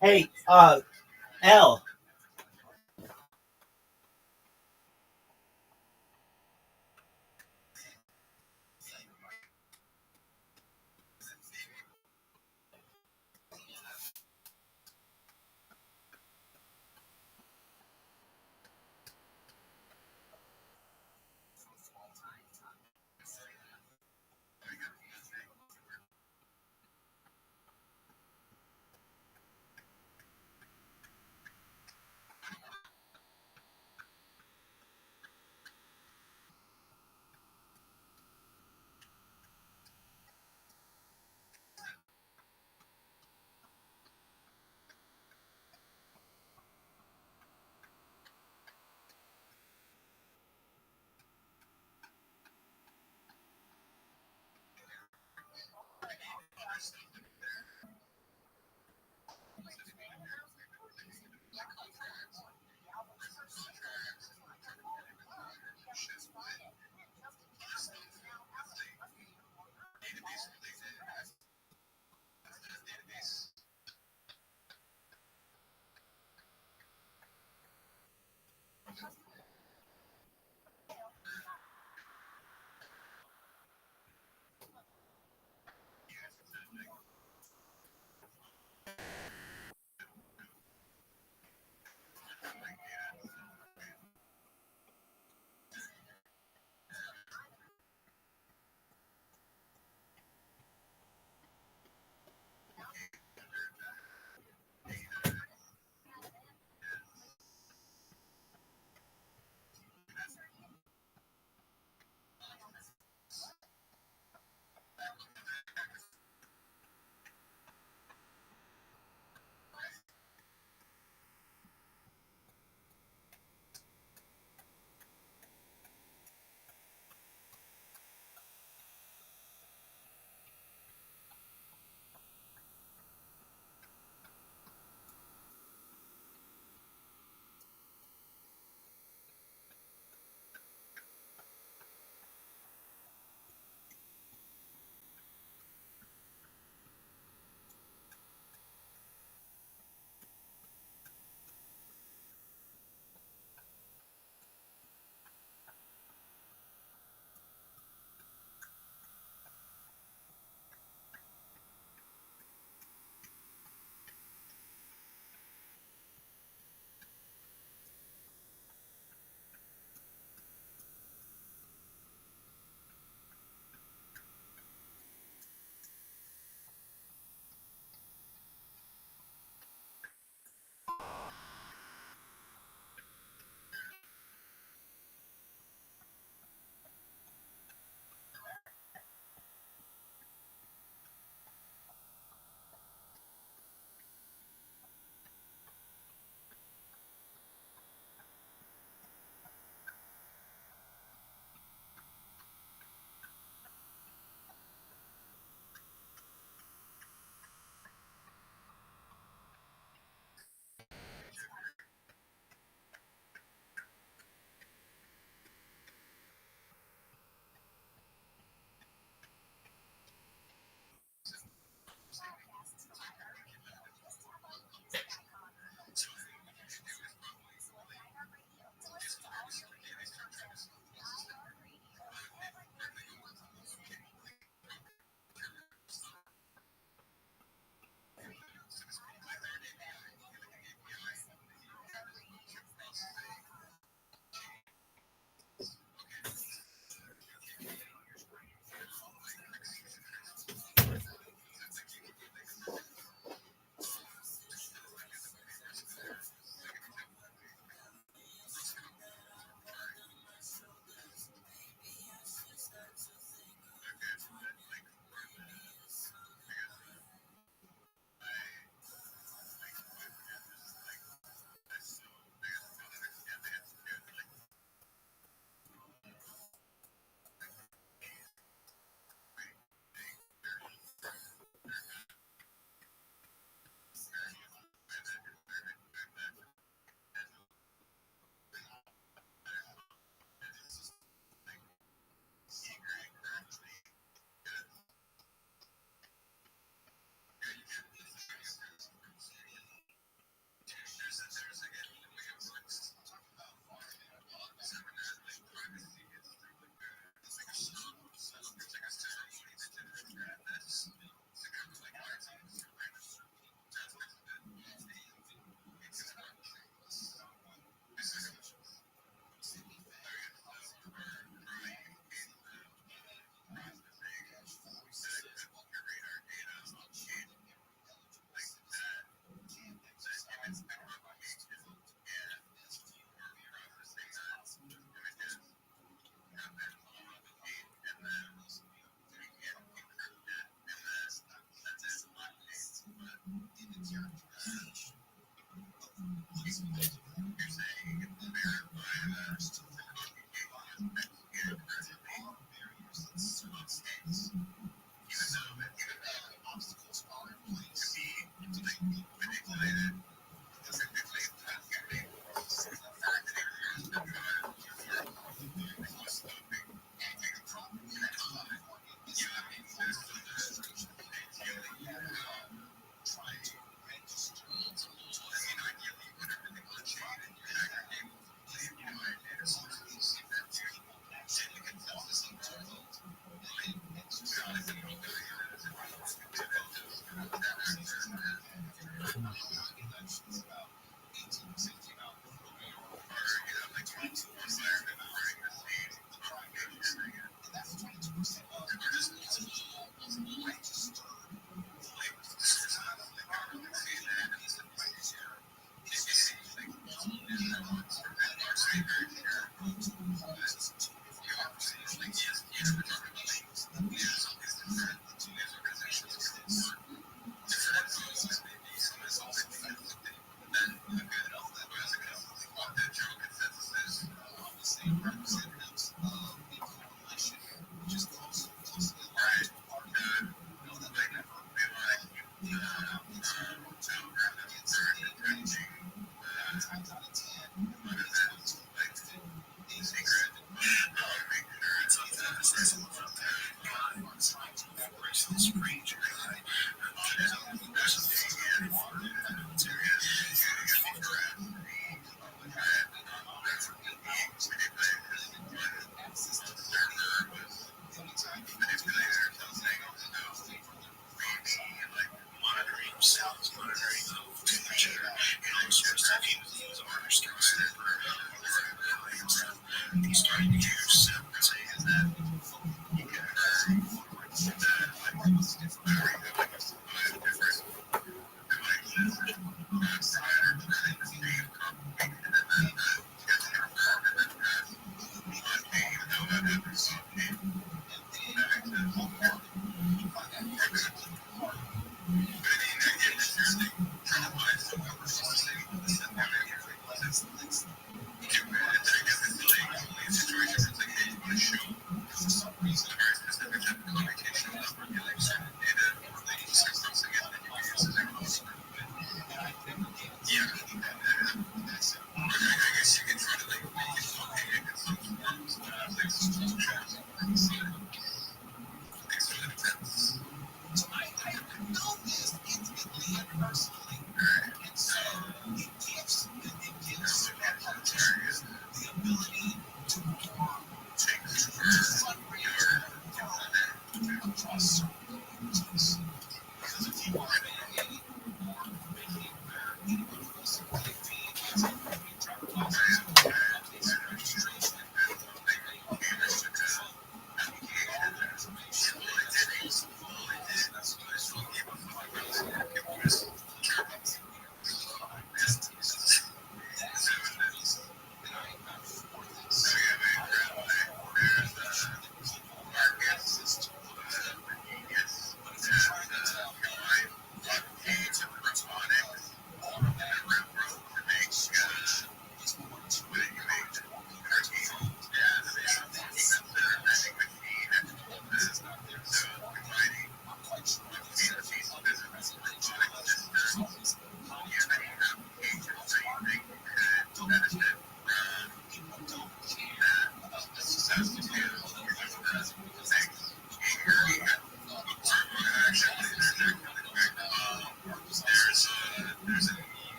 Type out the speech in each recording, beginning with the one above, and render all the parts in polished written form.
Hey, L.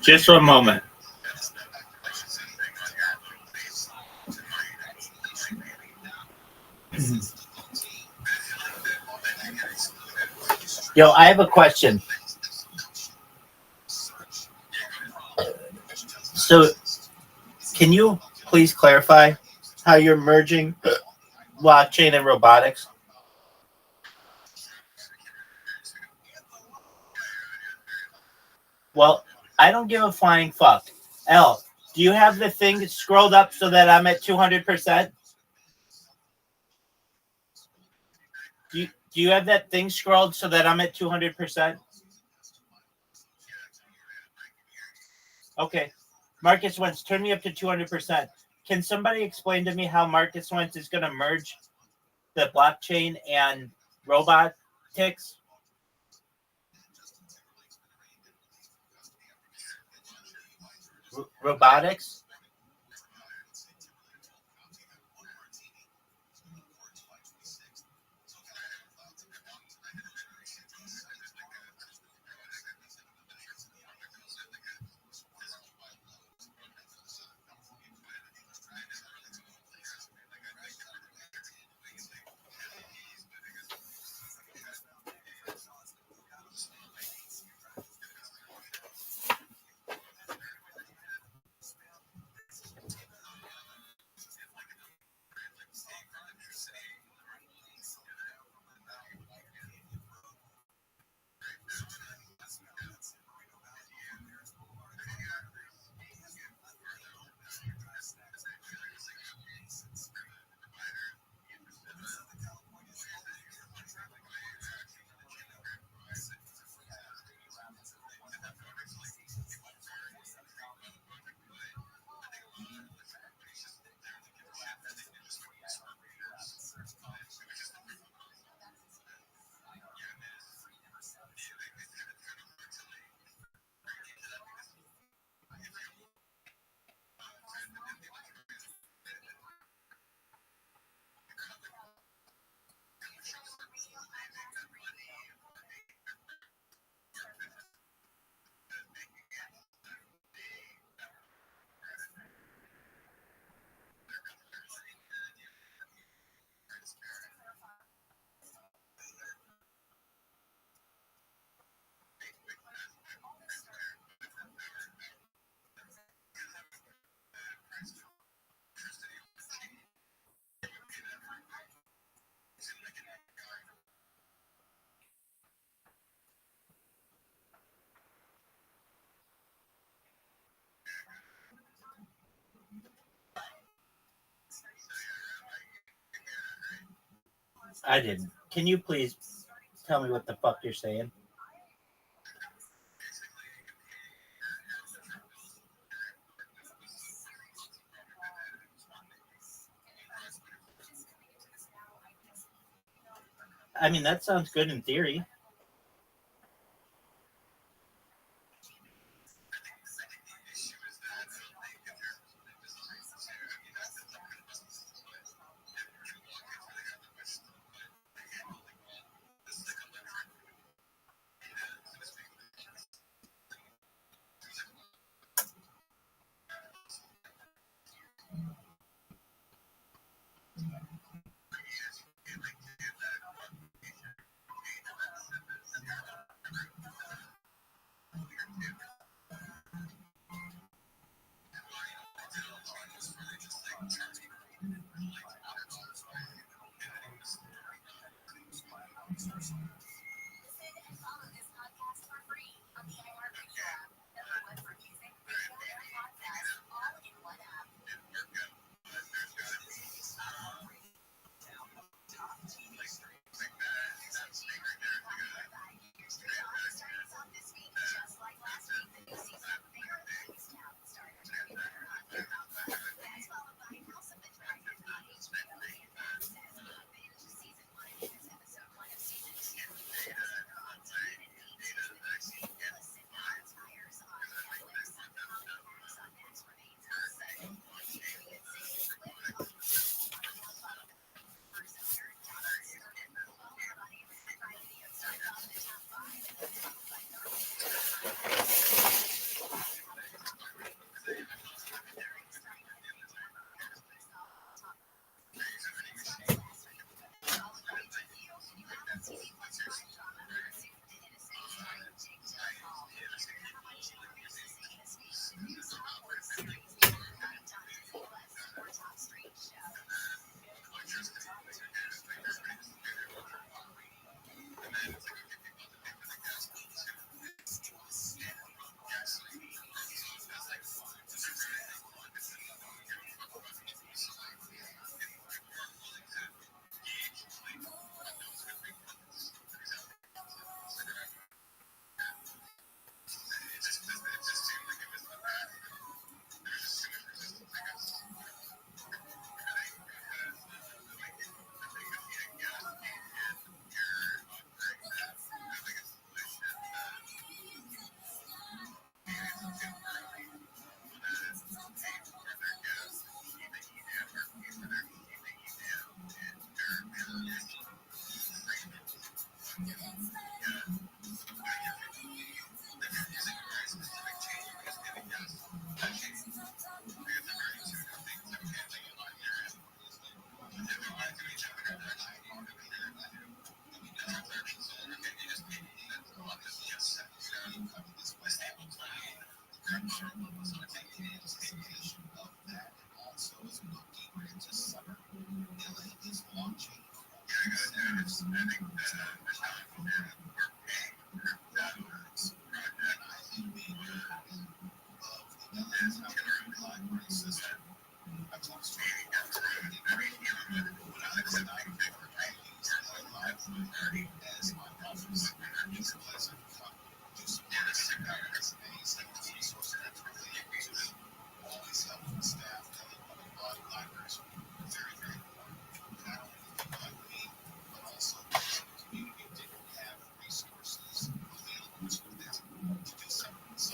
Just for a moment. Yo, I have a question. So, Can you please clarify how you're merging blockchain and robotics? Well, I don't give a flying fuck. L, do you have the thing scrolled up so that I'm at 200%? Do you have that thing scrolled so that I'm at 200%? Okay. Marcus Wentz, turn me up to 200%. Can somebody explain to me how Marcus Wentz is going to merge the blockchain and robotics? Robotics? I didn't. Can you please tell me what the fuck you're saying? I mean, that sounds good in theory.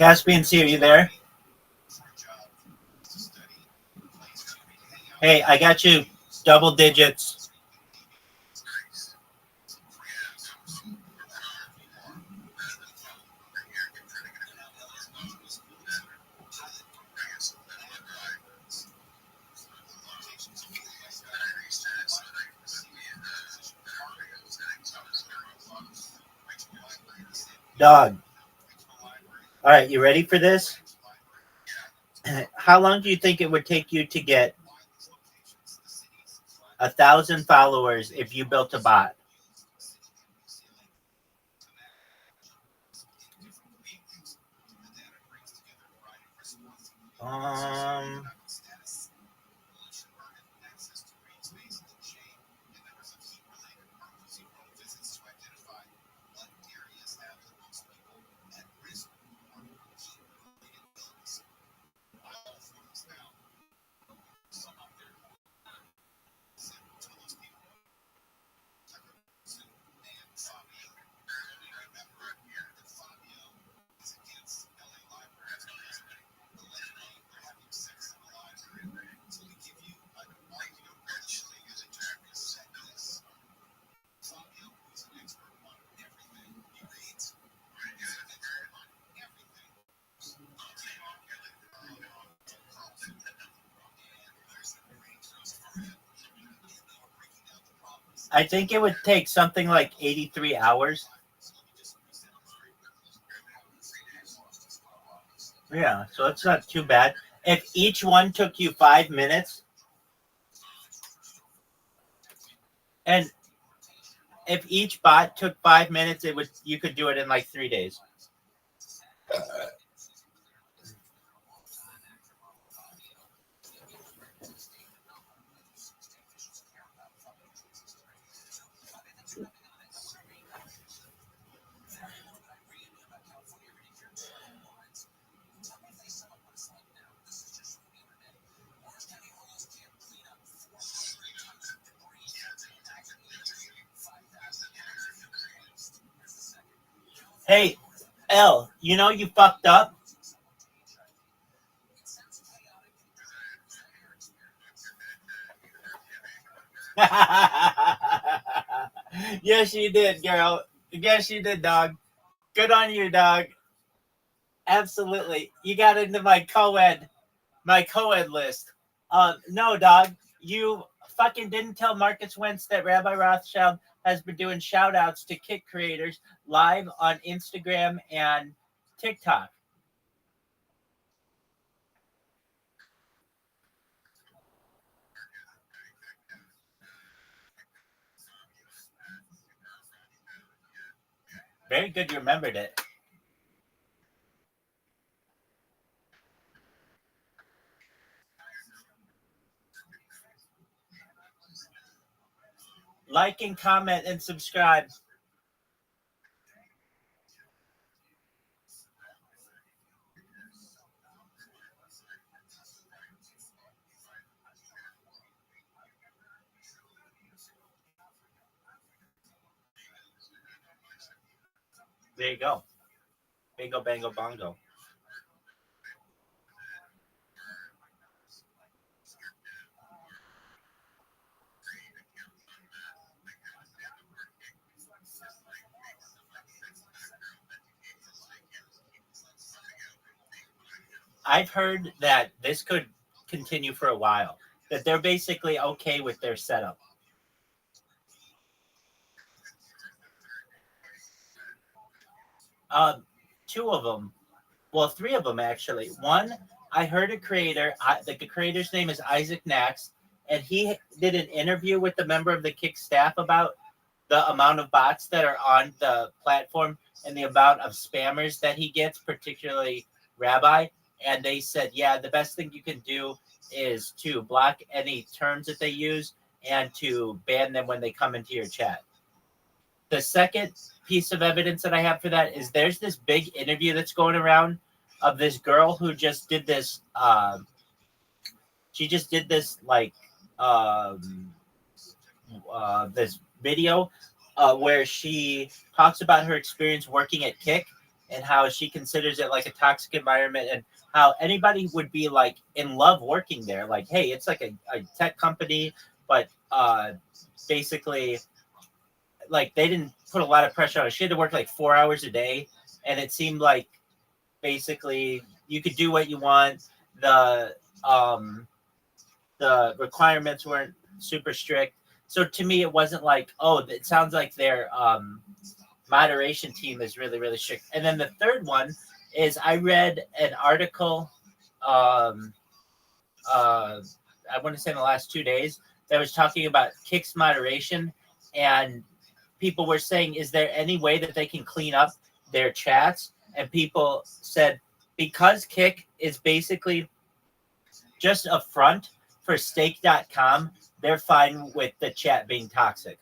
Caspian C, are you there? Hey, I got you double digits. Dog. All right, you ready for this? How long do you think it would take you to get 1,000 followers if you built a bot? Um, I think it would take something like 83 hours. Yeah, so it's not too bad. If each one took you 5 minutes, and if each bot took 5 minutes, it would you could do it in like 3 days. Hey, L, you know you fucked up. Yes, you did, girl. Yes, you did, dog. Good on you, dog. Absolutely. You got into my co-ed list. No, dog. You fucking didn't tell Marcus Wentz that Rabbi Rothschild has been doing shout outs to kick creators live on Instagram and TikTok. Very good you remembered it. Like and comment and subscribe. There you go. Bingo, bango, bongo. I've heard that this could continue for a while, that they're basically okay with their setup. Um, Two of them, well, three of them actually. One, I heard a creator, the creator's name is Isaac Nax, and he did an interview with the member of the Kick staff about the amount of bots that are on the platform and the amount of spammers that he gets, particularly Rabbi. And they said, yeah, the best thing you can do is to block any terms that they use and to ban them when they come into your chat. The second piece of evidence that I have for that is there's this big interview that's going around of this girl who just did this. She just did this this video where she talks about her experience working at Kick and how she considers it like a toxic environment and how anybody would be like in love working there. Like, hey, it's like a tech company, but basically like they didn't put a lot of pressure on her. She had to work like 4 hours a day, and it seemed like basically you could do what you want. The requirements weren't super strict. So to me, it wasn't like, oh, it sounds like their moderation team is really, really strict. And then the third one is I read an article, I want to say in the last 2 days, that was talking about Kick's moderation. And people were saying, is there any way that they can clean up their chats? And people said, because Kick is basically just a front for stake.com, they're fine with the chat being toxic.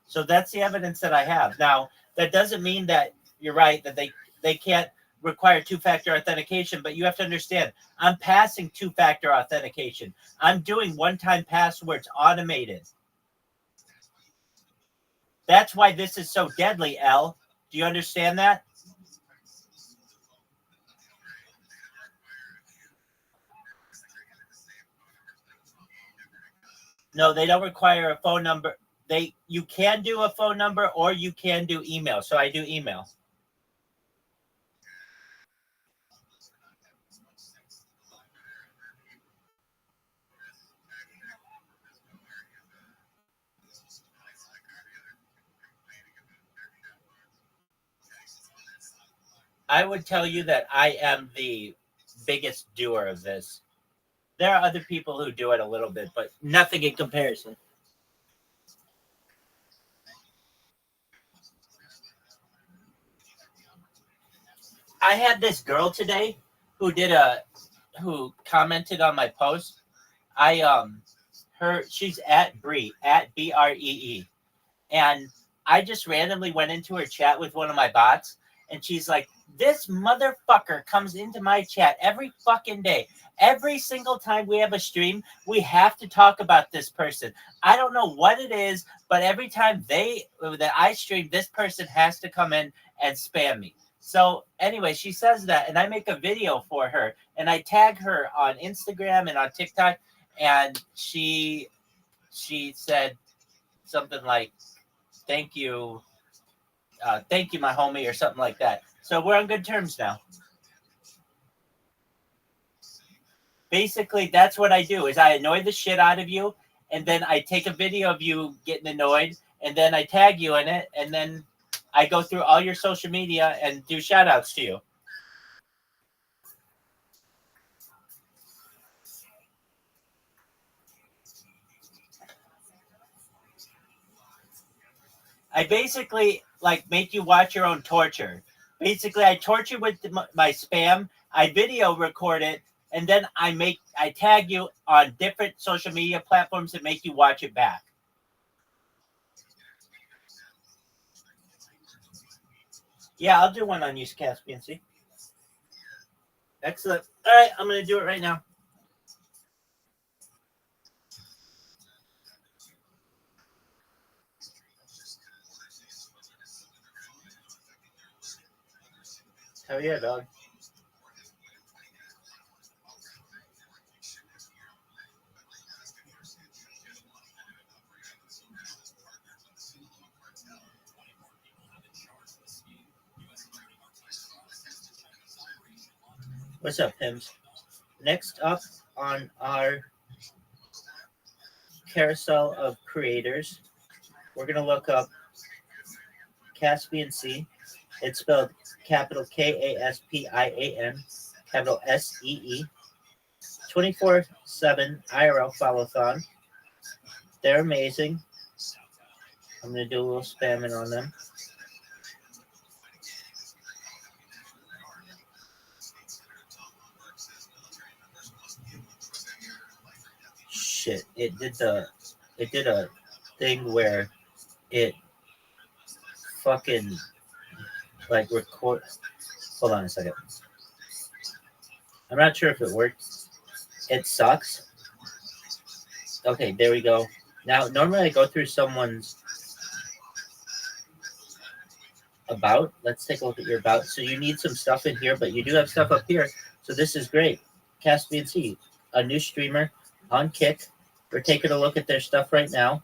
So that's the evidence that I have. Now, that doesn't mean that you're right, that they can't require two-factor authentication, but you have to understand, I'm passing two-factor authentication. I'm doing one-time passwords automated. That's why this is so deadly, L. Do you understand that? No, they don't require a phone number. You can do a phone number or you can do email. So I do email. I would tell you that I am the biggest doer of this. There are other people who do it a little bit, but nothing in comparison. I had this girl today who commented on my post. She's at Bree, at Bree. And I just randomly went into her chat with one of my bots, and she's like, this motherfucker comes into my chat every fucking day. Every single time we have a stream, we have to talk about this person. I don't know what it is, but every time that I stream, this person has to come in and spam me. So anyway, she says that, and I make a video for her, and I tag her on Instagram and on TikTok, and she said something like, thank you, my homie, or something like that. So we're on good terms now. Basically, that's what I do, is I annoy the shit out of you, and then I take a video of you getting annoyed, and then I tag you in it, and then I go through all your social media and do shout outs to you. I basically make you watch your own torture. Basically, I torture with my spam. I video record it, and then I tag you on different social media platforms and make you watch it back. Yeah, I'll do one on Use Caspian. See, excellent. All right, I'm gonna do it right now. Hell yeah, dog. What's up, Pims? Next up on our carousel of creators, we're going to look up Caspian C. It's spelled capital Kaspian, capital SEE. 24/7 IRL follow-thon. They're amazing. I'm going to do a little spamming on them. Shit, it did a thing where it fucking like record. Hold on a second. I'm not sure if it worked. It sucks. Okay, there we go. Now, normally I go through someone's about. Let's take a look at your about. So you need some stuff in here, but you do have stuff up here. So this is great. Caspian Sea, a new streamer on Kick. We're taking a look at their stuff right now.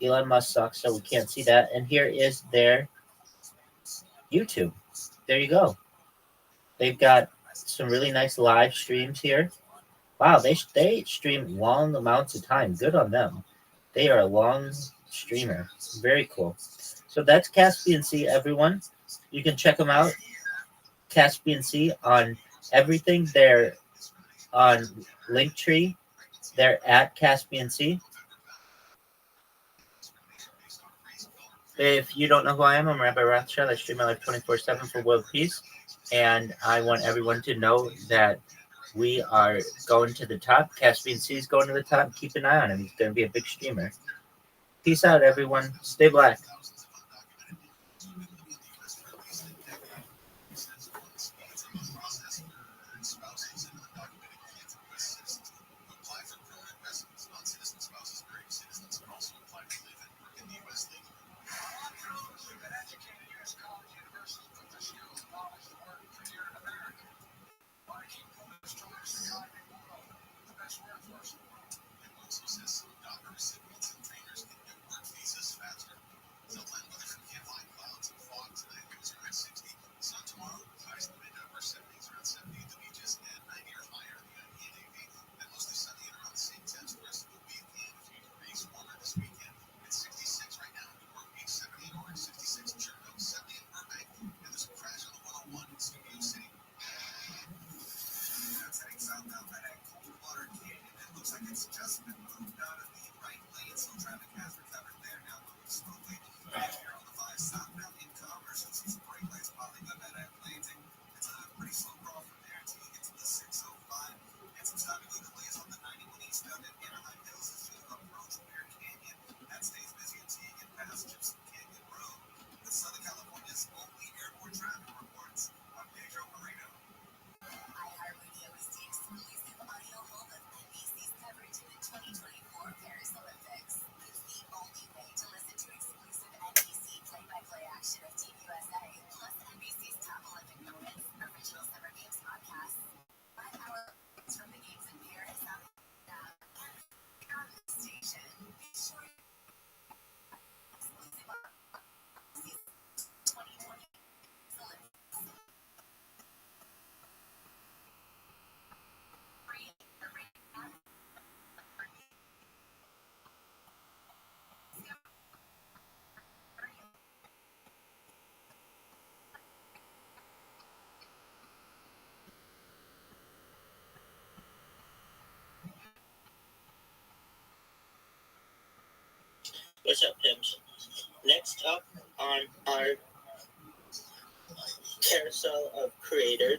Elon Musk sucks, so we can't see that. And here is their YouTube. There you go. They've got some really nice live streams here. Wow, they stream long amounts of time. Good on them. They are a long streamer. Very cool. So that's Caspian Sea, everyone. You can check them out. Caspian Sea on everything. They're on Linktree. They're at Caspian Sea. If you don't know who I am, I'm Rabbi Rothschild. I stream my life 24/7 for world peace. And I want everyone to know that we are going to the top. Caspian Sea is going to the top. Keep an eye on him. He's going to be a big streamer. Peace out, everyone. Stay black. What's up, Pimps? Next up on our carousel of creators.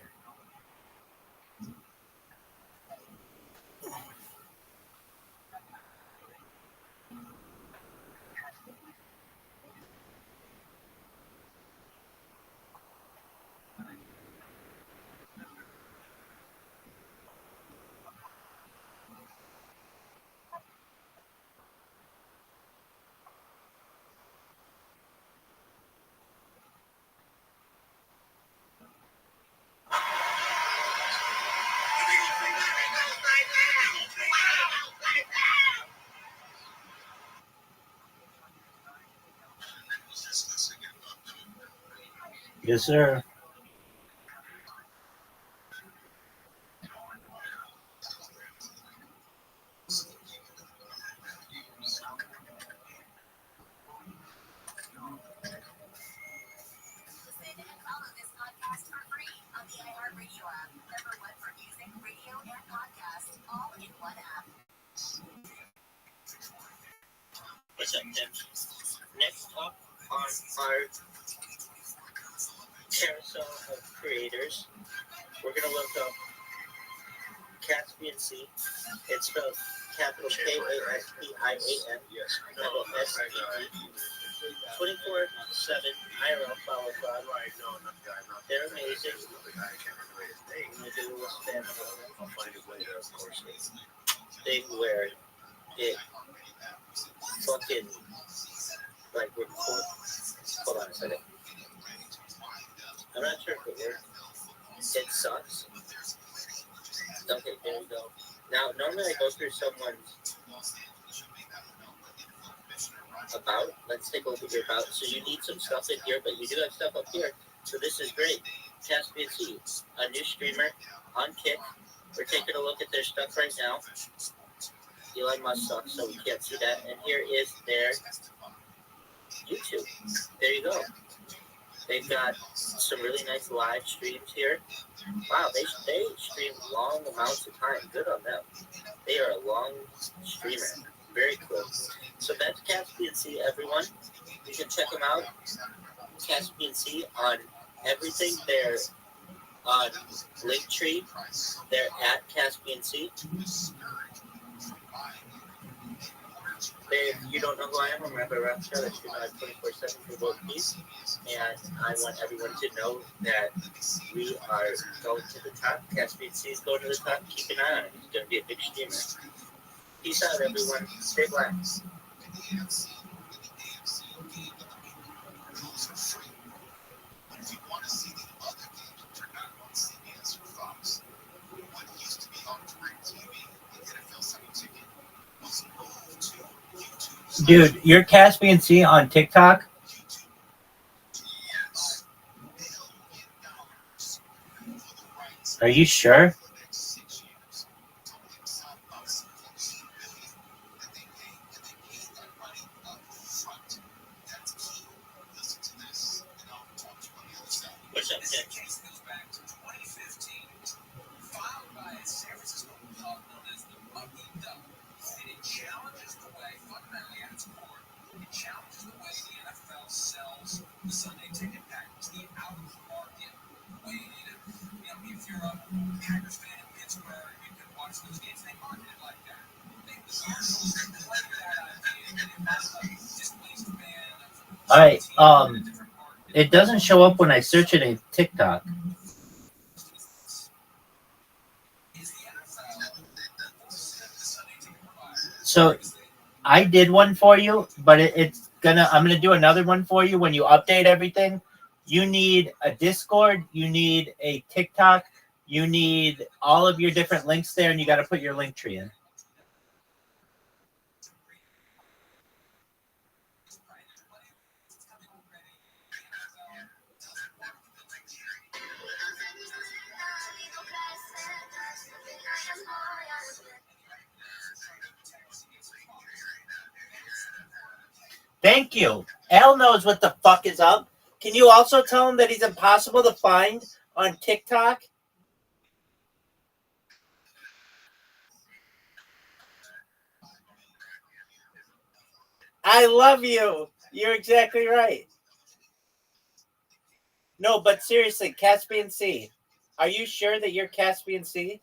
Yes, sir. Next up on our carousel of creators, we're going to look up Caspian Sea. It's spelled capital Kaspian, capital SED. 24/7 IRL follow fraud. They're amazing. I'm going to do a little spam I'll find it later, of course. Thing where it fucking like record. Hold on a second. I'm not sure if it works. It sucks. Okay, there we go. Now, normally I go through someone's about. Let's take a look at your about. So you need some stuff in here, but you do have stuff up here. So this is great. Caspian Sea, a new streamer on Kick. We're taking a look at their stuff right now. Elon Musk sucks, so we can't see that. And here is their YouTube. There you go. They've got some really nice live streams here. Wow, they stream long amounts of time. Good on them. They are a long streamer. Very cool. So that's Caspian Sea, everyone. You can check them out. Caspian Sea on everything. They're on Linktree. They're at Caspian Sea. If you don't know who I am, I'm Rabbi Rothschild. I stream live 24/7 for World Peace. And I want everyone to know that we are going to the top. Caspian Sea is going to the top. Keep an eye on it. He's going to be a big streamer. Peace out, everyone. Stay black. Dude, you're Caspian Sea on TikTok? Are you sure? What's up, Ted? The Sunday ticket package, the out of market way you need it. You know, if you're a Packers fan in Pittsburgh, you can watch those games. They market it like that. The Cardinals play that idea, and displaced fan. All right. It doesn't show up when I search it in TikTok. So I did one for you, but I'm gonna do another one for you when you update everything. You need a Discord, you need a TikTok, you need all of your different links there, and you got to put your link tree in. Thank you. Al knows what the fuck is up. Can you also tell him that he's impossible to find on TikTok? I love you. You're exactly right. No, but seriously, Caspian Sea. Are you sure that you're Caspian Sea?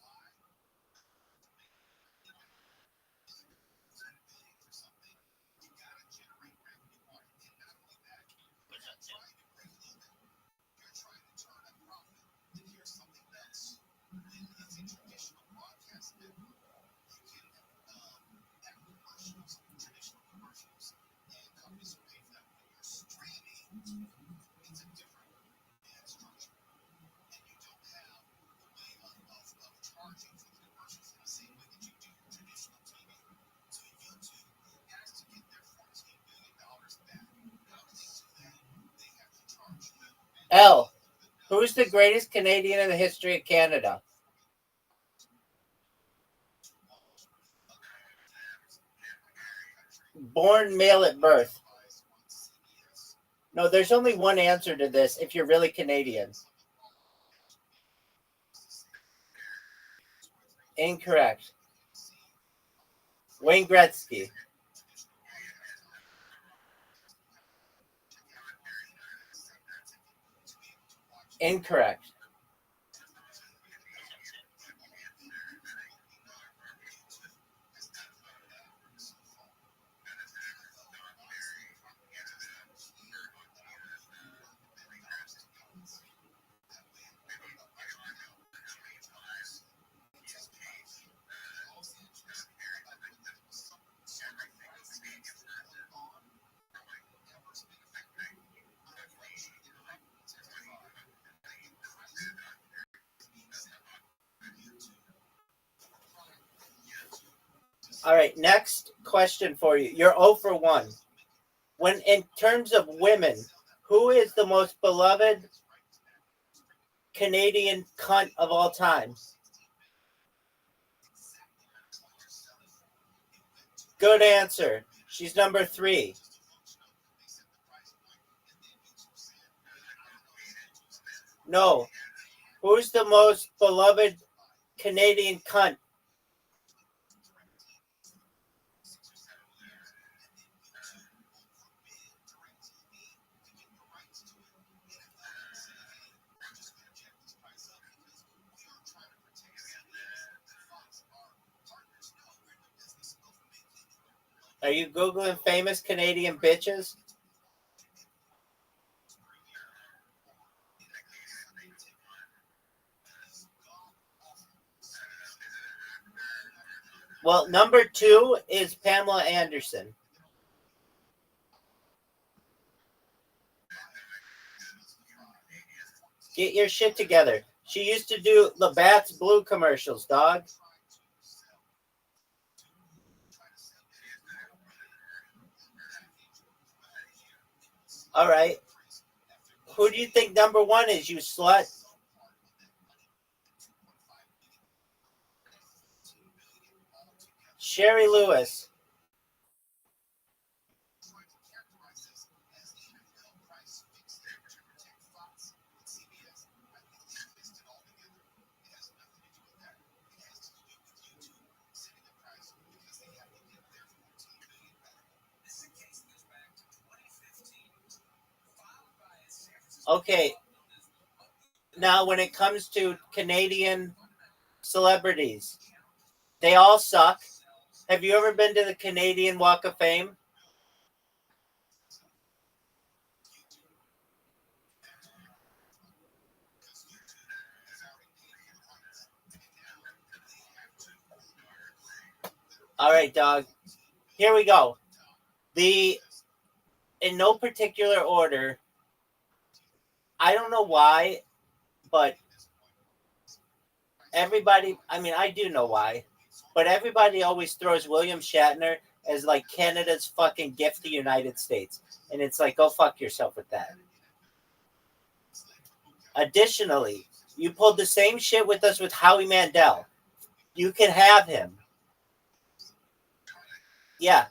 L, who's the greatest Canadian in the history of Canada? Born male at birth. No, there's only one answer to this if you're really Canadian. Incorrect. Wayne Gretzky. Incorrect. All right, next question for you. You're 0 for 1. When in terms of women, who is the most beloved Canadian cunt of all time? Good answer. She's number 3. No. Who's the most beloved Canadian cunt? Are you Googling famous Canadian bitches? Well, number 2 is Pamela Anderson. Get your shit together. She used to do Labatt's Blue commercials, dog. All right. Who do you think number 1 is, you slut? Sherry Lewis. Okay. Now, when it comes to Canadian celebrities, they all suck. Have you ever been to the Canadian Walk of Fame? All right, dog. Here we go. The in no particular order. I don't know why, but everybody, I mean, I do know why, but everybody always throws William Shatner as like Canada's fucking gift to the United States. And it's like, go fuck yourself with that. Additionally, you pulled the same shit with us with Howie Mandel. You can have him. Yeah.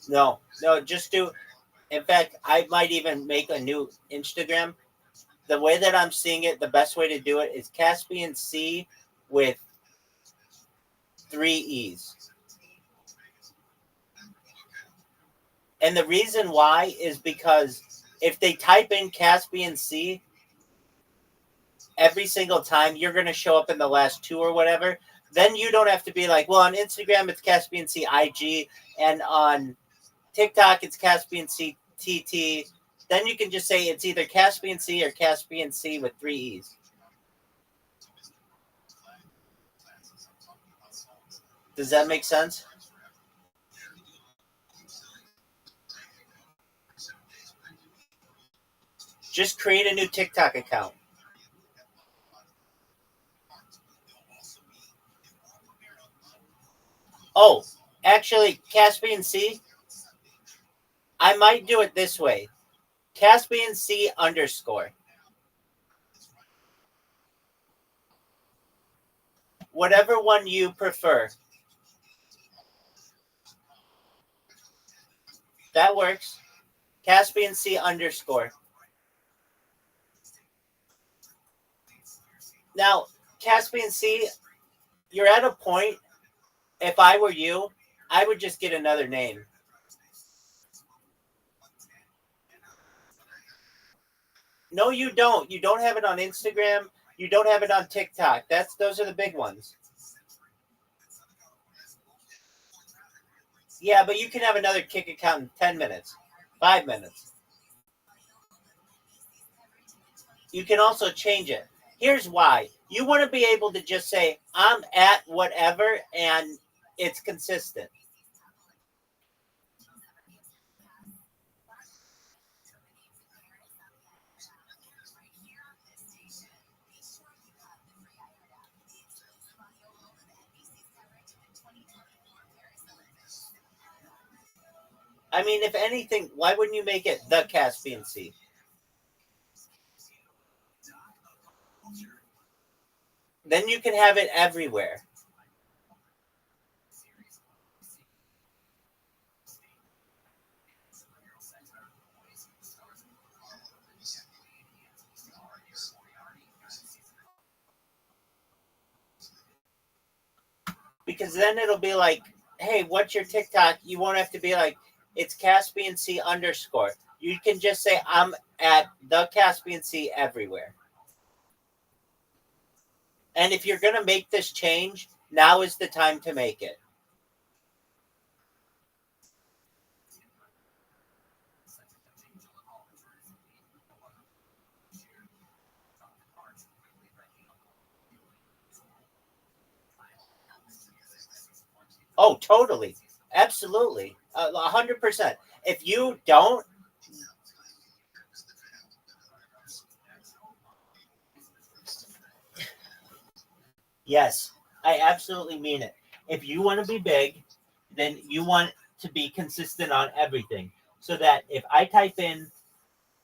No, just do. In fact, I might even make a new Instagram. The way that I'm seeing it, the best way to do it is Caspian Sea with 3 E's. And the reason why is because if they type in Caspian Sea every single time, you're going to show up in the last 2 or whatever. Then you don't have to be like, well, on Instagram, it's Caspian Sea IG, and on TikTok, it's Caspian Sea TT. Then you can just say it's either Caspian Sea or Caspian Sea with 3 E's. Does that make sense? Just create a new TikTok account. Oh, actually, Caspian Sea, I might do it this way. Caspian Sea _ whatever one you prefer. That works. Caspian C underscore. Now, Caspian C, you're at a point. If I were you, I would just get another name. No, you don't. You don't have it on Instagram. You don't have it on TikTok. Those are the big ones. Yeah, but you can have another kick account in 10 minutes, 5 minutes. You can also change it. Here's why. You want to be able to just say, I'm at whatever, and it's consistent. I mean, if anything, why wouldn't you make it the Caspian Sea? Then you can have it everywhere. Because then it'll be like, hey, what's your TikTok? You won't have to be like, it's Caspian Sea underscore. You can just say, I'm at the Caspian Sea everywhere. And if you're going to make this change, now is the time to make it. Oh, totally. Absolutely. 100%. If you don't, yes, I absolutely mean it. If you want to be big, then you want to be consistent on everything. So that if I type in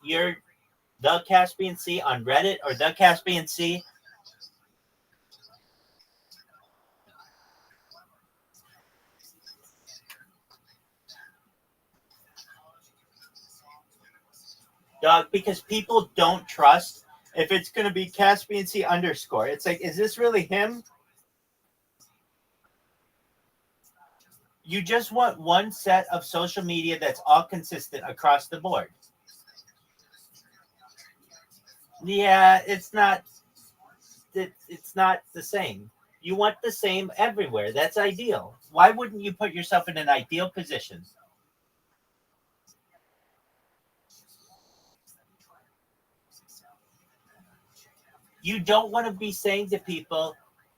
your the Caspian Sea on Reddit or the Caspian Sea, dog, because people don't trust if it's going to be Caspian Sea underscore. It's like, is this really him? You just want one set of social media that's all consistent across the board. Yeah, it's not the same. You want the same everywhere. That's ideal. Why wouldn't you put yourself in an ideal position? You don't want to be saying to people,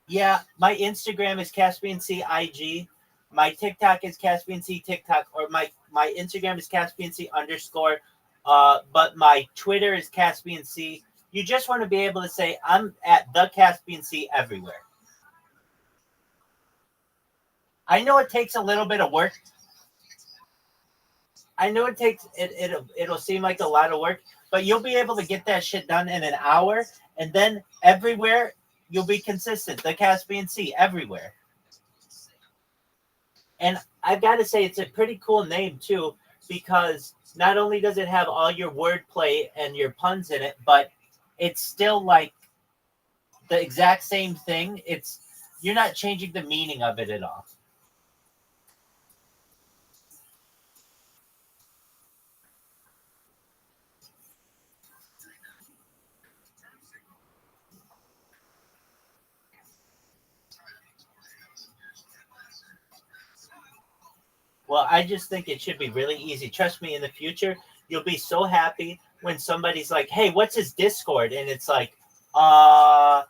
yeah, my Instagram is Caspian Sea IG, my TikTok is Caspian Sea TikTok, or my Instagram is Caspian Sea underscore, but my Twitter is Caspian Sea. You just want to be able to say, I'm at the Caspian Sea everywhere. I know it takes a little bit of work. I know it'll seem like a lot of work, but you'll be able to get that shit done in an hour, and then everywhere you'll be consistent. The Caspian Sea everywhere. And I've got to say, it's a pretty cool name too, because not only does it have all your wordplay and your puns in it, but it's still like the exact same thing. It's You're not changing the meaning of it at all. Well, I just think it should be really easy. Trust me, in the future, you'll be so happy when somebody's like, "Hey, what's his Discord?" And it's like, and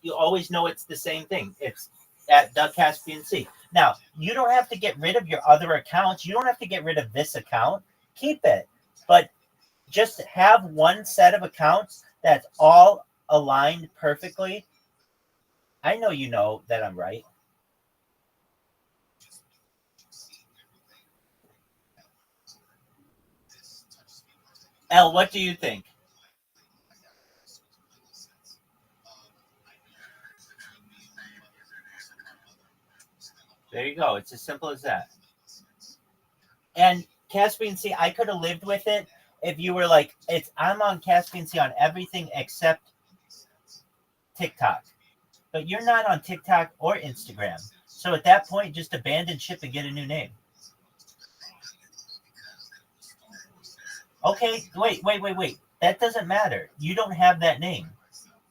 you always know it's the same thing. It's at the Caspian Sea. Now, you don't have to get rid of your other accounts. You don't have to get rid of this account. Keep it, but just have one set of accounts that's all aligned perfectly. I know you know that I'm right. Elle, what do you think? There you go. It's as simple as that. And Caspian Sea, I could have lived with it if you were like, I'm on Caspian Sea on everything except TikTok. But you're not on TikTok or Instagram. So at that point, just abandon ship and get a new name. Okay, wait. That doesn't matter. You don't have that name.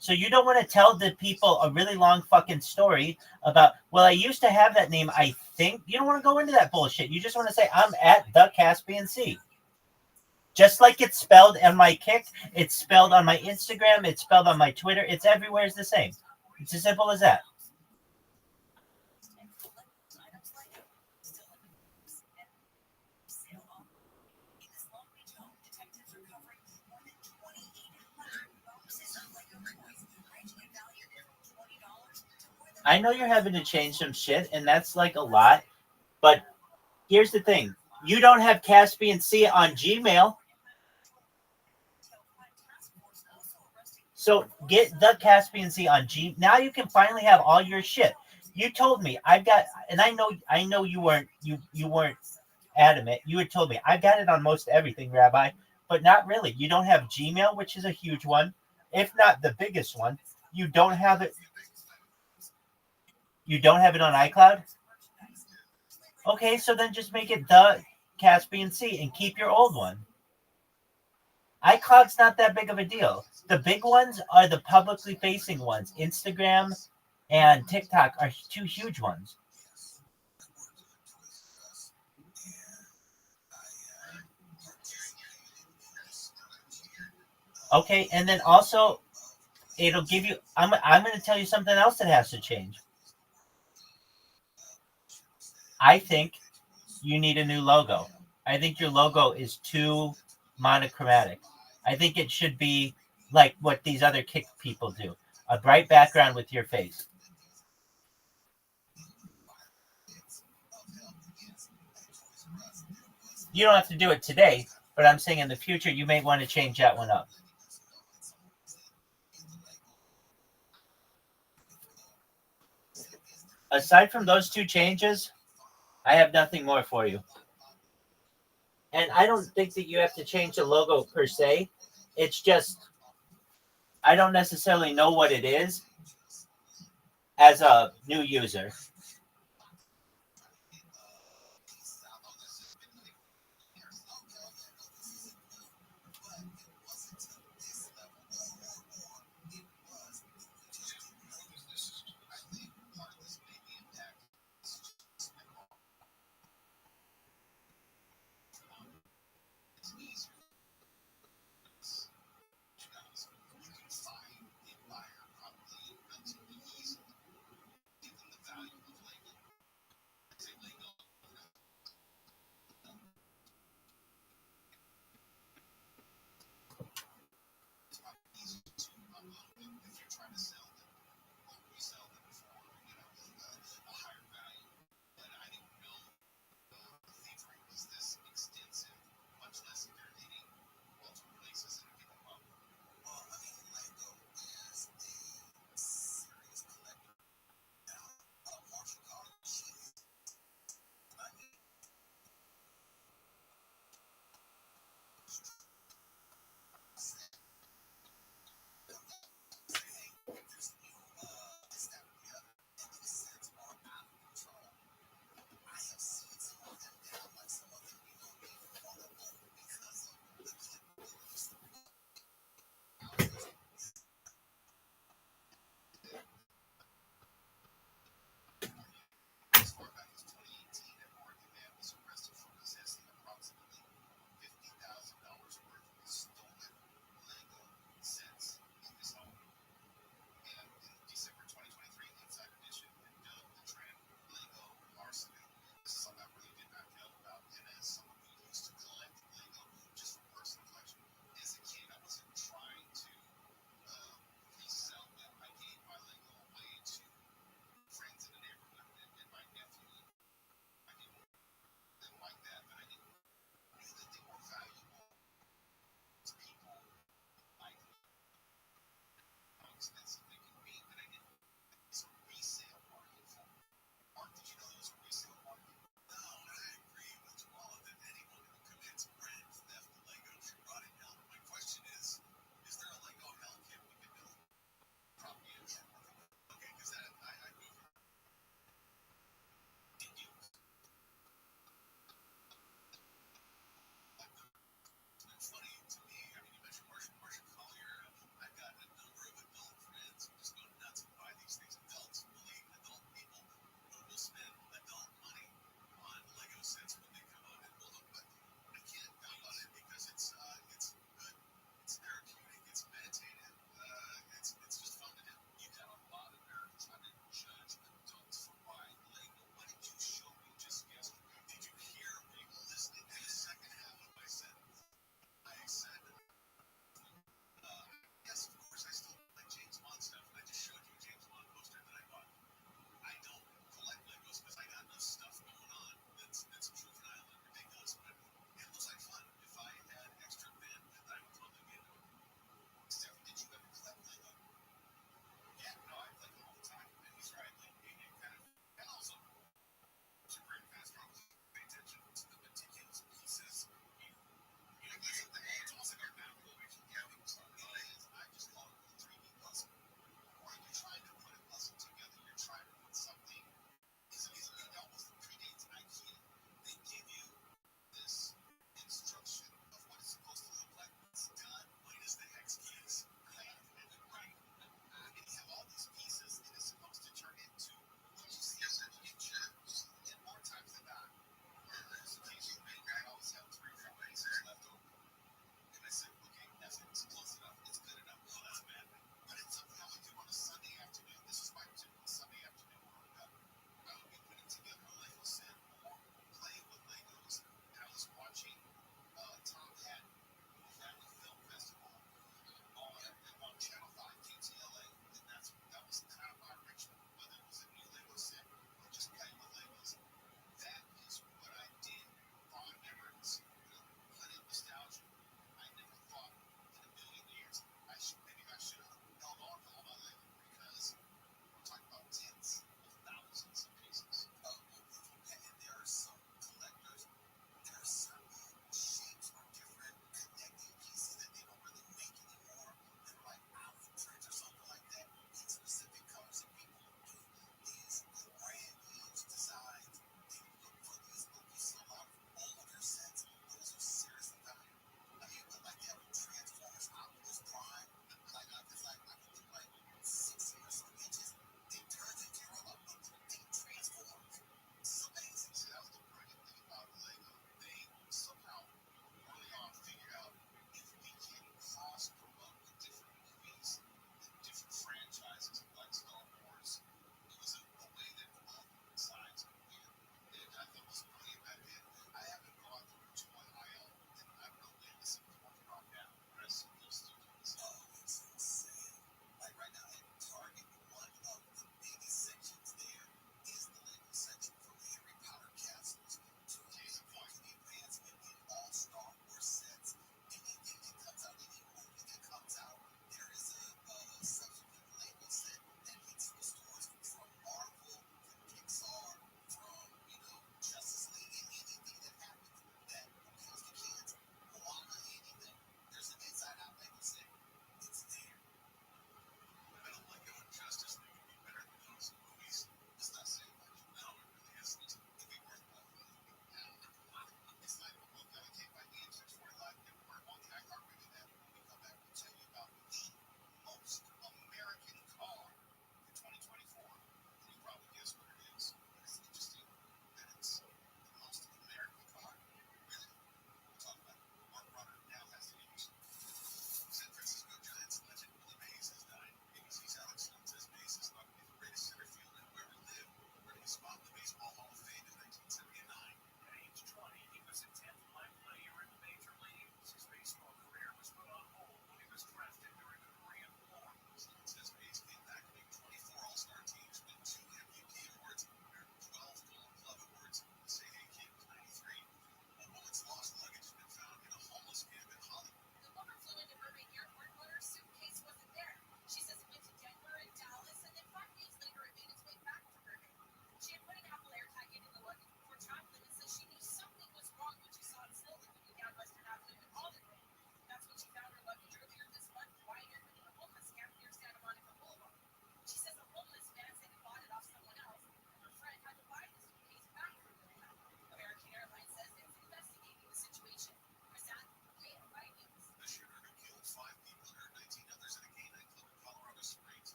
So you don't want to tell the people a really long fucking story about, well, I used to have that name, I think. You don't want to go into that bullshit. You just want to say, I'm at the Caspian Sea. Just like it's spelled on my Kick, it's spelled on my Instagram, it's spelled on my Twitter, it's everywhere is the same. It's as simple as that. I know you're having to change some shit, and that's like a lot, but here's the thing. You don't have Caspian Sea on Gmail. So get the Caspian Sea on G. Now you can finally have all your shit. You told me I've got, and I know you weren't adamant. You had told me I've got it on most everything, Rabbi, but not really. You don't have Gmail, which is a huge one, if not the biggest one. You don't have it. You don't have it on iCloud. Okay, so then just make it the Caspian Sea and keep your old one. iCloud's not that big of a deal. The big ones are the publicly facing ones. Instagram and TikTok are two huge ones. Okay, and then also it'll give you. I'm going to tell you something else that has to change. I think you need a new logo. I think your logo is too monochromatic. I think it should be like what these other Kick people do, a bright background with your face. You don't have to do it today, but I'm saying in the future you may want to change that one up. Aside from those two changes, I have nothing more for you. And I don't think that you have to change the logo per se. It's just I don't necessarily know what it is as a new user.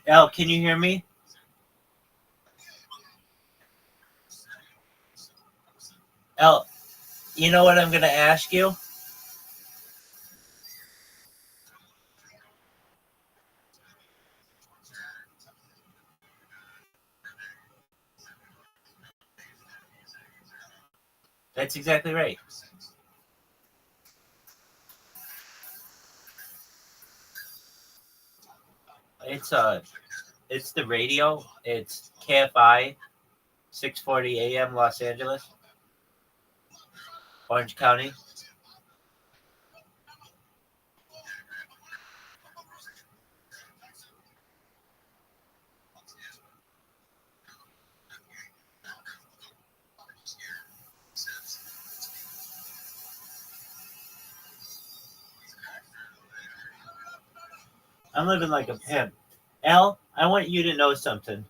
L, can you hear me? L, you know what I'm going to ask you? That's exactly right. It's it's the radio. It's KFI 640 AM Los Angeles, Orange County. I'm living like a pimp. L, I want you to know something.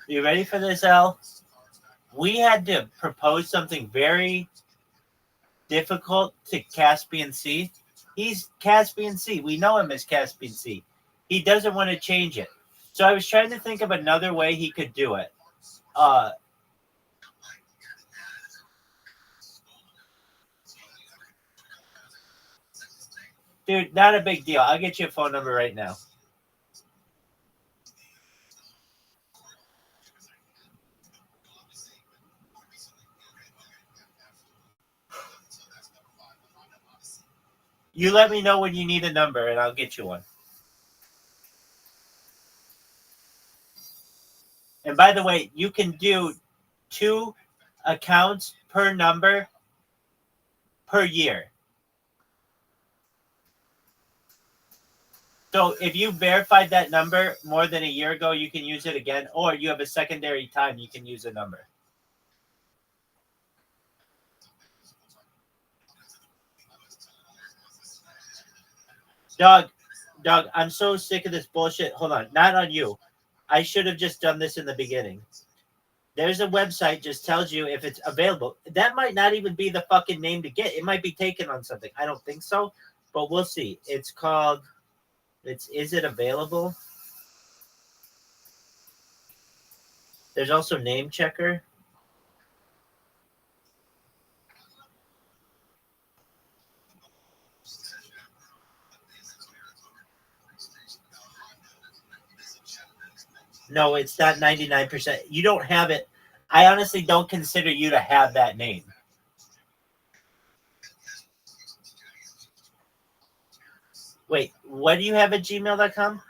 You ready for this, L? We had to propose something very difficult to Caspian Sea. He's Caspian Sea. We know him as Caspian Sea. He doesn't want to change it. So I was trying to think of another way he could do it. Uh, dude, not a big deal. I'll get you a phone number right now. You let me know when you need a number, and I'll get you one. And by the way, you can do 2 accounts per number per year. So if you verified that number more than a year ago, you can use it again, or you have a secondary time you can use a number. Dog, I'm so sick of this bullshit. Hold on, not on you. I should have just done this in the beginning. There's a website just tells you if it's available. That might not even be the fucking name to get. It might be taken on something. I don't think so, but we'll see. It's called. It's is it available? There's also Name Checker. No, it's not 99%. You don't have it. I honestly don't consider you to have that name. Wait, what do you have at gmail.com?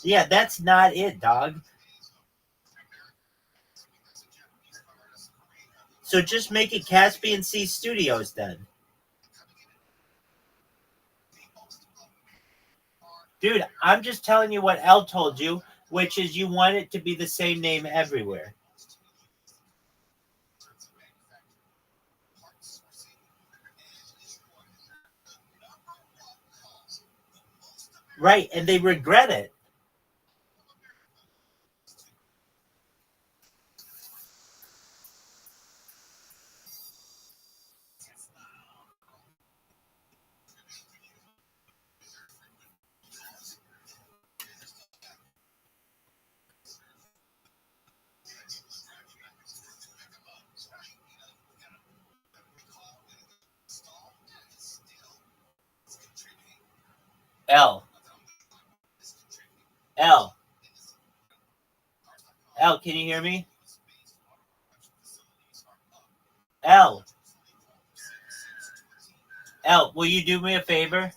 Yeah, that's not it, dog. So just make it Caspian Sea Studios then. Dude, I'm just telling you what L told you, which is you want it to be the same name everywhere. Right, and they regret it. L. L. L, can you hear me? L. L, will you do me a favor?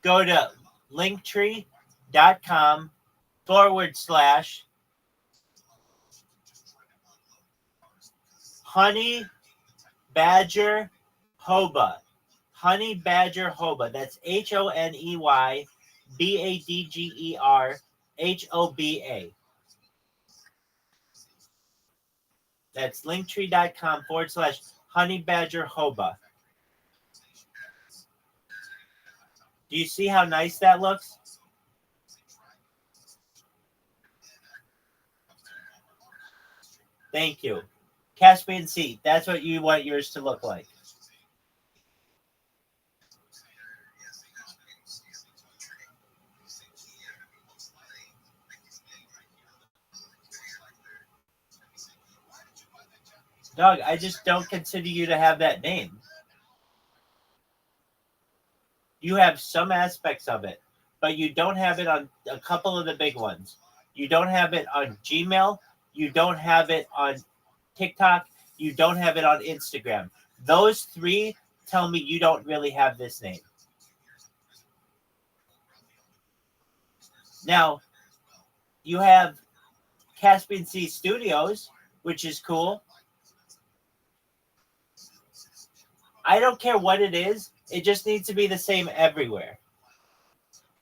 Go to linktree.com/, honey badger hoba. Honey badger hoba. That's HoneyBadgerHoba. That's linktree.com/honey badger hoba. Do you see how nice that looks? Thank you. Caspian Sea. That's what you want yours to look like. Dog, I just don't consider you to have that name. You have some aspects of it, but you don't have it on a couple of the big ones. You don't have it on Gmail. You don't have it on TikTok. You don't have it on Instagram. Those three tell me you don't really have this name. Now, you have Caspian Sea Studios, which is cool. I don't care what it is. It just needs to be the same everywhere.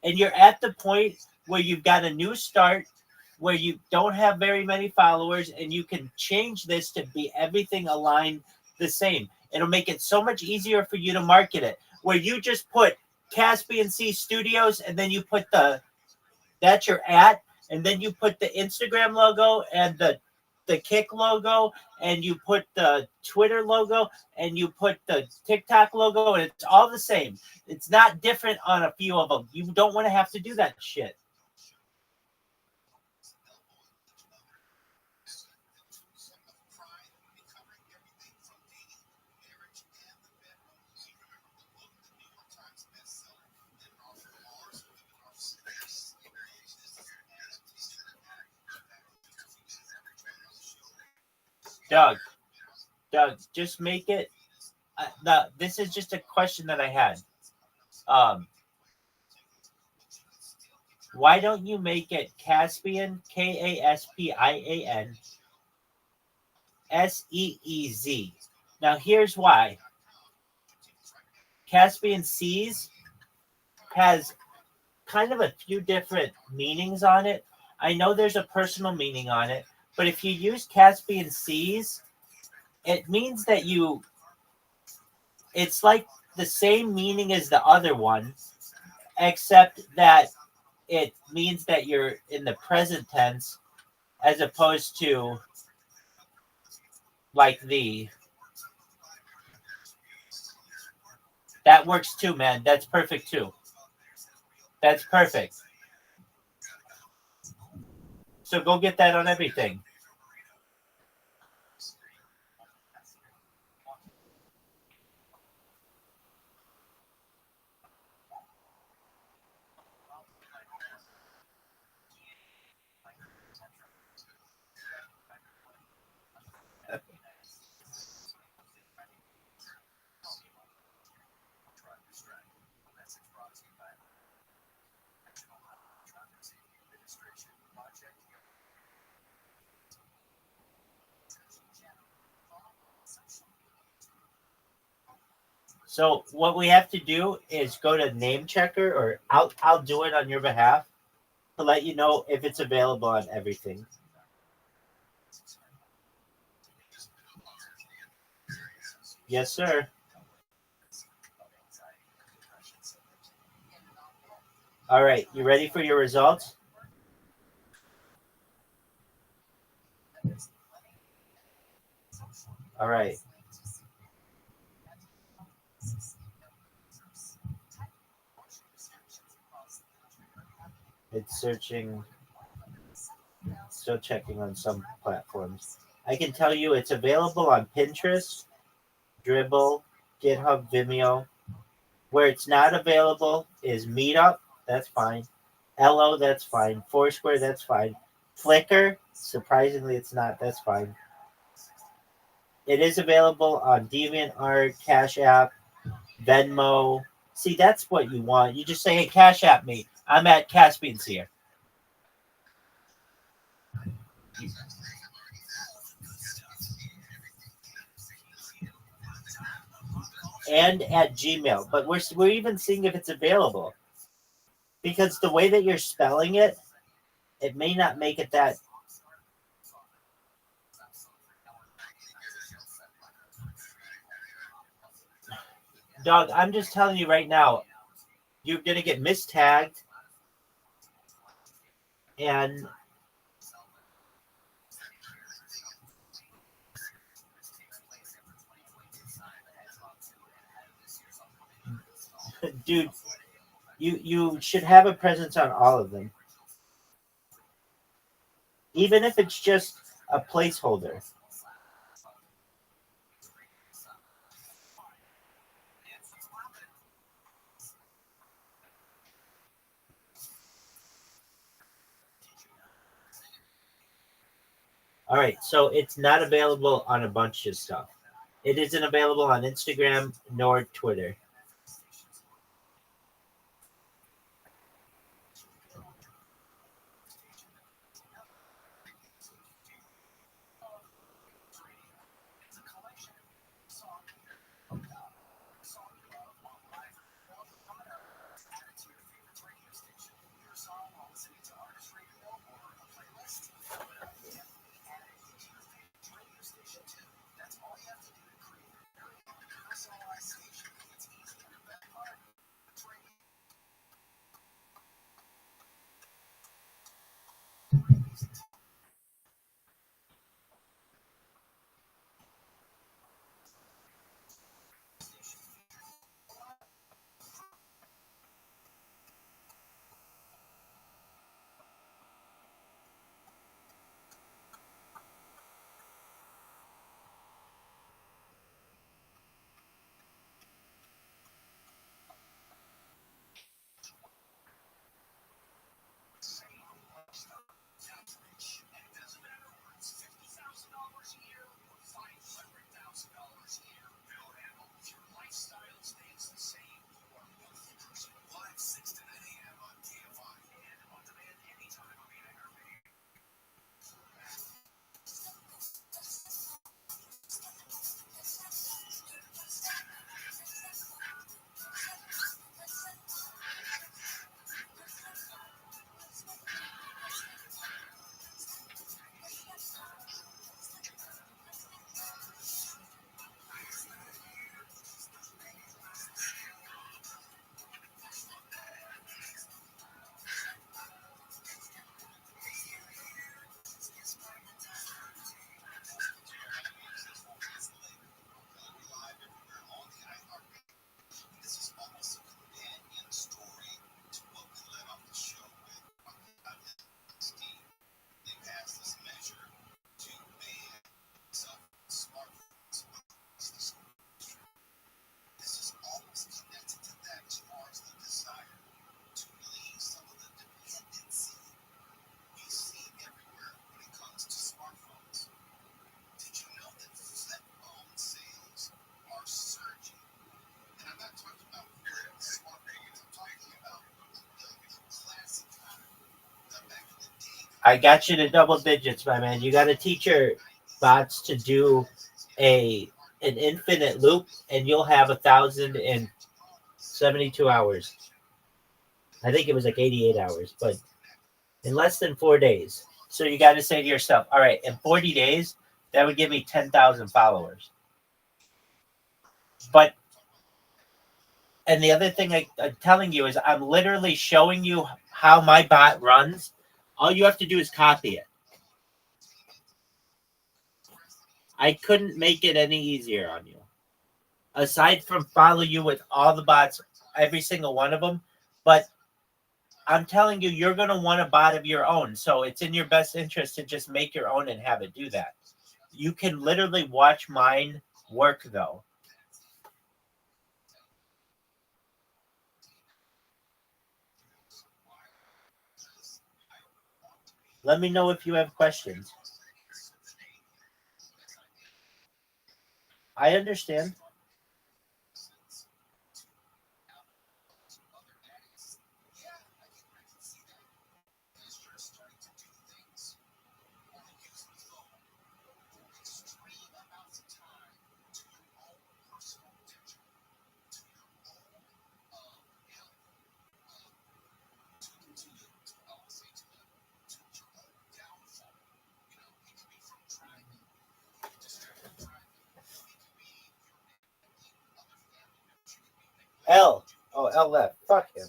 And you're at the point where you've got a new start, where you don't have very many followers, and you can change this to be everything aligned the same. It'll make it so much easier for you to market it. Where you just put Caspian Sea Studios, and then you put that's your and then you put the Instagram logo and the Kick logo, and you put the Twitter logo, and you put the TikTok logo, and it's all the same. It's not different on a few of them. You don't want to have to do that shit. Doug, just make it. This is just a question that I had. Um, why don't you make it Caspian, Kaspian, Seez? Now, here's why. Caspian Seas has kind of a few different meanings on it. I know there's a personal meaning on it, but if you use Caspian Seas, it means that it's like the same meaning as the other one, except that it means that you're in the present tense as opposed to like that works too, man. That's perfect too. That's perfect. So go get that on everything. So what we have to do is go to name checker, or I'll do it on your behalf to let you know if it's available on everything. Yes, sir. All right, you ready for your results? All right. It's searching, still checking on some platforms. I can tell you it's available on Pinterest, Dribble, GitHub, Vimeo. Where it's not available is Meetup, that's fine. Elo, that's fine. Foursquare, that's fine. Flickr, surprisingly, it's not. That's fine. It is available on DeviantArt, Cash App, Venmo. See, that's what you want. You just say, "Hey, Cash App me. I'm at Caspian's here." And at Gmail. But we're even seeing if it's available, because the way that you're spelling it, it may not make it that. Dog, I'm just telling you right now, you're gonna get mistagged, and dude, you should have a presence on all of them, even if it's just a placeholder. All right, so it's not available on a bunch of stuff. It isn't available on Instagram nor Twitter. I got you to double digits, my man. You got to teach your bots to do a an infinite loop, and you'll have 1,072 hours. I think it was like 88 hours, but in less than 4 days. So you got to say to yourself, all right, in 40 days, that would give me 10,000 followers. But and the other thing I'm telling you is I'm literally showing you how my bot runs. All you have to do is copy it. I couldn't make it any easier on you. Aside from follow you with all the bots, every single one of them. But I'm telling you, you're going to want a bot of your own. So it's in your best interest to just make your own and have it do that. You can literally watch mine work, though. Let me know if you have questions. I understand. L. Oh, L left. Fuck him.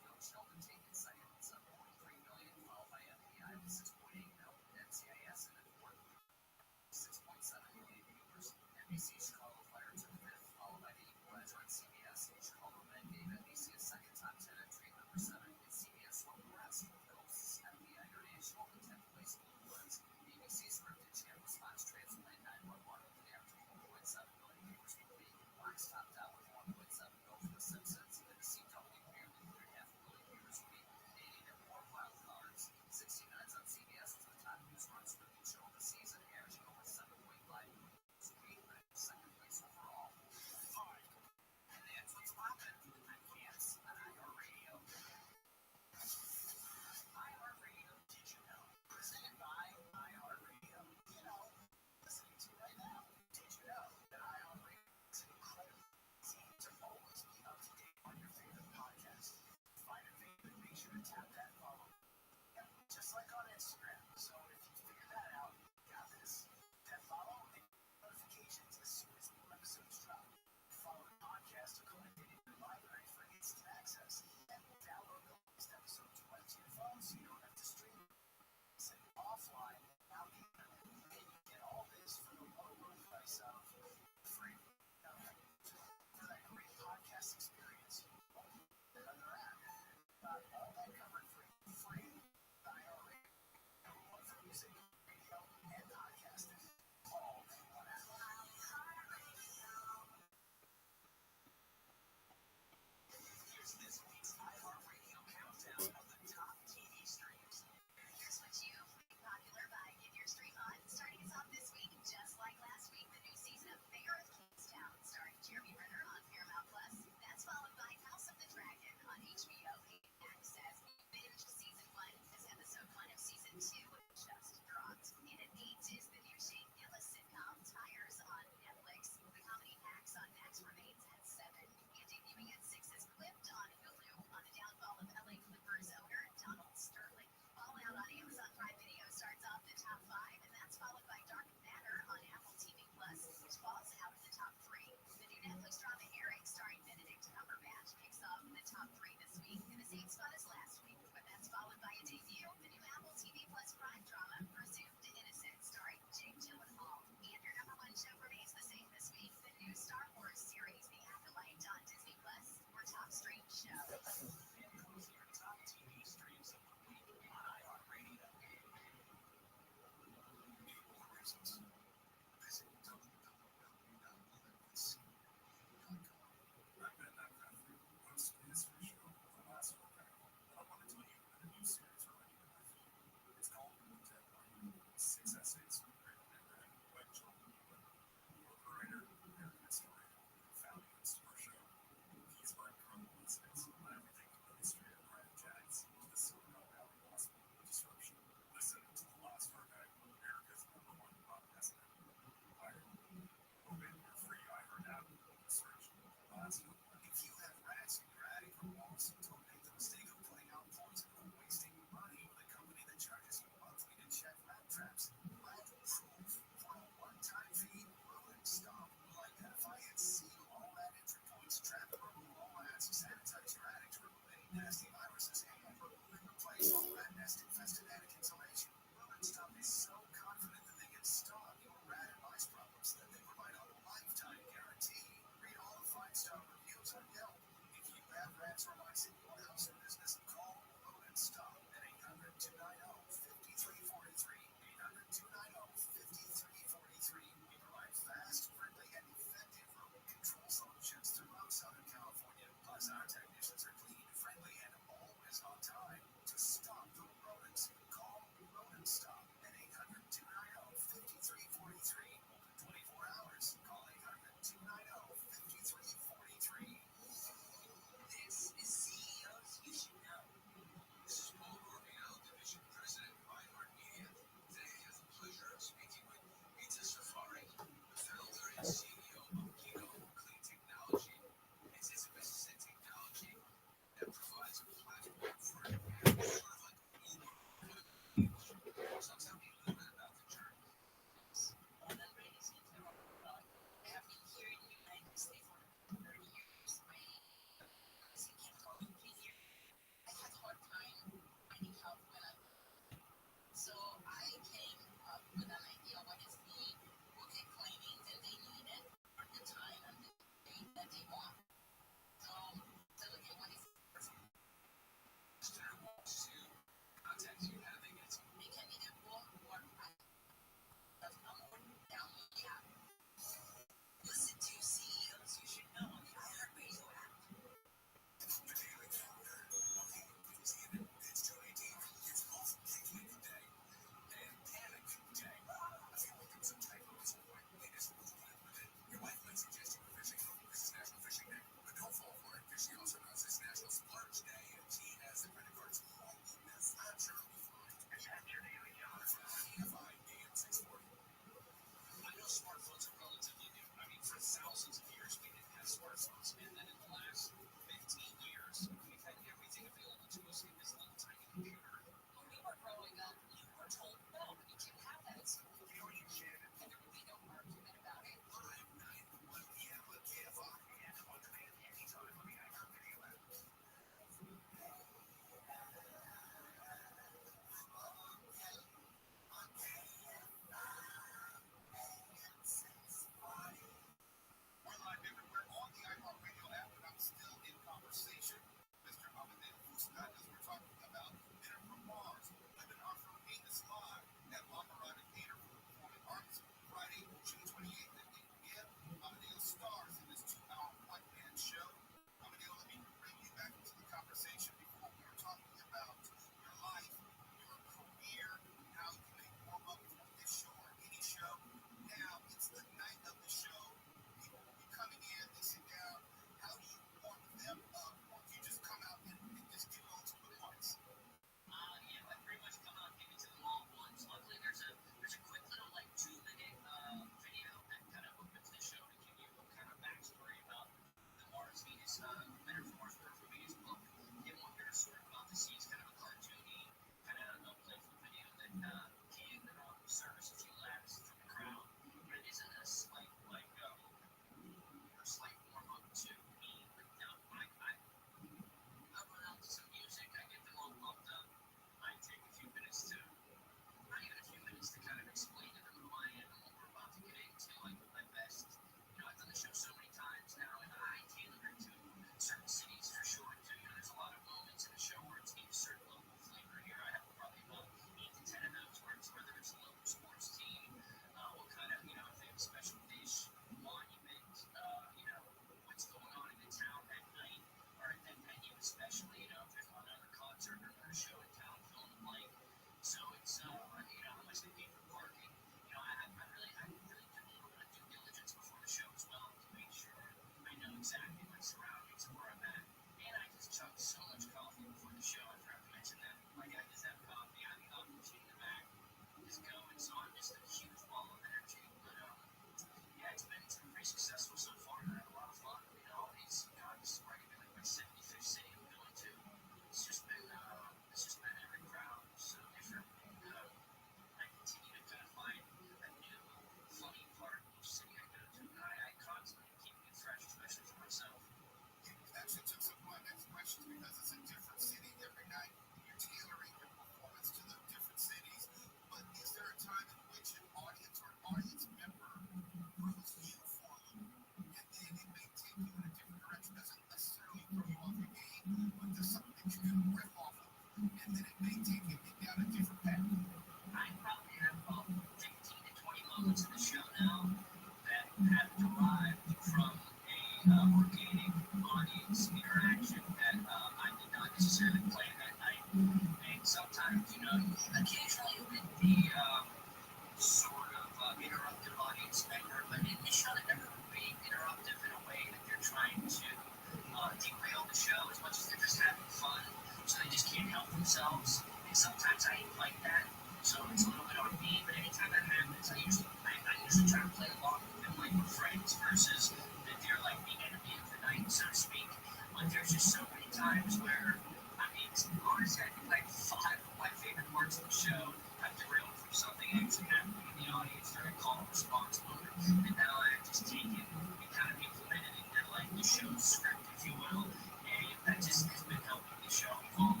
because we try to play along with them like we're friends versus that they're like the enemy of the night, so to speak. But there's just so many times where, I mean, honestly, I think like 5 of my favorite parts of the show have derailed from something actually happening in the audience during call and response moment, and now I've just taken and kind of implemented it into like the show's script, if you will, and that just has been helping the show evolve,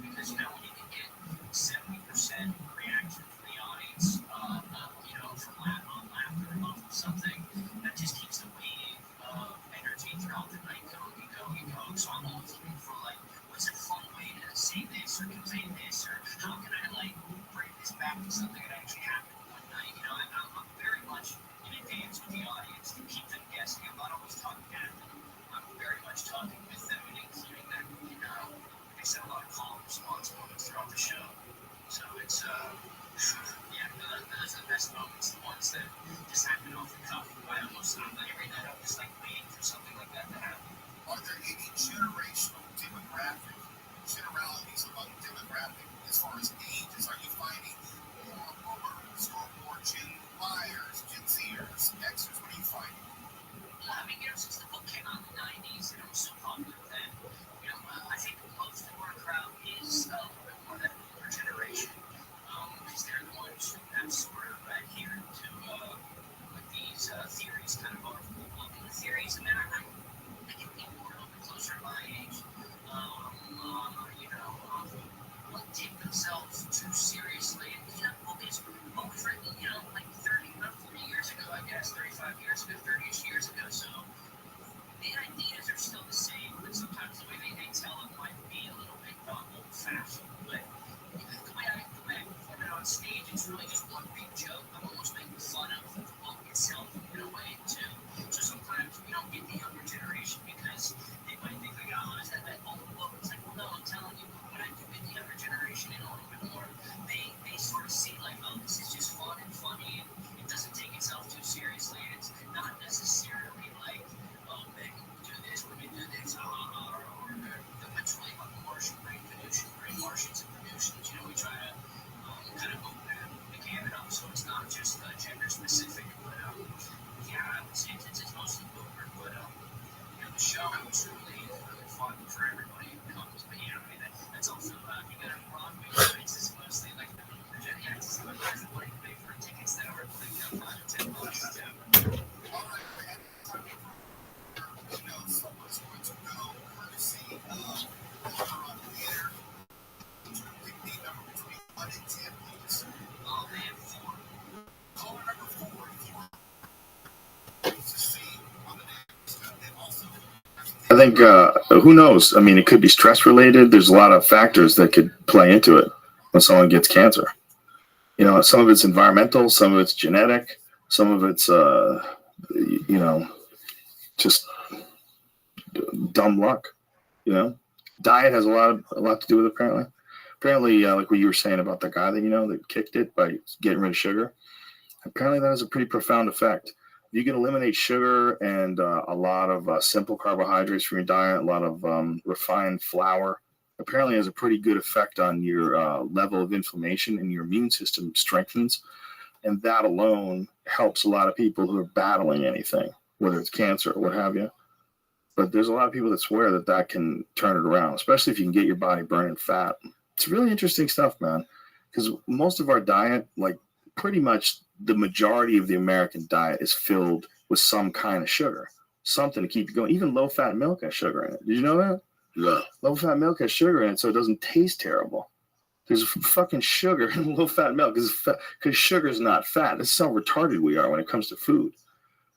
because you know when you can get 70% reaction from the audience, from laughter off of something, that just keeps the wave of energy throughout the night going. So I'm always looking for like, what's a fun way to say this or convey this, or how can I like bring this back to something that actually happened one night? You know, I'm very much in advance with the audience to keep them guessing. I'm not always talking at them. I'm very much talking with them and including them. You know, like I said, a lot of call and response moments throughout the show. So it's those are the best moments, the ones that just happen off the cuff. I'm like every night I'm just like waiting for something like that to happen. Are there any generational generalities among demographic as far as ages? Are you finding more boomers or more Gen Yers, Gen Zers, Xers? What are you finding? I mean, since the book came out in the 90s and it was so popular then, I think most of our crowd is a little bit more that older generation, because they're the ones who have sort of adhered to with these theories kind of are looking at theories. I mean, I think people who are a little bit closer to my age, won't take themselves too seriously. And, book is written, like 40 years ago, I guess, 35 years ago, 30-ish years ago. So the ideas are still the same, but sometimes the way they tell it might be a little bit old-fashioned. But the way I perform it on stage, it's really just one big joke. I'm almost making fun of the book itself in a way, too. So sometimes we don't get the younger generation because they might think like, oh, is that old book? It's like, well, no, I'm telling you, when I do get the younger generation in a little bit more, they sort of see like, oh, this is just fun and funny, and it doesn't take itself too seriously, and it's not necessarily like, oh, they do this when we do this, or it's really about the Martian brain, Martians and Venusians. We try to kind of open the gamut up, so it's not just gender specific, but I would say it's mostly boomer, but the show is really fun for everybody who comes. But that's also you got to Broadway nights is mostly like the older gen. Yeah, it's like guys that want to pay for tickets that are like $5 to $10. All right, man. Someone's going to go courtesy of the theater. Pick the number between 1 and 10, please. Oh man, 4. Caller number 4. To see on the next, and also. I think, who knows? I mean, it could be stress related. There's a lot of factors that could play into it when someone gets cancer. Some of it's environmental, some of it's genetic, some of it's, just dumb luck. Diet has a lot to do with it, apparently. Apparently, like what you were saying about the guy that kicked it by getting rid of sugar. Apparently, that has a pretty profound effect. You can eliminate sugar and a lot of simple carbohydrates from your diet, a lot of refined flour. Apparently has a pretty good effect on your level of inflammation, and your immune system strengthens. And that alone helps a lot of people who are battling anything, whether it's cancer or what have you. But there's a lot of people that swear that can turn it around, especially if you can get your body burning fat. It's really interesting stuff, man, because most of our diet, like pretty much the majority of the American diet is filled with some kind of sugar, something to keep you going. Even low-fat milk has sugar in it. Did you know that? Yeah. Low-fat milk has sugar in it, so it doesn't taste terrible. There's fucking sugar in low-fat milk because sugar's not fat. This is how retarded we are when it comes to food.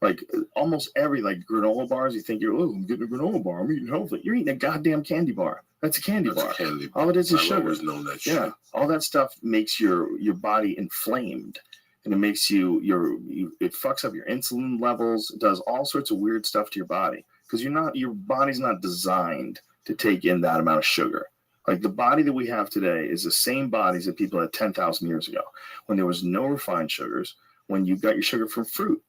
Like almost every granola bars, you think I'm getting a granola bar, I'm eating healthy. You're eating a goddamn candy bar. That's a candy bar. All it is I've sugar. always known that shit. Yeah, all that stuff makes your body inflamed, and it makes it fucks up your insulin levels. It does all sorts of weird stuff to your body because your body's not designed to take in that amount of sugar. Like the body that we have today is the same bodies that people had 10,000 years ago, when there was no refined sugars, when you got your sugar from fruit.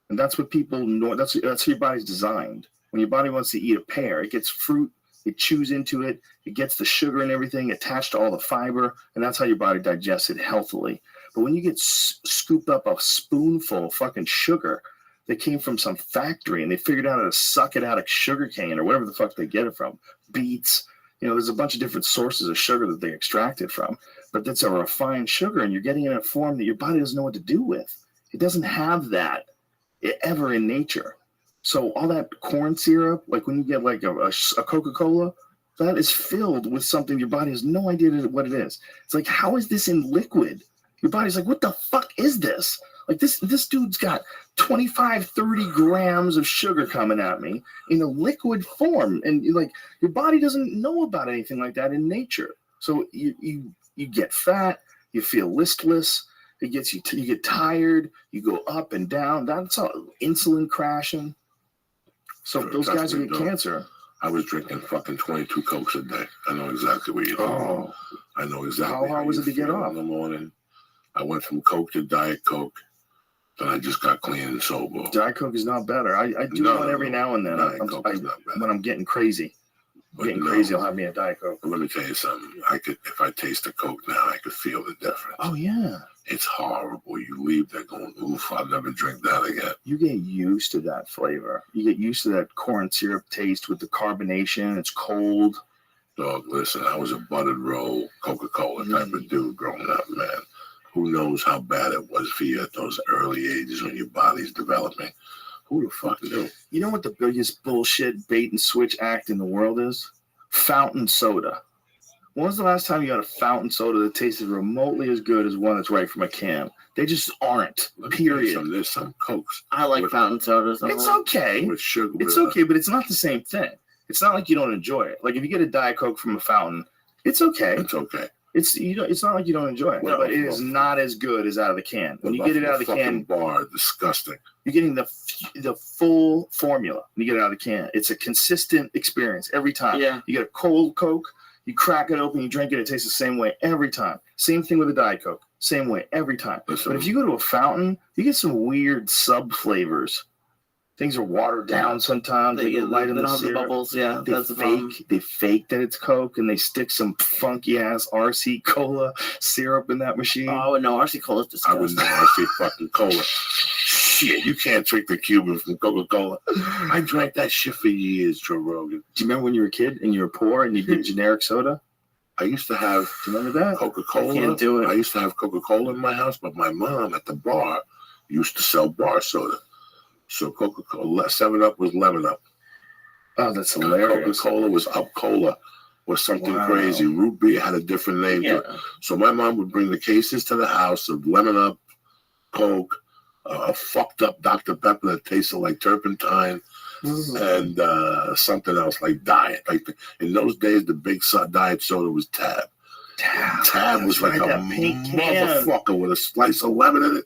And that's what people know. That's how your body's designed. When your body wants to eat a pear, it gets fruit, it chews into it, it gets the sugar and everything attached to all the fiber, and that's how your body digests it healthily. But when you get scooped up a spoonful of fucking sugar that came from some factory and they figured out how to suck it out of sugar cane or whatever the fuck they get it from, beets, there's a bunch of different sources of sugar that they extract it from, but that's a refined sugar and you're getting it in a form that your body doesn't know what to do with. It doesn't have that ever in nature. So all that corn syrup, like when you get like a Coca-Cola, that is filled with something your body has no idea what it is. It's like, how is this in liquid? Your body's like, what the fuck is this? Like this dude's got 25, 30 grams of sugar coming at me in a liquid form. And like your body doesn't know about anything like that in nature. So you get fat, you feel listless, it gets you get tired, you go up and down. That's all insulin crashing. So those guys who get cancer. I was drinking fucking 22 Cokes a day. I know exactly what you're doing. Oh. I know exactly. How hard was it to get off? In the morning, I went from Coke to Diet Coke. Then I just got clean and sober. Diet Coke is not better. I do one every now and then. Diet Coke is not better. When I'm getting crazy. I'll have me a Diet Coke. Let me tell you something. If I taste the Coke now, I could feel the difference. Oh, yeah. It's horrible. You leave there going, oof, I'll never drink that again. You get used to that flavor. You get used to that corn syrup taste with the carbonation. It's cold. Dog, listen, I was a buttered roll, Coca-Cola type of dude growing up, man. Who knows how bad it was for you at those early ages when your body's developing. Who the fuck knew? You know what the biggest bullshit bait and switch act in the world is? Fountain soda. When was the last time you had a fountain soda that tasted remotely as good as one that's right from a can? They just aren't, period. There's some Cokes. I like fountain sodas. It's okay. With sugar. It's okay, but it's not the same thing. It's not like you don't enjoy it. Like if you get a Diet Coke from a fountain, it's okay. It's okay. It's not like you don't enjoy it, but it is not as good as out of the can. When you get it out of the can, bar, disgusting. You're getting the full formula when you get it out of the can. It's a consistent experience every time. Yeah. You get a cold Coke, you crack it open, you drink it, it tastes the same way every time. Same thing with a Diet Coke, same way every time. But if you go to a fountain, you get some weird sub flavors. Things are watered down sometimes. They get light in the syrup. Bubbles. Yeah, They fake that it's Coke and they stick some funky ass RC Cola syrup in that machine. Oh no, RC Cola is disgusting. I would know RC fucking Cola. Shit, you can't trick the Cuban from Coca-Cola. I drank that shit for years, Joe Rogan. Do you remember when you were a kid and you were poor and you did generic soda? I used to have. Do you remember that? Coca-Cola. I can't do it. I used to have Coca-Cola in my house, but my mom at the bar used to sell bar soda. So Coca-Cola, 7-Up was Lemon Up. Oh, that's hilarious. Coca-Cola was Up Cola, was something crazy. Root beer had a different name. Yeah. So my mom would bring the cases to the house of Lemon Up, Coke, a fucked up Dr. Pepper that tasted like turpentine, and something else like Diet. Like in those days, the big Diet soda was Tab. Tab was like a motherfucker with a slice of lemon in it.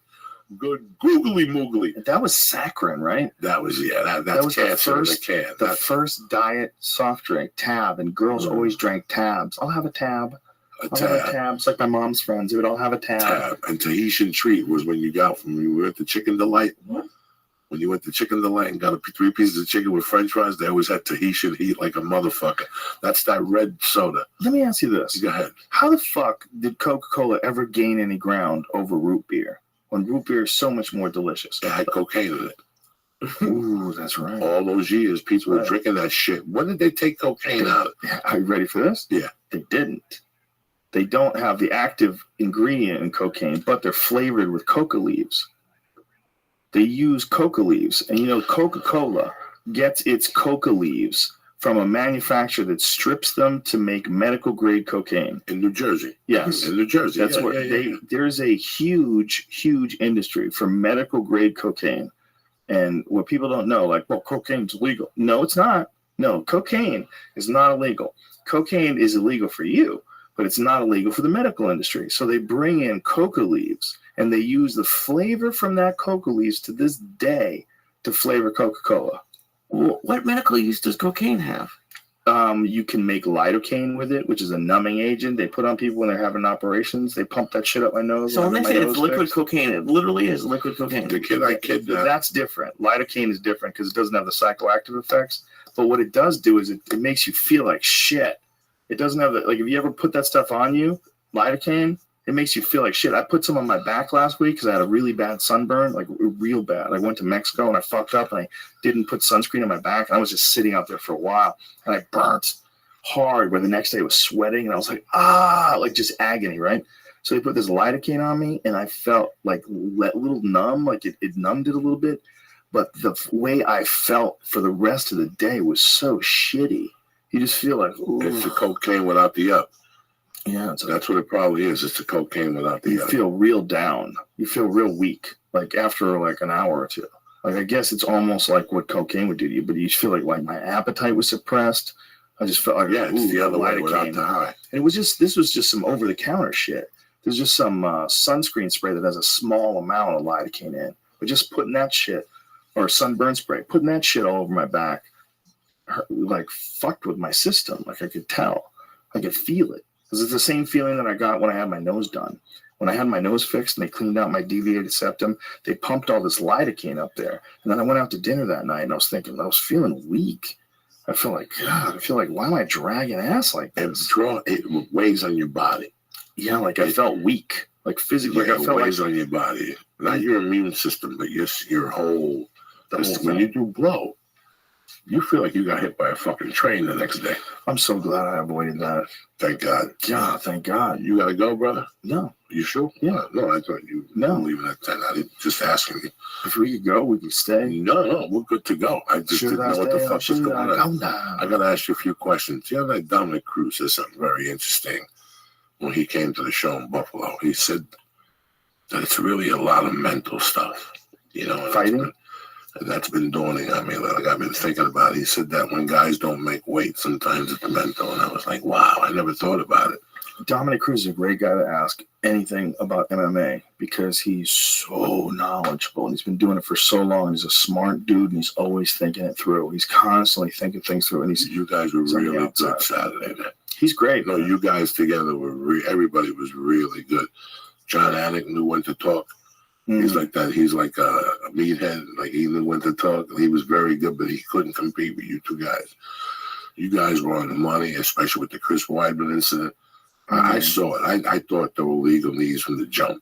Good googly moogly. That was saccharin, right? That was that's that was cancer in the can. The first diet soft drink, Tab, and girls always drank Tabs. I'll have a Tab. I'll have a Tab. It's like my mom's friends. They would all have a Tab. And Tahitian treat was when you got when you went to Chicken Delight. What? When you went to Chicken Delight and got 3 pieces of chicken with French fries, they always had Tahitian heat like a motherfucker. That's that red soda. Let me ask you this. Go ahead. How the fuck did Coca-Cola ever gain any ground over root beer? When root beer is so much more delicious. It had cocaine in it. Ooh, that's right. All those years, people were drinking that shit. When did they take cocaine out of it? Are you ready for this? Yeah. They didn't. They don't have the active ingredient in cocaine, but they're flavored with coca leaves. They use coca leaves. And you know, Coca-Cola gets its coca leaves from a manufacturer that strips them to make medical grade cocaine. In New Jersey. Yes. In New Jersey. That's there's a huge industry for medical grade cocaine. And what people don't know, like, well, cocaine's legal. No, it's not. No, cocaine is not illegal. Cocaine is illegal for you, but it's not illegal for the medical industry. So they bring in coca leaves and they use the flavor from that coca leaves to this day to flavor Coca-Cola. What medical use does cocaine have? You can make lidocaine with it, which is a numbing agent they put on people when they're having operations. They pump that shit up my nose. So when they say it's liquid cocaine, it literally is liquid cocaine. The kid I kidnapped. That's different. Lidocaine is different because it doesn't have the psychoactive effects. But what it does do is it makes you feel like shit. It doesn't have like if you ever put that stuff on you, lidocaine, It makes you feel like shit. I put some on my back last week because I had a really bad sunburn, like real bad. I went to Mexico and I fucked up and I didn't put sunscreen on my back. And I was just sitting out there for a while and I burnt hard where the next day I was sweating and I was like, like just agony, right? So they put this lidocaine on me and I felt like a little numb, like it numbed it a little bit. But the way I felt for the rest of the day was so shitty. You just feel like, ooh. It's the cocaine without the up. Yeah, That's what it probably is. It's the cocaine without the you up. feel real down. You feel real weak, like after like an hour or two. Like I guess it's almost like what cocaine would do to you, but you feel like my appetite was suppressed. I just felt like, It's the other way without lidocaine. the high. And this was just some over-the-counter shit. There's just some sunscreen spray that has a small amount of lidocaine in. But just putting that shit, or sunburn spray, putting that shit all over my back, like fucked with my system. Like I could tell. I could feel it. Because it's the same feeling that I got when I had my nose done. When I had my nose fixed and they cleaned out my deviated septum, they pumped all this lidocaine up there. And then I went out to dinner that night and I was thinking, I was feeling weak. I feel like, God, why am I dragging ass like this? It weighs on your body. Yeah, like I felt weak. Like physically, It I felt weighs on your body. Not your immune system, but your whole system. When you do blow, you feel like you got hit by a fucking train the next day. I'm so glad I avoided that. Thank God. Yeah, thank God. You got to go, brother? No. You sure? Yeah. No, I thought you were leaving at 10. I didn't, just asking you. If we could go, we could stay. No, we're good to go. I just didn't know what the fuck was going on. I got to ask you a few questions. The other night, Dominic Cruz said something very interesting when he came to the show in Buffalo. He said that it's really a lot of mental stuff, Fighting? And that's been dawning on me. Like I've been thinking about it. He said that when guys don't make weight, sometimes it's mental. And I was like, wow, I never thought about it. Dominic Cruz is a great guy to ask anything about MMA because he's so knowledgeable. He's been doing it for so long. He's a smart dude and he's always thinking it through. He's constantly thinking things through. And you guys were really good Saturday night. He's great. No, you guys together were everybody was really good. John Anik knew when to talk. He's like that. He's like a meathead. Like he knew when to talk. He was very good, but he couldn't compete with you two guys. You guys were on the money, especially with the Chris Weidman incident. I saw it. I thought there were legal knees from the jump.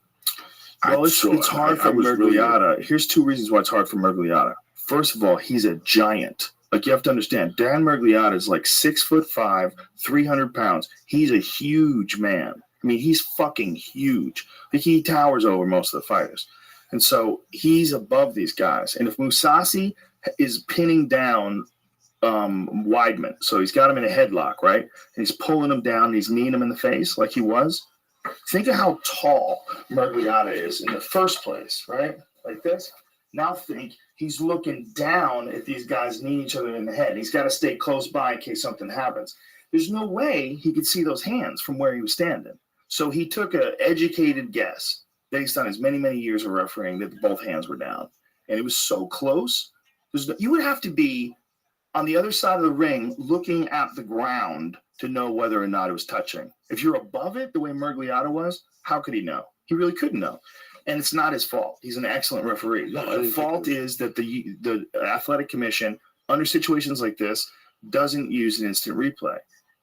Well, it's hard for Miragliotta. Here's two reasons why it's hard for Miragliotta. First of all, he's a giant. Like you have to understand, Dan Miragliotta is like 6'5", 300 pounds. He's a huge man. I mean, he's fucking huge. Like he towers over most of the fighters. And so he's above these guys. And if Mousasi is pinning down Weidman, so he's got him in a headlock, right? And he's pulling him down, and he's kneeing him in the face like he was. Think of how tall Miragliotta is in the first place, right? Like this. Now think he's looking down at these guys kneeing each other in the head. He's got to stay close by in case something happens. There's no way he could see those hands from where he was standing. So he took an educated guess based on his many, many years of refereeing that both hands were down. And it was so close. You would have to be on the other side of the ring looking at the ground to know whether or not it was touching. If you're above it, the way Miragliotta was, how could he know? He really couldn't know. And it's not his fault. He's an excellent referee. The fault is that the athletic commission, under situations like this, doesn't use an instant replay.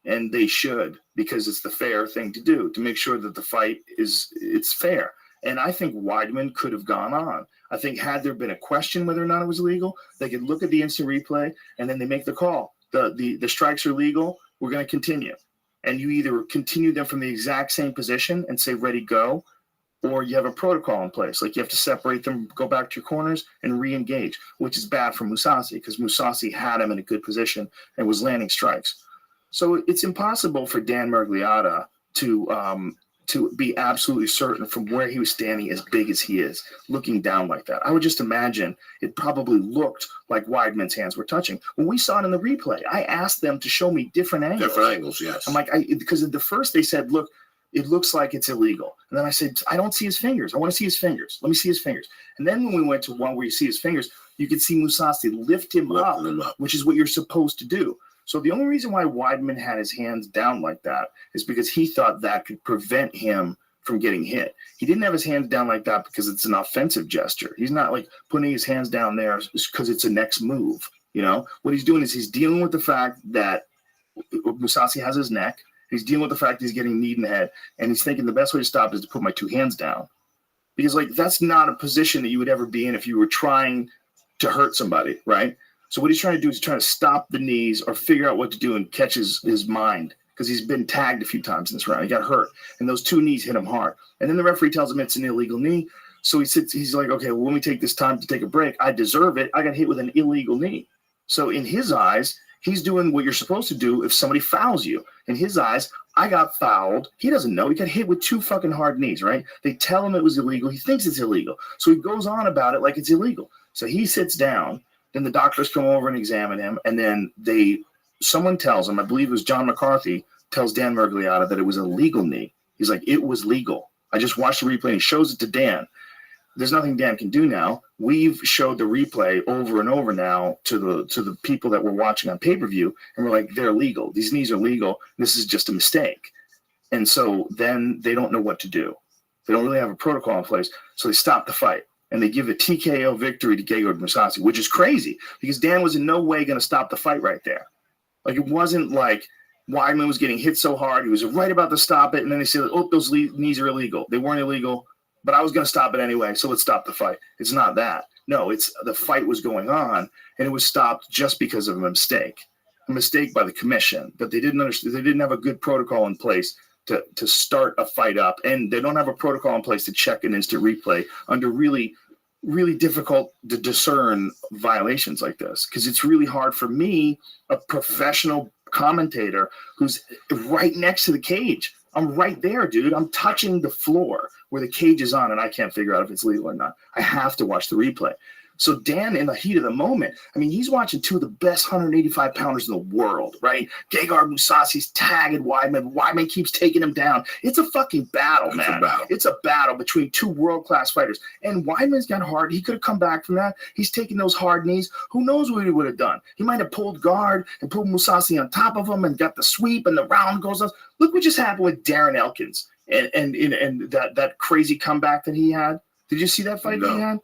And they should, because it's the fair thing to do, to make sure that the fight it's fair. And I think Weidman could have gone on. I think had there been a question whether or not it was legal, they could look at the instant replay and then they make the call. The strikes are legal. We're going to continue. And you either continue them from the exact same position and say, ready, go, or you have a protocol in place. Like you have to separate them, go back to your corners and re-engage, which is bad for Mousasi because Mousasi had him in a good position and was landing strikes. So it's impossible for Dan Miragliotta to be absolutely certain from where he was standing as big as he is, looking down like that. I would just imagine it probably looked like Weidman's hands were touching. When we saw it in the replay, I asked them to show me different angles. Different angles, yes. I'm like, because at the first they said, look, it looks like it's illegal. And then I said, I don't see his fingers. I want to see his fingers. Let me see his fingers. And then when we went to one where you see his fingers, you could see Mousasi lift him up, which is what you're supposed to do. So the only reason why Weidman had his hands down like that is because he thought that could prevent him from getting hit. He didn't have his hands down like that because it's an offensive gesture. He's not like putting his hands down there because it's a next move. You know, what he's doing is he's dealing with the fact that Mousasi has his neck He's dealing with the fact that he's getting kneed in the head, and he's thinking the best way to stop it is to put my two hands down. Because, like, that's not a position that you would ever be in if you were trying to hurt somebody, right? So what he's trying to do is trying to stop the knees or figure out what to do and catch his mind, because he's been tagged a few times in this round. He got hurt, and those two knees hit him hard. And then the referee tells him it's an illegal knee. So he's like, okay, well, let me take this time to take a break. I deserve it. I got hit with an illegal knee. So in his eyes, he's doing what you're supposed to do if somebody fouls you. In his eyes, I got fouled. He doesn't know. He got hit with two fucking hard knees, right? They tell him it was illegal. He thinks it's illegal. So he goes on about it like it's illegal. So he sits down. Then the doctors come over and examine him. And then someone tells him, I believe it was John McCarthy, tells Dan Mergliotta that it was a legal knee. He's like, it was legal. I just watched the replay and he shows it to Dan. There's nothing Dan can do now. We've showed the replay over and over now to the people that were watching on pay-per-view, and we're like, they're legal. These knees are legal. This is just a mistake. And so then they don't know what to do. They don't really have a protocol in place, so they stop the fight, and they give a TKO victory to Gegard Mousasi, which is crazy because Dan was in no way going to stop the fight right there. Like, it wasn't like Weidman was getting hit so hard. He was right about to stop it, and then they said, oh, those knees are illegal. They weren't illegal. But I was going to stop it anyway, so let's stop the fight. It's not that. No, it's the fight was going on, and it was stopped just because of a mistake by the commission. But they didn't understand. They didn't have a good protocol in place to start a fight up, and they don't have a protocol in place to check an instant replay under really, really difficult to discern violations like this, because it's really hard for me, a professional commentator who's right next to the cage. I'm right there, dude. I'm touching the floor where the cage is on, and I can't figure out if it's legal or not. I have to watch the replay. So Dan, in the heat of the moment, I mean, he's watching two of the best 185-pounders in the world, right? Gegard Mousasi's tagging Weidman. Weidman keeps taking him down. It's a fucking battle, man. It's a battle between two world-class fighters. And Weidman's got hard. He could have come back from that. He's taking those hard knees. Who knows what he would have done? He might have pulled guard and pulled Mousasi on top of him and got the sweep, and the round goes on. Look what just happened with Darren Elkins and that crazy comeback that he had. Did you see that fight that he had?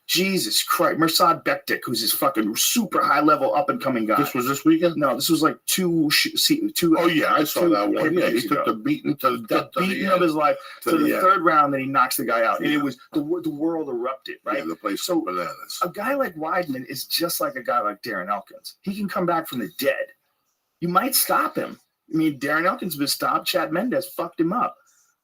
Jesus Christ. Mirsad Bektik, who's this fucking super high-level up-and-coming guy. This was this weekend? No, this was like two. Oh, yeah, I saw that one. Yeah, he took the beating to the death. The beating of his life to the third round, then he knocks the guy out. Yeah. And it was, the world erupted, right? Yeah, the place was bananas. A guy like Weidman is just like a guy like Darren Elkins. He can come back from the dead. You might stop him. I mean, Darren Elkins was stopped. Chad Mendes fucked him up.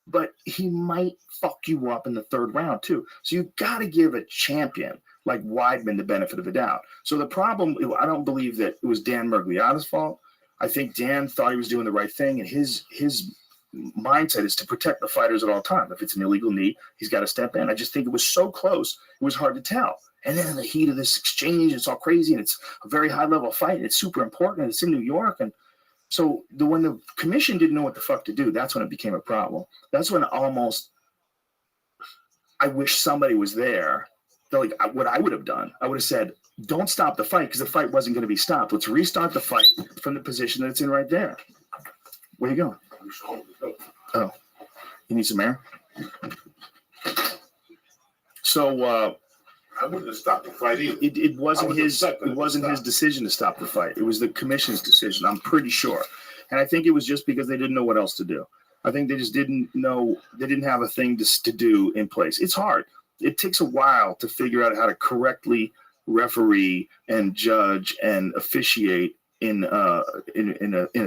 But he might fuck you up in the third round, too. So you've got to give a champion like Weidman the benefit of the doubt. So the problem, I don't believe that it was Dan Mergliotta's fault. I think Dan thought he was doing the right thing, and his mindset is to protect the fighters at all times. If it's an illegal knee, he's got to step in. I just think it was so close, it was hard to tell. And then in the heat of this exchange, it's all crazy, and it's a very high-level fight, and it's super important, and it's in New York, and so when the commission didn't know what the fuck to do, that's when it became a problem. That's when I wish somebody was there. Like, what I would have done, I would have said, don't stop the fight, because the fight wasn't going to be stopped. Let's restart the fight from the position that it's in right there. Where you going? Oh, you need some air? So I wouldn't have stopped the fight either. It wasn't his decision to stop the fight. It was the commission's decision, I'm pretty sure. And I think it was just because they didn't know what else to do. I think they just didn't know, they didn't have a thing to do in place. It's hard. It takes a while to figure out how to correctly referee and judge and officiate in a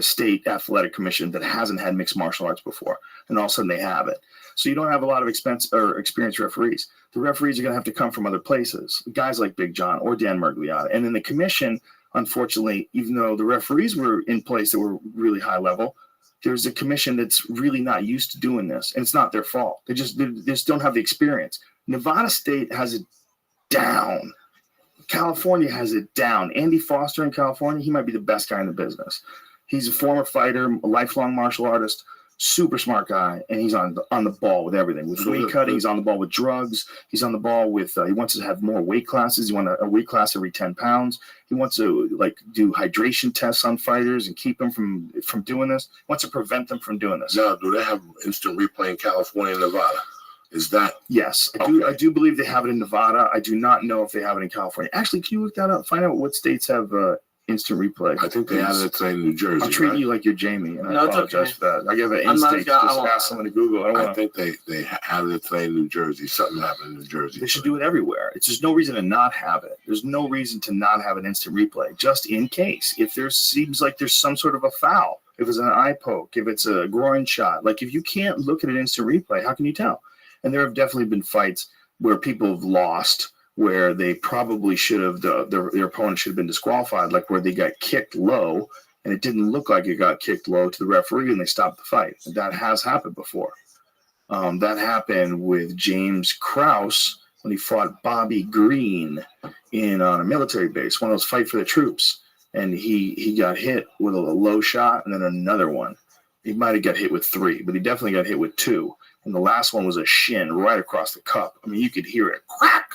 state athletic commission that hasn't had mixed martial arts before, and all of a sudden they have it. So you don't have a lot of experienced referees. The referees are going to have to come from other places, guys like Big John or Dan Mergliotta. And then the commission, unfortunately, even though the referees were in place that were really high level, there's a commission that's really not used to doing this, and it's not their fault. They just don't have the experience. Nevada State has it down. California has it down. Andy Foster in California, he might be the best guy in the business. He's a former fighter, a lifelong martial artist, super smart guy, and he's on the ball with everything. With weight cutting, he's on the ball with drugs. He's on the ball with he wants to have more weight classes. He wants a weight class every 10 pounds. He wants to do hydration tests on fighters and keep them from doing this. He wants to prevent them from doing this. Now, do they have instant replay in California and Nevada? Is that? Yes, I do believe they have it in Nevada. I do not know if they have it in California. Actually, can you look that up? Find out what states have instant replay. I think they added it today in New Jersey. I'm treating right? you like you're Jamie, and I No, it's apologize okay. for that. I give an I'm not instinct. a guy- Just I won't- ask someone to Google. I don't I want. think they added it today in New Jersey. Something happened in New Jersey. They should do it everywhere. It's just no reason to not have it. There's no reason to not have an instant replay, just in case. If there seems like there's some sort of a foul, if it's an eye poke, if it's a groin shot, like if you can't look at an instant replay, how can you tell? And there have definitely been fights where people have lost, where they probably should have, their opponent should have been disqualified, like where they got kicked low, and it didn't look like it got kicked low to the referee, and they stopped the fight. That has happened before. That happened with James Krause when he fought Bobby Green on a military base, one of those fight for the troops. And he got hit with a low shot and then another one. He might have got hit with 3, but he definitely got hit with 2. And the last one was a shin right across the cup. I mean, you could hear it crack.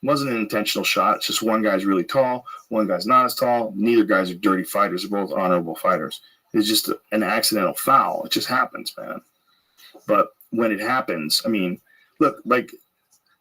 It wasn't an intentional shot. It's just one guy's really tall, one guy's not as tall. Neither guy's are dirty fighters. They're both honorable fighters. It's just an accidental foul. It just happens, man. But when it happens, I mean, look, like,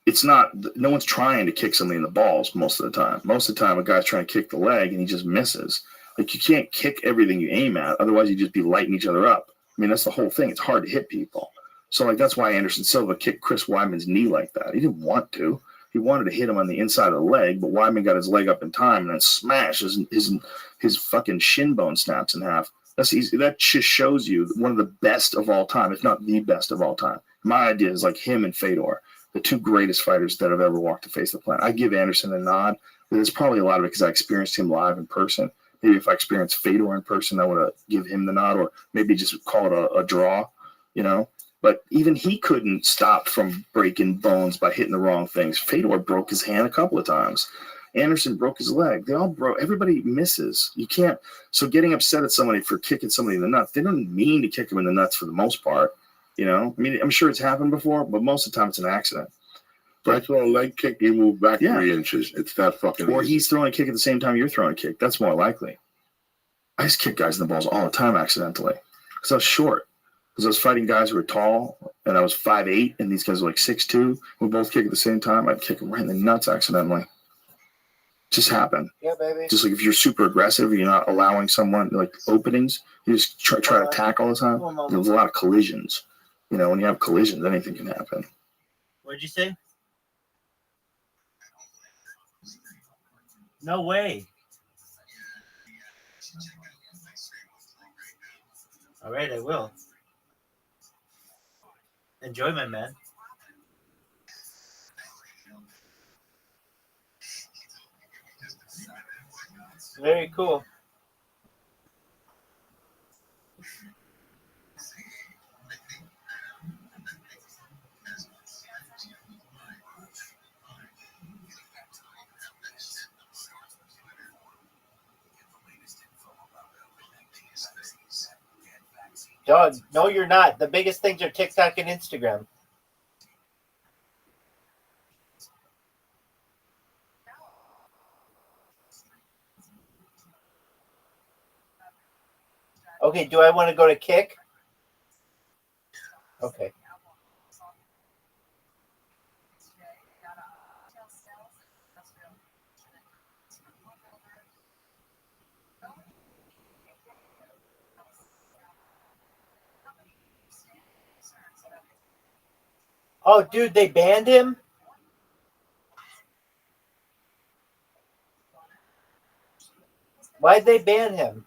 it's not, no one's trying to kick somebody in the balls most of the time. Most of the time, a guy's trying to kick the leg and he just misses. Like, you can't kick everything you aim at. Otherwise, you'd just be lighting each other up. I mean, that's the whole thing. It's hard to hit people. So, like, that's why Anderson Silva kicked Chris Weidman's knee like that. He didn't want to. He wanted to hit him on the inside of the leg, but Weidman got his leg up in time and then smash his fucking shin bone snaps in half. That's easy. That just shows you one of the best of all time, if not the best of all time. My idea is like him and Fedor, the 2 greatest fighters that have ever walked the face of the planet. I give Anderson a nod, but it's probably a lot of it because I experienced him live in person. Maybe if I experienced Fedor in person, I would give him the nod, or maybe just call it a draw, you know. But even he couldn't stop from breaking bones by hitting the wrong things. Fedor broke his hand a couple of times. Anderson broke his leg. They all broke. Everybody misses. You can't. So getting upset at somebody for kicking somebody in the nuts, they don't mean to kick them in the nuts for the most part. You know, I mean, I'm sure it's happened before, but most of the time it's an accident. I throw a leg kick, you move back Yeah. 3 inches. It's that fucking Or easy. he's throwing a kick at the same time you're throwing a kick. That's more likely. I just kick guys in the balls all the time accidentally because I was short. Because I was fighting guys who were tall, and I was 5'8", and these guys were like 6'2". We both kick at the same time. I'd kick them right in the nuts accidentally. Just happened. Yeah, baby. Just like if you're super aggressive, you're not allowing someone like openings. You just try to attack all the time. There's a lot of collisions. You know, when you have collisions, anything can happen. What'd you say? No way. All right, I will. Enjoyment, man. Very cool. Dog, no, you're not. The biggest things are TikTok and Instagram. Okay, do I want to go to kick? Okay. Oh, dude, they banned him? Why'd they ban him?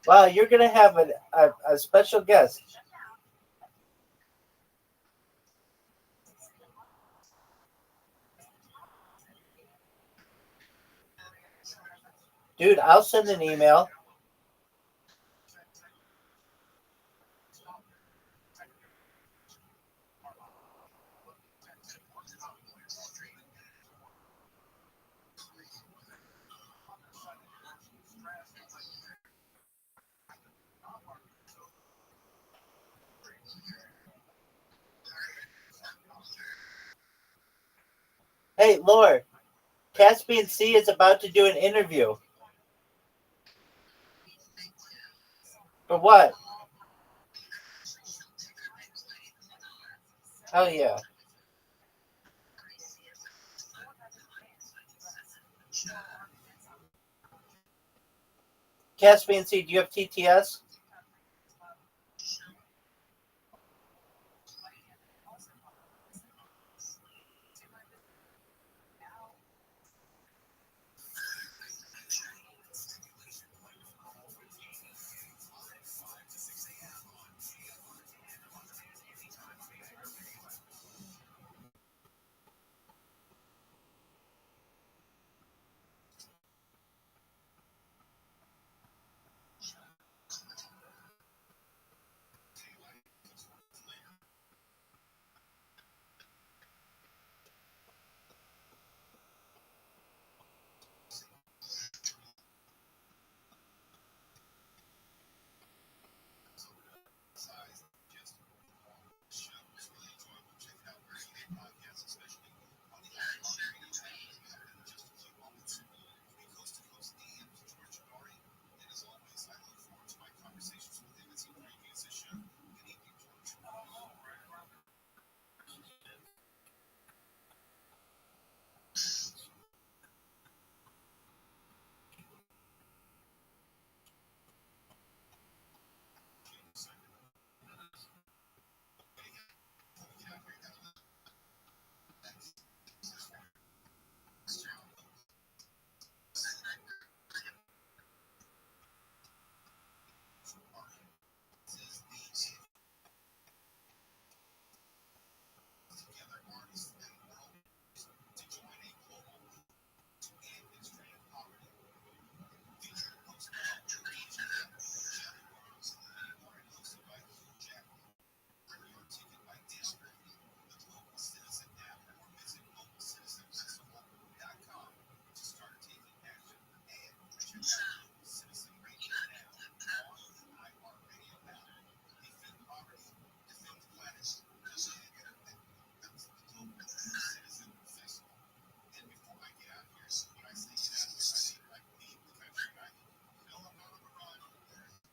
Wow, you're going to have a special guest. Dude, I'll send an email. Hey, Laura, Caspian C is about to do an interview. For what? Oh, yeah. Caspian Sea, do you have TTS?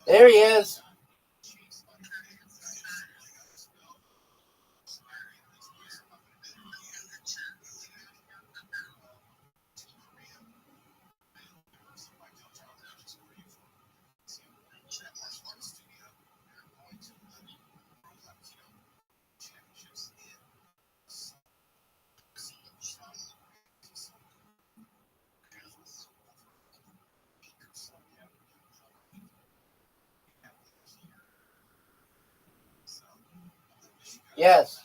There he is. Yes.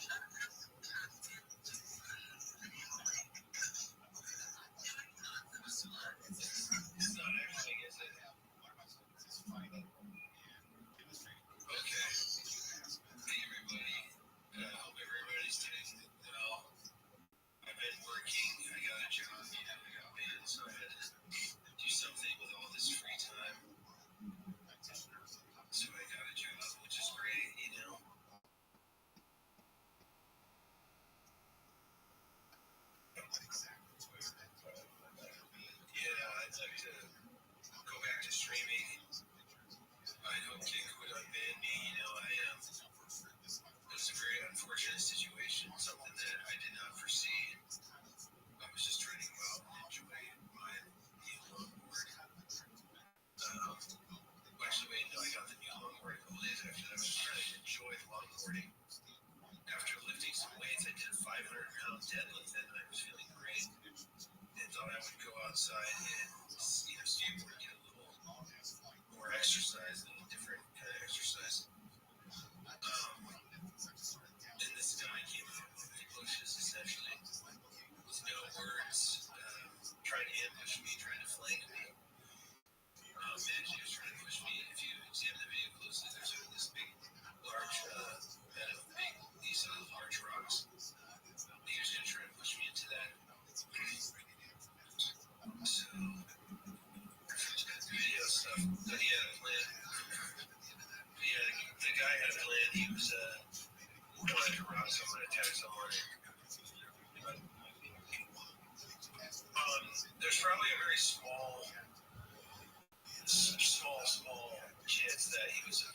Small kids that he was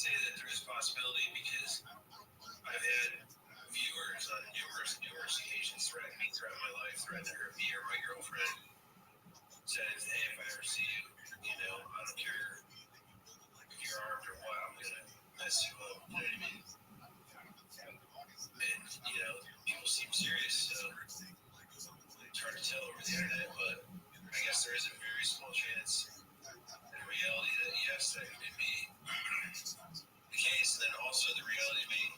say that there is a possibility because I've had viewers on numerous occasions threaten me throughout my life, threaten to hurt me or my girlfriend. Said, hey, if I ever see you, I don't care if you're armed or what, I'm gonna mess you up. You know what I mean? And people seem serious, so it's hard to tell over the internet, but I guess there is a very small chance in reality that yes, that could be the case. And then also the reality being,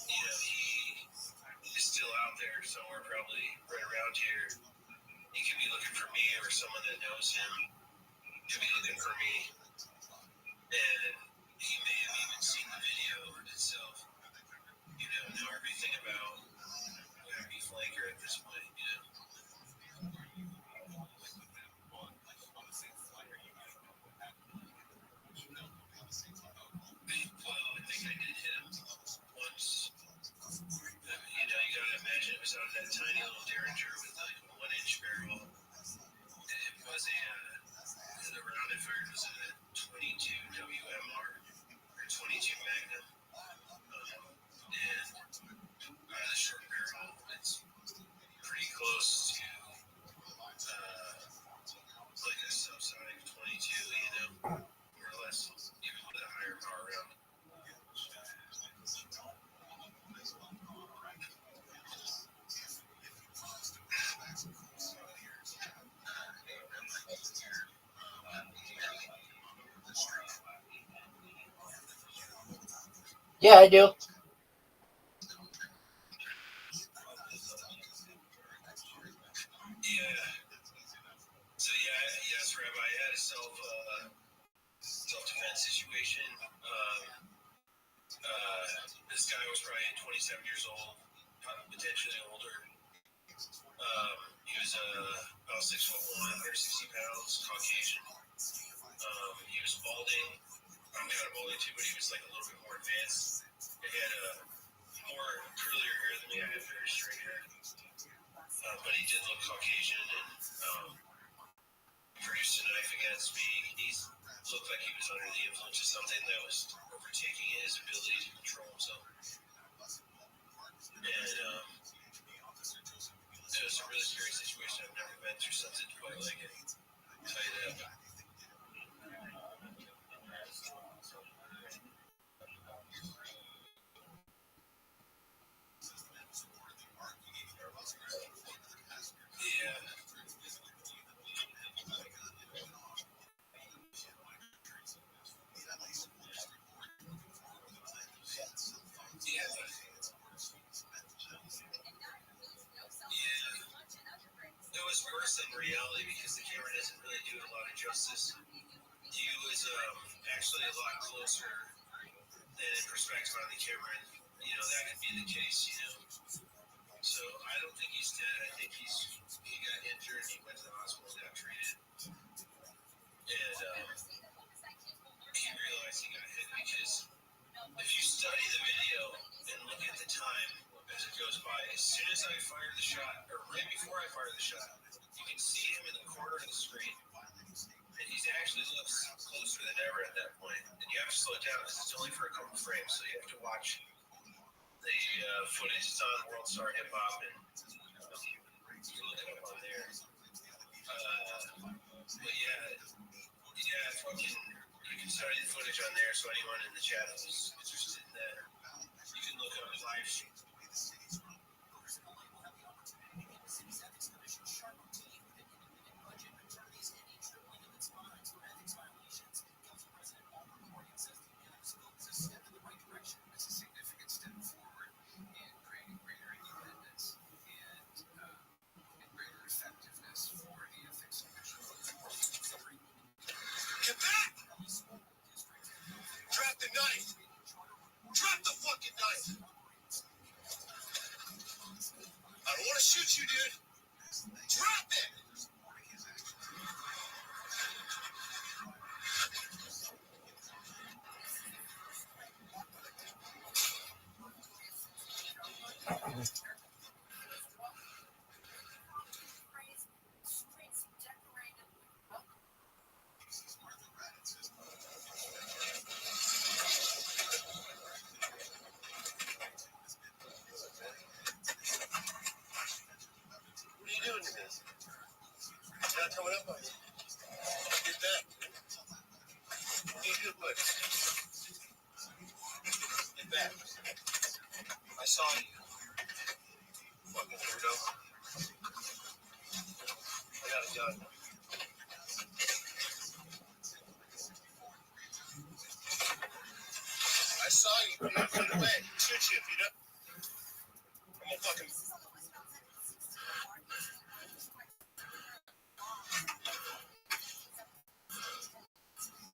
he is still out there somewhere, probably right around here. He could be looking for me or someone that knows him could be looking for me. And he may have even seen the video itself. Know everything about Happy Flanker at this point, Well, I think I did hit him once. You gotta imagine it was out of that tiny little Derringer with like a 1-inch barrel. It was the round I fired was a 22 WMR or 22 Magnum. And out of the short barrel, it's pretty close to like a subsonic 22, more or less, even with a higher power round. Yeah, I do. Yes, Rabbi, I had a self-defense situation. This guy was probably 27 years old, potentially older. He was about 6'1", 160 pounds, Caucasian. He was balding. I'm kind of balding too, but he was like a little bit more advanced. He had more curlier hair than me. I had very straight hair. But he did look Caucasian and produced a knife against me. He looked like he was under the influence of something that was overtaking his ability to control himself. And it was a really scary situation. I've never been through something quite like it. I'll tell you that. It was worse than reality because the camera doesn't really do it a lot of justice. He was actually a lot closer than in perspective on the camera. That could be the case, So I don't think he's dead. I think he got injured. He went to the hospital, got treated, and he realized he got hit because if you study the video and look at the time as it goes by, as soon as I fired the shot, or right before I fired the shot, you can see him in the corner of the screen, and he actually looks closer than ever at that point. And you have to slow it down because it's only for a couple frames, so you have to watch the footage. It's on World Star Hip Hop, and you can look it up on there. But you can study the footage on there, so anyone in the chat who's interested in that, you can look up the live stream. Get back! Drop the knife! Drop the fucking knife! I don't want to shoot you, dude! Drop it! coming up on you. Get back. Be good, buddy. Get back. I saw you. Fucking weirdo. I got a gun. I saw you, dude. Get away. Shoot you if you don't. I'm gonna fucking.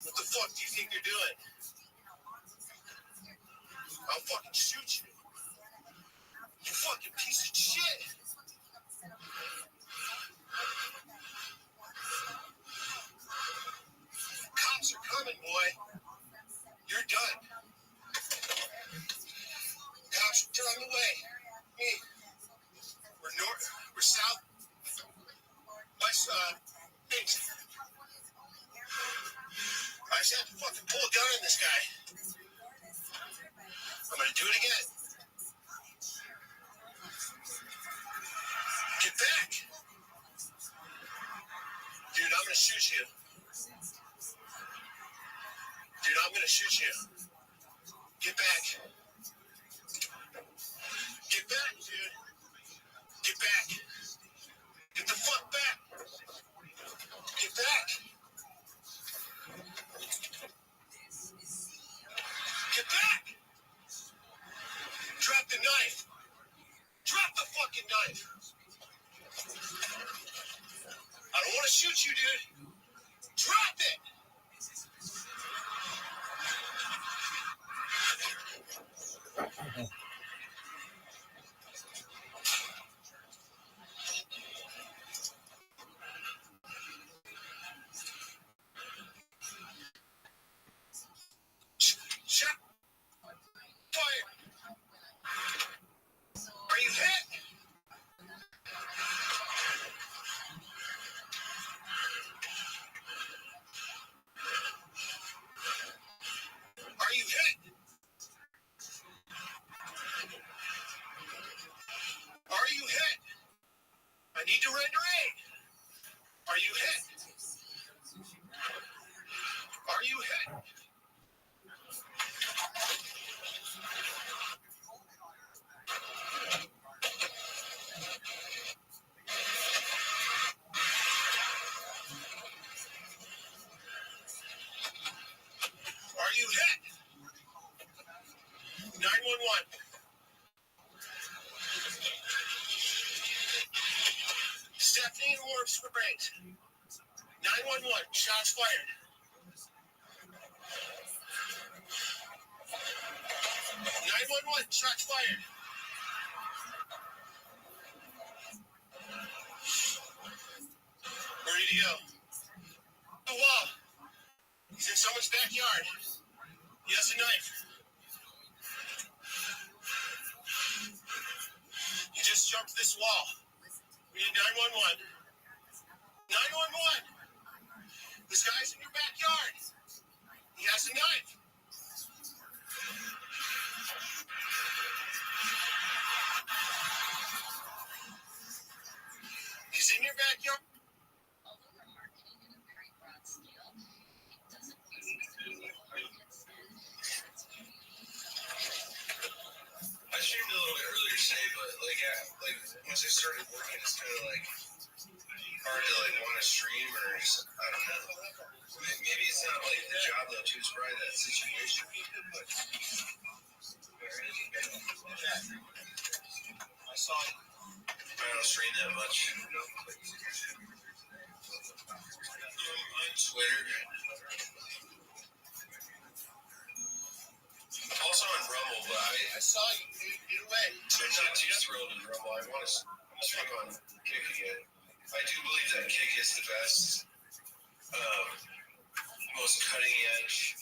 What the fuck do you think you're doing? I'll fucking shoot you. You fucking piece of shit. Cops are coming, boy. You're done. Cops, get on the way. Me. We're north. We're south. West. East. I just had to fucking pull a gun on this guy. I'm gonna do it again. Get back. Dude, I'm gonna shoot you. Dude, I'm gonna shoot you. Get back. Get back, dude. Get back. Get the fuck back. Get back. Get back. Drop the knife. Drop the fucking knife. I don't want to shoot you, dude. Drop it. Shot. Fire. Are you hit? Are you hit? Are you hit? I need to render aid. Are you hit? Are you hit? Are you hit? 911. Stephanie and Warp Springs. 911. Shots fired. 911. Shots fired. Ready to go. The wall. He's in someone's backyard. He has a knife. He just jumped this wall. We need 911. 911. This guy's in your backyard. He has a knife. He's in your backyard. Although we're marketing at a very broad scale, it doesn't mean I streamed a little bit earlier today, but like once I started working, it's kind of like hard to like want to stream or just, I don't know. Maybe it's not like the job though too. It's probably that situation. I saw it. I don't stream that much. On Twitter. Also on Rumble, but I saw you. Get away. I'm not too thrilled with Rumble. I want to stream on Kick again. I do believe that Kick is the best, most cutting edge,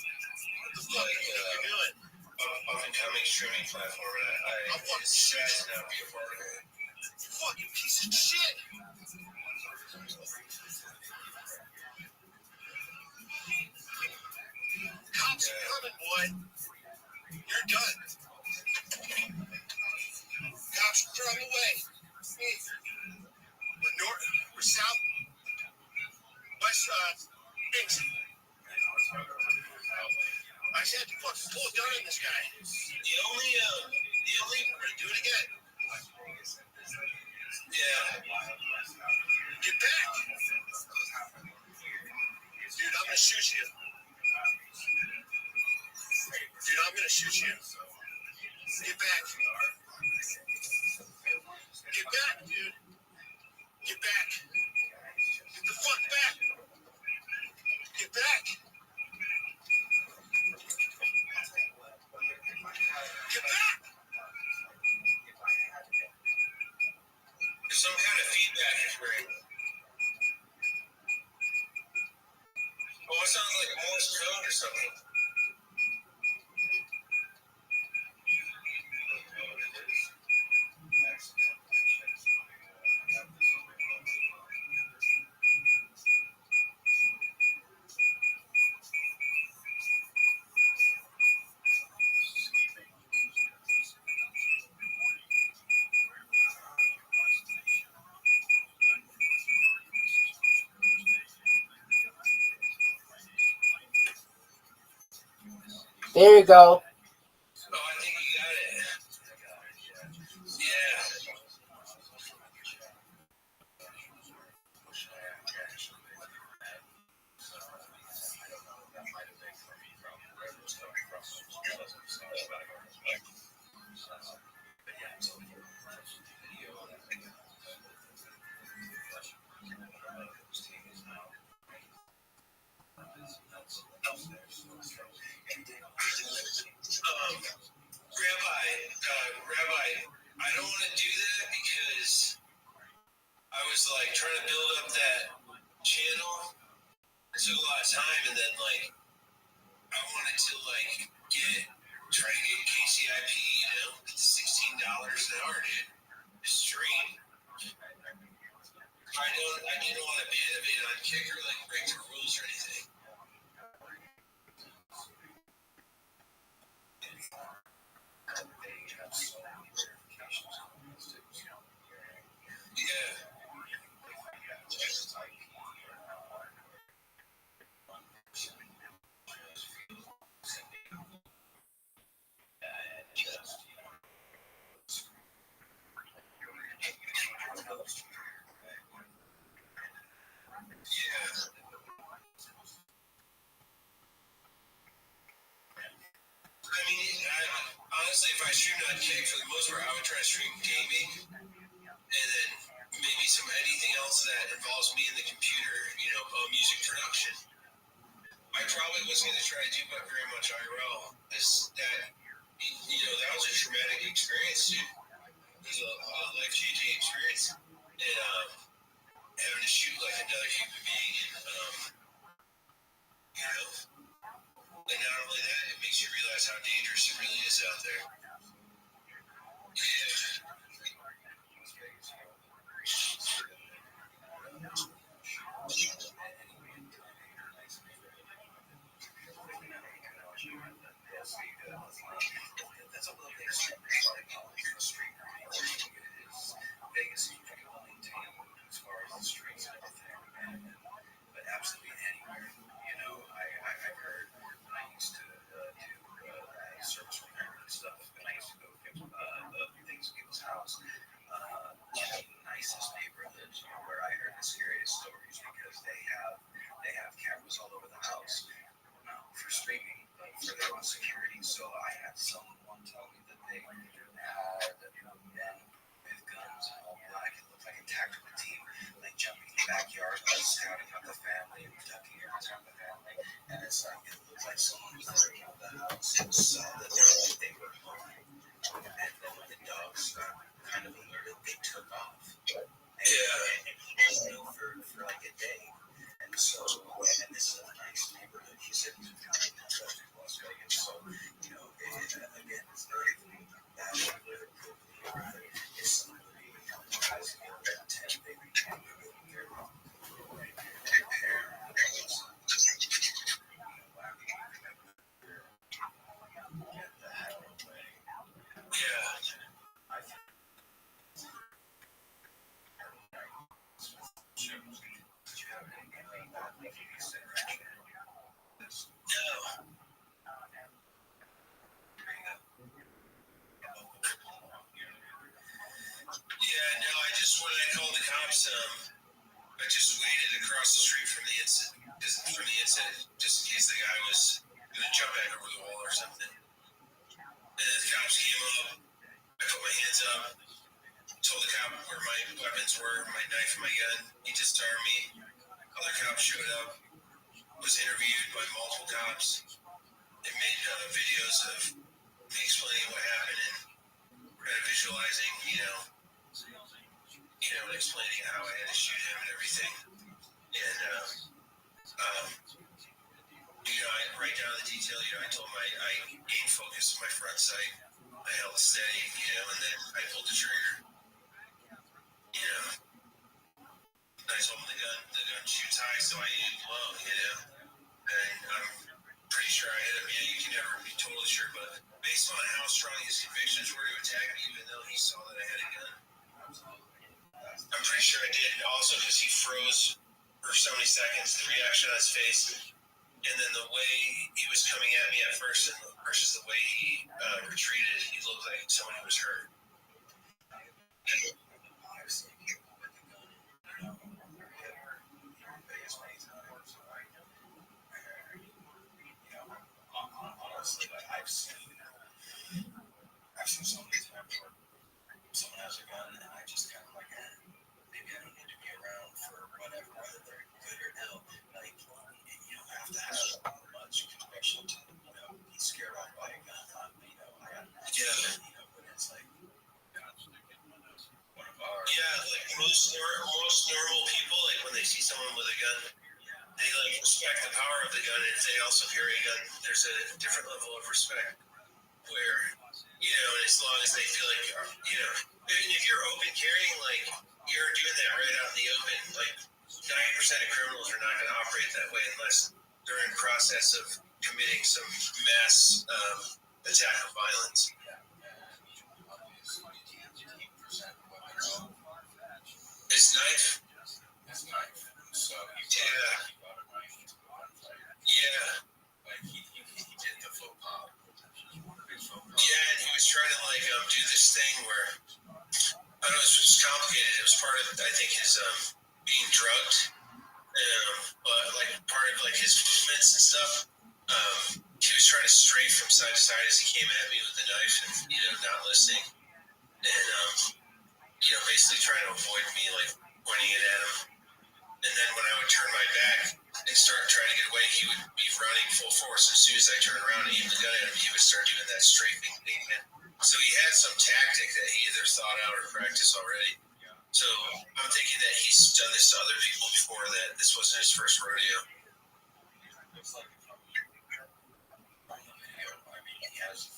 up and coming streaming platform. And it's sad to not be a part of it. You fucking piece of shit. Cops are coming, boy. You're done. Cops are on the way. We're north. We're south. Thanks. I said to put full gun in this guy. The only, do it again. Yeah. Get back. Dude, I'm gonna shoot you. Dude, I'm gonna shoot you. Get back. Get back, dude. Get back. Get the fuck back. Get back. Get back. There's some kind of feedback hearing. Oh, it sounds like a Morse code or something. There you go. Oh, I think you got it. Yeah. Rabbi, I don't want to do that because I was like trying to build up that channel. It took a lot of time, and then like I wanted to like try to get KCIP, you know, it's $16 an hour to stream. I didn't want to ban it on kick or like break the rules or anything. Yeah. I mean, honestly, if I streamed on Kick, for the most part, I would try to stream gaming, and then maybe anything else that involves me in the computer, you know, music production. I probably wasn't going to try to do very much IRL. That was a traumatic experience, dude. It was a life-changing experience, and having to shoot like another human being, you know. And not only that, it makes you realize how dangerous it really is out there. Yeah. Vegas, you can only take as far as the streets and everything, but absolutely anywhere. You know, I've heard when I used to do service repair and stuff, and I used to go fix things at people's house. One of the nicest neighborhoods where I heard the scariest stories because they have cameras all over the house for streaming for their own security. So I had someone tell me that they had men with guns and all black. It looked like a tactical team, like jumping in the backyard, like scouting out the family and ducking every time the family. And it's like it looked like someone was breaking out the house and saw that they were home. And then when the dogs kind of alerted, they took off. And it was for like a day. And so, and this is a nice neighborhood. He said he's kind of interested in Las Vegas. So, you know, again, it's not even that neighborhood. It's somebody who has a tent, they become their parents. I just waited across the street from the incident, just in case the guy was gonna jump back over the wall or something. And then the cops came up. I put my hands up, told the cop where my weapons were, my knife and my gun. He disarmed me. Other cops showed up. Was interviewed by multiple cops. They made videos of me explaining what happened and kind of visualizing, and explaining how I had to shoot him and everything. And I write down the detail. I told him I gained focus on my front sight. I held steady, and then I pulled the trigger. I told him the gun shoots high, so I aimed low, And I'm pretty sure I hit him. You can never be totally sure, but based on how strong his convictions were to attack me, even though he saw that I had a gun, I'm pretty sure I did. Also, because he froze for so many seconds, the reaction on his face, and then the way he was coming at me at first versus the way he retreated, he looked like someone who was hurt. Honestly, I've seen so many times where someone has a gun and I just kind of like, maybe I don't need to be around for whatever, whether they're good or ill. Like, you don't have to have much conviction to, be scared off by a gun. But it's like, one of our... Yeah, like most normal people, like when they see someone with a gun, they respect the power of the gun, and if they also carry a gun, there's a different level of respect where, and as long as they feel like, even if you're open carrying, like, you're doing that right out in the open, like, 90% of criminals are not going to operate that way unless they're in process of committing some mass attack of violence. His knife? So Yeah. Like he did the faux pas. Yeah, and he was trying to do this thing where I don't know, it was complicated. It was part of I think his being drugged, but part of his movements and stuff. He was trying to stray from side to side as he came at me with the knife, and not listening, and basically trying to avoid me pointing it at him. And then when I would turn my back and start trying to get away, he would be running full force. As soon as I turned around and aimed the gun at him, he would start doing that strafing thing again. So he had some tactic that he either thought out or practiced already. So I'm thinking that he's done this to other people before, that this wasn't his first rodeo.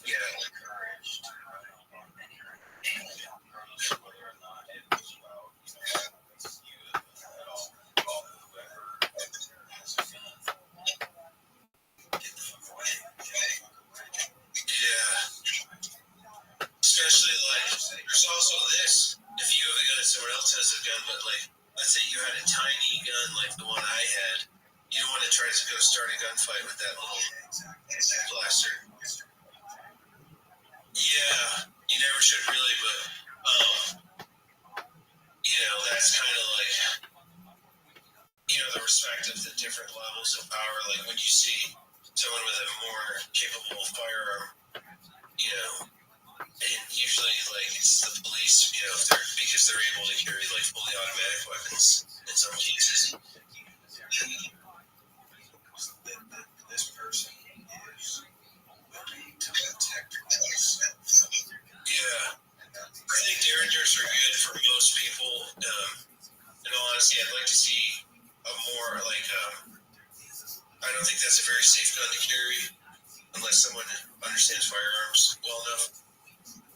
Yeah. Encouraged whether or not it was about you at all. Whoever has a gun, get the fuck away. Yeah. Especially there's also this. If you have a gun and someone else has a gun, but let's say you had a tiny gun like the one I had, you don't want to try to go start a gunfight with that little blaster. Yeah, you never should really, but that's kind of the respect of the different levels of power. Like when you see someone with a more capable firearm, and usually it's the police, because they're able to carry fully automatic weapons in some cases. This person is willing to protect themselves. Yeah. I think derringers are good for most people. In all honesty, I'd like to see a more I don't think that's a very safe gun to carry unless someone understands firearms well enough.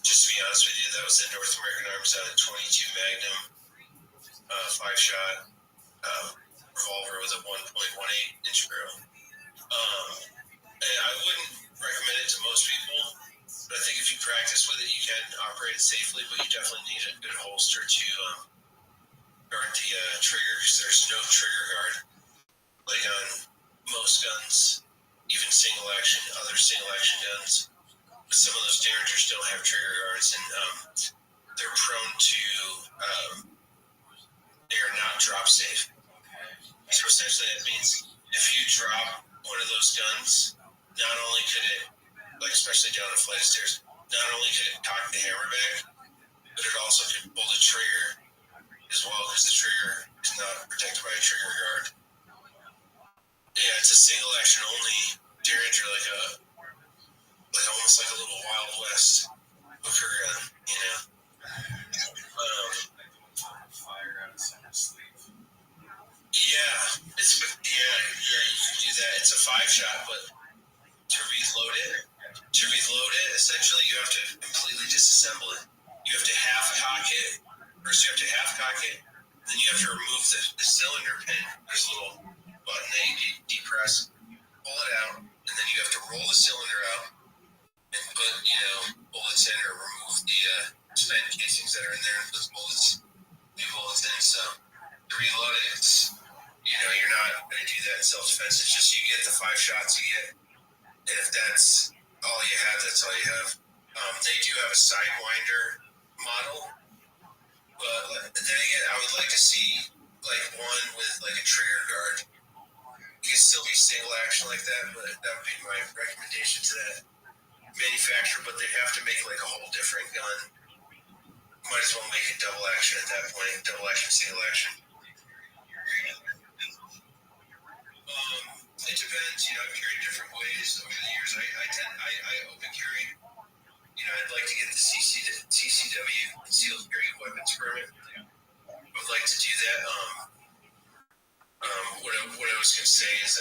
Just to be honest with you, that was the North American Arms out of 22 Magnum, 5-shot revolver with a 1.18-inch barrel. And I wouldn't recommend it to most people, but I think if you practice with it, you can operate it safely, but you definitely need a good holster to guard the trigger, because there's no trigger guard like on most guns, even other single action guns. But some of those derringers don't have trigger guards, and they're prone to they are not drop safe. So essentially, that means if you drop one of those guns, not only could it, like especially down a flight of stairs, not only could it cock the hammer back, but it also could pull the trigger as well because the trigger is not protected by a trigger guard. Yeah, it's a single action only Derringer, like almost like a little Wild West hooker gun, you know. Yeah, you can do that. It's a 5-shot, but to reload it, essentially you have to completely disassemble it. You have to half cock it. First you have to half cock it, then you have to remove the cylinder pin. There's a little button that you depress, pull it out, and then you have to roll the cylinder out and put, bullets in or remove the spent casings that are in there and put new bullets in. So to reload it, you're not going to do that in self-defense. It's just you get the 5 shots you get. And if that's all you have, that's all you have. They do have a sidewinder model, but then again, I would like to see one with a trigger guard. You can still be single action like that, but that would be my recommendation to that manufacturer. But they have to make a whole different gun. Might as well make it double action at that point. Double action, single action. It depends. I've carried different ways over the years. I open carry. I'd like to get the CCW, Concealed Carry Weapons Permit. I would like to do that. What I was going to say is,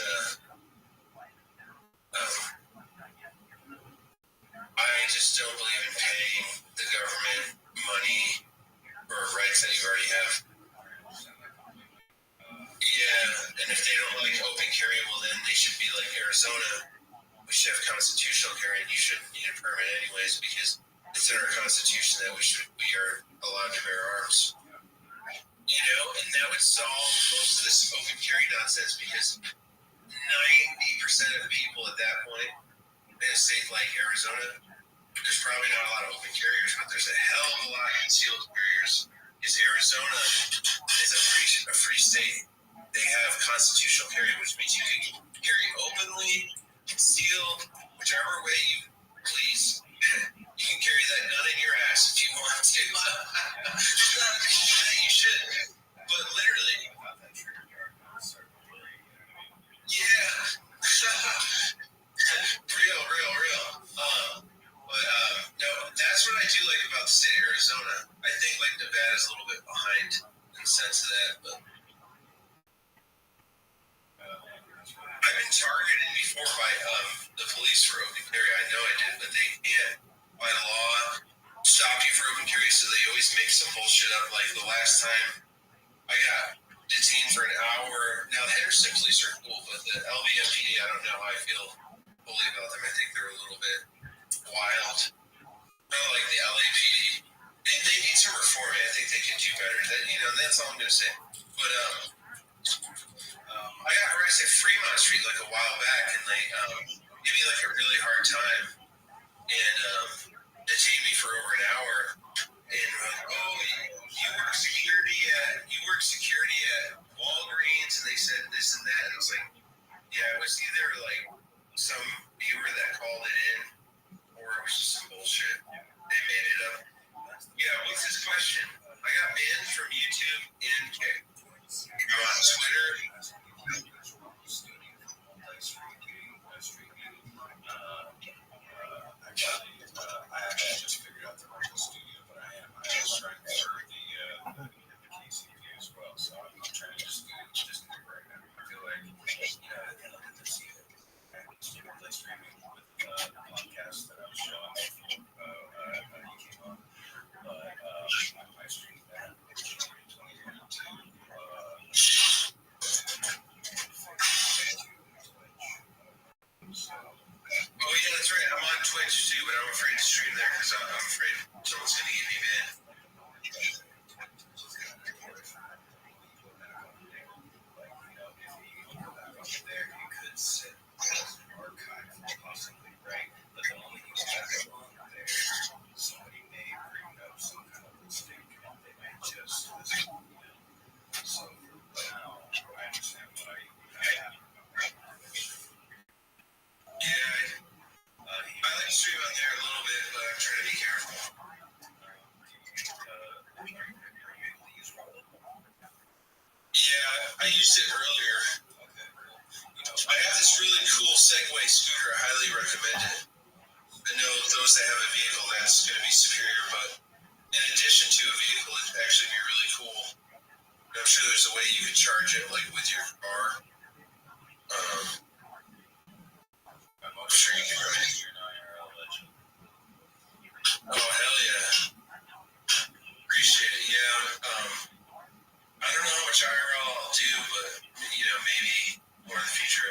I just don't believe in paying the government money for rights that you already have. Yeah, and if they don't like open carry, well then they should be like Arizona. We should have constitutional carry, and you shouldn't need a permit anyways because it's in our constitution that we are allowed to bear arms. And that would solve most of this open carry nonsense because 90% of the people at that point in a state like Arizona, there's probably not a lot of open carriers, but there's a hell of a lot of concealed carriers. Because Arizona is a free state. They have constitutional carry, which means you can carry openly, concealed, whichever way you please. You can carry that gun in your ass if you want to. You should. But literally. Yeah. real. No, that's what I do like about the state of Arizona. I think Nevada's a little bit behind in the sense of that, but I've been targeted before by the police for open carry. I know I did, but they can't, by law, stop you for open carry, so they always make some bullshit up. Like the last time I got detained for an hour. Now, the Henderson police are cool, but the LVMPD, I don't know how I feel fully about them. I think they're a little bit wild. Not like the LAPD. They need some reforming. I think they can do better. That's all I'm going to say. But I got arrested at Fremont Street a while back, and they gave me a really hard time and detained me for over an hour. And you work security at Walgreens, and they said this and that. And I was like, yeah, it was either some viewer that called it in, or it was just some bullshit. They made it up. Yeah, what's his question? I got banned from YouTube and Kick. I used it earlier. I have this really cool Segway scooter. I highly recommend it. I know those that have a vehicle that's going to be superior, but in addition to a vehicle, it'd actually be really cool. I'm sure there's a way you can charge it, like with your car. I'm sure you can ride it. Oh, hell yeah. Appreciate it. Yeah. I don't know how much IRL I'll do, but, maybe more in the future.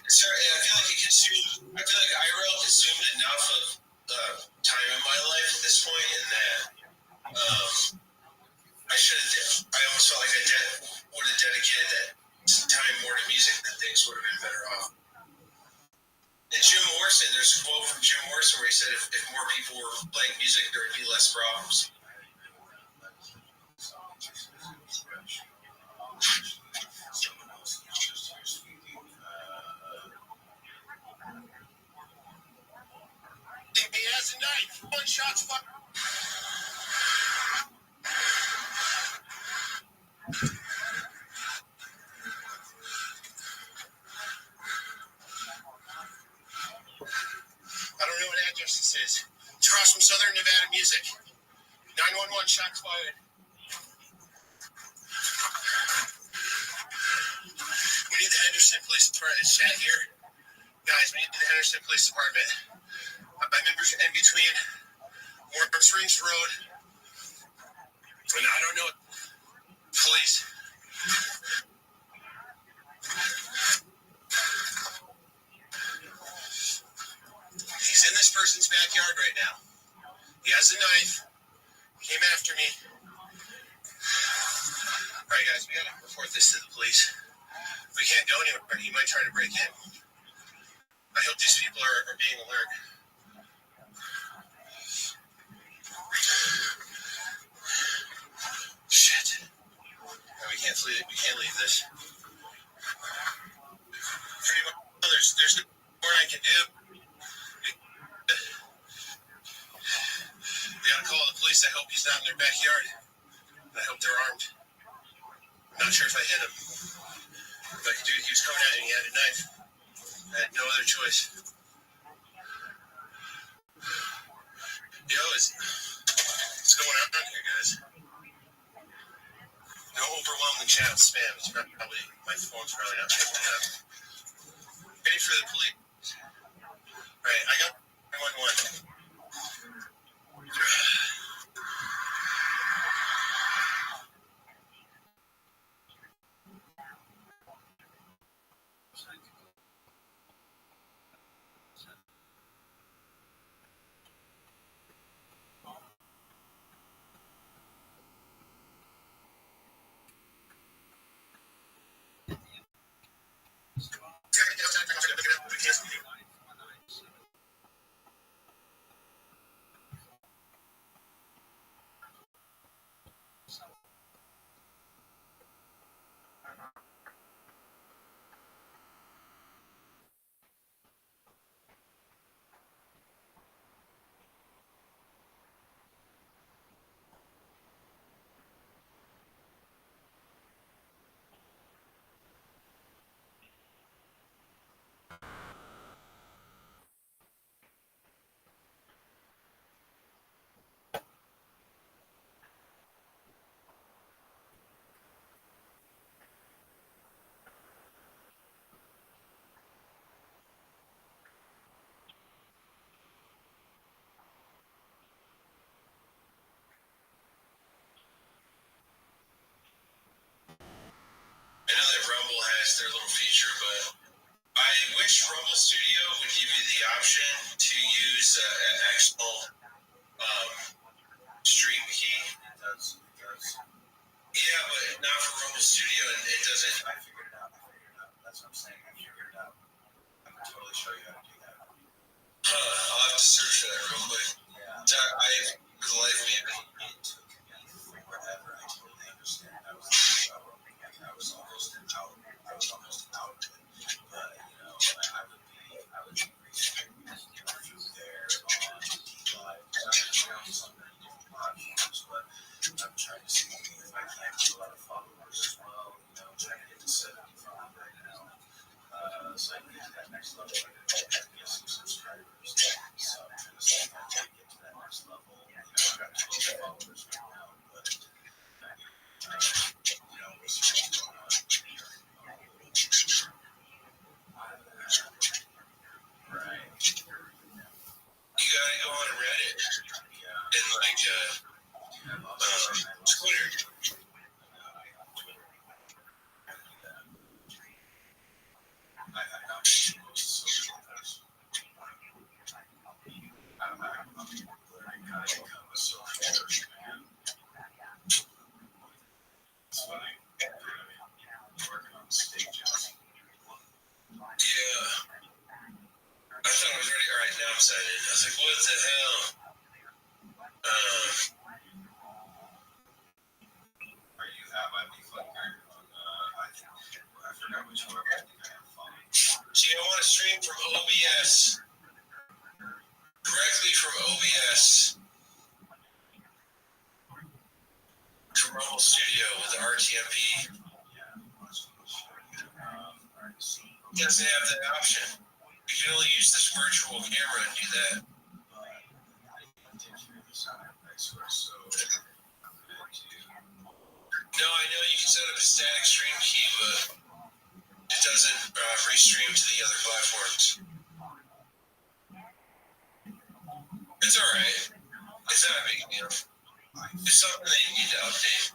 Sorry, I feel like IRL consumed enough of time in my life at this point, and that I almost felt like I would have dedicated that time more to music, then things would have been better off. And Jim Morrison, there's a quote from Jim Morrison where he said if more people were playing music, there would be less problems. He has a knife. One shot's fired. I don't know what address this is. It's across from Southern Nevada Music. 911, shots fired. We need the Henderson Police Department. It's chat here. Guys, we need the Henderson Police Department. I'm in between Warm Springs Road and I don't know. Police. He's in this person's backyard right now. He has a knife. He came after me. All right, guys, we gotta report this to the police. We can't go anywhere. He might try to break in. I hope these people are being alert. Shit. No, we can't leave this. There's no more I can do. We gotta call the police. I hope he's not in their backyard. I hope they're armed. I'm not sure if I hit him. But dude, he was coming at me. He had a knife. I had no other choice. Yo, what's going on here, guys? No overwhelming chat spam. It's probably, my phone's probably not picking it up. Ready for the police. Alright, I got 911. I know that Rumble has their little feature, but I wish Rumble Studio would give you the option to use an actual stream key. It does. Yeah, but not for Rumble Studio, and it doesn't. I figured it out. That's what I'm saying. I figured it out. I can totally show you how to do that. I'll have to search for that real quick. Yeah. For the life of me, whatever. I totally understand. I was almost out. But I would be restricting you there on live. I'm trying to see if I can do a lot of the hell? See, I want to stream from OBS. Directly from OBS. To Rumble Studio with the RTMP. It doesn't have that option. You can only use this virtual camera and do that. No, I know you can set up a static stream key, but it doesn't restream to the other platforms. It's alright. It's not a big deal. It's something that you need to update.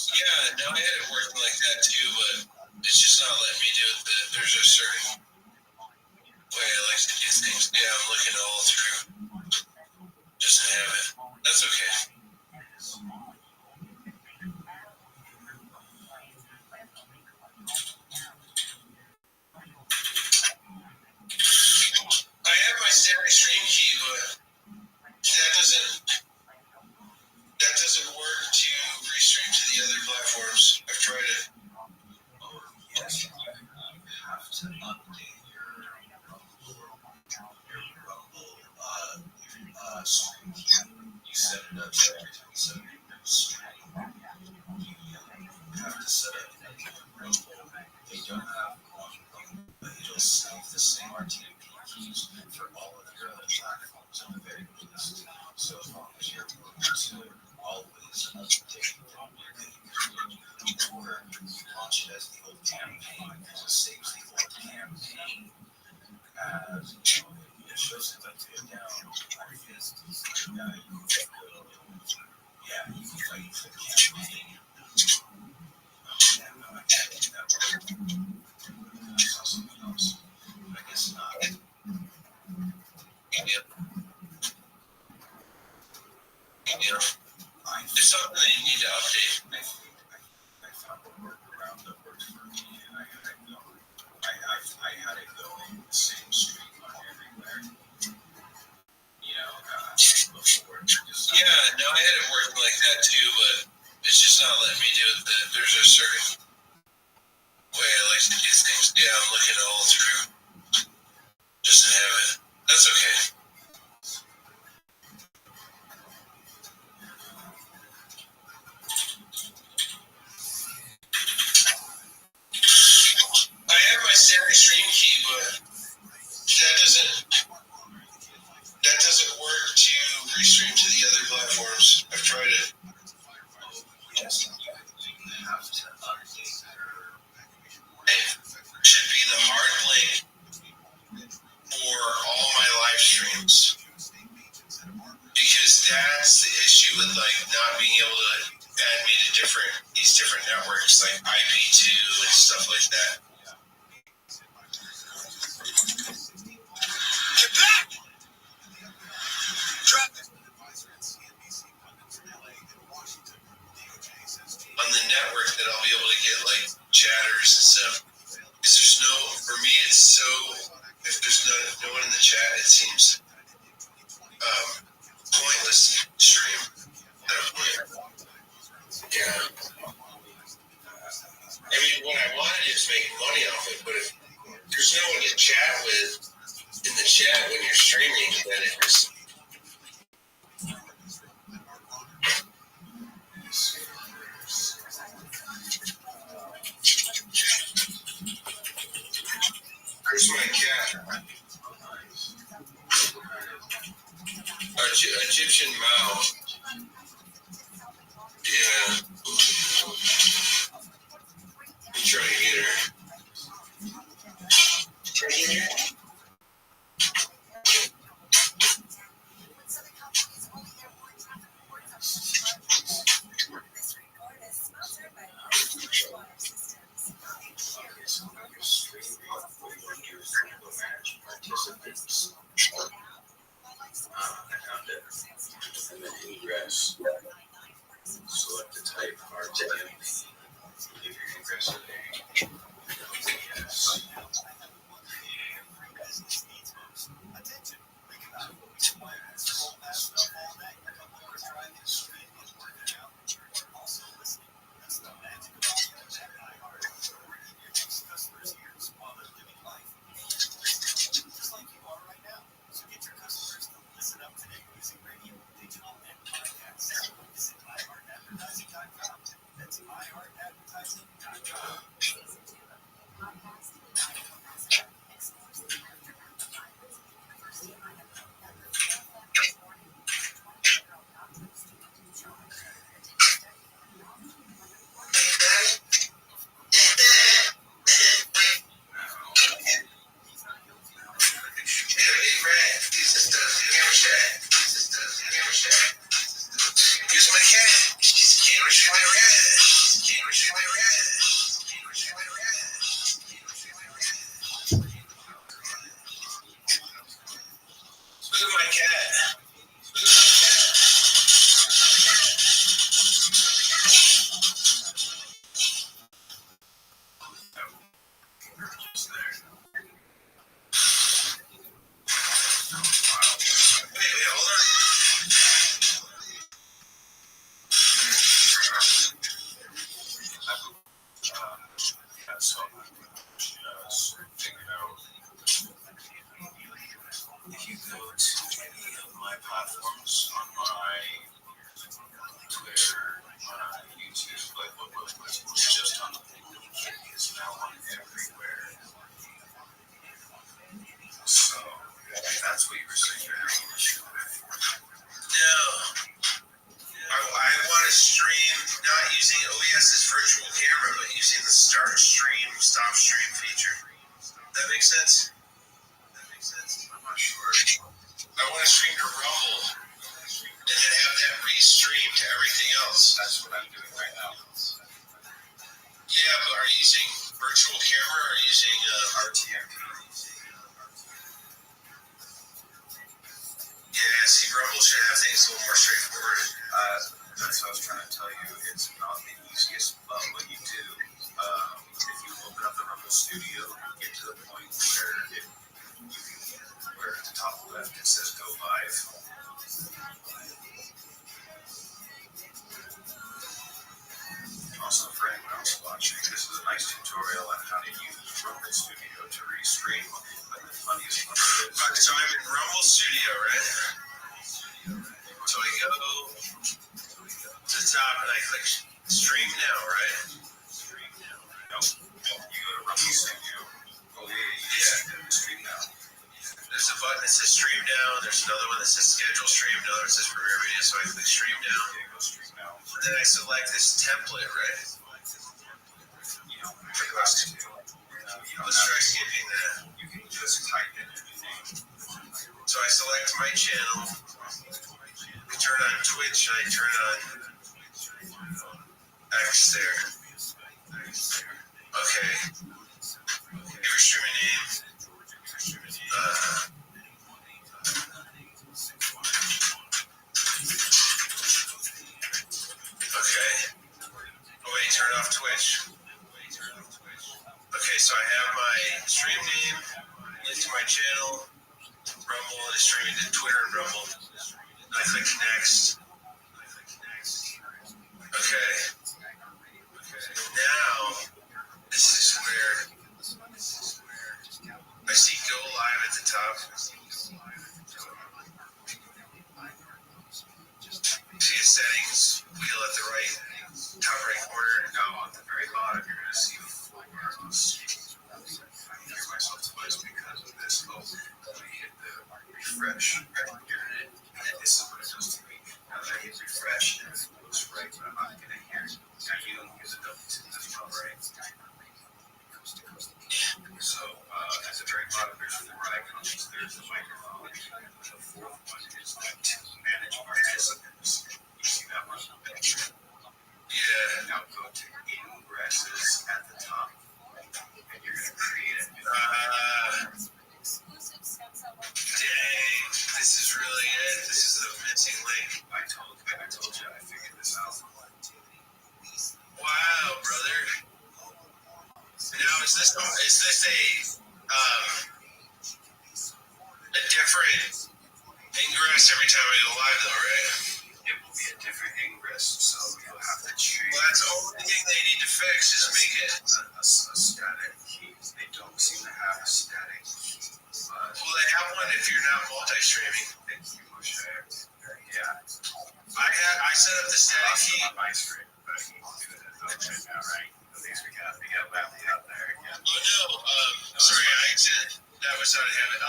Yeah, no, I had it working like that too, but it's just not letting me do it. There's a certain way I like to get things down, looking all through. Just to have it. That's okay. I have my static stream key, but that doesn't work to restream to the other platforms. I've tried it. Yes, you have to update your stream key. You set it up so every time you set up your stream, you have to set up they don't have one, but it'll save the same RTMP keys for all of your other platforms on the very least. So as long as you're willing to always update or launch it as the old campaign, because it saves the old campaign as it shows it like to go down. Yeah, you can fight for the campaign. I saw something else. I guess not. Yep. It's something that you need to update. I found a workaround that works for me, and I had it going the same stream on everywhere. Before. Yeah, no, I had it working like that too, but it's just not letting me do it. There's a certain way I like to get things down, looking all through. Just to have it. That's okay. I have my static stream key, but that doesn't work to restream to the other platforms. I've tried it. Yes, you have to update it should be the hard link for all my live streams, because that's the issue with like not being able to add me to these different networks like IP2 and stuff like that. Get back! Drop it. On the network that I'll be able to get like chatters and stuff. Because there's no, for me it's so, if there's no one in the chat, it seems pointless stream. Yeah. I mean, what I want to do is make money off it, but if there's no one to chat with in the chat when you're streaming, then it just... Where's my cat? Egyptian Mao. Yeah. I'm trying to get her. Try to get her. And then ingress. Select the type RTMP. If you're interested in yes. Here's my cat. She's a gamer. She's my rat. Gamer. She's my rat. Gamer. She's my rat. Look at my cat. Look at my cat. Wait, hold on. So just figured out if you go to any of my platforms on my Twitter, YouTube, like what was just on the link is now on everywhere. So that's what you were saying. No. I want to stream not using OBS's virtual camera, but using the start stream, stop stream feature. That makes sense? I'm not sure. I want to stream to Rumble and then have that restream to everything else. That's what I'm doing right now. Yeah, but are you using virtual camera or using RTMP? Yeah, see, Rumble should have things a little more straightforward. That's what I was trying to tell you. It's not the easiest, but what you do, if you open up the Rumble Studio, you get to the point where at the top left it says Go Live. Also, for anyone else watching, this is a nice tutorial on how to use Rumble Studio to restream. But the funniest part is... So I'm in Rumble Studio, right? So I go to the top and I click Stream Now, right? No. You go to Rumble Studio. Oh, yeah. Stream Now. There's a button that says Stream Now. There's another one that says Schedule Stream. Another one that says Premiere Video. So I click Stream Now. Yeah, go Stream Now. And then I select this template, right? You don't request it. Let's try skipping that. You can just type in anything. So I select my channel. I turn on Twitch and I turn on X there. Okay. Give your streaming name. Okay. Oh wait, turn off Twitch. Okay, so I have my stream name, link to my channel, Rumble, and streaming to Twitter and Rumble. I click next. Okay. Now, this is where I see Go Live at the top. See a settings wheel at the right, top right corner. No, at the very bottom, you're going to see full arrows. I hear myself twice because of this. Oh, let me hit the refresh. And this is what it does to me. Now that I hit refresh, and it looks right, but I'm not going to hear it. Now you don't use a double tip as well, right? So, at the very bottom, there's 4 icons. There's the mic a different ingress every time I go live, though, right? It will be a different ingress, so you'll have to change. Well, that's the only thing they need to fix is make it a static key. They don't seem to have a static key. But Well, they have one if you're not multi-streaming. Yeah. I set up the static key. On my screen, but you won't do that though right now, right? At least we got Rabbi out there again. Oh no, sorry, I said that was not having.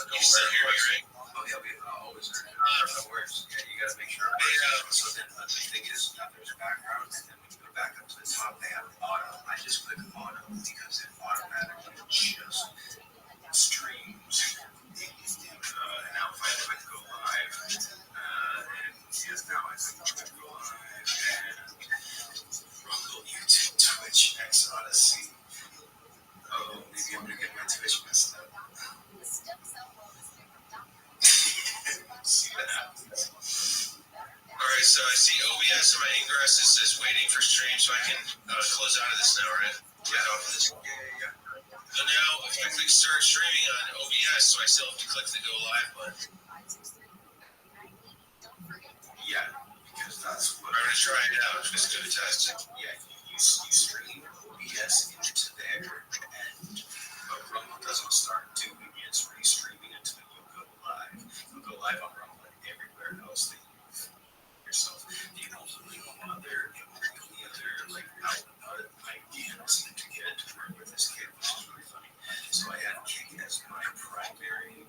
You still hear me, right? Oh yeah, we always heard it. No worries. Yeah, you gotta make sure. So then the thing is, there's a background, and then when you go back up to the top, they have auto. I just click auto because it automatically just streams. And now if I click go live, and yes, now I click go live, and Rumble, YouTube, Twitch, X Odyssey. Oh, maybe I'm gonna get my Twitch messed up. See what happens. Alright, so I see OBS in my ingress. It says waiting for stream, so I can close out of this now, right? Get off of this. Yeah. So now, if I click start streaming on OBS, so I still have to click the go live button. Yeah, because that's what. I'm gonna try it out, just do a test. Yeah, you stream OBS into there, and but Rumble doesn't start doing it. It's restreaming until you go live. You go live on Rumble and everywhere else that you yourself. You know, any other like ideas to get to work with this kid, which is really funny. So I had Kick as my primary,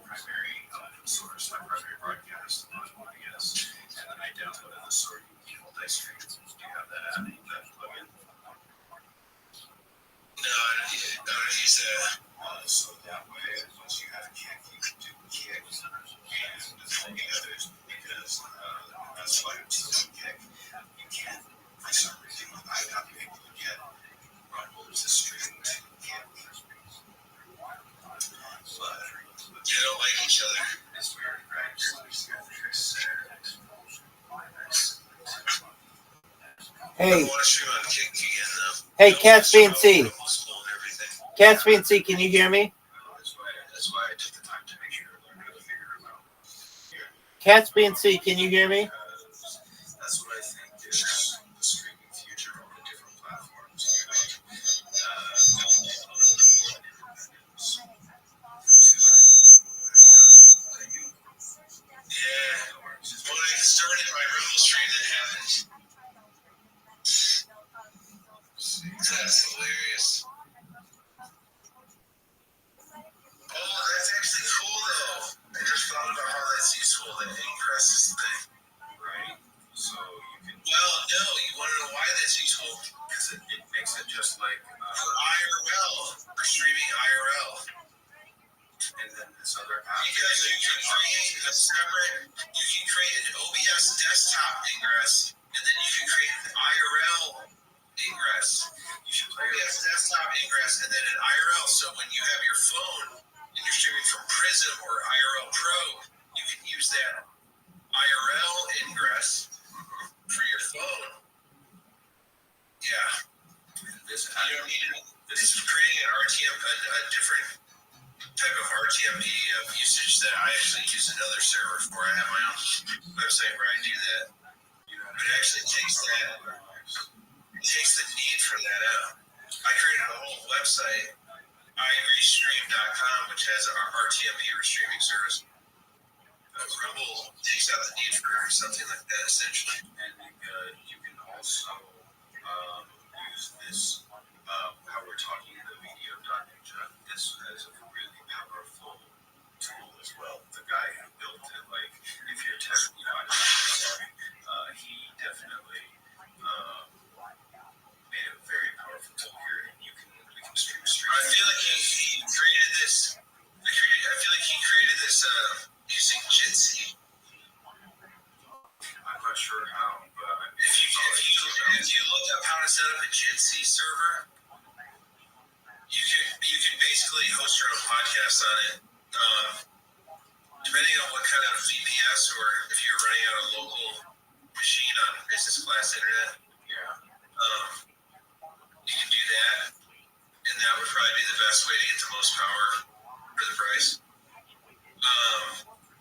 primary source, my primary broadcast on OBS, and then I downloaded the sort of multi-stream. Do you have that plugin? No, I don't use that. So that way, once you have Kick, you can do Kick and the others, because that's why I'm still Kick. You can't, for some reason, I'm not able to get Rumble to stream to Kick. But You don't like each other. it's weird, right? Hey, I want to stream on Kick again, though. hey, Cats BNC. School and everything. Cats BNC, can you hear me? That's why I took the time to make sure to learn how to figure it out. Cats BNC, can you hear me? That's what I think is the streaming future on the different platforms. Yeah. When I started my Rumble stream, that happened. That's hilarious. Oh, that's actually cool, though. I just thought about how that's useful, that Ingress is the thing. Right? So you can. Well, no, you want to know why that's useful? Because it makes it just like. For IRL, for streaming IRL. And then this other app. Because you can create a separate, you can create an OBS desktop ingress, and then you can create an IRL ingress. You should play OBS desktop ingress, and then an IRL. So when you have your phone and you're streaming from Prism or IRL Pro, you can use that IRL ingress for your phone. Yeah. this. You don't need it. This is creating an RTM, a different type of RTMP usage that I actually use another server for. I have my own website where I do that. But it actually takes the need for that out. I created a whole website, irestream.com, which has our RTMP streaming service. Rumble takes out the need for something like that, essentially. And you can also use this, how we're talking in the video.ninja. This is a really powerful tool as well. The guy who built it, like, if you're testing, he definitely made a very powerful tool here, and we can stream. I feel like he created this. I feel like he created this using Jitsi. I'm not sure how, but If you look up how to set up a Jitsi server, you can basically host your own podcast on it. Depending on what kind of VPS or if you're running on a local machine on business class internet, you can do that. the best way to get the most power for the price.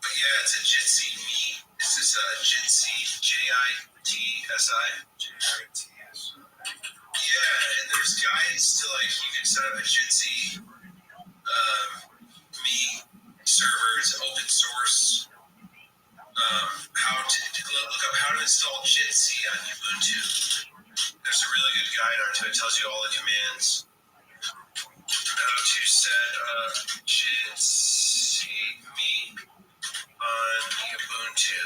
But yeah, it's a Jitsi meat. It's this Jitsi, Jitsi. Yeah, and there's guides to like you can set up a Jitsi meat server. It's open source. How to look up how to install Jitsi on Ubuntu. There's a really good guide on it. It tells you all the commands. How to set up Jitsi meat on Ubuntu.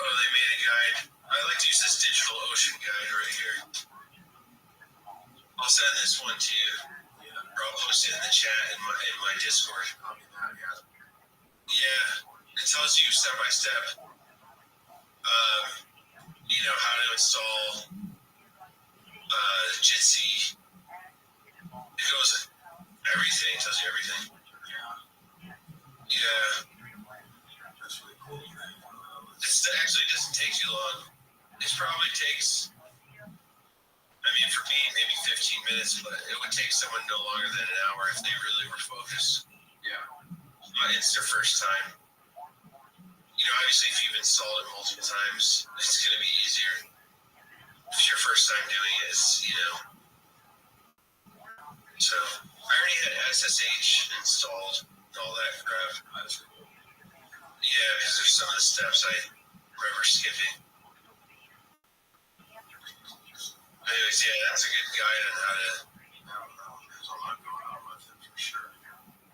They made a guide. I like to use this DigitalOcean guide right here. I'll send this one to you. Or I'll post it in the chat in my Discord. Yeah, it tells you step by step. How to install Jitsi. It goes everything. It tells you everything. Yeah. It actually doesn't take too long. It probably takes, for me, maybe 15 minutes, but it would take someone no longer than an hour if they really were focused. Yeah. It's their first time. Obviously, if you've installed it multiple times, it's going to be easier. If your first time doing it, So, I already had SSH installed and all that crap. Yeah, because there's some of the steps I remember skipping. Anyways, yeah, that's a good guide on how to. There's a lot going on with it for sure.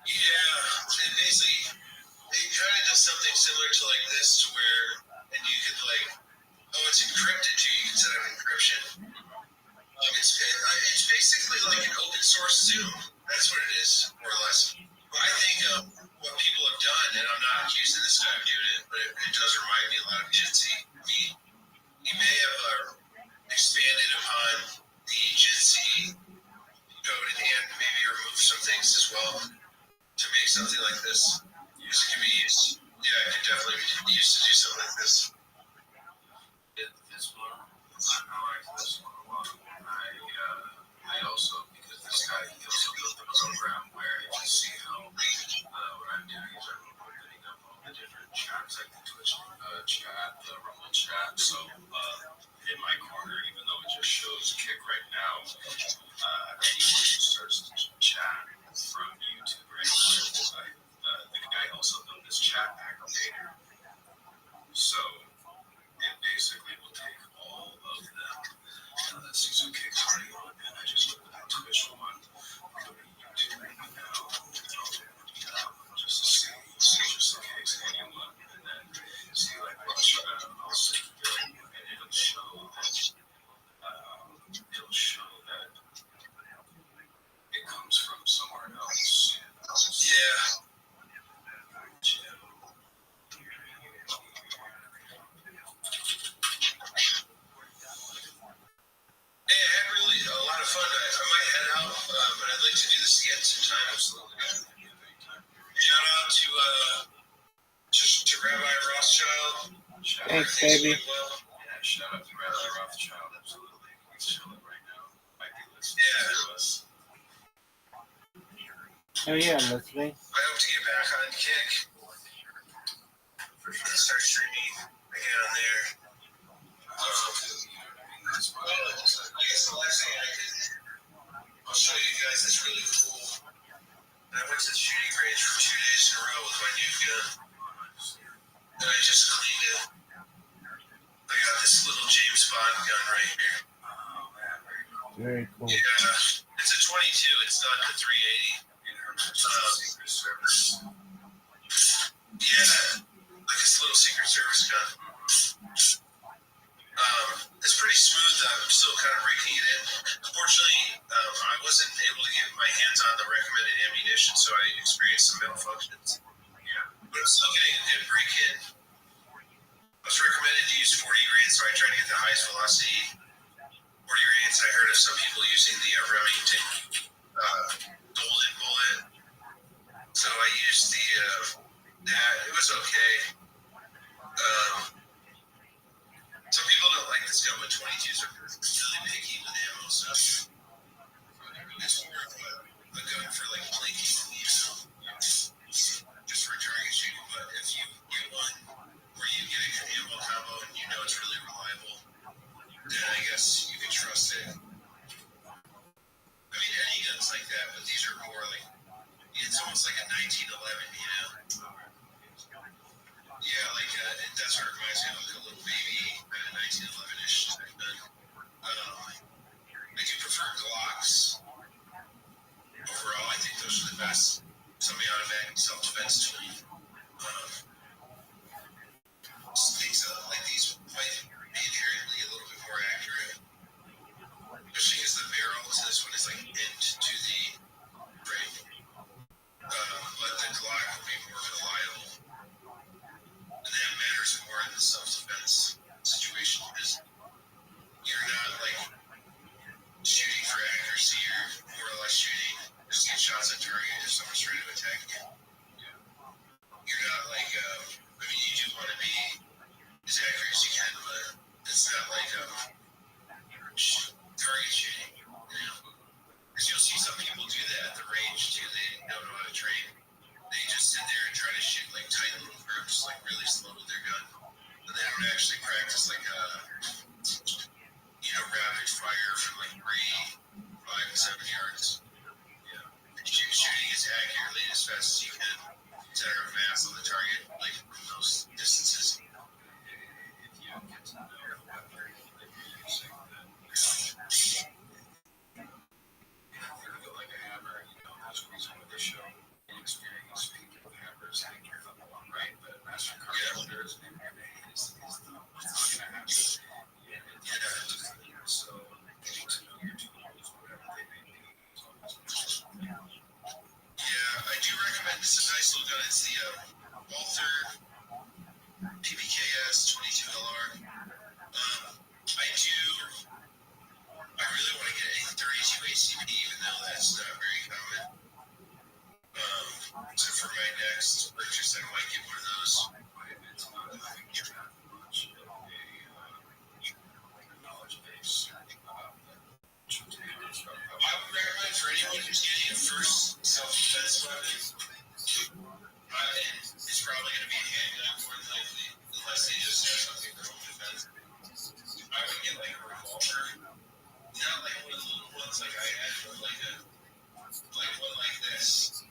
Yeah, it basically, it kind of does something similar to like this, to where, and you could it's encrypted too. You can set up encryption. It's basically like an open source Zoom. That's what it is, more or less. But I think what people have done, and I'm not accusing this guy of doing it, but it does remind me a lot of Jitsi. He may have expanded upon the Jitsi code and maybe remove some things as well to make something like this. Because it can be used. Yeah, it can definitely be used to do something like this. This one, I like this one a lot. I also, because this guy, he also built a program where you can see how what I'm doing is I'm putting up all the different chats, like the Twitch chat, the Rumble chat. So in my corner, even though it just shows Kick right now, anyone who starts to chat from YouTube right now, the guy also built this chat aggregator. So it basically will take all of them. Let's see, so Kick's already on, and I just looked at that Twitch one. Go to YouTube right now. Just to see, just in case anyone, and then see like Rothschild, I'll say and it'll show that it comes from somewhere else. Yeah. Hey, I had really a lot of fun. I might head out, but I'd like to do this again sometime. Absolutely. Shout out to Rabbi Rothschild. Thanks, baby. Yeah, shout out to Rabbi Rothschild. Absolutely. He's chilling right now. Might be listening to us. Oh yeah, I'm listening. I hope to get back on Kick. For sure. Start streaming again on there. I guess the last thing I'll show you guys that's really cool. I went to the shooting range for 2 days in a row with my new gun. And I just cleaned it. I got this little James Bond gun right here. Oh man, Very cool. Yeah, it's a 22. It's not the 380. Secret Service. Yeah, like this little Secret Service gun. It's pretty smooth. I'm still kind of breaking it in. Unfortunately, I wasn't able to get my hands on the recommended ammunition, so I experienced some malfunctions. Yeah, but I'm still getting a good break-in. I was recommended to use 40 grains, so I tried to get the highest velocity 40 grains. I heard of some people using the Remington golden bullet, so I used that. It was okay. Some people don't like this gun, but 22s are really picky with ammo, so it's more of a gun for like playing, just for target shooting. But if you get one where you get a ammo combo and you know it's really reliable, then I guess you can trust it. I mean, any guns like that, but these are more like, it's almost like a 1911, you know? Yeah, like that's what it reminds me of, like a little baby, kind of 1911-ish type gun. I do prefer Glocks. Overall, I think those are the best semi-automatic self-defense tool. Things like these might be inherently a little bit more accurate, especially because the barrel to this one is like end to the frame. But the Glock will be more reliable, and that matters more in the self-defense situation because you're not like shooting for accuracy, you're more or less shooting just to get shots on target if someone's trying to attack you. You're not like, I mean, you do want to be as accurate as you can, but it's not like target shooting, you know? Because you'll see some people do that at the range too. They don't know how to train. They just sit there and try to shoot like tight little groups, like really slow with their gun. And they don't actually practice like rapid fire from like 3, 5, and 7 yards. Shooting as accurately and as fast as you can. Center of mass on the target, like from those distances. I do recommend this. Is a nice little gun. It's the Walther PPKS 22LR. I really want to get a 32 ACP, even though that's not very common. So for my next purchase, I might get one of those. I would recommend for anyone who's getting a first self-defense weapon, it's probably going to be a handgun more than likely, unless they just have something for home defense. I would get like a revolver, not like one of the little ones like I had, but like one like this.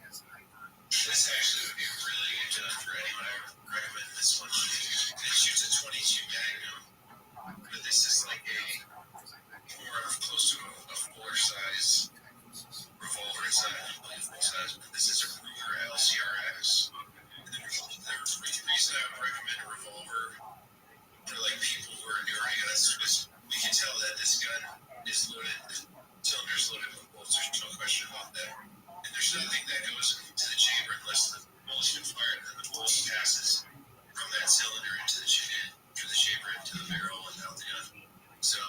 This actually would be a really good gun for anyone. I would recommend this one. It shoots a 22 Magnum, but this is like a more close to a fuller size revolver. It's not a full size, but this is a Ruger LCRX. And the reason I would recommend a revolver for like people who are newer guns is we can tell that this gun is loaded, the cylinder's loaded with bullets. There's no question about that. And there's nothing that goes into the chamber unless the bullet's been fired, and then the bullet passes from that cylinder into the chamber, into the barrel, and out the gun. So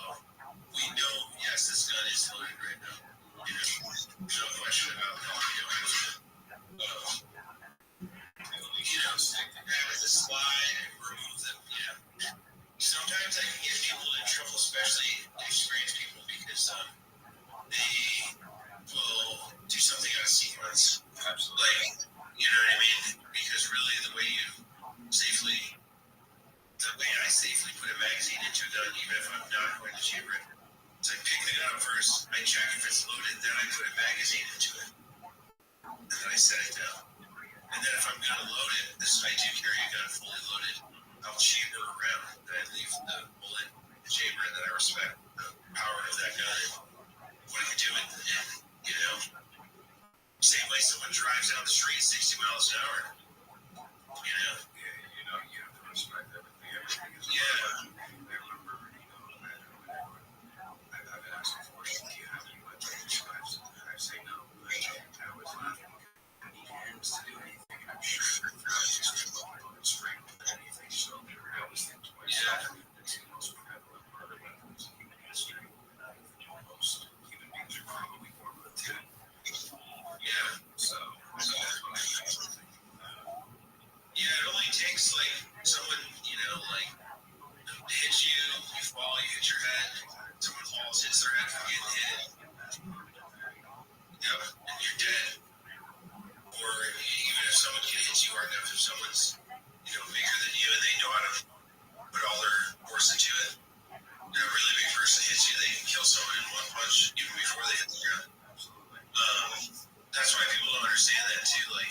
we know, yes, this gun is loaded right now. There's no question about that. Have the slide and remove them. Sometimes I can get people in trouble, especially experienced people, because they will do something out of sequence. Absolutely. Like, you know what I mean? Because really, the way I safely put a magazine into a gun, even if I'm not going to chamber it, is I pick the gun up first, I check if it's loaded, then I put a magazine into it, and then I set it down. And then if I'm going to load it, I do carry a gun fully loaded, I'll chamber around, and I leave the bullet in the chamber, and then I respect the power of that gun and what it can do. And same way someone drives down the street 60 miles an hour, you have to respect everything. Yeah. I've been asked before, do you have any weapons? I say no. I always laugh. I need hands to do anything. I'm sure strength with anything. So I always think to myself, it's the most prevalent part of weapons in human history. Most human beings are probably born with two. Yeah. So that's what I think. Yeah, it only takes like someone, like hit you, you fall, you hit your head, someone falls, hits their head from getting hit. Yep, and you're dead. Or even if someone can hit you hard enough, if someone's bigger than you and they know how to put all their force into it, a really big person hits you, they can kill someone in one punch even before they hit the ground. That's why people don't understand that too. Like,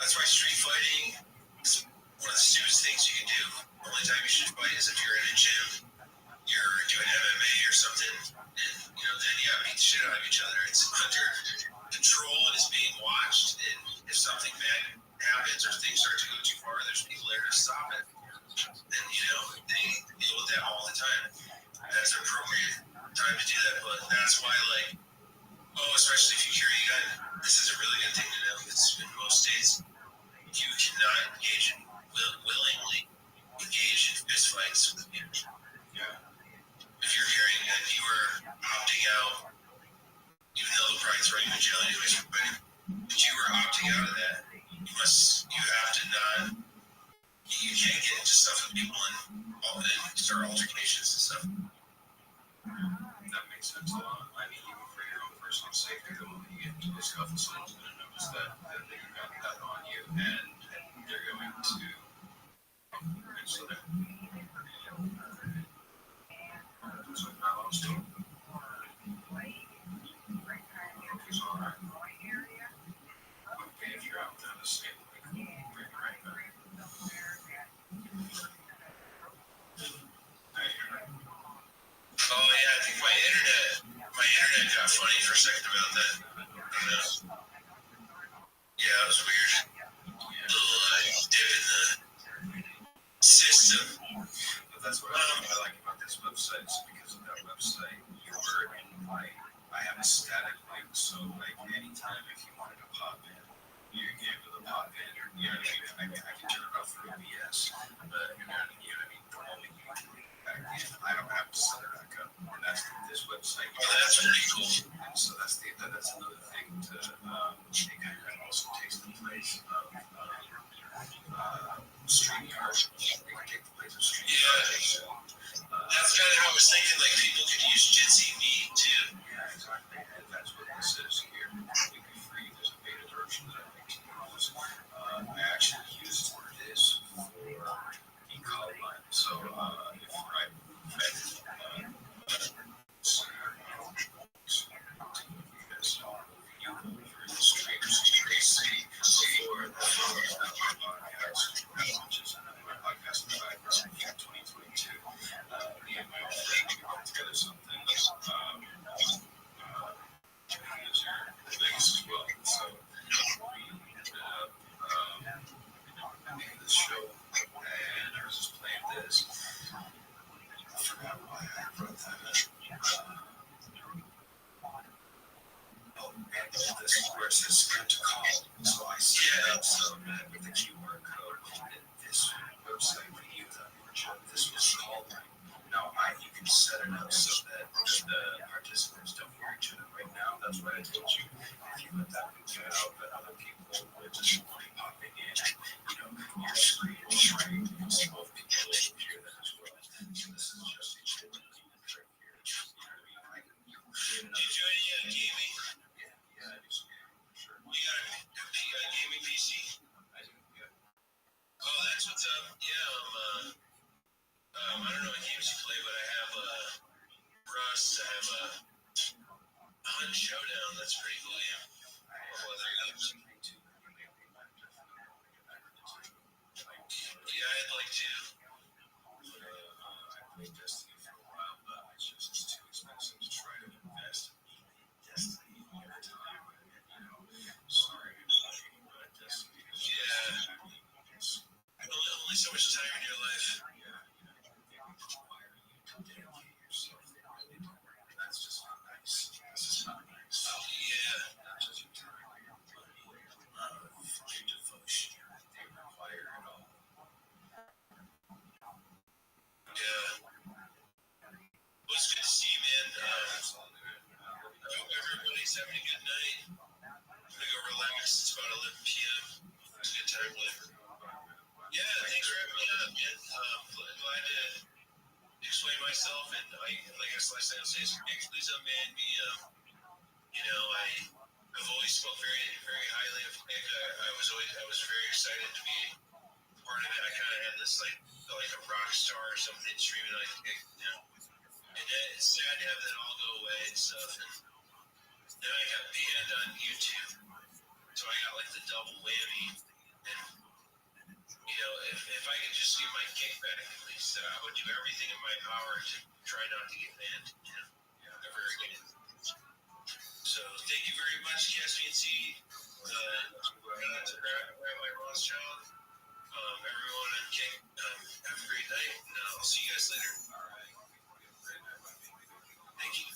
that's why street fighting is one of the stupidest things you can do. The only time you should fight is if you're in a gym, you're doing MMA or something, and then beat the shit out of each other. It's under control and it's being watched, and if something bad happens or things start to go too far, there's people there to stop it. And they deal with that all the time. That's an appropriate time to do that, but that's why, especially if you carry a gun, this is a really good thing to know. It's in most states, you cannot willingly engage in fist fights with people. Yeah. If you're carrying a gun, you are opting out, even though the probably throw you in jail anyways, but you are opting out of that. You have to not, you can't get into stuff with people and start altercations and stuff. That makes sense a lot. I mean, even for your own personal safety, the moment you get into this stuff, someone's going to notice that they got that on you, and they're going to. So that. So now I'm still. It's all right. Okay, if you're out there, the same way, bring it right back. Oh yeah, I think my internet got funny for a second about that. Yeah, it was weird. Little dip in the system. But that's what I like about this website. Is because of that website, I have a static link, so anytime if you wanted to pop in, you're able to pop in. You know what I mean? I can turn it off through OBS, but you know what I mean. The moment you back in, I don't have to set it back up. And that's this website. Oh, that's pretty cool. And so that's another thing to it kind of also takes the place of StreamYard. They can take the place of StreamYard. That's kind of how I was thinking. Like people could use Jitsi Meet too. Yeah, exactly. And that's what this is here. Completely free. There's a beta version that I think you can use. I actually used this for the Columbine. So if I Yeah, thanks for having me on. Yeah. explain myself, and like I said, say, please unman me. I've always spoke very, very highly of Nick. I was very excited to be part of it. I kind of had this like a rock star or something streaming like Nick, And it's sad to have that all go away and stuff. And then I got banned on YouTube, so I got like the double whammy. And if I could just get my kickback at least, I would do everything in my power to try not to get banned. Ever again. So thank you very much, KSBNC. Rabbi Rothschild. Everyone, have a great night, and I'll see you guys later. Thank you.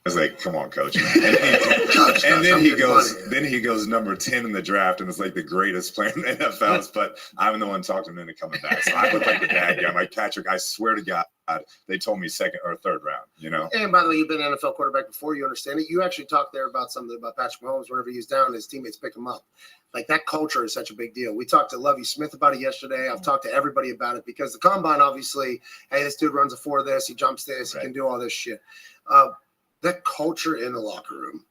I was like, come on, coach. And then he goes number 10 in the draft, and it's like the greatest player in the NFL. But I'm the one talking him into coming back. So I look like the bad guy. I'm like, Patrick, I swear to God, they told me second or third round, you know? And by the way, you've been an NFL quarterback before, you understand it. You actually talked there about something about Patrick Mahomes. Whenever he was down, his teammates picked him up. Like, that culture is such a big deal. We talked to Lovie Smith about it yesterday. I've talked to everybody about it because the combine, obviously, hey, this dude runs a 4 this, he jumps this, he can do all this shit. That culture in the locker room,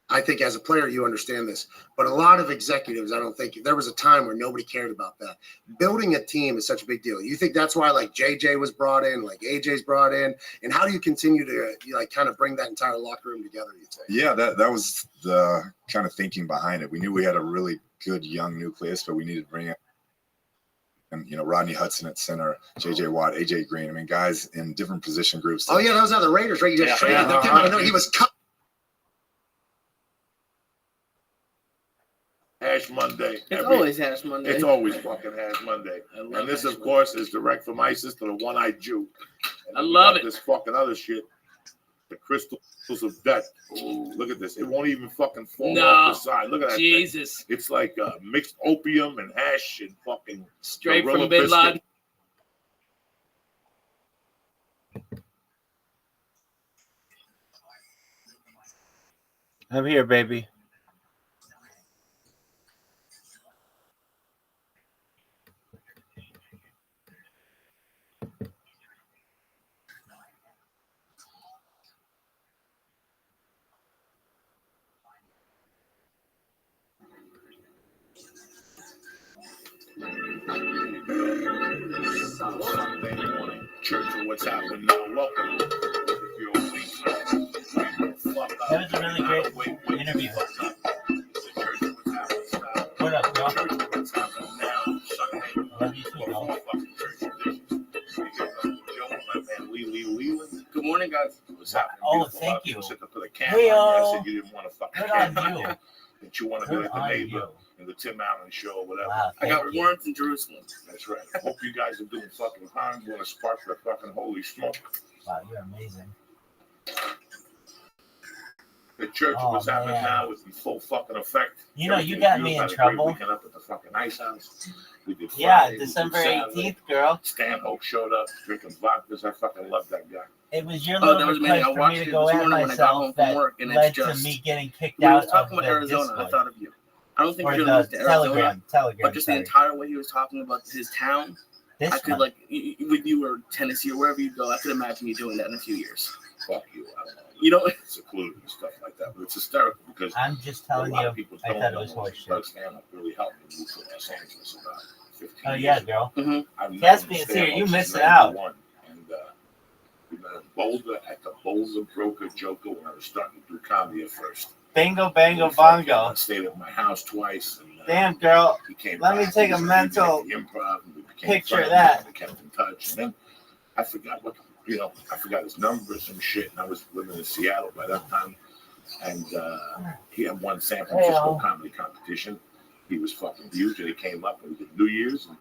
I think as a player, you understand this. But a lot of executives, I don't think, there was a time where nobody cared about that. Building a team is such a big deal. You think that's why, like, JJ was brought in, like AJ's brought in? And how do you continue to, like, kind of bring that entire locker room together, you think? Yeah, that was the kind of thinking behind it. We knew we had a really good young nucleus, but we needed to bring it. And, you know, Rodney Hudson at center, J.J. Watt, A.J. Green. I mean, guys in different position groups. Oh, yeah, those are the Raiders, right? You just traded them. I know he was cut. Hash Monday. It's always Hash Monday. It's always fucking Hash Monday. And this, of course, is direct from ISIS to the one-eyed Jew. And I love it. This fucking other shit. The crystals of death. Ooh, look at this. It won't even fucking fall off the side. Look at that Jesus. thing. It's like mixed opium and hash and fucking straight from Bin Laden. I'm here, baby. Sunday morning. Church of what's happening now. Welcome. If you're a week, that was a really great interview. What up, bro? I love you too, bro. Good morning, guys. Oh, thank you. Hey, I said you didn't want to fucking good on you. That you want to be like the neighbor in the Tim Allen show or whatever. Wow, I got warrants in Jerusalem. That's right. Hope you guys are doing fucking fine. You want to spark the fucking holy smoke. Wow, you're amazing. The church was happening now is in full fucking effect. You know, you got me in trouble. Weekend up at the fucking ice house. We did Friday, December 18th, girl. Stanhope showed up drinking vodkas. I fucking love that guy. It was your little request for me to go at myself that led to me getting kicked out of the talking about Arizona, Discord. I thought of you. I don't think Or you're the going to Arizona, Telegram, but just the entire way he was talking about his town, I could, like, with you or Tennessee or wherever you go, I could imagine you doing that in a few years. Fuck you. I don't know. You know, secluded and stuff like that, but it's hysterical because I'm just telling you, I thought it was horseshit. Stanhope really helped me move to Los Angeles about 15 Oh years yeah, ago. girl. Caspian's here. You missed it out. And we met in Boulder at the Boulder Broker Joker when I was starting to do comedy at first. Bingo, bango, bongo. I stayed at my house twice. And, damn, girl. Let me take a mental picture of that. We kept in touch. And then I forgot his number or some shit. And I was living in Seattle by that time. And he had won San Francisco comedy competition. He was fucking huge, and he came up and we did New Year's. And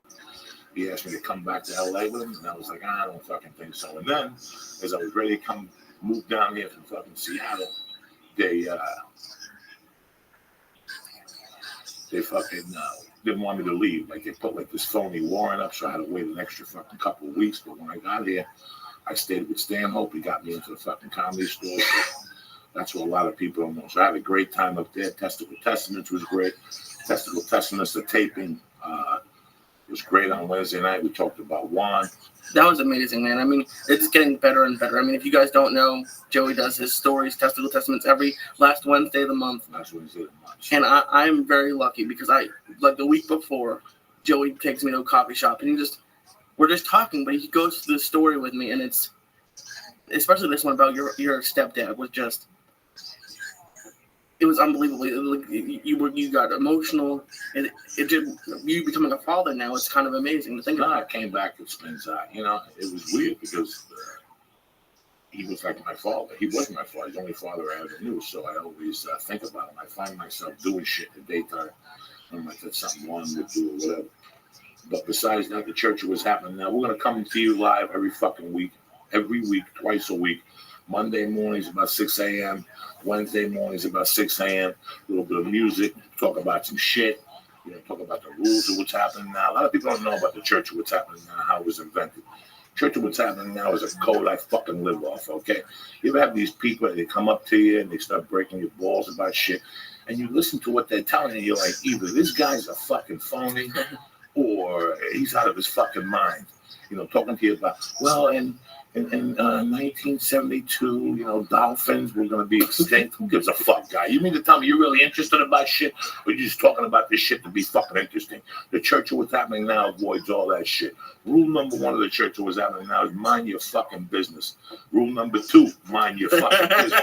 he asked me to come back to LA with him, and I was like, I don't fucking think so. And then, as I was ready to move down here from fucking Seattle, they fucking didn't want me to leave. Like, they put like this phony warrant up, so I had to wait an extra fucking couple of weeks. But when I got here, I stayed with Stanhope. He got me into the fucking comedy store. So that's what a lot of people don't know. So I had a great time up there. Testicle Testaments was great. Testicle Testaments, the taping was great on Wednesday night. We talked about Juan. That was amazing, man. I mean, it's getting better and better. I mean, if you guys don't know, Joey does his stories, Testicle Testaments, every last Wednesday of the month. Last Wednesday of the month. And I'm very lucky because like the week before, Joey takes me to a coffee shop and we're just talking, but he goes through the story with me, and it's, especially this one about your stepdad was just, it was unbelievable. You got emotional, and it just, you becoming a father now, it's kind of amazing to think about. I came back to Spins Eye. You know, it was weird because he was like my father. He was my father. He's the only father I ever knew. So I always think about him. I find myself doing shit in the daytime. I'm like, that's something Juan would do or whatever. But besides that, the church was happening now. We're going to come to you live every week, twice a week. Monday mornings about 6 a.m. Wednesday mornings about 6 a.m. A little bit of music, talk about some shit, talk about the rules of what's happening now. A lot of people don't know about the Church of What's Happening Now, how it was invented. Church of What's Happening Now is a code I fucking live off, okay? You ever have these people that they come up to you and they start breaking your balls about shit, and you listen to what they're telling you, you're like, either this guy's a fucking phony or he's out of his fucking mind. Talking to you about, well, in 1972, dolphins were going to be extinct. Who gives a fuck, guy? You mean to tell me you're really interested about shit, or you're just talking about this shit to be fucking interesting? The Church of What's Happening Now avoids all that shit. Rule number 1 of the Church of What's Happening Now is mind your fucking business. Rule number 2, mind your fucking business.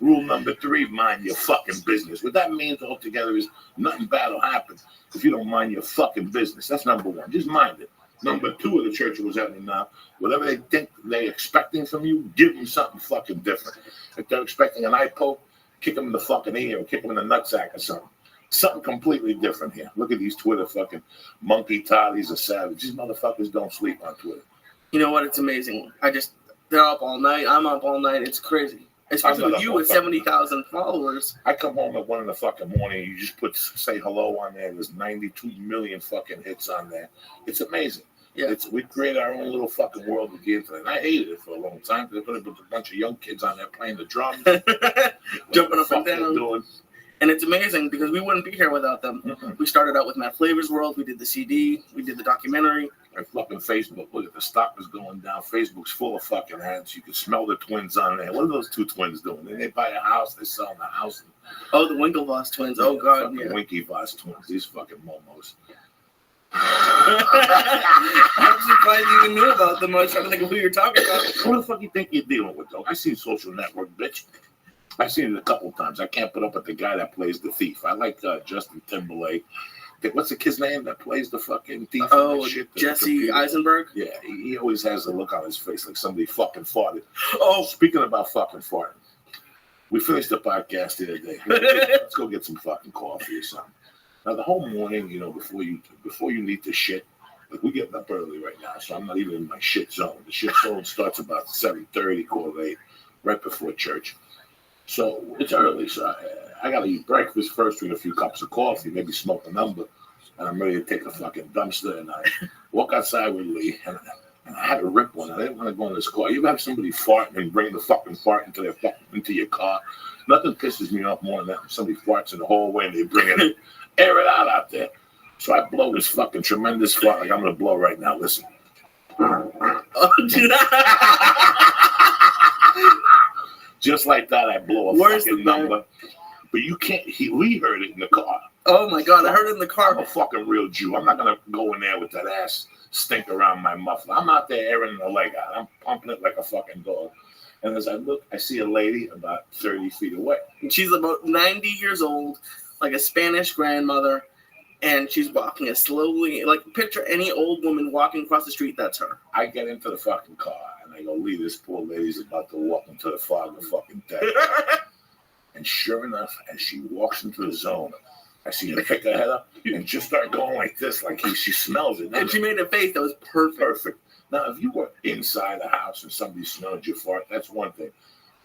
Rule number 3, mind your fucking business. What that means altogether is nothing bad will happen if you don't mind your fucking business. That's number 1. Just mind it. Number 2 of the Church of What's Happening Now, whatever they think they're expecting from you, give them something fucking different. If they're expecting an eye poke, kick them in the fucking ear or kick them in the nutsack or something. Something completely different here. Look at these Twitter fucking monkey toddies are savage. These motherfuckers don't sleep on Twitter. You know what? It's amazing. They're up all night. I'm up all night. It's crazy. Especially with you with 70,000 followers. I come home at 1 in the fucking morning. You just say hello on there. There's 92 million fucking hits on there. It's amazing. Yeah. We created our own little fucking world with the internet. And I hated it for a long time because there was a bunch of young kids on there playing the drums, jumping up and down. And it's amazing because we wouldn't be here without them. Mm-hmm. We started out with Matt Flavor's World. We did the CD. We did the documentary. And fucking Facebook. Look at the stock is going down. Facebook's full of fucking ads. You can smell the twins on there. What are those 2 twins doing? They buy a house. They sell the house. Oh, the Winklevoss twins. Oh, God. The Winklevoss twins. These fucking momos. I'm surprised you even knew about them. I was trying to think of who you're talking about. What the fuck you think you're dealing with, though? I seen Social Network, bitch. I've seen it a couple times. I can't put up with the guy that plays the thief. I like Justin Timberlake. What's the kid's name that plays the fucking thief? Oh, Jesse Eisenberg? Yeah, he always has a look on his face like somebody fucking farted. Oh, speaking about fucking farting, we finished the podcast the other day. Let's go get some fucking coffee or something. Now, the whole morning, before you need to shit, like we're getting up early right now, so I'm not even in my shit zone. The shit zone starts about 7:30, 8:15, right before church. So it's early, so I got to eat breakfast first, drink a few cups of coffee, maybe smoke a number, and I'm ready to take a fucking dumpster, and I walk outside with Lee, and I had to rip one. I didn't want to go in this car. You ever have somebody fart and bring the fucking fart into your car? Nothing pisses me off more than that when somebody farts in the hallway and they bring it in. Air it out there. So I blow this fucking tremendous fart like I'm going to blow right now. Listen. Just like that, I blow a fucking number. But you can't, we heard it in the car. Oh my God, I heard it in the car. I'm a fucking real Jew. I'm not going to go in there with that ass stink around my muffler. I'm out there airing the leg out. I'm pumping it like a fucking dog. And as I look, I see a lady about 30 feet away. She's about 90 years old, like a Spanish grandmother, and she's walking as slowly, like picture any old woman walking across the street, that's her. I get into the fucking car, and I go, Lee, this poor lady's about to walk into the fog of fucking death. And sure enough, as she walks into the zone, I see her pick her head up and just start going like this, like she smells it. And she made a face that was perfect. Perfect. Now, if you were inside the house and somebody smelled your fart, that's one thing.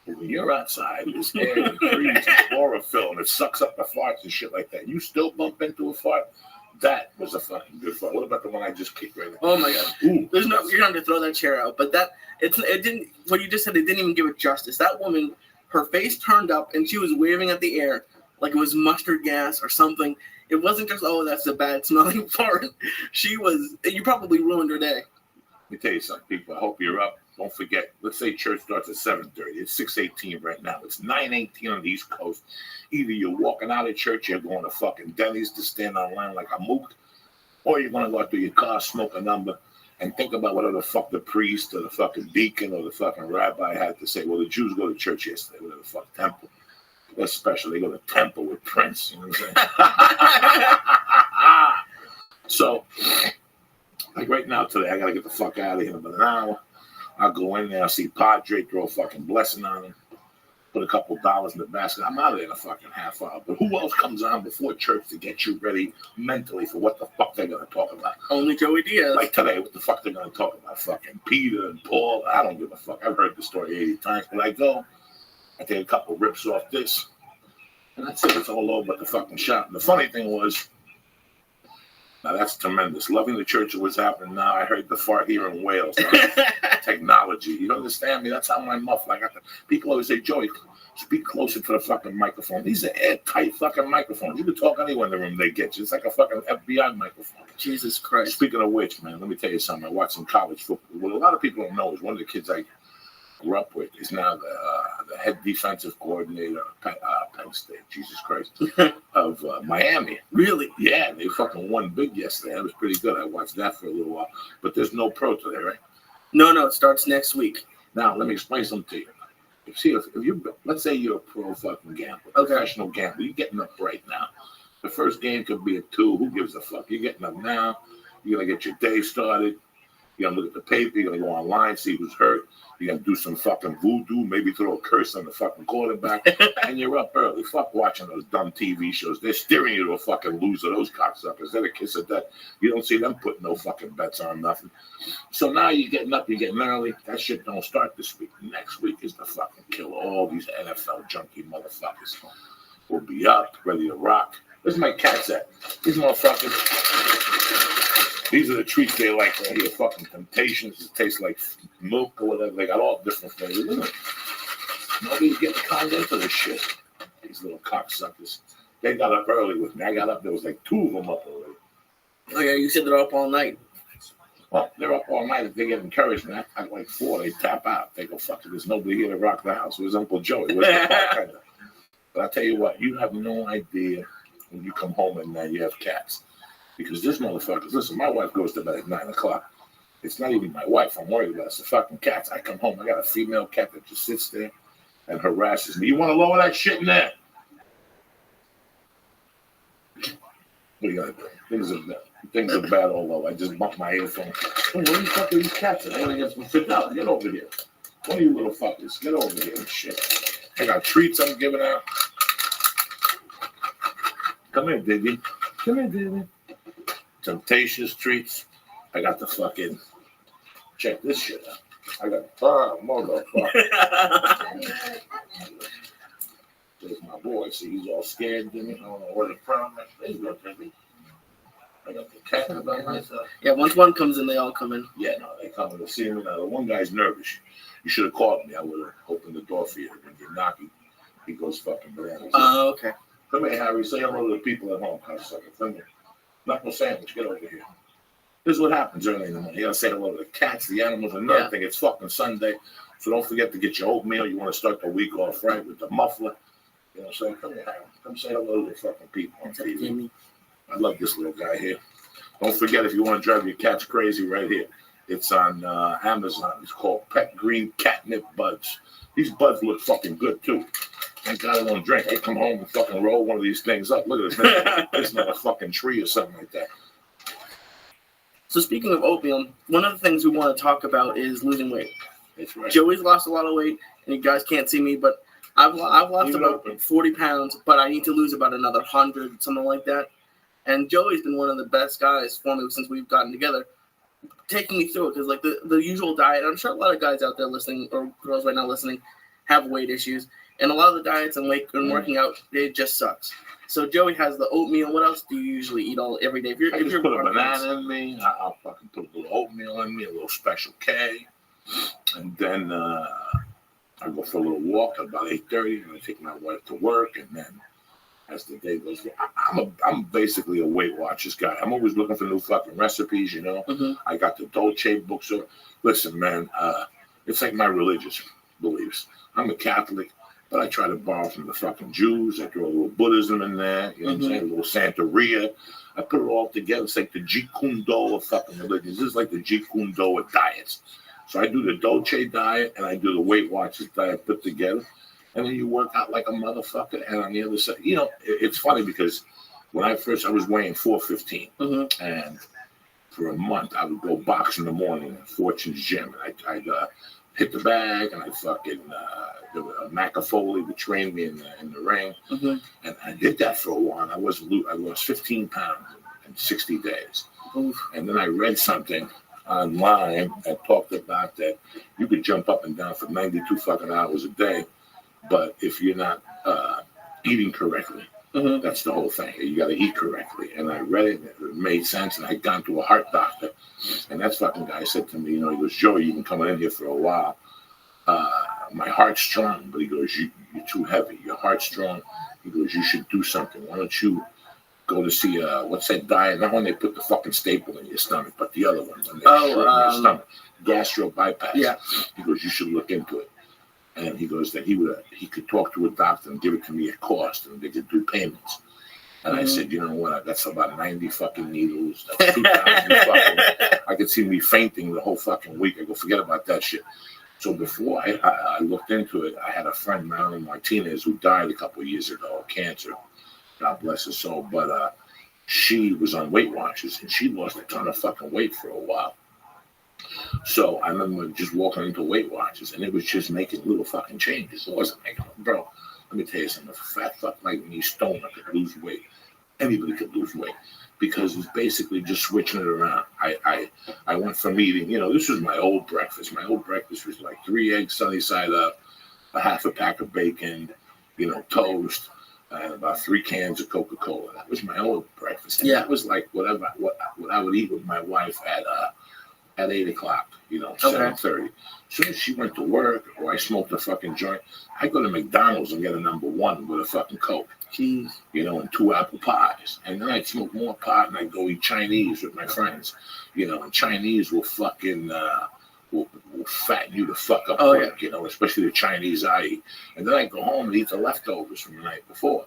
But when you're outside, there's air and trees and chlorophyll, and it sucks up the farts and shit like that. You still bump into a fart? That was a fucking good fart. What about the one I just kicked right now? Oh my god! Ooh. You're gonna have to throw that chair out. But it didn't. What you just said, it didn't even give it justice. That woman, her face turned up, and she was waving at the air like it was mustard gas or something. It wasn't just, oh, that's a bad smelling fart. She was. You probably ruined her day. Let me tell you something, people. I hope you're up. Don't forget, let's say church starts at 7:30. It's 6:18 right now. It's 9:18 on the East Coast. Either you're walking out of church, you're going to fucking Denny's to stand on line like a mook, or you're going to go out to your car, smoke a number, and think about whatever the fuck the priest or the fucking deacon or the fucking rabbi had to say. Well, the Jews go to church yesterday, whatever the fuck, temple. That's special. They go to temple with Prince. You know what I'm saying? So, like right now today, I got to get the fuck out of here in about an hour. I'll go in there, I'll see Padre, throw a fucking blessing on him, put a couple dollars in the basket. I'm out of there in a fucking half hour. But who else comes on before church to get you ready mentally for what the fuck they're going to talk about? Only Joey Diaz. Like today, what the fuck they're going to talk about? Fucking Peter and Paul. I don't give a fuck. I've heard the story 80 times. But I go, I take a couple rips off this, and that's it. It's all over but the fucking shop. And the funny thing was, now that's tremendous. Loving the church of what's happening now. I heard the fart here in Wales. Technology. You don't understand me? That's how my muffle. I got the people always say, Joey, speak closer to the fucking microphone. These are airtight fucking microphones. You can talk anywhere in the room, they get you. It's like a fucking FBI microphone. Jesus Christ. Speaking of which, man, let me tell you something. I watched some college football. What a lot of people don't know is one of the kids I grew up with is now the head defensive coordinator of Penn State, Jesus Christ, of Miami. Really? Yeah, they fucking won big yesterday. That was pretty good. I watched that for a little while. But there's no pro today, right? No, it starts next week. Now, let me explain something to you. If you let's say you're a pro fucking gambler, professional gambler, you're getting up right now. The first game could be at 2. Who gives a fuck? You're getting up now. You're going to get your day started. You're going to look at the paper. You're going to go online, see who's hurt. You're going to do some fucking voodoo, maybe throw a curse on the fucking quarterback, and you're up early. Fuck watching those dumb TV shows. They're steering you to a fucking loser, those cocksuckers. They're the kiss of death. You don't see them putting no fucking bets on nothing. So now you're getting up, you're getting early. That shit don't start this week. Next week is the fucking killer. All these NFL junkie motherfuckers will be up, ready to rock. Where's my cats at? These motherfuckers. These are the treats they like right here. Fucking Temptations. It tastes like milk or whatever. They got all different flavors. Look at it. Nobody's getting conned into this shit. These little cocksuckers. They got up early with me. I got up. There was like 2 of them up already. Oh, yeah, you said they're up all night. Well, they're up all night. If they get encouragement, at like 4, they tap out. They go, fuck it. There's nobody here to rock the house. Where's Uncle Joey? Where's the bartender? But I tell you what, you have no idea when you come home at night you have cats. Because this motherfucker, listen, my wife goes to bed at 9 o'clock. It's not even my wife I'm worried about. It's the fucking cats. I come home, I got a female cat that just sits there and harasses me. You want to lower that shit in there? What are you going to do? Things are bad all over. I just bumped my earphone. Hey, where the fuck are these cats? I want to get some fit out. Get over here. One of you little fuckers. Get over here and shit. I got treats I'm giving out. Come here, Diggy. Come here, Diggy. Temptations treats. I got the fucking, check this shit out. I got motherfucker. There's my boy. See, he's all scared. I don't know where the problem is. There you go, baby. I got the cat by myself. Yeah, once one comes in, they all come in. Yeah, no, they come in to see me. Now, the one guy's nervous. You should have called me. I would have opened the door for you. When you're knocking, he goes fucking bananas. Oh, okay. Come here, Harry. Say hello to the people at home. Come here. Knuckle sandwich. Get over here. This is what happens early in the morning. You gotta say hello to the cats, the animals, and another thing. It's fucking Sunday, so don't forget to get your oatmeal. You want to start the week off right with the muffler. You know what I'm saying? Come here, Harry. Come say hello to the fucking people on TV. I love this little guy here. Don't forget, if you want to drive your cats crazy, right here. It's on Amazon. It's called Pet Green Catnip Buds. These buds look fucking good too. Thank God I won't drink. I come home and fucking roll one of these things up. Look at this. It's not a fucking tree or something like that. So speaking of oatmeal, one of the things we want to talk about is losing weight. That's right. Joey's lost a lot of weight, and you guys can't see me, but I've lost Leave it about open. 40 pounds, but I need to lose about another 100, something like that. And Joey's been one of the best guys for me since we've gotten together, taking me through it. Because like the usual diet, I'm sure a lot of guys out there listening or girls right now listening have weight issues, and a lot of the diets and working out, it just sucks. So Joey has the oatmeal. What else do you usually eat every day? I just put a banana in me. I'll fucking put a little oatmeal in me, a little Special K, and then I go for a little walk at about 8:30, and I take my wife to work, and then as the day goes, I'm basically a Weight Watchers guy. I'm always looking for new fucking recipes, you know. Mm-hmm. I got the Dolce book. So listen, man, it's like my religious beliefs. I'm a Catholic, but I try to borrow from the fucking Jews. I throw a little Buddhism in there, you know what I'm saying? A little Santeria. I put it all together. It's like the Jeet Kune Do of fucking religions. This is like the Jeet Kune Do of diets. So I do the Dolce diet and I do the Weight Watchers diet put together. And then you work out like a motherfucker. And on the other side, you know, it's funny because when I was weighing 415. Mm-hmm. And for a month, I would go box in the morning at Fortune's gym. And I'd hit the bag and I'd fucking, McAfoley would train me in the ring. Mm-hmm. And I did that for a while. I lost 15 pounds in 60 days. Oof. And then I read something online that talked about that you could jump up and down for 92 fucking hours a day. But if you're not eating correctly, mm-hmm. that's the whole thing. You got to eat correctly. And I read it, and it made sense. And I'd gone to a heart doctor. And that fucking guy said to me, you know, he goes, Joey, you've been coming in here for a while. My heart's strong. But he goes, you're too heavy. Your heart's strong. He goes, you should do something. Why don't you go to see, what's that diet? Not when they put the fucking staple in your stomach, but the other one. When they shorten your stomach. Gastro bypass. Yeah. He goes, you should look into it. And he goes that he could talk to a doctor and give it to me at cost, and they could do payments. And I said, you know what? That's about 90 fucking needles. That's 2,000 fucking. I could see me fainting the whole fucking week. I go, forget about that shit. So before I looked into it, I had a friend, Marilyn Martinez, who died a couple of years ago of cancer. God bless her soul. But she was on Weight Watchers, and she lost a ton of fucking weight for a while. So I remember just walking into Weight Watchers, and it was just making little fucking changes. It wasn't making, bro, let me tell you something. If a fat fuck like me, stoner, could lose weight, anybody could lose weight, because it's basically just switching it around. I went from eating, you know, this was my old breakfast. My old breakfast was like 3 eggs sunny side up, a half a pack of bacon, you know, toast, and about 3 cans of Coca-Cola. That was my old breakfast. And that was like what I would eat with my wife at 8 o'clock, you know, 7:30. As soon as she went to work or I smoked a fucking joint, I go to McDonald's and get a number 1 with a fucking Coke. Jeez. You know, and 2 apple pies. And then I'd smoke more pot and I'd go eat Chinese with my friends. You know, and Chinese will fucking will fatten you the fuck up quick, you know, especially the Chinese I eat. And then I'd go home and eat the leftovers from the night before.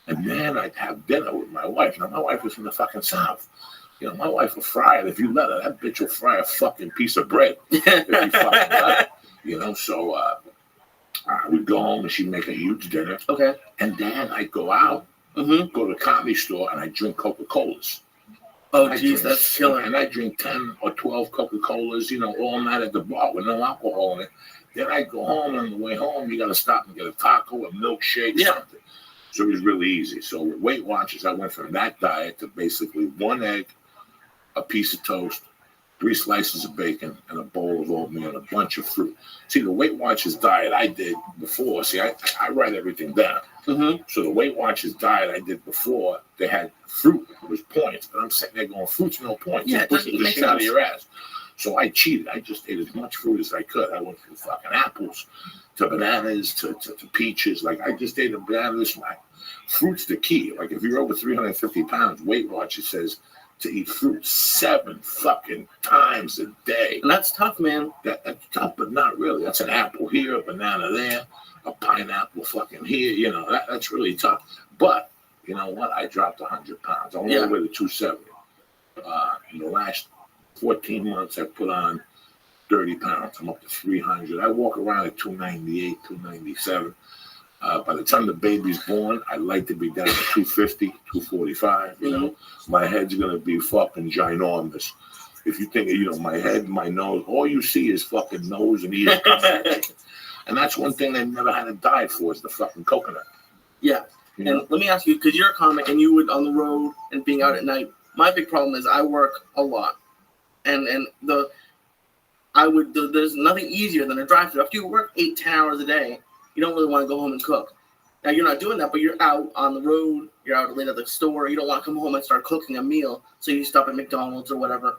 And then I'd have dinner with my wife. Now, my wife was from the fucking South. You know, my wife will fry it. If you let her, that bitch will fry a fucking piece of bread. If you fucking let her. You know, so we'd go home and she'd make a huge dinner. Okay. And then I'd go out, go to the comedy store, and I'd drink Coca-Colas. Oh, jeez, that's killer. And I'd drink 10 or 12 Coca-Colas, you know, all night at the bar with no alcohol in it. Then I'd go home, and on the way home, you got to stop and get a taco, a milkshake, something. So it was really easy. So with Weight Watchers, I went from that diet to basically 1 egg, a piece of toast, 3 slices of bacon, and a bowl of oatmeal and a bunch of fruit. See, the Weight Watchers diet I did before, I write everything down. So the Weight Watchers diet I did before, they had fruit. It was points. But I'm sitting there going, fruit's no point. Yeah, You're pushing the shit out of your ass. So I cheated. I just ate as much fruit as I could. I went from fucking apples to bananas to peaches. Like, I just ate a banana. Fruit's the key. Like, if you're over 350 pounds, Weight Watchers says to eat fruit 7 fucking times a day. And that's tough, man. That's tough, but not really. That's an apple here, a banana there, a pineapple fucking here. You know, that's really tough. But, you know what? I dropped 100 pounds. I went all the way to 270. In the last 14 months, I put on 30 pounds. I'm up to 300. I walk around at 298, 297. By the time the baby's born, I'd like to be down to 250, 245. You know, my head's going to be fucking ginormous. If you think, you know, my head, my nose, all you see is fucking nose and ears. And that's one thing they've never had a diet for is the fucking coconut. Yeah. You And know? let me ask you, because you're a comic and you would on the road and being out at night, my big problem is I work a lot. And there's nothing easier than a drive-thru. After you work 8-10 hours a day, you don't really want to go home and cook. Now you're not doing that, but you're out on the road, you're out late at the store, you don't want to come home and start cooking a meal, so you stop at McDonald's or whatever.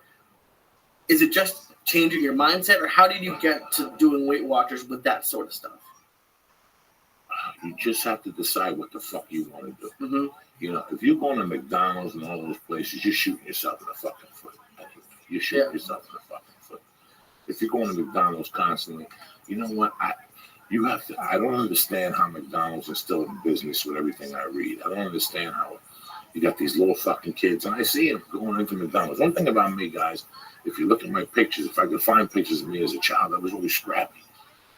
Is it just changing your mindset, or how did you get to doing Weight Watchers with that sort of stuff? You just have to decide what the fuck you want to do. Mm-hmm. You know, if you're going to McDonald's and all those places, you're shooting yourself in the fucking foot. You're shooting yourself in the fucking foot. If you're going to McDonald's constantly, you know what? I don't understand how McDonald's is still in business with everything I read. I don't understand how you got these little fucking kids, and I see them going into McDonald's. One thing about me, guys, if you look at my pictures, if I could find pictures of me as a child, I was always scrappy.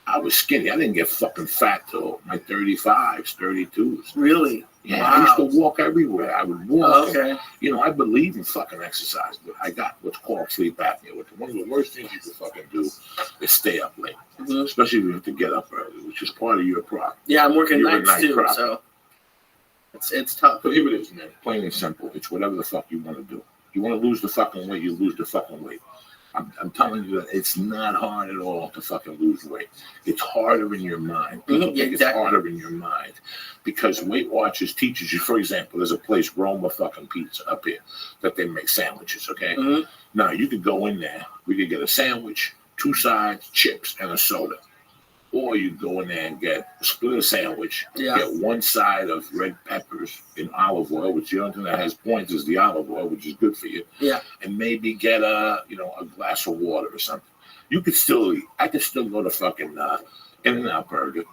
I was skinny. I didn't get fucking fat till my 35s, 32s. Really? Yeah, Wow. I used to walk everywhere. I would walk. Oh, okay. And, you know, I believe in fucking exercise, but I got what's called sleep apnea. One of the worst things you can fucking do is stay up late, especially if you have to get up early, which is part of your problem. Yeah, I'm working You're a nights night too, problem. so it's tough. But here it is, man. Plain and simple. It's whatever the fuck you want to do. You want to lose the fucking weight, you lose the fucking weight. I'm telling you that it's not hard at all to fucking lose weight. It's harder in your mind. People think it's harder in your mind because Weight Watchers teaches you. For example, there's a place, Roma fucking Pizza up here, that they make sandwiches. Okay, now you could go in there. We could get a sandwich, 2 sides, chips, and a soda. Or you go in there and split a sandwich, get 1 side of red peppers in olive oil, which the only thing that has points is the olive oil, which is good for you. Yeah. And maybe get a glass of water or something. You could still eat. I could still go to fucking In-N-Out Burger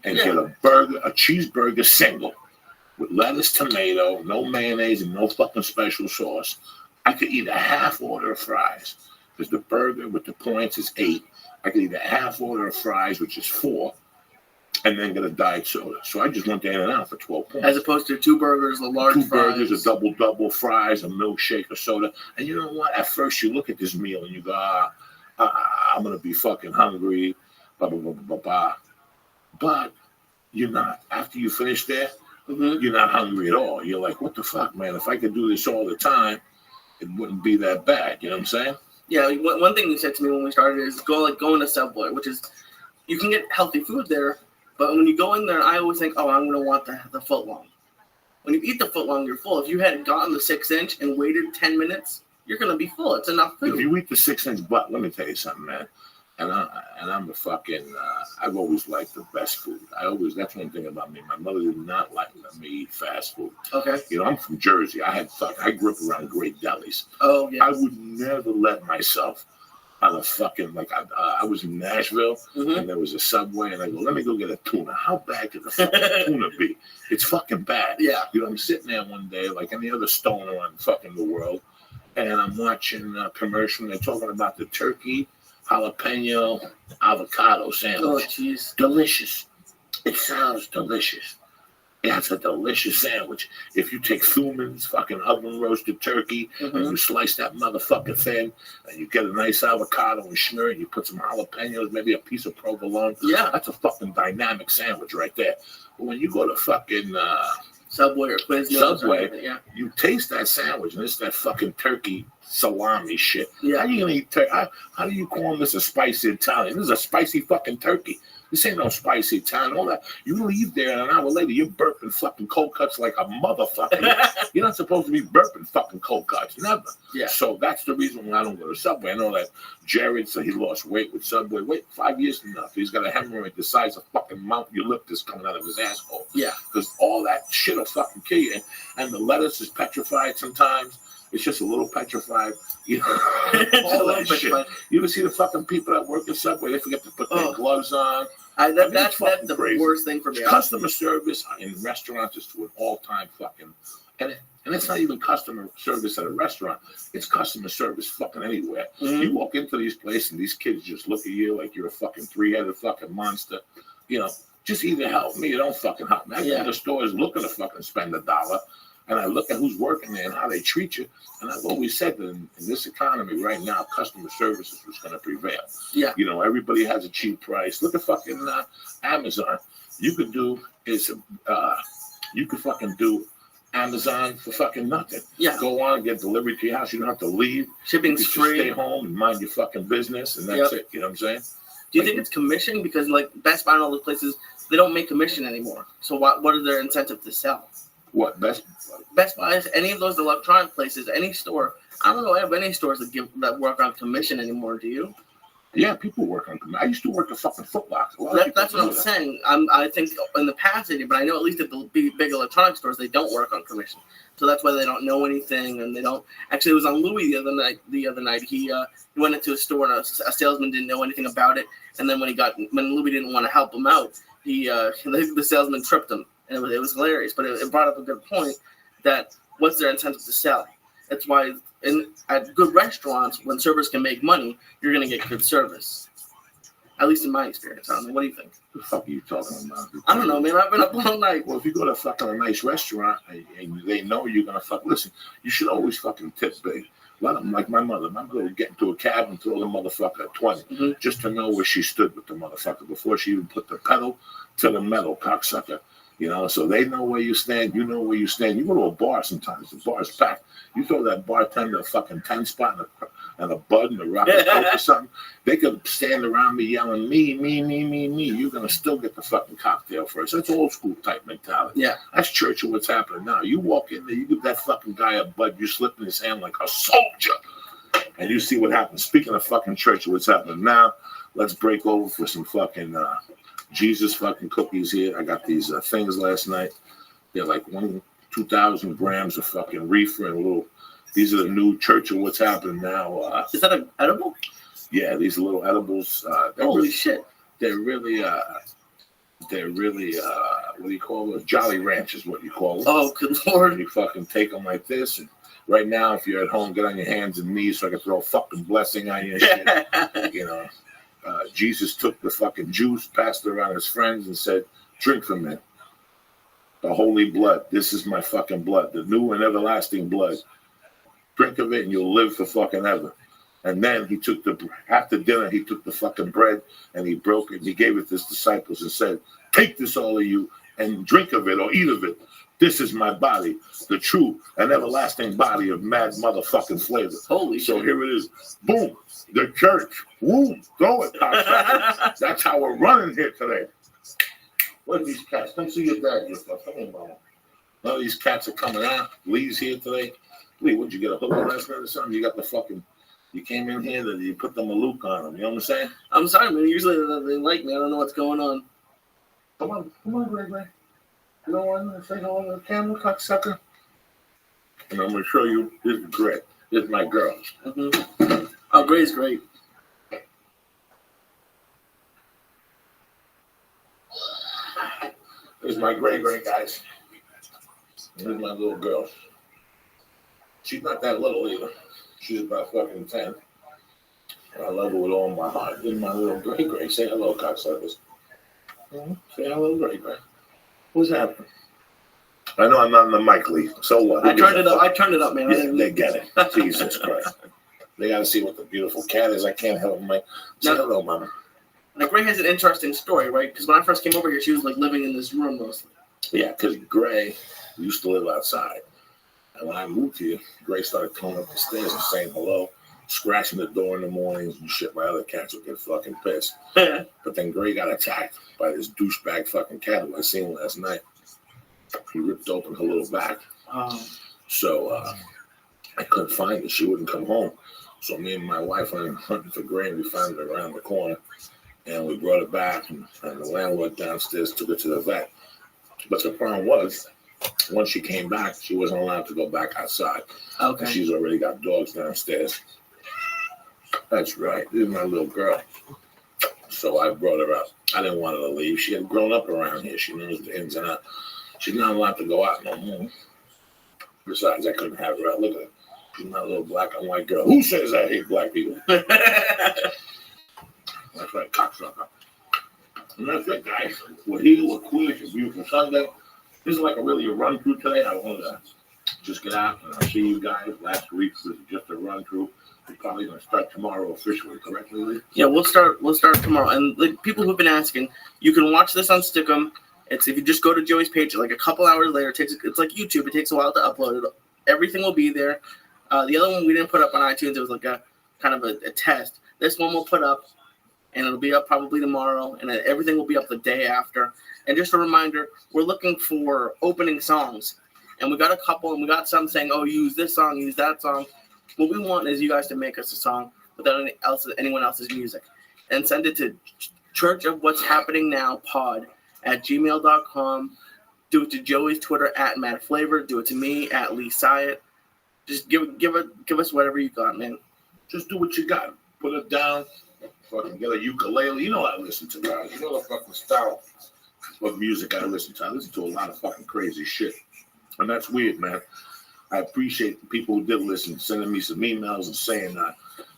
and get a cheeseburger single with lettuce, tomato, no mayonnaise, and no fucking special sauce. I could eat a half order of fries because the burger with the points is 8. I could eat a half order of fries, which is 4, and then get a diet soda. So I just went to In-N-Out for 12 points. As opposed to 2 burgers, a large 2 fries. burgers, a double fries, a milkshake, a soda. And you know what? At first you look at this meal and you go, I'm going to be fucking hungry, blah, blah, blah, blah, blah. But you're not. After you finish there, you're not hungry at all. You're like, what the fuck, man? If I could do this all the time, it wouldn't be that bad. You know what I'm saying? Yeah, one thing you said to me when we started is going to Subway, which is you can get healthy food there, but when you go in there, I always think, I'm going to want the footlong. When you eat the footlong, you're full. If you had gotten the 6-inch and waited 10 minutes, you're going to be full. It's enough food. If you eat the 6-inch butt, let me tell you something, man. And I'm a fucking, I've always liked the best food. That's one thing about me. My mother did not like me eat fast food. Okay. You know, I'm from Jersey. I grew up around great delis. Oh, yeah. I would never let myself on a fucking, I was in Nashville and there was a Subway and I go, let me go get a tuna. How bad could the fucking tuna be? It's fucking bad. Yeah. You know, I'm sitting there one day like any other stoner on fucking the world and I'm watching a commercial and they're talking about the turkey jalapeno avocado sandwich. Oh, jeez. Delicious. It sounds delicious. That's a delicious sandwich. If you take Thuman's fucking oven roasted turkey and you slice that motherfucker thin and you get a nice avocado and smear it, you put some jalapenos, maybe a piece of provolone. Yeah. That's a fucking dynamic sandwich right there. But when you go to fucking Subway or Quiznos, you taste that sandwich and it's that fucking turkey salami shit. Yeah. How are you gonna eat turkey? How do you call this a spicy Italian? This is a spicy fucking turkey. This ain't no spicy Italian. All that. You leave there and an hour later you're burping fucking cold cuts like a motherfucker. You're not supposed to be burping fucking cold cuts. Never. Yeah. So that's the reason why I don't go to Subway. I know that Jared said he lost weight with Subway. Wait, 5 years enough. He's got a hemorrhoid the size of fucking Mount Eucalyptus coming out of his asshole. Yeah. Because all that shit will fucking kill you. And the lettuce is petrified sometimes. It's just a little petrified, you know, all that shit. You ever see the fucking people that work at Subway? They forget to put their gloves on. That's the crazy. Worst thing for me. Customer service in restaurants is to an all-time fucking, and it's not even customer service at a restaurant. It's customer service fucking anywhere. You walk into these places and these kids just look at you like you're a fucking 3-headed fucking monster. You know, just either help me or don't fucking help me. I go to the stores looking to fucking spend $1. and I look at who's working there and how they treat you. And I've always said that in this economy right now, customer service is what's going to prevail. Yeah. You know, everybody has a cheap price. Look at fucking Amazon. You could fucking do Amazon for fucking nothing. Yeah. Go on and get delivery to your house. You don't have to leave. Shipping's You can just free. stay home and mind your fucking business, and that's it. You know what I'm saying? Do you think it's commission? Because like Best Buy and all those places, they don't make commission anymore. So what are their incentive to sell? What Best Buy, any of those electronic places, any store. I don't know of any stores that work on commission anymore. Do you? Yeah, people work on commission. I used to work at fucking Foot Locker. That's what I'm saying. I think in the past they did, but I know at least at the big electronic stores they don't work on commission. So that's why they don't know anything, and they don't. Actually, it was on Louis the other night. He went into a store and a salesman didn't know anything about it, and then when Louis didn't want to help him out, the salesman tripped him, and it was hilarious. But it brought up a good point that what's their incentive to sell? That's why at good restaurants, when servers can make money, you're going to get good service. At least in my experience. I don't know. What do you think? What the fuck are you talking about? I don't know, man. I've been up all night. Well, if you go to fucking a nice restaurant and they know you're going to fuck, listen, you should always fucking tip big. Let them, like my mother would get into a cab and throw the motherfucker at 20 just to know where she stood with the motherfucker before she even put the pedal to the metal, cocksucker. You know, so they know where you stand. You know where you stand. You go to a bar sometimes. The bar's packed. You throw that bartender a fucking 10 spot and a bud and a rock and coke or something. They could stand around me yelling, me. You're going to still get the fucking cocktail first. That's old school type mentality. Yeah. That's church of what's happening now. You walk in there, you give that fucking guy a bud, you slip in his hand like a soldier. And you see what happens. Speaking of fucking church of what's happening now, let's break over for some fucking Jesus fucking cookies here. I got these things last night. They're like 2,000 grams of fucking reefer and little. These are the new church of what's happening now. Is that an edible? Yeah, these little edibles. Holy shit! They're really. What do you call them? Jolly Ranch is what you call them. Oh, good lord! You fucking take them like this. And right now, if you're at home, get on your hands and knees so I can throw a fucking blessing on you and shit. You know. Jesus took the fucking juice, passed it around his friends, and said, "Drink from it. The holy blood. This is my fucking blood, the new and everlasting blood. Drink of it, and you'll live for fucking ever." And then he took after dinner, he took the fucking bread and he broke it. And he gave it to his disciples and said, "Take this, all of you, and drink of it or eat of it. This is my body, the true and everlasting body of mad motherfucking flavor." Holy shit! So here it is. Boom. The church. Boom. Throw it. That's how we're running here today. What are these cats? Come see your dad. Come on, mama. None of these cats are coming out. Lee's here today. Lee, what'd you get, a hooker last night or something? You got the fucking, you came in here, that you put the Malouk on them. You know what I'm saying? I'm sorry, man. Usually they like me. I don't know what's going on. Come on, Greg. You don't want to say no on the camera, cocksucker? And I'm going to show you, this is Greg. This is my girl. Mm-hmm. Oh, Gray's great. This is my Greg, guys. This is my little girl. She's not that little either. She's about fucking 10. I love her with all my heart. This is my little Greg. Say hello, cocksuckers. Say hello, Greg. What's happening? I know I'm not in the mic, Lee. So what? I turned it up, man. Yeah, they get it. Jesus Christ. They got to see what the beautiful cat is. I can't help my. Say hello, mama. Now, Gray has an interesting story, right? Because when I first came over here, she was like living in this room mostly. Yeah, because Gray used to live outside. And when I moved here, Gray started coming up the stairs and saying hello, scratching the door in the mornings and shit. My other cats would get fucking pissed. But then Gray got attacked by this douchebag fucking cat who I seen last night. He ripped open her little back. So I couldn't find her. She wouldn't come home. So me and my wife went hunting for Gray, and we found her around the corner. And we brought her back, and the landlord downstairs took her to the vet. But the problem was, once she came back, she wasn't allowed to go back outside. Okay. She's already got dogs downstairs. That's right. This is my little girl. So I brought her up. I didn't want her to leave. She had grown up around here. She knows the ins and outs. She's not allowed to go out no more. Besides, I couldn't have her out. Look at her. She's my little black and white girl. Who says I hate black people? That's right, cocksucker. And that's it, guys. We're here. We're cool. It's a beautiful Sunday. This is like a run through today. I wanted to just get out and I'll see you guys. Last week was just a run through. We're probably going to start tomorrow officially, correctly, Lee? Yeah, we'll start tomorrow. And like people who've been asking, you can watch this on Stickum. It's if you just go to Joey's page, like a couple hours later, it's like YouTube. It takes a while to upload it. Everything will be there. The other one we didn't put up on iTunes. It was like a kind of a test. This one we'll put up, and it'll be up probably tomorrow, and then everything will be up the day after. And just a reminder, we're looking for opening songs. And we got a couple, and we got some saying, oh, use this song, use that song. What we want is you guys to make us a song without anyone else's music. And send it to churchofwhatshappingnowpod@gmail.com. Do it to Joey's Twitter @MattFlavor. Do it to me @Lee Syatt. Just give us whatever you got, man. Just do what you got. Put it down. Fucking get a ukulele. You know I listen to, guys. You know the fucking style of music I listen to. I listen to a lot of fucking crazy shit. And that's weird, man. I appreciate the people who did listen, sending me some emails and saying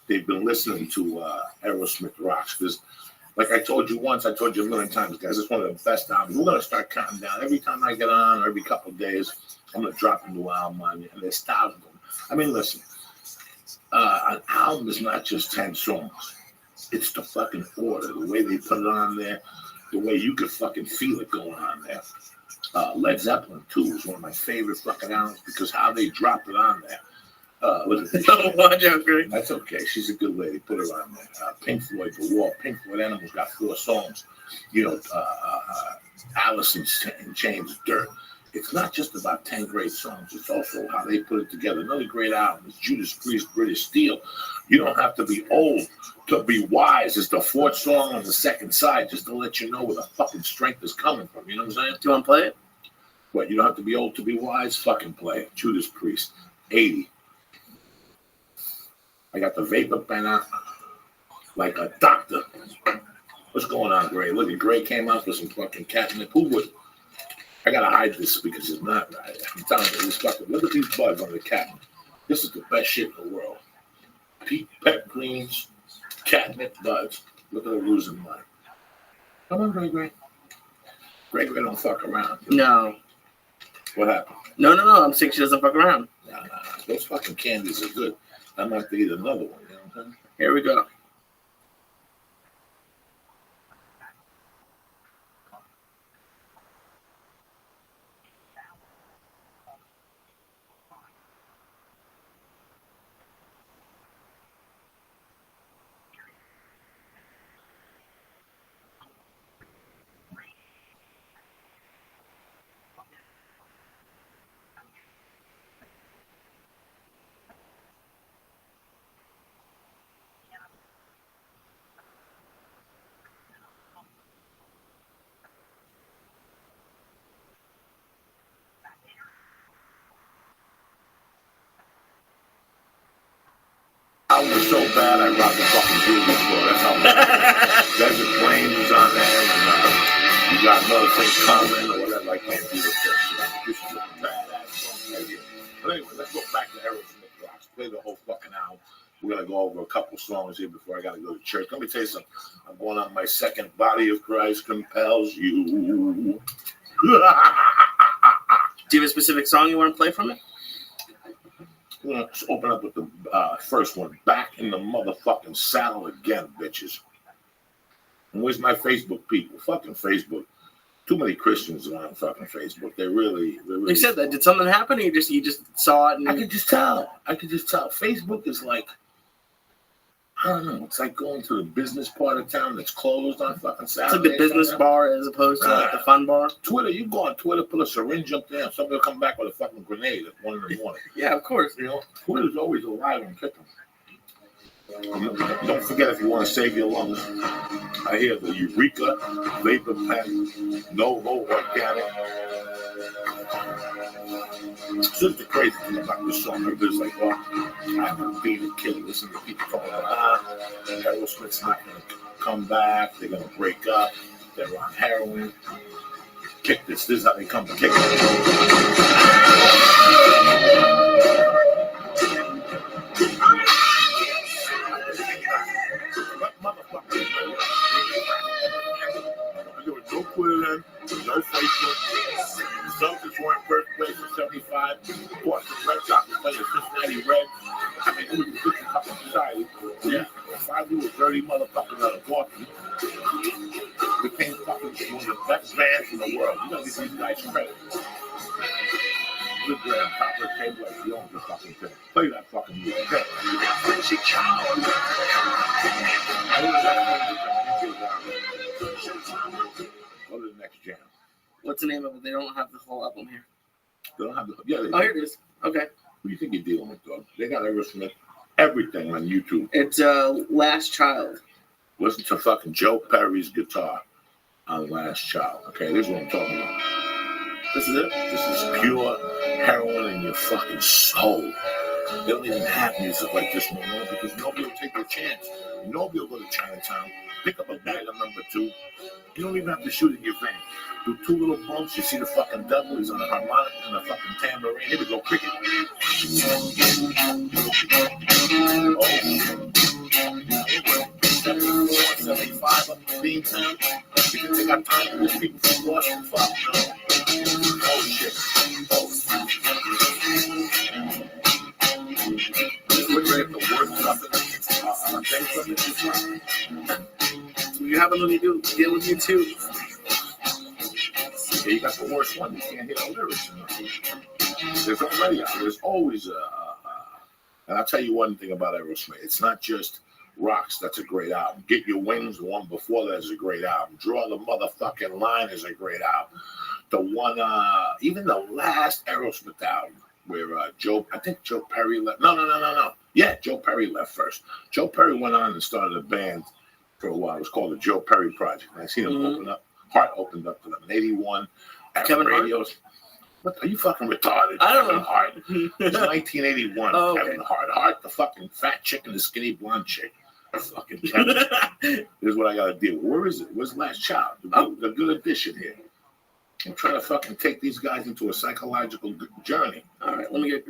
they've been listening to Aerosmith Rocks. Because, like I told you once, I told you a million times, guys, it's one of the best albums. We're going to start counting down. Every time I get on, or every couple of days, I'm going to drop a new album on you. And there's thousands of them. I mean, listen, an album is not just 10 songs. It's the fucking order, the way they put it on there, the way you could fucking feel it going on there. Led Zeppelin 2 is one of my favorite fucking albums because how they dropped it on there. Watch out, Greg. That's okay. She's a good lady. Put her on there. Pink Floyd, The Wall. Pink Floyd Animals got 4 songs. You know, Alice in Chains, Dirt. It's not just about 10 great songs. It's also how they put it together. Another great album is Judas Priest, British Steel. You don't have to be old to be wise. It's the 4th song on the second side just to let you know where the fucking strength is coming from. You know what I'm saying? Do you want to play it? What, you don't have to be old to be wise? Fucking play it. Judas Priest, 80. I got the vapor pen out like a doctor. What's going on, Gray? Look at Gray came out with some fucking catnip. Who would? I gotta hide this because it's not right. I'm telling you, this fucking, look at these buds on the catnip. This is the best shit in the world. Pet greens, catnip buds. Look at the losing mine. Come on, Gray. Gray don't fuck around. No. What happened? No. I'm saying she doesn't fuck around. Nah. Those fucking candies are good. I'm gonna have to eat another one. You know what I'm saying? Here we go. I was so bad I robbed the fucking jewelry store. That's how bad. Desert Plains was on there, and you got another thing coming or whatever. I can't do this shit. This is a badass song right here. But anyway, let's go back to Aerosmith Rocks. Play the whole fucking album. We're gonna go over a couple songs here before I gotta go to church. Let me tell you something. I'm going on my second Body of Christ Compels You. Do you have a specific song you want to play from it? Let's open up with the first one. Back in the motherfucking saddle again, bitches. And where's my Facebook people? Fucking Facebook. Too many Christians are on fucking Facebook. They really. You said that. Did something happen, or you just saw it? And... I could just tell. Facebook is like, I don't know. It's like going to the business part of town that's closed on fucking Saturday. It's like the business bar as opposed to like the fun bar. Twitter, you go on Twitter, put a syringe up there, and somebody will come back with a fucking grenade at 1 in the morning. Yeah, of course. You know, Twitter's always alive and kicking. Don't forget, if you want to save your lungs, I hear the Eureka Vapor Pen, Novo Organic. This is the crazy thing about this song. Everybody's like, oh, I'm being a kid. Listen to people talking about, Aerosmith's not going to come back. They're going to break up. They're on heroin. Kick this. This is how they come to kick it. There was no Twitter then, no Facebook. The Celtics were in first place for 75. Boston Red Sox playing the Cincinnati Reds. I mean, it was a different fucking society. Yeah. If I do a dirty motherfucker out of Boston, became fucking one of the best bands in the world. You gotta give these guys credit. Good Graham Copper, Ted West, he owns the fucking thing. Play that fucking music. Go to the next jam. What's the name of it? They don't have the whole album here. They don't have the, yeah, Oh, here it is. Okay. Who do you think you're dealing with, dog? They got Aerosmith, everything on YouTube. It's Last Child. Listen to fucking Joe Perry's guitar on Last Child. Okay, this is what I'm talking about. This is it? This is pure heroin in your fucking soul. They don't even have music like this no more because nobody will take their chance. Nobody will go to Chinatown, pick up a bag of number 2. You don't even have to shoot in your van. Do 2 little bumps, you see the fucking devil, he's on a harmonica and a fucking tambourine. Here we go, cricket. Oh, 745 up in Beantown. Because they got time for these people from Boston. Fuck no. Oh shit. Oh. We're ready for work stuff. You have a little deal with you too. Yeah, you got the worst one. You can't hear the lyrics. There's already, there's always and I'll tell you one thing about Aerosmith. It's not just Rocks, that's a great album. Get Your Wings, the one before that is a great album. Draw the Motherfucking Line is a great album. The one, even the last Aerosmith album, where I think Joe Perry left. No. Yeah, Joe Perry left first. Joe Perry went on and started a band for a while. It was called the Joe Perry Project. I seen him open up. Hart opened up to them in 81. Kevin radios. What, are you fucking retarded? I don't Kevin know. Hart. It's 1981. Oh, okay. Kevin Hart. Hart, the fucking fat chick and the skinny blonde chick. Fucking Kevin. Here's what I gotta deal with. Where is it? Where's Last Child? The good addition here. I'm trying to fucking take these guys into a psychological journey. All right, let me get.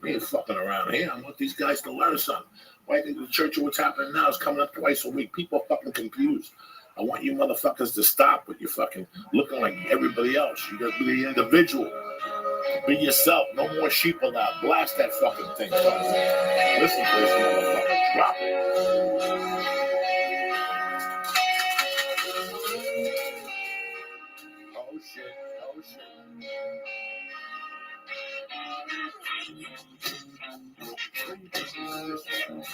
We ain't fucking around here. I want these guys to learn something. Why do you think the church of what's happening now is coming up twice a week? People are fucking confused. I want you motherfuckers to stop with your fucking looking like everybody else. You gotta be the individual. Be yourself. No more sheep allowed. Blast that fucking thing. Listen to this motherfucker. Drop it. Oh shit. Oh shit.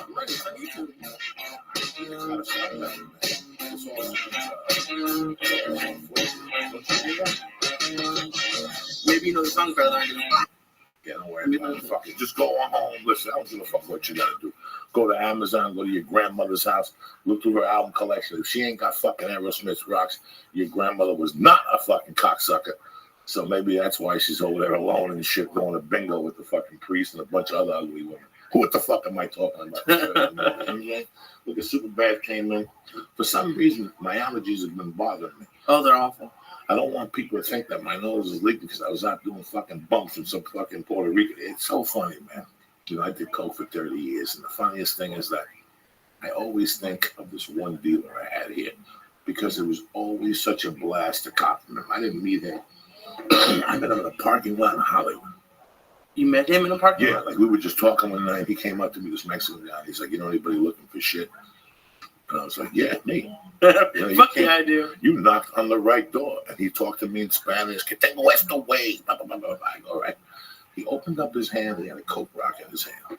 I'm ready. I need to. Gotta stop that, man. It's all Maybe you know the song better than I do. Yeah, don't worry about it. Fuck it. Just go on home. Listen, I don't give a fuck what you gotta do. Go to Amazon, go to your grandmother's house, look through her album collection. If she ain't got fucking Aerosmith Rocks, your grandmother was not a fucking cocksucker. So maybe that's why she's over there alone and shit, going to bingo with the fucking priest and a bunch of other ugly women. What the fuck am I talking about? Look at Superbad came in. For some reason, my allergies have been bothering me. Oh, they're awful. I don't want people to think that my nose is leaking because I was out doing fucking bumps in some fucking Puerto Rico. It's so funny, man. You know, I did coke for 30 years, and the funniest thing is that I always think of this one dealer I had here because it was always such a blast to cop him. I didn't meet him. I met him in a parking lot in Hollywood. You met him in a parking Yeah, lot? like we were just talking one night. He came up to me, this Mexican guy. He's like, you know anybody looking for shit? And I was like, yeah, me. Fuck yeah, I do. You knocked on the right door. And he talked to me in Spanish. Que tengo esto, way. I go, all right. He opened up his hand. He had a Coke rock in his hand.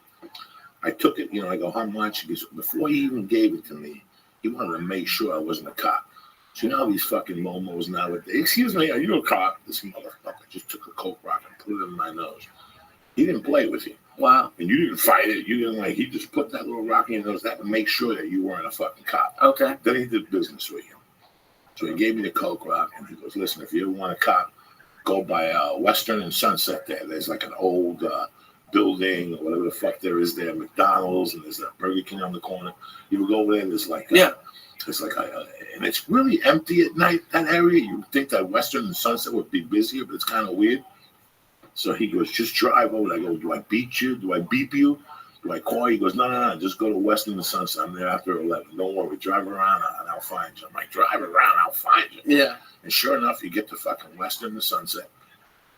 I took it, I go, how much? He goes, before he even gave it to me, he wanted to make sure I wasn't a cop. So you know how these fucking momos nowadays, excuse me, are you a cop? This motherfucker just took a Coke rock and put it in my nose. He didn't play with you. Wow. And you didn't fight it. You didn't he just put that little rock in your nose that to make sure that you weren't a fucking cop. Okay. Then he did business with you. So he gave me the Coke rock and he goes, listen, if you ever want a cop, go by Western and Sunset there. There's like an old building or whatever the fuck there is there, McDonald's, and there's that Burger King on the corner. You would go over there and there's like, it's like, and it's really empty at night, that area. You would think that Western and Sunset would be busier, but it's kind of weird. So he goes, just drive over. I go, do I beat you? Do I beep you? Do I call you? He goes, no. Just go to Western and Sunset. I'm there after 11. Don't worry. Drive around and I'll find you. I'm like, drive around, I'll find you. Yeah. And sure enough, you get to fucking Western and Sunset.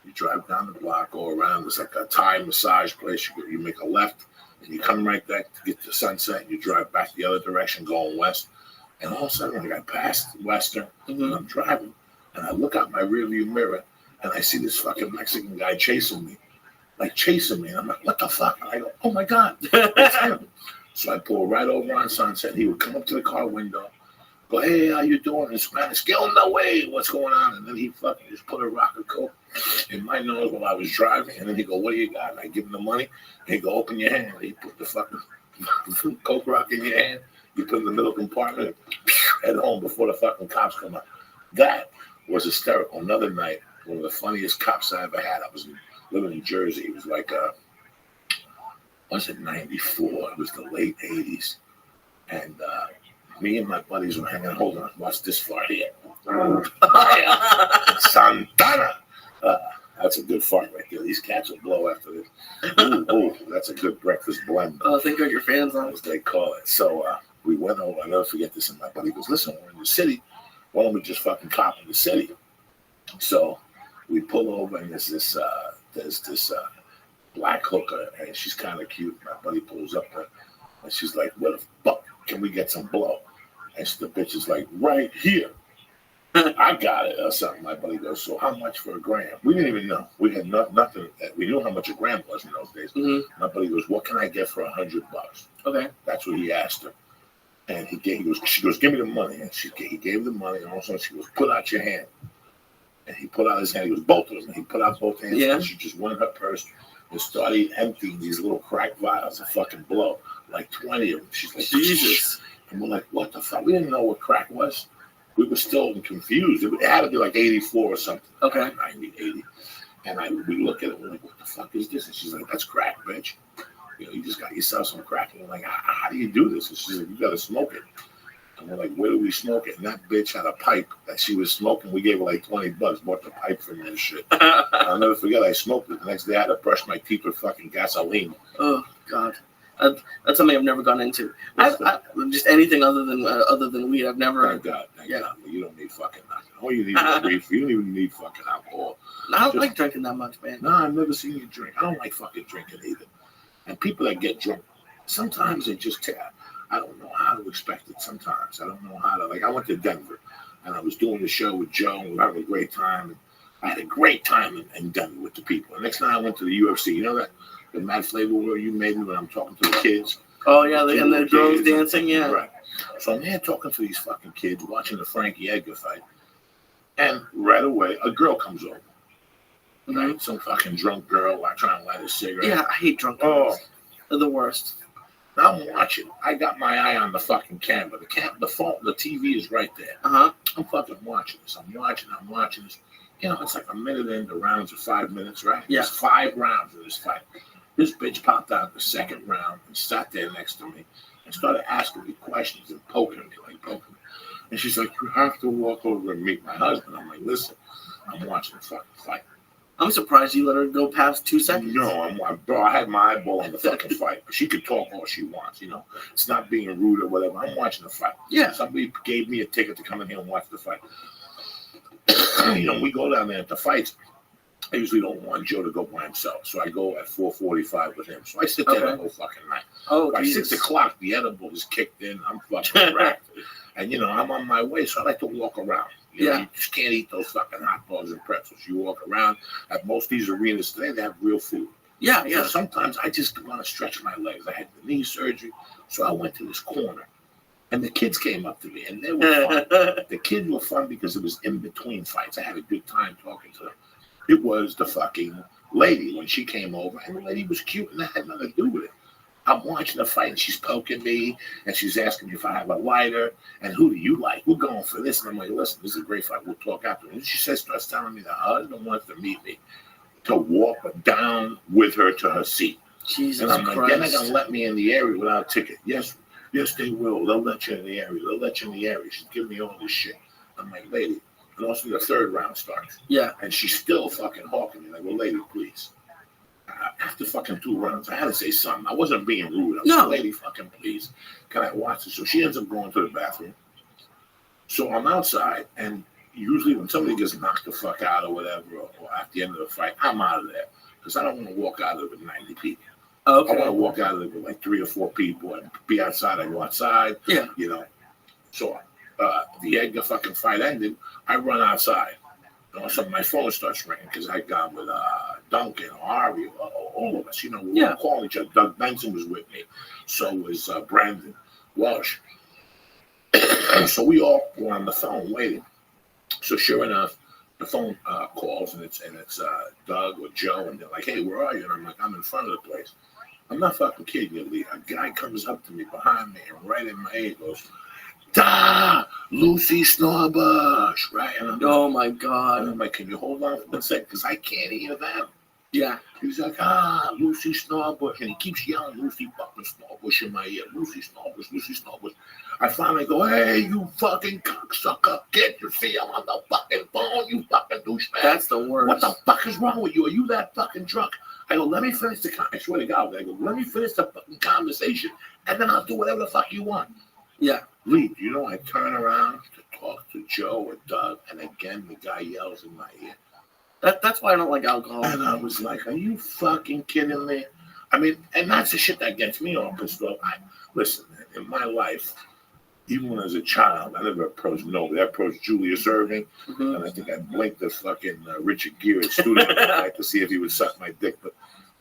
You drive down the block, go around. There's like a Thai massage place. You make a left, and you come right back to get to Sunset. And you drive back the other direction, going west. And all of a sudden, I passed Western, and I'm driving, and I look out my rearview mirror, and I see this fucking Mexican guy chasing me. And I'm like, what the fuck? And I go, oh my God, it's him. So I pull right over on Sunset. He would come up to the car window, go, hey, how you doing? In Spanish, get on the way. What's going on? And then he fucking just put a rock of coke in my nose while I was driving. And then he go, what do you got? And I give him the money. And he go, open your hand. And he put the fucking coke rock in your hand. You put it in the middle compartment. Head home before the fucking cops come up. That was hysterical. Another night, one of the funniest cops I ever had. I was living in Jersey. It was like, was it 94? It was the late 80s. And me and my buddies were hanging. Hold on, watch this fart here. Santana. That's a good fart right there. These cats will blow after this. Ooh, that's a good breakfast blend. Oh, thank God your fans on. As they call it. So we went over. I'll never forget this. And my buddy goes, listen, we're in the city. Why don't we just fucking cop in the city? So we pull over, and there's this black hooker, and she's kind of cute. My buddy pulls up her, and she's like, where the fuck can we get some blow? And the bitch is like, right here. I got it or something. My buddy goes, so how much for a gram? We didn't even know. We had nothing. We knew how much a gram was in those days. Mm-hmm. My buddy goes, what can I get for $100? Okay. That's what he asked her. And she goes, give me the money. And he gave the money. And also she goes, put out your hand. And he put out his hand. He goes, both of them. And he put out both hands. Yeah. And she just went in her purse and started emptying these little crack vials of fucking blow. Like 20 of them. She's like, Jesus. And we're like, what the fuck? We didn't know what crack was. We were still confused. It had to be like 84 or something. Okay. 90, 80. And we look at it, and we're like, what the fuck is this? And she's like, that's crack, bitch. You just got yourself some crack. And we're like, how do you do this? And she's like, you got to smoke it. And we're like, where do we smoke it? And that bitch had a pipe that she was smoking. We gave her like $20, bought the pipe from her and shit. I'll never forget, I smoked it. The next day I had to brush my teeth with fucking gasoline. Oh, God. That's something I've never gone into. I just anything other than weed. I've never. Thank God. You don't need fucking nothing. All you need is weed. You don't even need fucking alcohol. I don't like drinking that much, man. No, I've never seen you drink. I don't like fucking drinking either. And people that get drunk, sometimes they just I don't know how to expect it. Sometimes I don't know how to. Like I went to Denver, and I was doing the show with Joe, and we were having a great time. And I had a great time in Denver with the people. And next night I went to the UFC. You know that. The Mad Flavor where you made me when I'm talking to the kids. Oh, yeah, and the girls dancing, yeah. Right. So I'm there talking to these fucking kids, watching the Frankie Edgar fight. And right away, a girl comes over. Mm-hmm. Right? Some fucking drunk girl trying to light a cigarette. Yeah, I hate drunk girls. They're the worst. Now I'm watching. I got my eye on the fucking camera. The TV is right there. Uh-huh. I'm fucking watching this. I'm watching this. You know, it's like a minute in, the rounds are 5 minutes, right? Yeah. There's 5 rounds in this fight. This bitch popped out the second round and sat there next to me and started asking me questions and poking me. And she's like, you have to walk over and meet my husband. I'm like, listen, I'm watching the fucking fight. I'm surprised you let her go past 2 seconds. No, bro, I had my eyeball on the fucking fight. She could talk all she wants, you know. It's not being rude or whatever. I'm watching the fight. Yeah. Somebody gave me a ticket to come in here and watch the fight. You know, we go down there at the fights. I usually don't want Joe to go by himself, so I go at 4:45 with him. So I sit there the whole fucking night. Oh, by 6 o'clock, the edible is kicked in. I'm fucking wrapped. And, you know, I'm on my way, so I like to walk around. You know, you just can't eat those fucking hot dogs and pretzels. You walk around. At most of these arenas today, they have real food. Yeah. So sometimes I just want to stretch my legs. I had the knee surgery, so I went to this corner. And the kids came up to me, and they were fun. The kids were fun because it was in between fights. I had a good time talking to them. It was the fucking lady when she came over, and the lady was cute, and that had nothing to do with it. I'm watching the fight, and she's poking me, and she's asking me if I have a lighter, and who do you like? We're going for this. And I'm like, listen, this is a great fight. We'll talk after. And she starts telling me that her husband wants to meet me to walk down with her to her seat. Jesus and I'm Christ. Like, they're not going to let me in the area without a ticket. Yes, they will. They'll let you in the area. She's giving me all this shit. I'm like, lady. And also the third round starts. Yeah. And she's still fucking hawking me. Like, well, lady, please. After fucking 2 rounds, I had to say something. I wasn't being rude. I was like, lady, fucking please. Can I watch this? So she ends up going to the bathroom. So I'm outside, and, usually when somebody gets knocked the fuck out or whatever, or at the end of the fight, I'm out of there because I don't want to walk out of it with 90 people. Okay. I want to walk out of it with like 3 or 4 people and be outside. I go outside. Yeah. You know. So the Edgar fucking fight ended. I run outside. All of a sudden, my phone starts ringing because I got with Duncan, Harvey, all of us. You know, we were all calling each other. Doug Benson was with me. So was Brandon Walsh. So we all were on the phone waiting. So sure enough, the phone calls and it's Doug or Joe, and they're like, "Hey, where are you?" And I'm like, "I'm in front of the place." I'm not fucking kidding you, Lee. A guy comes up to me behind me and right in my ear goes, "Da, Lucy Snowbush," right? And I'm Oh like, my God. and I'm like, "Can you hold on for a second? Because I can't hear them." Yeah. He's like, Lucy Snowbush. And he keeps yelling, Lucy fucking Snowbush in my ear. Lucy Snowbush, Lucy Snowbush. I finally go, "Hey, you fucking cocksucker. Get your see I'm on the fucking phone, you fucking douchebag. That's the worst. What the fuck is wrong with you? Are you that fucking drunk?" I go, "Let me finish I swear to God, I go, let me finish the fucking conversation, and then I'll do whatever the fuck you want." Yeah. Lee, you know, I turn around to talk to Joe or Doug, and again, the guy yells in my ear. That's why I don't like alcohol. And I was like, "Are you fucking kidding me?" I mean, and that's the shit that gets me all pissed off. Listen, in my life, even when I was a child, I never approached nobody. I approached Julius Irving, and I think I blinked at fucking Richard Gere at studio to see if he would suck my dick. But,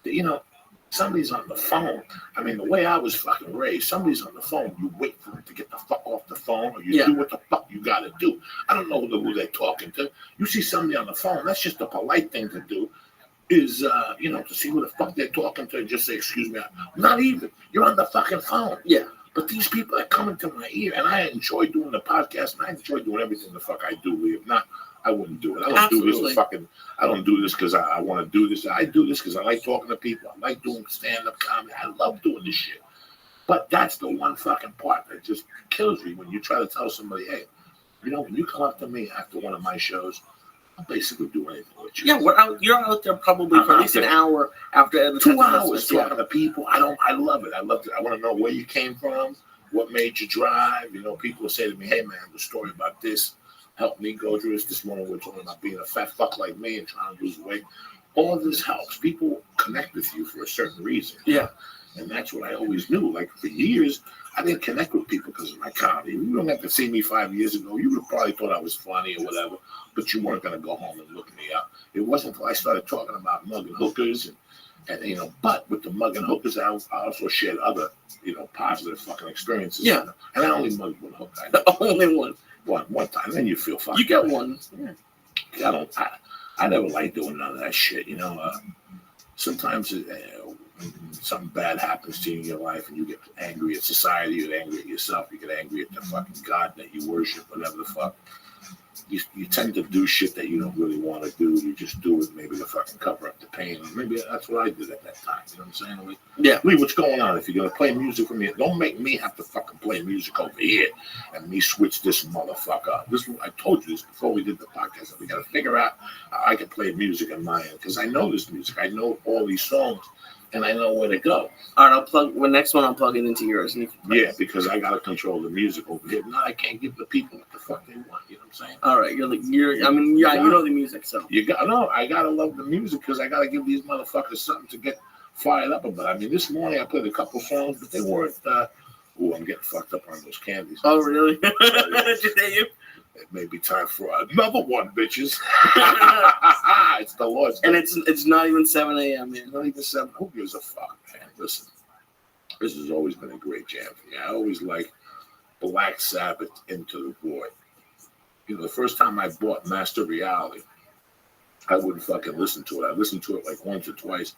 you know, somebody's on the phone. I mean, the way I was fucking raised, somebody's on the phone. You wait for them to get the fuck off the phone, or you do what the fuck you got to do. I don't know who they're talking to. You see somebody on the phone, that's just a polite thing to do. Is, you know, to see who the fuck they're talking to and just say, "Excuse me." Not even. You're on the fucking phone. Yeah. But these people that come into my ear, and I enjoy doing the podcast, and I enjoy doing everything the fuck I do. Lee. If not, I wouldn't do it. I don't do this fucking. I don't do this because I want to do this. I do this because I like talking to people. I like doing stand-up comedy. I love doing this shit. But that's the one fucking part that just kills me when you try to tell somebody, "Hey, you know, when you come up to me after one of my shows, I'll basically do anything with you." Yeah, you're out there probably for at least an hour after the 2 hours talking to people. I love it. I love it. I want to know where you came from, what made you drive. You know, people will say to me, "Hey man, the story about this helped me go through this. This morning we're talking about being a fat fuck like me and trying to lose weight." All of this helps. People connect with you for a certain reason. Yeah. And that's what I always knew. Like for years, I didn't connect with people because of my comedy. You don't have to see me 5 years ago. You would have probably thought I was funny or whatever, but you weren't going to go home and look me up. It wasn't until I started talking about mugging hookers and you know, but with the mugging hookers, I also shared other, you know, positive fucking experiences. Yeah. And I only mugged one hooker. Only one. One time. Then you feel fucking. You get one. Yeah. I never liked doing none of that shit. You know, sometimes something bad happens to you in your life and you get angry at society, you get angry at yourself, you get angry at the fucking God that you worship, whatever the fuck. You tend to do shit that you don't really want to do. You just do it maybe to fucking cover up the pain. And maybe that's what I did at that time. You know what I'm saying? Yeah. Lee, what's going on? If you're going to play music for me, don't make me have to fucking play music over here and me switch this motherfucker up. I told you this before we did the podcast. We got to figure out how I can play music on my end because I know this music. I know all these songs. And I know where to go. All right, the next one I'll plug it into yours. And yeah, because I gotta control the music over here. Now I can't give the people what the fuck they want. You know what I'm saying? All right, you know the music, so I gotta love the music because I gotta give these motherfuckers something to get fired up about. I mean, this morning I played a couple songs, but they weren't. I'm getting fucked up on those candies. Oh, really? It may be time for another one, bitches. It's the Lord's and it's not even 7 a.m. man. Not even 7. Who gives a fuck, man? Listen, this has always been a great jam for me. I always like Black Sabbath, Into the Void. You know, the first time I bought Master Reality, I wouldn't fucking listen to it. I listened to it like once or twice,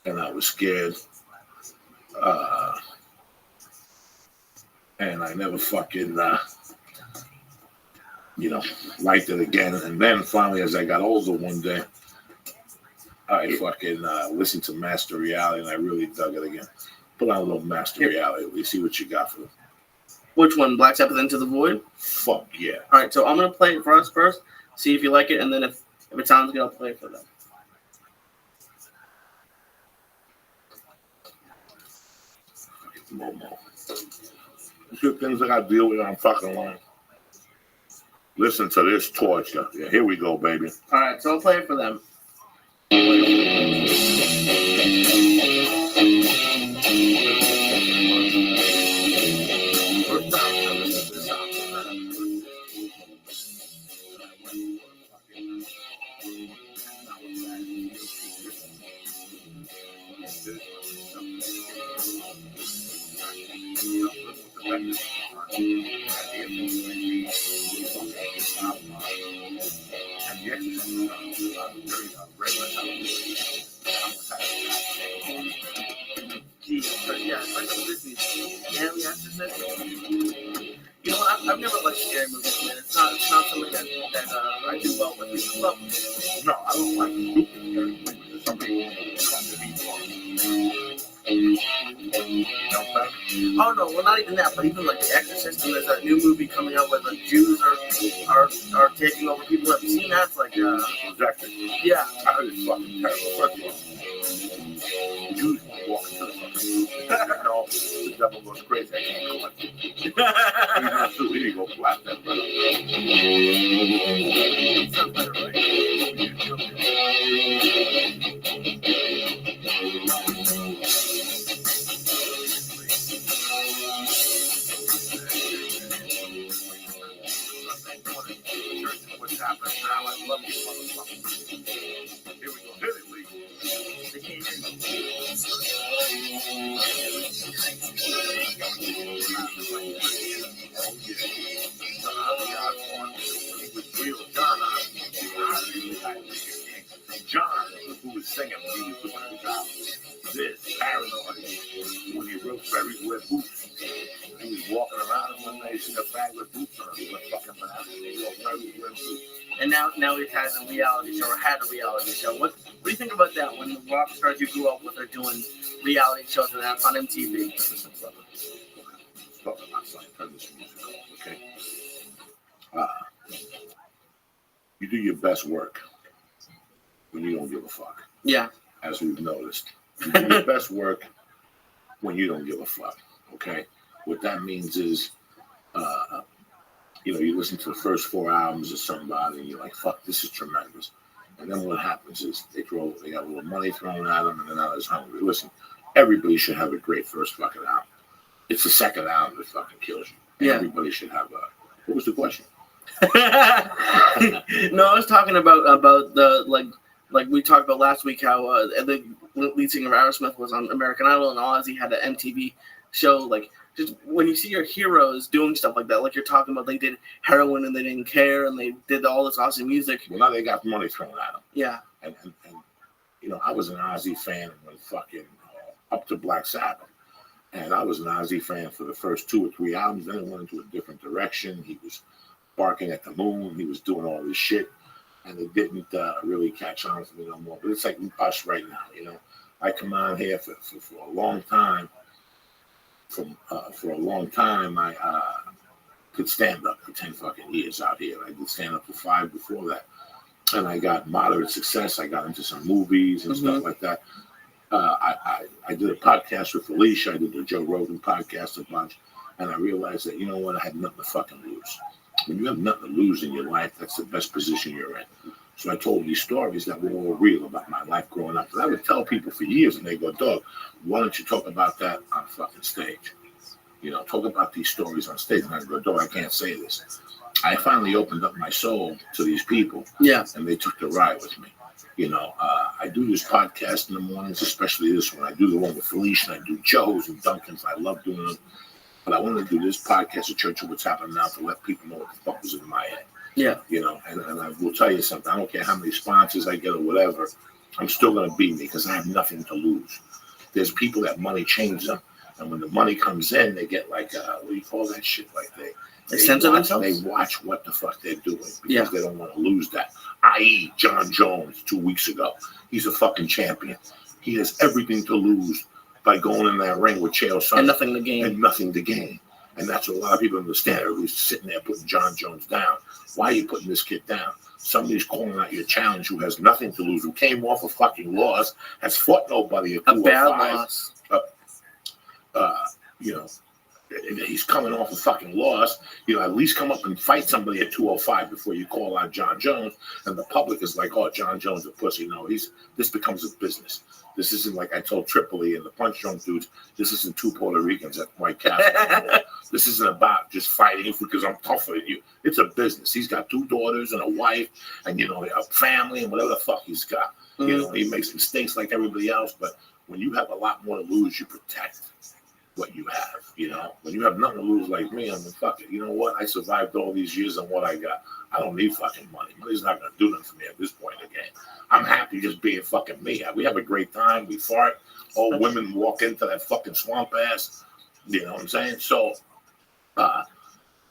and I was scared. And I never fucking... liked it again. And then finally, as I got older one day, I fucking listened to Master Reality and I really dug it again. Put on a little Master Reality. Let me see what you got for them. Which one? Black Sabbath Into the Void? Fuck yeah. All right, so I'm going to play it for us first, see if you like it, and then if it sounds good, I'll play it for them. Momo. Two things I got to deal with on fucking line. Listen to this torture. Yeah, here we go, baby. All right, so I'll play it for them. You know what? I've never liked scary movies, man. It's not something that I do well with. People love it. No, I don't like it. Some people come to me for Oh no, well not even that, but even like The Exorcist, and there's that new movie coming out where the Jews are taking over. People have seen that. It's like exactly. yeah. I heard it's fucking terrible. First of all, Jews walk into the fucking no, the devil goes crazy. I can't collect it. He's not too. He go flat that brother. Sounds better, What's happening now? I love you, motherfucker. Here we go. Hit it, Lee. They can't hear John, who was singing when he was doing his job, this paranoid when he wrote very weird boots. He was walking around and when they see a bag with boots on, he went fucking bananas. He wrote very weird boots. And now he has a reality show, or had a reality show. What do you think about that? When the rock stars you grew up with are doing reality shows on MTV? Talking about something, turn this music off, okay? You do your best work when you don't give a fuck. Yeah. As we've noticed. You do your best work when you don't give a fuck, okay? What that means is, you listen to the first 4 albums of somebody and you're like, fuck, this is tremendous. And then what happens is they got a little money thrown at them and they're not as hungry. Listen, everybody should have a great first fucking album. It's the second album that fucking kills you. Yeah. Everybody should have what was the question? No, I was talking about the like we talked about last week how the lead singer of Aerosmith was on American Idol and Ozzy had an MTV show. Like just when you see your heroes doing stuff like that, like you're talking about, they did heroin and they didn't care and they did all this awesome music. Well, now they got money thrown at them. Yeah. And I was an Ozzy fan when fucking up to Black Sabbath. And I was an Ozzy fan for the first 2 or 3 albums. Then it went into a different direction. He was barking at the moon. He was doing all this shit. And it didn't really catch on for me no more. But it's like us right now, I come on here for a long time. For a long time, I could stand up for 10 fucking years out here. I did stand up for 5 before that. And I got moderate success. I got into some movies and stuff like that. I did a podcast with Felicia. I did the Joe Rogan podcast a bunch. And I realized that, you know what, I had nothing to fucking lose. When you have nothing to lose in your life, that's the best position you're in. So I told these stories that were all real about my life growing up. And I would tell people for years, and they go, dog, why don't you talk about that on fucking stage? Talk about these stories on stage. And I go, dog, I can't say this. I finally opened up my soul to these people. Yeah. And they took the ride with me. I do this podcast in the mornings, especially this one. I do the one with Felicia, and I do Joe's and Duncan's. I love doing them. But I want to do this podcast at Church of What's Happening Now to let people know what the fuck was in my head. Yeah. And I will tell you something. I don't care how many sponsors I get or whatever. I'm still going to be me because I have nothing to lose. There's people that money changes them. And when the money comes in, they get like, what do you call that shit? Like they censor themselves? They watch what the fuck they're doing because they don't want to lose that. I.e. John Jones 2 weeks ago. He's a fucking champion. He has everything to lose by going in that ring with Chael Sonnen. And nothing to gain. And nothing to gain. And that's what a lot of people understand. Who's sitting there putting John Jones down. Why are you putting this kid down? Somebody's calling out your challenge who has nothing to lose, who came off a fucking loss, has fought nobody. A bad loss. he's coming off a fucking loss. At least come up and fight somebody at 205 before you call out John Jones. And the public is like, oh, John Jones a pussy. No, this becomes a business. This isn't like I told Tripoli and the Punch Drunk dudes. This isn't two Puerto Ricans at White Castle. This isn't about just fighting because I'm tougher than you. It's a business. He's got 2 daughters and a wife and, a family and whatever the fuck he's got. He makes mistakes like everybody else. But when you have a lot more to lose, you protect what you have. When you have nothing to lose like me, I'm like, fuck it. You know what? I survived all these years on what I got. I don't need fucking money. Money's not going to do nothing for me at this point in the game. I'm happy just being fucking me. We have a great time. We fart. Old women walk into that fucking swamp ass. You know what I'm saying? So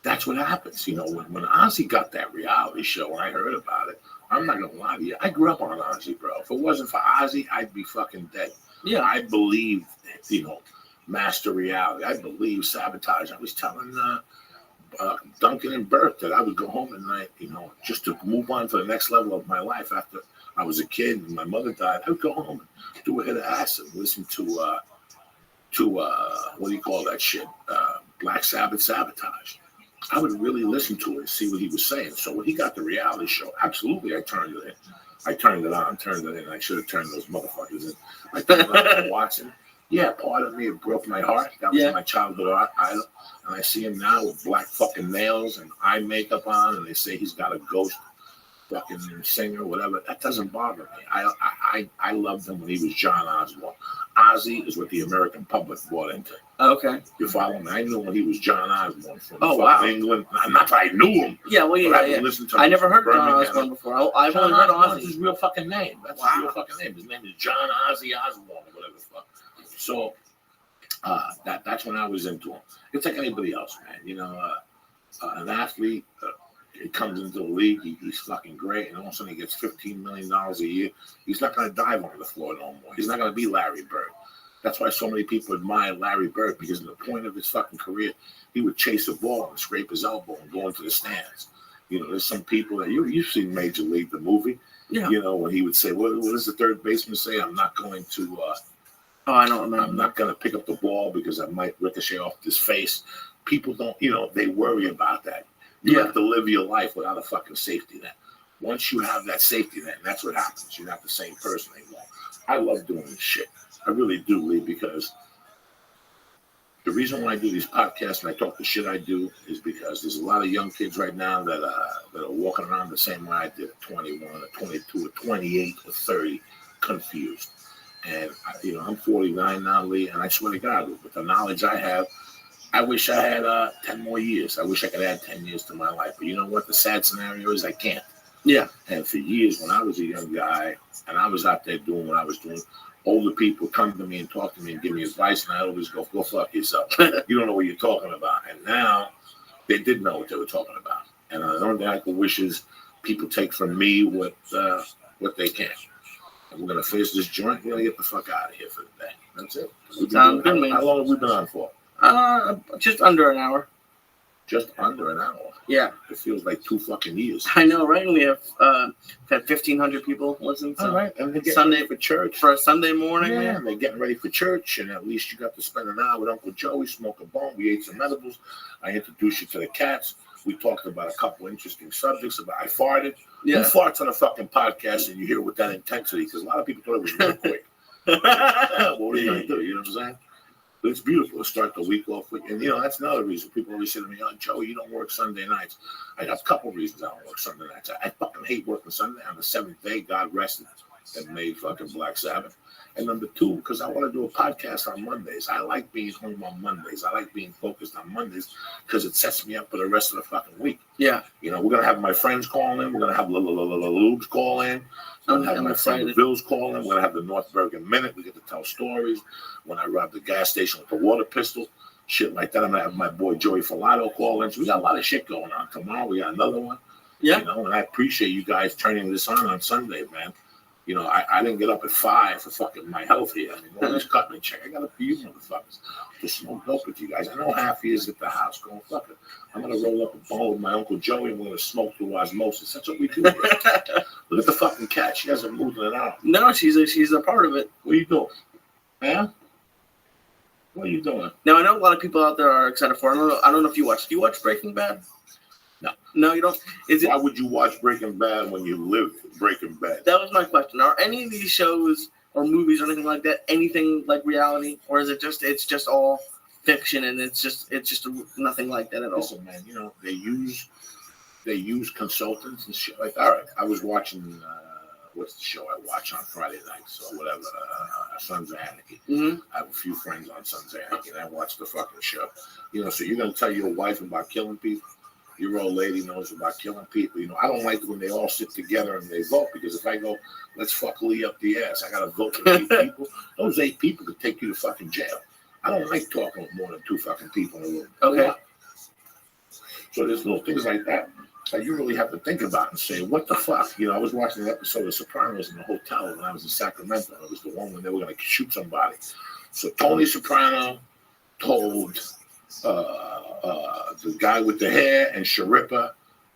that's what happens. When Ozzy got that reality show and I heard about it, I'm not going to lie to you. I grew up on Ozzy, bro. If it wasn't for Ozzy, I'd be fucking dead. Yeah. I believe, master reality. I believe sabotage. I was telling Duncan and Bert that I would go home at night, just to move on to the next level of my life. After I was a kid and my mother died, I would go home and do a hit of acid, listen to what do you call that shit? Black Sabbath Sabotage. I would really listen to it and see what he was saying. So when he got the reality show, absolutely, I turned it in. I turned it on, turned it in. I should have turned those motherfuckers in. I turned it on watching. Yeah, part of me, it broke my heart. That was my childhood idol. And I see him now with black fucking nails and eye makeup on, and they say he's got a ghost fucking singer, whatever. That doesn't bother me. I loved him when he was John Osborne. Ozzy is what the American public bought into. Okay. You follow me? I knew when he was John Osborne from England. Not that I knew him. Yeah, well, yeah. I never heard John Osborne before. I've only heard Ozzy. That's his real fucking name. That's his real fucking name. His name is John Ozzy Osborne or whatever the fuck. So that's when I was into him. It's like anybody else, man. An athlete, he comes into the league, he's fucking great, and all of a sudden he gets $15 million a year. He's not going to dive on the floor no more. He's not going to be Larry Bird. That's why so many people admire Larry Bird, because at the point of his fucking career, he would chase a ball and scrape his elbow and go into the stands. There's some people that you've seen Major League, the movie. Yeah. When he would say, what does the third baseman say? I'm not going to. I don't remember. I'm not going to pick up the ball because I might ricochet off his face. People don't, they worry about that. You have to live your life without a fucking safety net. Once you have that safety net, that's what happens. You're not the same person anymore. I love doing this shit. I really do, Lee, because the reason why I do these podcasts and I talk the shit I do is because there's a lot of young kids right now that are walking around the same way I did at 21 or 22 or 28 or 30, confused. And, I'm 49 now, Lee, and I swear to God, with the knowledge I have, I wish I had 10 more years. I wish I could add 10 years to my life. But you know what? The sad scenario is I can't. Yeah. And for years, when I was a young guy and I was out there doing what I was doing, older people come to me and talk to me and give me advice, and I always go fuck yourself. You don't know what you're talking about. And now they did know what they were talking about. And the only thing I can wish is people take from me what they can. And we're going to finish this joint. We're going to get the fuck out of here for the day. That's it. Sounds good, man. How long have we been on for? Just under an hour. Just under an hour? Yeah. It feels like 2 fucking years. I know, right? We have had 1,500 people listen. So all right. And they're getting Sunday ready for church. For a Sunday morning. Yeah, and they're getting ready for church. And at least you got to spend an hour with Uncle Joe. We smoked a bone. We ate some edibles. I introduced you to the cats. We talked about a couple interesting subjects. I farted. Yeah. Who farts on a fucking podcast and you hear it with that intensity? Because a lot of people thought it was real quick. What are you going to do? You know what I'm saying? But it's beautiful to start the week off with. And, that's another reason. People always say to me, oh, Joe, you don't work Sunday nights. I got a couple reasons I don't work Sunday nights. I fucking hate working Sunday. On the 7th day, God rested and made fucking Black Sabbath. And number 2, because I want to do a podcast on Mondays. I like being home on Mondays. I like being focused on Mondays because it sets me up for the rest of the fucking week. Yeah. We're going to have my friends call in. We're going to have Lubes call in. We're going to have my friend Bills call in. We're going to have the North Bergen Minute. We get to tell stories. When I robbed the gas station with the water pistol, shit like that. I'm going to have my boy Joey Filato call in. So we got a lot of shit going on. Tomorrow we got another one. Yeah. And I appreciate you guys turning this on Sunday, man. I didn't get up at 5 for fucking my health here. I mean, always cut me check. I got up for you motherfuckers to smoke dope with you guys. I know half years at the house going, fuck it. I'm going to roll up a bone with my Uncle Joey and we're going to smoke through osmosis. That's what we do. Look at the fucking cat. She hasn't moved it out. No, she's a part of it. What are you doing? Yeah? What are you doing? Now I know a lot of people out there are excited for it. I don't know if you watch. Do you watch Breaking Bad? No. No, you don't. Is it? Why would you watch Breaking Bad when you lived Breaking Bad? That was my question. Are any of these shows or movies or anything like that anything like reality, or is it just it's just all fiction and it's just nothing like that at all? Listen, man, they use consultants and shit. Like, all right, I was watching what's the show I watch on Friday nights or whatever, Sons of Anarchy. Mm-hmm. I have a few friends on Sons of Anarchy, and I watch the fucking show. So you're gonna tell your wife about killing people? Your old lady knows about killing people. I don't like when they all sit together and they vote, because if I go, let's fuck Lee up the ass, I got to vote for 8 people. Those 8 people could take you to fucking jail. I don't like talking with more than 2 fucking people in a room. Okay. So there's little things like that you really have to think about and say, what the fuck? I was watching an episode of Sopranos in the hotel when I was in Sacramento. It was the one when they were going to shoot somebody. So Tony Soprano told the guy with the hair and Sharippa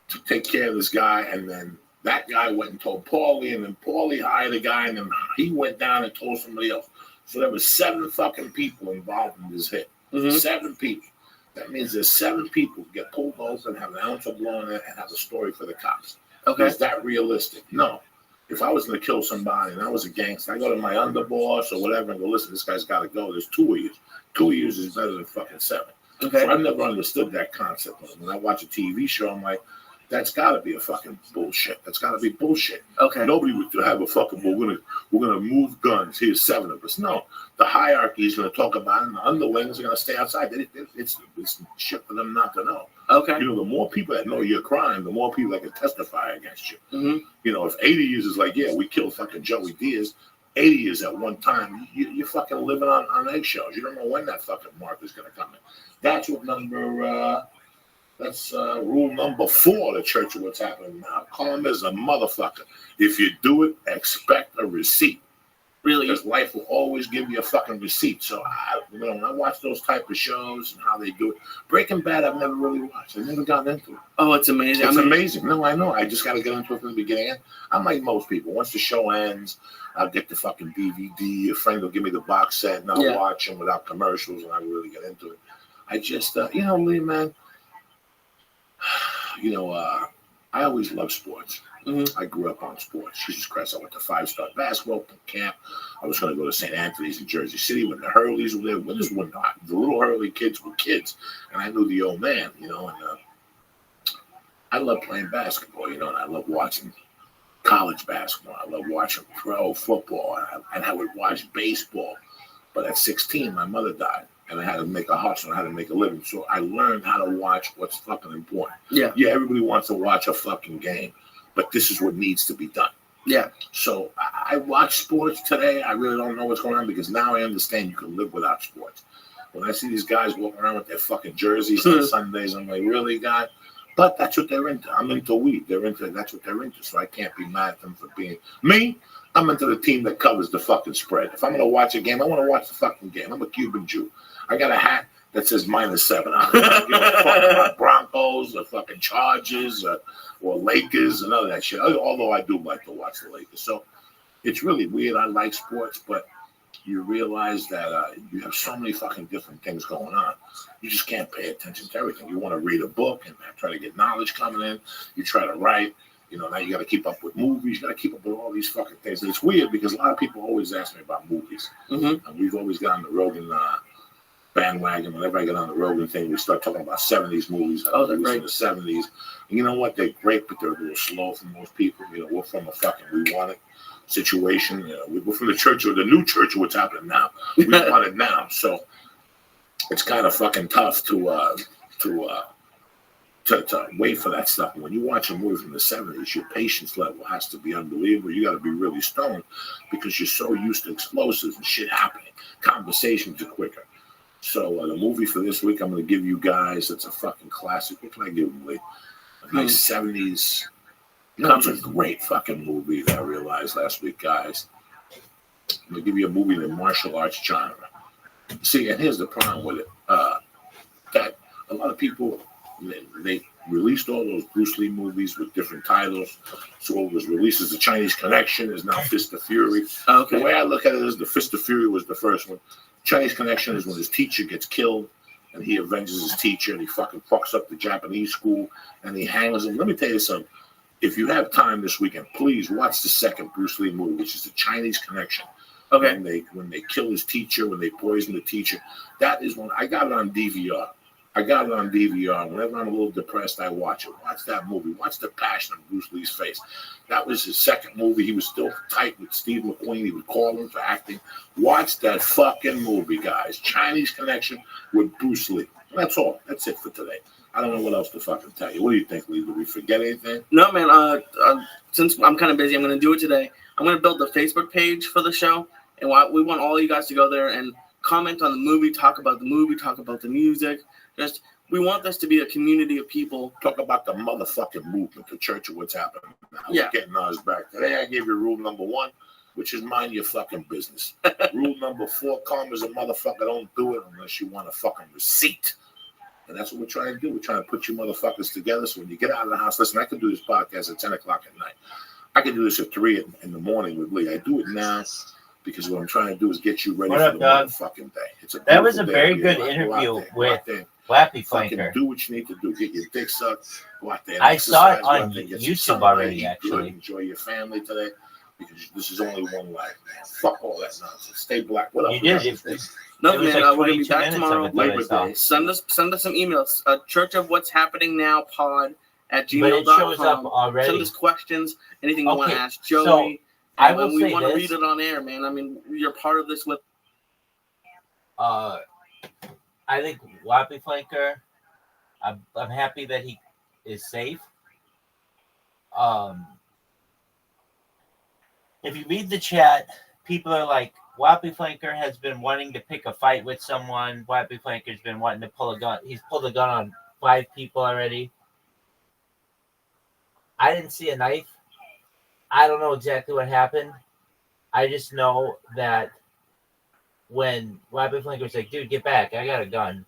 to take care of this guy, and then that guy went and told Paulie, and then Paulie hired a guy, and then he went down and told somebody else. So there was 7 fucking people involved in this hit. Mm-hmm. 7 people. That means there's 7 people who get pulled over and have an ounce of blow in it and have a story for the cops. Okay. Is that realistic? No. If I was going to kill somebody and I was a gangster, I go to my underboss or whatever and go, listen, this guy's got to go. There's 2 of you. 2 of you is better than fucking 7. Okay. So I've never understood that concept. When I watch a TV show, I'm like, that's got to be a fucking bullshit. That's got to be bullshit. Okay. Nobody would have a fucking, we're gonna move guns. Here's 7 of us. No, the hierarchy is going to talk about it, and the underlings are going to stay outside. It's shit for them not to know. Okay. The more people that know your crime, the more people that can testify against you. Mm-hmm. If 80 years is like, yeah, we killed fucking Joey Diaz, 80 years at one time, you're fucking living on eggshells. You don't know when that fucking mark is going to come in. That's what rule number 4 of the Church of What's Happening Now. Calm as a motherfucker. If you do it, expect a receipt. Really? Because life will always give you a fucking receipt. So, when I watch those type of shows and how they do it, Breaking Bad, I've never really watched. I've never gotten into it. Oh, it's amazing. It's amazing. No, I know. I just got to get into it from the beginning. I'm like most people. Once the show ends, I'll get the fucking DVD. A friend will give me the box set, and I'll watch them without commercials, and I really get into it. I just, Lee, man, I always loved sports. Mm-hmm. I grew up on sports. Jesus Christ, I went to 5-star basketball camp. I was going to go to St. Anthony's in Jersey City when the Hurleys were there. Winners were not. The little Hurley kids were kids. And I knew the old man, and I love playing basketball, and I love watching college basketball. I love watching pro football. And I would watch baseball. But at 16, my mother died. And I had to make a hustle. I had to make a living. So I learned how to watch what's fucking important. Yeah, everybody wants to watch a fucking game. But this is what needs to be done. Yeah. So I watch sports today. I really don't know what's going on because now I understand you can live without sports. When I see these guys walking around with their fucking jerseys on Sundays, I'm like, really, God? But that's what they're into. I'm into weed. That's what they're into. So I can't be mad at them for being me. I'm into the team that covers the fucking spread. If I'm going to watch a game, I want to watch the fucking game. I'm a Cuban Jew. I got a hat that says -7 on it. I don't give a fuck about Broncos or fucking Chargers or Lakers and all that shit. Although I do like to watch the Lakers. So it's really weird. I like sports, but you realize that you have so many fucking different things going on. You just can't pay attention to everything. You want to read a book and try to get knowledge coming in. You try to write. Now you got to keep up with movies. You got to keep up with all these fucking things. And it's weird because a lot of people always ask me about movies. Mm-hmm. And we've always gotten the Rogan bandwagon. Whenever I get on the Rogan thing, we start talking about 70s movies. They're great. The 70s. And you know what? They're great, but they're a little slow for most people. We're from a fucking we want it situation. We're from the church or the new church of what's happening now. We want it now. So it's kind of fucking tough to wait for that stuff. When you watch a movie from the 70s, your patience level has to be unbelievable. You got to be really stoned because you're so used to explosives and shit happening. Conversations are quicker. So the movie for this week, I'm going to give you guys, it's a fucking classic. What can I give you? A nice 70s. It's a great fucking movie that I realized last week, guys. I'm going to give you a movie in the martial arts genre. See, and here's the problem with it. That a lot of people, they released all those Bruce Lee movies with different titles. So what was released as The Chinese Connection is now Fist of Fury. Okay. The way I look at it is the Fist of Fury was the first one. Chinese Connection is when his teacher gets killed and he avenges his teacher and he fucking fucks up the Japanese school and he hangs him. Let me tell you something. If you have time this weekend, please watch the second Bruce Lee movie, which is the Chinese Connection. Okay. When they kill his teacher, when they poison the teacher, that is when I got it on DVR. Whenever I'm a little depressed, I watch it. Watch that movie. Watch the passion of Bruce Lee's face. That was his second movie. He was still tight with Steve McQueen. He would call him for acting. Watch that fucking movie, guys. Chinese Connection with Bruce Lee. That's all. That's it for today. I don't know what else to fucking tell you. What do you think, Lee? Did we forget anything? No, man. Since I'm kind of busy, I'm going to do it today. I'm going to build the Facebook page for the show, and we want all you guys to go there and comment on the movie, talk about the movie, talk about the music. We want this to be a community of people. Talk about the motherfucking movement, the church of what's happening now. Yeah. We're getting ours back. Today I gave you rule number 1, which is mind your fucking business. Rule number 4, calm as a motherfucker. Don't do it unless you want a fucking receipt. And that's what we're trying to do. We're trying to put you motherfuckers together so when you get out of the house, listen, I can do this podcast at 10 o'clock at night. I can do this at 3 in the morning with Lee. I do it now because what I'm trying to do is get you ready What for up, the dog? motherfucking day. That was a day. very Yeah, good go out interview there, go with out there. Wappy Fucking Flanker. do what you need to do. Get your dick sucked. Go out there. And I saw it exercise. Go out on there and get some YouTube sunlight, already, eat good, actually. enjoy your family today because this is only one life, man. Fuck all that nonsense. Stay black. What up? You did. It, No, It was man. like We're going to 22 be back minutes of tomorrow. it that I Labor saw. Day. Send us some emails. Church of What's Happening Now pod at But it shows up gmail.com. already. Send us questions, anything you want to Okay, ask Joey. so I And will we say want to this. read it on air, man. I mean, you're part of this with. I think Wappy Flanker, I'm happy that he is safe. If you read the chat, people are like, Wappy Flanker has been wanting to pick a fight with someone. Wappy Flanker's been wanting to pull a gun. He's pulled a gun on 5 people already. I didn't see a knife. I don't know exactly what happened. I just know that when Wappy Flanker was like, dude, get back. I got a gun.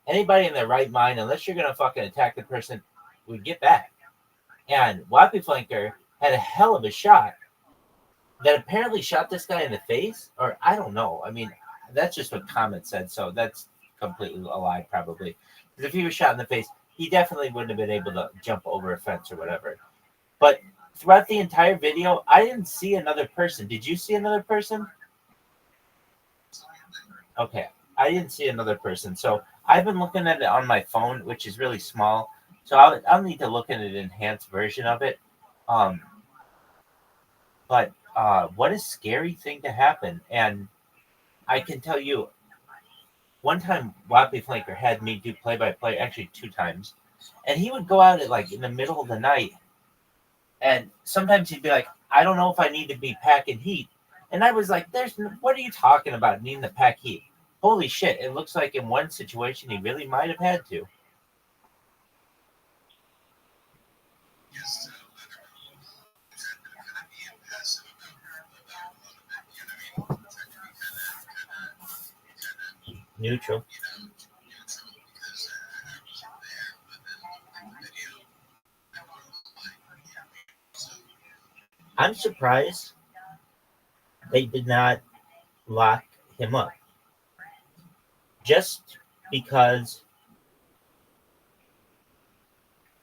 Anybody in their right mind, unless you're going to fucking attack the person, would get back. And Wappy Flanker had a hell of a shot that apparently shot this guy in the face. Or I don't know. I mean, that's just what comments said. So that's completely a lie, probably. Because if he was shot in the face, he definitely wouldn't have been able to jump over a fence or whatever. But throughout the entire video, I didn't see another person. Did you see another person? Okay, I didn't see another person. So I've been looking at it on my phone, which is really small. So I'll need to look at an enhanced version of it. But what a scary thing to happen. And I can tell you, one time Wappy Flanker had me do play-by-play, actually 2 times. And he would go out at like in the middle of the night. And sometimes he'd be like, I don't know if I need to be packing heat. And I was like, what are you talking about needing to pack heat? Holy shit, it looks like in one situation he really might have had to. Neutral. I'm surprised they did not lock him up. Just because,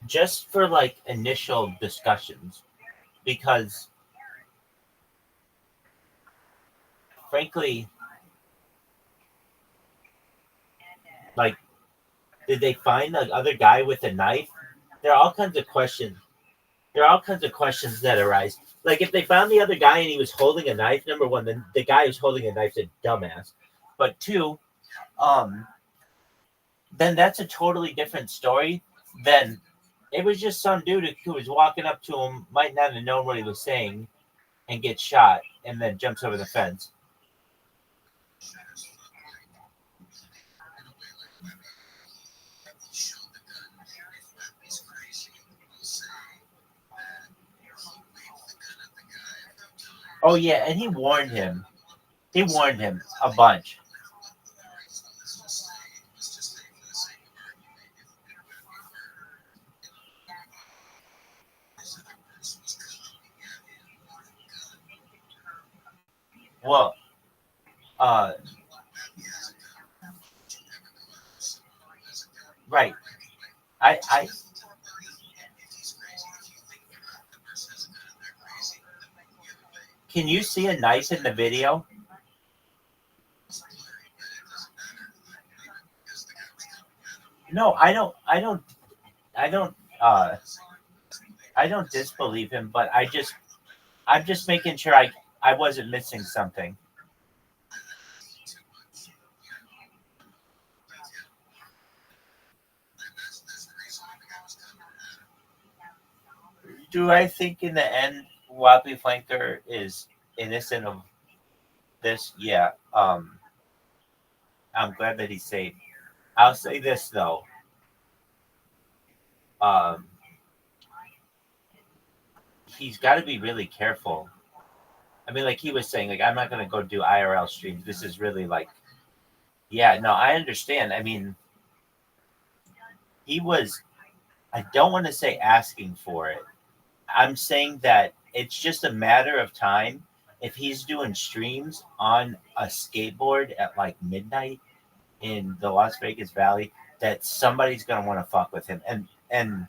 just for like initial discussions, because frankly, like, did they find the other guy with a knife? There are all kinds of questions. There are all kinds of questions that arise. Like, if they found the other guy and he was holding a knife, number one, then the guy who's holding a knife's a dumbass. But 2, then that's a totally different story than it was just some dude who was walking up to him, might not have known what he was saying, and gets shot, and then jumps over the fence. Oh, yeah, and he warned him. He warned him a bunch. Well, Right. I can you see a knife in the video? No, I don't I don't disbelieve him, but I'm just making sure I wasn't missing something. Do I think in the end Wappy Flanker is innocent of this? Yeah. I'm glad that he's safe. I'll say this though. Um, he's got to be really careful. I mean, like he was saying, like I'm not gonna go do IRL streams. This is really like, yeah, no, I understand. I mean, he was. I don't want to say asking for it. I'm saying that it's just a matter of time if he's doing streams on a skateboard at like midnight in the Las Vegas Valley that somebody's gonna want to fuck with him. And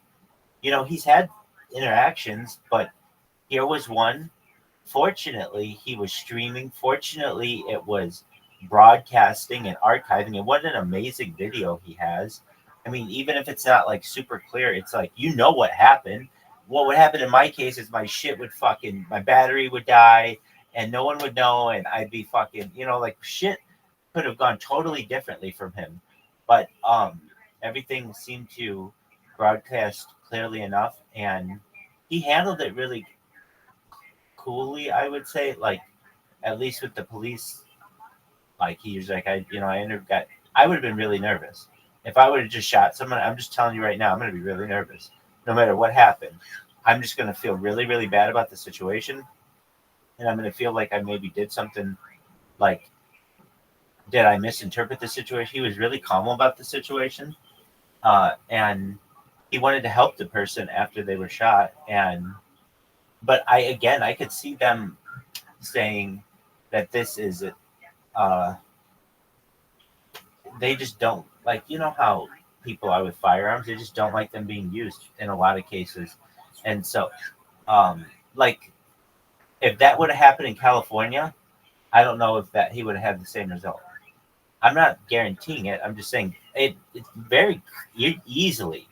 you know, he's had interactions, but here was one. Fortunately, he was streaming. Fortunately, it was broadcasting and archiving. And what an amazing video he has. I mean, even if it's not like super clear, it's like you know what happened. What would happen in my case is my shit would fucking my battery would die and no one would know and I'd be fucking, you know, like shit could have gone totally differently from him. But everything seemed to broadcast clearly enough and he handled it really coolly, I would say, like at least with the police. Like he was like, I would have been really nervous if I would have just shot someone. I'm just telling you right now, I'm going to be really nervous, no matter what happened. I'm just going to feel really, really bad about the situation, and I'm going to feel like I maybe did something. Like, did I misinterpret the situation? He was really calm about the situation, and he wanted to help the person after they were shot. But I could see them saying that this is it. They just don't like, you know how people are with firearms. They just don't like them being used in a lot of cases, and so, like, if that would have happened in California, I don't know if that he would have had the same result. I'm not guaranteeing it. I'm just saying it very easily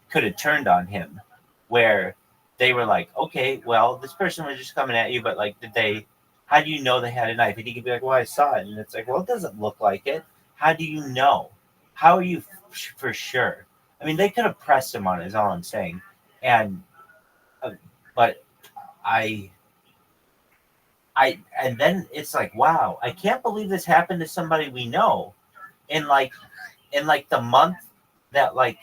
could have turned on him, where they were like, okay, well, this person was just coming at you, but like, did they? How do you know they had a knife? And he could be like, well, I saw it, and it's like, well, it doesn't look like it. How do you know? How are you for sure? I mean, they could have pressed him on it. Is all I'm saying, and but I and then it's like, wow, I can't believe this happened to somebody we know, in like the month that like.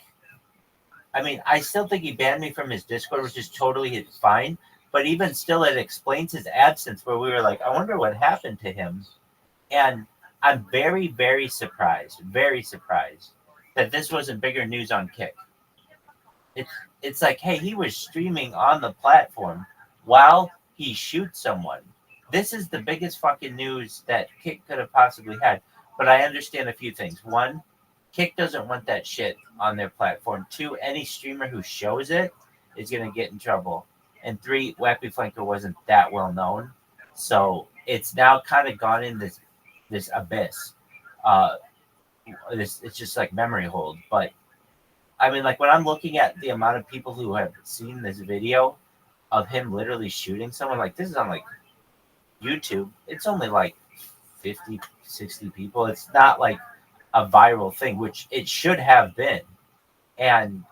I mean, I still think he banned me from his Discord, which is totally fine. But even still, it explains his absence, where we were like, I wonder what happened to him. And I'm very, very surprised that this wasn't bigger news on Kick. It's like, hey, he was streaming on the platform while he shoots someone. This is the biggest fucking news that Kick could have possibly had. But I understand a few things. One, Kick doesn't want that shit on their platform. Two, any streamer who shows it is going to get in trouble. And three, Wappy Flanker wasn't that well known. So it's now kind of gone in this abyss. It's just like memory hold. But I mean, like when I'm looking at the amount of people who have seen this video of him literally shooting someone, like this is on like YouTube. It's only like 50, 60 people. It's not like a viral thing, which it should have been. And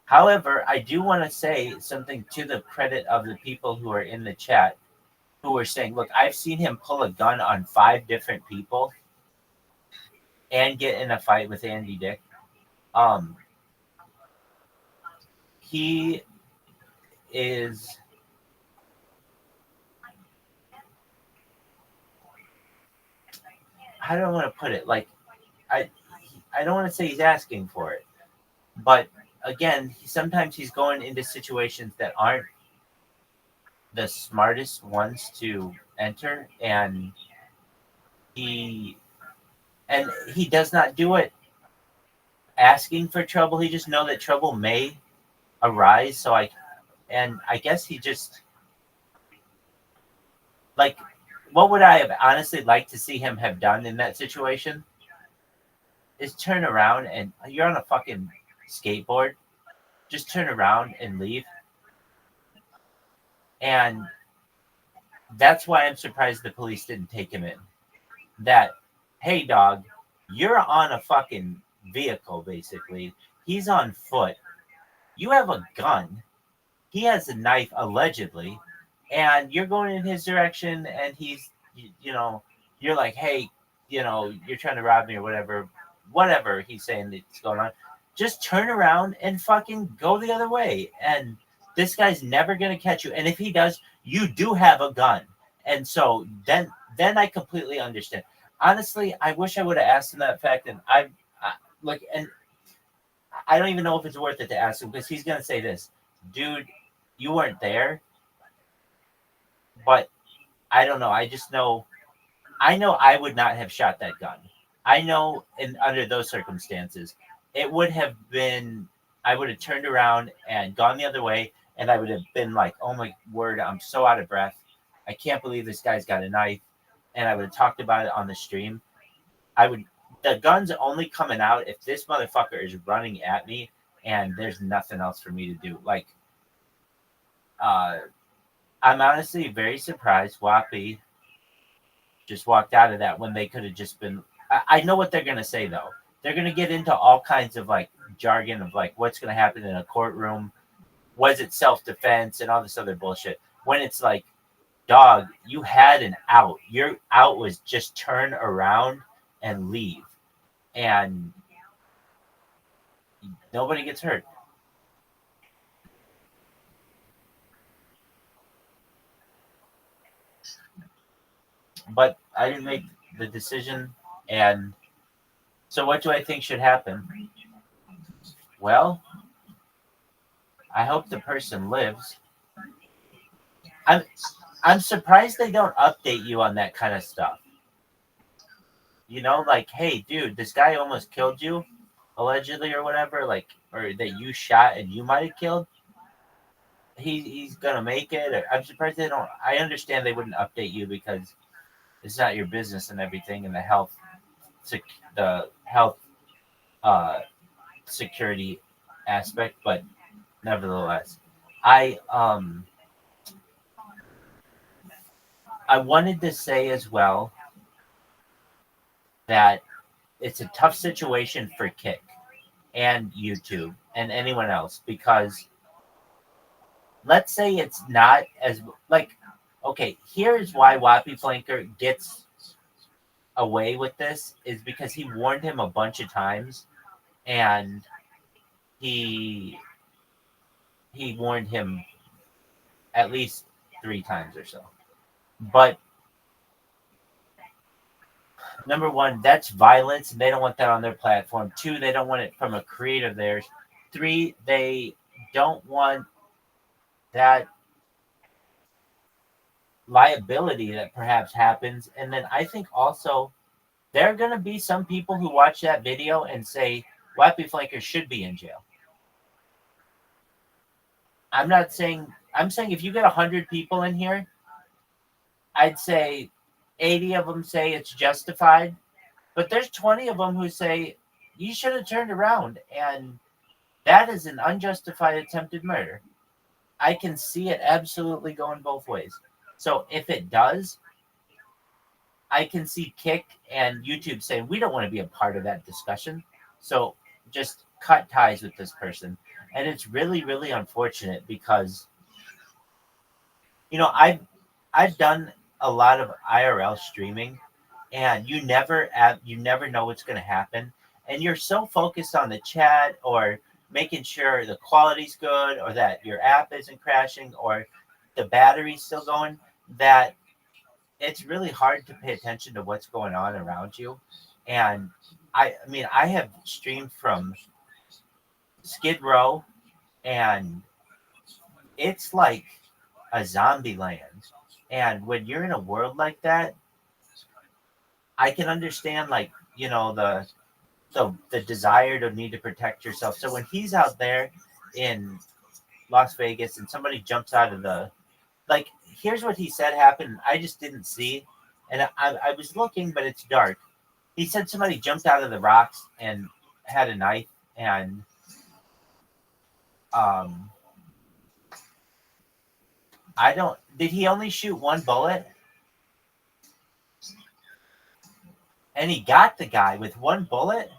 however, I do want to say something to the credit of the people who are in the chat who were saying, look, I've seen him pull a gun on 5 different people and get in a fight with Andy Dick. He is I don't want to put it like I don't want to say he's asking for it, but again, sometimes he's going into situations that aren't the smartest ones to enter, and he does not do it asking for trouble. He just know that trouble may arise. So I guess he just like, what would I have honestly liked to see him have done in that situation is turn around and you're on a fucking skateboard. Just turn around and leave. And that's why I'm surprised the police didn't take him in. That, hey, dog, you're on a fucking vehicle, basically. He's on foot. You have a gun. He has a knife, allegedly, and you're going in his direction, and he's, you're like, hey, you're trying to rob me or whatever he's saying that's going on. Just turn around and fucking go the other way. And this guy's never going to catch you. And if he does, you do have a gun. And so then I completely understand. Honestly, I wish I would have asked him that fact. And and I don't even know if it's worth it to ask him because he's going to say this, dude, you weren't there. But I don't know. I know I would not have shot that gun. I know under those circumstances, it would have been, I would have turned around and gone the other way. And I would have been like, oh my word, I'm so out of breath. I can't believe this guy's got a knife. And I would have talked about it on the stream. The gun's only coming out if this motherfucker is running at me and there's nothing else for me to do. Like, I'm honestly very surprised Wappy just walked out of that when they could have just been. I know what they're going to say, though. They're going to get into all kinds of like jargon of like what's going to happen in a courtroom. Was it self-defense and all this other bullshit? When it's like, dog, you had an out. Your out was just turn around and leave. And nobody gets hurt. But I didn't make the decision. And so what do I think should happen? Well, I hope the person lives. I'm surprised they don't update you on that kind of stuff. Like, hey, dude, this guy almost killed you, allegedly or whatever, like, or that you shot and you might have killed. He's gonna make it. Or, I'm surprised they don't. I understand they wouldn't update you because it's not your business and everything, and the health security aspect, but nevertheless, I wanted to say as well that it's a tough situation for Kick and YouTube and anyone else because let's say it's not as like, okay, here's why Wappy Flanker gets away with this is because he warned him a bunch of times and he warned him at least 3 times or so. But number 1, that's violence, and they don't want that on their platform. 2, they don't want it from a creator of theirs. 3, they don't want that liability that perhaps happens. And then I think also there are going to be some people who watch that video and say Wappy Flanker should be in jail. I'm saying if you get 100 people in here, I'd say 80 of them say it's justified, but there's 20 of them who say you should have turned around, and that is an unjustified attempted murder. I can see it absolutely going both ways. So if it does, I can see Kick and YouTube saying we don't want to be a part of that discussion, so just cut ties with this person. And it's really, really unfortunate because, I've done a lot of IRL streaming, and you never know what's going to happen, and you're so focused on the chat or making sure the quality's good or that your app isn't crashing or the battery's still going that it's really hard to pay attention to what's going on around you. And I have streamed from Skid Row, and it's like a zombie land. And when you're in a world like that, I can understand, like, the the desire to need to protect yourself. So when he's out there in Las Vegas and somebody jumps out of the, like, here's what he said happened. I just didn't see, and I was looking, but it's dark. He said somebody jumped out of the rocks and had a knife, and I don't. Did he only shoot one bullet? And he got the guy with one bullet?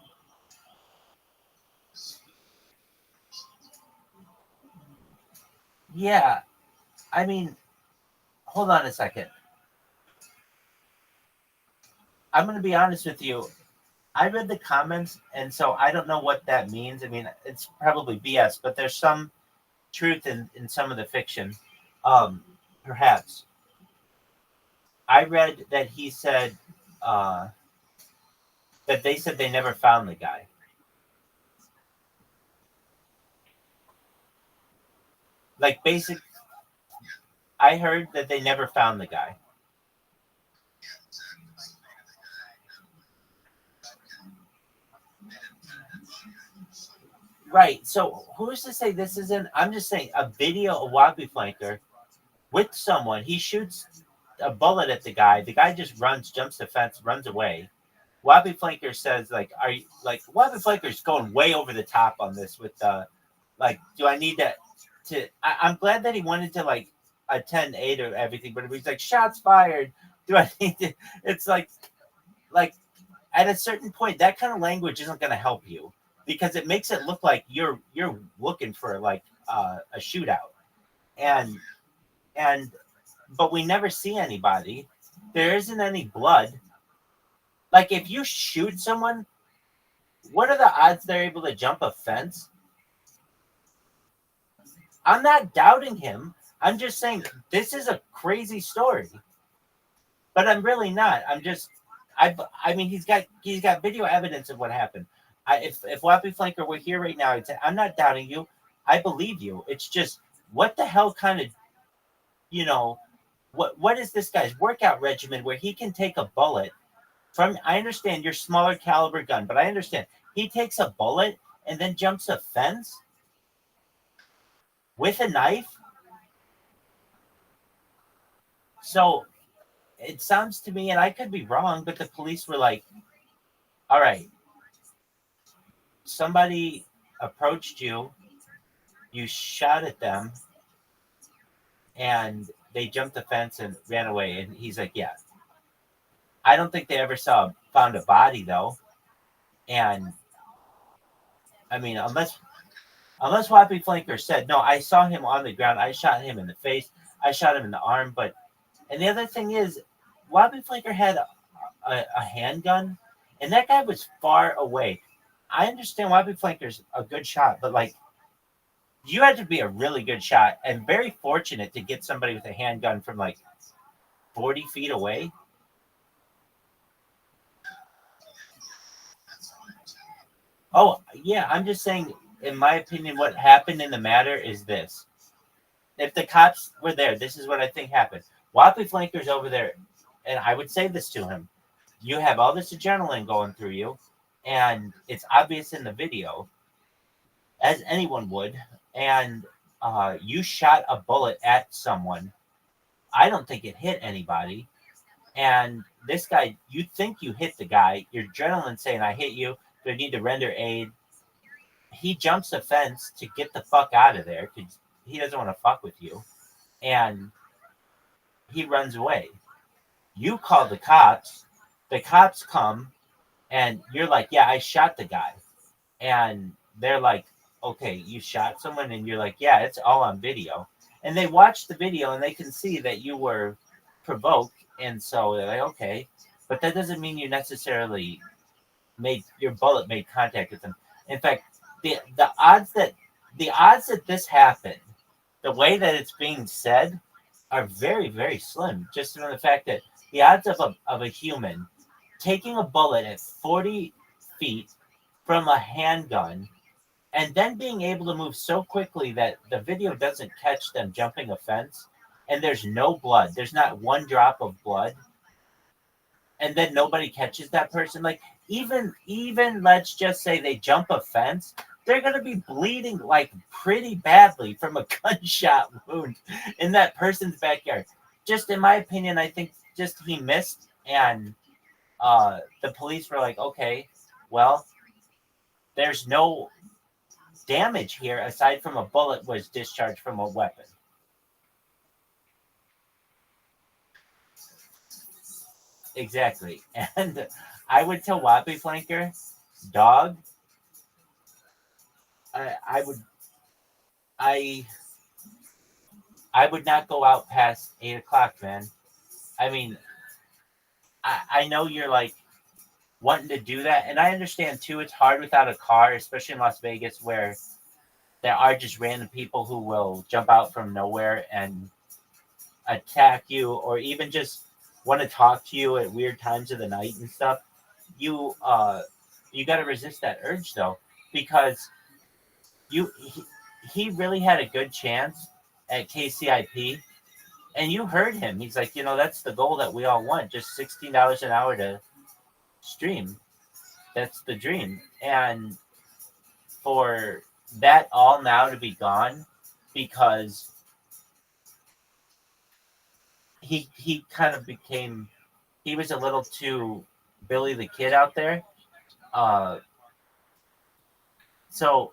Yeah. I mean, hold on a second. I'm going to be honest with you. I read the comments, and so I don't know what that means. I mean, it's probably BS, but there's some truth in some of the fiction. Perhaps. I read that he said that they said they never found the guy. Like, basic. I heard that they never found the guy. Right. So who's to say this isn't? I'm just saying a video of Wabi Flanker with someone. He shoots a bullet at the guy. The guy just runs, jumps the fence, runs away. Wabi Flanker says, like, are you like Wabi Flanker's going way over the top on this with like, do I need to I'm glad that he wanted to like attend aid or everything, but he's like, shots fired. Do I need to? It's like at a certain point, that kind of language isn't going to help you because it makes it look like you're looking for like a shootout, and but we never see anybody. There isn't any blood. Like, if you shoot someone, what are the odds they're able to jump a fence? I'm not doubting him. I'm just saying this is a crazy story. But I'm really not. I'm just I mean he's got video evidence of what happened. If Wappy Flanker were here right now, I'd say, I'm not doubting you. I believe you. It's just, what the hell kind of, what is this guy's workout regimen where he can take a bullet from, I understand your smaller caliber gun, but I understand he takes a bullet and then jumps a fence with a knife. So it sounds to me, and I could be wrong, but the police were like, all right, somebody approached you, you shot at them, and they jumped the fence and ran away. And he's like, yeah. I don't think they ever found a body, though. And, I mean, unless Wappy Flanker said, no, I saw him on the ground, I shot him in the face, I shot him in the arm, and the other thing is, Wappy Flanker had a handgun, and that guy was far away. I understand Wappy Flanker's a good shot, but, like, you had to be a really good shot and very fortunate to get somebody with a handgun from, like, 40 feet away. Oh, yeah, I'm just saying, in my opinion, what happened in the matter is this. If the cops were there, this is what I think happened. Wappy Flanker's over there, and I would say this to him. You have all this adrenaline going through you, and it's obvious in the video, as anyone would, and you shot a bullet at someone. I don't think it hit anybody. And this guy, you think you hit the guy, your adrenaline saying, I hit you, do I need to render aid? He jumps a fence to get the fuck out of there because he doesn't want to fuck with you. And he runs away. You call the cops come, and you're like, yeah, I shot the guy. And they're like, okay, you shot someone? And you're like, yeah, it's all on video. And they watch the video, and they can see that you were provoked, and so they're like, okay. But that doesn't mean you necessarily your bullet made contact with them. In fact, the odds that this happened, the way that it's being said, are very, very slim. Just from the fact that the odds of a human taking a bullet at 40 feet from a handgun and then being able to move so quickly that the video doesn't catch them jumping a fence, and there's no blood, there's not one drop of blood, and then nobody catches that person. Like, even let's just say they jump a fence, they're gonna be bleeding like pretty badly from a gunshot wound in that person's backyard. Just in my opinion, I think just he missed, and the police were like, okay, well, there's no damage here aside from a bullet was discharged from a weapon. Exactly. And I would tell Wappy Flanker, dog, I would I would not go out past 8 o'clock, man. I mean, I know you're like wanting to do that, and I understand too. It's hard without a car, especially in Las Vegas, where there are just random people who will jump out from nowhere and attack you, or even just want to talk to you at weird times of the night and stuff. You got to resist that urge though, because you he really had a good chance at KCIP. And you heard him. He's like, that's the goal that we all want. Just $16 an hour to stream. That's the dream. And for that all now to be gone because he kind of became, he was a little too Billy the Kid out there. So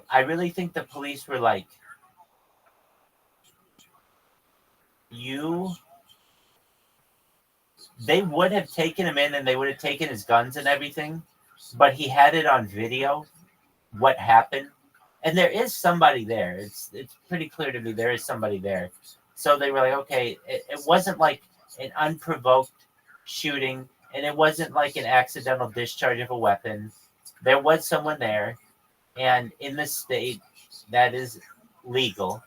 I really think the police were like, they would have taken him in and they would have taken his guns and everything, but he had it on video what happened, and there is somebody there. It's pretty clear to me there is somebody there. So they were like, okay, it wasn't like an unprovoked shooting, and it wasn't like an accidental discharge of a weapon. There was someone there, and in this state that is legal.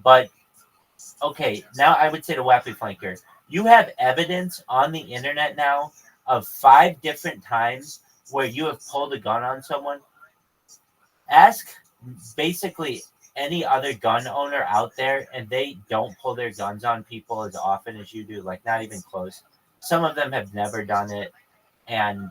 But okay, now I would say to Wappy Flanker, you have evidence on the internet now of 5 different times where you have pulled a gun on someone. Ask basically any other gun owner out there, and they don't pull their guns on people as often as you do, like not even close. Some of them have never done it. And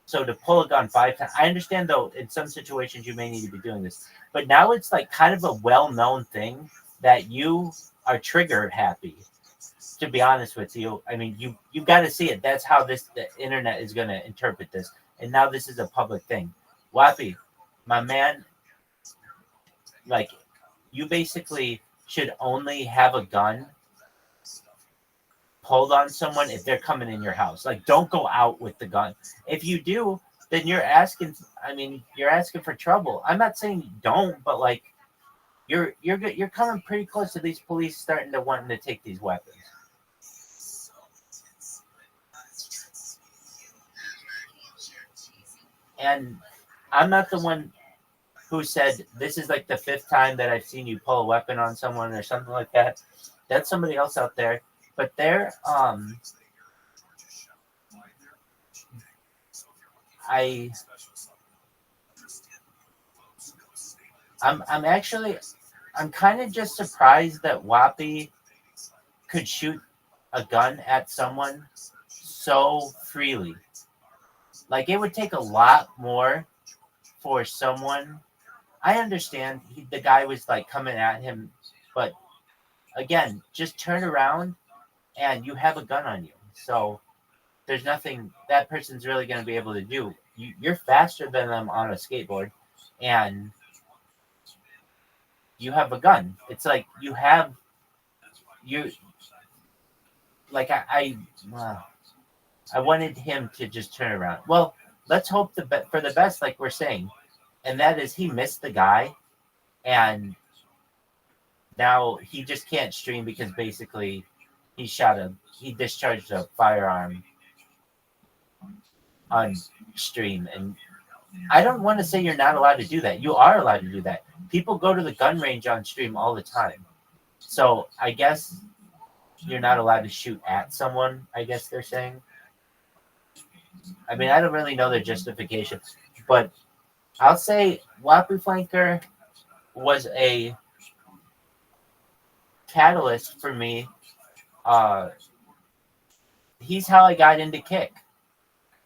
so to pull a gun 5 times, I understand though, in some situations you may need to be doing this, but now it's like kind of a well-known thing that you are trigger happy. To be honest with you, I mean, you got to see it. That's how the internet is going to interpret this. And now this is a public thing. Wappy, my man, like, you basically should only have a gun pulled on someone if they're coming in your house. Like, don't go out with the gun. If you do, then you're asking for trouble. I'm not saying don't, but like, you're coming pretty close to these police starting to wanting to take these weapons. And I'm not the one who said this is like the 5th time that I've seen you pull a weapon on someone or something like that. That's somebody else out there. But they're I'm kind of just surprised that Wappy could shoot a gun at someone so freely. Like, it would take a lot more for someone. I understand the guy was like coming at him, but again, just turn around and you have a gun on you. So there's nothing that person's really going to be able to do. You're faster than them on a skateboard, and you have a gun. It's like I wanted him to just turn around. Well, let's hope for the best, like we're saying, and that is he missed the guy, and now he just can't stream because basically he discharged a firearm on stream. And I don't want to say you're not allowed to do that. You are allowed to do that. People go to the gun range on stream all the time. So I guess you're not allowed to shoot at someone, I guess they're saying. I mean, I don't really know their justification, but I'll say Wappy Flanker was a catalyst for me he's how I got into Kick,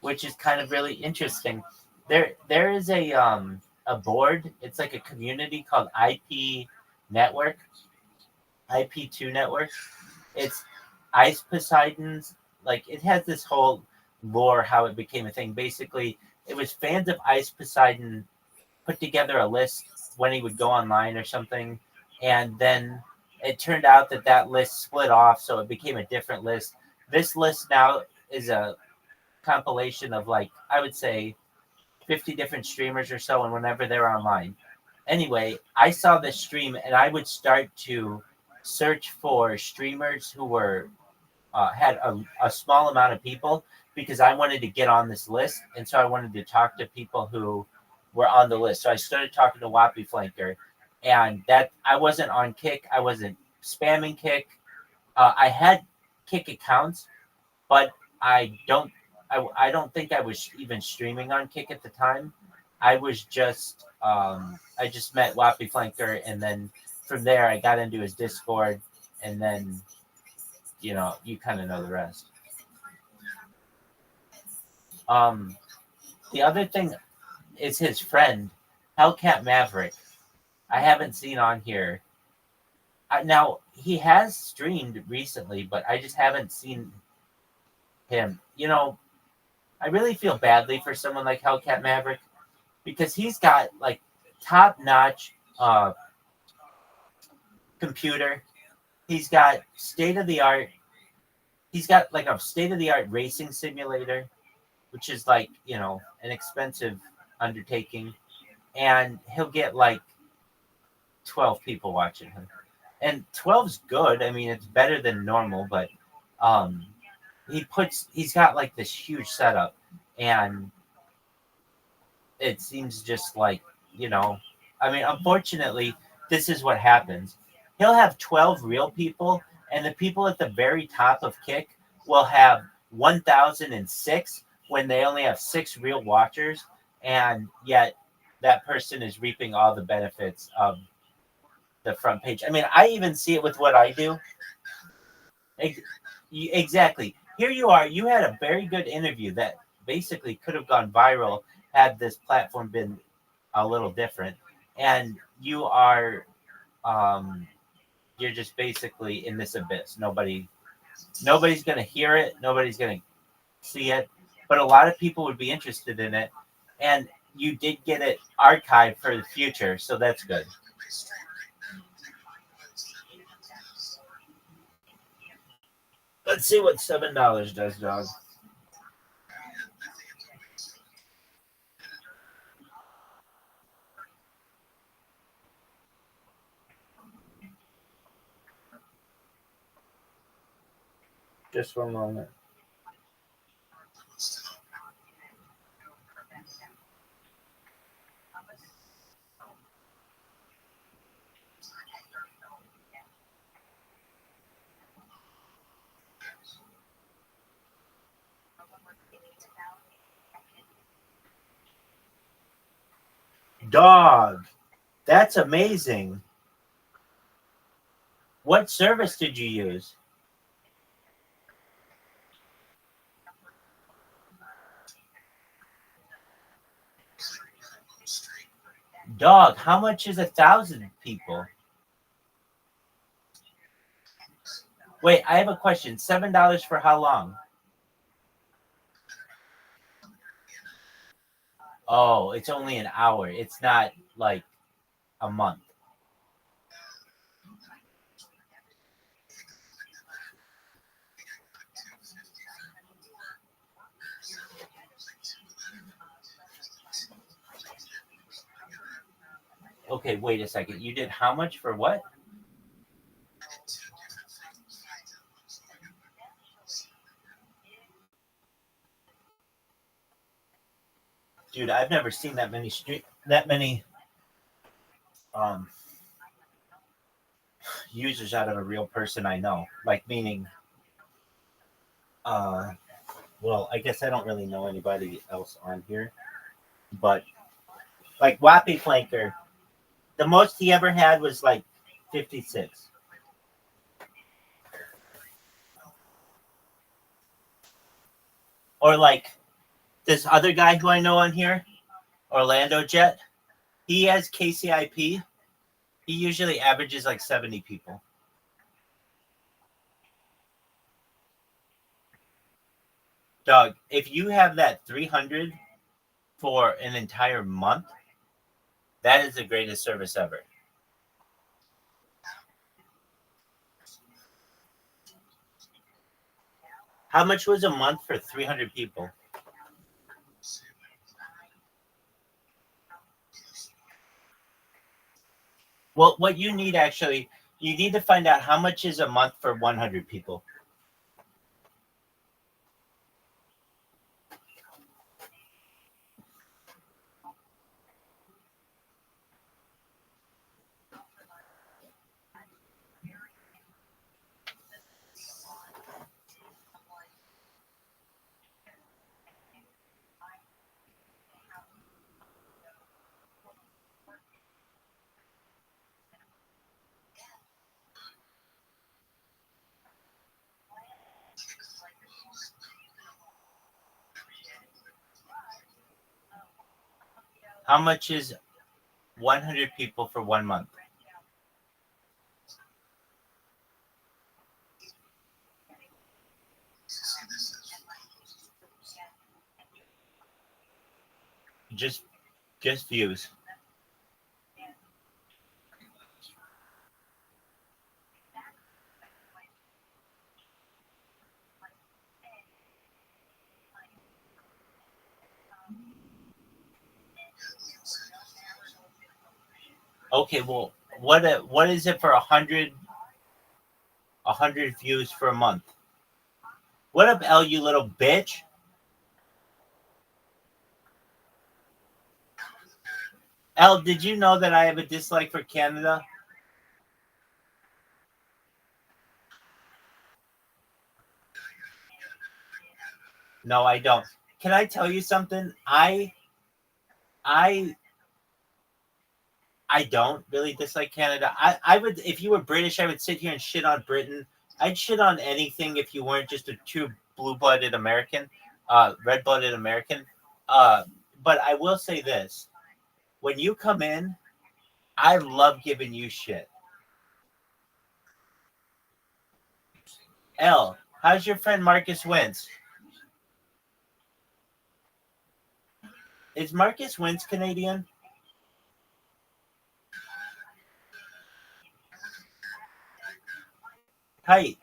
which is kind of really interesting. There is a board. It's like a community called Network, IP2 Network. It's Ice Poseidon's. Like it has this whole lore how it became a thing. Basically, it was fans of Ice Poseidon put together a list when he would go online or something, and then it turned out that list split off, so it became a different list. This list now is a compilation of like I would say 50 different streamers or so, and whenever they're online. Anyway, I saw this stream, and I would start to search for streamers who were had a small amount of people because I wanted to get on this list, and so I wanted to talk to people who were on the list. So I started talking to Wappy Flanker, and that I wasn't on Kick, I wasn't spamming Kick. I had Kick accounts, but I don't think I was even streaming on Kick at the time. I was just I just met Wappy Flanker, and then from there I got into his Discord, and then you kind of know the rest. The other thing is his friend Hellcat Maverick. I haven't seen on here. Now he has streamed recently, but I just haven't seen him. I really feel badly for someone like Hellcat Maverick because he's got like top-notch computer. He's got state-of-the-art. He's got like a state-of-the-art racing simulator, which is like an expensive undertaking, and he'll get like 12 people watching him, and 12's good. I mean, it's better than normal, but he's got like this huge setup, and it seems just like I mean, unfortunately, this is what happens. He'll have 12 real people, and the people at the very top of Kick will have 1,006 when they only have 6 real watchers, and yet that person is reaping all the benefits of the front page. I mean, I even see it with what I do. Exactly. Here you are. You had a very good interview that basically could have gone viral had this platform been a little different. And you are, you're just basically in this abyss. Nobody's going to hear it. Nobody's going to see it. But a lot of people would be interested in it. And you did get it archived for the future. So that's good. Let's see what $7 does, dog. Just one moment. Dog, that's amazing. What service did you use? Dog, how much is 1,000 people? Wait, I have a question. $7 for how long? Oh, it's only an hour. It's not like a month. Okay, wait a second. You did how much for what? Dude, I've never seen that many users out of a real person I know. Like meaning well, I guess I don't really know anybody else on here. But like Wappy Flanker, the most he ever had was like 56. Or like this other guy who I know on here, Orlando Jet. He has KCIP. He usually averages like 70 people. Dog, if you have that 300 for an entire month, that is the greatest service ever. How much was a month for 300 people? Well, what you need actually, you need to find out how much is a month for 100 people. How much is 100 people for 1 month? Just views. Okay, well, what is it for 100 views for a month? What up, L, you little bitch? L, did you know that I have a dislike for Canada? No, I don't. Can I tell you something? I don't really dislike Canada. I would, if you were British, I would sit here and shit on Britain. I'd shit on anything if you weren't just a true blue-blooded American, red-blooded American. But I will say this. When you come in, I love giving you shit. L, how's your friend Marcus Wentz? Is Marcus Wentz Canadian? Tight.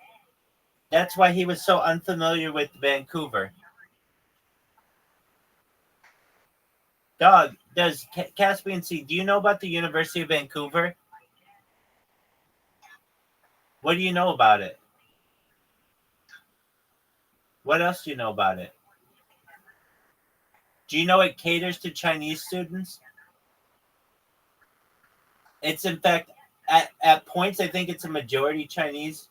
That's why he was so unfamiliar with Vancouver. Dog, does Caspian Sea, do you know about the University of Vancouver? What do you know about it? What else do you know about it? Do you know it caters to Chinese students? It's in fact, at points, I think it's a majority Chinese.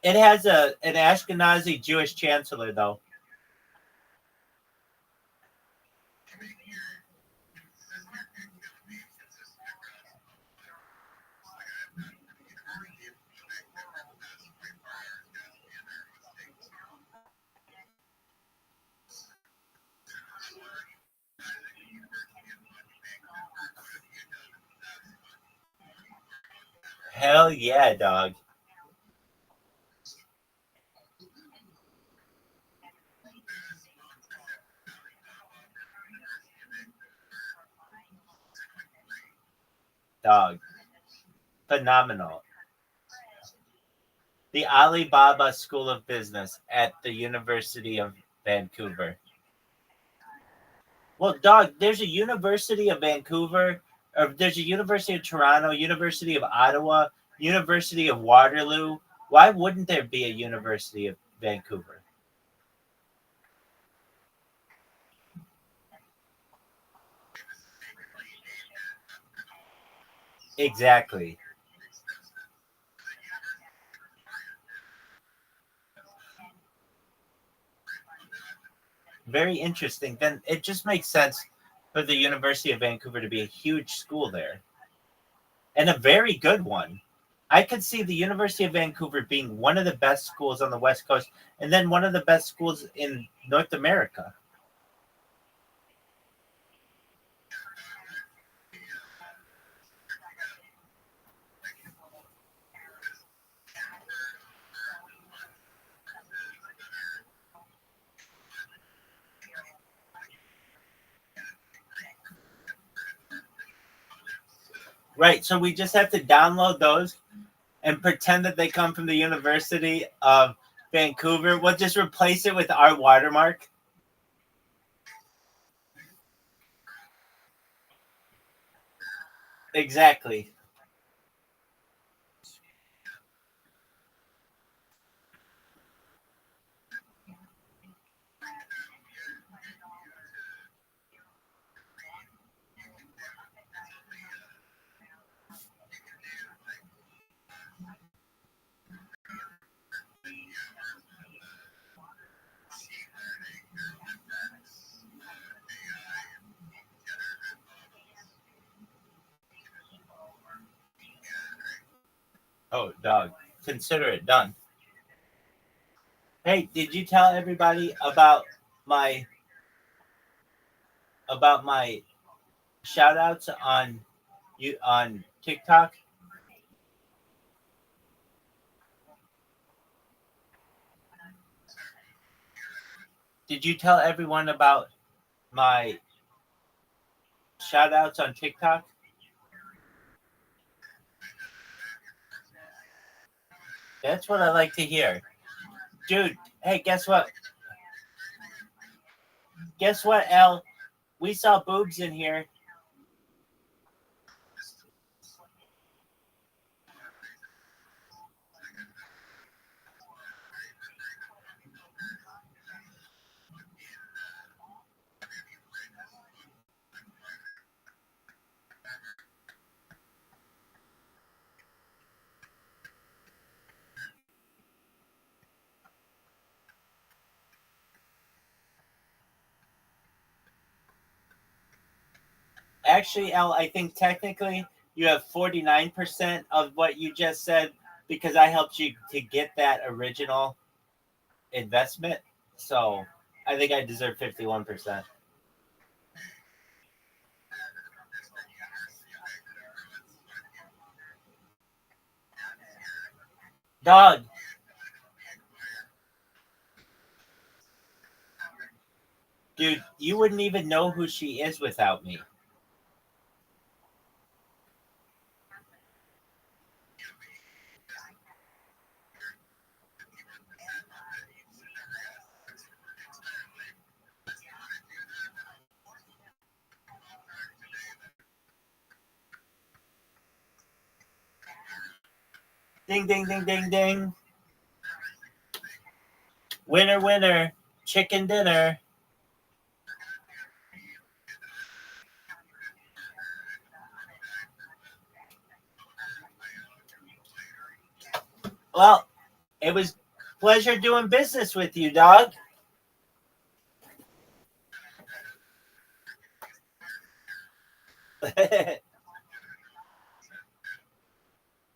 It has an Ashkenazi Jewish chancellor, though. Hell yeah, dog. Dog. Phenomenal. The Alibaba School of Business at the University of Vancouver. Well, dog, there's a University of Vancouver, or there's a University of Toronto, University of Ottawa, University of Waterloo. Why wouldn't there be a University of Vancouver? Exactly. Very interesting. Then it just makes sense for the University of Vancouver to be a huge school there. And a very good one. I could see the University of Vancouver being one of the best schools on the West Coast, and then one of the best schools in North America. Right, so we just have to download those and pretend that they come from the University of Vancouver. We'll just replace it with our watermark. Exactly. Oh, dog. Consider it done. Hey, did you tell everybody about my shout outs on TikTok? Did you tell everyone about my shout outs on TikTok? That's what I like to hear. Dude, hey, guess what? Guess what, L? We saw boobs in here. Actually, L, I think technically you have 49% of what you just said because I helped you to get that original investment. So I think I deserve 51%. Dog. Dude, you wouldn't even know who she is without me. Ding, ding, ding, ding, ding. Winner, winner, chicken dinner. Well, it was pleasure doing business with you, dog.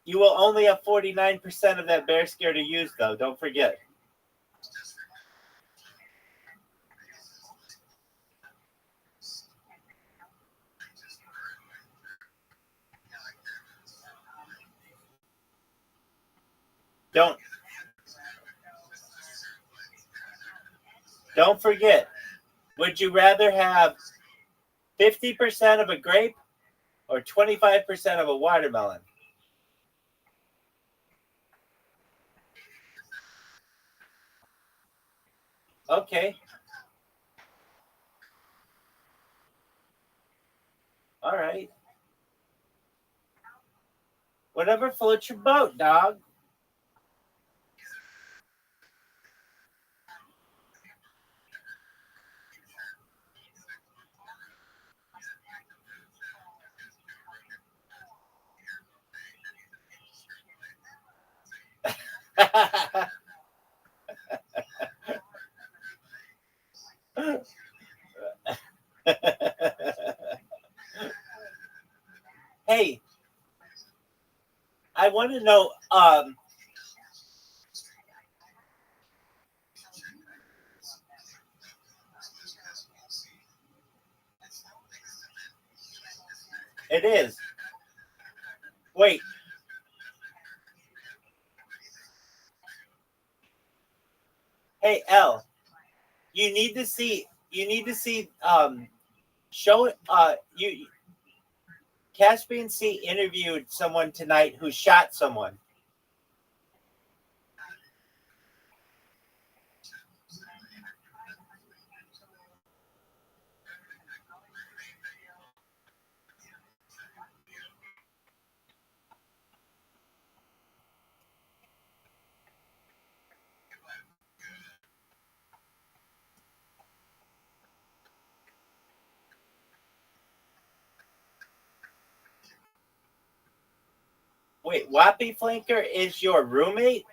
You will only have 49% of that bear scare to use, though. Don't forget. Don't forget. Would you rather have 50% of a grape or 25% of a watermelon? Okay. All right. Whatever floats your boat, dog. Hey, I want to know. It is. Wait. Hey, L. You need to see. You need to see. Show. You. Caspian C interviewed someone tonight who shot someone. Wait, Wappy Flanker is your roommate?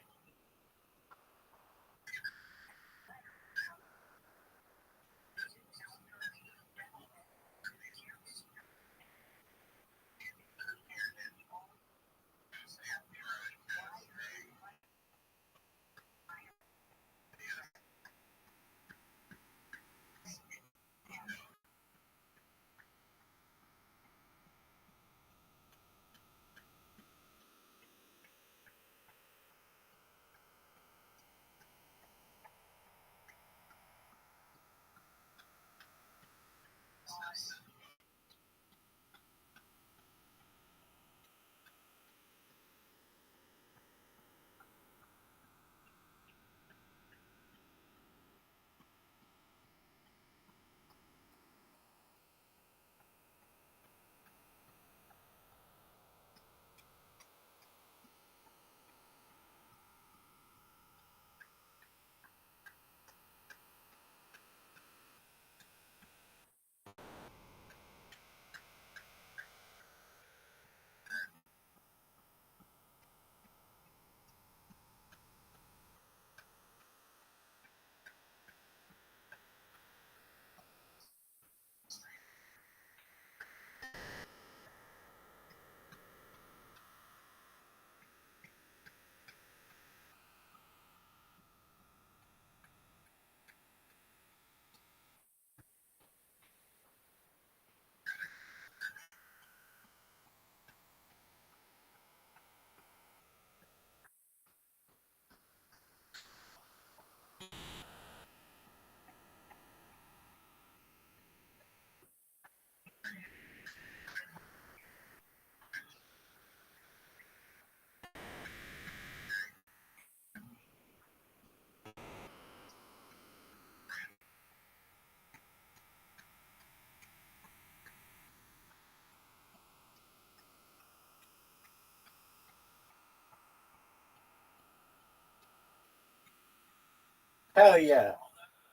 Hell yeah.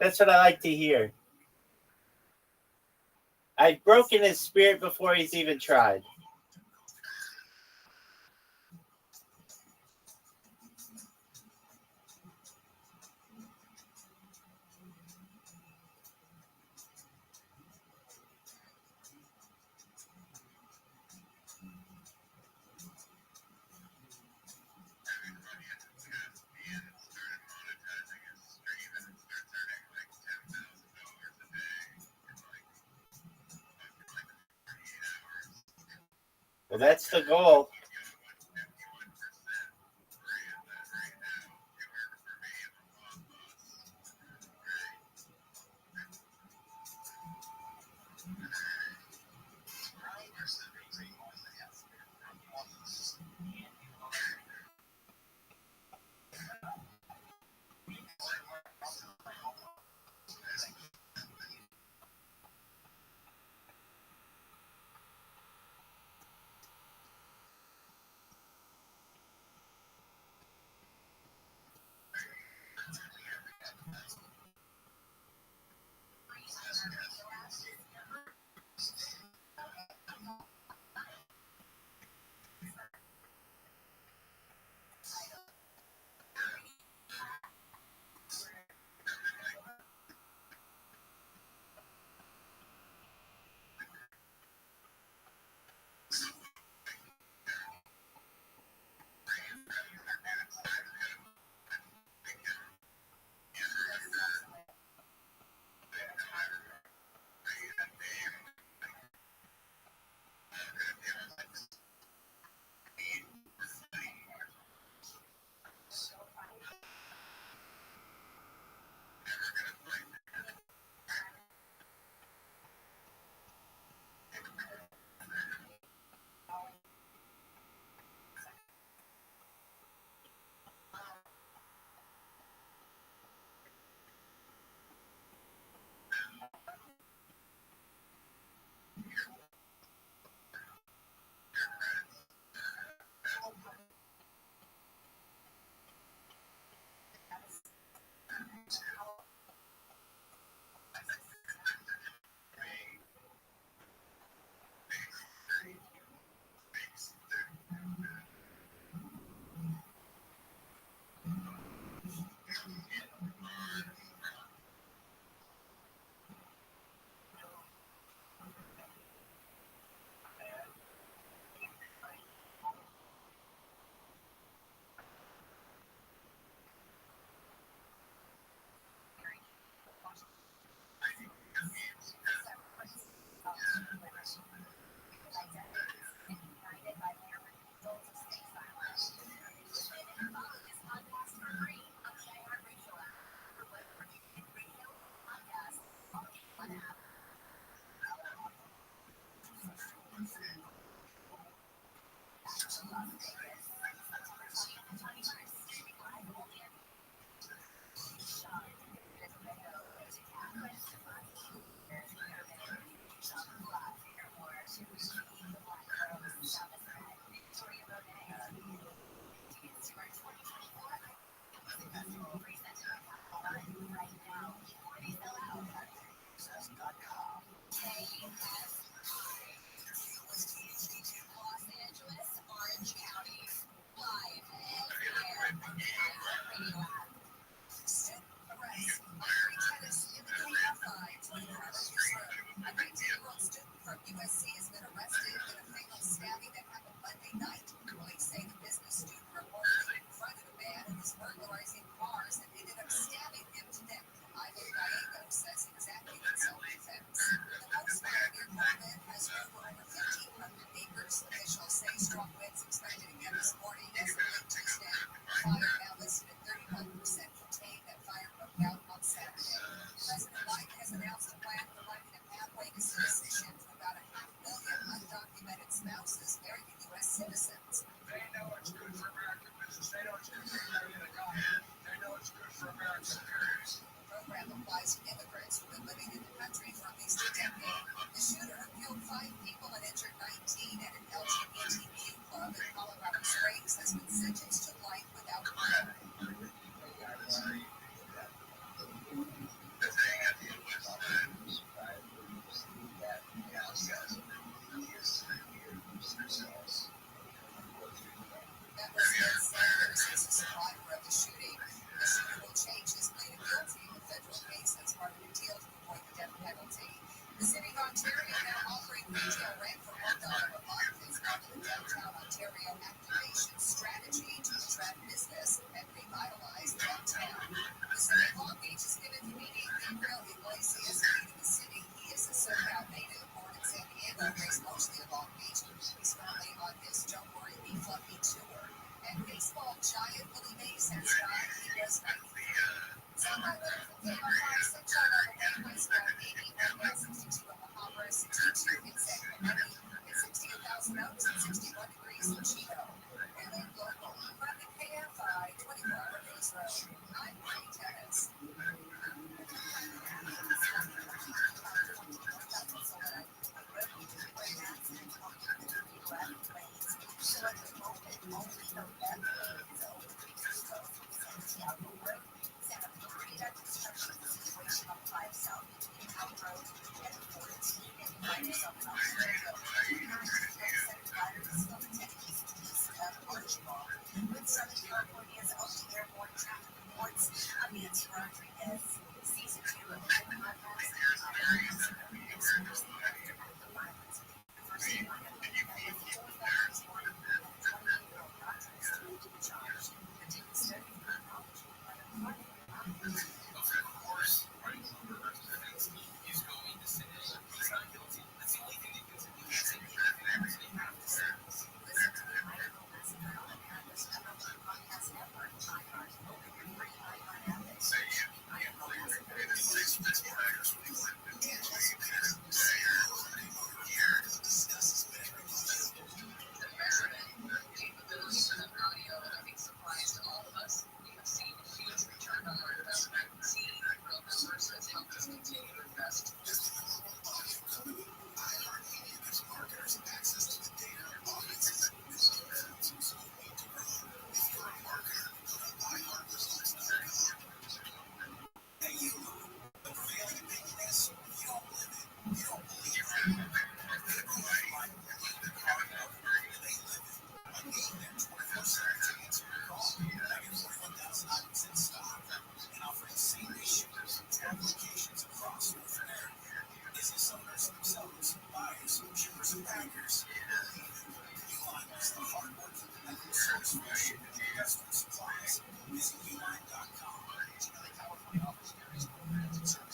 That's what I like to hear. I've broken his spirit before he's even tried. Well, that's the goal.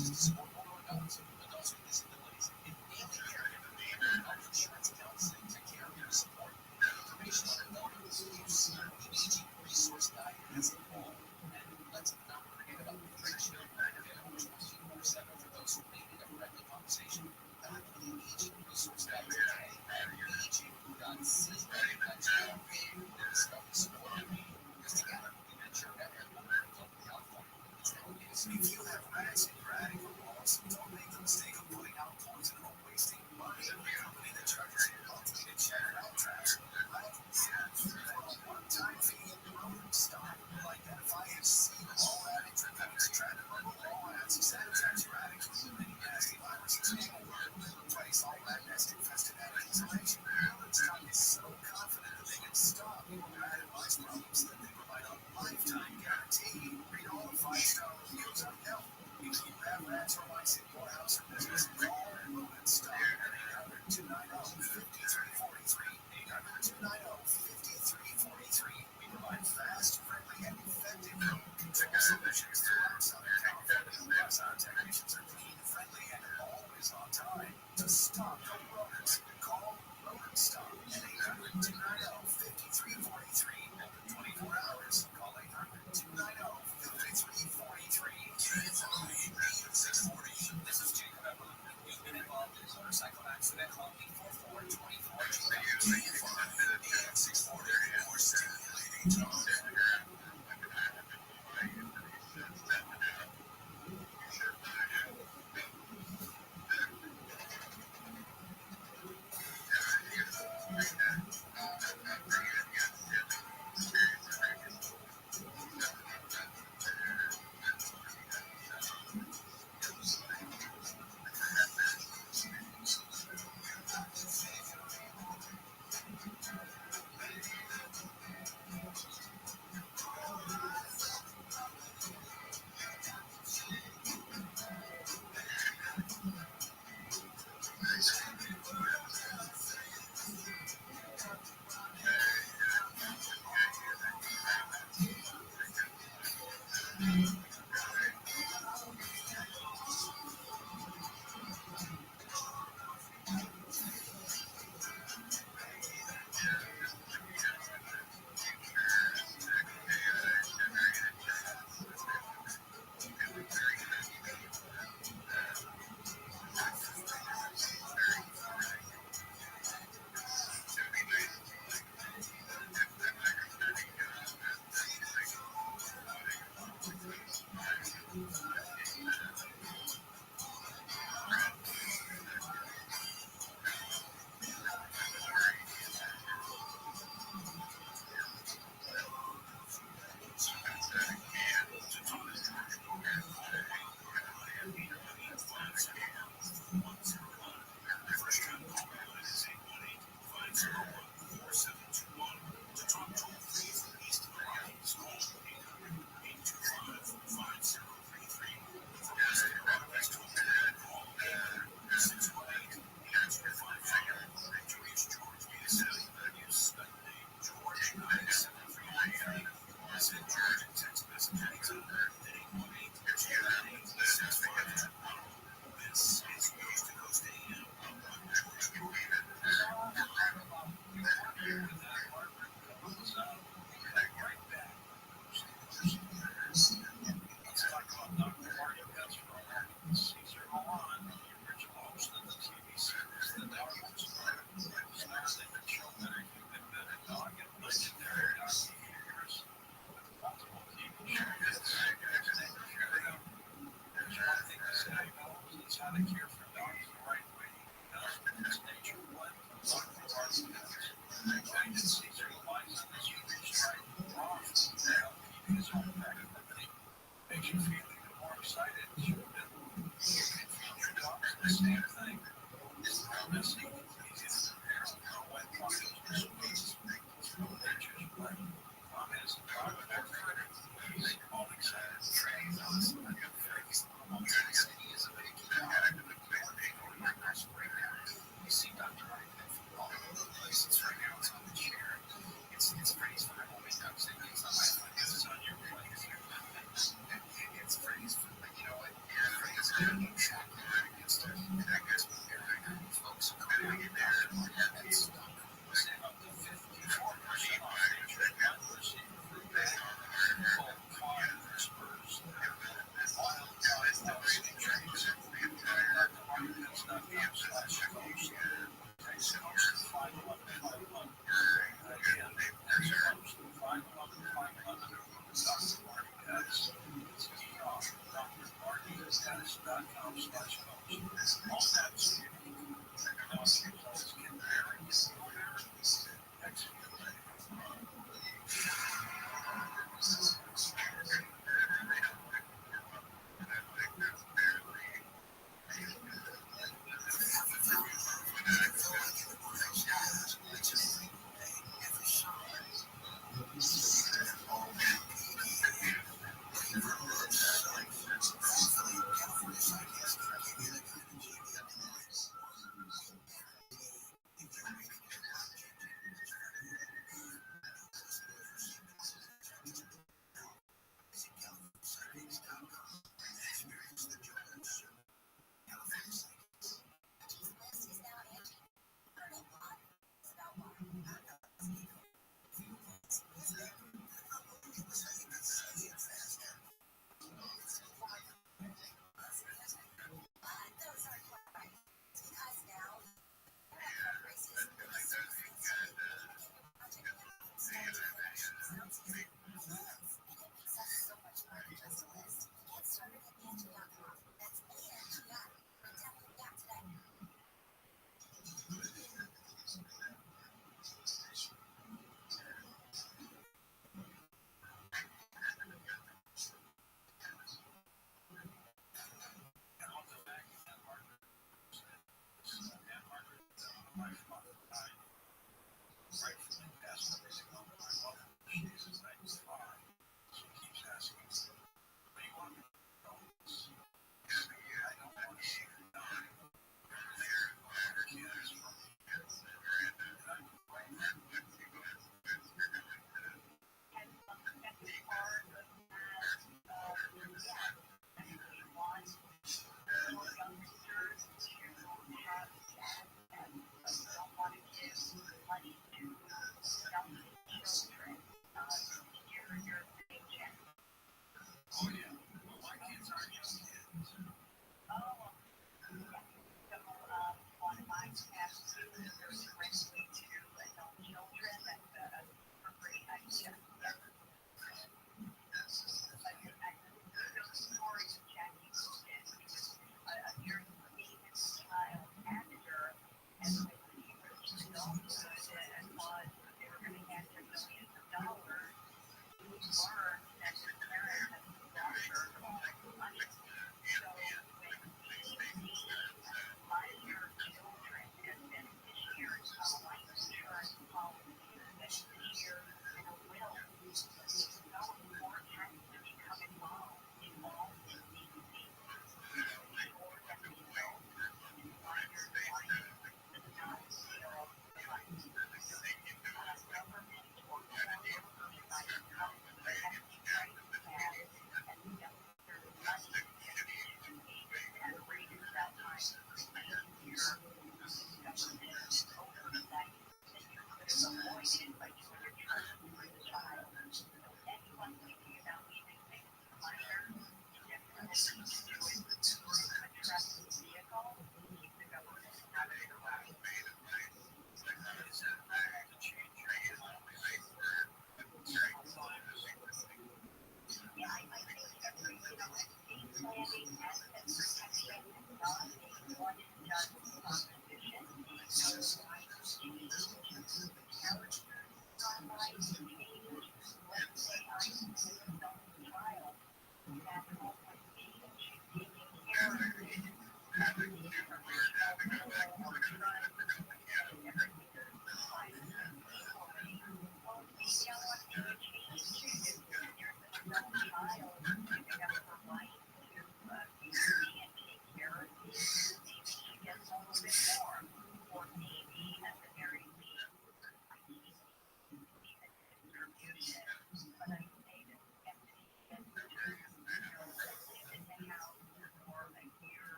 services to support older adults with disabilities, and daily care and health insurance counseling to caregiver support. Information on adults, you see the aging resource guide as a whole. And let's not forget about the nutrition guide available 24/7 for those who may need a friendly conversation. Back to the aging resource guide today at aging.ca.gov. Discover support. Because together we can ensure everyone is looking out for you. If you have rats in your attic or walls, don't make the mistake of putting out poison or wasting money. The company that charges you monthly to check out trash, right? For a one-time fee, stop. Will identify and see all addicts and try to remove all ads, sanitize your attic with many nasty viruses. Replace all that nest-infested attic insulation. Rothschild is so confident that they can stop rat and mice problems that they provide a lifetime guarantee. Read all the 5-star reviews on Yelp. If you have rats or mice in your house or business, call Rothschild at 800-290-5343. 800-290-5343. We provide fast, friendly, and effective control solutions throughout Southern California. Plus, our technicians are clean, friendly, and always on time. To stop the rodents, call Rothschild at 800-290-5343. Open 24 hours. Call 800-290-5343. This is Jacob Evelyn. You've been involved in a motorcycle accident. Call me 4424.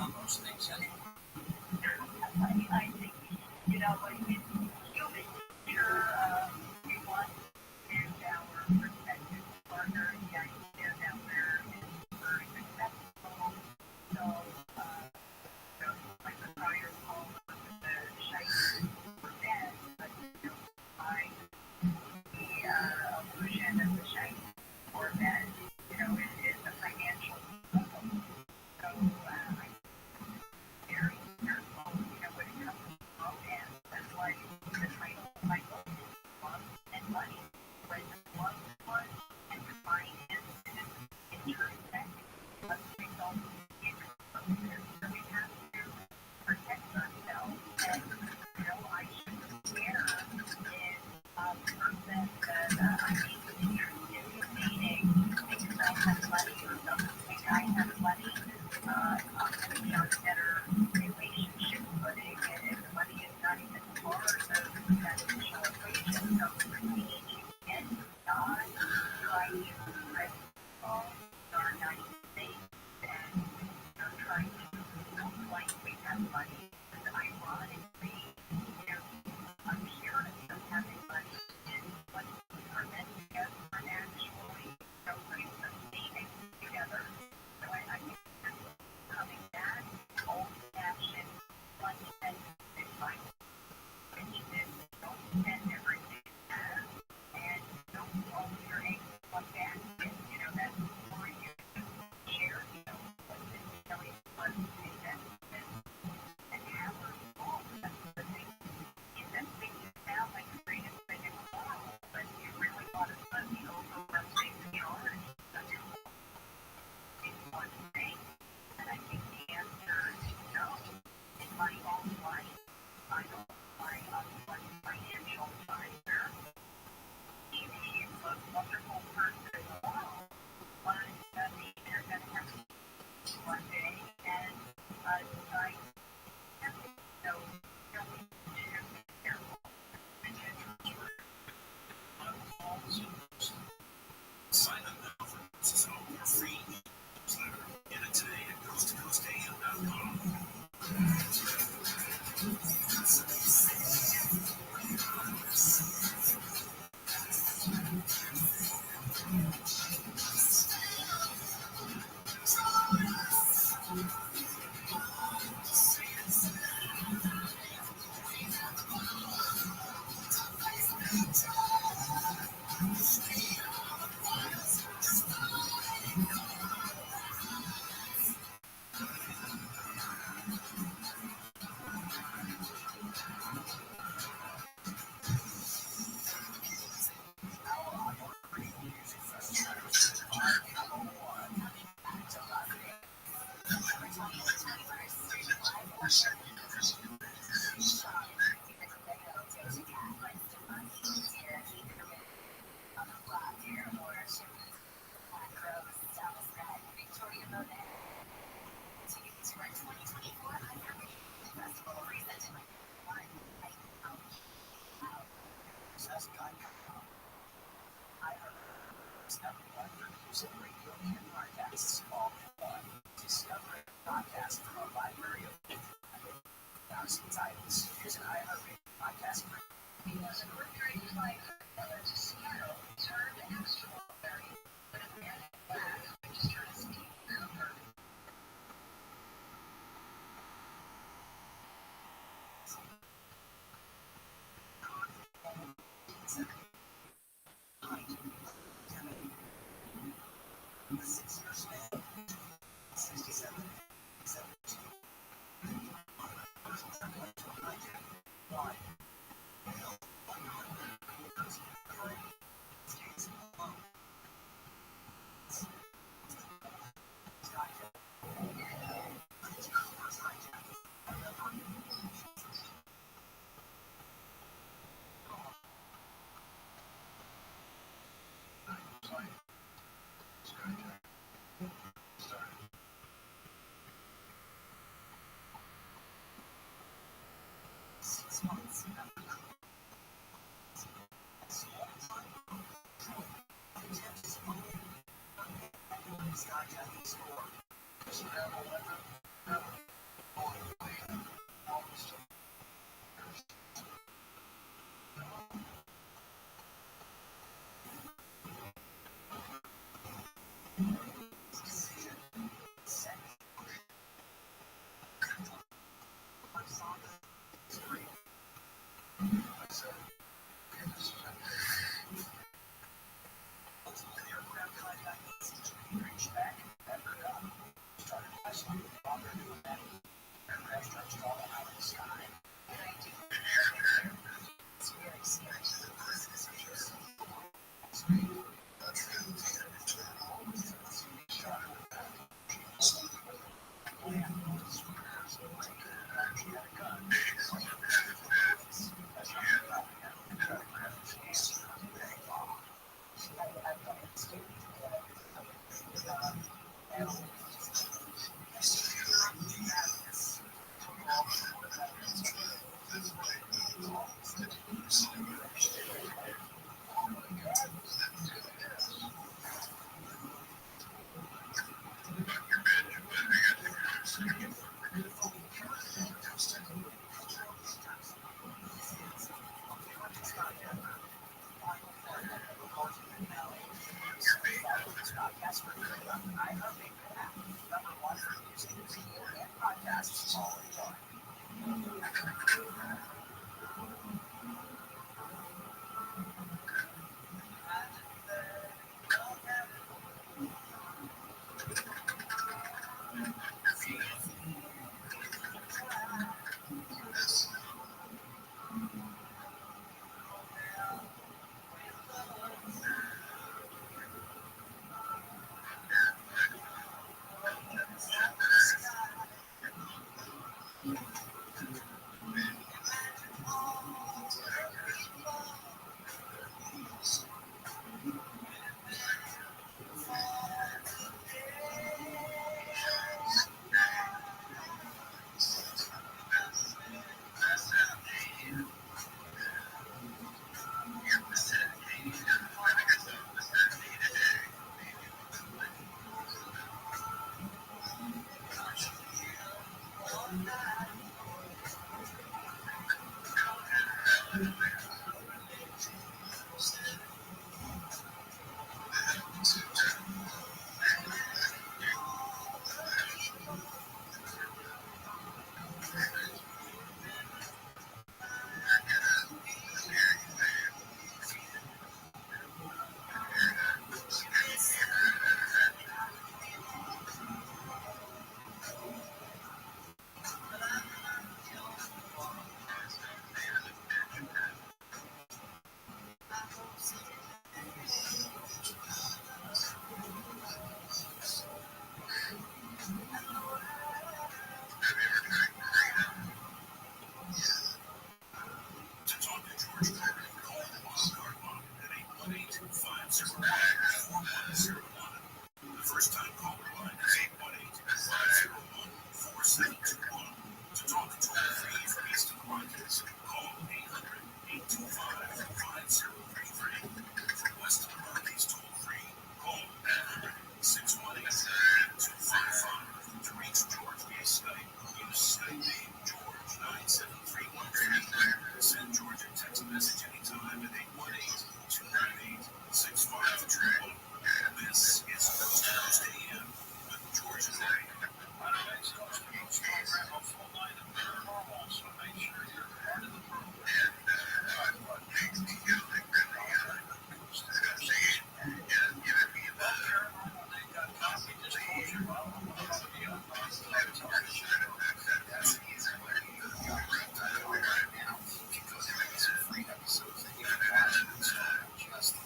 on those things anyway. I think, you know, like it's human nature. We want to our prospective partner the idea that we're very successful. So, like the prior call with the shite for bed, but you know, by the illusion of the shite for bed, you know, it is a financial struggle. So, I'm very careful, you know, when it comes to romance. That's why the title of my book is Love and Money. When love is one and finance is intersect, let's result in relationships. So we have to protect ourselves. And, you know, I shouldn't scare in the person that I need to be interested in dating because I have money or doesn't think I have money. I'm going to be on a better relationship footing, and if money is not even part of that initial equation. So we need to get God, try to reconcile our nice things, and try to look like we have money. And ironically, you know, appearance of having money is what prevents us from actually, you know, putting some savings together. So I think coming back, old-fashioned, one-cent advice, which is don't spend everything you have, and don't throw your eggs in one basket. You know, that's for you to share, you know, what's in selling funds, investment, and have a goal. That's the thing. Investing can sound like the greatest thing in the world, but you really want to study over what things are. It's one thing. And I think the answer is no. In my own life, I don't find one financial advisor. He's a wonderful person as well, but maybe they're going to have to one day and decide nothing. So, you know, we need to be careful. Sign up now for our free newsletter. Get it today at coasttocoastasia.com. This is Rothschild AM with George and Larry. By the way, so it's program a full line of paranormal, so make sure you're part of the program. Paranormal, they got coffee, just told you about the television. That's easy. Some free episodes that you can watch. Just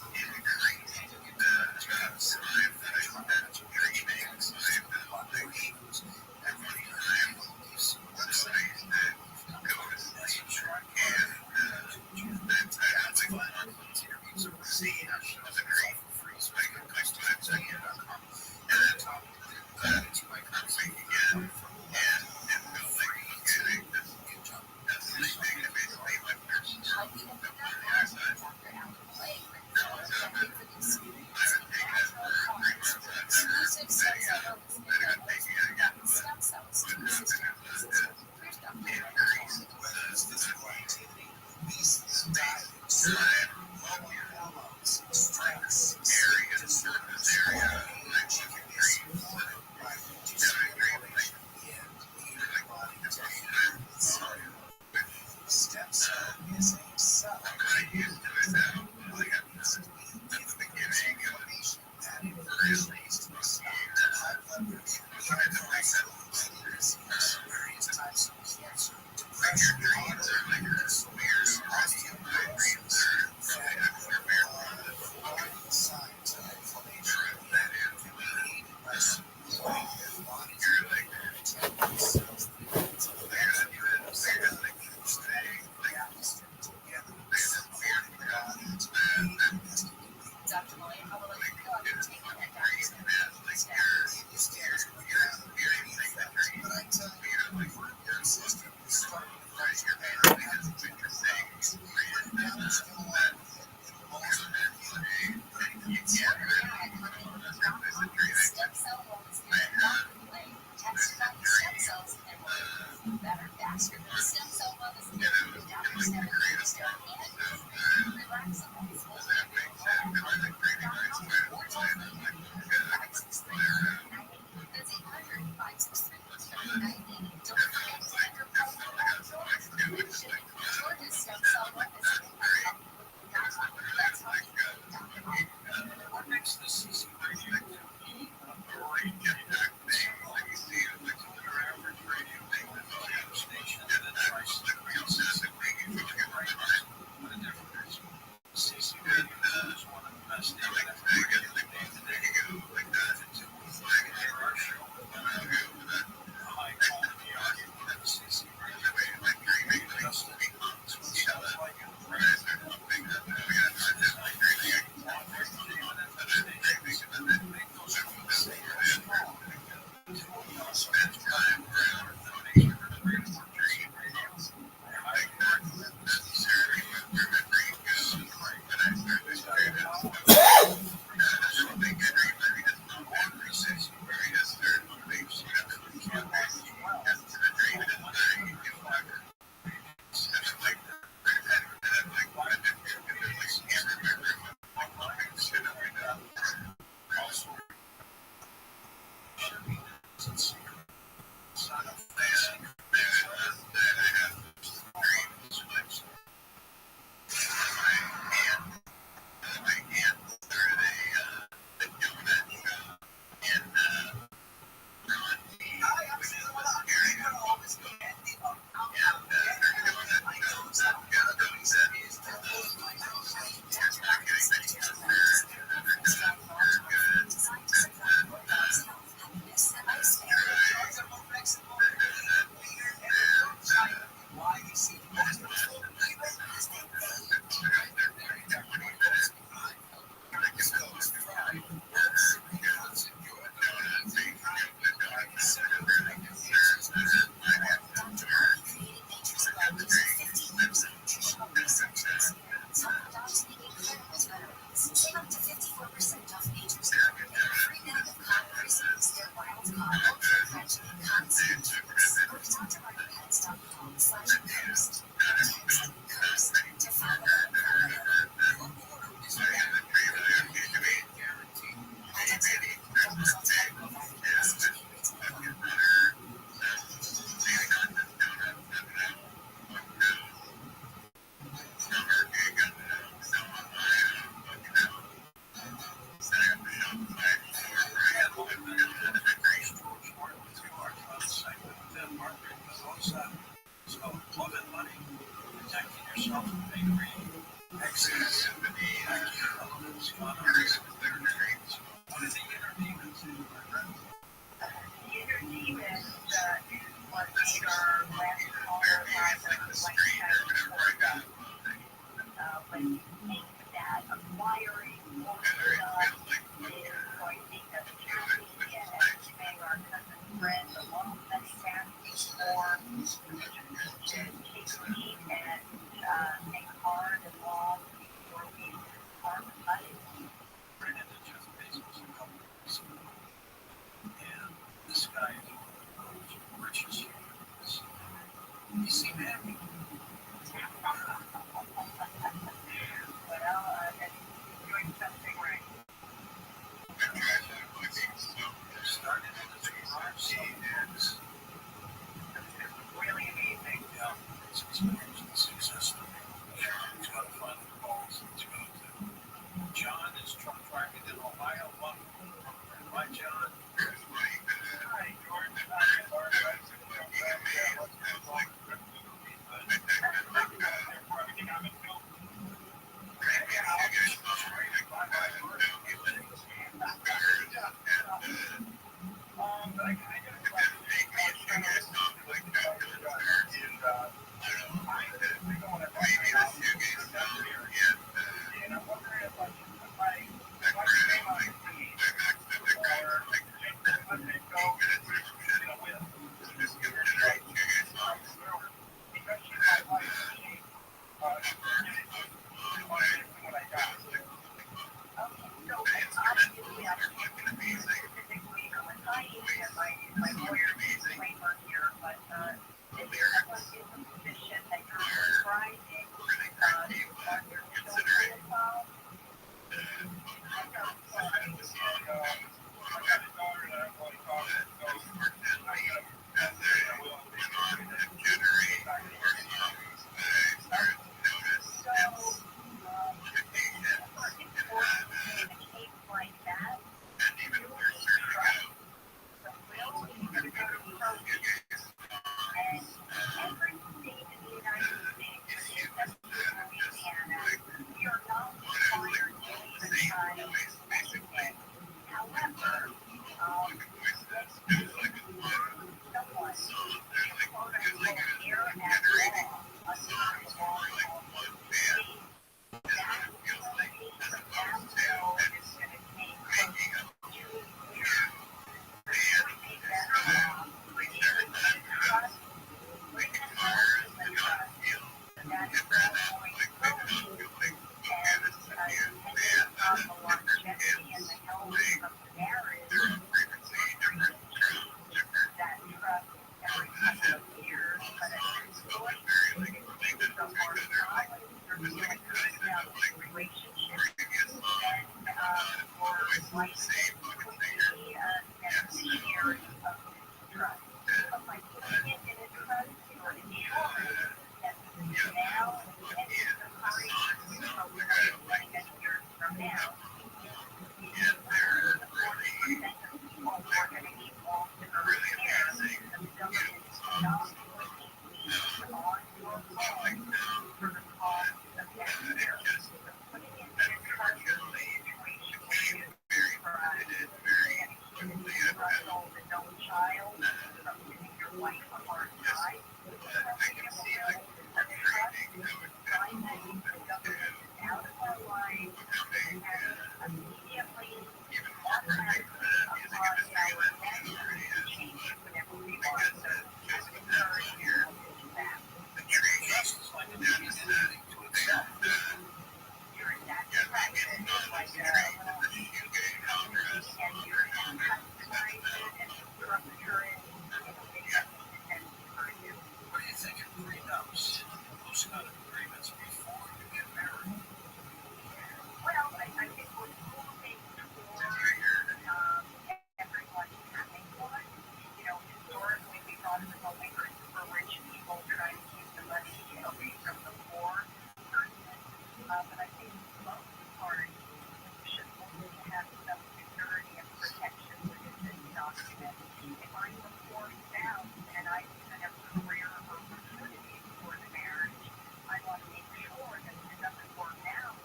I want to make sure that if it doesn't work out,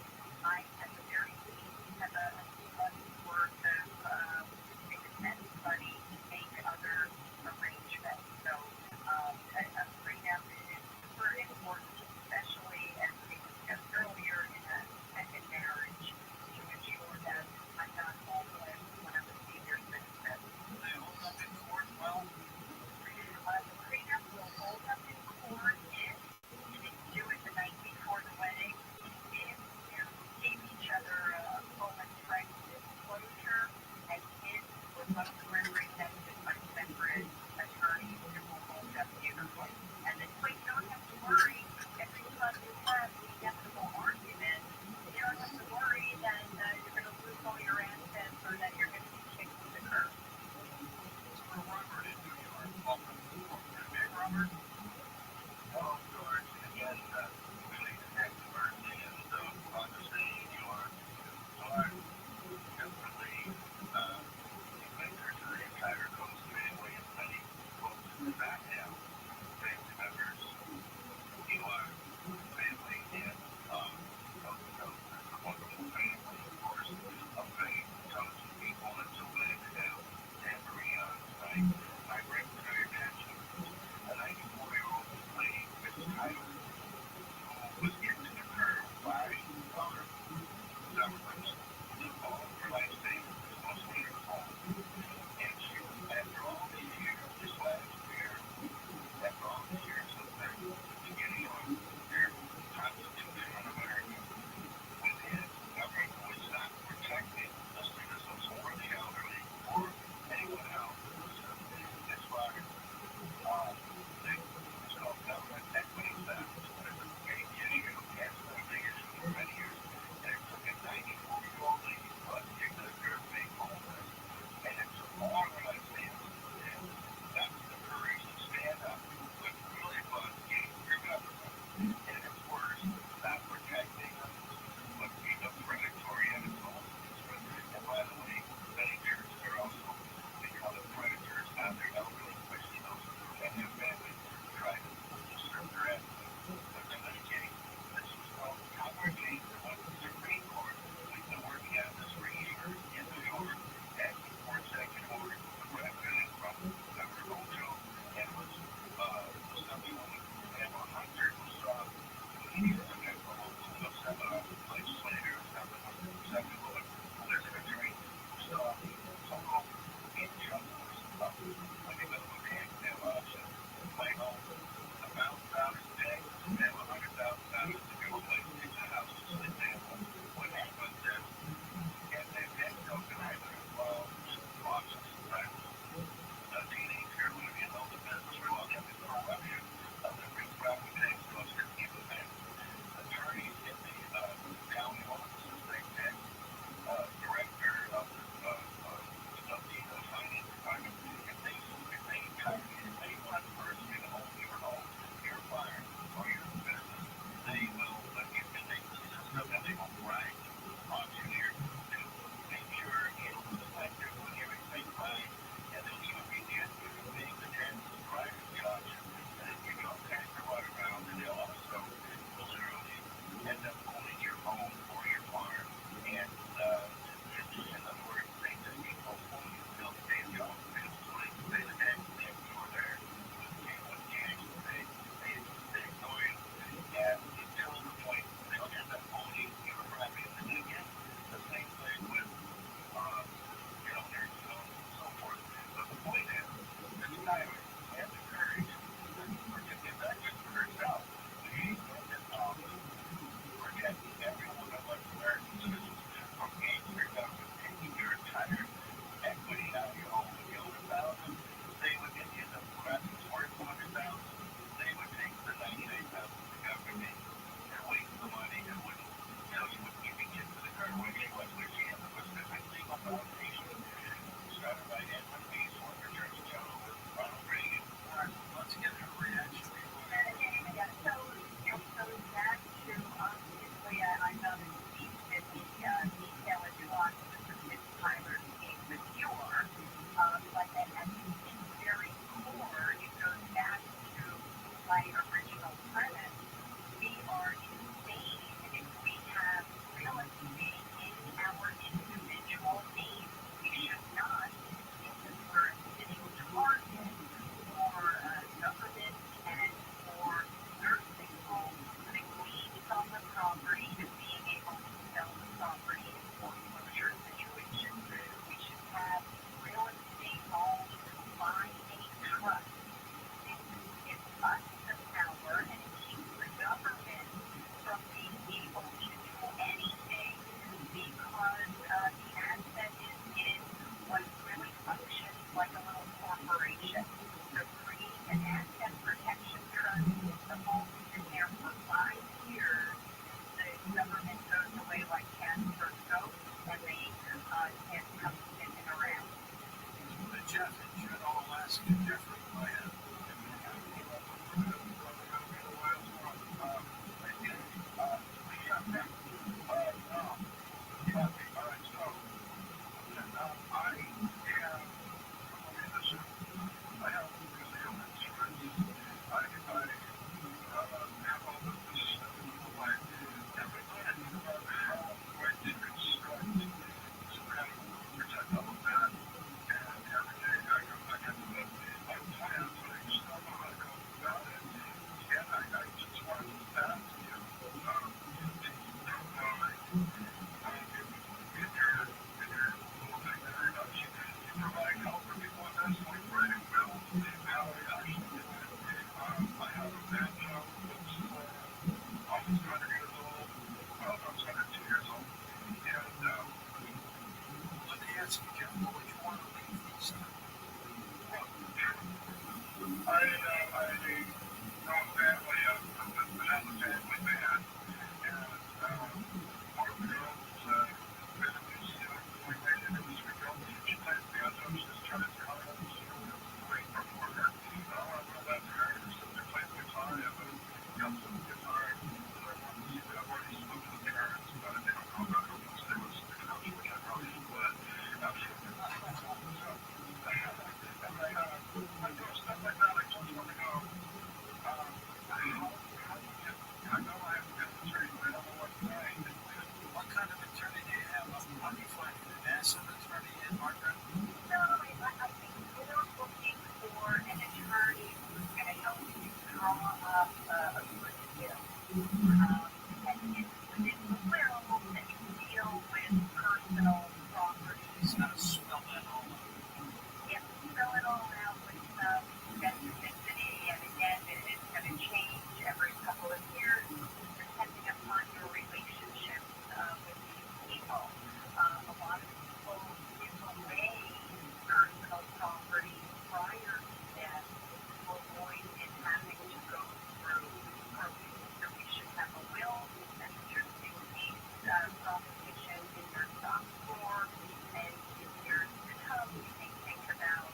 competition in your stock score, and in years to come, you may think about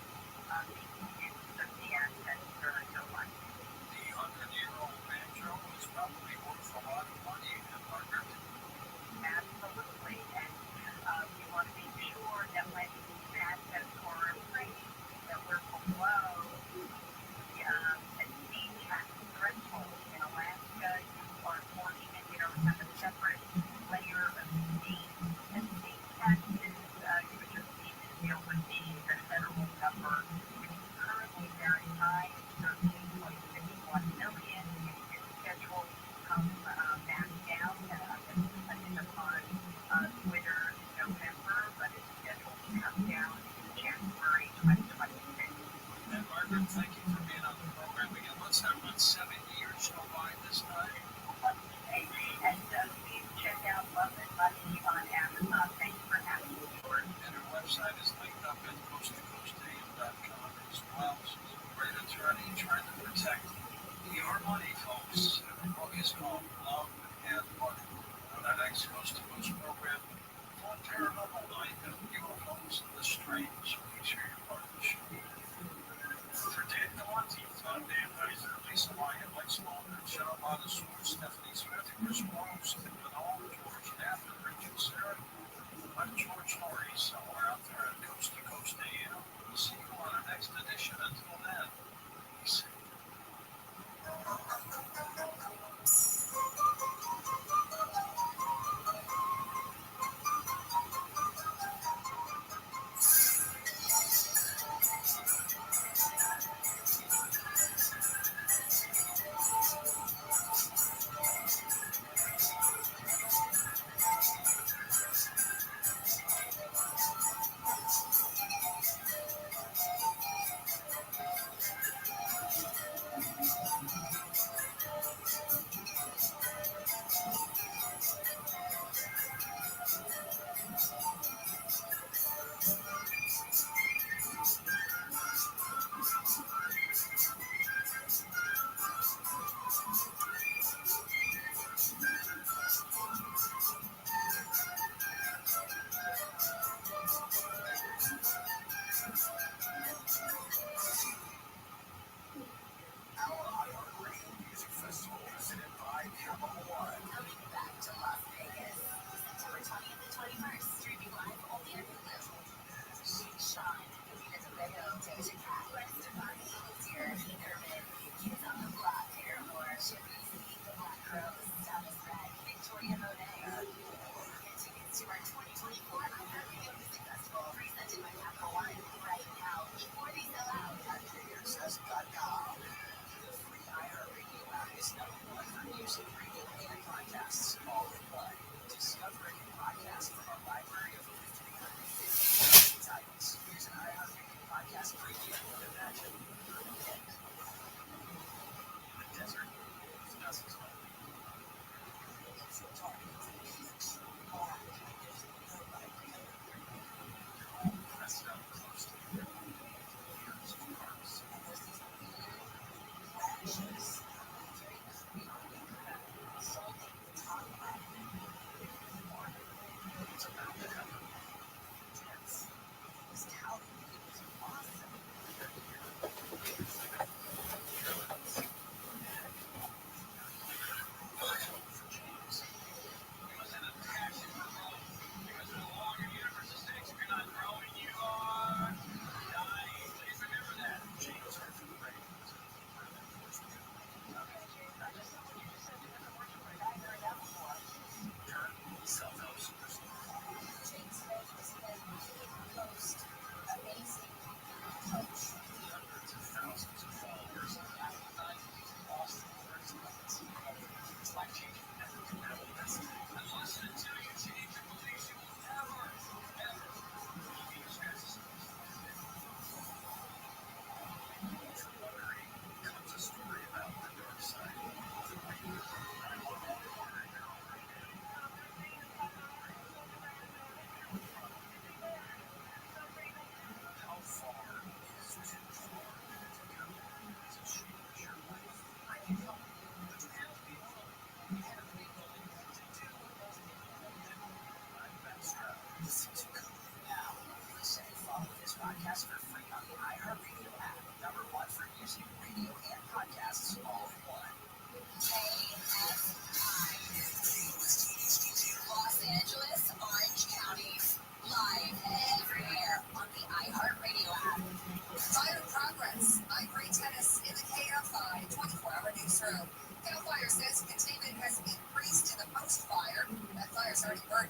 making use of the assets during your life. The 100-year-old banjo is probably worth a lot of money, partner. Absolutely, and we want to make sure that when these assets are appraised, that we're below the estate tax threshold. In Alaska, you are fortunate, have a separate layer of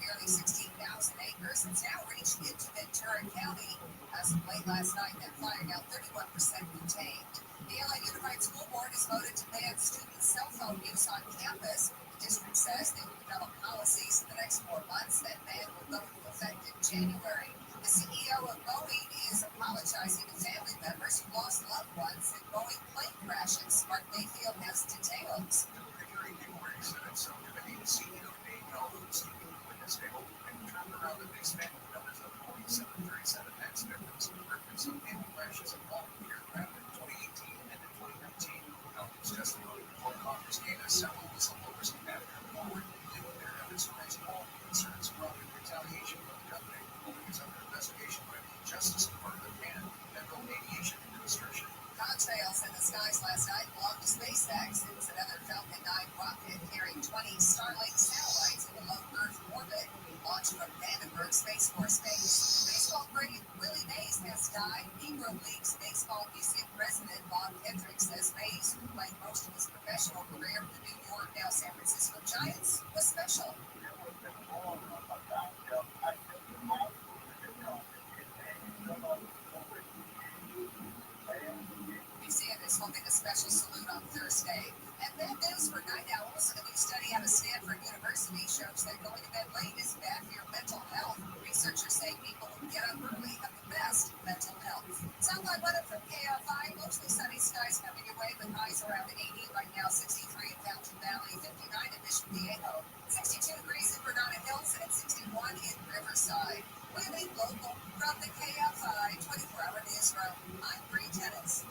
nearly 16,000 acres. It's now reached into Ventura County. As of late last night, that fire now 31% contained. The LA Unified School Board has voted to ban student cell phone use on campus. The district says they will develop policies in the next 4 months. That ban will go into effect in January. The CEO of Boeing is apologizing to family members who lost loved ones in Boeing plane crashes. Mark Mayfield has details. The hearing inquiries that subcommittee CEO made no speaking to witness table and turned around the big spent numbers of Boeing 737 MAX victims, referencing many crashes involving the aircraft in 2018 and in 2019. His testimony before Congress gave us several whistleblowers have come forward, leaving their efforts to raise all concerns surrounding retaliation from the company. Boeing is under investigation by the Justice Department and Federal Aviation Administration. Contrails in the skies last night belonged to SpaceX. It was another Falcon 9 rocket carrying 20 Starlink satellites into low Earth orbit, launched from Vandenberg Space Force Base. Baseball great Willie Mays has died. Negro Leagues Baseball Museum President Bob Kendrick says Mays, who played most of his professional career with the New York, now San Francisco Giants, was special. Museum is holding a special salute on Thursday. And bad news for night owls. A new study out of Stanford University shows that going to bed late is bad for your mental health. Researchers say people who get up early have the best mental health. Southline weather from KFI. Mostly sunny skies coming your way with highs around 80. Right now, 63 in Fountain Valley, 59 in Mission Viejo, 62 degrees in Bernardo Hills, and 61 in Riverside. Winning local from the KFI 24-hour newsroom. I'm Bree Tennis.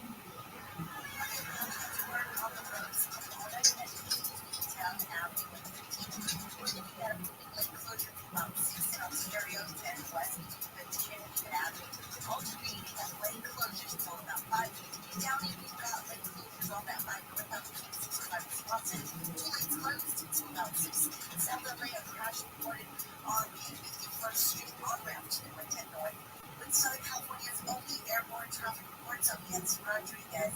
Southern California's only airborne traffic reports of Jens Rodriguez.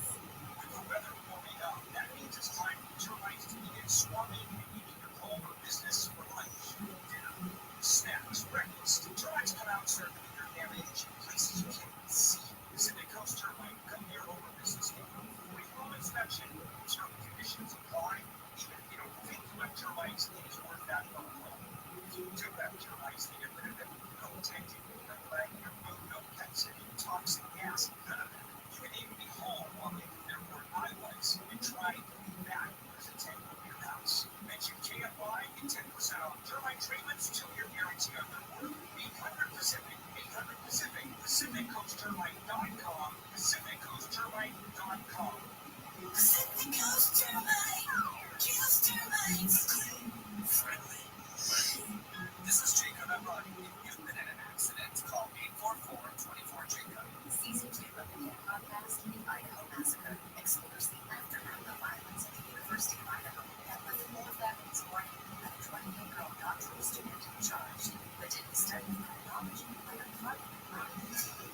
With the weather warming up, that means it's time for termites to begin swarming and eating your home or business for lunch, dinner, snacks, breakfast. Termites come out serving in your area in places you can't see. Pacific Coast Termite come near over business income. With home inspection, certain conditions apply. Even if you don't think you have termites, it is worth that phone call. If you do have termites, you get rid of them. No tainting, no flagging your food, no toxic gas, none of that. You can even be home while making their work otherwise and try to be back as a tank of your house. Mention KFI and 10% off termite treatments till your guarantee on their work. 800 Pacific, PacificCoastTermite.com, PacificCoastTermite.com. Pacific Coast Termite kills termites. Friendly. This is Jacob and Rodney. If you've been in an accident, call 844-24-JACOB. Season 2 of the new podcast, The Idaho Massacre, explores the aftermath of violence at the University of Idaho that left 4 families mourning and a 28-year-old doctoral student charged, but didn't study criminology like a part of the crime.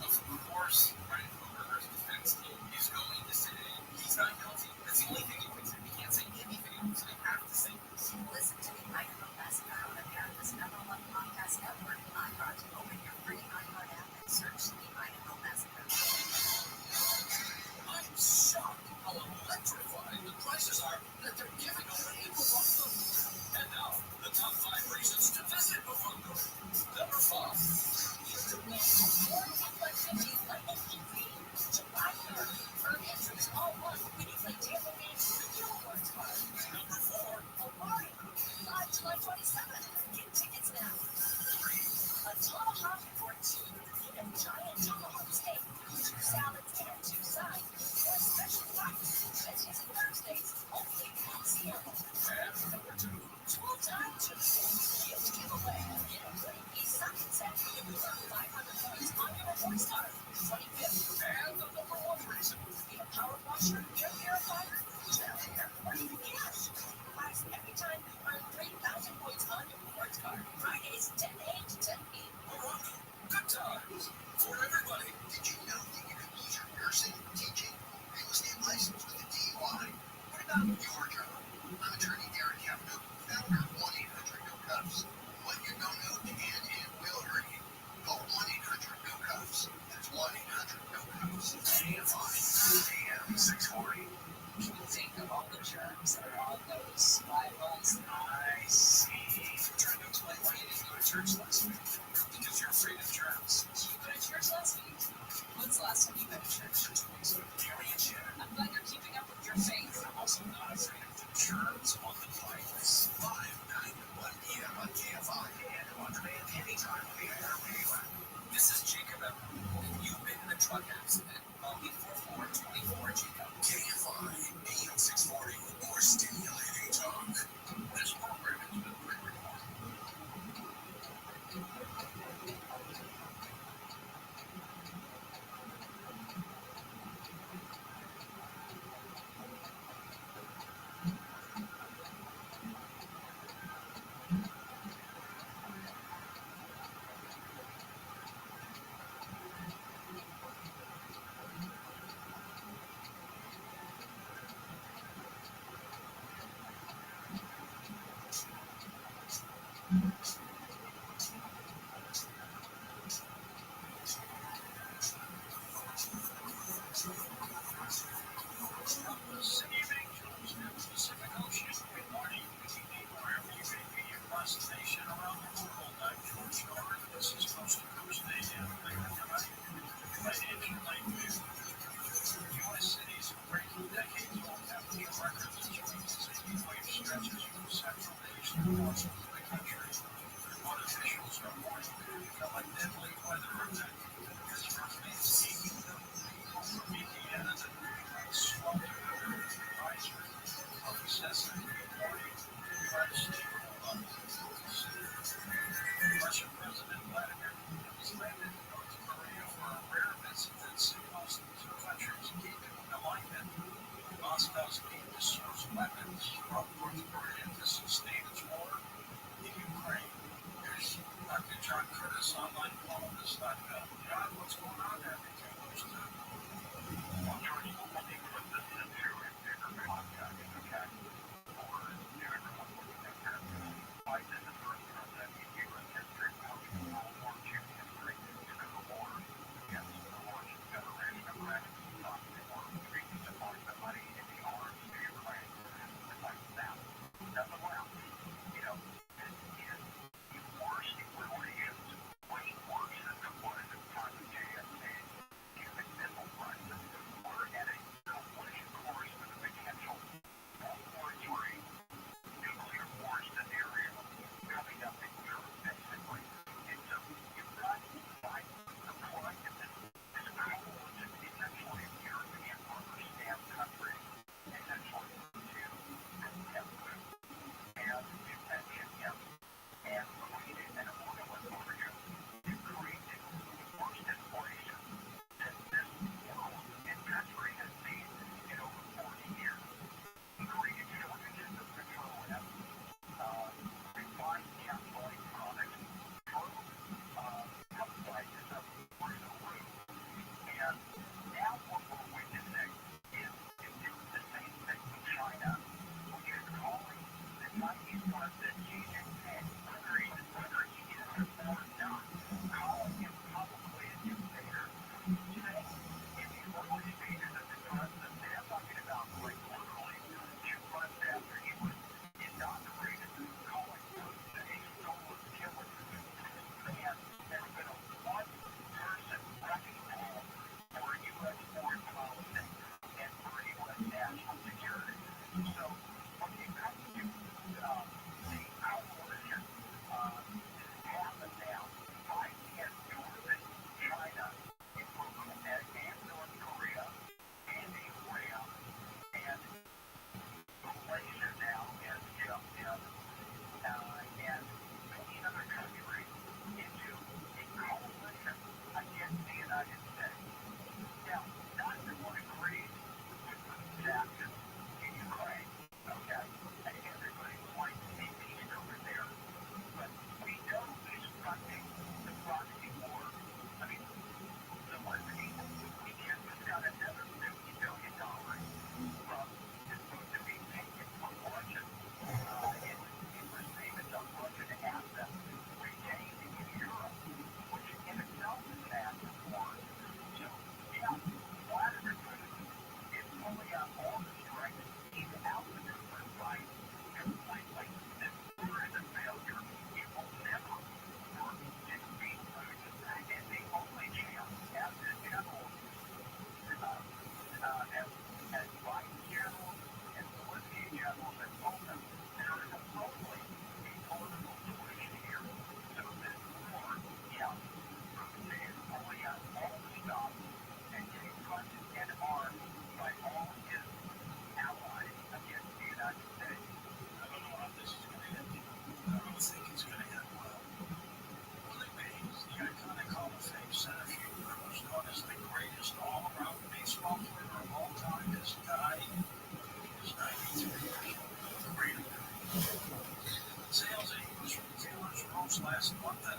Of course, Ryan Koberger's defense team is going to say he's not guilty. That's the only thing he can say. He can't say anything, so they have to say this. Listen to The Idaho Massacre on America's #1 podcast network, iHeart. Open your free iHeart app and search The Idaho Massacre. I'm shocked how electrified the prices are that they're giving away at Morongo. And now, the top 5 reasons to visit Morongo. Number 5. and it will hurt you. Call 1-800-NO-COPS. That's 1-800-NO-COPS. KFI AM 640. You think of all the germs that are on those Bibles. I see. Trying to explain why you didn't go to church last week. Because you're afraid of germs. Did you go to church last week? When's the last time you went to church? Gary and Shannon. I'm glad you're keeping up with your faith. I'm also not afraid of the germs on the Bibles. 5, 9 to 1 p.m. on KFI. And on demand anytime on the iHeartRadio app. This is Jacob Everett. If you've been in a truck accident, call 844-24-JACOB. KFI AM 640. More stimulating talk. This program has been pre-recorded. From the City of Angels in the Pacific Ocean, good morning, good evening, wherever you may be across the nation, around the world. I'm George Norman. This is Coast to Coast AM. Financial Nightmare. U.S. cities are breaking decades-old temperature records as a heat wave stretches from central to eastern parts of the country. What officials are warning could become a deadly weather event. This remains heating up from Indiana to sweltering advisory of excessive heat warning by the state of Russian President Vladimir Putin has landed in North Korea for a rare visit that signals the two countries keeping alignment. Moscow's aim to source weapons from North Korea to sustain its war in Ukraine. Here's Dr. John Curtis, online columnist on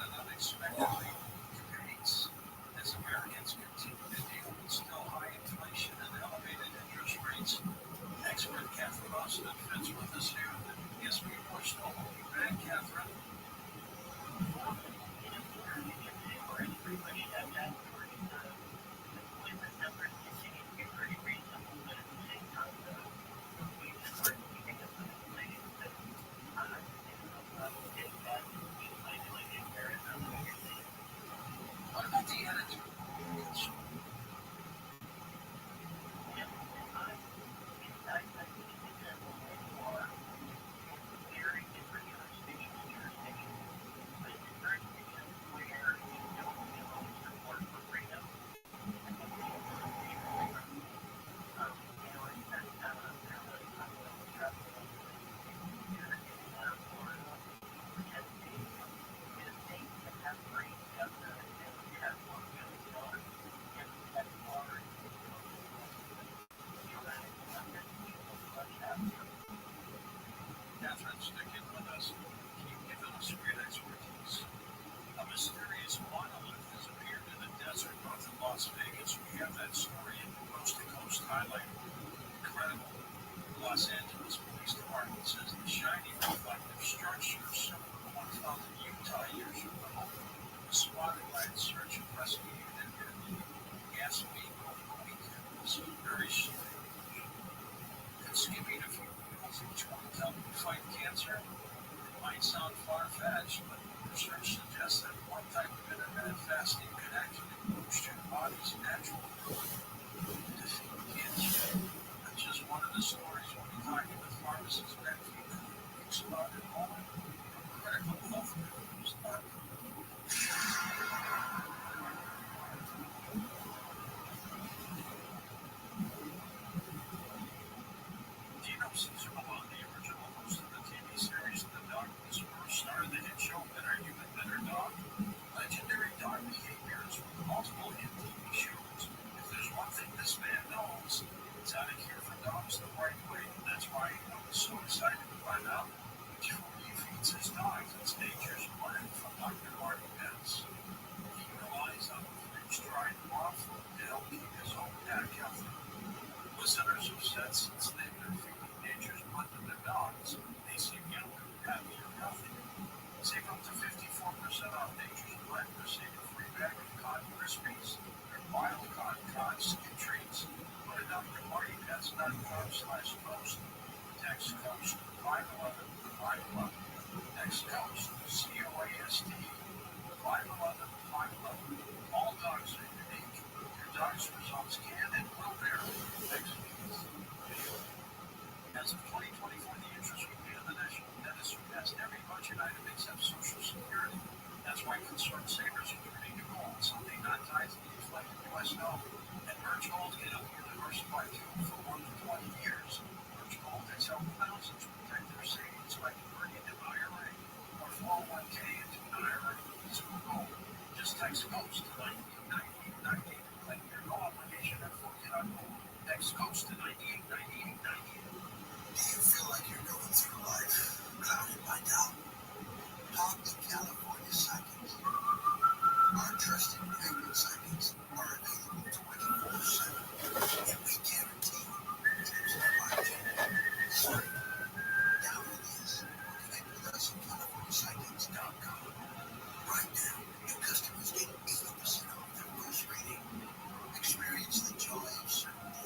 that unexpectedly debates as Americans continue to deal with still high inflation and elevated interest rates. Expert Catherine Austin is with us here. Yes, people are still holding back, Catherine. What about the attitude of the consumer? Catherine, sticking with us. Keep giving us great expertise. A mysterious monolith has appeared in the desert north of Las Vegas. We have that story in the Coast to Coast highlight. Incredible. Los Angeles Police Department says the shiny reflective structure similar to one found in Utah years ago was spotted by a search and rescue unit near the Gaspee over the weekend. This is very strange. And skipping a few wheels each one to help you fight cancer? It might sound far-fetched, but research suggests that one type of intermittent fasting can actually boost your body's natural ability to defeat cancer. That's just one of the stories we'll be talking with pharmacist Matthew Weeks about in a moment. Critical health news. Gino Caesar Milan, the original host of the TV series The Dog Whisperer, star of the hit show Better Human, Better Dog. Legendary dog behaviors with multiple hit TV shows. If there's one thing this man knows, it's how to care for dogs the right way. That's why I was so excited to find out which food he feeds his dogs. It's Nature's Blend from Dr. Marty Betts. He relies on freeze-dried raw food to help keep his own pack healthy. Listeners have said since they've been feeding Nature's Blend to their dogs, they seem younger, happier, healthier. Save up to 54% off Nature's Blend. Receive a free bag of cod crispies or wild cod skin treats. Go to drmartybets.com/post. Text Coast 511 511. Text Coast COAST 511 511. All dogs are unique. Your dog's results can and will vary. Text As of 2024, the interest rate of the national debt has surpassed every budget item except Social Security. That's why concerned savers are turning to gold, something not tied to the inflated U.S. dollar. And Merge Gold can help you diversify too for more than 20 years. Merge Gold has helped thousands protect their savings by converting an IRA or 401k into an IRA using gold. Just text GHOST to 989890 to claim your no obligation and forget on gold. Text GHOST to 989890. Do you feel like you're going through life clouded by doubt? Talk to California Psychics. Our trusted premium psychics are available 24/7, and we guarantee there's no margin. So, download this or connect with us at CaliforniaPsychics.com. Right now, new customers get 80% off their first reading. Experience the joy of certainty.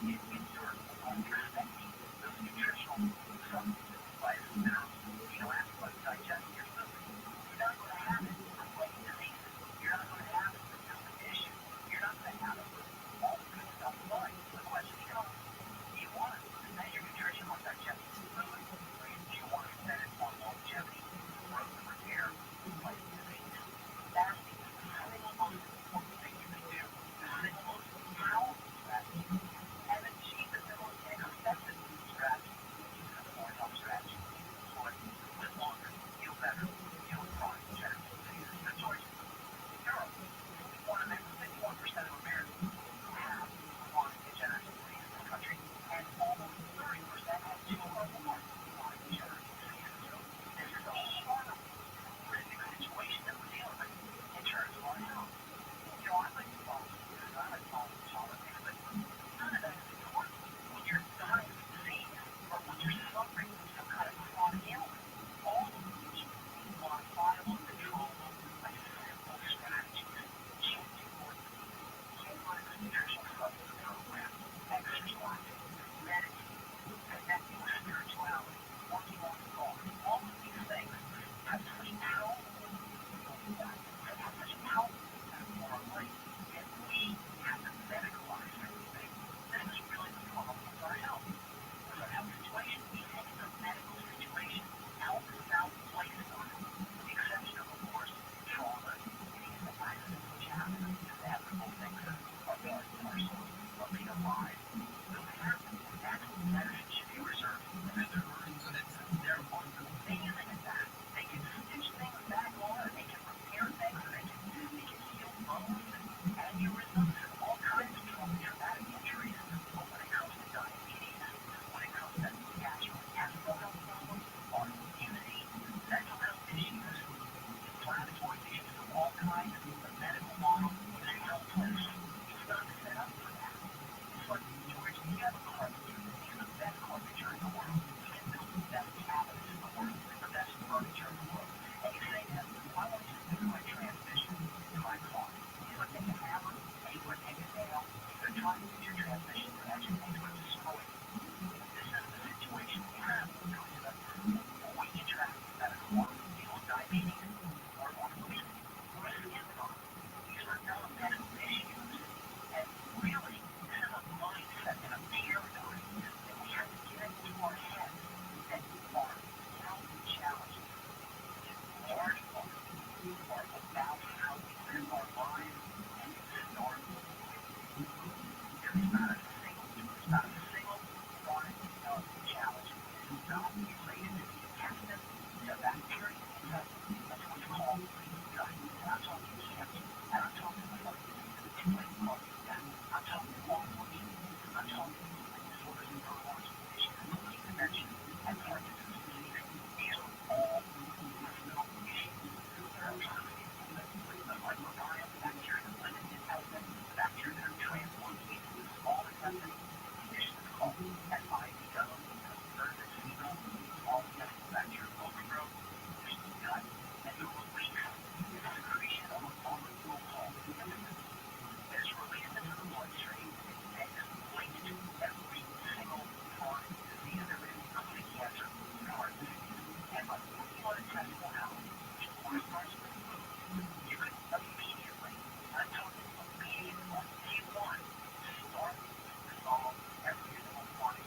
you're expecting those nutritional substances, vitamins, minerals, amino acids, like digesting your food, you're not going to have it from plague diseases. You're not going to have it from food issues. You're not going to have it from all the good stuff in life. The question becomes, do you want to spend your nutrition on digesting food? Or do you want to spend it on longevity, growth, and repair, fighting disease? Fasting is the single most important thing you can do. The single most powerful strategy. And the cheapest and most inexpensive strategy. It's a more health strategy. But live longer, feel better, feel chronic degenerative diseases. The choice in Europe, 51% of Americans have chronic degenerative disease in this country, and almost 30% have two or more chronic degenerative diseases. So this is a horrible, horrific situation that we're dealing with in terms of our health. I like to follow Jesus, I like to follow politics, but none of that is important when you're dying of disease or when you're suffering from some kind of chronic ailment. All of which is modifiable, controllable by simple strategies. Changing what you eat, getting on a good nutritional supplement program, exercising, meditating, connecting with spirituality, working on thought. All of these things have such powerful impact, have such powerful impact on our life, and we have to medicalize everything. This is really the problem with our health. With our health situation, we think it's a medical situation. Health is about lifestyle. With the exception of course, trauma, any of the accidents which happen, inevitable things that are very personal, or being alive. Those happen, and that's what medicine should be reserved for. And they're very good at that. They're amazing at that. They can stitch things back on, and they can repair things, and they can heal bones and aneurysms and all kinds of traumatic injuries. But when it comes to diabetes, when it comes to gastrointestinal health problems, autoimmunity, mental health issues, inflammatory issues of all kinds, the medical model is helpless. It's not set up for that. It's like, George, we have a carpenter. He's the best carpenter in the world. He can build the best cabinets in the world, the best furniture in the world. And you say to him, I want you to fix my transmission in my car. He's going to take a hammer, and he's going to take a nail, he's going to try to fix your transmission, and actually he's going to destroy it. This is the situation we have when it comes to the when we interact with medical models. People with diabetes or obesity or skin problems. These are non-medical issues. And really, this is a mindset and a paradigm that we have to get into our heads that our health challenges, in large part, are about how we live our lives and start with food. It's not a single chronic health challenge. It is not related to the intestine, to bacteria in the intestine. That's what's called leaky gut. And I'm talking cancer. And I'm talking about diseases like cardiac. I'm talking autoimmune. I'm talking movement disorders and neurological issues, including dementia and Parkinson's disease. These are all intestinal issues that are associated with the microbiome, the bacteria that live in the intestine, the bacteria that are translocated in the small intestine. The condition is called SIBO, intestinal small intestinal bacterial overgrowth. There's the gut, and the release is a secretion of a molecule called insulin that is released into the bloodstream and is linked to every single chronic disease there is, including cancer and heart disease. And by working on intestinal health, which of course starts with food, you can immediately, I'm talking immediately, on day one, start to solve every single chronic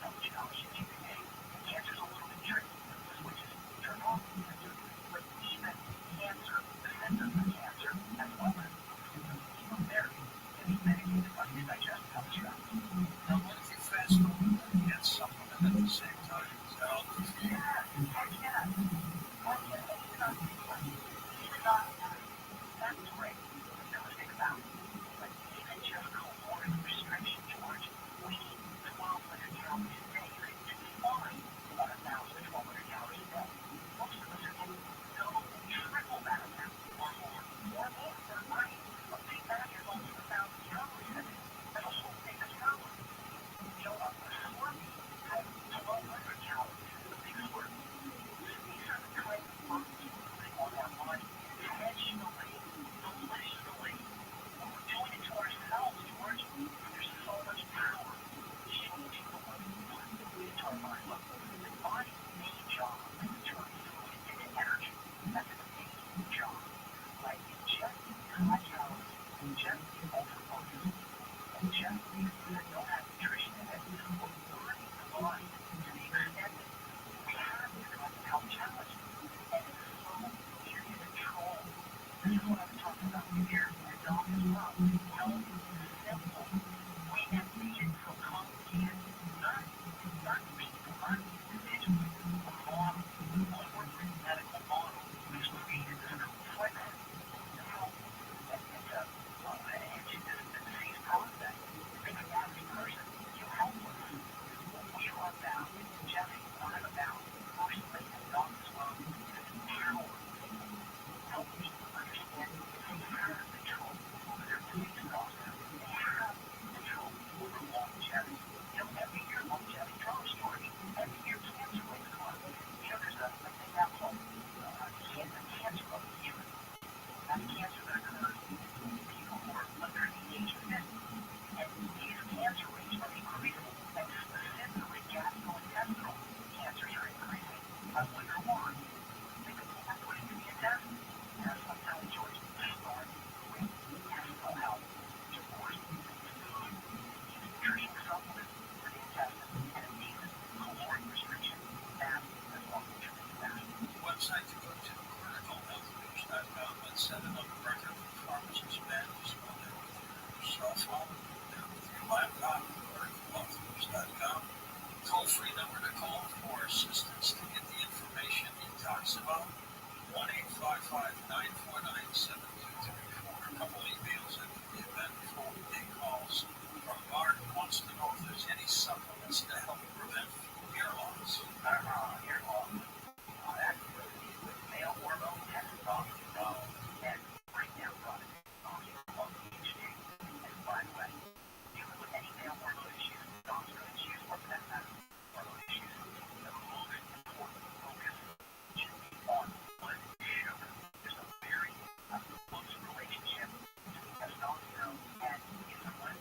toll-free number to call for assistance to get the information he talks about. 1-855-949-7234. A couple emails in the event before we take calls from Mark who wants to know if there's any supplements to help prevent hair loss. Hair loss. Actually, with male hormone testosterone and breakdown products, called DHT. And by the way, dealing with any male hormone issues, testosterone issues, or for that matter, hormone issues, the most important focus should be on blood sugar. There's a very close relationship between testosterone and insulin.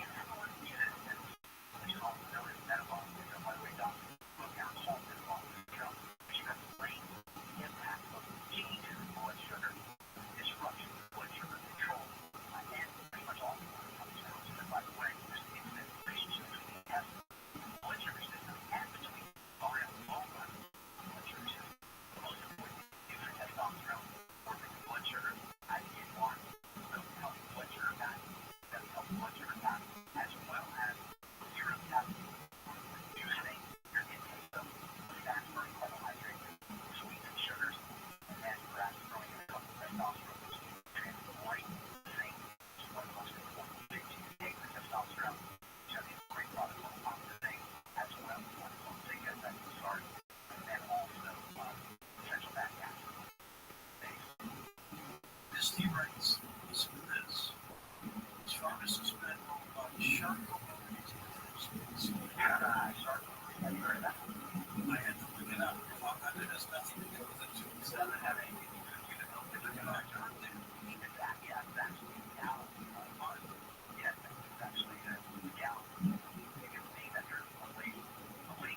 Insulin resistance, which is also known as metabolic syndrome, by the way, doctors look at whole metabolic syndrome, which explains the impact of changes in blood sugar, disruption in blood sugar control, and pretty much all the blood comes down to, by the way, there's an intimate relationship between the blood sugar system and between low and low blood sugar system. The most important is for testosterone, working the blood sugar as you want, so healthy blood sugar pattern, healthy blood sugar pattern, as well as serum pattern, reducing your intake of fast-burning carbohydrates, sweetened sugars, and perhaps throwing in a couple of testosterone nutrients like zinc, which is one of the most important things you can take for testosterone. So these are great products on top of the zinc, as well as one called zinc essential starch, and also essential fatty acids. Misty writes, listen to this. This pharmacist been about shark communities. Shark, have you heard of that? I had to look it up. It has nothing to do with the tube. It doesn't have anything to do with it. It's a doctor. It's actually down. Yes, it's actually down. You can see that there's a lady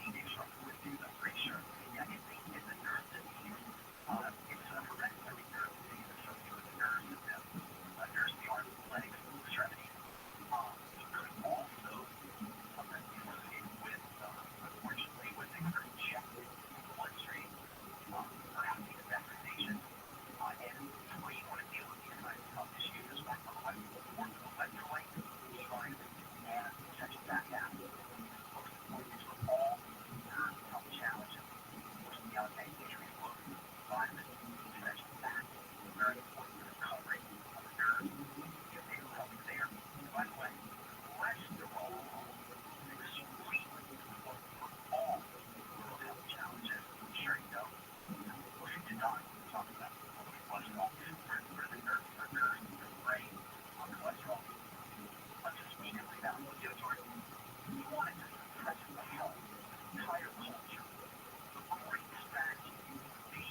named Shark with you. I'm pretty sure. Yeah, it's a nerve disease. It's a hereditary nerve disease associated with the nerve system. Nerves in the arms, legs, extremities. It could also sometimes be associated with, unfortunately, with things that are injected in the bloodstream, perhaps even vaccination. And the way you want to deal with these kinds of health issues is by working electrolytes, vitamins, and essential fatty acids. Most important is with all nerve health challenges. Most of the outside nutrients, vitamins, essential fats, very important for the recovery of the nerves. If they will help you there. And by the way, cholesterol is extremely important for all world health challenges. I'm sure you know. Listen to Don talk about cholesterol for the nerves, the brain, on cholesterol. Let's just immediately now go to Jordan. You want to suppress the health of the entire culture. The great strategy would be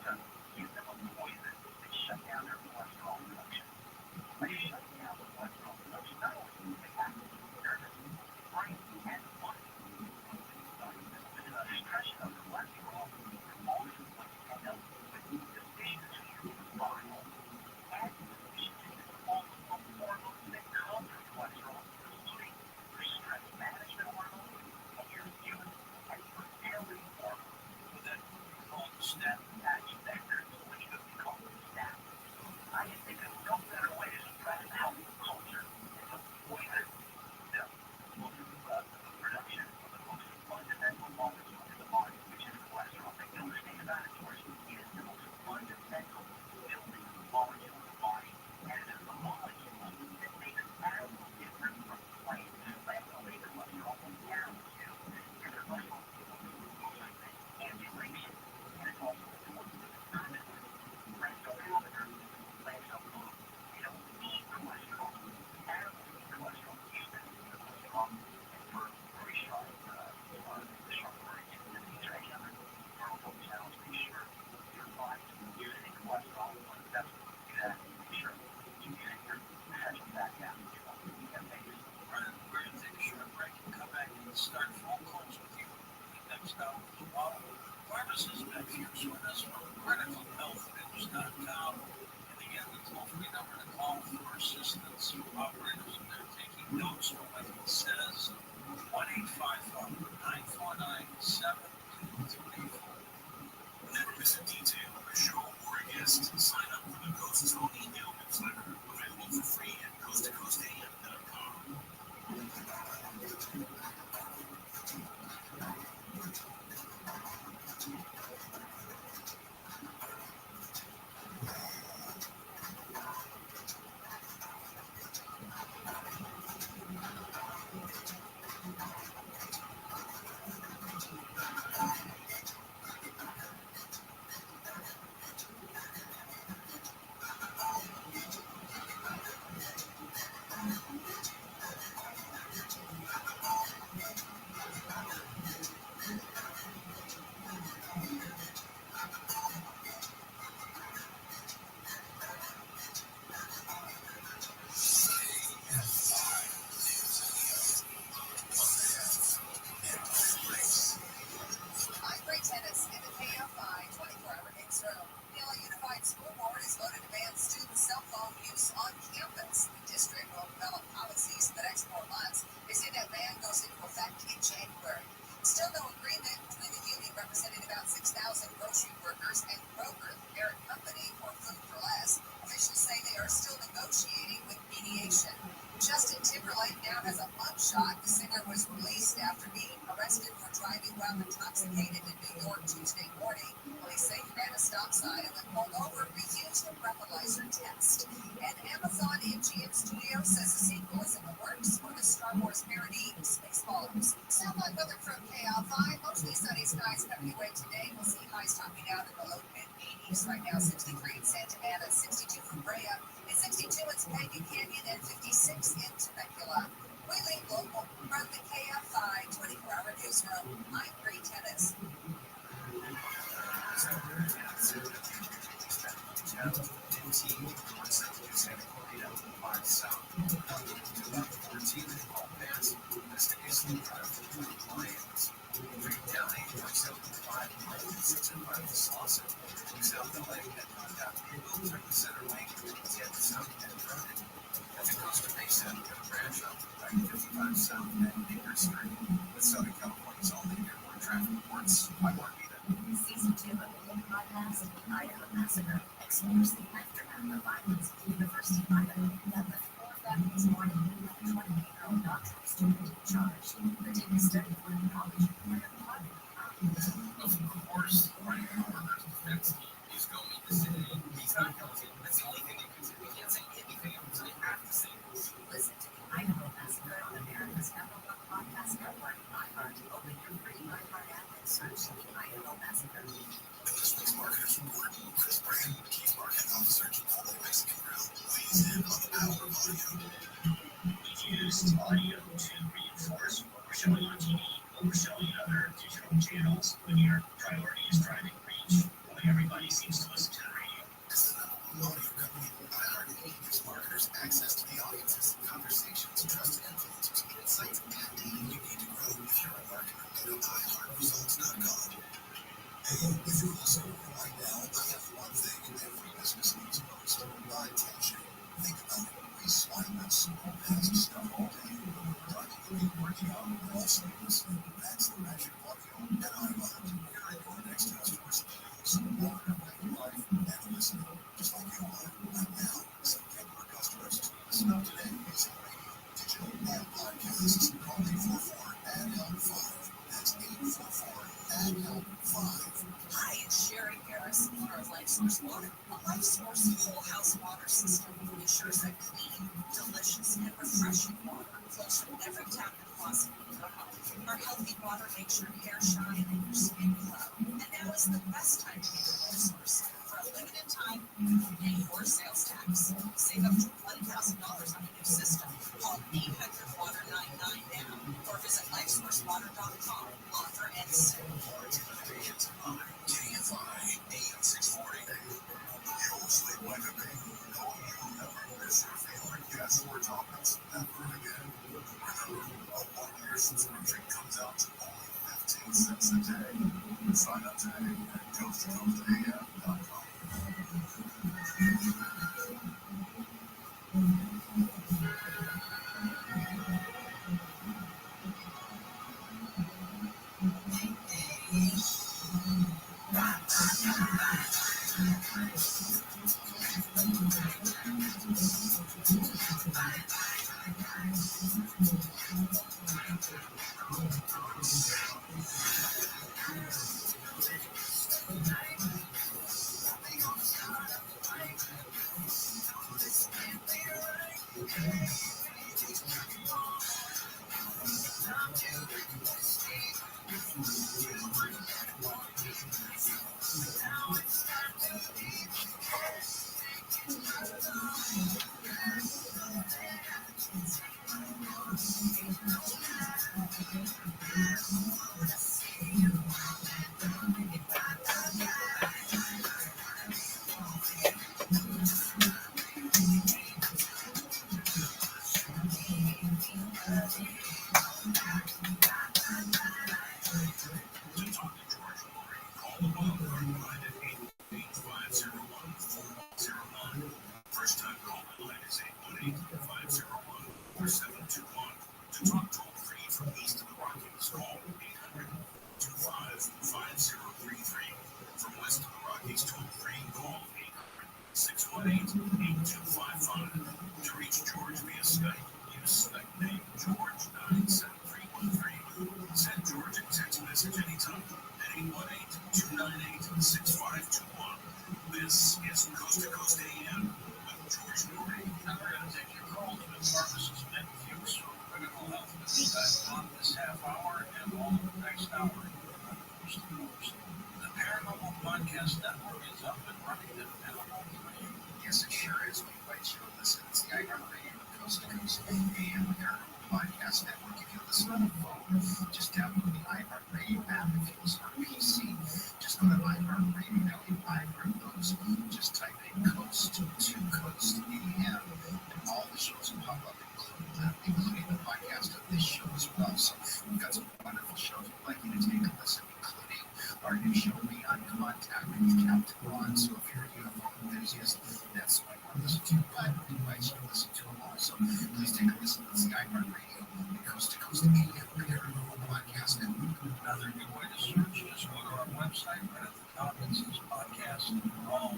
to give them a poison and shut down their cholesterol production. By shutting down the cholesterol production, not only do you impact the nervous, brain, and body, with the suppression of cholesterol, you're also going to end up with deficiencies in the bile and deficiencies in all of the hormones that come from cholesterol, including your stress management hormone and your immune and fertility hormone. With that, called the statin. That's what you call statin. I can think of no better way to suppress the health of the culture than to poison the production of the most fundamental molecule in the body, which is cholesterol. Make no mistake about it, George. It is the most fundamental building molecule in the body, and it is the molecule that makes atoms different from planes. Plants don't make cholesterol, animals do. And their cholesterol moves ambulation, and it's also important for the nervous system. Plants don't have a nervous system. Plants don't move. They don't need cholesterol. Animals need cholesterol. Humans need cholesterol. And for very sharp, the sharp words, disease or any other neural challenge, make sure your body's using cholesterol. One of the best ways to do that is make sure you're using your essential fatty acids. We're going to take a short break and come back and start phone calls with you next hour as well. Pharmacist back here with us from criticalhealthnews.com. And again, the toll-free number to call for assistance. Operators, and they're taking notes from what he says. 1-855-949-7234. Never miss a detail of a show or a guest. Sign up for the Coast Zone email newsletter, available for free at coasttocoastam.com. was released after being arrested for driving while intoxicated in New York Tuesday morning. Police say he ran a stop sign and then pulled over, refused a breathalyzer test. And Amazon MGM Studios says a sequel is in the works for the Star Wars parody Spaceballs. Snowflake weather from KL5. Mostly sunny skies coming your way today. We'll see highs topping out in the low mid-80s. Right now, 63 in Santa Ana, 62 from Brea, and 62 in Topanga Canyon, and 56 in Temecula. We leave local from the KF5 24-hour newsroom. I'm Bree Tennis. Southern California's only airport traffic reports. I'm Rabbi. Season 2 of the hit podcast, The Idaho Massacre, explores the aftermath of violence at the University of Idaho that left 4 families mourning a 28-year-old doctoral student charged. The team is studying for the college and a private. Of course, right now, defense is going to say he's not guilty. That's the only thing you can say. We can't say anything else. We have to say this. Listen to The Idaho Massacre on America's #1 podcast network, iHeart. Open your free iHeart app and search The Idaho Massacre. This week's Marketers Report, Chris Brand, Chief Marketing Officer, Chipotle Mexican Grill, weighs in on the power of audio. We used audio to reinforce what we're showing on TV, what we're showing in other digital channels. When your priority is driving reach, boy, everybody seems to listen to the radio. As the #1 audio company, iHeart gives marketers access to the audiences, conversations, trusted influencers, insights, and data you need to grow. If you're a marketer, go to iHeartResults.com. Hey, if you're listening right now, I have one thing every business needs most: my attention. Think about it. We swipe and scroll past stuff all day. Driving the week, working out, and also listening. That's the magic of audio. And iHeart, here at your next customer's place. Your life and listening, just like you are right now. So get your customers to listen up today using radio, digital, and podcasts. Call 844-ADD-HELP-5. That's 844-ADD-HELP-5. Hi, it's Sherry Harris, owner of LifeSource Water. A LifeSource whole house water system ensures that clean, delicious, and refreshing water flows from every tap and faucet in your home. Our healthy water makes your hair shine and your skin glow. And now is the best time to get your LifeSource. For a limited time, you can pay your sales tax. Save up to $1,000 on a new system. Call 800-WATER-99 now or visit LifeSourceWater.com. Offer ends soon. KFI AM 640. You'll sleep like a baby, knowing you'll never miss your favorite guests or topics ever again. Remember, a 1-year subscription comes out to only 15 cents a day. Sign up today at coasttocoastam.com. First time call line is 818-501-4721. To talk toll free from east of the Rockies, call 800-25-5033. From west of the Rockies, toll free, call 800-618-8255. To reach George via Skype, use Skype name George97315. 818-298-6521. This is Coast to Coast AM with George Norrie. And we're going to take your calls with pharmacists and Fuchs for critical health business on this half hour and all of the next hour. Coast to Coast. The Paranormal Podcast Network is up and running and available for you. Yes, it sure is. We invite you to listen. It's the iHeartRadio Coast to Coast AM Paranormal Podcast Network. If you listen on the phone, just download the iHeartRadio app. If you listen on PC, just go to iHeartRadio. Now in iHeartRadio, just type in Coast to Coast AM, and all the shows will pop up, including the podcast of this show as well. So we've got some wonderful shows we'd like you to take a listen, including our new show, Beyond Contact, with Captain Ron. So if you're a UFO enthusiast, that's what I want to listen to. But we invite you to listen to them all. So please take a listen. It's the iHeartRadio, the Coast to Coast AM Paranormal Podcast Network. Another good way to search is go to our website right at the top. It says podcast. All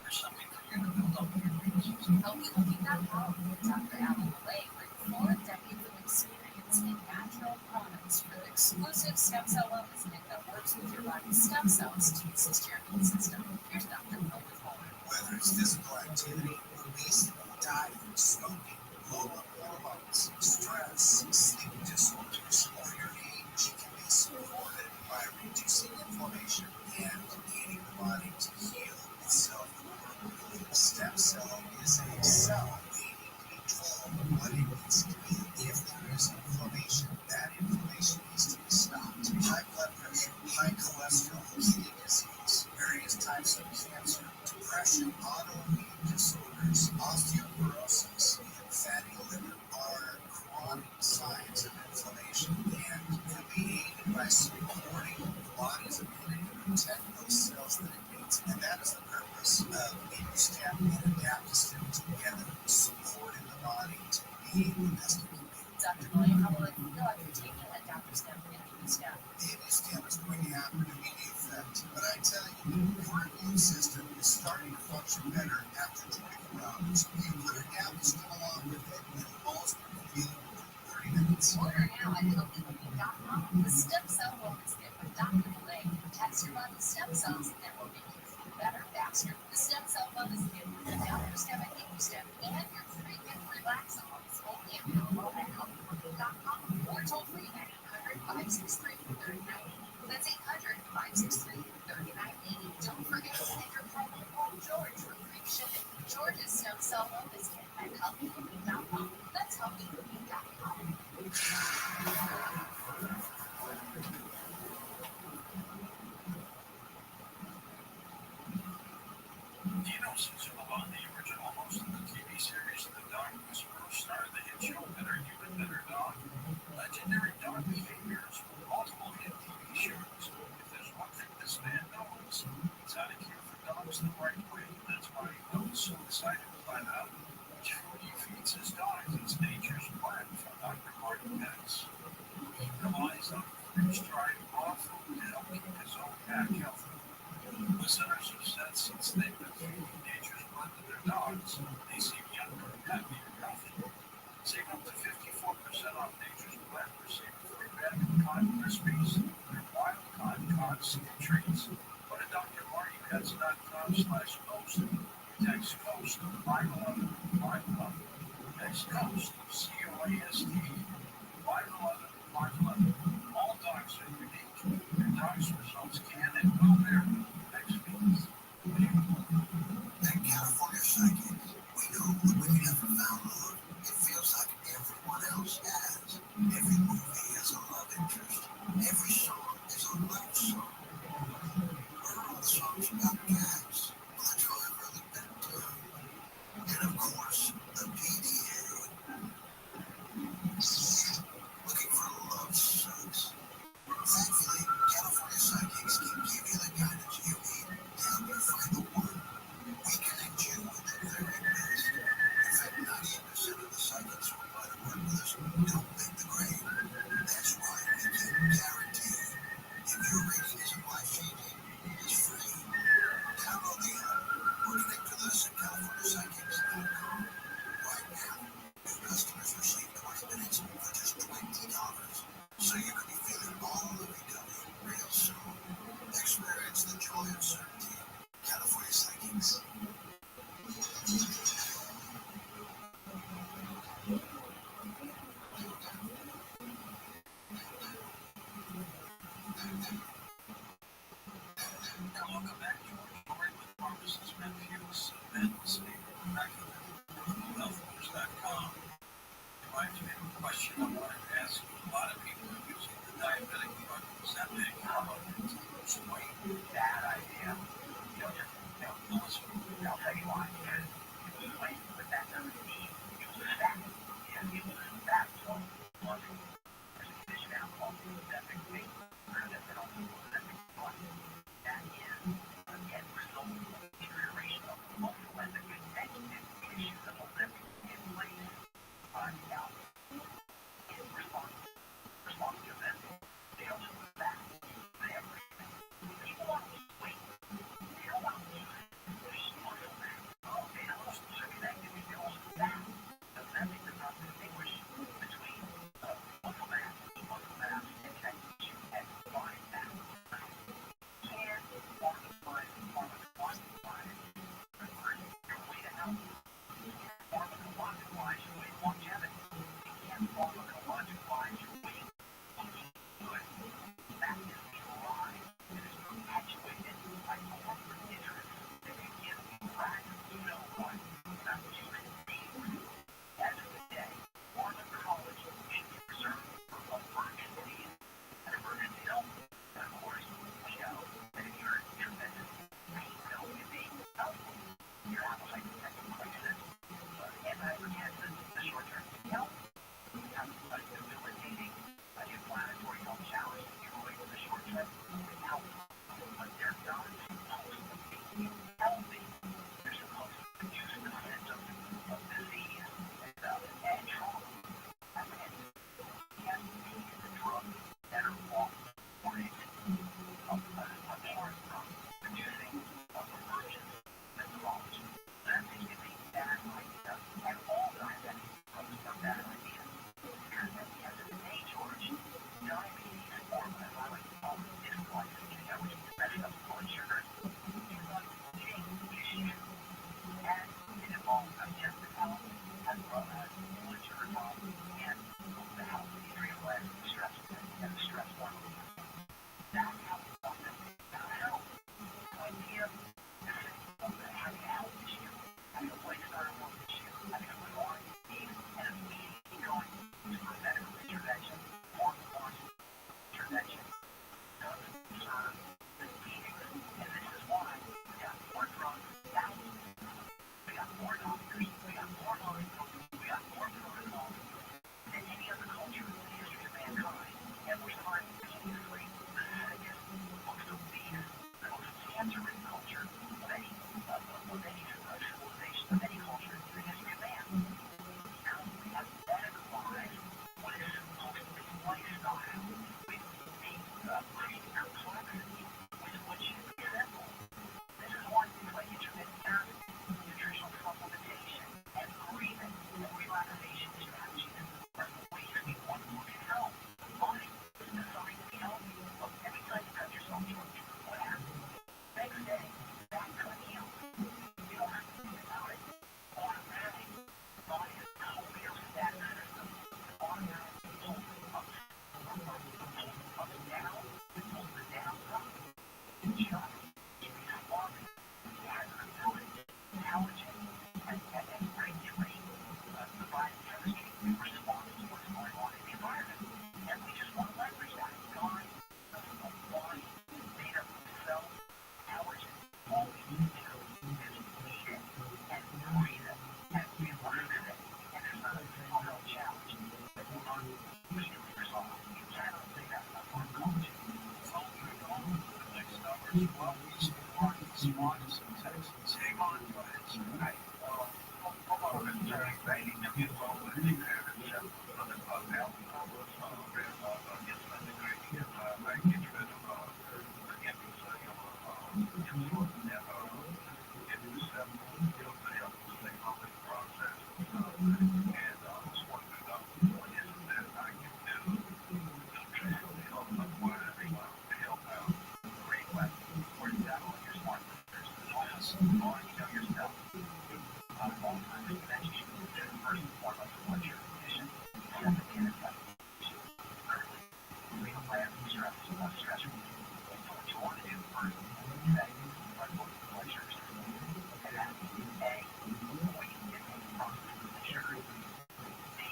there's something for you to build up your dreams. HealthyLiving.com with Dr. Alan Blake brings 4 decades of experience in natural products for the exclusive stem cell wellness kit that works with your body's stem cells to assist your immune system. Here's Dr. Blake with more. Whether it's physical activity, obesity, diet, smoking, low hormones, stress, sleep disorders, or your age, can be supported by reducing inflammation and aiding the body to heal itself. Stem cell is a cell waiting to be told what it needs to be. If there is inflammation, that inflammation needs to be stopped. High blood pressure, high cholesterol, kidney disease, various types of cancer, depression, autoimmune disorders, osteoporosis, and fatty liver are chronic signs of inflammation and can be aided by supporting the body's ability to protect those cells that it needs. And that is the purpose of InStem and Adaptostem together, supporting the body to be the best it can be. Dr. William, how will it feel after taking Adaptostem and InStem? The InStem is going to have an immediate effect, but I tell you, your immune system is starting to function better after 24 hours. You put Adaptostem along with it, and most will feel within 30 minutes. Order now at HealthyLiving.com. The Stem Cell Wellness Kit with Dr. Blake protects your body's stem cells and will make you feel better faster. The Stem Cell Wellness Kit with Adaptostem and InStem and your 3 gift relax songs only available at HealthyLiving.com or toll free at 800-563-3980. That's 800-563-3980. Don't forget to send your promo code George for free shipping. George's Stem Cell Wellness Kit at HealthyLiving.com. That's HealthyLiving.com. Do you know Susan Lavon, the original host of the TV series The Dog Whisperer, starred the hit show Better Human, Better Dog? Legendary dog behaviors from multiple hit TV shows. If there's one thing this man knows, he's how to care for dogs the right way. That's why I was so excited to find out which food he feeds his dogs. It's Nature's Blend from Dr. Martin Pence. He relies on freeze-dried raw food to help keep his own pack healthy. Listeners have said since they've been feeding Nature's Blend to their dogs, they seem younger, happier, healthier. Save up to 54% off Nature's Blend. Receive a free bag of cod crispies, their wild cod soup treats. Go to drmartypets.com/coast. Text COAST to 511 511. Text COAST, COAST, 511 511. All dogs are unique. Your dog's results can and will vary. Next week. At California Psychic, we know that when you never found love, it feels like everyone else has. Every movie has a love interest. Every song is a love song. We're all songs about cats. Well, that's how I've really been too. And of course, the PDA. Looking for love sucks. Thankfully, California Psychics can give you the guidance you need to help you find the one. We connect you with the very best. In fact, 98% of the psychics who apply to work with us don't make the grade. That's why we can guarantee if your rating isn't life-changing, it's free. Download the app or connect with us at CaliforniaPsychics.com. Right now, new customers receive 20 minutes for just $20, so you can be feeling all lovey-dovey, Now, welcome back to our story with pharmacist Matthews. Ben listening back to healthnews.com. If I have a question I wanted to ask you, a lot of people are using the diabetic drug Ozempic. How about it? Lose weight? Bad idea. Listen, I'll tell you why. You lose weight, but that doesn't mean you lose fat. Yeah, you lose fat. So, there's a condition now called Ozempic weight. Heard that they don't do Ozempic blood. That is an end result of deterioration of the morpholeptic and tissues of Ozempic in place. Now, in response to Ozempic, they don't lose fat. They have people want to lose weight. They don't want to lose muscle mass. They don't lose connective muscles fat. Ozempic does not distinguish between muscle mass and connective tissue and body fat. Can pharmacologize convert your way to health? Pharmacologize your way to longevity. It can't pharmacologize your way to looking good. That is a lie. It is perpetuated by corporate interests that can give you crack, you know what, about human beings. As of today, pharmacology should be reserved for emergencies and emergency health. And of course, we know that if you're tremendous pain pill can be helpful. Your appetite protecting crisis, antihypertensive, the short-term health. You have a debilitating inflammatory health challenge that you're going to the short-term health. But they're not supposed to make you healthy. They're supposed to reduce the symptoms of disease and trauma. And we have taken the drugs that are off-warning apart from reducing emergence methodology. That is a bad idea, and all diabetic drugs are bad ideas. Because at the end of the day, George, diabetes, or as I like to call it, dysglycemia, which is messing up blood sugar, is an eating issue. And it involves digestive health, as well as blood sugar health, and the health of the adrenal glands, the stress hormone. That's how it's done. That's how the idea of having a health issue, having a lifestyle health issue, having a chronic disease, and immediately going to preventative intervention or chronic intervention doesn't serve the needs. And this is why we got more drugs, thousands. We got more doctors, we got more hospitals, we got more protocols than any other culture in the history of mankind. And we're simultaneously the sickest, most obese, the most cancer-ridden culture of any civilization, of any culture in the history of man. Because we have medicalized what is supposed to be lifestyle. We've created complexity with what should be simple. This is why things like intermittent fasting, nutritional supplementation, and breathing and relaxation strategies are the ways we want to look at health. Body is designed to be healthy. Look, every time you cut yourself short, what happens? Next day, that cut heals. You don't have to think about it. Automatic. The body is a homeostatic system. It automatically pulls up and down. It pulls it down, up. It just keeps responding. It has an ability, intelligent, and regulate the body's chemistry in response to what's going on in the environment. And we just want to leverage that. God does a body made up of cells, intelligent. All we need to do is eat it and breathe it and relax it. And there's not a single health challenge that will not immediately resolve. You cannot say that about pharmacology. So you're going to the next number as well. East Swan is in Texas. Hang on, go ahead, sir. Hi. Hello, Mr. Writing to be well with the parents on the club now. stress is less stressful. So what you want to do first is say, let's look at the blood sugar system. And that is A, we can get the process of the sugar. B,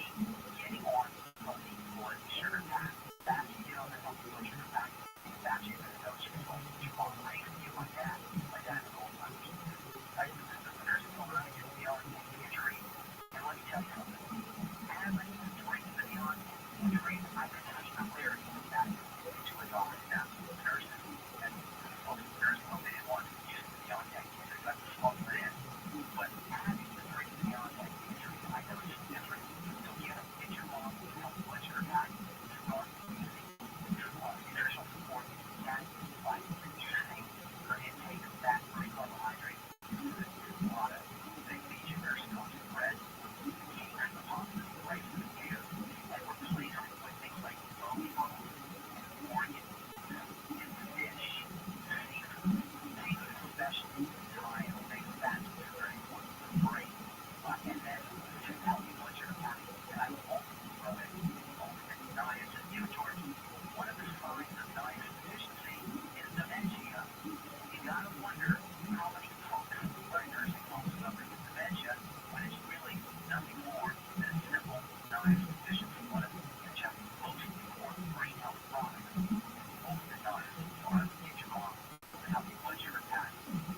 getting on healthy blood sugar path. That's you get on the healthy blood sugar path. That's you're going to know your results that you want. I used to get my dad is Alzheimer's. I used to visit the nursing home and I used to be on injury. And let me tell you something. As I used to bring the beyond injury, I could touch the clarity of that into a dollar step. The nurses and the folks in the nursing home, they didn't want to use the beyond tech injury. That's a small it in. But having the three beyond tech injury, I noticed a difference. So get your mom to help blood sugar pack. Start using nutritional support. That is by reducing her intake of fat free carbohydrates. A lot of they feed you nursing homes bread, cakes, the pasta, the rice, and potatoes, and replace it with things like bone broth and organ and fish, seafood. Seafood especially is high in omega fats, which are very important for the brain. And then to help you blood sugar pack, and I will ultimately throw in ultimate niacin. You know, George, one of the signs of niacin deficiency is dementia. You gotta wonder how many folks are in nursing homes suffering with dementia when it's really nothing more than a simple niacin deficiency. One of the most important brain health products, ultimate niacin. So I would get your mom to help you blood sugar pack.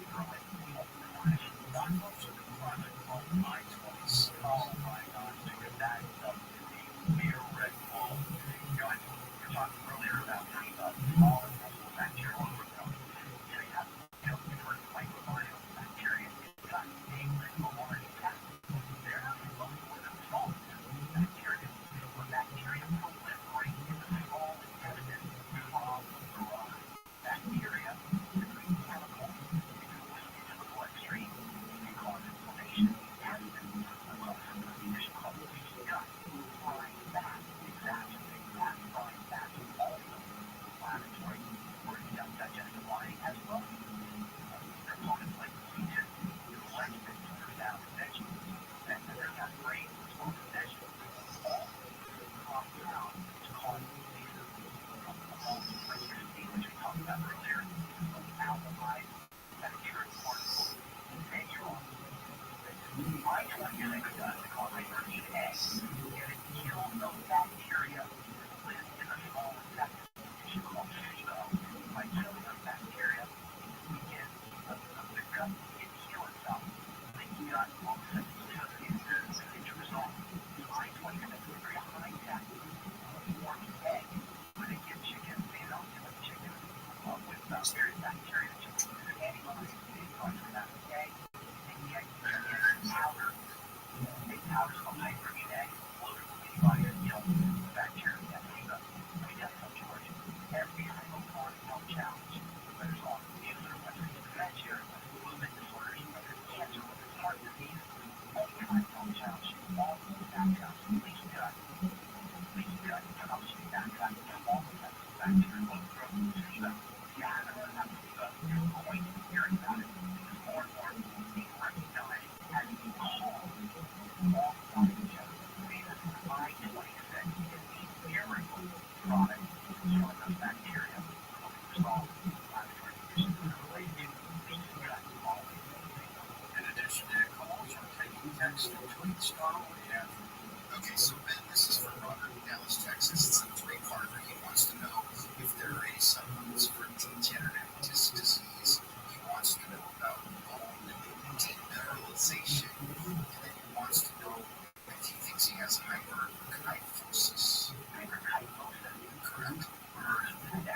Throw in ultimate niacin. Not most of the product called I-20s. Oh my God, dude, that stuff is a mere Red Bull. You know, we were talking earlier about small intestinal bacterial overgrowth. So you have, you've heard of microbiome bacteria inside a critical large intestine. They're not supposed to live in the small intestine. Bacteria. When bacteria proliferate in the small intestine, problems arise. Bacteria secrete chemicals into the bloodstream. It can cause inflammation in the intestine. There's also a condition called leaky gut. Fried fat exacerbates that. Fried fat is also inflammatory for digestive lining as well. Components like gluten and lectin that are found in vegetables and they're not grains as well as vegetables. All compound to cause diseases. Ammonia, like cysteine, which we talked about earlier, aldehyde, bacterial particles, and then you're on. I-20 is a good diet called vitamin A, and it kills those bacteria that live in the small intestine. It's called SIBO. By killing those bacteria, we get the gut can heal itself. Leaky gut, all of a sudden, associated with the resolve. I-20 is a very high-tech warming egg with a gives you chicken, they don't give a chicken with various bacteria that you can use antibodies from that egg. And the egg is powder. A powder is called hydrogen egg, loaded with antibodies to kill the bacteria that SIBO. Let me tell you something, George. Every single chronic health challenge, whether it's autoimmune, whether it's dementia, movement disorders, whether it's cancer, whether it's heart disease, any chronic health challenge, all of those back down to leaky gut. Leaky gut helps you back up to all of that bacterial overgrowth. SIBO. If you haven't heard about SIBO, you're going to be hearing about it because more and more it's being recognized as a cause of all chronic degenerative diseases. I-20 said is a miracle product for killing those bacteria, helping resolve inflammatory conditions that are related to leaky gut. Always SIBO. In addition to calls or taking text and tweets, Carl, what do you have? Okay, so Ben, this is from Robert in Dallas, Texas. It's a three-parter. He wants to know if there are any supplements for degenerative disc disease. He wants to know about bone demineralization. And then he wants to know if he thinks he has hyperkyphosis. Hyperkyphosis. Correct. Heard of that.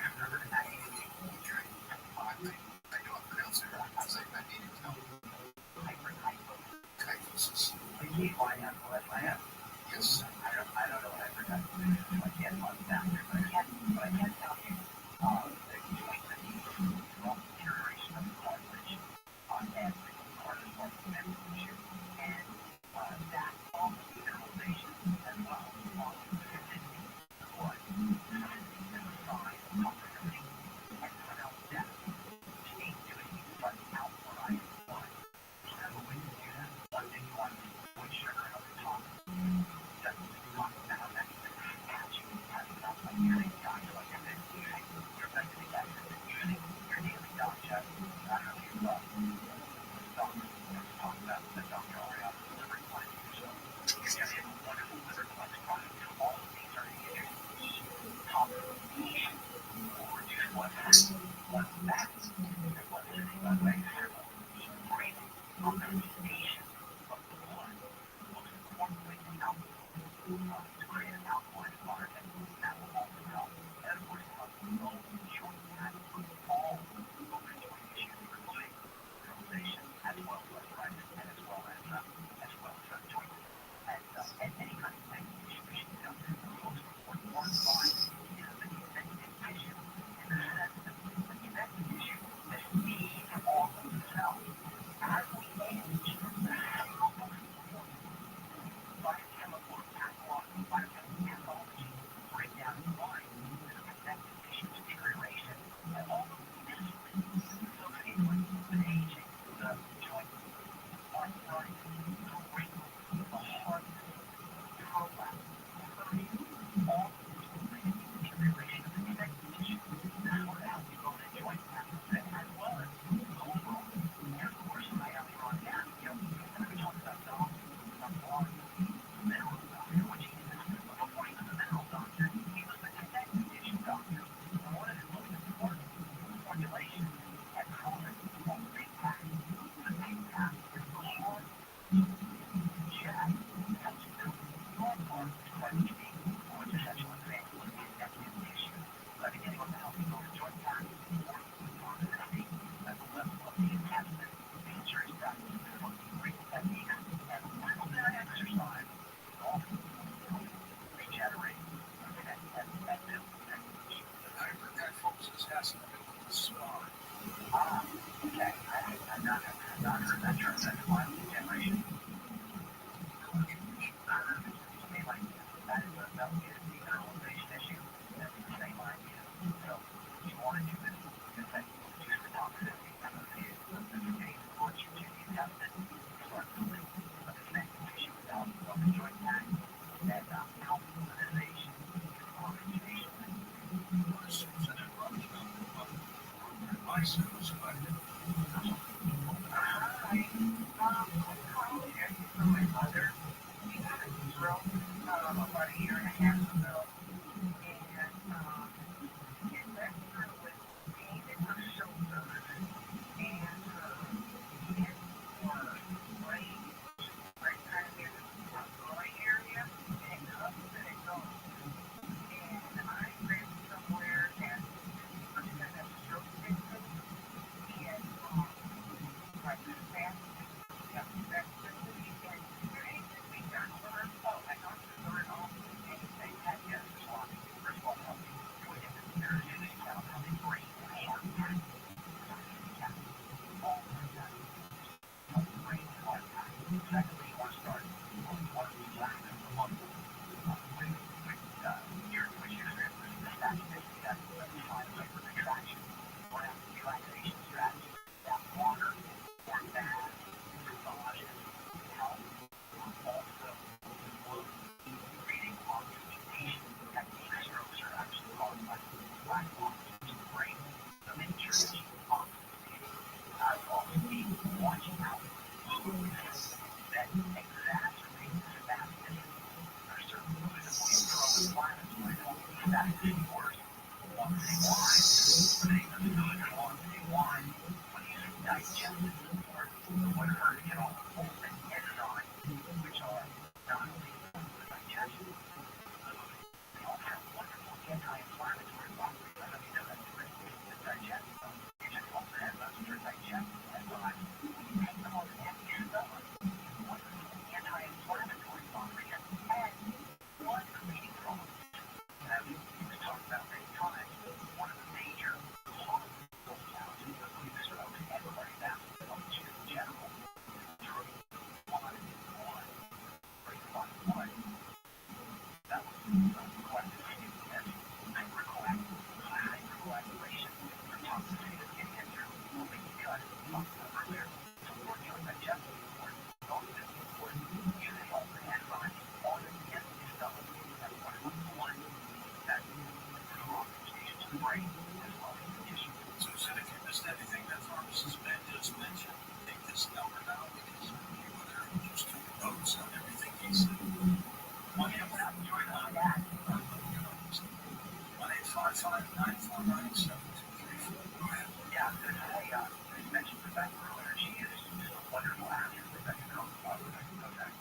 Yeah, hey, you mentioned Rebecca earlier. She is a wonderful actress, Rebecca Kodak.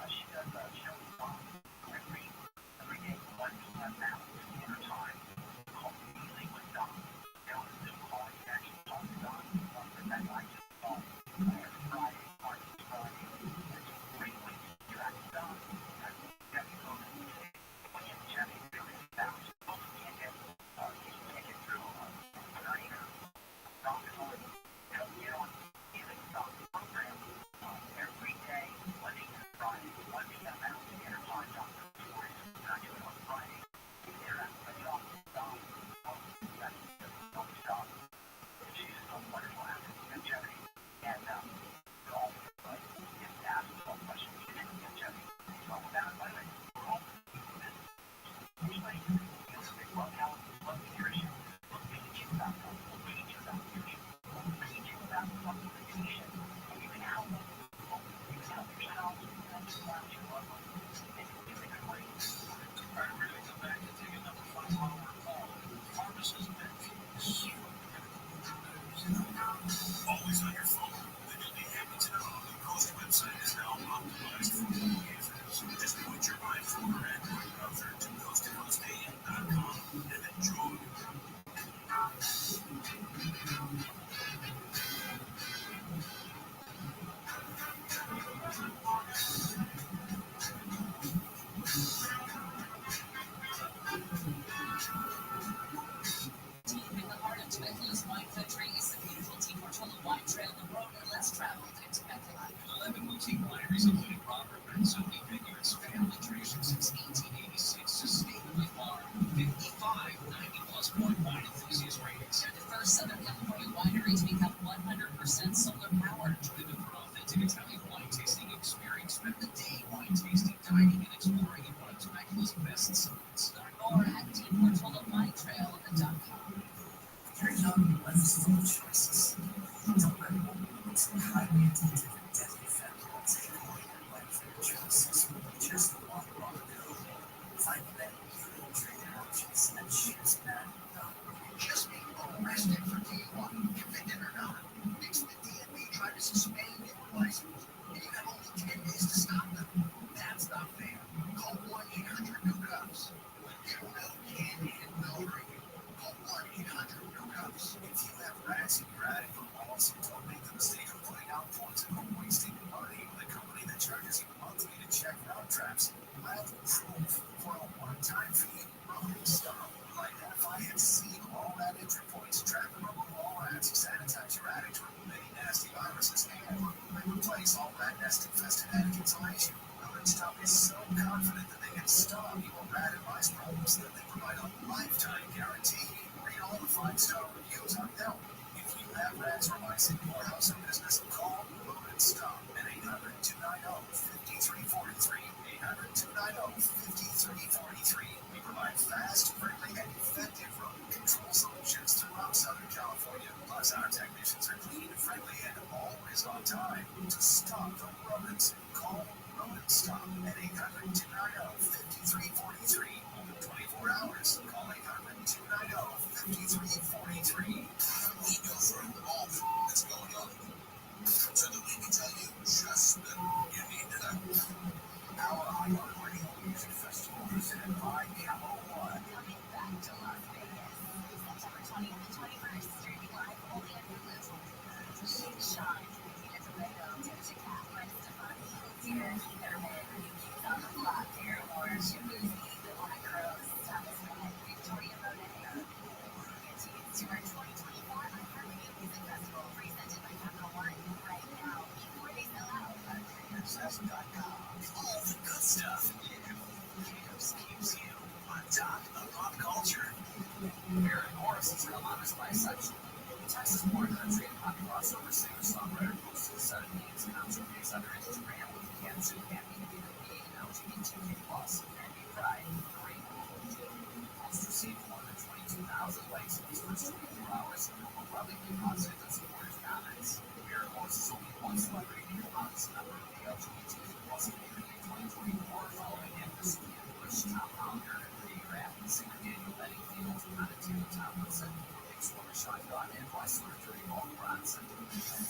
She does shows every day, 1 p.m. Mountain Standard Time, called Dealing with Don. Now, it's still calling and actually talk to Don. Rebecca, I just saw every Friday, Martin's Friday. It's a great way to interact with Don. Debbie Kodak. When you Jeffy really fast, you can't get through tonight. Don is on, get on Dealing with Don program every day, Monday through Friday, 1 p.m. Mountain Standard Time. Dr. Stories, and I do it on Friday. Interact with Don. That's don't stop. She's just a wonderful actress, and Jeffy. And all but if ask 12 questions, you didn't get Jeffy. It's all about, by the way, we're all anyway, you'll say, love health, love nutrition. We'll teach you about health. We'll teach you about nutrition. We'll teach you about supplementation. And you can help them. You can help yourself. And you can help your loved ones. And you can explain. All right, we're going to come back and take another 5-hour call. Pharmacist Benfield. Always on your phone. The newly Hamilton Coast website is now optimized for mobile users. Just put your iPhone or Android browser to coasttocoastam.com and enjoy. Deep in the heart of Temecula's wine country is the beautiful Portola wine trail, the road less traveled in Temecula. 11 boutique wineries, including Robert Renzoni Vineyards, family tradition since 1886, sustainably farmed, 55 90-plus point wine enthusiast ratings. They're the first Southern California winery to become 100% solar powered. Join them for authentic Italian wine tasting experience. Spend the day wine tasting, dining, and exploring in one of Temecula's best spots. Learn more at deportolawinetrail.com. You're young, let's full choices. Don't let moments and highly addictive and deadly fentanyl take away your life and choices. Just one wrong go. Find many legal treatment options at shipsman.com. Just being arrested for DUI, convicted or not, makes the DMV try to suspend your license, and you have only 10 days to stop them. That's not fair. Call 1-800-NO-COPS. When you know can and will hurt you. Call 1-800-NO-COPS. If you have rats in your attic or walls, don't make the mistake of putting out points and wasting money with a company that charges you monthly to check route traps. I have proof for a one-time fee. Rolling Stone. Like that, if I had seen all that entry points, trap and remove all rats, sanitize your attic to remove any nasty viruses, and replace all rat nest-infested attic insulation. Rolling Stone is so confident that they can stop your rat and mice problems that they provide a lifetime guarantee. Read all the 5-star reviews on them. If you have rats or mice in your house or business, call Rolling Stone at 800-290-5343. 800-290-5343. We provide fast, friendly, and effective rodent control solutions throughout Southern California. Plus, our technicians are clean, friendly, and always on time. To stop the rodents, call Rodent Stop at 800-290-5343. Open 24 hours. Call 800-290-5343. We go through all that's going on, so that we can tell you just that you need to know. Our iHeartRadio Music Festival presented by Camo One. Coming back to Las Vegas, September 20th and 21st, streaming live only on Hulu. Big Sean, Tina Toledo, Doja Cat, Gwen Stefani, Dear Heatherman, Youth on the Block, Darren Moore, Shabuzi, The Black Crows, Thomas Bennett, Victoria Monet. Get tickets to our 2024 iHeartRadio Music Festival presented by Capital One right now before they sell out. Access.com. All the good stuff. Gibbs keeps you on top of pop culture. Aaron Morris is real honest bisexual. Texas-born country and pop crossover singer-songwriter posted 7 memes and observations on her Instagram with the caption "Happy to be an LGBTQ+, Happy Pride, great June." The post received more than 22,000 likes in its first 24 hours, overwhelmingly positive and supportive comments. Aaron Morris is only one celebrity to come out as a member of the LGBTQ+ community in 2024, following actress Sophia Bush, Tom Hollinger, and choreographer and singer Daniel Bedingfield, commenting on Tom Wilson. and Vice Mercury all around Central.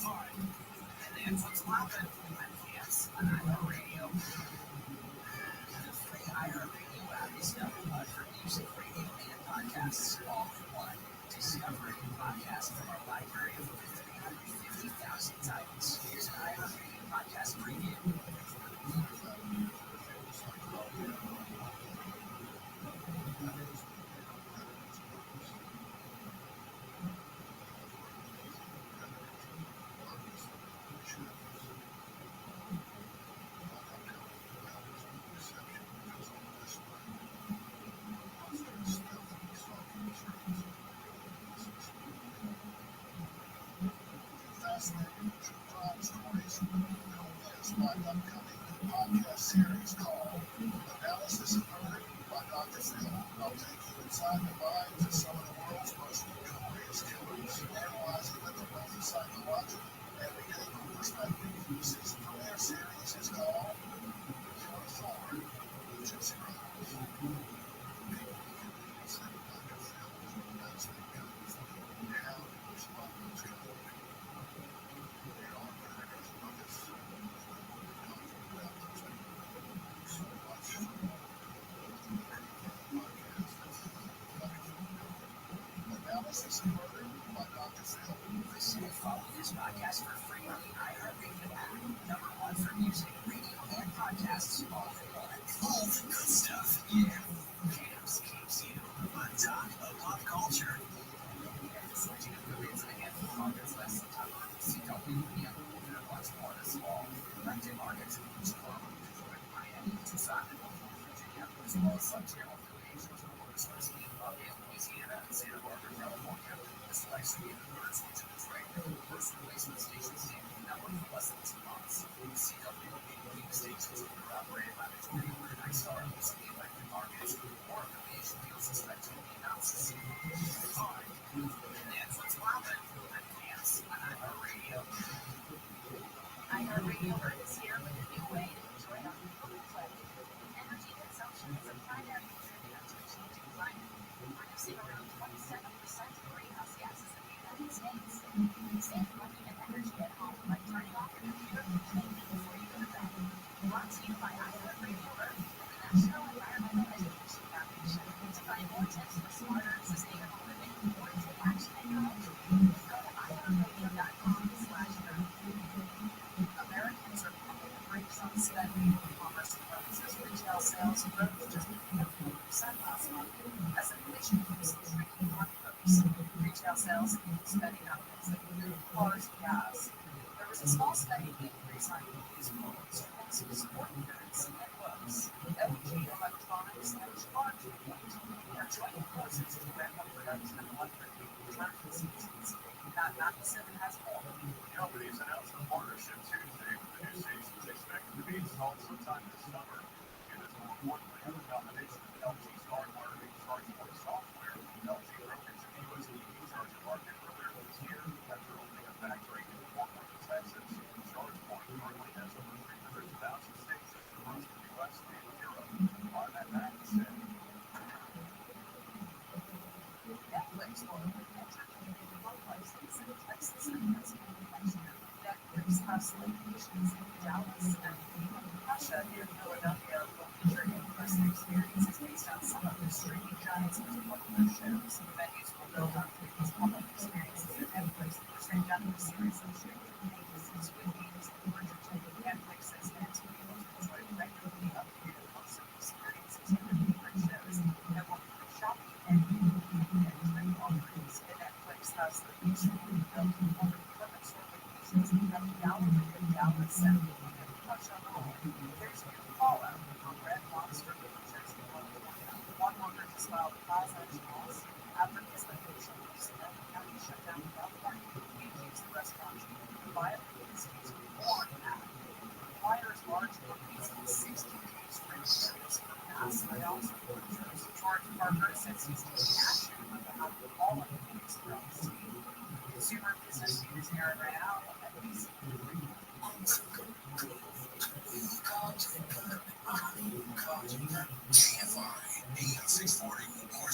Alright. And then what's poppin'? I'm Cats on iHeartRadio. The free iHeartRadio app is number one for music, radio, and podcasts all in one. Discover a new podcast from our library of over 350,000 titles. Here's an iHeartRadio podcast preview. Fascinating true crime stories. Know this by an upcoming podcast series called Analysis of Murder by Dr. Phil. I'll take you inside the minds of some of the world's most notorious killers, analyzing the both psychological and medical perspective. The season premiere series is called Killer Thorn, Gypsy Brothers. Analysis of Murder by Dr. Phil. Listen and follow this podcast for free on the iHeartRadio app. Number one for music, radio, and podcasts all in one. All the good stuff. Yeah. Camps keeps you on top of pop culture. Switching up the rates and a handful of markets less than time. CW, and lots more this fall. London markets include Chicago, Detroit, Miami, Tucson, and Virginia, as well as some channel affiliations with Portsmouth, Lafayette, Louisiana, and Santa Barbara, California. This election gave the first to Detroit, first replacement station standing network for less than 2 months. CW being stations that are operated by majority owner Nightstar, who's in the elected markets, or affiliation deals expected to be announced. Alright, and that's what's poppin'. I'm Cats on iHeartRadio. iHeartRadio is here with a new way to enjoy our public play. Energy consumption is a primary contributor to a changing climate, producing around 27% of greenhouse gases in the United States. Save money and energy at home by turning off your computer completely before you go to bed. Brought to you by iHeartRadio Earth, the National Environmental Education Foundation. To find more tips for smarter and sustainable living or take action in your home, go to iHeartRadio.com/earth. Americans are pumping the brakes on spending. Commerce Department's retail sales growth just 4% last month as inflation keeps shrinking pocketbooks. Retail sales include spending on things like food, cars, and gas. There was a small spending increase on used phones, pencils, sport goods, and books. LG Electronics and Charge are joining forces to ramp up production of electric vehicle charging stations. Not 97 has more. Companies announced a partnership Tuesday with the new stations expected to be installed sometime this summer. And as more importantly, the combination of LG's hardware and ChargePoint software, LG broke into the U.S. EV charger market earlier this year after opening a factory in Fort Worth, Texas. ChargePoint currently has over 300,000 stations across the U.S. and Europe. On that back said, Netflix will open entertainment home license in Texas and Pennsylvania next year. Netflix has locations in Dallas and Russia near Philadelphia will feature in-person experiences based on some of the streaming giants' most popular shows. The venues will build on previous public experiences at Netflix, streamed on new series and Stranger Things, Squid Games, and Bridgerton. Netflix says fans will be able to enjoy regularly updated concert experiences and their favorite shows that will include shopping and movie and drink offerings. And Netflix has the recently built former department store locations in Gallery in Dallas and Russia Hall. There's new fallout from Red Lobster closures in California. One worker just filed a class action lawsuit after his location in Sonoma County shut down without warning. He accused the restaurant chain of violating the state's Warn Act. Requires large companies with 60 days written notice for mass layoffs or closures. George Parker says he's taking action on behalf of all employees throughout the state. Consumer Business News, Aaron Rao, NBC. KFI AM 640 or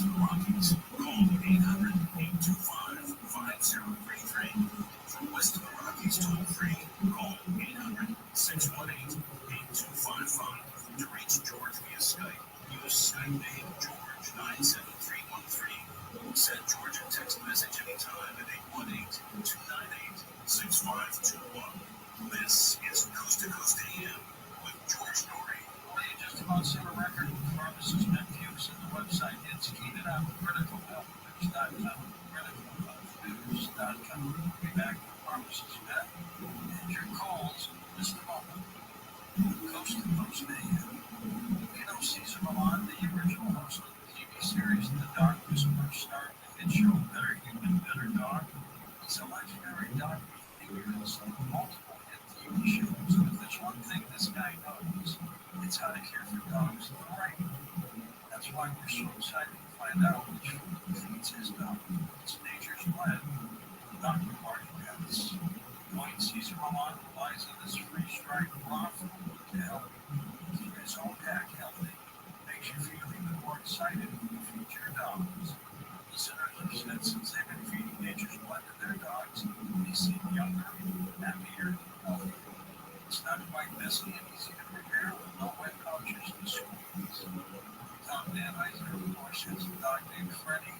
to the Rockies, call 800-825-5033. From west of the Rockies, toll free, call 800-618-8255. To reach George via Skype, use Skype name George97313. Send George a text message anytime at 818-298-6521. This is Coast to Coast AM with George Norrie. They just about set a record with pharmacist net views in the website indicated on criticalhealthnews.com. Criticalhealthnews.com. Be back with pharmacist net and your calls in just a moment. Coast to Coast AM. You know Cesar Millan, the original host of the TV series The Dog Whisperer, starred in the hit show Better Human, Better Dog. He's a legendary dog behavior host of multiple hit TV shows. And if there's one thing this guy knows, it's how to care for dogs the right way. That's why we're so excited to find out which food feeds his dog. It's Nature's Blend, Dr. Marty Pence. Join Cesar Millan relies on this freeze-dried raw food to help keep his own pack healthy. Makes you feel even more excited when you feed your dogs. Listeners have said since they've been feeding Nature's Blend to their dogs, they seem younger, happier, healthier. It's not quite messy and easy to prepare with no wet pouches to squeeze. Tom Dan Eisner, of course, has a dog named Freddie.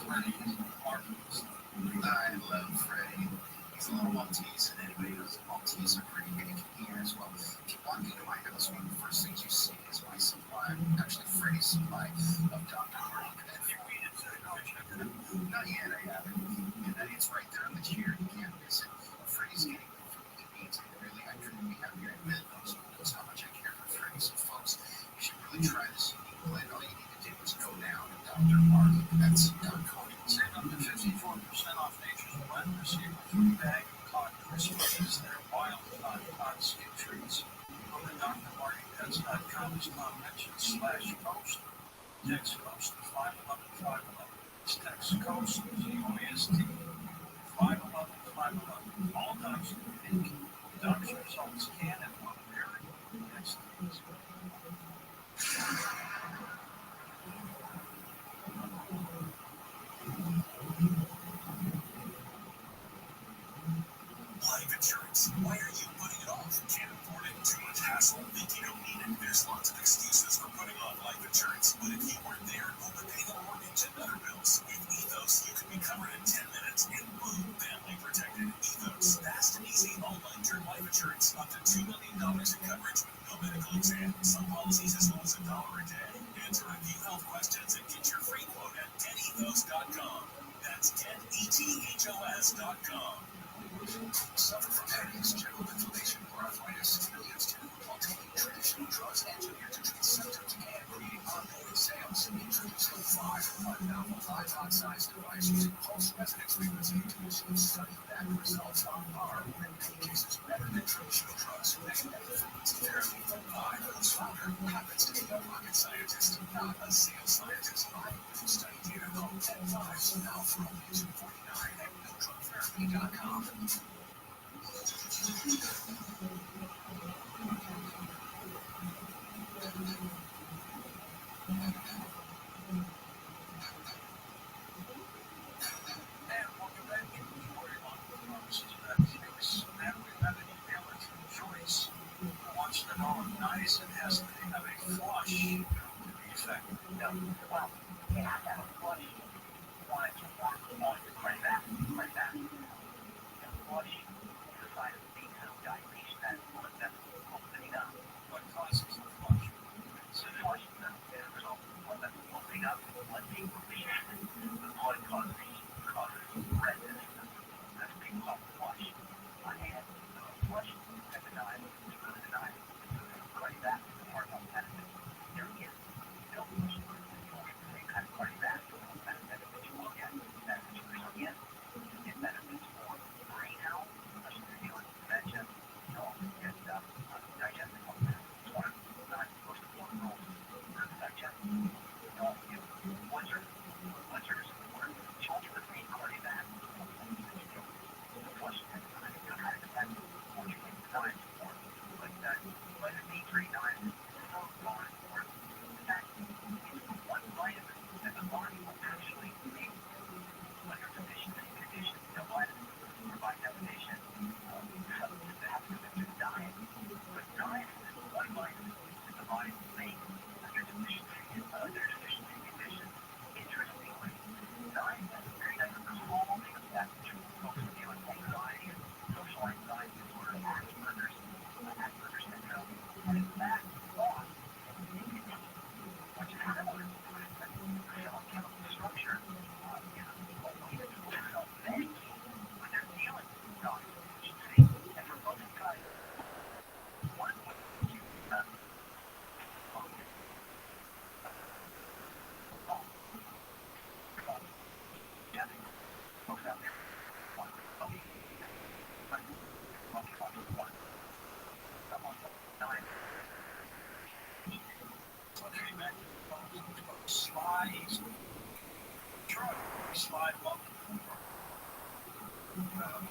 Freddie is marvelous. I love Freddie. He's a little Maltese, and anybody knows that Maltese are pretty finicky ears. Well, if you walk into my house, one of the first things you see is my supply, actually Freddie's supply of Dr. Marty. And you read it, not yet, I haven't. And then it's right there on the chair, you can't miss it. Freddie's getting the food he needs, and really, I couldn't be happier. And Ben knows how much I care for Freddie. So, folks, you should really try this unique blend. All you need to do is go down to Dr. Marty. That's .co. Save up to 54% off Nature's Blend. Receive a free bag of cod crispies. They're wild cod skin treats. Go to drmartypets.com as Tom mentioned /coast. Text COAST to 511-511. Text COAST, COAST, 511-511. All dogs are unique. Dogs' results can and will vary. Next things. Life insurance. Why are you putting it off? Can't afford it? Too much hassle? Think you don't need it? There's lots of excuses for putting off life insurance. But if you weren't there, overpay the mortgage and other bills. With Ethos, you can be covered in 10 minutes and boom, family protected. Ethos. Fast and easy online term life insurance. Up to $2 million in coverage with no medical exam. Some policies as low as $1 a day. Answer a few health questions and get your free quote at 10ethos.com. That's 10ethos.com. Suffer from headaches, general inflammation, or arthritis. Millions do while taking traditional drugs engineered to treat symptoms and creating ongoing sales. Introducing 5-1 5-oxide device using pulse resonance frequency to achieve study back results on par, or in many cases better than traditional drugs. Magnetic frequency therapy. Whose founder happens to be a rocket scientist, not a sales scientist. Study data called 10 Fives, now for only $249 at NoDrugTherapy.com. Nice and has to have a flush to be effective. Well, you have to have a flush. You want it to work on your credit back. The flush is a sign of venous dilation that that's opening up. What causes the flush? So the flush is the result of blood that's opening up, blood being released. The blood causes redness. That's being called flush. And the flush at the time is really the time. Cardiovascular hormone benefit. There is no flush. You don't get the same kind of cardiovascular benefit that you will get benefits for skin. It benefits for brain health, especially if you're dealing with dementia. You don't get digestive health benefits. It's one of the most important roles for the digestion. You don't get blood sugar. Blood sugar is important for children. slide above the floor.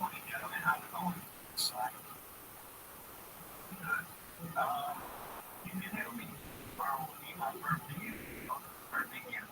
Money get them how to go slide. You can help me borrow me my birthday. Birthday gift.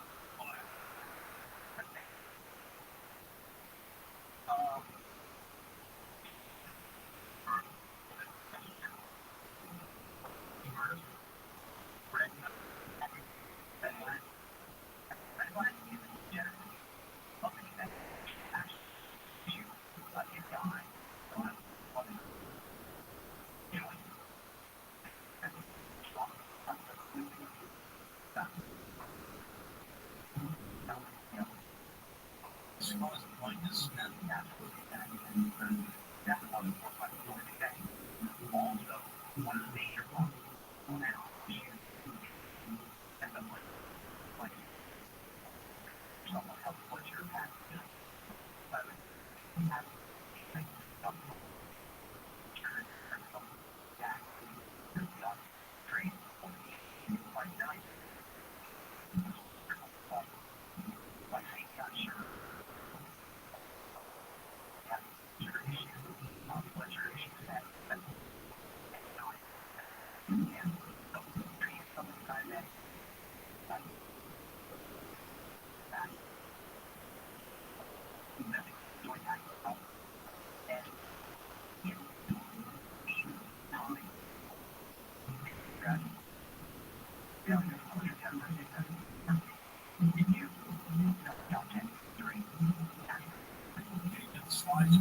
Slides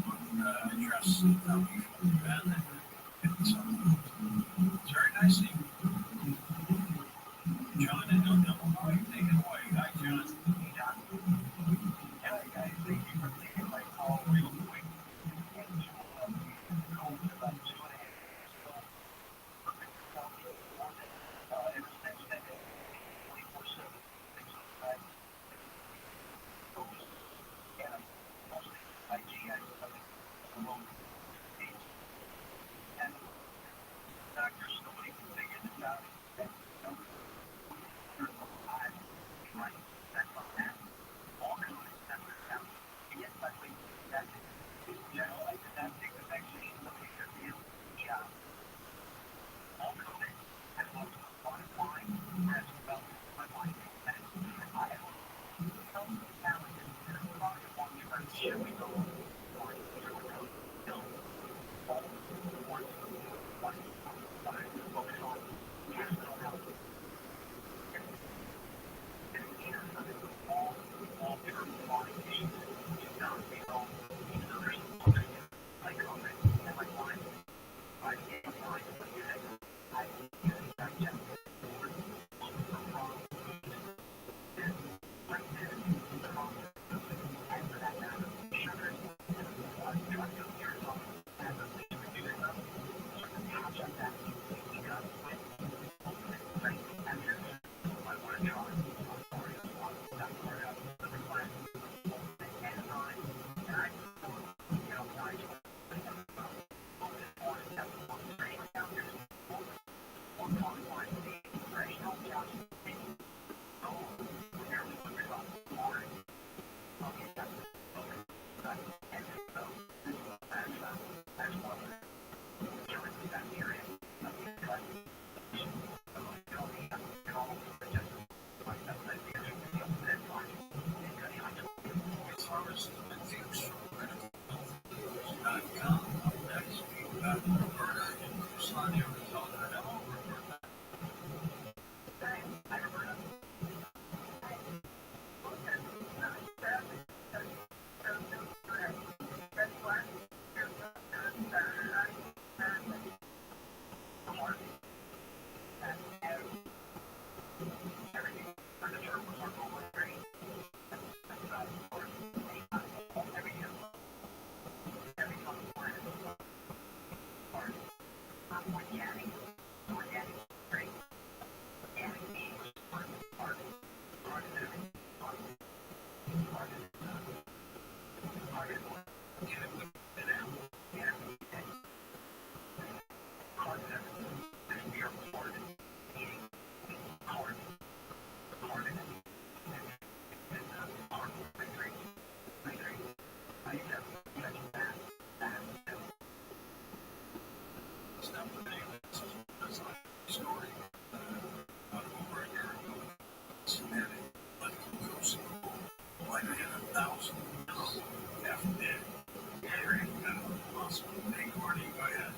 address. Very nicely. John and no double boy, take it away. Hi, John. Yeah, guys, thank you for taking my call real quick. like I had 1,000. Half dead. Awesome. Hey, Courtney, go ahead.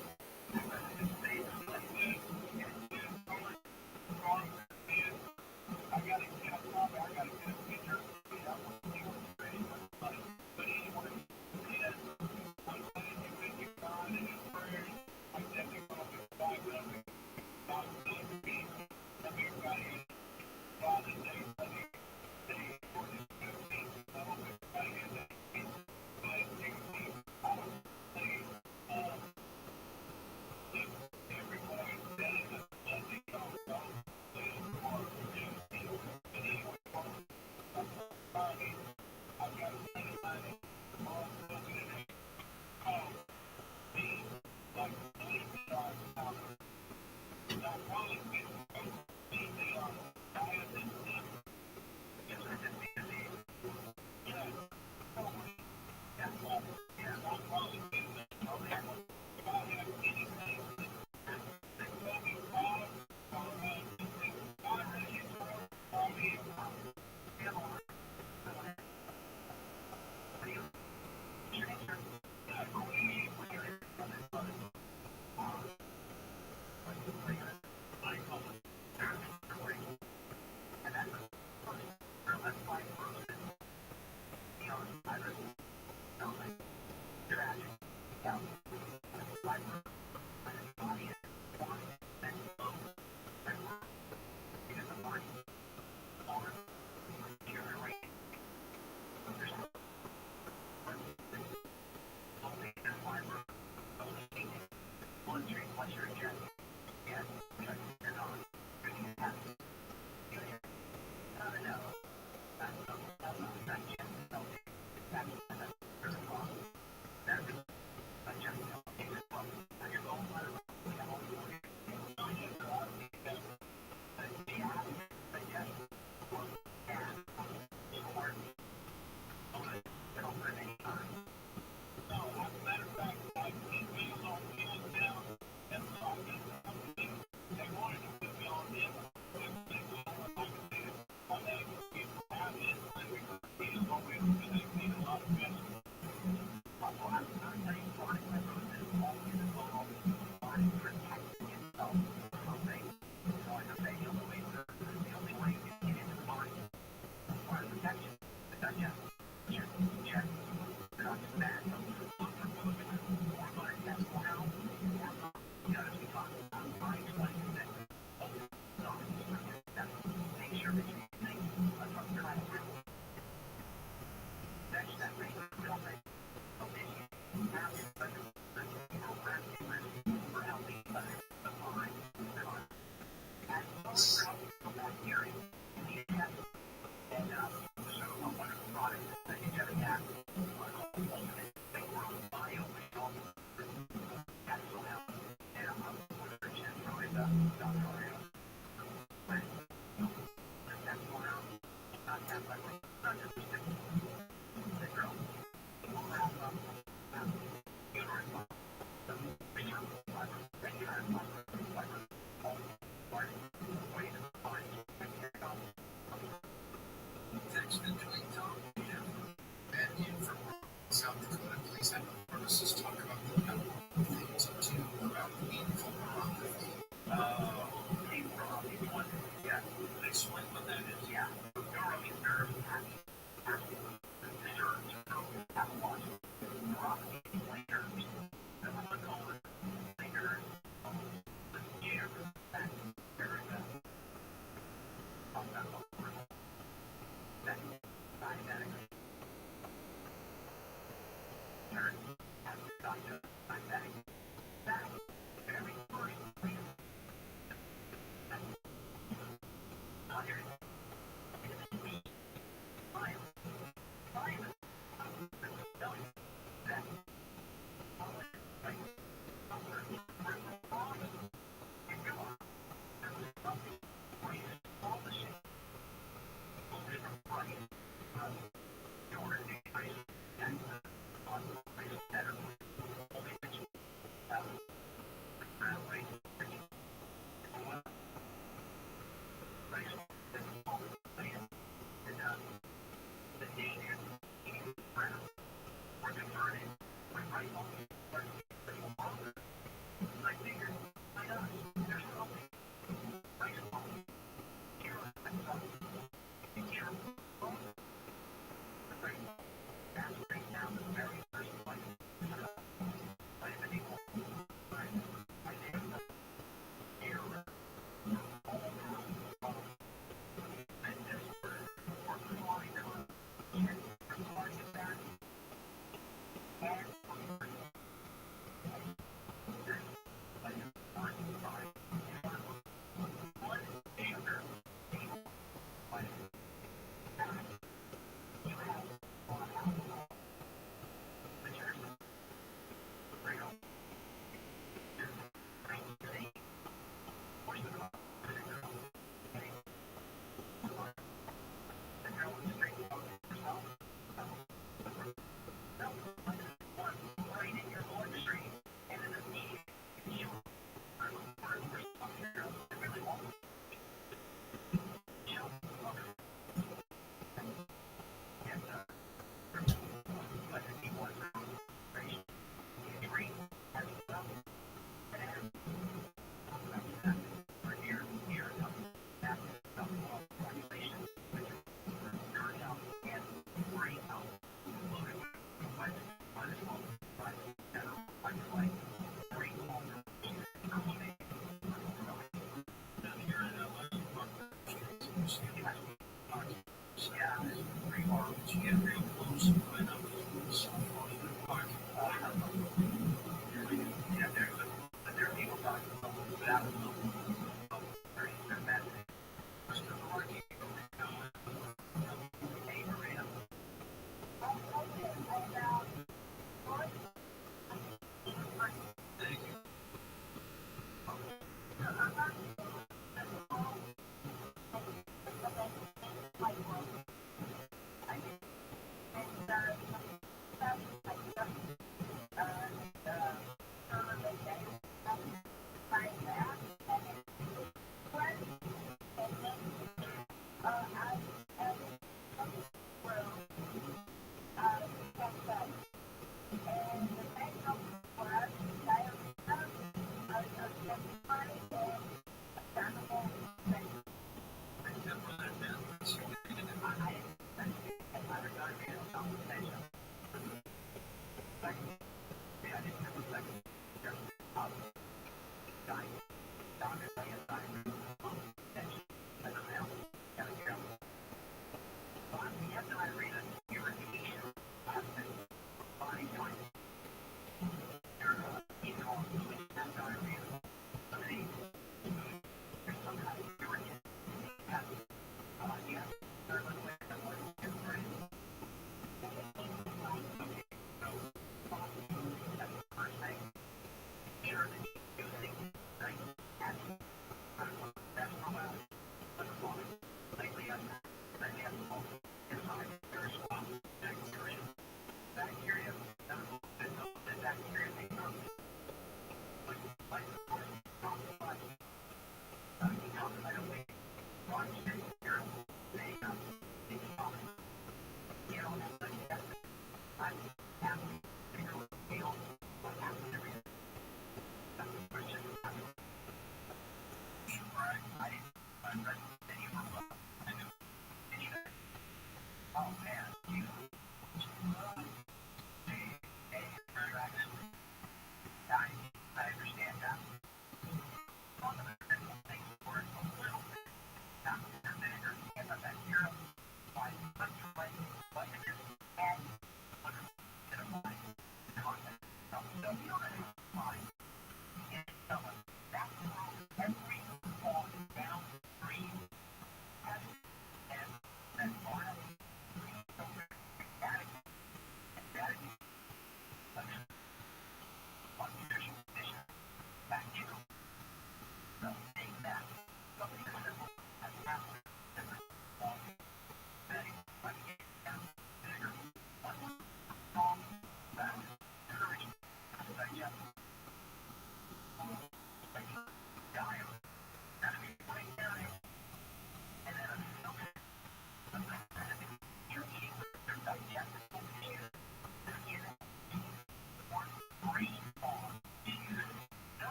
Thanks for doing Tom. And from South Dakota, please have the pharmacist talk about the things too about painful neuropathy. Yeah. Explain what that is. Yeah. Nerve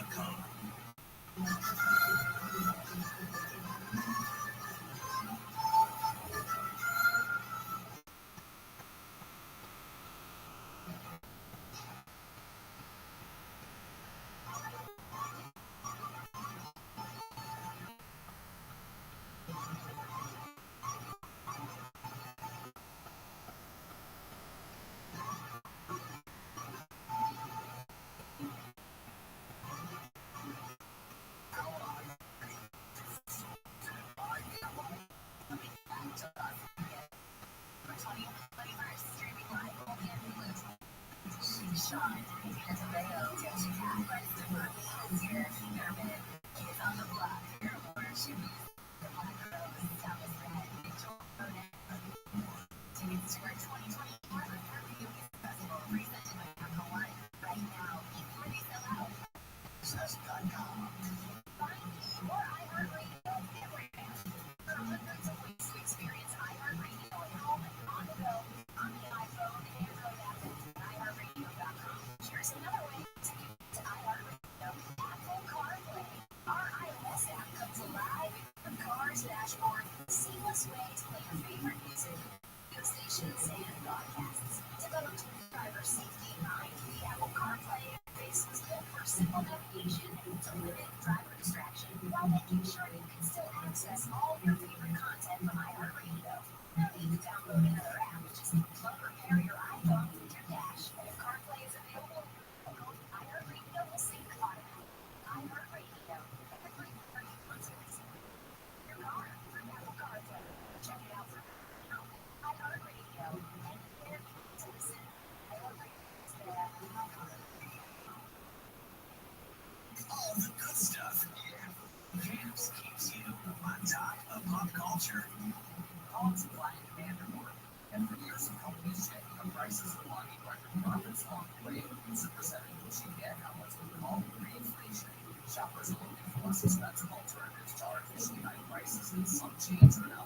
SuccessGuideCom. All the good stuff. Camps keeps you on top of pop culture. Call supply and demand are more. And for years, companies checking on prices of logging record profits along the way. It's a percentage which you get how much we call reinflation. Shoppers are looking for less expensive alternatives to artificially high prices, and some chains are now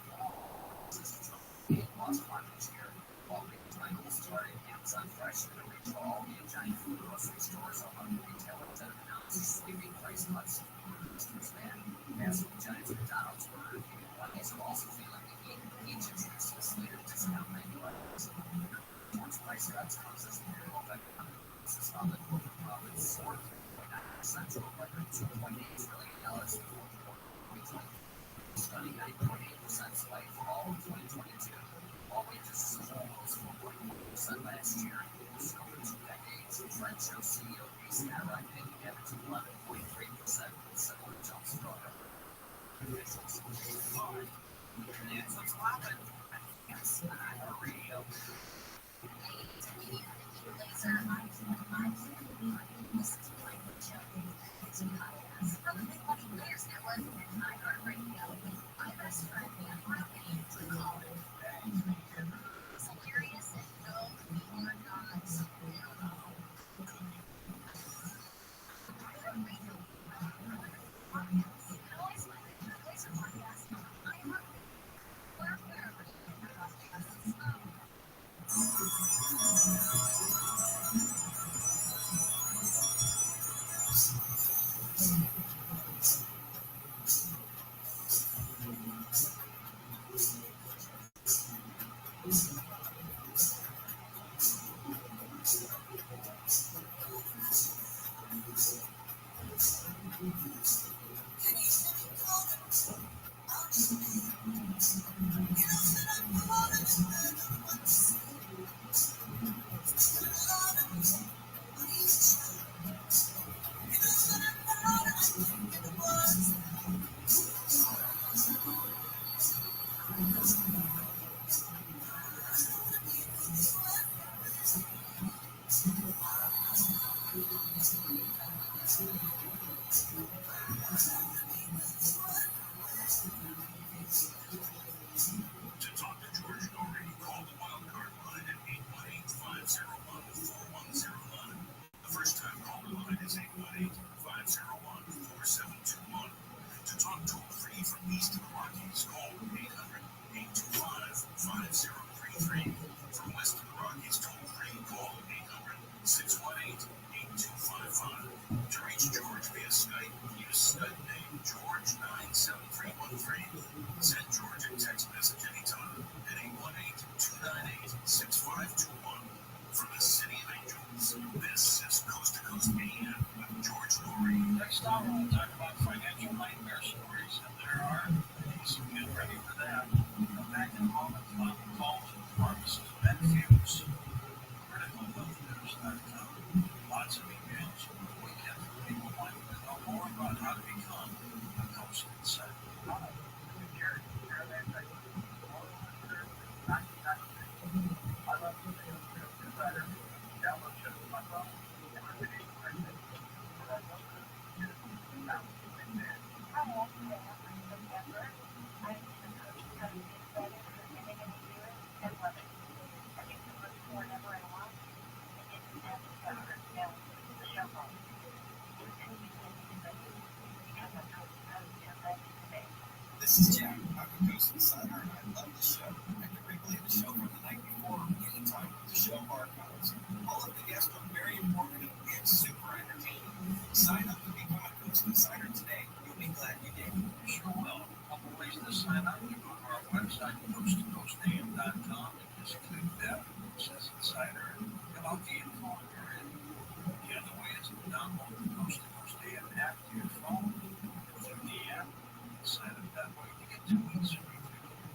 being lost market share. While Michael started Amazon Fresh to reach all the giant food grocery stores among retailers that have announced sweeping price cuts. Customers demand massive giants McDonald's Burger King and Wendy's are also feeling the heat. Each introduced a slate of discount menu items. Once price cuts comes as the payroll of economics found that corporate profits soared 3.9% to a record $2.8 trillion in the fourth quarter of 2020. Stunning 9.8% spike for all of 2022. While wages as a whole rose 4.4% last year, this is over 2 decades. The trend shows CEO pay skyrocketing again to 11.3%, with similar jumps for other officials. Fine. That's what's poppin'. Yes, iHeartRadio. To talk to George Norrie, call the wild card line at 818-501-4109. The first time caller line is 818-501-4721. To talk toll free from east of the Rockies, call 800-825-5033. From west of the Rockies, toll free, call 800-618-8255. To reach George via with George Story. Next hour, we'll talk about financial nightmare stories, and there are many, so get ready for that. Come back in a moment. Calls and pharmacists, Medfuse, criticalhealthnews.com. Lots of emails from the weekend for people wanting to know more about how to become a ghost insider. This is Jack. I'm a Ghost Insider, and I love the show. I can replay the show from the night before anytime with the show archives. All of the guests are very informative and super entertaining. Sign up to become a Ghost Insider today. You'll be glad you did. Sure will. A couple ways to sign up. You go to our website, ghosttoghostam.com, and just click that. It says Insider, and fill out the info on your end. The other way is to download the Ghost to Ghost AM app to your phone. Through the app, sign up that way to get 2 weeks free.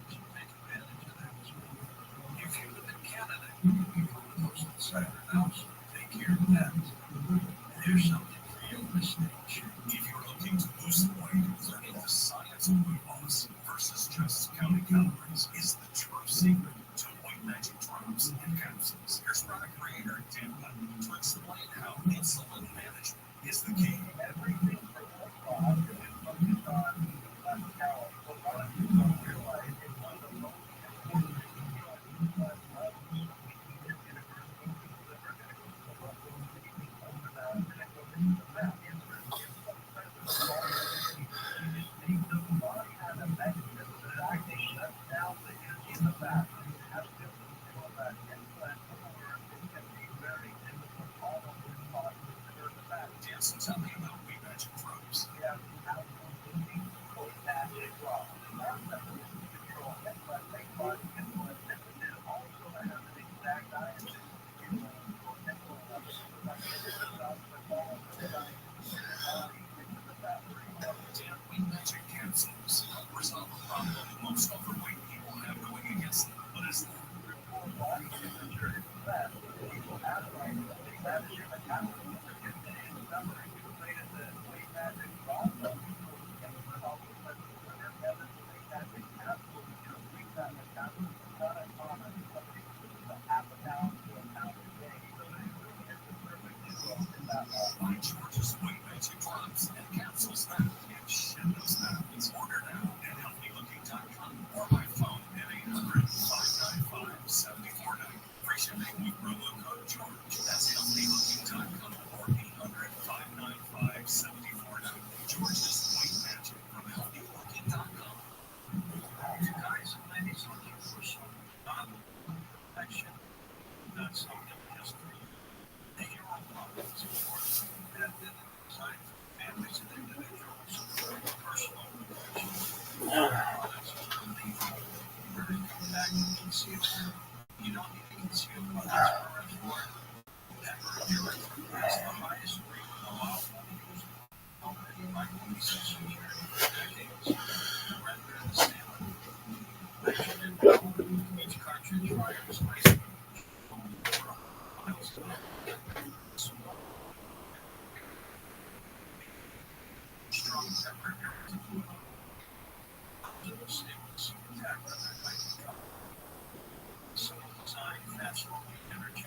So take advantage of that as well. If you live in Canada, you can become a Ghost Insider now, so take care of that. There's something for you on the stage. If you're looking to lose some weight, learning the science of weight loss versus just counting calories is the true secret to White Magic drops and capsules. Here's product creator Dan Button to explain how insulin management is the key. Everything from the spot is focused on less calories. What a lot of people don't realize is one of the most important things you do is less love. We just get a group of people that are going to go to the level of eating over that and then go into the fat. The answer is yes, you just make the body have a mechanism that actually shuts down the energy in the fat. You have to feel that insulin or it can be very difficult to follow this body to convert the fat. So tell me about Weight Magic drops. We have absolutely Weight Magic drops. Our method is to control insulin, make body insulin sensitive, also to have an exact diet that you control insulin levels. So that is about the follow the diet and the body into the fat free. Dan, Weight Magic capsules help resolve a problem most overweight people have going against them. What is that? Your body temperature is fat. People have like that is your metabolism. If it is suffering, you created the Weight Magic drops. Insulin also lets you live better. Weight Magic capsules increase that metabolism. Not uncommon. Some people lose a half a pound to a pound a day. So it really is the perfect duo in that way. Find George's Weight Magic drops and capsules now and shed those pounds. Order now at healthylooking.com or by phone at 800-595-7490. Free shipping with promo code George. That's healthylooking.com or 800-595-7490. George's Weight Magic from healthylooking.com. You guys and ladies looking for some non-action, not something just for you. The hero products for that is designed for families and individuals for personal protection. Products are illegal. We're going to come back and conceal. You don't need to conceal products for it. Never urine is the highest rate allowable use already by police and security for decades. Rather than saline. Each cartridge fires ice strong pepper irritant stainless attack rather than simple design, fast moving energy.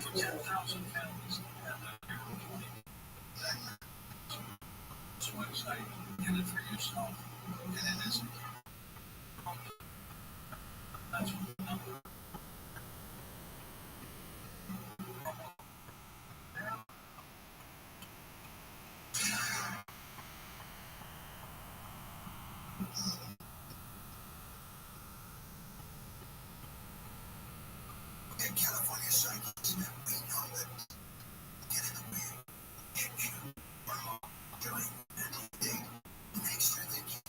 For 10,000 families and this website, get it for yourself, and it isn't. That's what the number. In California psychics, we know that get in the way, hit you, or doing anything, make sure that you.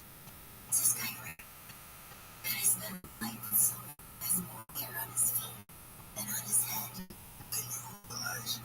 This is Kyrie. It is the light soul has more hair on his feet than on his head. Then you realize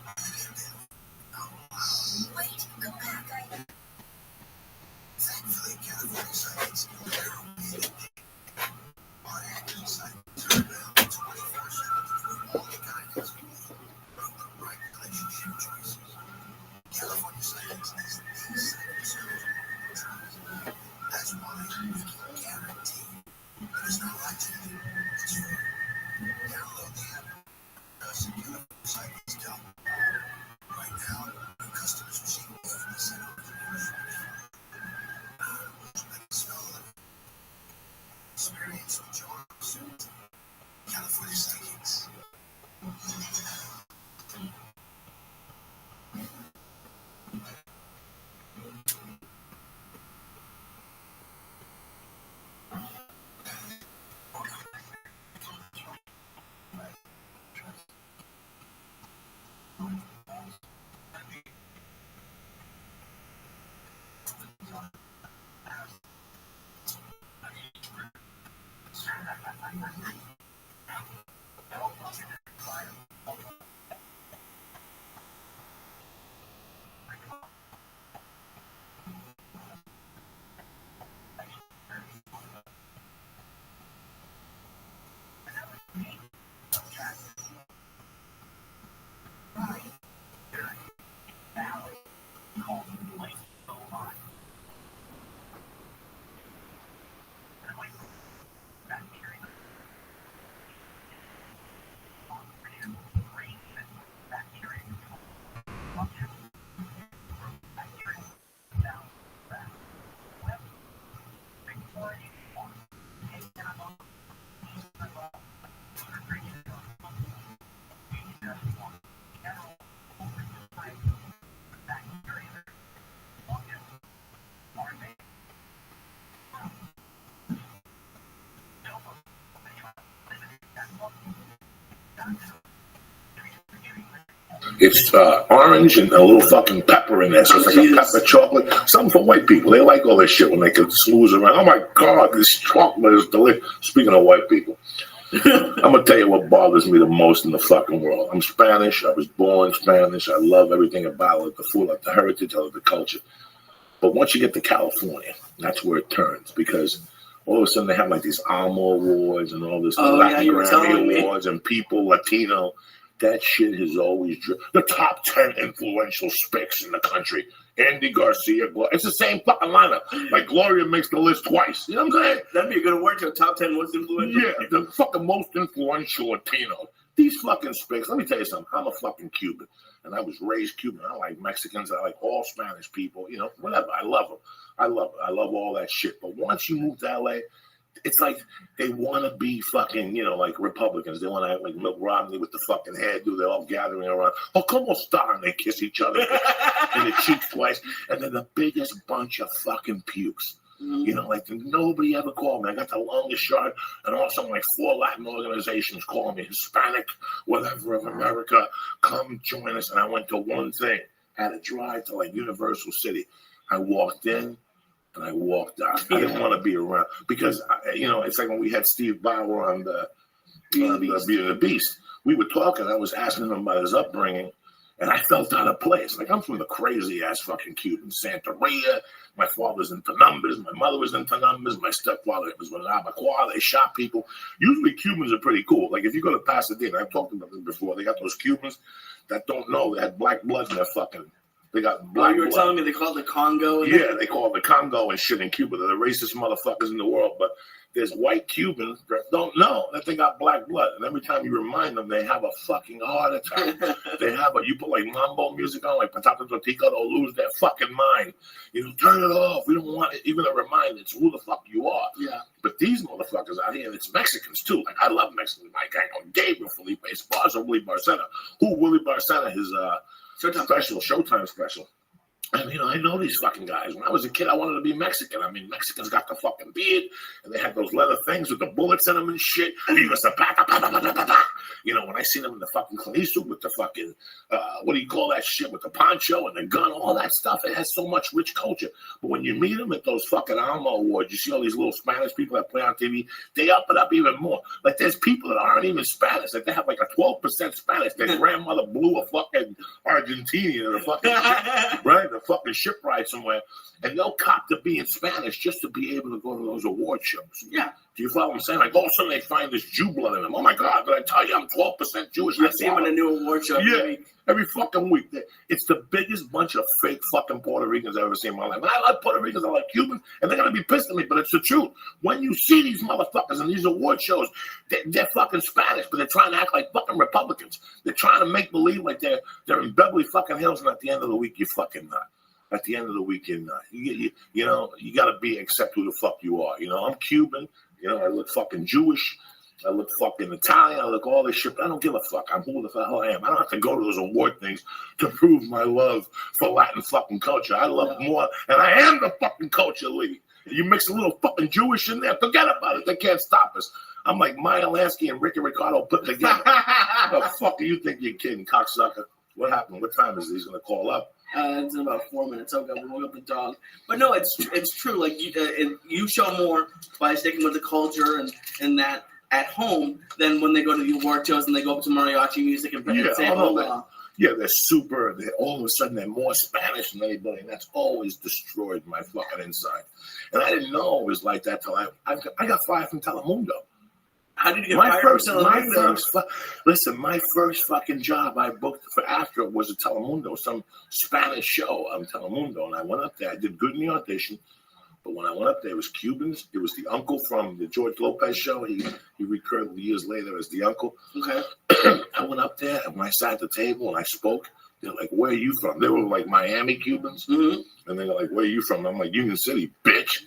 It's orange and a little fucking pepper in there. So it's like a pepper chocolate. Something for white people. They like all this shit when they can smooth around. Oh my God, this chocolate is delicious. Speaking of white people, I'm going to tell you what bothers me the most in the fucking world. I'm Spanish. I was born Spanish. I love everything about it. The food, like the heritage, I love the culture. But once you get to California, that's where it turns, because all of a sudden they have like these Alma Awards and all this Latin Grammy Awards and people, Latino. That shit has always the top 10 influential spics in the country. Andy Garcia, it's the same fucking lineup. Like Gloria makes the list twice. You know what I'm saying? That'd be a good award to top 10 most influential. Yeah, the fucking most influential Latino. These fucking spics. Let me tell you something. I'm a fucking Cuban, and I was raised Cuban. I like Mexicans. I like all Spanish people. You know, whatever. I love them. I love all that shit. But once you move to LA, it's like they want to be fucking, you know, like Republicans. They want to act like Mitt Romney with the fucking hairdo. They're all gathering around. Oh, como está? And they kiss each other in the cheek twice. And they're the biggest bunch of fucking pukes. You know, like nobody ever called me. I got the longest shot, and also like 4 Latin organizations called me, Hispanic, whatever of America, come join us. And I went to one thing. Had to drive to like Universal City. I walked in. And I walked out. I didn't want to be around because, you know, it's like when we had Steve Bauer on the Beauty and the Beast. We were talking. I was asking him about his upbringing, and I felt out of place. Like, I'm from the crazy-ass fucking Cuban Santeria. My father's into numbers. My mother was into numbers. My stepfather was with Abacoa. They shot people. Usually Cubans are pretty cool. Like, if you go to Pasadena, I've talked about this before. They got those Cubans that don't know they had black blood in their fucking... They got black you were blood. telling me they call it the Congo. Yeah, they call it the Congo and shit in Cuba. They're the racist motherfuckers in the world. But there's white Cubans that don't know that they got black blood. And every time you remind them, they have a fucking heart attack. You put like mambo music on, like Patata Tortica, they'll lose their fucking mind. You know, turn it off. We don't want it, even a reminder. It's who the fuck you are. Yeah. But these motherfuckers out here, and it's Mexicans too. Like, I love Mexicans. Like, I know Gabriel Felipe Esparza, Willie Barcena. Willie Barcena, his Showtime special. And, you know, I know these fucking guys. When I was a kid, I wanted to be Mexican. I mean, Mexicans got the fucking beard, and they had those leather things with the bullets in them and shit. You know, when I see them in the fucking Canisu with the fucking, what do you call that shit, with the poncho and the gun, all that stuff, it has so much rich culture. But when you meet them at those fucking Alma Awards, you see all these little Spanish people that play on TV, they up it up even more. Like, there's people that aren't even Spanish. Like, they have like a 12% Spanish. Their grandmother blew a fucking Argentinian in a fucking ship, right? A fucking ship ride somewhere, and they'll cop to being Spanish just to be able to go to those award shows. Yeah. Do you follow what I'm saying? Like, all of a sudden they find this Jew blood in them. Oh my God, did I tell you I'm 12% Jewish? I see him in a new award show. Yeah, every fucking week. It's the biggest bunch of fake fucking Puerto Ricans I've ever seen in my life. And I like Puerto Ricans, I like Cubans, and they're going to be pissed at me, but it's the truth. When you see these motherfuckers in these award shows, they're fucking Spanish, but they're trying to act like fucking Republicans. They're trying to make believe like they're in Beverly fucking Hills, and at the end of the week, you're fucking not. At the end of the week, you're not. You know, you got to accept who the fuck you are. You know, I'm Cuban. You know, I look fucking Jewish. I look fucking Italian. I look all this shit. But I don't give a fuck. I'm who the hell I am. I don't have to go to those award things to prove my love for Latin fucking culture. I love more, and I am the fucking culture lead. You mix a little fucking Jewish in there, forget about it. They can't stop us. I'm like Maya Lansky and Ricky Ricardo put together. The fuck do you think you're kidding, cocksucker? What happened? What time is it? He's going to call up? It's in about 4 minutes. Okay, we woke up the dog. But no, it's true. Like, you show more by sticking with the culture and that. at home than when they go to the award shows and they go up to mariachi music and say hola. Yeah, they're all of a sudden they're more Spanish than anybody, and that's always destroyed my fucking inside. And I didn't know it was like that till I got fired from Telemundo. How did you get fired from Telemundo? My first fucking job I booked for after was at Telemundo, some Spanish show on Telemundo, and I went up there. I did good in the audition, but when I went up there, it was Cubans. It was the uncle from the George Lopez show. He recurred years later as the uncle. Okay. I went up there, and when I sat at the table and I spoke, they're like, "Where are you from?" They were like Miami Cubans, and they're like, "Where are you from?" I'm like, "Union City, bitch."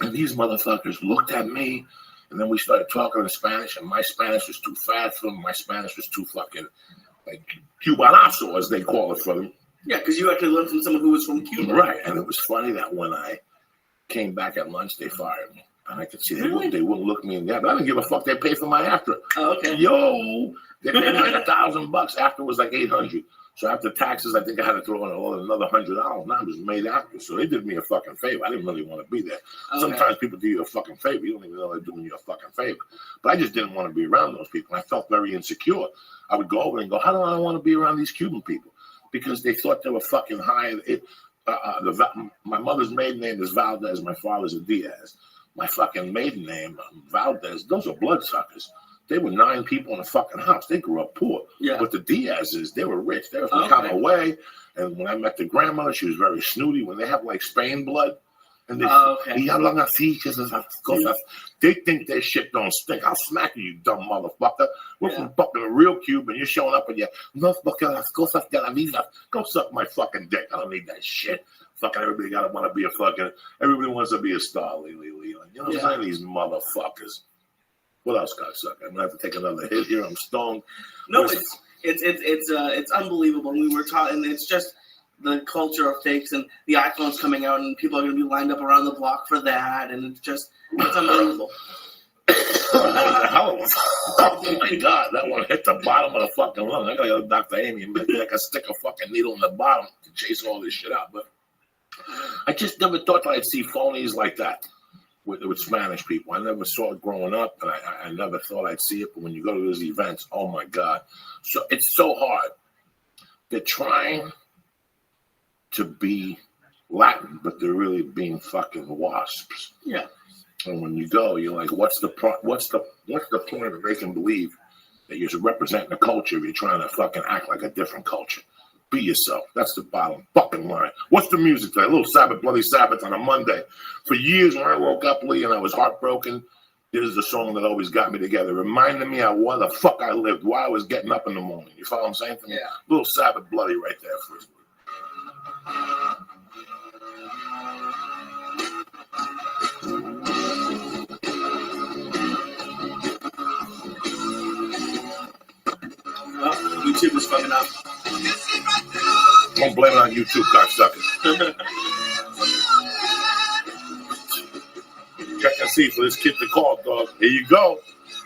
And these motherfuckers looked at me, and then we started talking in Spanish, and my Spanish was too fast for them. My Spanish was too fucking like Cubanazo, as they call it for them. Yeah, because you actually learned from someone who was from Cuba. Right, and it was funny that when I came back at lunch, they fired me. And I could see they wouldn't look me in the eye. But I didn't give a fuck. They paid for my after. Oh, okay. Yo, they paid me like $1,000. After was like $800. So after taxes, I think I had to throw in another $100. Now I was made after. So they did me a fucking favor. I didn't really want to be there. Okay. Sometimes people do you a fucking favor. You don't even know they're doing you a fucking favor. But I just didn't want to be around those people. I felt very insecure. I would go over and go, how do I want to be around these Cuban people? Because they thought they were fucking high. My mother's maiden name is Valdez. My father's a Diaz. My fucking maiden name, Valdez, those are bloodsuckers. They were 9 people in a fucking house. They grew up poor. Yeah. But the Diaz's, they were rich. They were from Camagüey. And when I met the grandmother, she was very snooty. When they have like Spain blood, and they think their shit don't stink. I'll smack you, dumb motherfucker. We're from fucking a real Cuban. You're showing up and go suck my fucking dick. I don't need that shit. Fucking everybody everybody wants to be a star, Lee. You know what I'm saying? These motherfuckers. What else, cocksucker? I'm gonna have to take another hit here. I'm stoned. No, it's unbelievable. We were taught, and it's just the culture of fakes and the iPhones coming out, and people are gonna be lined up around the block for that, and it's unbelievable. Oh my God, that one hit the bottom of the fucking lung. I gotta go to Dr. Amy and make like a stick a fucking needle in the bottom to chase all this shit out. But I just never thought that I'd see phonies like that with Spanish people. I never saw it growing up, and I never thought I'd see it. But when you go to those events, oh my God. So it's so hard. They're trying to be Latin, but they're really being fucking wasps. Yeah. And when you go, you're like, what's the point of making believe that you're representing a culture if you're trying to fucking act like a different culture? Be yourself. That's the bottom fucking line. What's the music today? A little Sabbath, Bloody Sabbath on a Monday. For years when I woke up, Lee, and I was heartbroken, this is the song that always got me together. Reminding me of why the fuck I lived, why I was getting up in the morning. You follow what I'm saying? Yeah. Little Sabbath, Bloody right there first. YouTube is fucking up. Don't blame it on YouTube, cocksuckers. Check and see for this kid to call, dog. Here you go.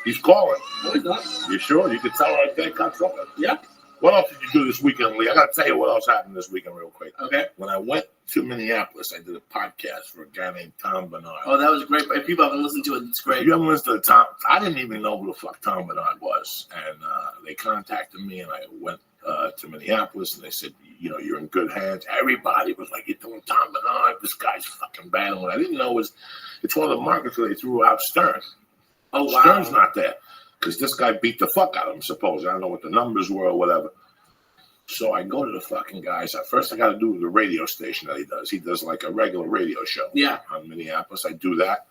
He's calling. No, he's not. You sure? You can tell right there, cocksucker? Yeah. What else did you do this weekend, Lee? I got to tell you what else happened this weekend real quick. Okay. When I went to Minneapolis, I did a podcast for a guy named Tom Bernard. Oh, that was great. If people haven't listened to it, it's great. If you haven't listened to Tom, I didn't even know who the fuck Tom Bernard was. And they contacted me, and I went to Minneapolis, and they said, you know, you're in good hands. Everybody was like, you're doing Tom Bernard. This guy's fucking bad. And what I didn't know was it's one of the markets where they threw out Stern. Oh, wow. Stern's not there because this guy beat the fuck out of him, supposedly. I don't know what the numbers were or whatever. So I go to the fucking guys. First, I got to do the radio station that he does. He does like a regular radio show on Minneapolis. I do that.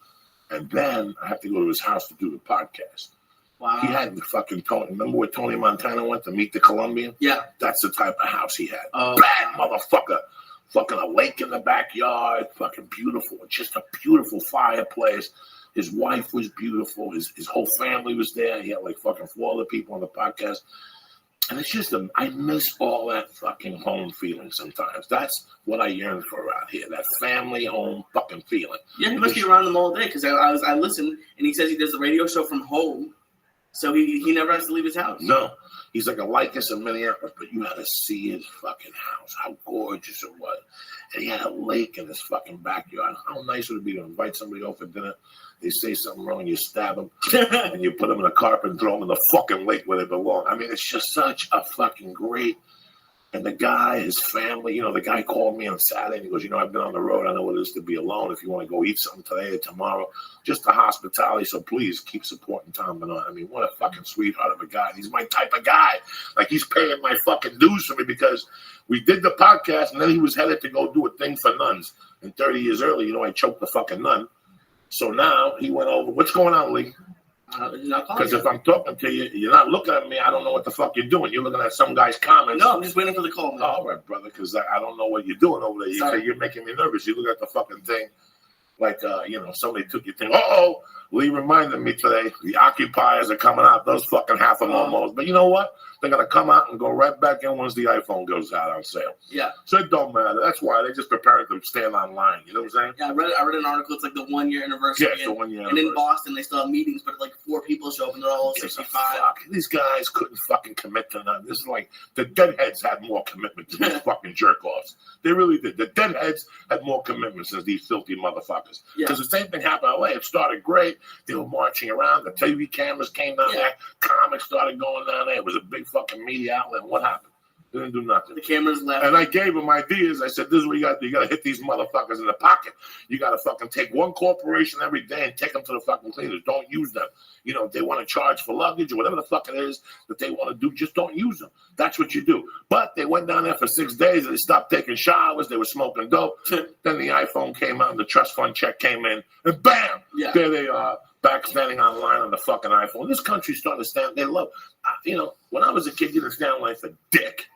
And then I have to go to his house to do the podcast. Wow. He had the fucking Tony. Remember where Tony Montana went to meet the Colombian? Yeah. That's the type of house he had. Oh. Bad motherfucker. Fucking a lake in the backyard. Fucking beautiful. Just a beautiful fireplace. His wife was beautiful. His whole family was there. He had like fucking 4 other people on the podcast. And it's just, I miss all that fucking home feeling sometimes. That's what I yearn for around here. That family home fucking feeling. Yeah, he must be around them all day because I listened and he says he does the radio show from home. So he never has to leave his house. No. He's like a likeness in Minneapolis, but you had to see his fucking house, how gorgeous it was. And he had a lake in his fucking backyard. How nice would it be to invite somebody over for dinner? They say something wrong, you stab them, and you put them in a carpet and throw them in the fucking lake where they belong. I mean, it's just such a fucking great. And the guy, his family, the guy called me on Saturday and he goes, I've been on the road. I know what it is to be alone. If you want to go eat something today or tomorrow, just the hospitality. So please keep supporting Tom Bernard. I mean, what a fucking sweetheart of a guy. He's my type of guy. Like, he's paying my fucking dues for me because we did the podcast and then he was headed to go do a thing for nuns. And 30 years earlier, I choked the fucking nun. So now he went over. What's going on, Lee? Because if I'm talking to you, you're not looking at me. I don't know what the fuck you're doing. You're looking at some guy's comments. No, I'm just waiting for the call, man. All right, brother, because I don't know what you're doing over there. You're making me nervous. You look at the fucking thing like, somebody took your thing. Uh-oh, Lee reminded me today, the occupiers are coming out. Those fucking half of them almost. But you know what? They're going to come out and go right back in once the iPhone goes out on sale. Yeah. So it don't matter. That's why they're just preparing to stand online. You know what I'm saying? Yeah, I read an article. It's like the 1 year anniversary. Yeah, it's the 1 year And anniversary. in Boston, they still have meetings, but like 4 people show up and they're all 65. Fuck. These guys couldn't fucking commit to nothing. This is like the deadheads had more commitment to these fucking jerk-offs. They really did. The deadheads had more commitment than these filthy motherfuckers. Because the same thing happened in LA. It started great. They were marching around. The TV cameras came down there. Comics started going down there. It was a big fucking media outlet. What happened? They didn't do nothing. The cameras left. And I gave them ideas. I said, this is what you got to do. You got to hit these motherfuckers in the pocket. You got to fucking take one corporation every day and take them to the fucking cleaners. Don't use them. If they want to charge for luggage or whatever the fuck it is that they want to do, just don't use them. That's what you do. But they went down there for 6 days and they stopped taking showers. They were smoking dope. Then the iPhone came out and the trust fund check came in. And bam! Yeah. There they are. Back standing online on the fucking iPhone. This country's starting to stand. They love, when I was a kid, you didn't stand online for dick.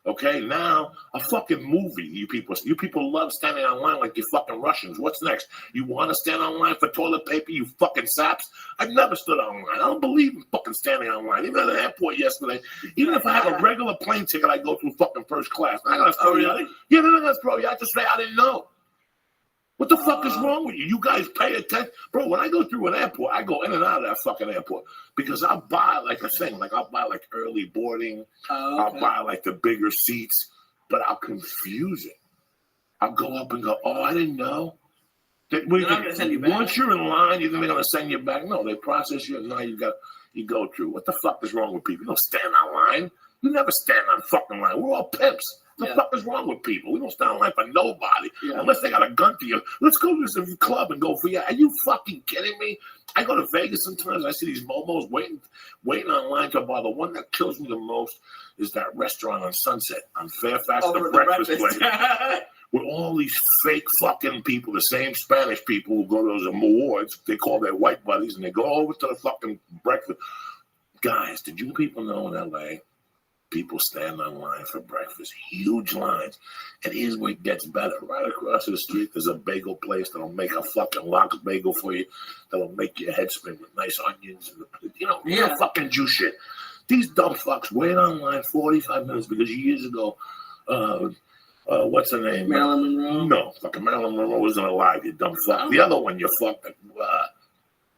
Okay, now a fucking movie. You people love standing online like you fucking Russians. What's next? You want to stand online for toilet paper? You fucking saps. I've never stood online. I don't believe in fucking standing online. Even at the airport yesterday. Even if I have a regular plane ticket, I go through fucking first class. I gotta throw you. Yeah, they're not gonna throw you. I just say I didn't know. What the fuck is wrong with you? You guys pay attention. Bro, when I go through an airport, I go in and out of that fucking airport because I'll buy like a thing. Like I'll buy like early boarding. I'll buy like the bigger seats, but I'll confuse it. I'll go up and go, I didn't know. They're not gonna send you back. Once you're in line, you think they're going to send you back? No, they process you and now you go through. What the fuck is wrong with people? You don't stand on line. You never stand on fucking line. We're all pimps. What the fuck is wrong with people? We don't stand in line for nobody unless they got a gun to you. Let's go to this club and go for you. Are you fucking kidding me? I go to Vegas sometimes. I see these momos waiting online to a bar. The one that kills me the most is that restaurant on Sunset on Fairfax, the breakfast place. With all these fake fucking people, the same Spanish people who go to those awards, they call their white buddies, and they go over to the fucking breakfast. Guys, did you people know in LA? People stand on line for breakfast, huge lines. And here's where it gets better. Right across the street, there's a bagel place that'll make a fucking lox bagel for you. That'll make your head spin with nice onions. And fucking juice shit. These dumb fucks wait online 45 minutes because years ago, what's her name? Marilyn Monroe? No, fucking Marilyn Monroe wasn't alive, you dumb fuck. The other one, you fuck.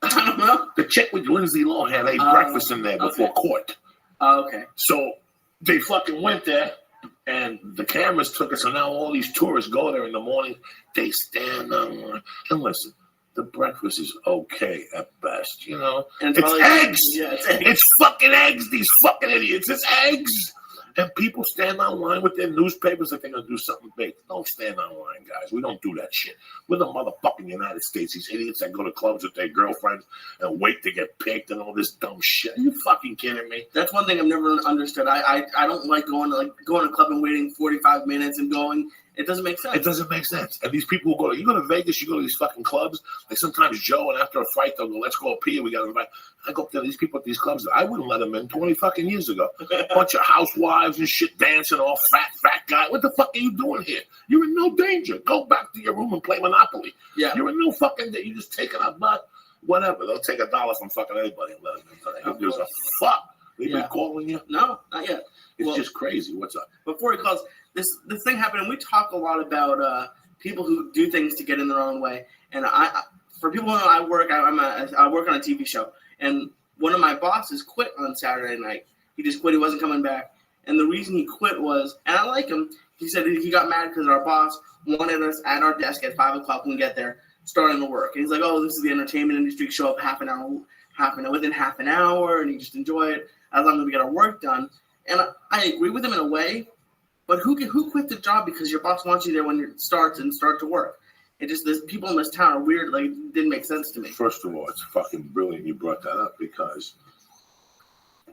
I don't know. The chick with Lindsay Lohan ate breakfast in there before court. Okay. So they fucking went there, and the cameras took us, and now all these tourists go there in the morning. They stand online. And listen, the breakfast is okay at best, And it's eggs. Yeah, it's eggs. It's fucking eggs, these fucking idiots. It's eggs. And people stand online with their newspapers like they're going to do something big. Don't stand online, guys. We don't do that shit. We're the motherfucking United States. These idiots that go to clubs with their girlfriends and wait to get picked and all this dumb shit. Are you fucking kidding me? That's one thing I've never understood. I don't like going to a club and waiting 45 minutes and going. It doesn't make sense. It doesn't make sense. And these people will you go to Vegas, you go to these fucking clubs. Like sometimes Joe, and after a fight, they'll go, let's go up here. We got to invite. I go up to these people at these clubs. I wouldn't let them in 20 fucking years ago. Bunch of housewives and shit dancing, all fat guy. What the fuck are you doing here? You're in no danger. Go back to your room and play Monopoly. Yeah. You're in no fucking danger. You're just taking a butt. Whatever. They'll take $1 from fucking anybody and let them in. Who gives a fuck? They been calling you? No, not yet. It's just crazy. What's up? Before he calls, this thing happened, and we talk a lot about people who do things to get in their own way. And for people who know, I work on a TV show, and one of my bosses quit on Saturday night. He just quit. He wasn't coming back, And the reason he quit was, and I like him, he said he got mad because our boss wanted us at our desk at 5 o'clock when we get there, starting to work. And he's like, oh, this is the entertainment industry. Show up within half an hour, and you just enjoy it as long as we get our work done. And I agree with him in a way, but who quit the job because your boss wants you there when it starts to work? It just, there's people in this town are weird, like, it didn't make sense to me. First of all, it's fucking brilliant you brought that up, because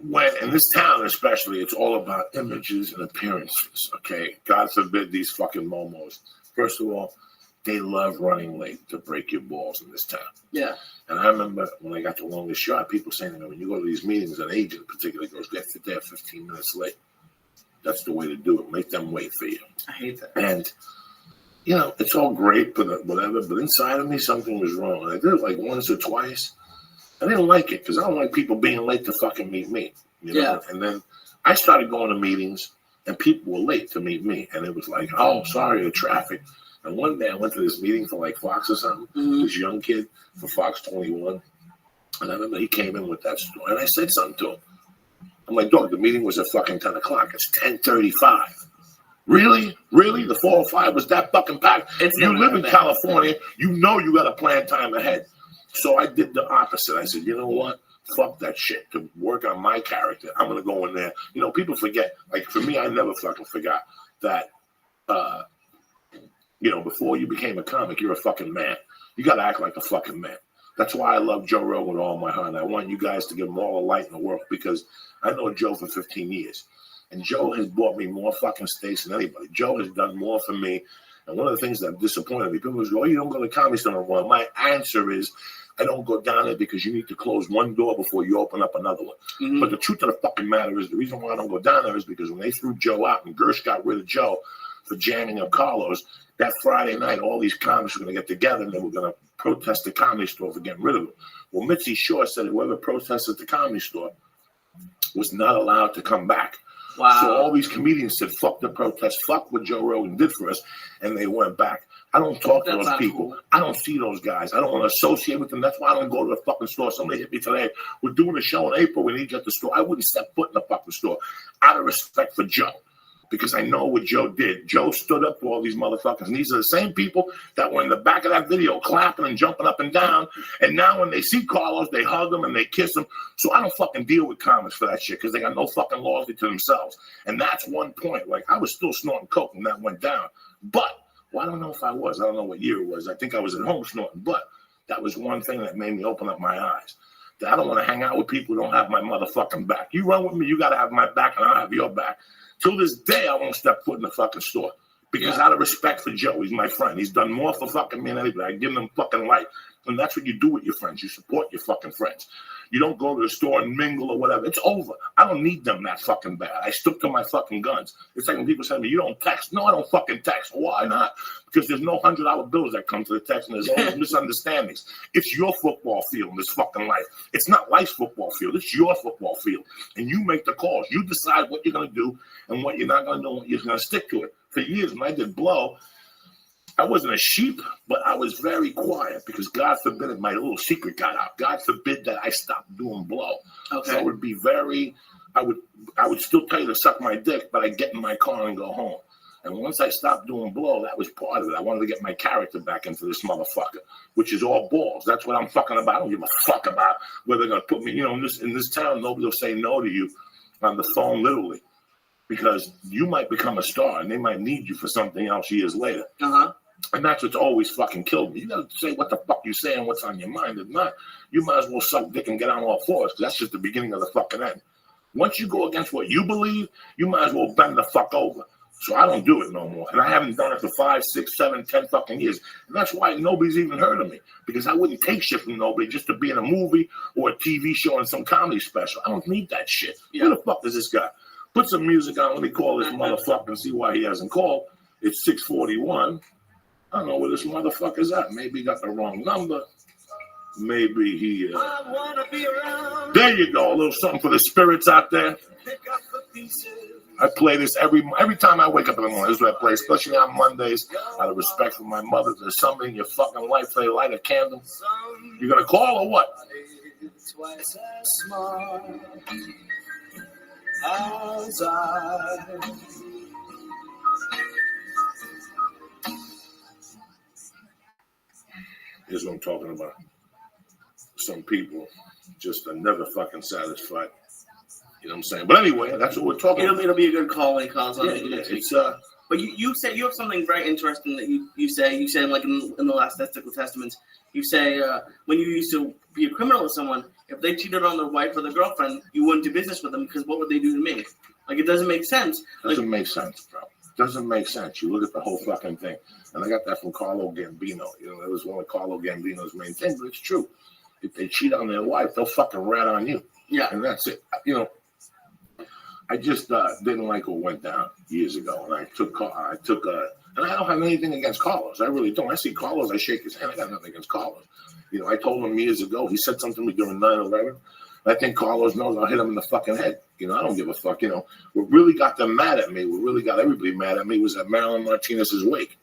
when in this town especially, it's all about images and appearances, okay? God forbid these fucking momos. First of all, they love running late to break your balls in this town. Yeah. And I remember when I got the longest shot, people saying to me, when you go to these meetings, an agent particularly goes, get there 15 minutes late. That's the way to do it. Make them wait for you. I hate that. And, you know, it's all great, but whatever. But inside of me, something was wrong. And I did it like once or twice. I didn't like it because I don't like people being late to fucking meet me. You know? Yeah. And then I started going to meetings, and people were late to meet me. And it was like, oh, sorry, the traffic. And one day I went to this meeting for like Fox or something, this young kid for Fox 21. And I remember he came in with that story. And I said something to him. I'm like, dog, the meeting was at fucking 10 o'clock. It's 10:35. Really? Really? The 405 was that fucking packed? You live in California. You know you got to plan time ahead. So I did the opposite. I said, you know what? Fuck that shit. To work on my character, I'm going to go in there. You know, people forget. Like, for me, I never fucking forgot that, you know, before you became a comic, you're a fucking man. You got to act like a fucking man. That's why I love Joe Rogan with all my heart. I want you guys to give him all the light in the world, because I know Joe for 15 years. And Joe has bought me more fucking steaks than anybody. Joe has done more for me. And one of the things that disappointed me, people go, oh, you don't go to Comedy Store. Well, my answer is, I don't go down there because you need to close one door before you open up another one. Mm-hmm. But the truth of the fucking matter is, the reason why I don't go down there is because when they threw Joe out and Gersh got rid of Joe for jamming up Carlos, that Friday night, all these comics were going to get together and they were going to protest the Comedy Store for getting rid of him. Well, Mitzi Shore said whoever protested the Comedy Store was not allowed to come back. Wow. So all these comedians said, fuck the protest, fuck what Joe Rogan did for us, and they went back. I don't talk to those people. Cool. I don't see those guys. I don't want to associate with them. That's why I don't go to the fucking store. Somebody hit me today. We're doing a show in April. We need you at the store. I wouldn't step foot in the fucking store out of respect for Joe, because I know what Joe did. Joe stood up for all these motherfuckers. And these are the same people that were in the back of that video clapping and jumping up and down. And now when they see Carlos, they hug him and they kiss him. So I don't fucking deal with comics for that shit, because they got no fucking loyalty to themselves. And that's one point. Like, I was still snorting coke when that went down. But, well, I don't know if I was. I don't know what year it was. I think I was at home snorting. But that was one thing that made me open up my eyes. That I don't want to hang out with people who don't have my motherfucking back. You run with me, you got to have my back, and I'll have your back. Till this day, I won't step foot in the fucking store, because out of respect for Joe, he's my friend. He's done more for fucking me than anybody. I give him fucking life. And that's what you do with your friends. You support your fucking friends. You don't go to the store and mingle or whatever. It's over. I don't need them that fucking bad. I stick to my fucking guns. It's like when people say to me, you don't text. No, I don't fucking text. Why not? Because there's no $100 bills that come to the text, and there's always misunderstandings. It's your football field in this fucking life. It's not life's football field. It's your football field. And you make the calls. You decide what you're going to do and what you're not going to do, and what you're going to stick to it. For years, when I did Blow, I wasn't a sheep, but I was very quiet, because God forbid if my little secret got out. God forbid that I stopped doing Blow. Okay. So I would be I would still tell you to suck my dick, but I'd get in my car and go home. And once I stopped doing Blow, that was part of it. I wanted to get my character back into this motherfucker, which is all balls. That's what I'm fucking about. I don't give a fuck about where they're going to put me. You know, in this town, nobody will say no to you on the phone, literally, because you might become a star and they might need you for something else years later. Uh-huh. And that's what's always fucking killed me. You got to say what the fuck you say and what's on your mind. If not, you might as well suck dick and get on all fours, because that's just the beginning of the fucking end. Once you go against what you believe, you might as well bend the fuck over. So I don't do it no more. And I haven't done it for 5, 6, 7, 10 fucking years. And that's why nobody's even heard of me, because I wouldn't take shit from nobody just to be in a movie or a TV show and some comedy special. I don't need that shit. Who the fuck is this guy? Put some music on. Let me call this motherfucker and see why he hasn't called. It's 6:41. I don't know where this motherfucker's at. Maybe he got the wrong number. Maybe he... There you go. A little something for the spirits out there. I play this every time I wake up in the morning. This is what I play, especially on Mondays. Out of respect for my mother, there's somebody in your fucking life, they light a candle. You gonna call or what? outside. Here's what I'm talking about. Some people just are never fucking satisfied. You know what I'm saying? But anyway, that's what we're talking about. It'll be a good call when he calls on. Yeah, it's But you said you have something very interesting that you say like in the last Testicle Testaments. You say when you used to be a criminal with someone, if they cheated on their wife or their girlfriend, you wouldn't do business with them because what would they do to me? Like it doesn't make sense. Doesn't make sense, bro. Doesn't make sense. You look at the whole fucking thing, and I got that from Carlo Gambino. You know, it was one of Carlo Gambino's main things, but it's true. If they cheat on their wife, they'll fucking rat on you. Yeah, and that's it. You know, I just didn't like what went down years ago, and I took, and I don't have anything against Carlos. I really don't. I see Carlos, I shake his hand. I got nothing against Carlos. You know, I told him years ago. He said something to me during 9/11. I think Carlos knows I'll hit him in the fucking head. You know, I don't give a fuck. You know, what really got them mad at me, what really got everybody mad at me was at Marilyn Martinez's wake.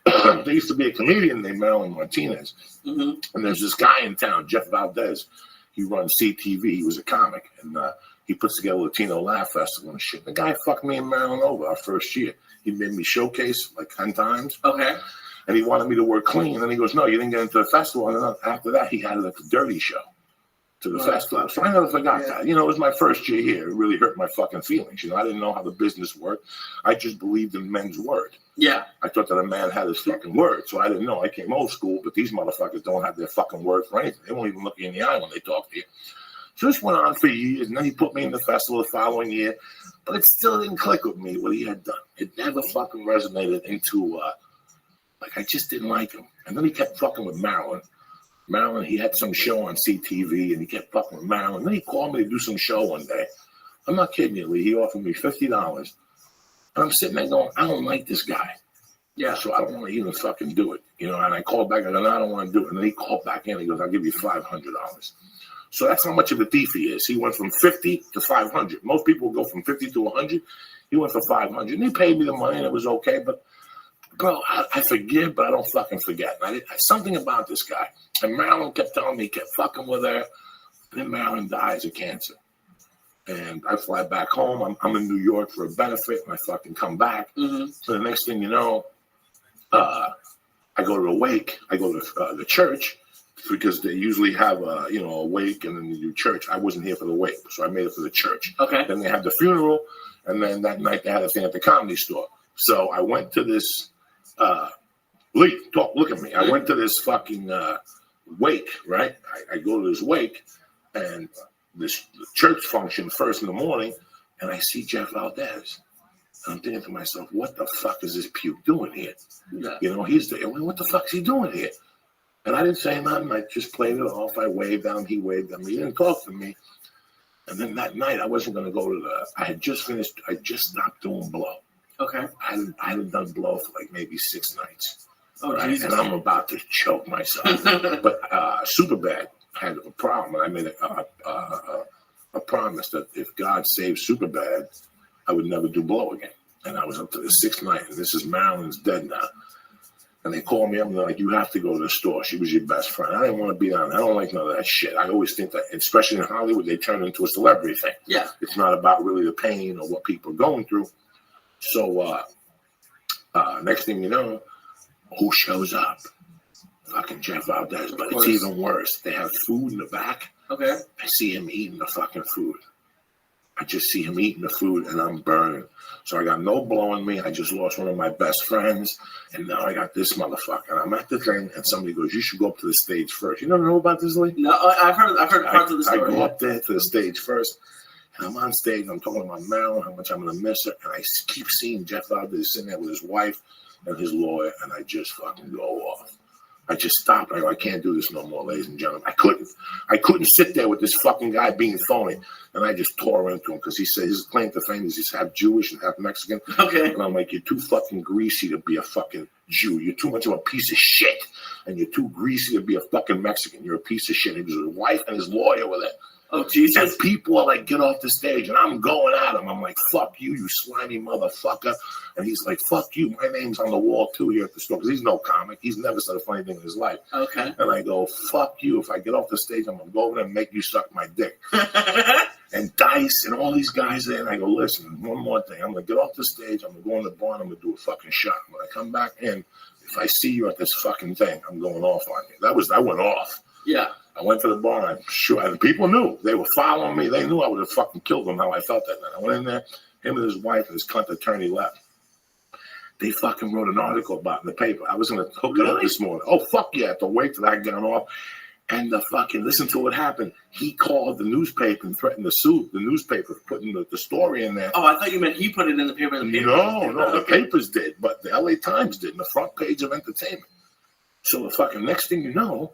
There used to be a comedian named Marilyn Martinez. Mm-hmm. And there's this guy in town, Jeff Valdez. He runs CTV. He was a comic. And he puts together a Latino Laugh Festival and shit. The guy fucked me and Marilyn over our first year. He made me showcase like 10 times. Okay. And he wanted me to work clean. And he goes, no, you didn't get into the festival. And then after that, he had like a dirty show to the festival. So I never forgot that. You know, it was my first year here. It really hurt my fucking feelings. You know, I didn't know how the business worked. I just believed in men's word. Yeah. I thought that a man had his fucking word. So I didn't know. I came old school, but these motherfuckers don't have their fucking word for anything. They won't even look you in the eye when they talk to you. So this went on for years, and then he put me in the festival the following year. But it still didn't click with me what he had done. It never fucking resonated into, like, I just didn't like him. And then he kept fucking with Marilyn. Marilyn, he had some show on CTV, and he kept fucking with Marilyn. Then he called me to do some show one day. I'm not kidding you, Lee. He offered me $50. And I'm sitting there going, I don't like this guy. Yeah, so I don't want to even fucking do it. You know, and I called back, and I don't want to do it. And then he called back in, he goes, I'll give you $500. So that's how much of a thief he is. He went from 50 to 500. Most people go from 50 to 100. He went for 500. And he paid me the money, and it was okay. But, bro, I forgive, but I don't fucking forget. And something about this guy. And Marilyn kept telling me he kept fucking with her. And then Marilyn dies of cancer. And I fly back home. I'm in New York for a benefit, and I fucking come back. Mm-hmm. So the next thing you know, I go to a wake. I go to the church because they usually have a wake and then they do church. I wasn't here for the wake, so I made it for the church. Okay. Then they had the funeral, and then that night they had a thing at the Comedy Store. So I went to this. Lee, look at me. I went to this fucking wake. Right. I go to this wake, and this church function first in the morning, and I see Jeff Valdez. And I'm thinking to myself, what the fuck is this puke doing here? Yeah. You know, he's there. What the fuck's he doing here? And I didn't say nothing. I just played it off. I waved at him. He waved at me. He didn't talk to me. And then that night, I wasn't going to go to I had just finished. I just stopped doing blow. Okay. I hadn't done blow for like maybe 6 nights. Oh, right? Jesus. And I'm about to choke myself. But Superbad had a problem. And I made a promise that if God saves Superbad, I would never do blow again. And I was up to the 6th night. And this is Marilyn's dead now. And they called me up and they're like, you have to go to the store. She was your best friend. I didn't want to be on. I don't like none of that shit. I always think that, especially in Hollywood, they turn it into a celebrity thing. Yeah. It's not about really the pain or what people are going through. So next thing you know, who shows up? Fucking Jeff Valdez. But it's even worse. They have food in the back. Okay. I see him eating the fucking food. I just see him eating the food, and I'm burning. So I got no blow in me. I just lost one of my best friends, and now I got this motherfucker. And I'm at the thing, and somebody goes, you should go up to the stage first. You don't know about this, Lee? No, I've heard parts of the story. I go up there to the stage first, and I'm on stage. I'm talking about Marilyn, how much I'm going to miss her. And I keep seeing Jeff Valdez sitting there with his wife and his lawyer, and I just fucking go off. I just stopped. I go, I can't do this no more, ladies and gentlemen. I couldn't sit there with this fucking guy being phony. And I just tore into him because he said his claim to fame is he's half Jewish and half Mexican. Okay. And I'm like, you're too fucking greasy to be a fucking Jew. You're too much of a piece of shit. And you're too greasy to be a fucking Mexican. You're a piece of shit. He was his wife and his lawyer with it. Oh, Jesus. And people are like, get off the stage. And I'm going at him. I'm like, fuck you, you slimy motherfucker. And he's like, fuck you. My name's on the wall, too, here at the store. Because he's no comic. He's never said a funny thing in his life. Okay. And I go, fuck you. If I get off the stage, I'm going to go over there and make you suck my dick. And Dice and all these guys there. And I go, listen, one more thing. I'm going to get off the stage. I'm going to go in the bar and I'm going to do a fucking shot. When I come back in, if I see you at this fucking thing, I'm going off on you. I went off. Yeah. I went to the bar, and and people knew. They were following me. They knew I would have fucking killed them how I felt that night. I went in there, him and his wife and his cunt attorney left. They fucking wrote an article about it in the paper. I was going to hook it up this morning. Oh, fuck yeah, I have to wait till I get off. And listen to what happened. He called the newspaper and threatened to sue the newspaper for putting the story in there. Oh, I thought you meant he put it in the paper. No, the papers did, but the LA Times did, in the front page of Entertainment. So the fucking next thing you know,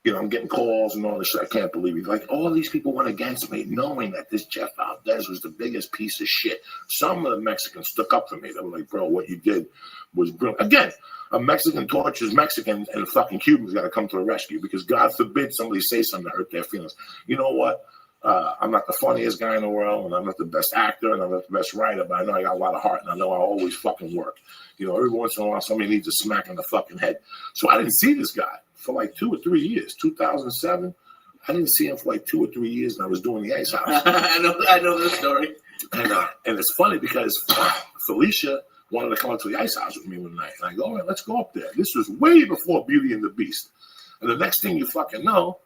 I'm getting calls and all this shit. I can't believe it. Like, all these people went against me, knowing that this Jeff Valdez was the biggest piece of shit. Some of the Mexicans stuck up for me. They were like, bro, what you did was brilliant. Again, a Mexican tortures Mexicans, and fucking Cubans got to come to the rescue, because God forbid somebody say something to hurt their feelings. You know what? I'm not the funniest guy in the world, and I'm not the best actor, and I'm not the best writer, but I know I got a lot of heart, and I know I always fucking work. Every once in a while, somebody needs a smack on the fucking head. So I didn't see this guy for like 2 or 3 years. 2007, I didn't see him for like 2 or 3 years, and I was doing the Ice House. I know this story. And it's funny because Felicia wanted to come out to the Ice House with me one night. And I go, all right, let's go up there. This was way before Beauty and the Beast. And the next thing you fucking know,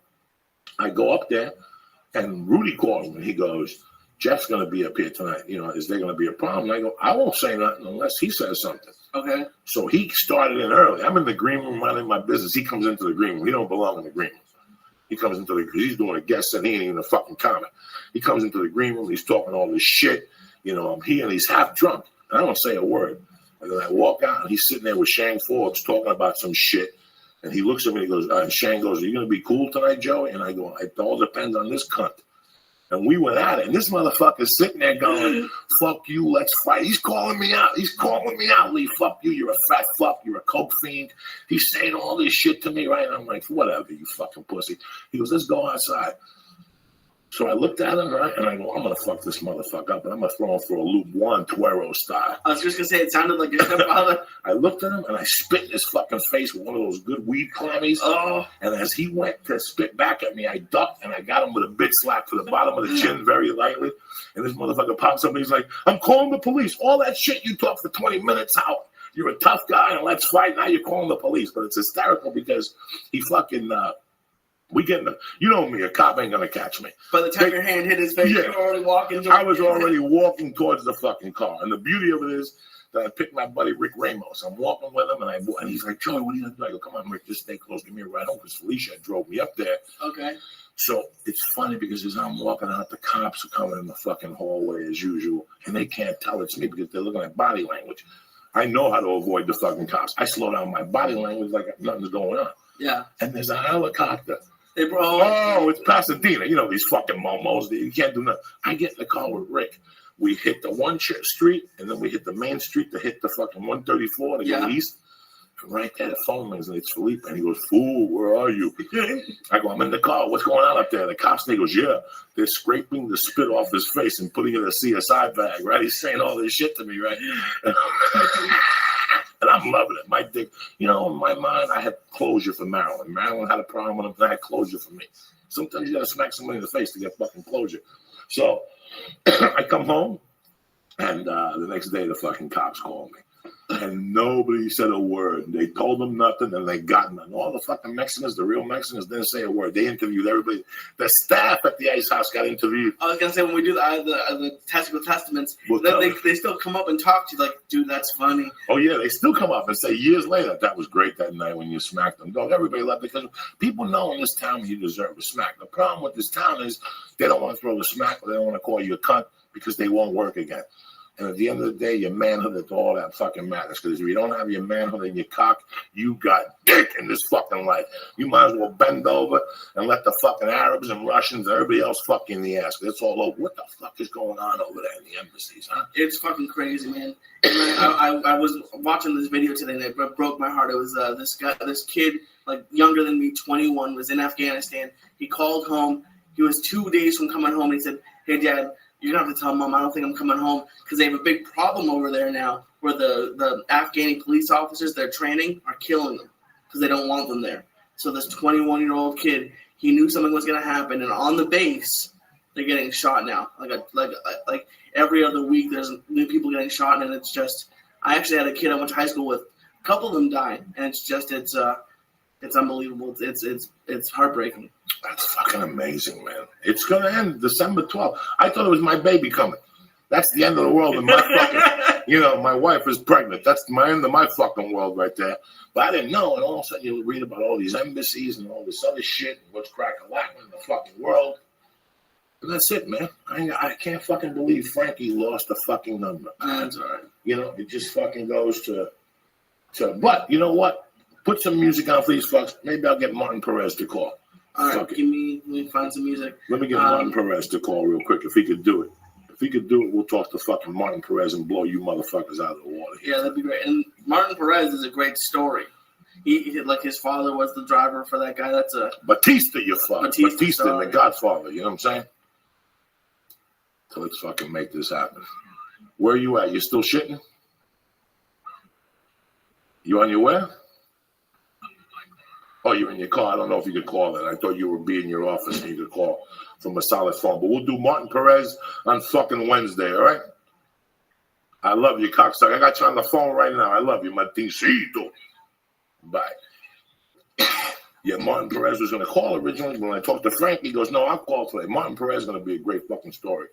I go up there, and Rudy calls me. He goes, Jeff's going to be up here tonight. Is there going to be a problem? And I go, I won't say nothing unless he says something. Okay. So he started in early. I'm in the green room minding my business. He comes into the green room. He don't belong in the green room. He comes into because he's doing a guest set. He ain't even a fucking comic. He comes into the green room. He's talking all this shit. I'm here, and he's half drunk. And I don't say a word. And then I walk out, and he's sitting there with Shang Forbes talking about some shit. And he looks at me and he goes, and Shang goes, are you going to be cool tonight, Joey? And I go, it all depends on this cunt. And we went at it. And this motherfucker's sitting there going, fuck you, let's fight. He's calling me out. Lee, fuck you. You're a fat fuck. You're a coke fiend. He's saying all this shit to me, right? And I'm like, whatever, you fucking pussy. He goes, let's go outside. So I looked at him, right? And I go, I'm going to fuck this motherfucker up. And I'm going to throw him for a loop, Juan Tuero style. I was just going to say, it sounded like your stepfather. I looked at him, and I spit in his fucking face with one of those good weed clammies. Oh. And as he went to spit back at me, I ducked, and I got him with a big slap to the bottom of the chin very lightly. And this motherfucker pops up, and he's like, I'm calling the police. All that shit you talk for 20 minutes out. You're a tough guy, and let's fight. Now you're calling the police. But it's hysterical because he fucking... we get me, a cop ain't gonna catch me. By the time your hand hit his face, you were already walking. I was already walking towards the fucking car. And the beauty of it is that I picked my buddy Rick Ramos. I'm walking with him, and he's like, Joey, what are you gonna do? I go, come on, Rick, just stay close. Give me a ride home, because Felicia drove me up there. Okay. So it's funny because as I'm walking out, the cops are coming in the fucking hallway as usual, and they can't tell it's me because they're looking at body language. I know how to avoid the fucking cops. I slow down my body language like nothing's going on. Yeah. And there's a helicopter. Hey, bro. Oh, it's Pasadena. These fucking momos. You can't do nothing. I get in the car with Rick. We hit the one street, and then we hit the main street to hit the fucking 134 to go east. And right there, the phone rings, and it's Felipe. And he goes, fool, where are you? I go, I'm in the car. What's going on up there? The cops, and he goes, yeah. They're scraping the spit off his face and putting it in a CSI bag, right? He's saying all this shit to me, right? And I'm loving it. My dick, in my mind, I had closure for Marilyn. Marilyn had a problem with him, and I had closure for me. Sometimes you got to smack somebody in the face to get fucking closure. So I come home, and the next day the fucking cops called me. And nobody said a word. They told them nothing, and they got none. All the fucking Mexicans, the real Mexicans, didn't say a word. They interviewed everybody. The staff at the Ice House got interviewed. I was gonna say, when we do the testicle testaments, they still come up and talk to you like, dude, that's funny. Oh yeah, they still come up and say years later, that was great that night when you smacked them. Dog, everybody left because people know in this town you deserve a smack. The problem with this town is they don't want to throw the smack, or they don't want to call you a cunt because they won't work again. And at the end of the day, your manhood is all that fucking matters. Because if you don't have your manhood and your cock, you got dick in this fucking life. You might as well bend over and let the fucking Arabs and Russians and everybody else fuck you in the ass. It's all over. What the fuck is going on over there in the embassies, huh? It's fucking crazy, man. I was watching this video today, and it broke my heart. It was this kid, like younger than me, 21, was in Afghanistan. He called home. He was 2 days from coming home. And he said, "Hey, Dad, you're gonna have to tell Mom I don't think I'm coming home because they have a big problem over there now where the Afghani police officers they're training are killing them because they don't want them there." So this 21-year-old kid, he knew something was gonna happen, and on the base, they're getting shot now. Like every other week, there's new people getting shot, and it's just. I actually had a kid I went to high school with. A couple of them died, and it's unbelievable. It's heartbreaking. That's fucking amazing, man. It's gonna end December 12th. I thought it was my baby coming. That's the end of the world in my fucking. My wife is pregnant. That's my end of my fucking world right there. But I didn't know, and all of a sudden you read about all these embassies and all this other shit, and what's crack-a-lacking in the fucking world. And that's it, man. I can't fucking believe Frankie lost the fucking number. That's all right. It just fucking goes to. But you know what? Put some music on for these fucks. Maybe I'll get Martin Perez to call. All right, let me find some music. Let me get Martin Perez to call real quick if he could do it. If he could do it, we'll talk to fucking Martin Perez and blow you motherfuckers out of the water. Yeah, that'd be great. And Martin Perez is a great story. He like his father was the driver for that guy. That's a Batista, you fuck. Batista and the sorry. Godfather. You know what I'm saying? So let's fucking make this happen. Where are you at? You still shitting? You on your way? Oh, you're in your car. I don't know if you could call that. I thought you would be in your office and you could call from a solid phone. But we'll do Martin Perez on fucking Wednesday, all right? I love you, cocksucker. I got you on the phone right now. I love you, Martincito. Bye. Yeah, Martin Perez was going to call originally. When I talked to Frank, he goes, "No, I'll call today." Martin Perez is going to be a great fucking story.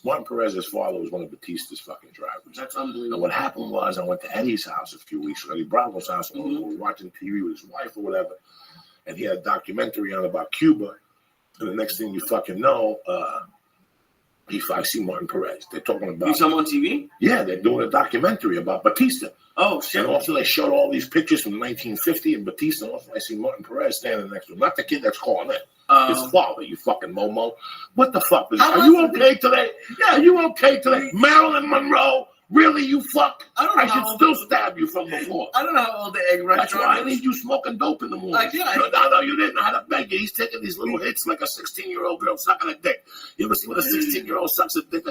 Martin Perez's father was one of Batista's fucking drivers. That's unbelievable. And what happened was I went to Eddie's house a few weeks ago, Eddie Bravo's house, and we were watching TV with his wife or whatever, and he had a documentary on about Cuba. And the next thing you fucking know, I see Martin Perez. They're talking about. You saw him on TV? Yeah, they're doing a documentary about Batista. Oh, shit. And also they showed all these pictures from 1950 and Batista. And also I see Martin Perez standing next to him. Not the kid that's calling in. His father, you fucking Momo. What the fuck? Are you okay today? Yeah, are you okay today? Marilyn Monroe? Really, you fuck? I should still stab you from before. I don't know how old the egg restaurant That's why I need you smoking dope in the morning. No, you didn't. I had to beg you. He's taking these little hits like a 16-year-old girl sucking a dick. You ever see when a 16-year-old sucks a dick?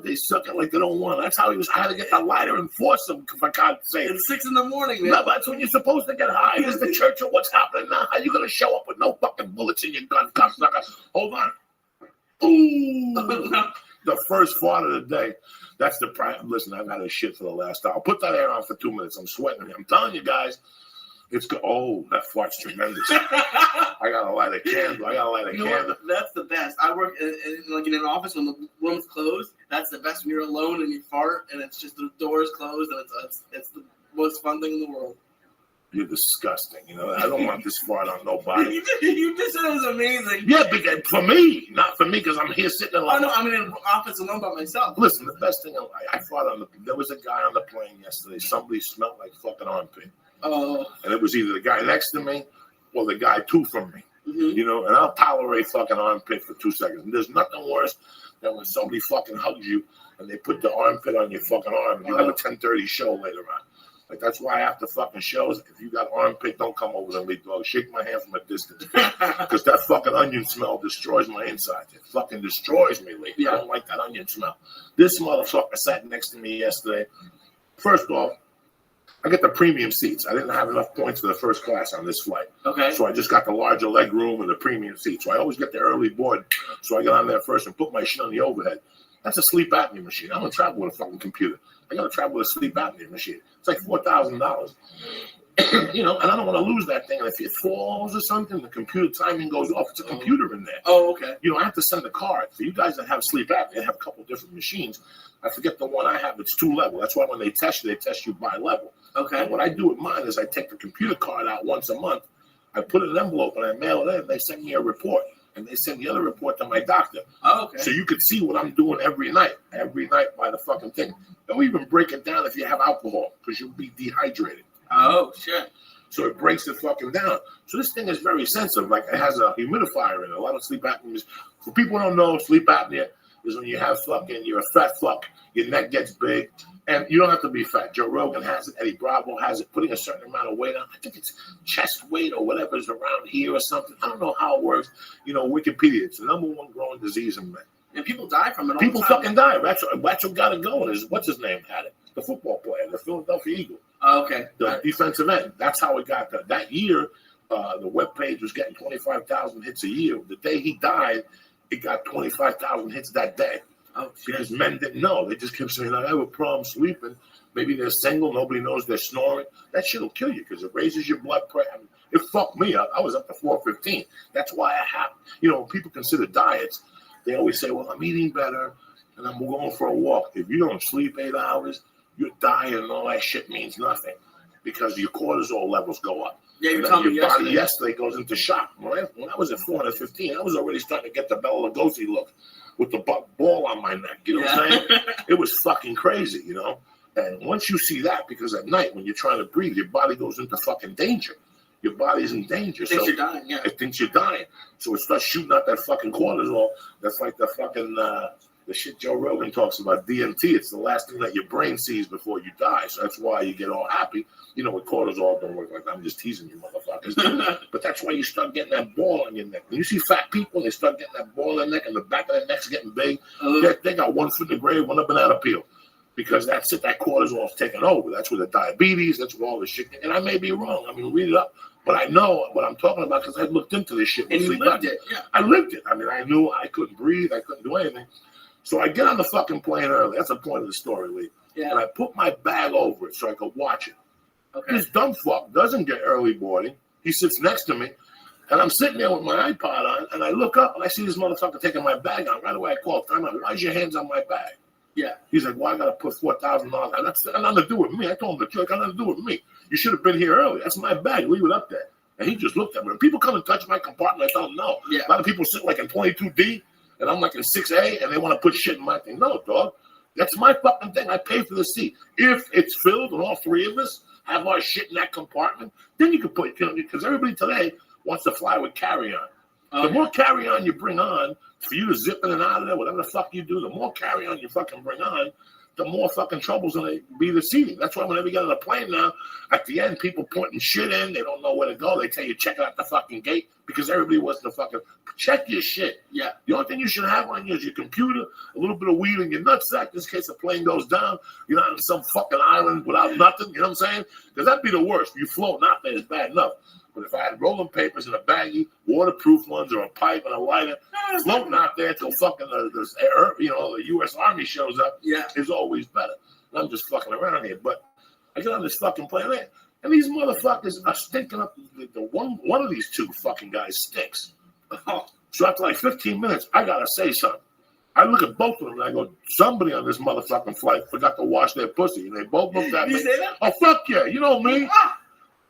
They suck it like they don't want it. That's how he was. I had to get the lighter and force him, for God's sake. It's 6 a.m, man. No, but that's when you're supposed to get high. This is the church of what's happening now. How you going to show up with no fucking bullets in your gun, cocksucker? Hold on. Ooh. The first fart of the day. That's the prime. Listen, I've had a shit for the last hour. Put that air on for 2 minutes. I'm sweating. I'm telling you guys, it's good. Oh, that fart's tremendous. I gotta light a candle. Candle. That's the best. I work in an office when the room's closed. That's the best when you're alone and you fart and it's just the door's closed and it's the most fun thing in the world. You're disgusting. I don't want this fart on nobody. You just said it was amazing. Yeah, because for me, not for me, because I'm here sitting alone. Oh, no, I'm in an office alone by myself. Listen, the best thing I fought there was a guy on the plane yesterday. Somebody smelled like fucking armpit. Oh. And it was either the guy next to me or the guy 2 from me. Mm-hmm. And I'll tolerate fucking armpit for 2 seconds. And there's nothing worse than when somebody fucking hugs you and they put the armpit on your fucking arm and you have a 10:30 show later on. Like, that's why after fucking shows, if you got armpit, don't come over to me, dog. Shake my hand from a distance. Because that fucking onion smell destroys my insides. It fucking destroys me, lady. I don't like that onion smell. This motherfucker sat next to me yesterday. First off, I get the premium seats. I didn't have enough points for the first class on this flight. Okay. So I just got the larger leg room and the premium seat. So I always get the early board. So I get on there first and put my shit on the overhead. That's a sleep apnea machine. I don't travel with a fucking computer. I got to travel with a sleep apnea machine. It's like $4,000. And I don't want to lose that thing. And if it falls or something, the computer timing goes off. It's a computer in there. Oh, okay. I have to send a card. For you guys that have sleep apnea, they have a couple different machines. I forget the one I have. It's 2 level. That's why when they test you by level. Okay. And what I do with mine is I take the computer card out once a month. I put it in an envelope and I mail it in. They send me a report. And they send the other report to my doctor. Oh, okay. So you can see what I'm doing every night by the fucking thing. Don't even break it down if you have alcohol, because you'll be dehydrated. Oh, shit. So it breaks it fucking down. So this thing is very sensitive. Like, it has a humidifier in it. A lot of sleep apnea. For people who don't know, sleep apnea, is when you have fucking, you're a fat fuck, your neck gets big, and you don't have to be fat. Joe Rogan has it, Eddie Bravo has it, putting a certain amount of weight on. I think it's chest weight or whatever is around here or something. I don't know how it works. You know, Wikipedia, it's the #1 growing disease in men. And people die from it all People the time. fucking die. That's what got it going. What's his name had it? The football player, the Philadelphia Eagle. Oh, okay. The defensive end. That's how it got that. That year, the webpage was getting 25,000 hits a year. The day he died, it got 25,000 hits that day. Oh, because men didn't know. They just kept saying, I have a problem sleeping. Maybe they're single. Nobody knows they're snoring. That shit will kill you because it raises your blood pressure. I mean, it fucked me up. I was up to 415. That's why I have, when people consider diets, they always say, well, I'm eating better and I'm going for a walk. If you don't sleep 8 hours, you're dying and all that shit means nothing because your cortisol levels go up. Yeah, your body yesterday goes into shock. Right? When I was at 415, I was already starting to get the Bela Lugosi look with the ball on my neck. You know what I'm saying? It was fucking crazy, And once you see that, because at night when you're trying to breathe, your body goes into fucking danger. Your body's in danger. It thinks you're dying, yeah. It thinks you're dying. So it starts shooting out that fucking cortisol. That's like the fucking, the shit Joe Rogan talks about, DMT. It's the last thing that your brain sees before you die. So that's why you get all happy. With cortisol, don't work like that. I'm just teasing you motherfuckers. But that's why you start getting that ball on your neck. When you see fat people, they start getting that ball on their neck and the back of their neck's getting big. They got one foot in the grave, one up banana peel. Because that's it, that cortisol is taking over. That's where the diabetes, that's where all this shit. And I may be wrong. I mean, read it up. But I know what I'm talking about because I looked into this shit. And you lived it, yeah. I lived it. I mean, I knew I couldn't breathe. I couldn't do anything. So I get on the fucking plane early. That's the point of the story, Lee. Yeah. And I put my bag over it so I could watch it. Okay. This dumb fuck doesn't get early boarding. He sits next to me. And I'm sitting there with my iPod on. And I look up and I see this motherfucker taking my bag on. Right away I call time out. Why's your hands on my bag? Yeah. He's like, well, I got to put $4,000 on. That's got nothing to do with me. I told him the truth. Got nothing to do with me. You should have been here early. That's my bag. Leave it up there. And he just looked at me. When people come and touch my compartment, I tell them no. Yeah. A lot of people sit like in 22D, and I'm like in 6A, and they want to put shit in my thing. No, dog. That's my fucking thing. I pay for the seat. If it's filled and all three of us have our shit in that compartment, then you can put, because everybody today wants to fly with carry-on. Okay. The more carry-on you bring on, for you to zip in and out of there, whatever the fuck you do, the more carry-on you fucking bring on, the more fucking trouble's going to be the seating. That's why whenever you get on a plane now, at the end, people pointing shit in. They don't know where to go. They tell you, check it out the fucking gate because everybody wants to fucking check your shit. Yeah. The only thing you should have on you is your computer, a little bit of weed in your nutsack just in case the plane goes down. You're not on some fucking island without nothing. You know what I'm saying? Because that'd be the worst. You float out there is bad enough. But if I had rolling papers in a baggie, waterproof ones, or a pipe and a lighter, floating out there till fucking the U.S. Army shows up, is always better. And I'm just fucking around here. But I get on this fucking plane, and these motherfuckers are stinking up. One of these two fucking guys stinks. So after like 15 minutes, I gotta say something. I look at both of them and I go, somebody on this motherfucking flight forgot to wash their pussy. And they both looked at me. You say that? Oh, fuck yeah. You know me.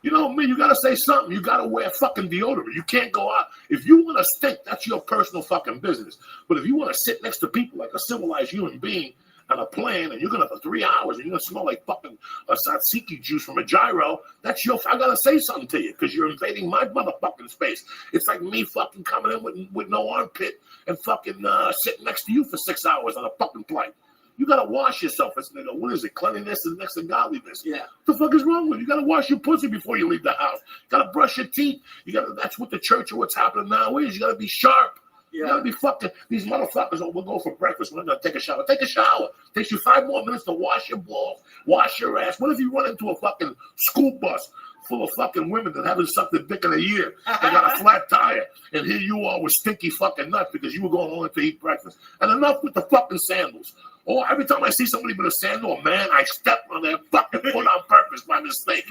You know me, you gotta say something. You gotta wear fucking deodorant. You can't go out. If you wanna stink, that's your personal fucking business. But if you wanna sit next to people like a civilized human being on a plane and you're gonna for 3 hours and you're gonna smell like fucking tzatziki juice from a gyro, that's I gotta say something to you because you're invading my motherfucking space. It's like me fucking coming in with no armpit and fucking sitting next to you for 6 hours on a fucking plane. You gotta wash yourself. What is it? Cleanliness is next to godliness. Yeah. What the fuck is wrong with you? You gotta wash your pussy before you leave the house. You gotta brush your teeth. That's what the church or what's happening now is. You gotta be sharp. Yeah. You gotta be fucking these motherfuckers. We'll go for breakfast. We're gonna take a shower. Take a shower. Takes you 5 more minutes to wash your balls, wash your ass. What if you run into a fucking school bus full of fucking women that haven't sucked a dick in a year? They got a flat tire, and here you are with stinky fucking nuts because you were going only to eat breakfast. And enough with the fucking sandals. Oh, every time I see somebody with a sandal, man, I step on their fucking foot on purpose by mistake.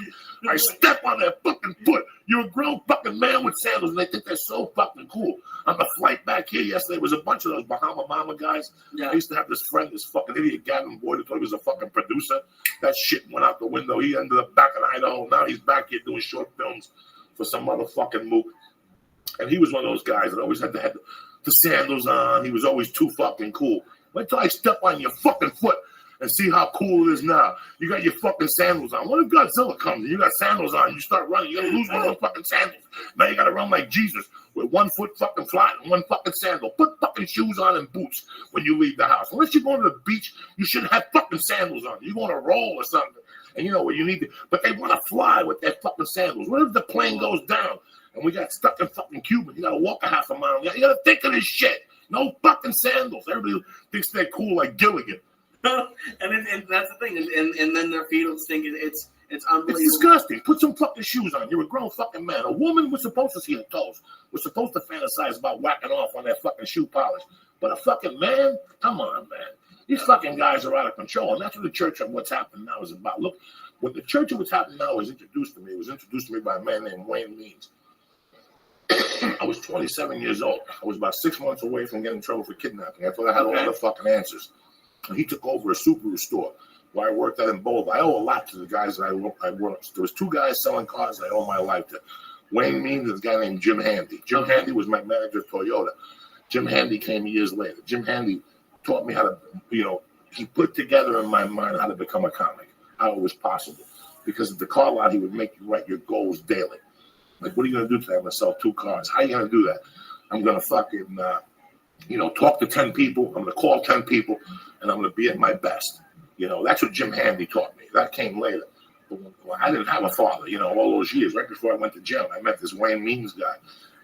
I step on their fucking foot. You're a grown fucking man with sandals, and they think they're so fucking cool. On the flight back here yesterday, there was a bunch of those Bahama Mama guys. Yeah. I used to have this friend, this fucking idiot Gavin Boyd, who thought he was a fucking producer. That shit went out the window. He ended up back in Idaho. Now he's back here doing short films for some motherfucking mook. And he was one of those guys that always had to have the sandals on. He was always too fucking cool. Wait till I step on your fucking foot. and see how cool it is now. You got your fucking sandals on. What if Godzilla comes and you got sandals on? You start running. You're going to lose one of those fucking sandals. Now you got to run like Jesus with 1 foot fucking flat and 1 fucking sandal. Put fucking shoes on and boots when you leave the house. Unless you're going to the beach, you shouldn't have fucking sandals on. You're going to roll or something. And you know what you need to, but they want to fly with their fucking sandals. What if the plane goes down and we got stuck in fucking Cuba? You got to walk a half a mile. You got to think of this shit. No fucking sandals. Everybody thinks they're cool like Gilligan. and that's the thing. And then their feet will stink. It's unbelievable. It's disgusting. Put some fucking shoes on. You're a grown fucking man. A woman was supposed to see the toes. We're supposed to fantasize about whacking off on that fucking shoe polish. But a fucking man? Come on, man. These fucking guys are out of control. And that's what the church of what's happening now is about. Look, what the church of what's happening now was introduced to me. It was introduced to me by a man named Wayne Means. I was 27 years old. I was about 6 months away from getting in trouble for kidnapping. I thought I had all the fucking answers. And he took over a Subaru store where I worked at in Boulder. I owe a lot to the guys that I worked. There was 2 guys selling cars that I owe my life to. Wayne Means and a guy named Jim Handy. Jim Handy was my manager at Toyota. Jim Handy came years later. Jim Handy taught me how to, he put together in my mind how to become a comic, how it was possible. Because at the car lot, he would make you write your goals daily. Like, what are you going to do today? I'm going to sell 2 cars. How are you going to do that? I'm going to fucking, talk to 10 people. I'm going to call 10 people, and I'm going to be at my best. That's what Jim Handy taught me. That came later. But I didn't have a father, all those years. Right before I went to jail, I met this Wayne Means guy.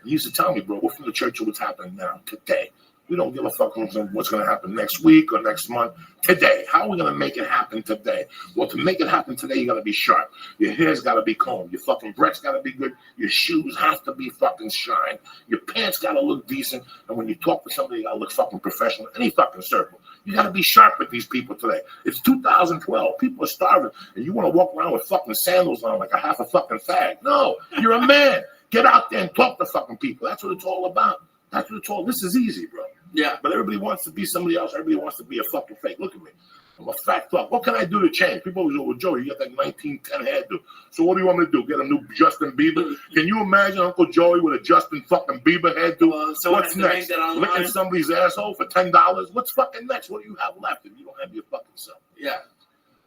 He used to tell me, bro, we're from the church of what's happening now, today. We don't give a fuck what's going to happen next week or next month. Today. How are we going to make it happen today? Well, to make it happen today, you got to be sharp. Your hair's got to be combed. Your fucking breath's got to be good. Your shoes have to be fucking shine. Your pants got to look decent. And when you talk to somebody, you got to look fucking professional. Any fucking circle. You got to be sharp with these people today. It's 2012. People are starving. And you want to walk around with fucking sandals on like a half a fucking fag. No, you're a man. Get out there and talk to fucking people. That's what it's all about. That's what it's all. This is easy, bro. Yeah. But everybody wants to be somebody else. Everybody wants to be a fucking fake. Look at me. I'm a fat fuck. What can I do to change? People always go, well, Joe, you got that 1910 hairdo. So what do you want me to do? Get a new Justin Bieber? Can you imagine Uncle Joey with a Justin fucking Bieber hairdo? What's next? Licking somebody's asshole for $10? What's fucking next? What do you have left if you don't have your fucking self? Yeah.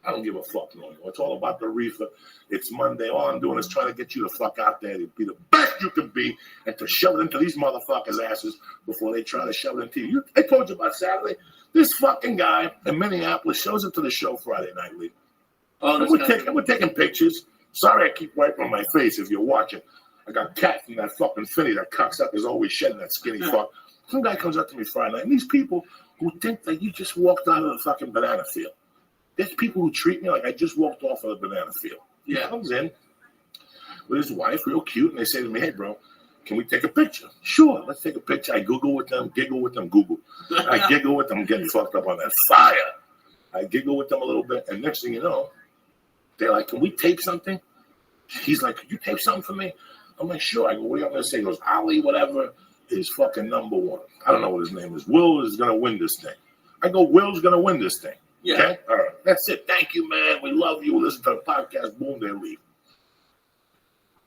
I don't give a fuck no more. It's all about the reefer. It's Monday. All I'm doing is trying to get you the fuck out there to be the best you can be and to shove it into these motherfuckers' asses before they try to shove it into you. I told you about Saturday. This fucking guy in Minneapolis shows up to the show Friday night, Lee. Oh, we're taking pictures. Sorry I keep wiping my face if you're watching. I got cat from that fucking Finny. That cocksucker is always shedding that skinny fuck. Some guy comes up to me Friday night, and these people who think that you just walked out of the fucking banana field. There's people who treat me like I just walked off of the banana field. He comes in with his wife, real cute, and they say to me, hey, bro, can we take a picture? Sure, let's take a picture. I Google with them, giggle with them, Google. I giggle with them, getting fucked up on that fire. I giggle with them a little bit, and next thing you know, they're like, can we tape something? He's like, can you tape something for me? I'm like, sure. I go, what are you going to say? He goes, Ali, whatever, is fucking number 1. I don't know what his name is. Will is going to win this thing. I go, Will's going to win this thing. Yeah. Okay? All right. That's it. Thank you, man. We love you. Listen to the podcast. Boom, they leave.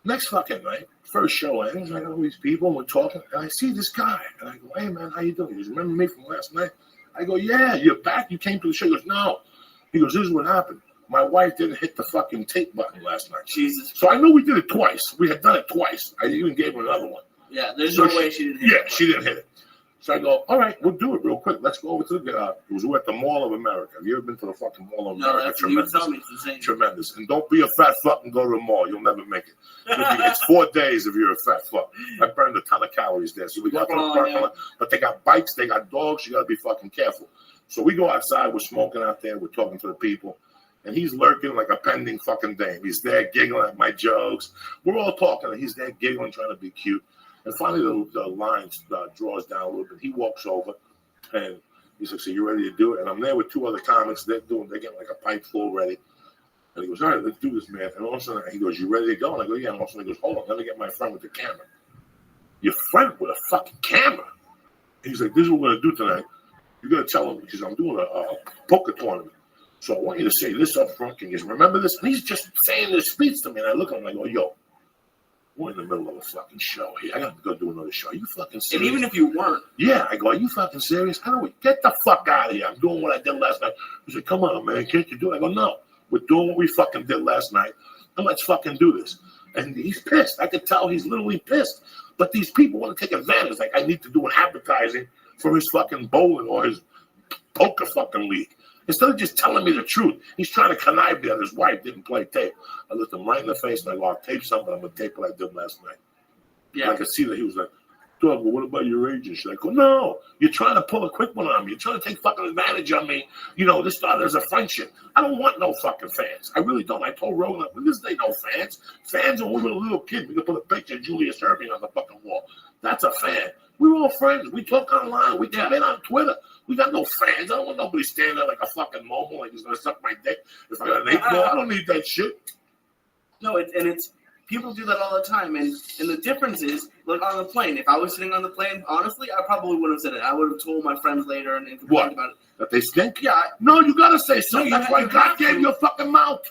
Next fucking night, first show ends. I know these people, and we're talking, and I see this guy. And I go, hey, man, how you doing? He goes, remember me from last night? I go, yeah, you're back? You came to the show? He goes, no. He goes, this is what happened. My wife didn't hit the fucking tape button last night. Jesus. So I know we did it twice. We had done it twice. I even gave her another one. Yeah, there's no way she didn't hit it. Yeah, she didn't hit it. So I go, all right, we'll do it real quick. Let's go over to the we're at the Mall of America. Have you ever been to the fucking Mall of America? No, that's tremendous. You tell me it's insane. Tremendous. And don't be a fat fuck and go to the mall. You'll never make it. It's 4 days if you're a fat fuck. I burned a ton of calories there. So we got to the parking lot. But they got bikes, they got dogs. You got to be fucking careful. So we go outside. We're smoking out there. We're talking to the people. And he's lurking like a pending fucking dame. He's there giggling at my jokes. We're all talking. And he's there giggling, trying to be cute. And finally, the line draws down a little bit. He walks over, and he's like, so you ready to do it? And I'm there with 2 other comics. They're getting like a pipe full ready. And he goes, all right, let's do this, man. And all of a sudden, he goes, you ready to go? And I go, yeah. And all of a sudden, he goes, hold on, let me get my friend with the camera. Your friend with a fucking camera? And he's like, this is what we're going to do tonight. You're going to tell him, because I'm doing a poker tournament. So I want you to say this up front. Can you remember this? And he's just saying this speech to me. And I look at him and I go, yo, we're in the middle of a fucking show here. I got to go do another show. Are you fucking serious? And even if you weren't. Yeah, I go, are you fucking serious? I don't, get the fuck out of here. I'm doing what I did last night. He said, come on, man, can't you do it? I go, no, we're doing what we fucking did last night, and let's fucking do this. And he's pissed. I could tell he's literally pissed. But these people want to take advantage. Like, I need to do an advertising for his fucking bowling or his poker fucking league. Instead of just telling me the truth, he's trying to connive that his wife didn't play tape. I looked him right in the face and I go, I'll tape something. I'm going to tape what I did last night. Yeah. And I could see that he was like, Dog, well, what about your agent? She's like, oh, no, you're trying to pull a quick one on me. You're trying to take fucking advantage of me. You know, this started as a friendship. I don't want no fucking fans. I really don't. I told Roland, this ain't no fans. Fans are when we were a little kid. We could put a picture of Julius Erving on the fucking wall. That's a fan. We were all friends. We talk online. We get in on Twitter. We got no fans. I don't want nobody standing there like a fucking mobile like he's going to suck my dick. If I got an 8-ball, I don't need that shit. No, it's people do that all the time. And the difference is, like on the plane, if I was sitting on the plane, honestly, I probably wouldn't have said it. I would have told my friends later and complained about it. That they stink? Yeah. No, you got to say something. No, That's why God gave you a fucking mouth.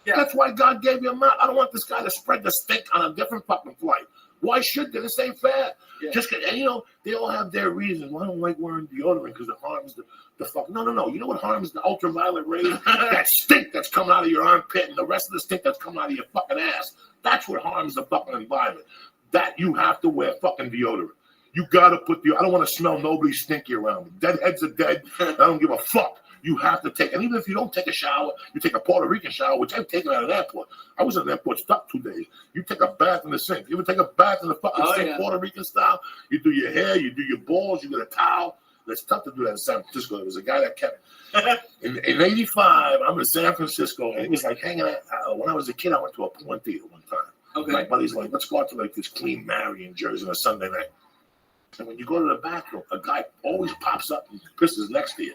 Yeah. That's why God gave you a mouth. I don't want this guy to spread the stink on a different fucking flight. Why should they? This ain't fair. Yeah. And you know, they all have their reasons. Well, I don't like wearing deodorant because it harms the fuck. No. You know what harms the ultraviolet rays? That stink that's coming out of your armpit and the rest of the stink that's coming out of your fucking ass. That's what harms the fucking environment. That you have to wear fucking deodorant. You gotta put I don't want to smell nobody stinky around me. Deadheads are dead. I don't give a fuck. You have to take, and even if you don't take a shower, you take a Puerto Rican shower, which I've taken out of the airport. I was in the airport stuck 2 days. You take a bath in the sink. You ever take a bath in the fucking sink, yeah. Puerto Rican style? You do your hair, you do your balls, you get a towel. It's tough to do that in San Francisco. There was a guy that kept, in 85, I'm in San Francisco, and he was like hanging out. When I was a kid, I went to a porn theater one time. Okay. My buddy's like, let's go out to like this Clean Mary in Jersey on a Sunday night. And when you go to the bathroom, a guy always pops up and pisses next to you.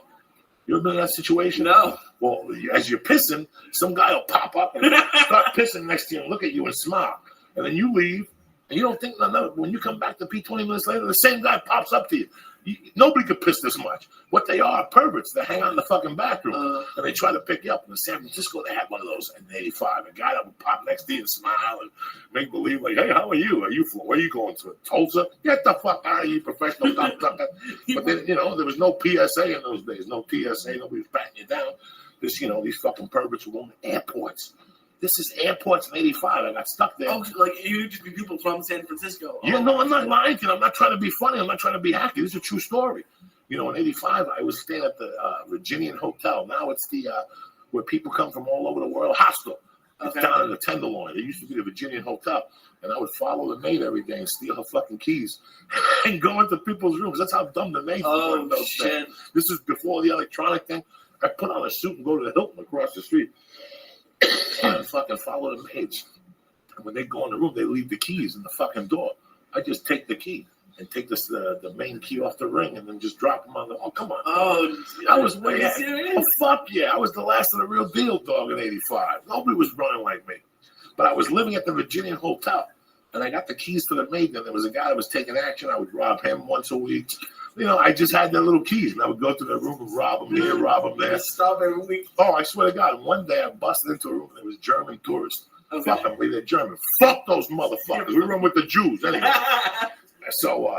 You ever been in that situation? No. Well, as you're pissing, some guy will pop up and start pissing next to you and look at you and smile. And then you leave, and you don't think nothing of it. When you come back to pee 20 minutes later, the same guy pops up to you. Nobody could piss this much. What they are perverts. They hang out in the fucking bathroom, and they try to pick you up. In San Francisco, they had one of those in 85. A guy that would pop next to you and smile and make believe, like, hey, how are you? Where are you going to? Tulsa? Get the fuck out of here, professional doctor. But then, you know, there was no PSA in those days. No TSA. Nobody was patting you down. This, you know, these fucking perverts were going to airports. This is airports in 85. I got stuck there. Oh, like you just be people from San Francisco. Yeah, no, I'm not lying to you. I'm not trying to be funny. I'm not trying to be hacky. This is a true story. You know, in 85, I was staying at the Virginian Hotel. Now it's the where people come from all over the world. Hostel. It's down in the Tenderloin. It used to be the Virginian Hotel. And I would follow the maid every day and steal her fucking keys and go into people's rooms. That's how dumb the maids were in those days. This is before the electronic thing. I put on a suit and go to the Hilton across the street. And fucking follow the maids. And when they go in the room, they leave the keys in the fucking door. I just take the key and take the main key off the ring and then just drop them on the. Oh, come on. Oh, I was way ahead. Oh, fuck yeah. I was the last of the real deal, dog, in 85. Nobody was running like me. But I was living at the Virginian Hotel. And I got the keys to the maid. And there was a guy that was taking action. I would rob him once a week. You know, I just had their little keys, and I would go to their room and rob them here, rob them there. Stop every week. Oh, I swear to God, one day I busted into a room, and there was German tourists. Okay. Fuck them, they're German. Fuck those motherfuckers. We run with the Jews anyway. So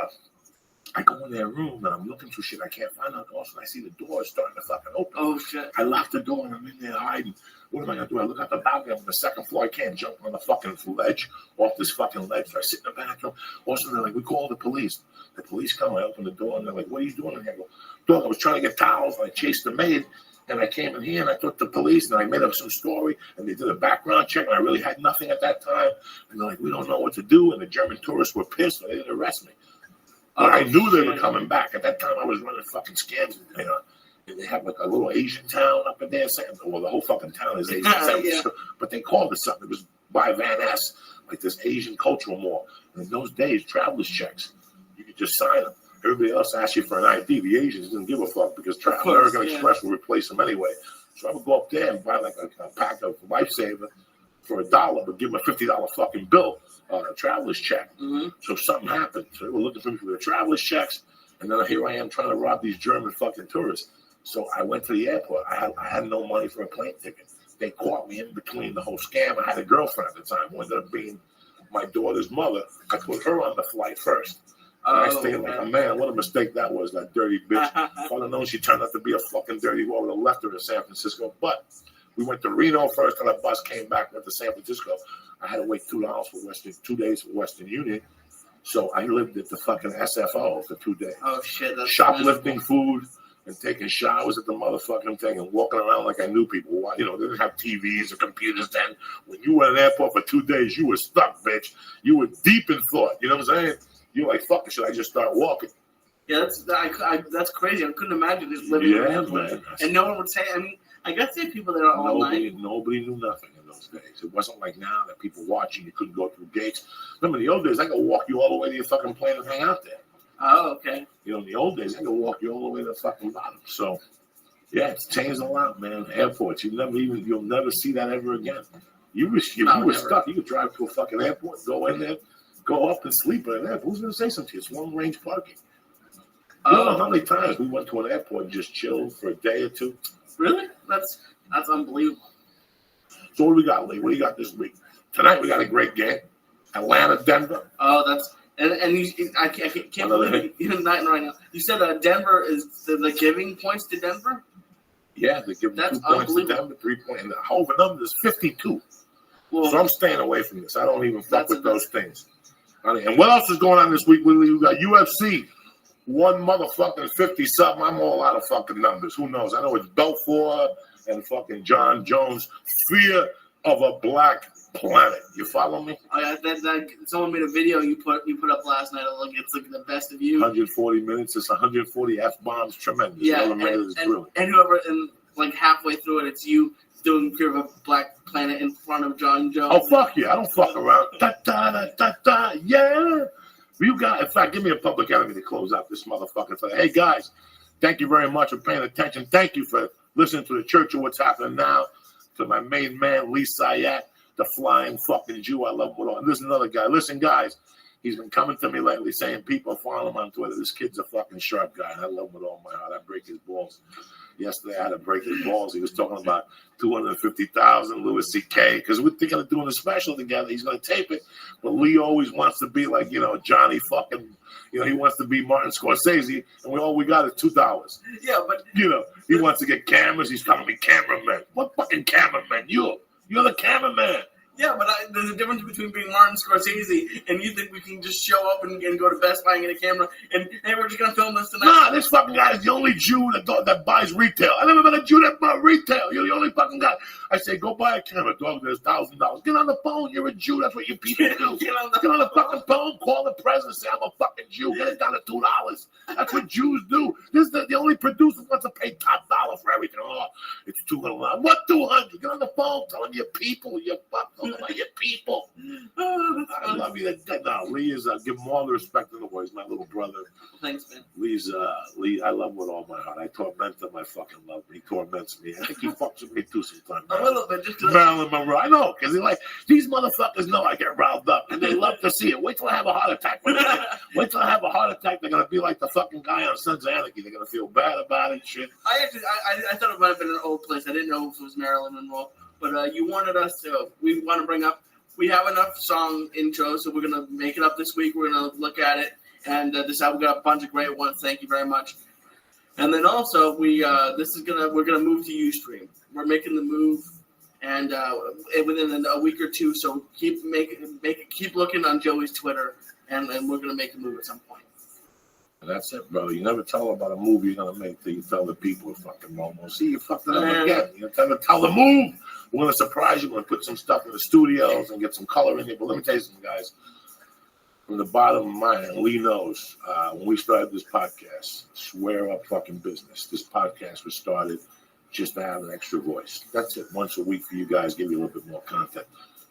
I go in their room, and I'm looking through shit. I can't find out. All of a sudden, I see the door starting to fucking open. Oh, shit. I lock the door, and I'm in there hiding. What am I going to do? I look out the balcony. I'm on the second floor. I can't jump on the fucking ledge, off this fucking ledge. So I sit in the bathroom. All of a sudden, they're like, we call the police. The police come. I open the door, and they're like, what are you doing in here? I go, dog, I was trying to get towels, and I chased the maid, and I came in here, and I took the police, and I made up some story, and they did a background check, and I really had nothing at that time. And they're like, we don't know what to do, and the German tourists were pissed, so they didn't arrest me. But I knew they were coming back. At that time, I was running fucking scams, you know. And they have like a little Asian town up in there. Well, the whole fucking town is Asian. Yeah. But they called it something. It was by Van Ness, like this Asian cultural mall. And in those days, traveler's checks, you could just sign them. Everybody else asked you for an ID. The Asians didn't give a fuck because American Express would replace them anyway. So I would go up there and buy like a pack of Lifesaver for $1, but give them a $50 fucking bill on a traveler's check. Mm-hmm. So something happened. So they were looking for me for their traveler's checks. And then here I am trying to rob these German fucking tourists. So I went to the airport. I had no money for a plane ticket. They caught me in between the whole scam. I had a girlfriend at the time who ended up being my daughter's mother, I put her on the flight first. And I stayed like a man. What a mistake that was, that dirty bitch. If I'd have known she turned out to be a fucking dirty woman, I would have left her in San Francisco. But we went to Reno first, and the bus came back, went to San Francisco. I had to wait $2 for 2 days for Western Union. So I lived at the fucking SFO for 2 days. Oh, shit. That's shoplifting food and taking showers at the motherfucking thing and walking around like I knew people. You know, they didn't have TVs or computers then. When you were in an airport for 2 days, you were stuck, bitch. You were deep in thought. You know what I'm saying? You're like, fuck, should I just start walking? Yeah, that's crazy. I couldn't imagine just living in an airport. Man. And no one would say, I mean, I guess there are people that are all night. Nobody knew nothing in those days. It wasn't like now that people watching, you couldn't go through gates. Remember, in the old days, I could walk you all the way to your fucking plane and hang out there. Oh, okay. You know, in the old days, I could walk you all the way to the fucking bottom. So, yeah, it's changed a lot, man. Airports, you'll never see that ever again. You were stuck. You could drive to a fucking airport, go in there, go up and sleep in an airport. Who's going to say something to you? It's long-range parking. You don't know how many times we went to an airport and just chilled for a day or two. Really? That's unbelievable. So what do we got, Lee? What do you got this week? Tonight we got a great game. Atlanta, Denver. Oh, that's and I can't believe you're not right now. You said Denver is the giving points to Denver. Yeah, they're giving 2 points to Denver, 3 points, and the over number is 52. Well, so I'm staying away from this. I don't even fuck with those things. And what else is going on this week, Willie? You got UFC. 1 motherfucking 50 something. I'm all out of fucking numbers. Who knows? I know it's Belfort and fucking John Jones. Fear of a Black Planet. You follow me? Someone made a video you put up last night. It's like the best of you. 140 minutes. It's 140 F-bombs. Tremendous. Yeah, and whoever, and like halfway through it, it's you doing Fear of a Black Planet in front of John Jones. Oh, fuck yeah. I don't fuck around. Da-da-da-da-da. Yeah. You got, in fact, give me a Public Enemy to close out this motherfucker. Hey, guys, thank you very much for paying attention. Thank you for listening to the Church of What's Happening Now. To my main man, Lee Sayat, the flying fucking Jew. I love what all. And there's another guy. Listen, guys, he's been coming to me lately saying people follow him on Twitter. This kid's a fucking sharp guy, and I love him with all my heart. I break his balls. Yesterday, I had to break his balls. He was talking about 250,000 Louis C.K. because we're thinking of doing a special together. He's going to tape it, but Lee always wants to be like, Johnny fucking, he wants to be Martin Scorsese, and all we got is $2. Yeah, but he wants to get cameras. He's telling me cameraman. What fucking cameraman? You're the cameraman. Yeah, but there's a difference between being Martin Scorsese and you think we can just show up and go to Best Buy and get a camera and, hey, we're just going to film this tonight. Nah, this fucking guy is the only Jew that buys retail. I never met a Jew that bought retail. You're the only fucking guy. I say, go buy a camera, dog. There's $1,000. Get on the phone. You're a Jew. That's what you people do. Get on the fucking phone. Call the president. Say, I'm a fucking Jew. Get it down to $2. That's what Jews do. This is the only producer wants to pay top dollar for everything. Oh, it's $200. What $200? Get on the phone. Tell them your people. Your people. I love you. No, Lee is, give him all the respect in the world. He's my little brother. Thanks, man. Lee, I love him with all my heart. I torment him. I fucking love him. He torments me. I think he fucks with me too sometimes. A little bit. Just Marilyn Monroe. I know, because these motherfuckers know I get riled up, and they love to see it. Wait till I have a heart attack. Wait till I have a heart attack. They're going to be like the fucking guy on Sons of Anarchy. They're going to feel bad about it, shit. I thought it might have been an old place. I didn't know if it was Marilyn Monroe. But you wanted us to, we want to bring up, we have enough song intros, so we're going to make it up this week. We're going to look at it and decide. We got a bunch of great ones. Thank you very much. And then also, we're going to move to Ustream. We're making the move, and within a week or two, so keep looking on Joey's Twitter, and we're going to make a move at some point. And that's it, brother. You never tell about a move you're going to make till you tell the people fucking almost. See, you fucked it up again. You tell the move. We're going to surprise you. We're going to put some stuff in the studios and get some color in it. But let me tell you something, guys. From the bottom of my mind, Lee knows, when we started this podcast, swear up fucking business. This podcast was started just to have an extra voice. That's it. Once a week for you guys, give you a little bit more content.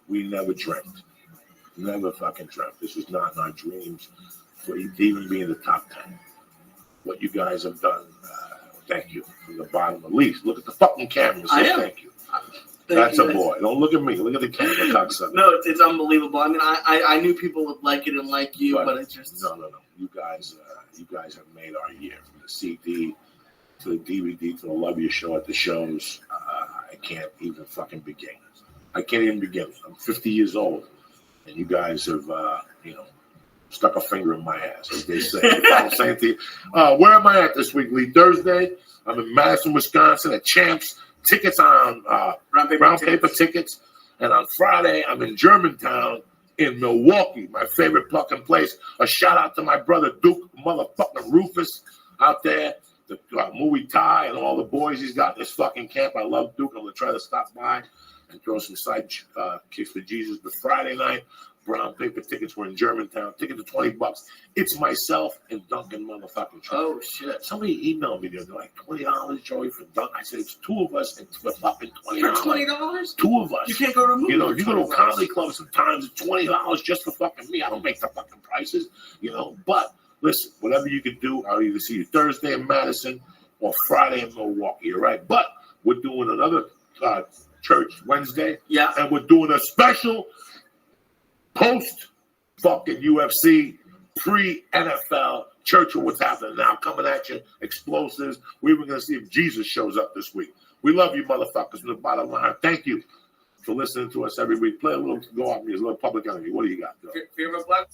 We never dreamt. Never fucking dreamt. This was not in our dreams for even being in the top 10. What you guys have done, thank you. From the bottom of Lee, look at the fucking camera. Say thank you. That's a boy. Don't look at me. Look at the camera, cocksucker. No, it's unbelievable. I mean, I knew people would like it and like you, but it's just no. You guys have made our year. From the CD to the DVD to the Love Your Show at the shows. I can't even fucking begin. I'm 50 years old. and you guys have, stuck a finger in my ass, as they say. If I'm saying to you, where am I at this week, Lee? Thursday, I'm in Madison, Wisconsin at Champs. Tickets on Brown Paper Tickets. And on Friday, I'm in Germantown in Milwaukee, my favorite fucking place. A shout out to my brother Duke, motherfucking Rufus out there, the Muay Thai and all the boys he's got in this fucking camp. I love Duke. I'm going to try to stop by and throw some side kicks for Jesus. But Friday night, Brown Paper Tickets were in Germantown. Tickets are $20. It's myself and Duncan motherfucking Trump. Oh, shit. Somebody emailed me. They're like, $20, Joey, for Duncan. I said, it's two of us and for fucking $20. For $20? Two of us. You can't go to a movie. You go to a comedy club sometimes, it's $20 just for fucking me. I don't make the fucking prices, But listen, whatever you can do, I'll either see you Thursday in Madison or Friday in Milwaukee, all right? But we're doing another church Wednesday. Yeah. And we're doing a special post fucking UFC, pre-NFL church of what's happening now, coming at you, explosives. We were going to see if Jesus shows up this week. We love you, motherfuckers, from the bottom line. Thank you for listening to us every week. Play a little, go off me, a little Public Enemy. What do you got, Joe? Fear of Black?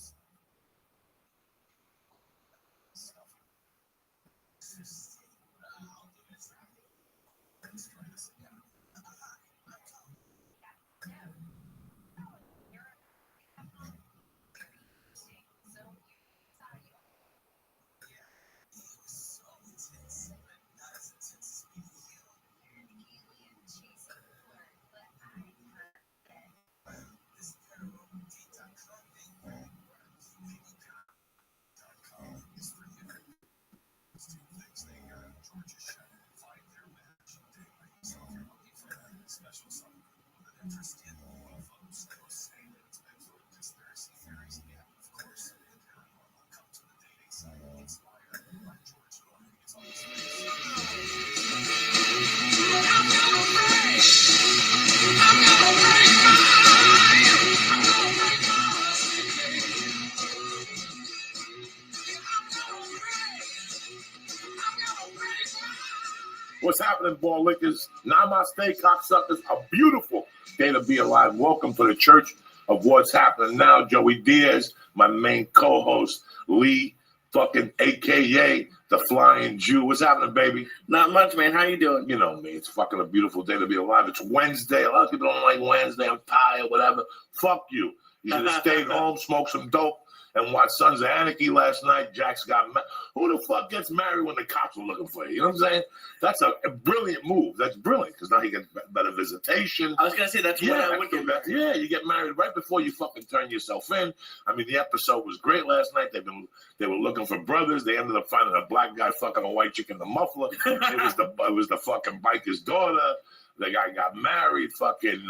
What's happening, ball lickers? Namaste, cocksuckers. A beautiful day to be alive. Welcome to the Church of What's Happening Now. Joey Diaz, my main co-host, Lee, fucking AKA the Flying Jew. What's happening, baby? Not much, man. How you doing? You know me. It's fucking a beautiful day to be alive. It's Wednesday. A lot of people don't like Wednesday. I'm tired, whatever. Fuck you. You should have stayed home, smoked some dope, and watched Sons of Anarchy last night. Jax got married. Who the fuck gets married when the cops are looking for you? You know what I'm saying? That's a brilliant move. That's brilliant because now he gets better visitation. I was going to say that's when I would get married. Yeah, you get married right before you fucking turn yourself in. I mean, the episode was great last night. They were looking for brothers. They ended up finding a black guy fucking a white chick in the muffler. It was the fucking biker's daughter. The guy got married. Fucking.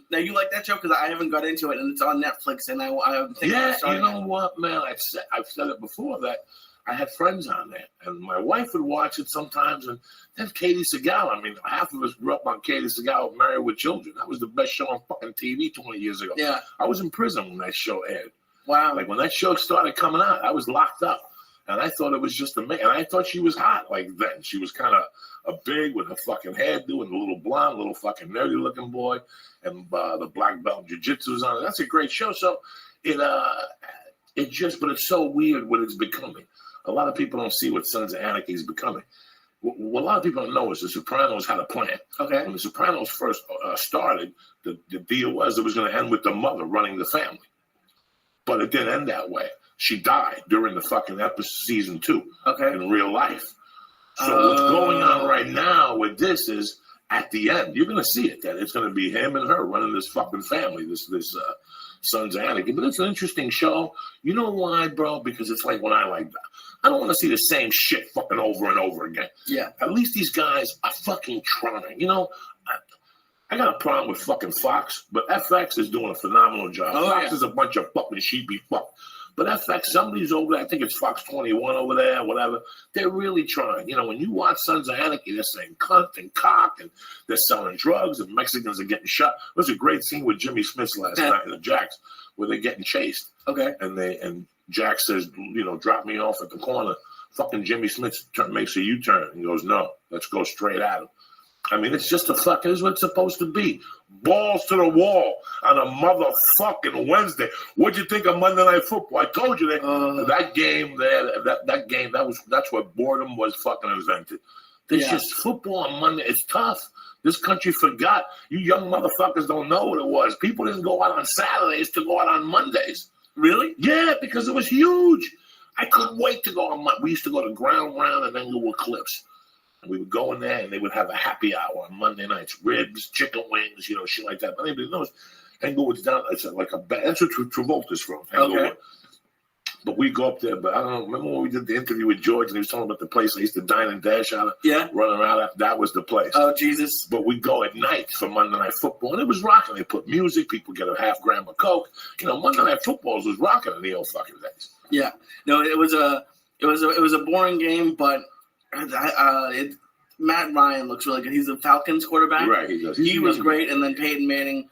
Now you like that show because I haven't got into it and it's on Netflix and I think you know what, man? I've said it before that I had friends on there and my wife would watch it sometimes and then Katie Segal. I mean, half of us grew up on Katie Segal, Married with Children. That was the best show on fucking TV 20 years ago. Yeah, I was in prison when that show aired. Wow. Like when that show started coming out, I was locked up. And I thought it was just amazing. And I thought she was hot like then. She was kind of a big with her fucking hairdo and a little blonde, little fucking nerdy looking boy. And the black belt jiu-jitsu was on it. That's a great show. So but it's so weird what it's becoming. A lot of people don't see what Sons of Anarchy is becoming. What a lot of people don't know is the Sopranos had a plan. Okay. When the Sopranos first started, the deal was it was going to end with the mother running the family. But it didn't end that way. She died during the fucking episode season 2. Okay. In real life. So what's going on right now with this is at the end, you're going to see it, that it's going to be him and her running this fucking family, this Sons of Anarchy. But it's an interesting show. You know why, bro? Because it's like when I like that. I don't want to see the same shit fucking over and over again. Yeah. At least these guys are fucking trying. You know, I got a problem with fucking Fox, but FX is doing a phenomenal job. Fox is a bunch of fucking sheepy fuck. But FX, somebody's over there, I think it's Fox 21 over there, whatever. They're really trying. You know, when you watch Sons of Anarchy, they're saying cunt and cock, and they're selling drugs, and Mexicans are getting shot. There was a great scene with Jimmy Smith last night in the Jax, where they're getting chased. Okay. And Jack says, drop me off at the corner. Fucking Jimmy Smith makes a U-turn. He goes, no, let's go straight at him. I mean, it's just is what it's supposed to be. Balls to the wall on a motherfucking Wednesday. What'd you think of Monday Night Football? I told you that game there, that game, that's what boredom was fucking invented. There's just football on Monday. It's tough. This country forgot. You young motherfuckers don't know what it was. People didn't go out on Saturdays to go out on Mondays. Really? Yeah, because it was huge. I couldn't wait to go on Monday. We used to go to Ground Round and then go to Eclipse. And we would go in there and they would have a happy hour on Monday nights. Ribs, chicken wings, shit like that. But anybody knows Englewood's down. It's like that's where Travolta's from. Englewood. Okay. But we go up there, but I don't know. Remember when we did the interview with George and he was talking about the place I used to dine and dash out of? Yeah. Run around after that was the place. Oh, Jesus. But we go at night for Monday Night Football, and it was rocking. They put music, people get a half gram of Coke. Monday Night Football was rocking in the old fucking days. Yeah. No, it was a boring game, but Matt Ryan looks really good. He's the Falcons quarterback. Right, he does. He was great, and then Peyton Manning.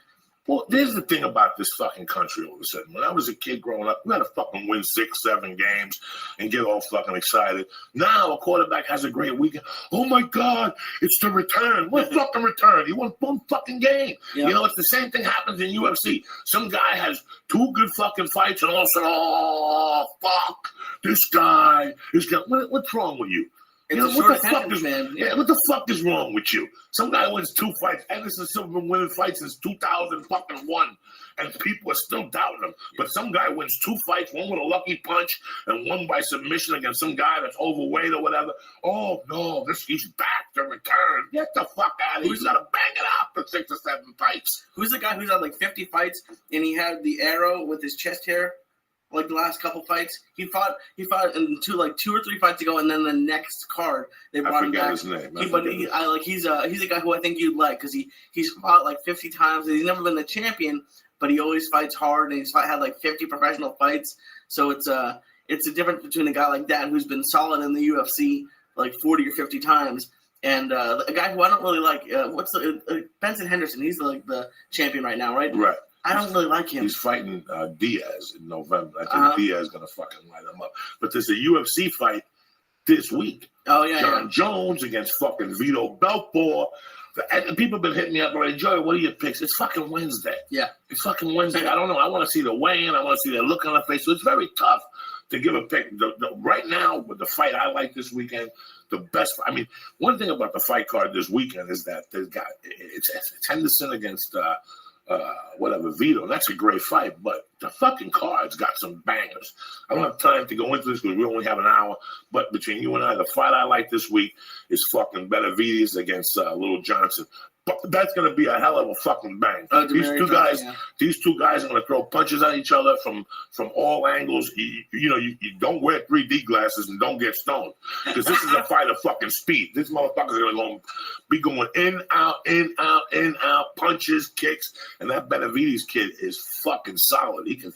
Well, there's the thing about this fucking country all of a sudden. When I was a kid growing up, we had to fucking win 6-7 games and get all fucking excited. Now a quarterback has a great weekend. Oh, my God, it's the return. What fucking return? He won one fucking game. Yeah. It's the same thing happens in UFC. Some guy has 2 good fucking fights and all of a sudden, oh, fuck, this guy is going to – what's wrong with you? What the fuck is, man? Yeah, what the fuck is wrong with you? Some guy wins 2 fights. Anderson Silva been winning fights since 2001, and people are still doubting him. But some guy wins 2 fights, one with a lucky punch and one by submission against some guy that's overweight or whatever. Oh no, he's back to return. Get the fuck out of here. He's got to bang it out for 6 or 7 fights. Who's the guy who's had like 50 fights and he had the arrow with his chest hair? Like the last couple fights, he fought in 2 or 3 fights ago, and then the next card they brought him back. His name. He's a guy who I think you'd like because he's fought like 50 times. He's never been the champion, but he always fights hard, and he's had like 50 professional fights. So it's a difference between a guy like that who's been solid in the UFC like 40 or 50 times, and a guy who I don't really like. Benson Henderson? He's like the champion right now, right? Right. I don't really like him. He's fighting Diaz in November. I think Diaz is going to fucking light him up. But there's a UFC fight this week. Oh, yeah. John Jones against fucking Vito Belfort. And people have been hitting me up already. Joey, what are your picks? It's fucking Wednesday. Yeah. It's fucking Wednesday. I don't know. I want to see the weigh-in. I want to see their look on their face. So it's very tough to give a pick. Right now, with the fight I like this weekend, the best. I mean, one thing about the fight card this weekend is that it's Henderson against Vito. That's a great fight, but the fucking card's got some bangers. I don't have time to go into this because we only have an hour, but between you and I, the fight I like this week is fucking Benavidez against Little Johnson. But that's going to be a hell of a fucking bang. These two guys are going to throw punches at each other from all angles. You don't wear 3D glasses and don't get stoned because this is a fight of fucking speed. This motherfucker's going to be going in, out, punches, kicks, and that Benavidez kid is fucking solid. He can.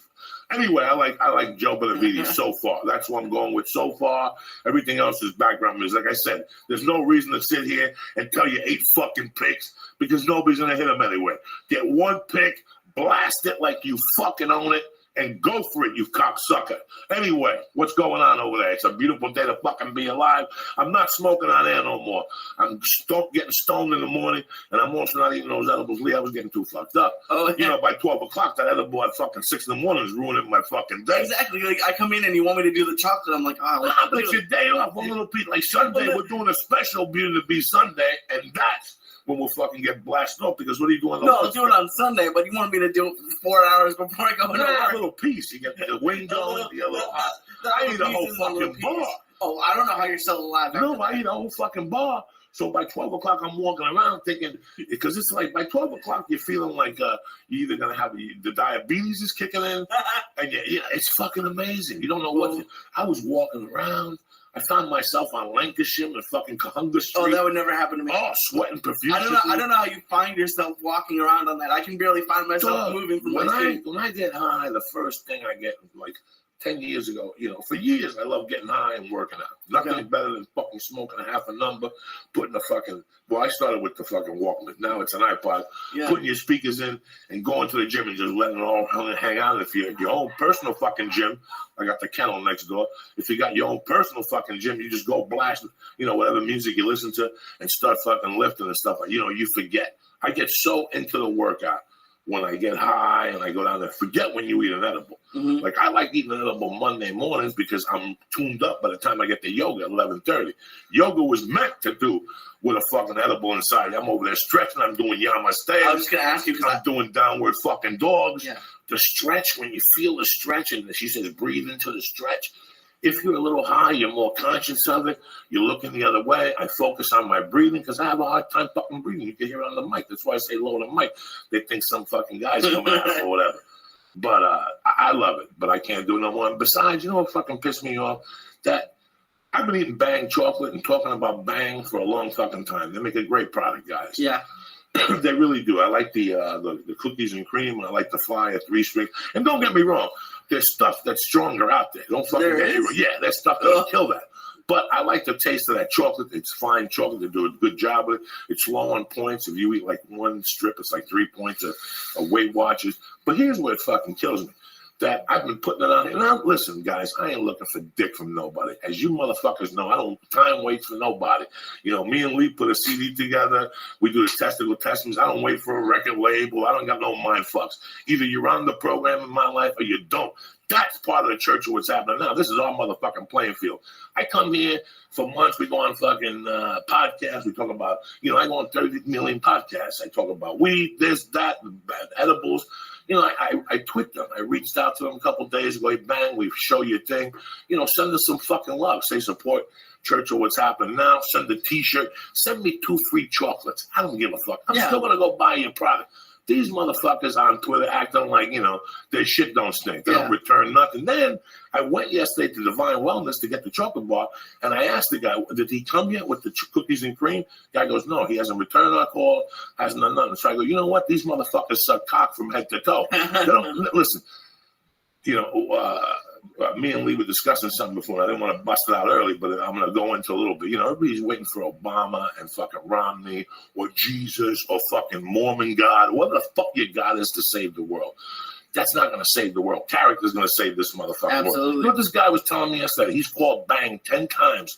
Anyway, I like Joe Benavidez so far. That's what I'm going with so far. Everything else is background music. Like I said, there's no reason to sit here and tell you 8 fucking picks because nobody's going to hit them anyway. Get 1 pick, blast it like you fucking own it, and go for it, you cocksucker. Anyway, what's going on over there? It's a beautiful day to fucking be alive. I'm not smoking on air no more. I'm getting stoned in the morning, and I'm also not eating those edibles. Lee, I was getting too fucked up. Oh, yeah. By 12 o'clock, that edible at fucking 6 in the morning is ruining my fucking day. Exactly. Like, I come in and you want me to do the chocolate. I'm like, but it's your day off. One little piece. Like Sunday, we're doing a special Beauty to Be Sunday, and that's when we'll fucking get blasted up because what are you doing? No, I'll do it on Sunday, but you want me to do it for 4 hours before I go into work. A little piece. You get the wing going, you get a little hot. I eat a whole fucking bar. Oh, I don't know how you're still alive. No, I eat a whole fucking bar. So by 12 o'clock, I'm walking around thinking, because it's like by 12 o'clock, you're feeling like you're either going to have the diabetes is kicking in. And it's fucking amazing. You don't know what. I was walking around. I found myself on Lancashire and fucking Cahunga Street. Oh, that would never happen to me. Oh, sweating profusely. I don't know how you find yourself walking around on that. I can barely find myself moving from my seat. When I get high, the first thing I get, like, 10 years ago, for years I loved getting high and working out. Nothing better than fucking smoking a half a number, putting a fucking, well, I started with the fucking Walkman. Now it's an iPod, putting your speakers in and going to the gym and just letting it all hang out. If you're your own personal fucking gym, I got the kennel next door. If you got your own personal fucking gym, you just go blast, whatever music you listen to and start fucking lifting and stuff. You forget. I get so into the workout when I get high and I go down there. Forget when you eat an edible. Mm-hmm. Like, I like eating an edible Monday mornings because I'm tuned up by the time I get to yoga at 11:30. Yoga was meant to do with a fucking edible inside. I'm over there stretching. I'm doing Yamaste. I was just going to ask you. I'm doing downward fucking dogs. Yeah. The stretch, when you feel the stretch, and she says breathe into the stretch. If you're a little high, you're more conscious of it. You're looking the other way. I focus on my breathing because I have a hard time fucking breathing. You can hear it on the mic. That's why I say low the mic. They think some fucking guy's coming out or whatever. But I love it. But I can't do no more. And besides, what fucking pissed me off? That I've been eating Bang chocolate and talking about Bang for a long fucking time. They make a great product, guys. Yeah. They really do. I like the cookies and cream. I like the Flyer 3-string. And don't get me wrong. There's stuff that's stronger out there. Don't fucking get me wrong. Yeah, there's stuff that'll kill that. But I like the taste of that chocolate. It's fine chocolate. They do a good job with it. It's low on points. If you eat like one strip, it's like 3 points of Weight Watchers. But here's where it fucking kills me. That I've been putting it on. And now, listen, guys, I ain't looking for dick from nobody. As you motherfuckers know, I don't time waits for nobody. Me and Lee put a CD together. We do the testicle testings. I don't wait for a record label. I don't got no mind fucks. Either you're on the program in my life or you don't. That's part of the church of what's happening now. This is our motherfucking playing field. I come here for months. We go on fucking podcasts. We talk about, I go on 30 million podcasts. I talk about weed, this, that, edibles. I tweet them. I reached out to them a couple of days ago. Bang, we show you a thing. Send us some fucking love. Say support Church of What's Happening Now. Send a T-shirt. Send me 2 free chocolates. I don't give a fuck. I'm still going to go buy your product. These motherfuckers on Twitter acting like, their shit don't stink. They don't return nothing. Then I went yesterday to Divine Wellness to get the chocolate bar, and I asked the guy, did he come yet with the cookies and cream? The guy goes, no, he hasn't returned our call, hasn't done nothing. So I go, you know what? These motherfuckers suck cock from head to toe. They don't, listen, me and Lee were discussing something before. I didn't want to bust it out early, but I'm going to go into a little bit. Everybody's waiting for Obama and fucking Romney or Jesus or fucking Mormon God, whatever the fuck your God is to save the world. That's not going to save the world. Character's going to save this motherfucking world. You know what this guy was telling me yesterday? He's called Bang 10 times,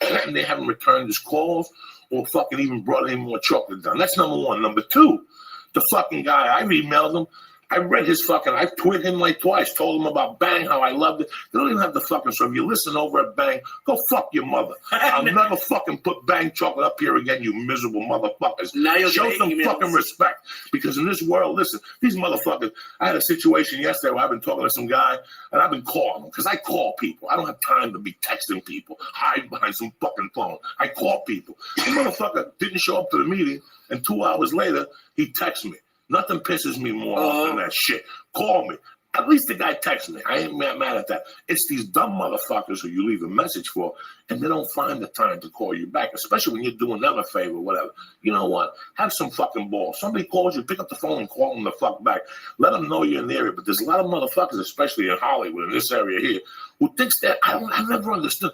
and they haven't returned his calls or fucking even brought any more chocolate down. That's number one. Number two, the fucking guy, I emailed him. I read his fucking, I tweeted him like twice, told him about Bang, how I loved it. They don't even have the fucking, so if you listen over at Bang, go fuck your mother. I'll never fucking put Bang chocolate up here again, you miserable motherfuckers. Now show some fucking respect. Because in this world, listen, these motherfuckers, I had a situation yesterday where I've been talking to some guy, and I've been calling him, because I call people. I don't have time to be texting people, hide behind some fucking phone. I call people. The motherfucker didn't show up to the meeting, and 2 hours later, he texts me. Nothing pisses me more off than that shit. Call me. At least the guy texts me. I ain't mad at that. It's these dumb motherfuckers who you leave a message for, and they don't find the time to call you back, especially when you're doing them a favor or whatever. You know what? Have some fucking balls. Somebody calls you, pick up the phone and call them the fuck back. Let them know you're in the area. But there's a lot of motherfuckers, especially in Hollywood, in this area here, who thinks that, I've never understood,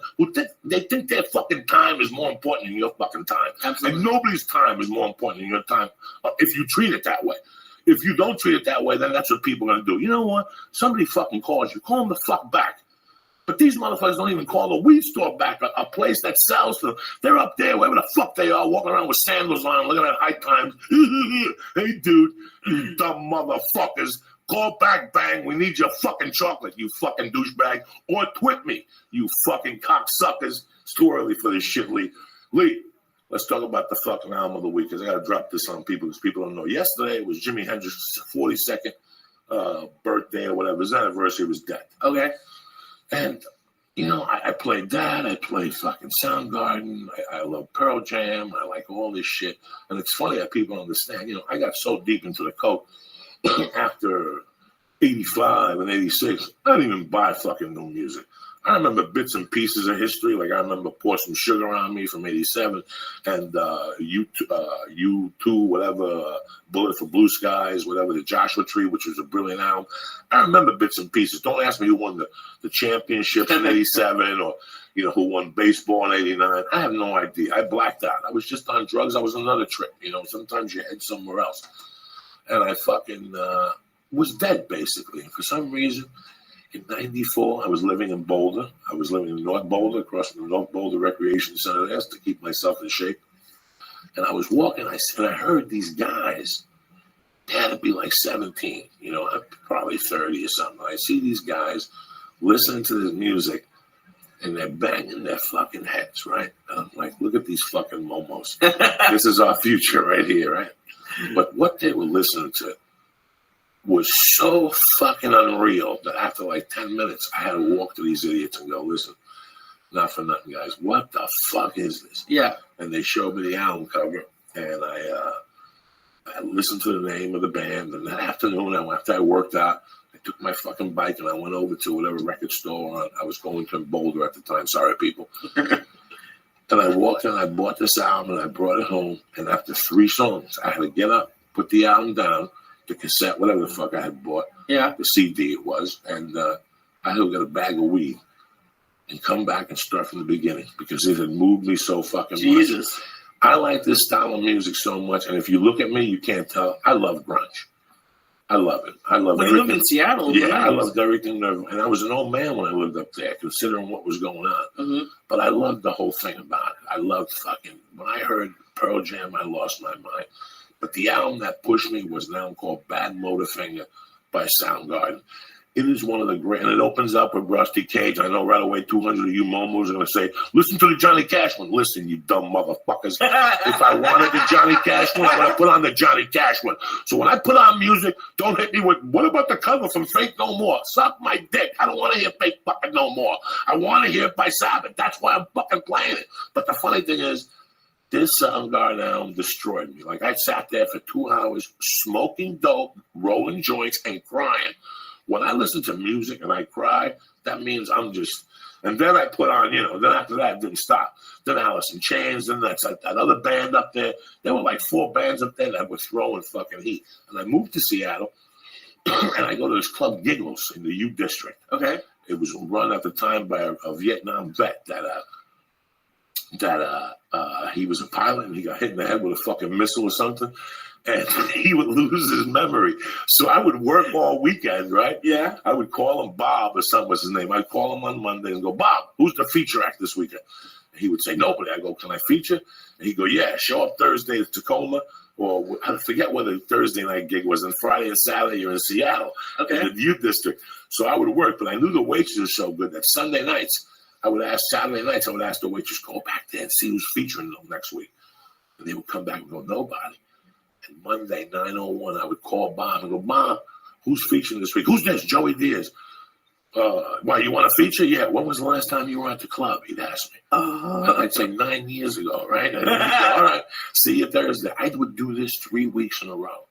they think their fucking time is more important than your fucking time. Absolutely. And nobody's time is more important than your time if you treat it that way. If you don't treat it that way, then that's what people are going to do. You know what? Somebody fucking calls you. Call them the fuck back. But these motherfuckers don't even call the weed store back, a place that sells to them. They're up there, wherever the fuck they are, walking around with sandals on, looking at high times. Hey, dude, you dumb motherfuckers. Call back, Bang. We need your fucking chocolate, you fucking douchebag. Or twit me, you fucking cocksuckers. It's too early for this shit, Lee. Lee, let's talk about the fucking album of the week, because I got to drop this on people, because people don't know. Yesterday was Jimi Hendrix's 42nd birthday or whatever. His anniversary was death. Okay. And, I played that. I played fucking Soundgarden. I love Pearl Jam. I like all this shit. And it's funny how people understand. I got so deep into the coke after 85 and 86. I didn't even buy fucking new music. I remember bits and pieces of history. Like I remember Pour Some Sugar on Me from '87, and U2, whatever, Bullet for Blue Skies, whatever, the Joshua Tree, which was a brilliant album. I remember bits and pieces. Don't ask me who won the championship in '87 or who won baseball in '89. I have no idea. I blacked out. I was just on drugs. I was on another trip. Sometimes you head somewhere else, and I fucking was dead basically. And for some reason, in '94, I was living in Boulder. I was living in North Boulder, across from the North Boulder Recreation Center there to keep myself in shape. And I was walking, and I heard these guys. They had to be like 17, I'm probably 30 or something. I see these guys listening to this music, and they're banging their fucking heads, right? And I'm like, look at these fucking momos. This is our future right here, right? But what they were listening to was so fucking unreal that after like 10 minutes, I had to walk to these idiots and go, listen, not for nothing, guys. What the fuck is this? Yeah. And they showed me the album cover, and I listened to the name of the band. And that afternoon, after I worked out, I took my fucking bike and I went over to whatever record store I was going to in Boulder at the time. Sorry, people. And I walked in, I bought this album, and I brought it home. And after 3 songs, I had to get up, put the album down, the cassette, whatever the fuck I had bought, the CD it was, and I had to get a bag of weed and come back and start from the beginning because it had moved me so fucking much. I like this style of music so much, and if you look at me, you can't tell. I love grunge. I love it. I love everything. You live in Seattle. Yeah, I loved everything there. And I was an old man when I lived up there, considering what was going on. Mm-hmm. But I loved the whole thing about it. I loved when I heard Pearl Jam, I lost my mind. But the album that pushed me was an album called Bad Motorfinger by Soundgarden. It is one of the great, and it opens up with Rusty Cage. I know right away 200 of you momos are going to say, listen to the Johnny Cash one. Listen, you dumb motherfuckers. If I wanted the Johnny Cash one, I'm going to put on the Johnny Cash one. So when I put on music, don't hit me with, what about the cover from Fake No More? Suck my dick. I don't want to hear Fake fucking No More. I want to hear it by Sabbath. That's why I'm fucking playing it. But the funny thing is, this Soundgarden album destroyed me. Like, I sat there for 2 hours smoking dope, rolling joints, and crying. When I listen to music and I cry, that means I'm just... And then I put on, then after that, it didn't stop. Then Alice in Chains, then that's like that other band up there. There were like 4 bands up there that were throwing fucking heat. And I moved to Seattle, and I go to this club, Giggles, in the U District. Okay. It was run at the time by a Vietnam vet that he was a pilot, and he got hit in the head with a fucking missile or something, and he would lose his memory. So I would work all weekend, right? Yeah. I would call him Bob, or something was his name. I'd call him on Monday and go, Bob, who's the feature act this weekend? And he would say, nobody. I go, can I feature? And he'd go, yeah, show up Thursday at Tacoma, or I forget whether the Thursday night gig was, and Friday and Saturday you're in Seattle, in the youth district. So I would work, but I knew the waitresses were so good that Sunday nights, Saturday nights, I would ask the waitress, go back there and see who's featuring them next week. And they would come back and go, nobody. And Monday, 9:01, I would call Bob and go, Bob, who's featuring this week? Who's this? Joey Diaz. Why, you want to feature? Yeah. When was the last time you were at the club? He'd ask me. I'd say 9 years ago, right? And he'd go, all right, see you Thursday. I would do this 3 weeks in a row.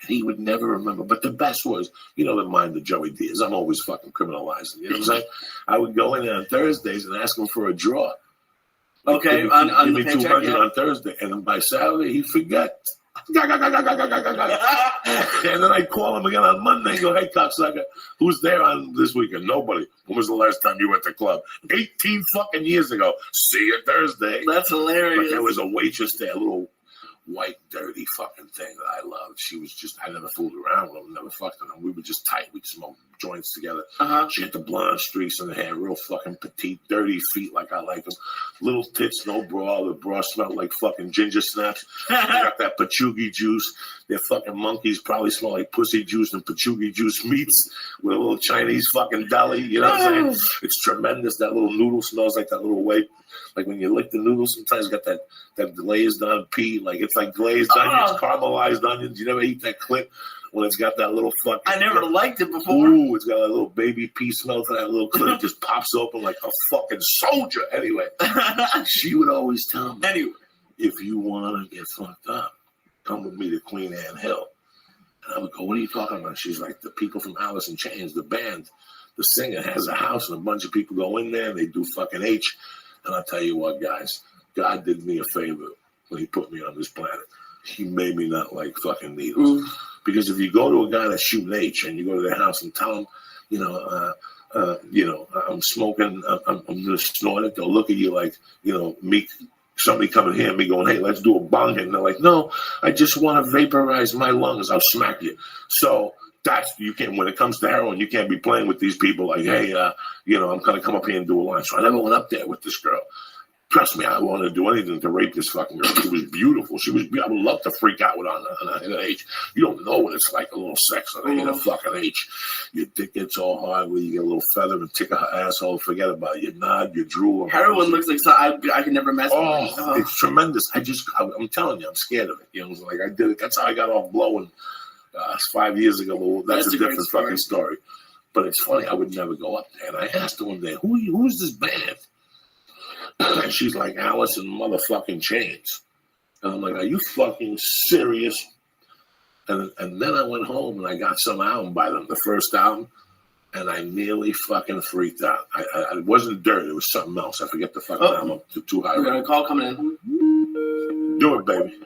And he would never remember. But the best was, the mind of Joey Diaz. I'm always fucking criminalizing. You know what I'm saying? I would go in there on Thursdays and ask him for a draw. Okay, give on me the paycheck, 200 on Thursday. And then by Saturday, he'd forget. And then I'd call him again on Monday and go, hey, cocksucker, who's there on this weekend? Nobody. When was the last time you were at the club? 18 fucking years ago. See you Thursday. That's hilarious. But there was a waitress there, a little white, dirty fucking thing that I loved. She was just, I never fooled around with her, never fucked with her. We were just tight. We'd smoke joints together. She had the blonde streaks in the hair, real fucking petite, dirty feet like I like them. Little tits, no bra. The bra smelled like fucking ginger snaps. They got that patchouli juice. Their fucking monkeys probably smell like pussy juice and patchouli juice meats with a little Chinese fucking deli. You know what I'm saying? It's tremendous. That little noodle smells like that little white. Like when you lick the noodles, sometimes it's got that glazed on pea. Like it's like glazed onions, caramelized onions. You never eat that clip when it's got that little fucking... I never liked it before. Ooh, it's got a little baby pea smell to that little clip. It just pops open like a fucking soldier. Anyway, she would always tell me, if you want to get fucked up, come with me to Queen Anne Hill. And I would go, what are you talking about? She's like, the people from Alice in Chains, the band, the singer has a house and a bunch of people go in there and they do fucking H. And I'll tell you what, guys, God did me a favor when he put me on this planet. He made me not like fucking needles. Because if you go to a guy that's shooting H and you go to their house and tell him, I'm smoking, I'm going to snort it, they'll look at you like, somebody coming here and me going, hey, let's do a bong hit. And they're like, no, I just want to vaporize my lungs. I'll smack you. So you can't, when it comes to heroin, you can't be playing with these people like, hey, I'm going to come up here and do a line. So I never went up there with this girl. Trust me, I wanted to do anything to rape this fucking girl. She was beautiful. I would love to freak out with on an H. You don't know what it's like, a little sex on a fucking H. Your dick gets all hard where you get a little feather and tickle her asshole. Forget about it. You nod, you drool. Heroin looks like something I can never mess with. Oh, it's tremendous. I'm telling you, I'm scared of it. It was like I did it. That's how I got off blowing 5 years ago. That's a different fucking story. But it's funny. I would never go up there. And I asked her one day, who's this band? And she's like, Alice in motherfucking Chains. And I'm like, are you fucking serious? And then I went home and I got some album by them, the first album, and I nearly fucking freaked out. It wasn't dirt, it was something else. I forget the fucking album. Too high. We got a call coming in. Do it, baby.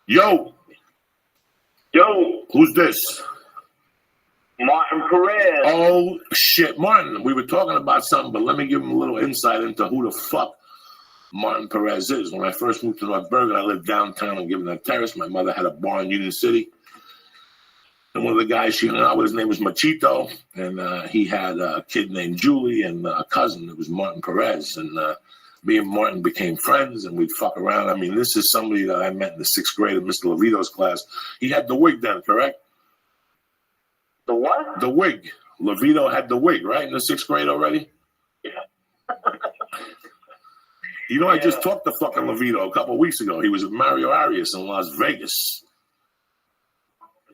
Yo, who's this? Martin Perez. Oh, shit. Martin, we were talking about something, but let me give him a little insight into who the fuck Martin Perez is. When I first moved to North Bergen, I lived downtown on Gibbon Terrace. My mother had a bar in Union City. And one of the guys she hung out with, his name was Machito. And he had a kid named Julie and a cousin that was Martin Perez. And me and Martin became friends, and we'd fuck around. I mean, this is somebody that I met in the 6th grade of Mr. Levito's class. He had the wig then, correct? The what? The wig. Levito had the wig, right? In the 6th grade already? Yeah. I just talked to fucking Levito a couple of weeks ago. He was at Mario Arias in Las Vegas.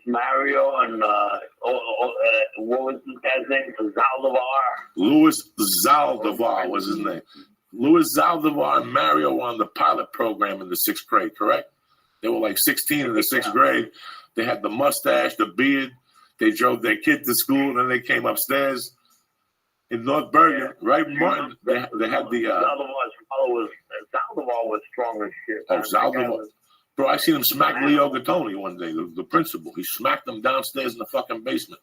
Mario and what was this guy's name? Zaldivar. Louis Zaldivar was his name. Louis Zaldivar and Mario were on the pilot program in the 6th grade, correct? They were like 16 in the 6th grade. They had the mustache, the beard. They drove their kid to school, and then they came upstairs in North Bergen, right? Martin, they had the... Zaldivar was strong as shit. Oh, Zaldivar. Bro, I seen him smack Leo Gattoni one day, the principal. He smacked him downstairs in the fucking basement.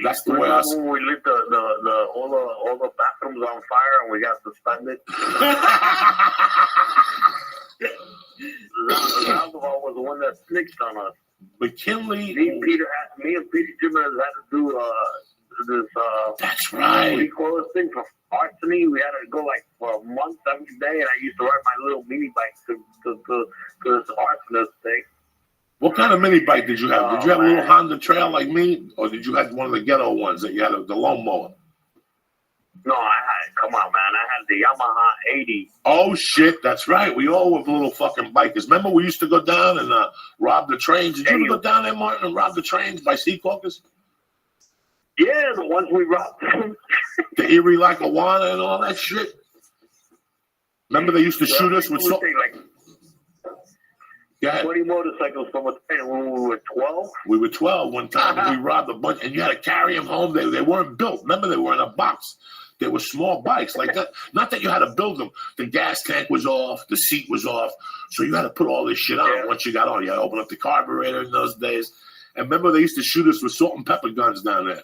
That's the way I... When we lit all the bathrooms on fire and we got suspended? Zaldivar was the one that snitched on us. McKinley. Me and Peter Jimenez had to do this. That's right. What do you call this thing for arsony? We had to go like for a month every day, and I used to ride my little mini bike to this arsonist thing. What kind of mini bike did you have? Did you have a little Honda Trail like me, or did you have one of the ghetto ones that you had the lawnmower? No, come on, man. I had the Yamaha 80. Oh, shit. That's right. We all were little fucking bikers. Remember we used to go down and rob the trains? Did you ever go down there, Martin, and rob the trains by Sea Caucus? Yeah, the ones we robbed. The Erie Lackawanna and all that shit? Remember they used to shoot us with... 20 motorcycles from a train when we were 12? We were 12 one time, and we robbed a bunch, and you had to carry them home. They weren't built. Remember, they were in a box. They were small bikes like that. Not that you had to build them. The gas tank was off. The seat was off. So you had to put all this shit on once you got on. You had to open up the carburetor in those days. And remember, they used to shoot us with salt and pepper guns down there.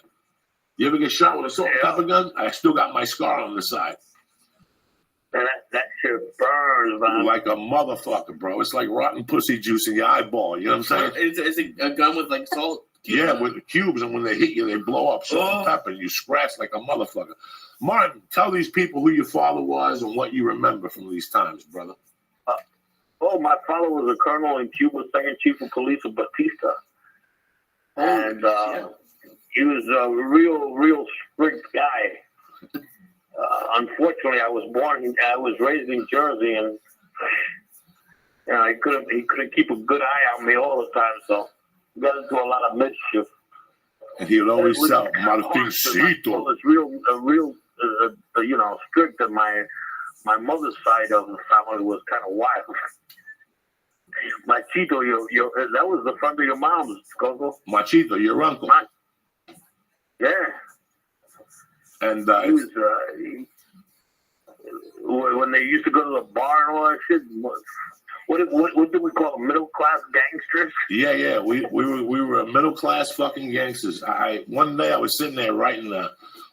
You ever get shot with a salt and pepper gun? I still got my scar on the side. And that shit burns, man. Like a motherfucker, bro. It's like rotten pussy juice in your eyeball. You know what I'm saying? It's a gun with like salt. Yeah, with the cubes, and when they hit you, they blow up. Salt and pepper, and you scratch like a motherfucker. Martin, tell these people who your father was and what you remember from these times, brother. My father was a colonel in Cuba, second chief of police of Batista. And he was a real strict guy. Unfortunately, I was raised in Jersey, and he couldn't keep a good eye on me all the time, so got into a lot of mischief. And he would always sell Martincito. It's real strict, and my mother's side of the family was kind of wild. Machito, that was the friend of your mom's, Coco. Machito, your uncle. Yeah. And he was, when they used to go to the bar and all that shit. What do we call them? Middle class gangsters? Yeah. We were middle class fucking gangsters. One day I was sitting there writing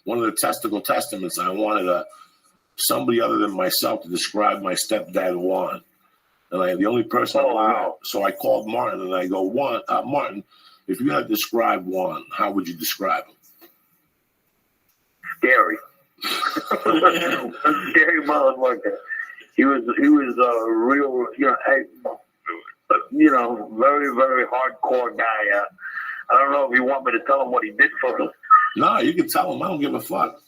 one of the testicle testaments. I wanted somebody other than myself to describe my stepdad Juan, and I am the only person allowed. So I called Martin and I go, Martin, if you had to describe Juan, how would you describe him? Scary. Scary motherfucker. He was a real, very, very hardcore guy. I don't know if you want me to tell him what he did for us. No, you can tell him. I don't give a fuck.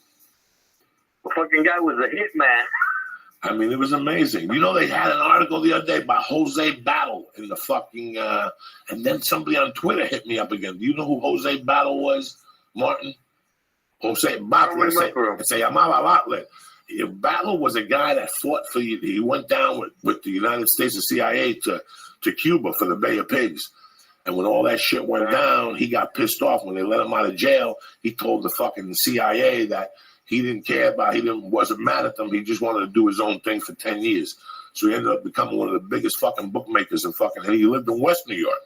The fucking guy was a hitman. I mean, it was amazing. You know, they had an article the other day about Jose Battle in the fucking, and then somebody on Twitter hit me up again. Do you know who Jose Battle was, Martin? Jose Battle. Se llamaba Battle. Battle was a guy that fought for you. He went down with the United States and CIA to Cuba for the Bay of Pigs. And when all that shit went down, he got pissed off. When they let him out of jail, he told the fucking CIA that he didn't care about, wasn't mad at them. He just wanted to do his own thing for 10 years. So he ended up becoming one of the biggest fucking bookmakers and he lived in West New York.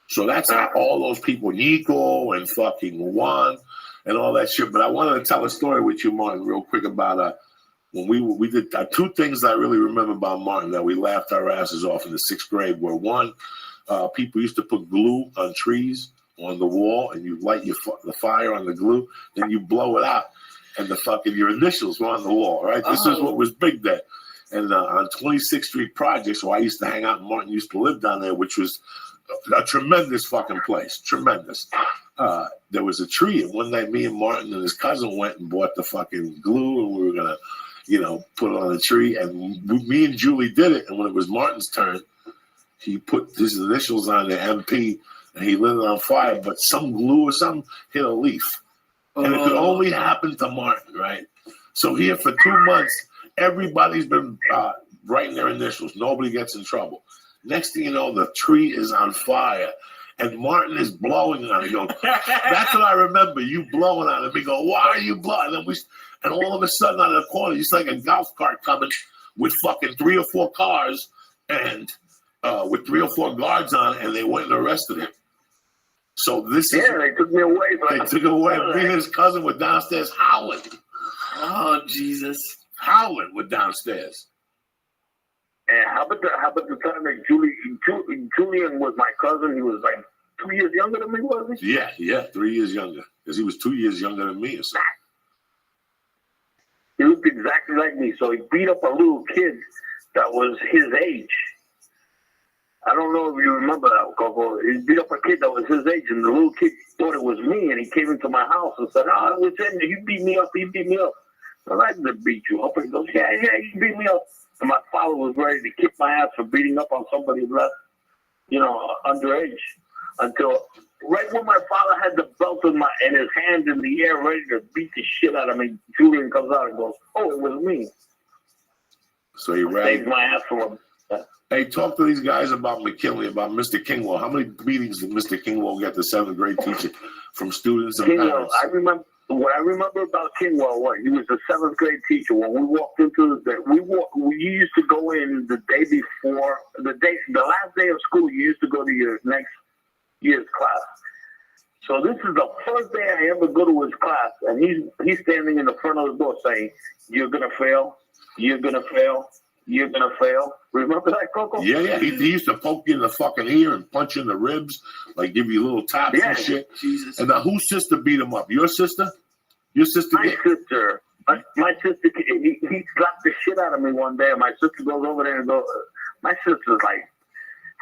So that's how all those people, Nico and fucking Juan and all that shit. But I wanted to tell a story with you, Martin, real quick about when we did two things that I really remember about Martin that we laughed our asses off in the 6th grade were, one, people used to put glue on trees on the wall, and you light the fire on the glue, then you blow it out, and your initials were on the wall, right? This is what was big then. And on 26th Street Projects, where I used to hang out, and Martin used to live down there, which was a tremendous fucking place, tremendous. There was a tree, and one night me and Martin and his cousin went and bought the fucking glue, and we were gonna, put it on the tree, and me and Julie did it, and when it was Martin's turn, he put his initials on the MP, and he lit it on fire, but some glue or something hit a leaf. And it could only happen to Martin, right? So here for 2 months, everybody's been writing their initials. Nobody gets in trouble. Next thing you know, the tree is on fire, and Martin is blowing on it. That's what I remember, you blowing on it. We go, why are you blowing? And all of a sudden, out of the corner, it's like a golf cart coming with fucking 3 or 4 cars and with 3 or 4 guards on it, and they went and arrested him. So they took me away. They took him away. Me and his cousin were downstairs howling. Oh, Jesus. Howling with downstairs. And how about the time that Julian was my cousin? He was like 2 years younger than me, wasn't he? Yeah, 3 years younger. Because he was 2 years younger than me or something. He looked exactly like me. So he beat up a little kid that was his age. I don't know if you remember that, Coco. He beat up a kid that was his age, and the little kid thought it was me, and he came into my house and said, "Oh, it was him. He beat me up. Well, I didn't beat you up. And he goes, yeah, he beat me up. And my father was ready to kick my ass for beating up on somebody left, underage. Until right when my father had the belt in his hands in the air, ready to beat the shit out of me, Julian comes out and goes, "Oh, it was me." So he saved my ass from him. Hey, talk to these guys about McKinley, about Mr. Kingwell. How many meetings did Mr. Kingwell get, the 7th grade teacher, from students and parents? What I remember about Kingwell, he was a 7th grade teacher. When we walked into we used to go in the day before, the last day of school, you used to go to your next year's class. So this is the first day I ever go to his class, and he's standing in the front of the door saying, "You're going to fail, you're going to fail, you're going to fail." Remember that, Coco? Yeah. He used to poke you in the fucking ear and punch you in the ribs, like give you little taps and shit. Jesus. And now whose sister beat him up? Your sister? Your sister? My sister. My sister, he slapped the shit out of me one day, and my sister goes over there and goes, my sister's like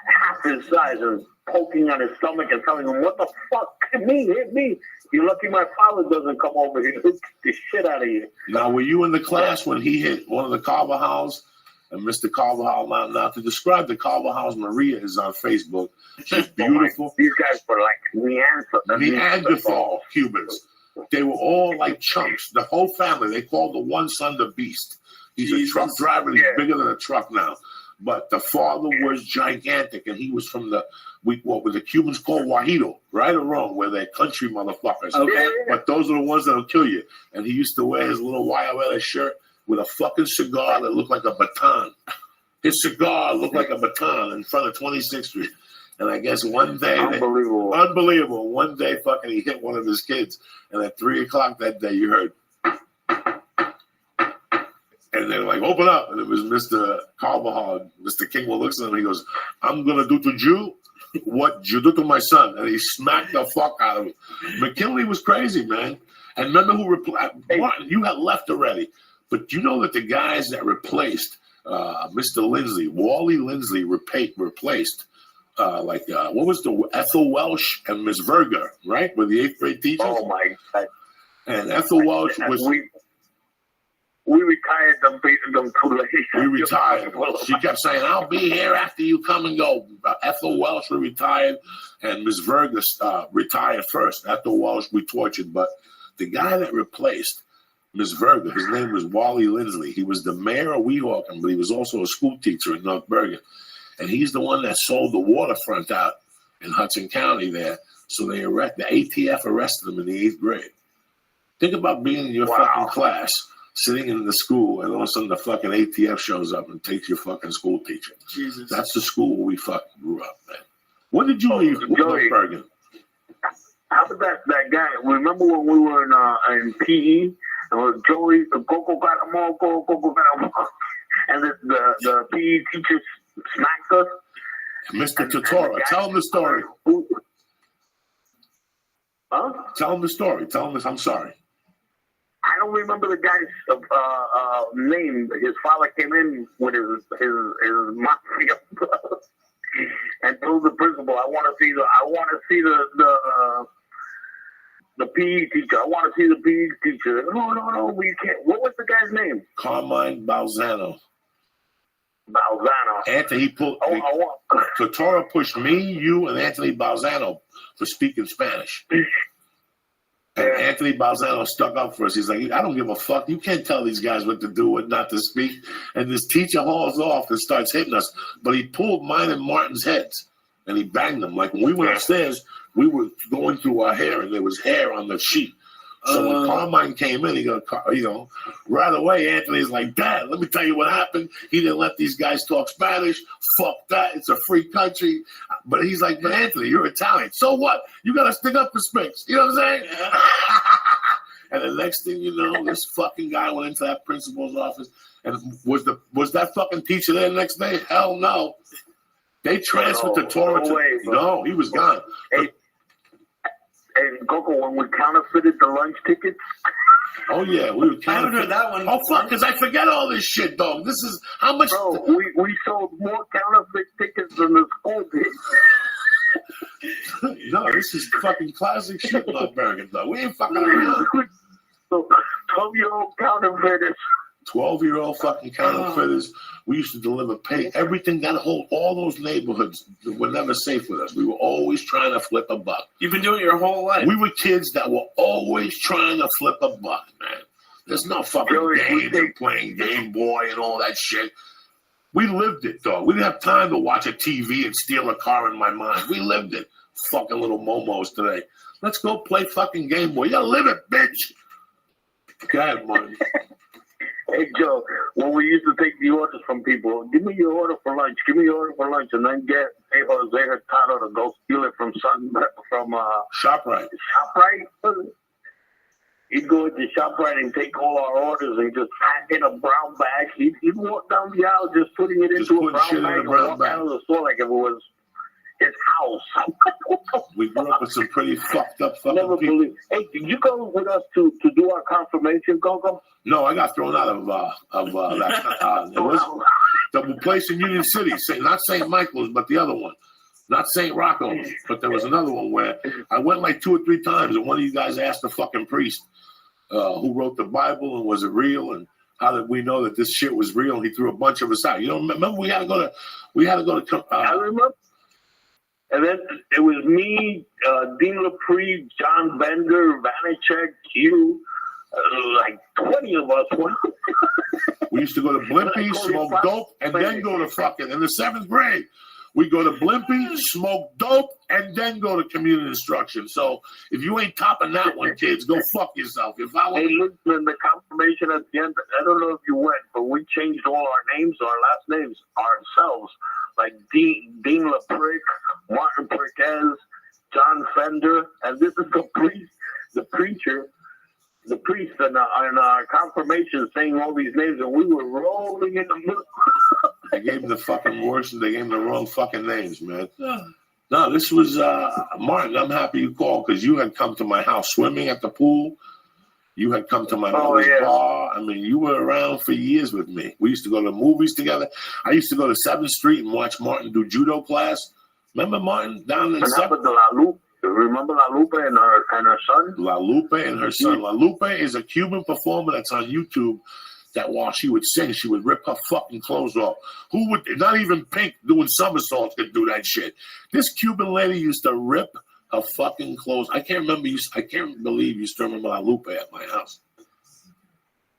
half his size and poking on his stomach and telling him, "What the fuck? Hit me. You're lucky my father doesn't come over here and hit the shit out of you." Now, were you in the class when he hit one of the Carvajals? And Mr. Carvajal, now to describe the Carvajals, Maria is on Facebook. She's beautiful. These guys were like Neanderthal Cubans. They were all like chunks. The whole family. They called the one son the Beast. He's a truck driver. He's bigger than a truck now. but the father was gigantic, and he was from what the Cubans call Wajito, right or wrong, where they're country motherfuckers. Okay. But those are the ones that'll kill you. And he used to wear his little YOLS shirt with a fucking cigar that looked like a baton. His cigar looked like a baton in front of 26th Street. And I guess one day, unbelievable. One day, fucking, he hit one of his kids, and at 3:00 that day, you heard. And they're like, open up. And it was Mr. Carvajal. Mr. Kingwell looks at him. He goes, I'm going to do to you what you do to my son. And he smacked the fuck out of him. McKinley was crazy, man. And remember who replaced? Martin, you had left already. But you know that the guys that replaced Mr. Lindsley, Wally Lindsley replaced, what was the Ethel Welsh and Miss Verga, right? Were the 8th grade teachers? Oh, my God. And Ethel Welsh was... We retired them too late. We retired. She kept saying, I'll be here after you come and go. Ethel Welsh retired, and Miss Verga retired first. Ethel Welsh we tortured, but the guy that replaced Miss Verga, his name was Wally Lindsley. He was the mayor of Weehawken, but he was also a school teacher in North Bergen. And he's the one that sold the waterfront out in Hudson County there. So the ATF arrested him in the 8th grade. Think about being in your fucking class, sitting in the school, and all of a sudden the fucking ATF shows up and takes your fucking school teacher. Jesus. That's the school we fucking grew up, man. When did you leave North Bergen? How about that guy? Remember when we were in PE? And with Joey, Coco got him all, Coco got him all. And the PE teacher smacked us. Mr. Totora, tell him the story. Huh? Tell him the story. Tell him this. I'm sorry. I don't remember the guy's name. His father came in with his mafia and told the principal, "I want to see the PE teacher. I want to see the PE teacher." No, we can't. What was the guy's name? Carmine Balzano. Anthony pulled. Totora pushed me, you, and Anthony Balzano for speaking Spanish. And Anthony Balzano stuck up for us. He's like, I don't give a fuck. You can't tell these guys what to do, what not to speak. And this teacher hauls off and starts hitting us. But he pulled mine and Martin's heads, and he banged them. Like when we went upstairs, we were going through our hair, and there was hair on the sheet. So when Carmine came in, he goes, right away, Anthony's like, Dad, let me tell you what happened. He didn't let these guys talk Spanish. Fuck that. It's a free country. But he's like, but Anthony, you're Italian. So what? You got to stick up for Spinks. You know what I'm saying? Yeah. And the next thing you know, this fucking guy went into that principal's office. And was that fucking teacher there the next day? Hell no. They transferred the Torah to... No, he was gone. Hey, and Coco, when we counterfeited the lunch tickets. Oh yeah, we were I haven't heard that one. Oh fuck, because I forget all this shit, dog. This is how much. Bro, we sold more counterfeit tickets than the school did. No, this is fucking classic shit, North Bergen, though. We ain't fucking around. So 12-year-old counterfeiters. 12-year-old fucking counterfeiters. We used to deliver everything that all those neighborhoods were never safe with us. We were always trying to flip a buck. You've been doing it your whole life. We were kids that were always trying to flip a buck, man. There's no fucking games and playing Game Boy and all that shit. We lived it, though. We didn't have time to watch a TV and steal a car in my mind. We lived it. Fucking little momos today. Let's go play fucking Game Boy. You live it, bitch. Go ahead, man. Hey, Joe, when we used to take the orders from people, give me your order for lunch, and then get Jose Hurtado to go steal it from ShopRite. He'd go into ShopRite and take all our orders and just pack in a brown bag. He'd walk down the aisle just putting it into a brown bag and walk out of the store like if it was his house. We grew up with some pretty fucked up fucking people. Hey, did you go with us to do our confirmation, Coco? No, I got thrown out of that. It was the place in Union City, not St. Michael's, but the other one. Not St. Rocco's, but there was another one where I went like 2 or 3 times, and one of you guys asked the fucking priest who wrote the Bible and was it real, and how did we know that this shit was real? And he threw a bunch of us out. You know, remember we had to go to. I remember. And then it was me, Dean Lepre, John Bender, Vanacek, you, like 20 of us. We used to go to Blimpie, smoke dope, and then go to fucking, in the 7th grade, we go to Blimpie, smoke dope, and then go to community instruction. So if you ain't topping that one, kids, go fuck yourself. If I Hey, listen, the confirmation at the end, I don't know if you went, but we changed all our names, our last names, ourselves. Like Dean LaPrick, Martin Priquez, John Fender, and this is the priest in our confirmation saying all these names, and we were rolling in the middle. They gave him the fucking worst, they gave him the wrong fucking names, man. No, this was, Martin, I'm happy you called because you had come to my house swimming at the pool. You had come to my mother's bar. I mean, you were around for years with me. We used to go to movies together. I used to go to 7th Street and watch Martin do judo class. Remember Martin down in 7th? Remember La Lupe and her son? La Lupe and her son. La Lupe is a Cuban performer that's on YouTube that while she would sing, she would rip her fucking clothes off. Who would, not even Pink doing somersaults could do that shit. This Cuban lady used to rip her fucking clothes. I can't believe you still remember La Lupe at my house.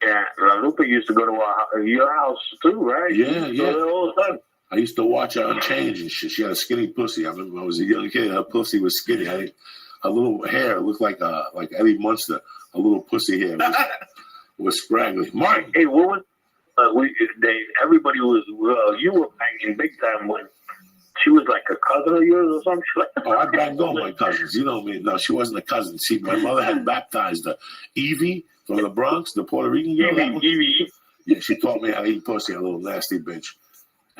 Yeah, La Lupe used to go to your house too, right? Yeah. All the time. I used to watch her on Change and shit. She had a skinny pussy. I remember I was a young kid. Her pussy was skinny. Her little hair looked like Eddie Munster. Her little pussy hair was scraggly. Martin. Hey, what was everybody was you were banging big time when she was like a cousin of yours or something like that? Oh, I banged all my cousins. You know me. No, she wasn't a cousin. See, my mother had baptized her. Evie from the Bronx, the Puerto Rican girl. Evie. Yeah, she taught me how to eat pussy, a little nasty bitch.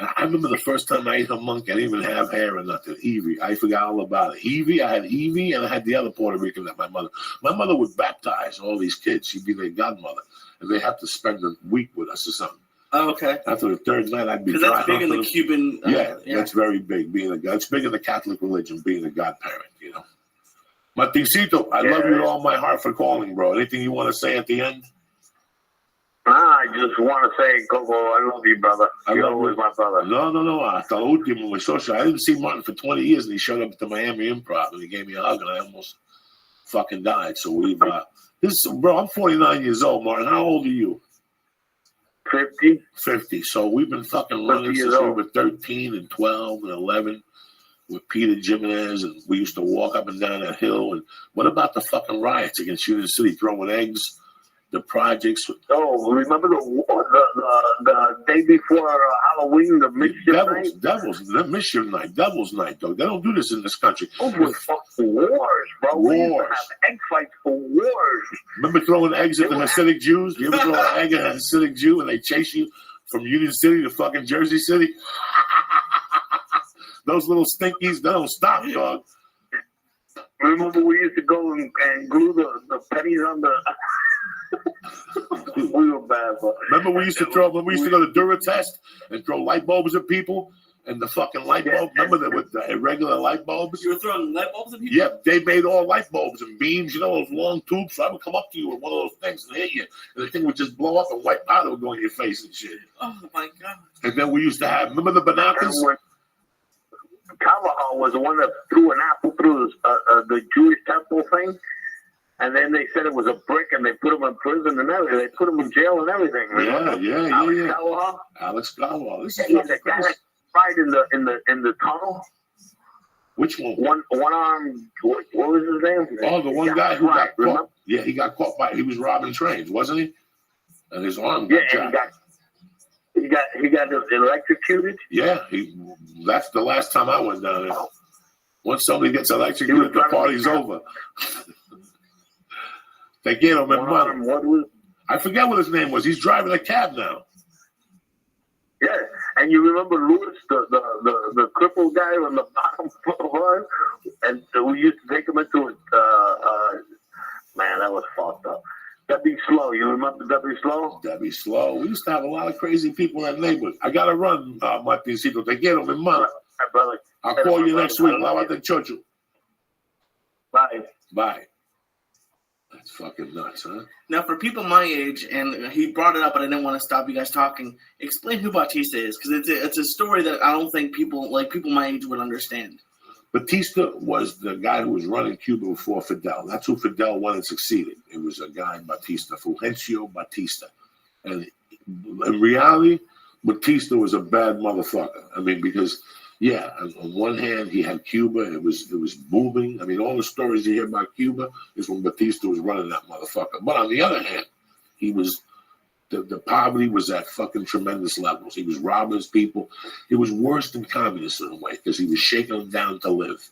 I remember the first time I ate her monkey. I didn't even have hair or nothing. Evie. I forgot all about it. Evie. I had Evie, and I had the other Puerto Rican that my mother would baptize all these kids. She'd be their godmother, and they have to spend a week with us or something. Oh, okay. After the 3rd night, I'd be because that's big in the Cuban. Yeah, that's very big. It's big in the Catholic religion, being a godparent. You know. Martincito, I love you with all my heart for calling, bro. Anything you want to say at the end? I just want to say, Coco, I love you, brother. You're always my brother. No. Hasta la última, my social. I didn't see Martin for 20 years, and he showed up at the Miami Improv, and he gave me a hug, and I almost fucking died. So we've, bro, I'm 49 years old, Martin. How old are you? 50. 50. So we've been fucking running since we were 13 and 12 and 11 with Peter Jimenez, and we used to walk up and down that hill. And what about the fucking riots against Union City, throwing eggs? The projects. Oh, remember the day before Halloween, the mischief night? Devil's night, though. They don't do this in this country. Oh, it was fucking wars, bro. We used to have egg fights for wars. Remember throwing eggs at the Hasidic Jews? You ever throw an egg at a Hasidic Jew and they chase you from Union City to fucking Jersey City? Those little stinkies, they don't stop, dog. Remember we used to go and glue the pennies on the... We were bad, but remember we used to go to Duratest and throw light bulbs at people, and the fucking light bulb. Remember with the irregular light bulbs? You were throwing light bulbs at people? Yeah, they made all light bulbs and beams. You know those long tubes. So I would come up to you with one of those things and hit you, and the thing would just blow up and white powder would go in your face and shit. Oh my god! And then we used to have. Remember the bananas? Carvajal was the one that threw an apple through the Jewish temple thing. And then they said it was a brick, and they put him in prison and everything. They put him in jail and everything. Yeah. Alex Carvajal. This is the guy that died in the tunnel. Which one? One arm. What was his name? Oh, the one guy who got caught. Yeah, he got caught he was robbing trains, wasn't he? And his arm got jacked. He got electrocuted. Yeah, that's the last time I went down there. Once somebody gets electrocuted, the party's over. They get him in money. I forget what his name was. He's driving a cab now. Yeah, and you remember Lewis, the crippled guy on the bottom floor, and we used to take him into man, that was fucked up. Debbie Slow, you remember Debbie Slow? Debbie Slow. We used to have a lot of crazy people in that neighborhood. I got to run, Martincito. They get him in money. Right, brother. I'll call you next week. How about the Churchill? Bye. That's fucking nuts, huh? Now, for people my age, and he brought it up, but I didn't want to stop you guys talking. Explain who Batista is, because it's a story that I don't think people my age would understand. Batista was the guy who was running Cuba before Fidel. That's who Fidel won and succeeded. It was a guy, Batista, Fulgencio Batista. And in reality, Batista was a bad motherfucker. I mean, because yeah, on one hand he had Cuba, it was booming. I mean, all the stories you hear about Cuba is when Batista was running that motherfucker. But on the other hand, he was the poverty was at fucking tremendous levels. He was robbing his people. It was worse than communists in a way because he was shaking them down to live.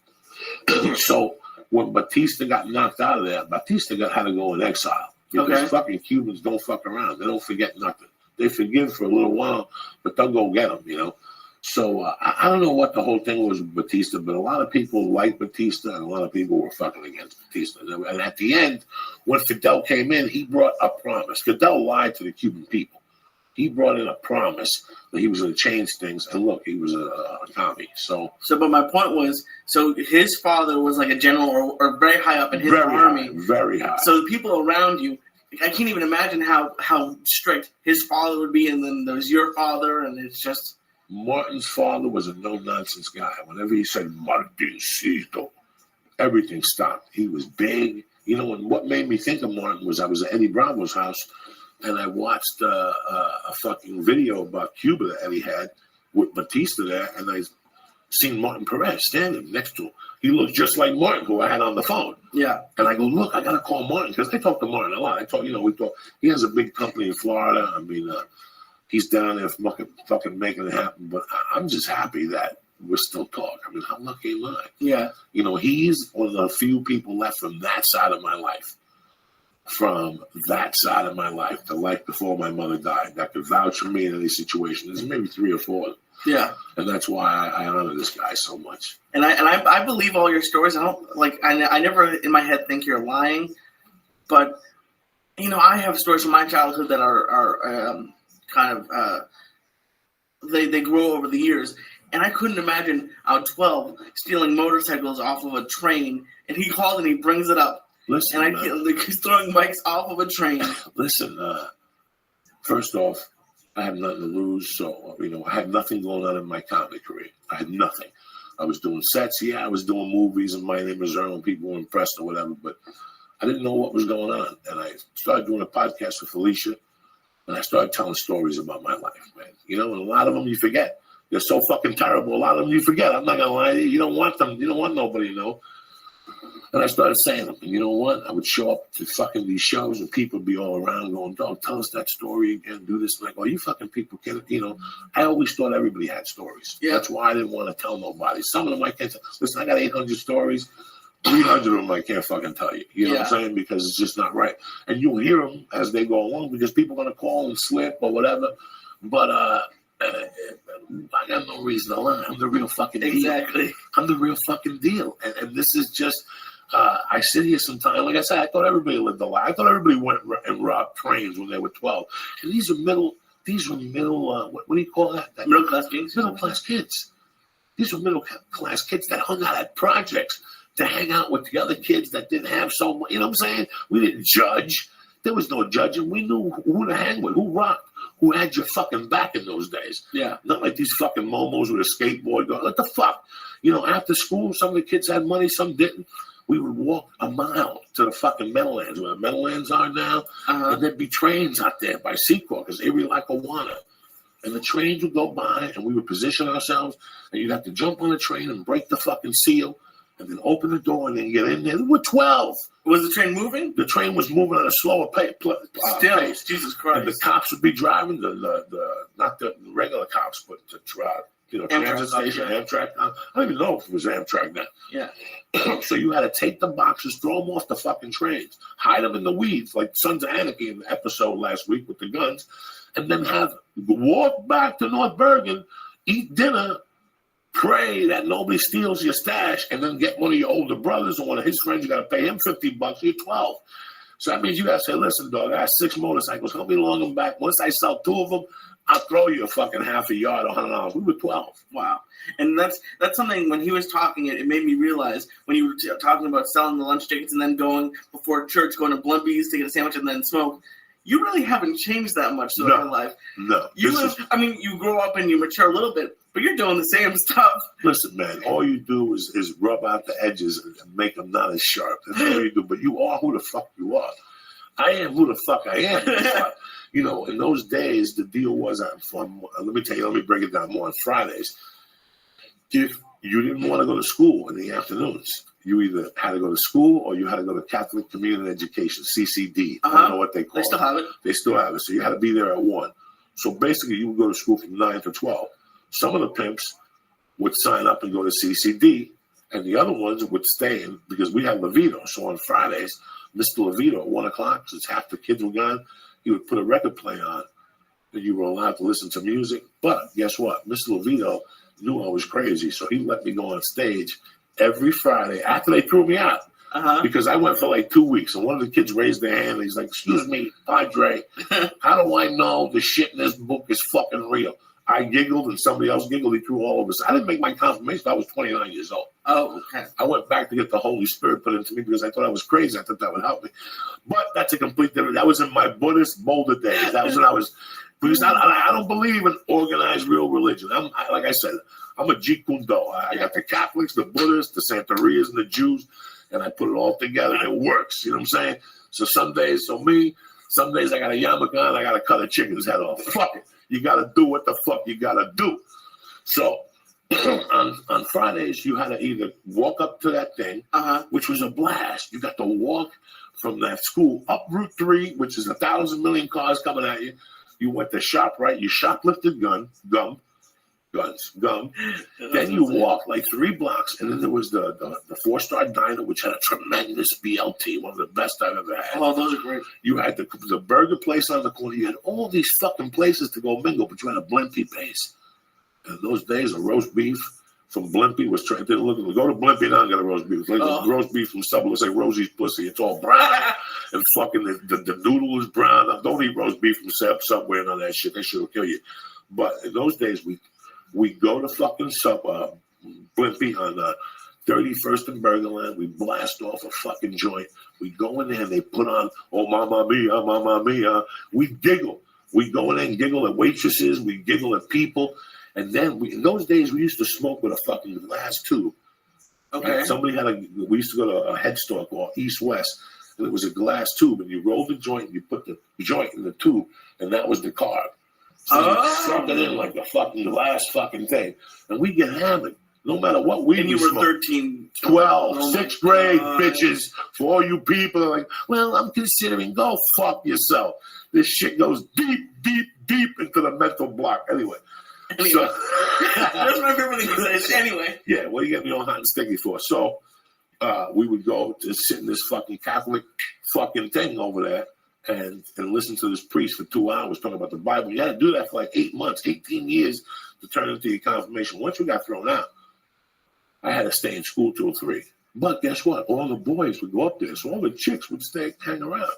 So when Batista got knocked out of there, Batista had to go in exile because fucking Cubans don't fuck around. They don't forget nothing. They forgive for a little while, but they'll go get them, you know. So I don't know what the whole thing was with Batista, but a lot of people liked Batista and a lot of people were fucking against Batista. And at the end, when Fidel came in, he brought a promise. Fidel lied to the Cuban people. He brought in a promise that he was going to change things. And look, he was a commie. So, but my point was, so his father was like a general or very high up in his army. Very high. So the people around you, I can't even imagine how strict his father would be, and then there's your father, and it's just... Martin's father was a no-nonsense guy. Whenever he said Martincito, everything stopped. He was big. You know, and what made me think of Martin was I was at Eddie Bravo's house, and I watched a fucking video about Cuba that Eddie had with Batista there, and I seen Martin Perez standing next to him. He looked just like Martin, who I had on the phone. Yeah. And I go, look, I got to call Martin, because I talk to Martin a lot. We talk. He has a big company in Florida. I mean, he's down there fucking making it happen. But I'm just happy that we're still talking. I mean, how lucky am I? Yeah. You know, he's one of the few people left from that side of my life. From that side of my life, the life before my mother died, that could vouch for me in any situation. There's maybe 3 or 4. Yeah. And that's why I honor this guy so much. And I believe all your stories. I don't like. I never in my head think you're lying, but you know, I have stories from my childhood that are kind of they grow over the years. And I couldn't imagine 12 stealing motorcycles off of a train. And he called and he brings it up. Listen, and he's throwing bikes off of a train. Listen, first off, I have nothing to lose. So, you know, I had nothing going on in my comedy career. I had nothing. I was doing sets. Yeah, I was doing movies in my name is Earl and people were impressed or whatever. But I didn't know what was going on. And I started doing a podcast with Felicia. And I started telling stories about my life, man. You know, and a lot of them you forget. They're so fucking terrible. A lot of them you forget. I'm not going to lie to you. You don't want them. You don't want nobody to know. And I started saying them. And you know what? I would show up to fucking these shows and people would be all around going, dog, tell us that story again. Do this. And like, oh, you fucking people can't, you know. I always thought everybody had stories. Yeah. That's why I didn't want to tell nobody. Some of them I can't tell. Listen, I got 800 stories. 300 of them I can't fucking tell you. You know what I'm saying? Because it's just not right. And you'll hear them as they go along because people are going to call and slip or whatever. But I got no reason to lie. I'm the real fucking deal. Exactly. I'm the real fucking deal. And this is just, I sit here sometimes, like I said, I thought everybody lived a lie. I thought everybody went and robbed trains when they were 12. And these were middle, what do you call that? Middle class kids. Middle class kids. These were middle class kids that hung out at projects to hang out with the other kids that didn't have so much. You know what I'm saying? We didn't judge. There was no judging. We knew who to hang with, who rocked, who had your fucking back in those days. Yeah. Not like these fucking momos with a skateboard going, what the fuck? You know, after school, some of the kids had money, some didn't. We would walk a mile to the fucking Meadowlands, where the Meadowlands are now, and there'd be trains out there by Secor, because Erie Lackawanna. And the trains would go by, and we would position ourselves, and you'd have to jump on the train and break the fucking seal, and then open the door and then get in there. We're 12. Was the train moving? The train was moving at a slower pace. Jesus Christ. And the cops would be driving, not the regular cops, but the transit station, Amtrak. I don't even know if it was Amtrak then. Yeah. So you had to take the boxes, throw them off the fucking trains, hide them in the weeds, like Sons of Anarchy in the episode last week with the guns, and then walk back to North Bergen, eat dinner, pray that nobody steals your stash, and then get one of your older brothers or one of his friends. You got to pay him $50. You're 12. So that means you got to say, listen, dog, I got 6 motorcycles. Help me lug them back. Once I sell 2 of them, I'll throw you a fucking half a yard, $100. We were 12. Wow. And that's something, when he was talking, it made me realize when you were talking about selling the lunch tickets and then going before church, going to Blimpies to get a sandwich and then smoke. You really haven't changed that much throughout your life. No. You grow up and you mature a little bit, but you're doing the same stuff. Listen, man, all you do is rub out the edges and make them not as sharp. That's all you do. But you are who the fuck you are. I am who the fuck I am. you know, in those days, the deal was, let me break it down more on Fridays. If you didn't want to go to school in the afternoons, you either had to go to school or you had to go to Catholic Community Education, CCD. I don't know what they call it. They still have it. They still have it. So you had to be there at 1. So basically, you would go to school from 9 to 12. Some of the pimps would sign up and go to CCD, and the other ones would stay in because we had Levito. So on Fridays, Mr. Levito at 1 o'clock, since half the kids were gone, he would put a record player on, and you were allowed to listen to music. But guess what? Mr. Levito knew I was crazy, so he let me go on stage every Friday after they threw me out. Because I went for like 2 weeks, and one of the kids raised their hand, and he's like, "Excuse me, Padre, how do I know the shit in this book is fucking real?" I giggled, and somebody else giggled. He threw all of us. I didn't make my confirmation. I was 29 years old. Oh, okay. I went back to get the Holy Spirit put into me because I thought I was crazy. I thought that would help me. But that's a complete different. That was in my Buddhist Boulder days. That was when I was, because I don't believe in organized real religion. Like I said, I'm a Jeet Kune Do. I got the Catholics, the Buddhists, the Santerias, and the Jews, and I put it all together, and it works. You know what I'm saying? So some days I got a yarmulke on, I got to cut a chicken's head off. Fuck it. You got to do what the fuck you got to do. So on Fridays, you had to either walk up to that thing, which was a blast. You got to walk from that school up Route 3, which is 1,000 million cars coming at you. You went to ShopRite. You shoplifted gum. Then you walked like 3 blocks, and then there was the 4-star diner, which had a tremendous BLT, one of the best I've ever had. Oh, those are great. You had the burger place on the corner. You had all these fucking places to go mingle, but you had a Blimpie base. And those days, a roast beef from Blimpie was trying to look. Go to Blimpie now and get a roast beef. It's like roast beef from Subway. It's like Rosie's pussy. It's all brown, and fucking the noodle is brown. Now, don't eat roast beef from Subway and all that shit. That shit will kill you. But in those days, we go to fucking Blimpie on 31st and Burgerland. We blast off a fucking joint. We go in there and they put on, oh, Mamma Mia, Mamma Mia. We giggle. We go in there and giggle at waitresses. We giggle at people. And then in those days, we used to smoke with a fucking glass tube. Okay. Right? We used to go to a head store called East West, and it was a glass tube, and you rolled the joint, and you put the joint in the tube, and that was the carb. So you suck it in like the fucking last fucking thing. And we get hammered, no matter what weed and you we were smoke. 13, 12, 6th grade, bitches. For all you people are like, well, I'm considering, go fuck yourself. This shit goes deep, deep, deep into the mental block. Anyway. So, that's my favorite thing to say. Anyway. Yeah, what do you get me all hot and sticky for? So we would go to sit in this fucking Catholic fucking thing over there and listen to this priest for 2 hours talking about the Bible. You had to do that for like 8 months, 18 years to turn into your confirmation. Once we got thrown out, I had to stay in school till 3. But guess what? All the boys would go up there, so all the chicks would hang around.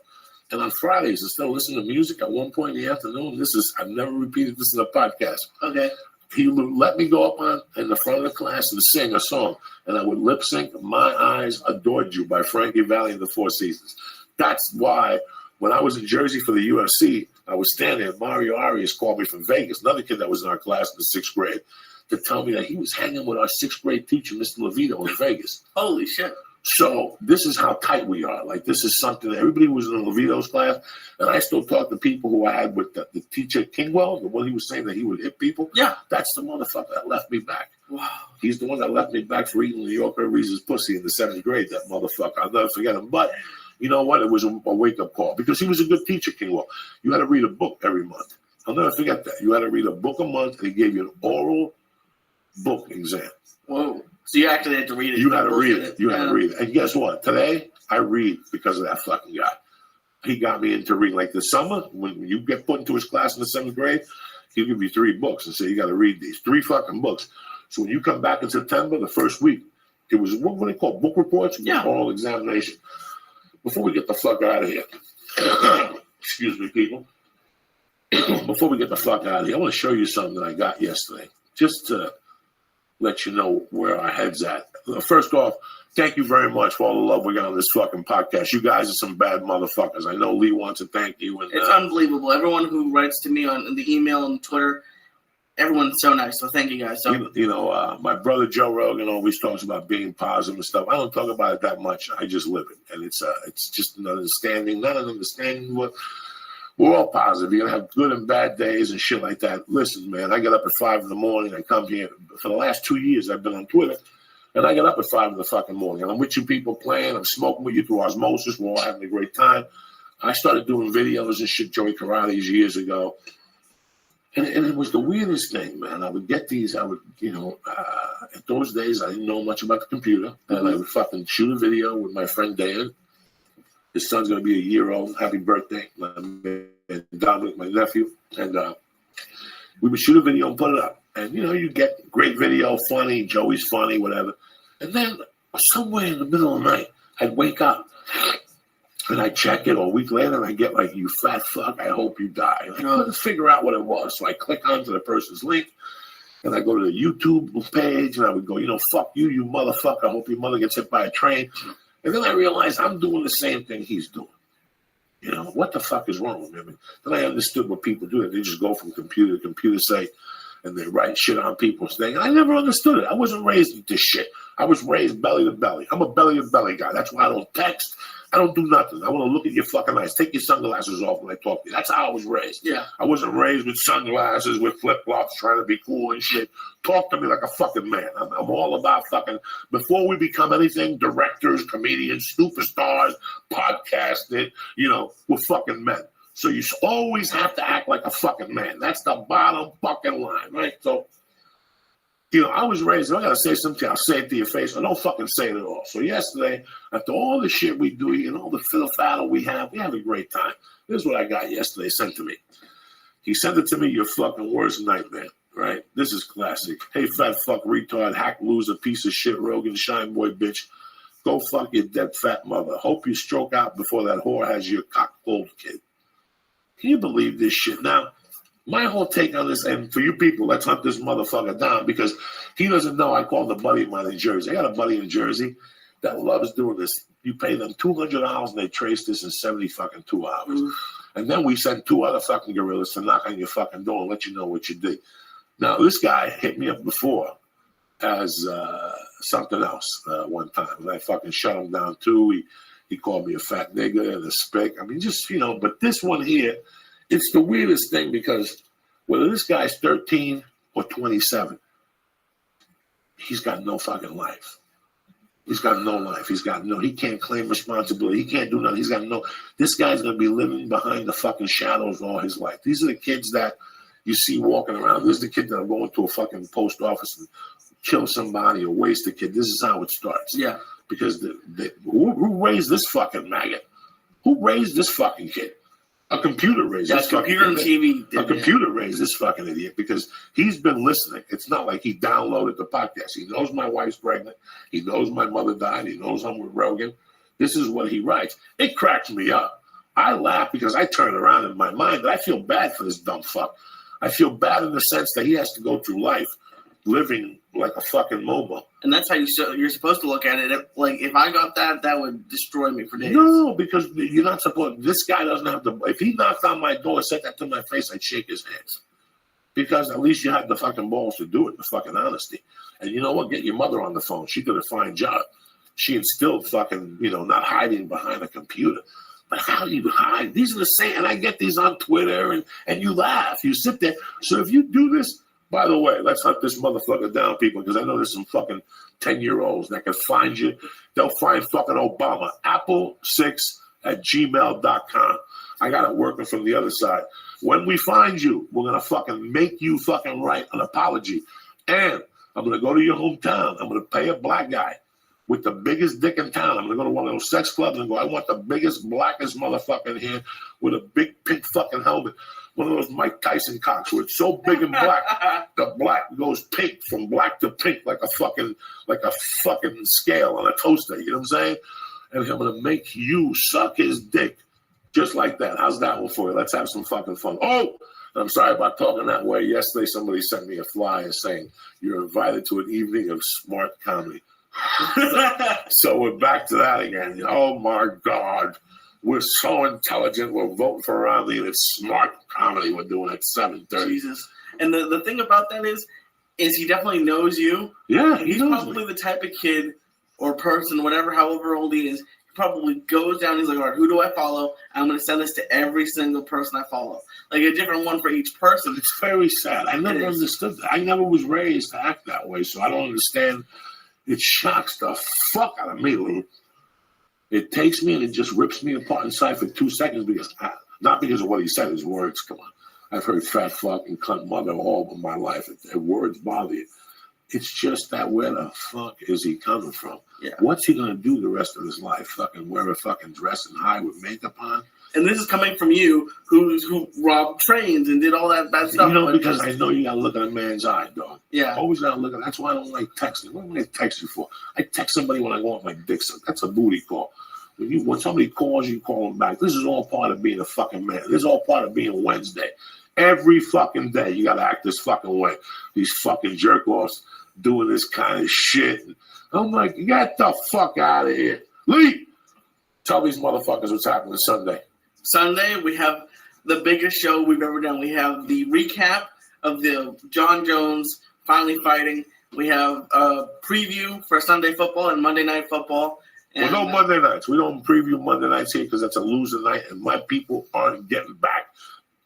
And on Fridays, instead of listening to music at one point in the afternoon, I've never repeated this in a podcast. Okay. He would let me go up in the front of the class and sing a song. And I would lip sync My Eyes Adored You by Frankie Valli and the Four Seasons. That's why when I was in Jersey for the UFC, I was standing and Mario Arias called me from Vegas, another kid that was in our class in the 6th grade, to tell me that he was hanging with our 6th grade teacher, Mr. Levito, in Vegas. Holy shit. So this is how tight we are. Like, this is something that everybody was in Levito's class, and I still talk to people who I had with the teacher Kingwell, the one he was saying that he would hit people. Yeah. That's the motherfucker that left me back. Wow. He's the one that left me back for eating New Yorker Reese's pussy in the 7th grade, that motherfucker. I'll never forget him. But you know what? It was a wake-up call because he was a good teacher, Kingwell. You had to read a book every month. I'll never forget that. You had to read a book a month, and he gave you an oral book exam. Whoa. So you actually had to read it. You had to read it. You had to read it. And guess what? Today, I read because of that fucking guy. He got me into reading. Like this summer, when you get put into his class in the 7th grade, he'll give you 3 books and say, you got to read these 3 fucking books. So when you come back in September, the first week, it was what they call book reports, oral examination. Before we get the fuck out of here, excuse me, people. Before we get the fuck out of here, I want to show you something that I got yesterday, just to let you know where our head's at. First off, thank you very much for all the love we got on this fucking podcast. You guys are some bad motherfuckers. I know Lee wants to thank you. And it's unbelievable. Everyone who writes to me on the email and Twitter, everyone's so nice. So thank you guys. So my brother Joe Rogan always talks about being positive and stuff. I don't talk about it that much. I just live it, and it's just not an understanding We're all positive. You're gonna have good and bad days and shit like that. Listen, man, I get up at 5 in the morning. I come here. For the last 2 years, I've been on Twitter, and I get up at 5 in the fucking morning. And I'm with you people playing. I'm smoking with you through osmosis. We're all having a great time. I started doing videos and shit, Joey Karate's years ago. And it was the weirdest thing, man. I would get these, at those days, I didn't know much about the computer. And I would fucking shoot a video with my friend Dan. His son's going to be a year old. Happy birthday. And Dominic, my nephew. And we would shoot a video and put it up. And, you get great video, funny, Joey's funny, whatever. And then somewhere in the middle of the night, I'd wake up. And I check it, or a week later, and I get like, you fat fuck, I hope you die. And I couldn't figure out what it was. So I click onto the person's link, and I go to the YouTube page, and I would go, fuck you, you motherfucker. I hope your mother gets hit by a train. And then I realized I'm doing the same thing he's doing. What the fuck is wrong with me? Then I understood what people do. They just go from computer to computer site, and they write shit on people's thing. And I never understood it. I wasn't raised with this shit. I was raised belly to belly. I'm a belly to belly guy. That's why I don't text. I don't do nothing. I want to look at your fucking eyes. Take your sunglasses off when I talk to you. That's how I was raised. Yeah. I wasn't raised with sunglasses, with flip-flops, trying to be cool and shit. Talk to me like a fucking man. I'm all about fucking, before we become anything, directors, comedians, superstars, podcasting, we're fucking men. So you always have to act like a fucking man. That's the bottom fucking line, right? So, I was raised, I got to say something, I'll say it to your face. I don't fucking say it at all. So yesterday, after all the shit we do, all the fiddle-faddle we have a great time. This is what I got yesterday sent to me. He sent it to me, your fucking worst nightmare, right? This is classic. Hey, fat fuck, retard, hack, loser, piece of shit, Rogan, shine boy, bitch. Go fuck your dead fat mother. Hope you stroke out before that whore has your cock cold, kid. Can you believe this shit? Now, my whole take on this, and for you people, let's hunt this motherfucker down, because he doesn't know I called a buddy of mine in Jersey. I got a buddy in Jersey that loves doing this. You pay them $200 and they trace this in 72 hours. And then we send 2 other fucking gorillas to knock on your fucking door and let you know what you did. Now, this guy hit me up before as something else one time. And I fucking shut him down too. He called me a fat nigger and a spick. But this one here, it's the weirdest thing, because whether this guy's 13 or 27, he's got no fucking life. He's got no life. He can't claim responsibility. He can't do nothing. This guy's going to be living behind the fucking shadows all his life. These are the kids that you see walking around. This is the kid that will go into a fucking post office and kill somebody or waste a kid. This is how it starts. Yeah. Because who raised this fucking maggot? Who raised this fucking kid? A computer raised this fucking idiot. A computer raised this fucking idiot, because he's been listening. It's not like he downloaded the podcast. He knows my wife's pregnant. He knows my mother died. He knows I'm with Rogan. This is what he writes. It cracks me up. I laugh because I turn around in my mind and I feel bad for this dumb fuck. I feel bad in the sense that he has to go through life living like a fucking mobile. And that's how you're supposed to look at it. Like, if I got that would destroy me for days. No, because you're not supposed. This guy doesn't have to. If he knocked on my door and said that to my face, I'd shake his hands. Because at least you had the fucking balls to do it, the fucking honesty. And you know what? Get your mother on the phone. She did a fine job. She instilled fucking, not hiding behind a computer. But how do you hide? These are the same. And I get these on Twitter, and you laugh. You sit there. So if you do this. By the way, let's hunt this motherfucker down, people, because I know there's some fucking 10-year-olds that can find you. They'll find fucking Obama. Apple6@gmail.com. I got it working from the other side. When we find you, we're going to fucking make you fucking write an apology. And I'm going to go to your hometown. I'm going to pay a black guy with the biggest dick in town. I'm going to go to one of those sex clubs and go, I want the biggest, blackest motherfucker in here with a big pink fucking helmet. One of those Mike Tyson cocks where it's so big and black, the black goes pink, from black to pink, like a fucking scale on a toaster. You know what I'm saying? And I'm gonna make you suck his dick, just like that. How's that one for you? Let's have some fucking fun. Oh, I'm sorry about talking that way. Yesterday, somebody sent me a flyer saying you're invited to an evening of smart comedy. So we're back to that again. Oh my God. We're so intelligent. We're voting for Romney, and it's smart comedy we're doing at 7:30. Jesus. And the thing about that is he definitely knows you. Yeah, he's probably the type of kid or person, however old he is, probably goes down. He's like, all right, who do I follow? I'm going to send this to every single person I follow. Like a different one for each person. It's very sad. I never understood that. I never was raised to act that way, so I don't understand. It shocks the fuck out of me, Lou. It takes me and it just rips me apart inside for 2 seconds not because of what he said, his words. Come on. I've heard fat fuck and cunt mother all of my life. Words bother you. It's just that where the fuck is he coming from? Yeah. What's he going to do the rest of his life? Fucking wear a fucking dress and hide with makeup on? And this is coming from you, who robbed trains and did all that bad stuff. You know, because I know you got to look at a man's eye, dog. Yeah. Always got to look at. That's why I don't like texting. What am I going to text you for? I text somebody when I want my dick sucked. That's a booty call. When somebody calls you, call them back. This is all part of being a fucking man. This is all part of being Wednesday. Every fucking day, you got to act this fucking way. These fucking jerk-offs doing this kind of shit. I'm like, get the fuck out of here. Lee, tell these motherfuckers what's happening Sunday. Sunday, we have the biggest show we've ever done. We have the recap of the John Jones finally fighting. We have a preview for Sunday football and Monday Night Football. And, no Monday nights. We don't preview Monday nights here because that's a loser night, and my people aren't getting back.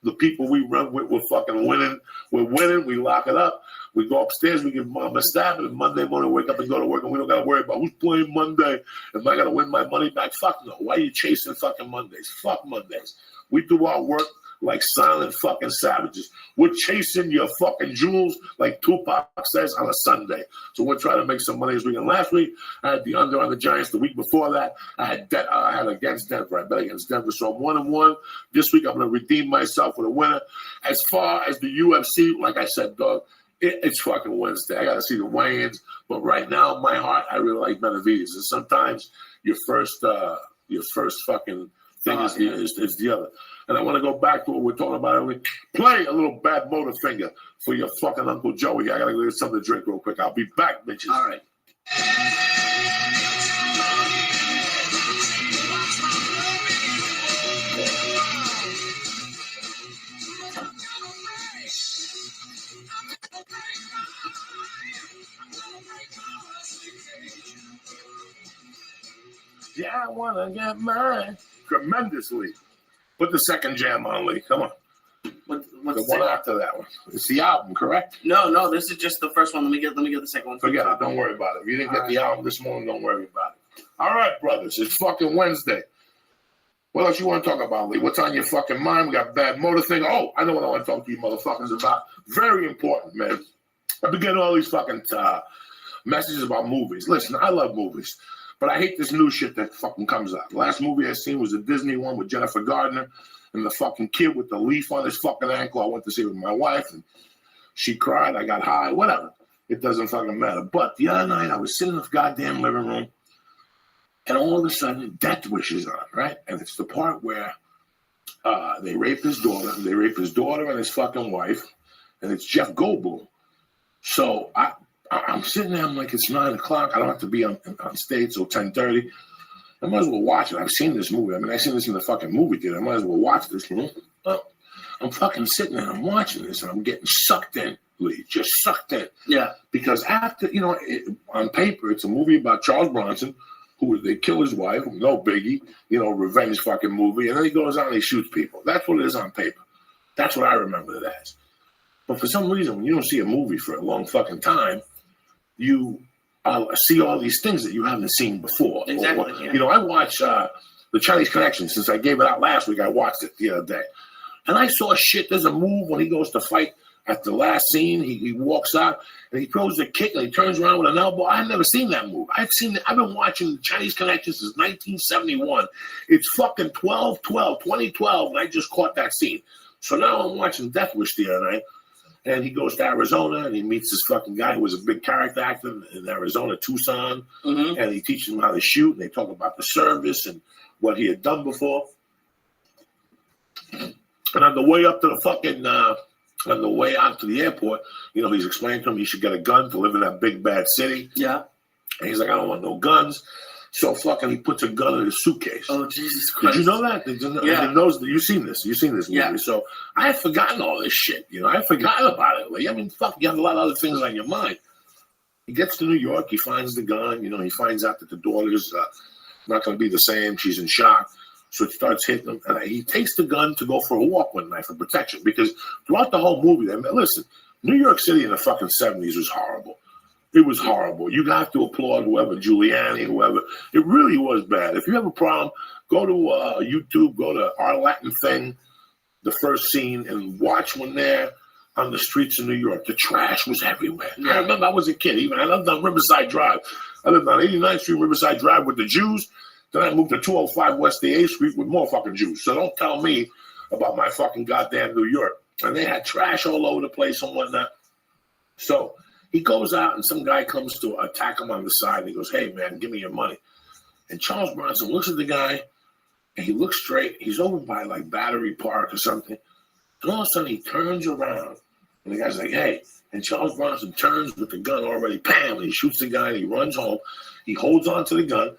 The people we run with, we're fucking winning. We're winning. We lock it up. We go upstairs. We give mom a stab, and Monday morning wake up and go to work, and we don't got to worry about who's playing Monday. Am I going to win my money back? Fuck no. Why are you chasing fucking Mondays? Fuck Mondays. We do our work like silent fucking savages. We're chasing your fucking jewels like Tupac says on a Sunday. So we're trying to make some money this week. And last week, I had the under on the Giants. The week before that, I had against Denver. I bet against Denver. So I'm 1-1. This week, I'm going to redeem myself with a winner. As far as the UFC, like I said, dog, it's fucking Wednesday. I got to see the weigh-ins. But right now, my heart, I really like Benavidez. And sometimes your first fucking thing is the other. And I want to go back to what we're talking about. Play a little Bad Motor Finger for your fucking Uncle Joey. I got to get something to drink real quick. I'll be back, bitches. All right. Yeah, I want to get mine tremendously. Put the second jam on, Lee. Come on. What's the one after that one. It's the album, correct? No. This is just the first one. Let me get the second one. Forget it. Don't worry about it. If you didn't get the album this morning, don't worry about it. All right, brothers. It's fucking Wednesday. What else you want to talk about, Lee? What's on your fucking mind? We got Bad Motor Thing. Oh, I know what I want to talk to you motherfuckers about. Very important, man. I've been getting all these fucking messages about movies. Listen, I love movies. But I hate this new shit that fucking comes out. The last movie I seen was the Disney one with Jennifer Gardner and the fucking kid with the leaf on his fucking ankle. I went to see it with my wife, and she cried. I got high. Whatever. It doesn't fucking matter. But the other night, I was sitting in the goddamn living room, and all of a sudden, Death Wish is on, right? And it's the part where they rape his daughter. They rape his daughter and his fucking wife, and it's Jeff Goldblum. So I'm sitting there, I'm like, it's 9 o'clock. I don't have to be on stage till 10:30. I might as well watch it. I've seen this movie. I mean, I've seen this in the fucking movie theater. I might as well watch this. Well, I'm fucking sitting there, I'm watching this, and I'm getting sucked in, Lee. Just sucked in. Yeah. Because after, on paper, it's a movie about Charles Bronson, who they kill his wife, no biggie, revenge fucking movie, and then he goes out and he shoots people. That's what it is on paper. That's what I remember it as. But for some reason, when you don't see a movie for a long fucking time, you see all these things that you haven't seen before. Exactly. I watch The Chinese Connection. Since I gave it out last week, I watched it the other day. And I saw shit. There's a move when he goes to fight at the last scene. He walks out and he throws a kick and he turns around with an elbow. I've never seen that move. I've been watching The Chinese Connection since 1971. It's fucking 2012, and I just caught that scene. So now I'm watching Death Wish the other night. And he goes to Arizona, and he meets this fucking guy who was a big character actor in Arizona, Tucson. Mm-hmm. And he teaches him how to shoot, and they talk about the service and what he had done before. And on the way up to the fucking, on the way out to the airport, he's explaining to him he should get a gun to live in that big, bad city. Yeah. And he's like, I don't want no guns. So fucking he puts a gun in his suitcase. Oh, Jesus Christ. Did you know that? Yeah. You've seen this movie. Yeah. So I had forgotten all this shit. I had forgotten about it. Like, I mean, fuck, you have a lot of other things on your mind. He gets to New York. He finds the gun. He finds out that the daughter's not going to be the same. She's in shock. So it starts hitting him. And he takes the gun to go for a walk one night for protection. Because throughout the whole movie, listen, New York City in the fucking 70s was horrible. It was horrible. You have to applaud whoever, Giuliani, whoever. It really was bad. If you have a problem, go to YouTube, go to Our Latin Thing, the first scene, and watch when they're on the streets of New York. The trash was everywhere. I remember I was a kid. Even I lived on Riverside Drive. I lived on 89th Street, Riverside Drive with the Jews. Then I moved to 205 West the 8th Street with more fucking Jews. So don't tell me about my fucking goddamn New York. And they had trash all over the place and whatnot. So he goes out and some guy comes to attack him on the side. And he goes, hey, man, give me your money. And Charles Bronson looks at the guy and he looks straight. He's over by like Battery Park or something. And all of a sudden he turns around and the guy's like, hey. And Charles Bronson turns with the gun already, bam, and he shoots the guy and he runs home. He holds on to the gun.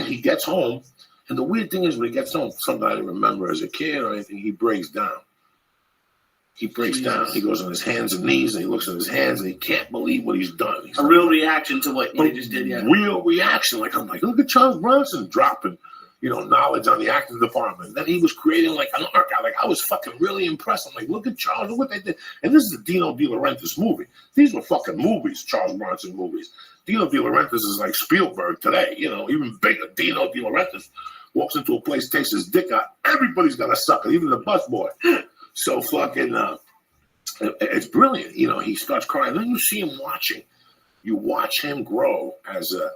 He gets home. And the weird thing is when he gets home, something I didn't remember as a kid or anything, he breaks down. He breaks down. He goes on his hands and knees and he looks at his hands and he can't believe what he's done. He's real reaction to what he just did, yeah. Real reaction. Like, I'm like, look at Charles Bronson dropping, knowledge on the acting department. Then he was creating like an arc. Like, I was fucking really impressed. I'm like, look at Charles, look what they did. And this is the Dino De Laurentiis movie. These were fucking movies, Charles Bronson movies. Dino De Laurentiis is like Spielberg today, even bigger. Dino De Laurentiis walks into a place, takes his dick out. Everybody's got a sucker, even the busboy. So fucking, it's brilliant. He starts crying. Then you see him watching. You watch him grow as a,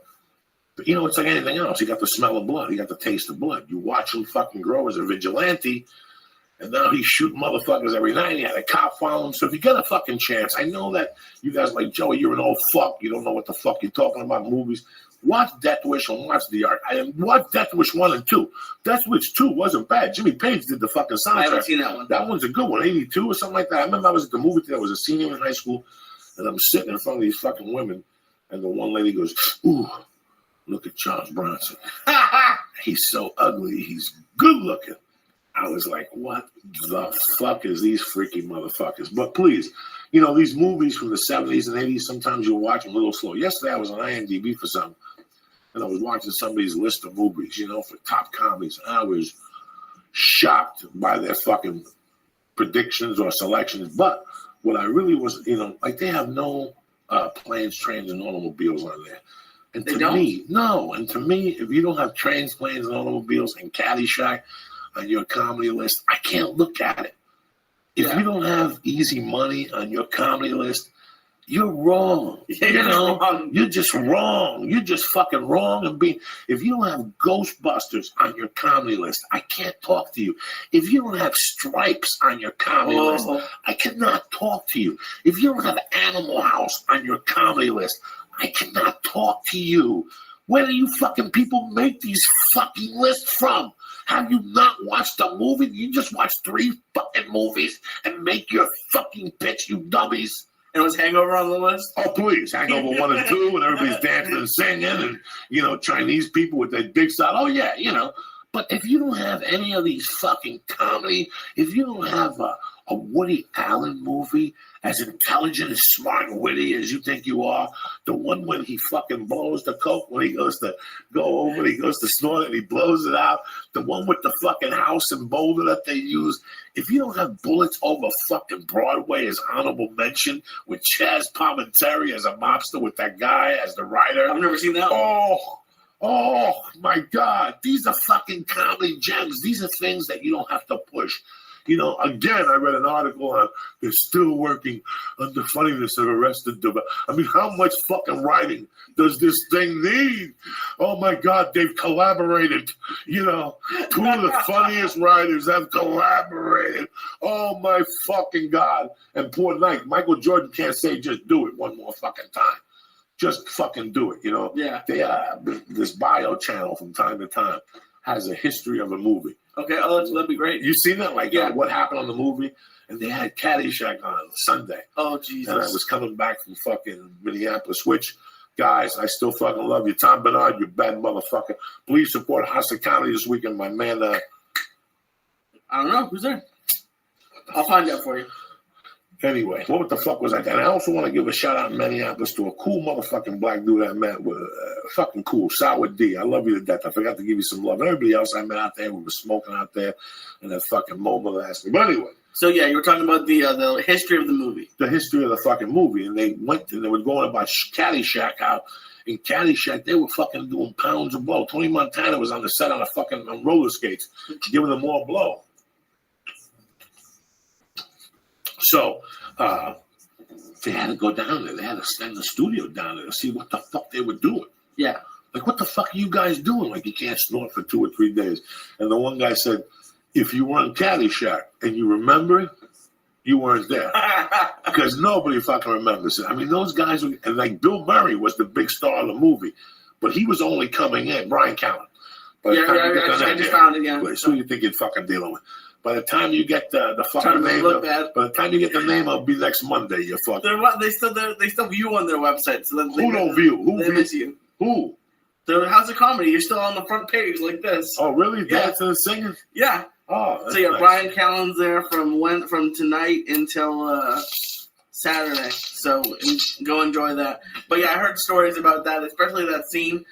it's like anything else. He got the smell of blood. He got the taste of blood. You watch him fucking grow as a vigilante. And now he's shooting motherfuckers every night. He had a cop follow him. So if you get a fucking chance, I know that you guys like, Joey, you're an old fuck. You don't know what the fuck you're talking about movies. Watch Death Wish and watch The Ark. Watch Death Wish 1 and 2. Death Wish 2 wasn't bad. Jimmy Page did the fucking soundtrack. I haven't seen that one. That one's a good one, 82 or something like that. I remember I was at the movie theater. I was a senior in high school, and I'm sitting in front of these fucking women, and the one lady goes, ooh, look at Charles Bronson. He's so ugly. He's good looking. I was like, what the fuck is these freaky motherfuckers? But please, these movies from the 70s and 80s, sometimes you'll watch them a little slow. Yesterday I was on IMDb for something, and I was watching somebody's list of movies, for top comedies. And I was shocked by their fucking predictions or selections. But what I really was, they have no planes, trains, and automobiles on there. And to me, no. And to me, if you don't have trains, planes, and automobiles and Caddyshack on your comedy list, I can't look at it. If you don't have Easy Money on your comedy list, you're wrong. You're just wrong. You're just fucking wrong. If you don't have Ghostbusters on your comedy list, I can't talk to you. If you don't have Stripes on your comedy list, I cannot talk to you. If you don't have Animal House on your comedy list, I cannot talk to you. Where do you fucking people make these fucking lists from? Have you not watched a movie? You just watched 3 fucking movies and make your fucking pitch, you dummies. And was Hangover on the list? Oh, please. Hangover 1 and 2, and everybody's dancing and singing, and, Chinese people with their dicks out. Oh, yeah, But if you don't have any of these fucking comedy, if you don't have a Woody Allen movie as intelligent, as smart and witty as you think you are, the one when he fucking blows the coke, when he goes to go over, he goes to snort it, and he blows it out, the one with the fucking house in Boulder that they use. If you don't have Bullets Over fucking Broadway as honorable mention with Chaz Palminteri as a mobster with that guy as the writer. I've never seen that one. Oh, my God. These are fucking comedy gems. These are things that you don't have to push. Again, I read an article on they're still working on the funniness of Arrested Development. I mean, how much fucking writing does this thing need? Oh, my God, they've collaborated. 2 of the funniest writers have collaborated. Oh, my fucking God. And poor Nike, Michael Jordan can't say just do it one more fucking time. Just fucking do it, Yeah. This bio channel from time to time has a history of a movie. Okay, that'd be great. You seen that? What happened on the movie? And they had Caddyshack on Sunday. Oh, Jesus. And I was coming back from fucking Minneapolis, which, guys, I still fucking love you. Tom Bernard, you bad motherfucker. Please support House of Comedy this weekend, my man. I don't know. Who's there? I'll find out for you. Anyway, what the fuck was I? And I also want to give a shout out in Minneapolis to a cool motherfucking black dude I met with fucking cool, Sour D. I love you to death. I forgot to give you some love. And everybody else I met out there, we were smoking out there, and that fucking mobile ass. But anyway. So yeah, you were talking about the history of the movie. The history of the fucking movie, and they were going about Caddyshack out. In Caddyshack, they were fucking doing pounds of blow. Tony Montana was on the set on roller skates, giving them more blow. So they had to go down there. They had to send the studio down there to see what the fuck they were doing. Yeah. Like, what the fuck are you guys doing? Like, you can't snort for 2 or 3 days. And the one guy said, if you were on Caddyshack and you remember it, you weren't there. Because nobody fucking remembers it. I mean, those guys, and like Bill Murray was the big star of the movie, but he was only coming in, Brian Callen. I just found it, yeah. So who you think you're fucking dealing with? By the time you get the fucking name, by the time you get the name, it'll be next Monday. You're fucking. They still view on their website. So who don't view? Who miss you? Who? The House of Comedy. You're still on the front page like this. Oh, really? Yeah. Dancing and singing? Yeah. Oh, so yeah, nice. Brian Callen's there from tonight until Saturday. So go enjoy that. But yeah, I heard stories about that, especially that scene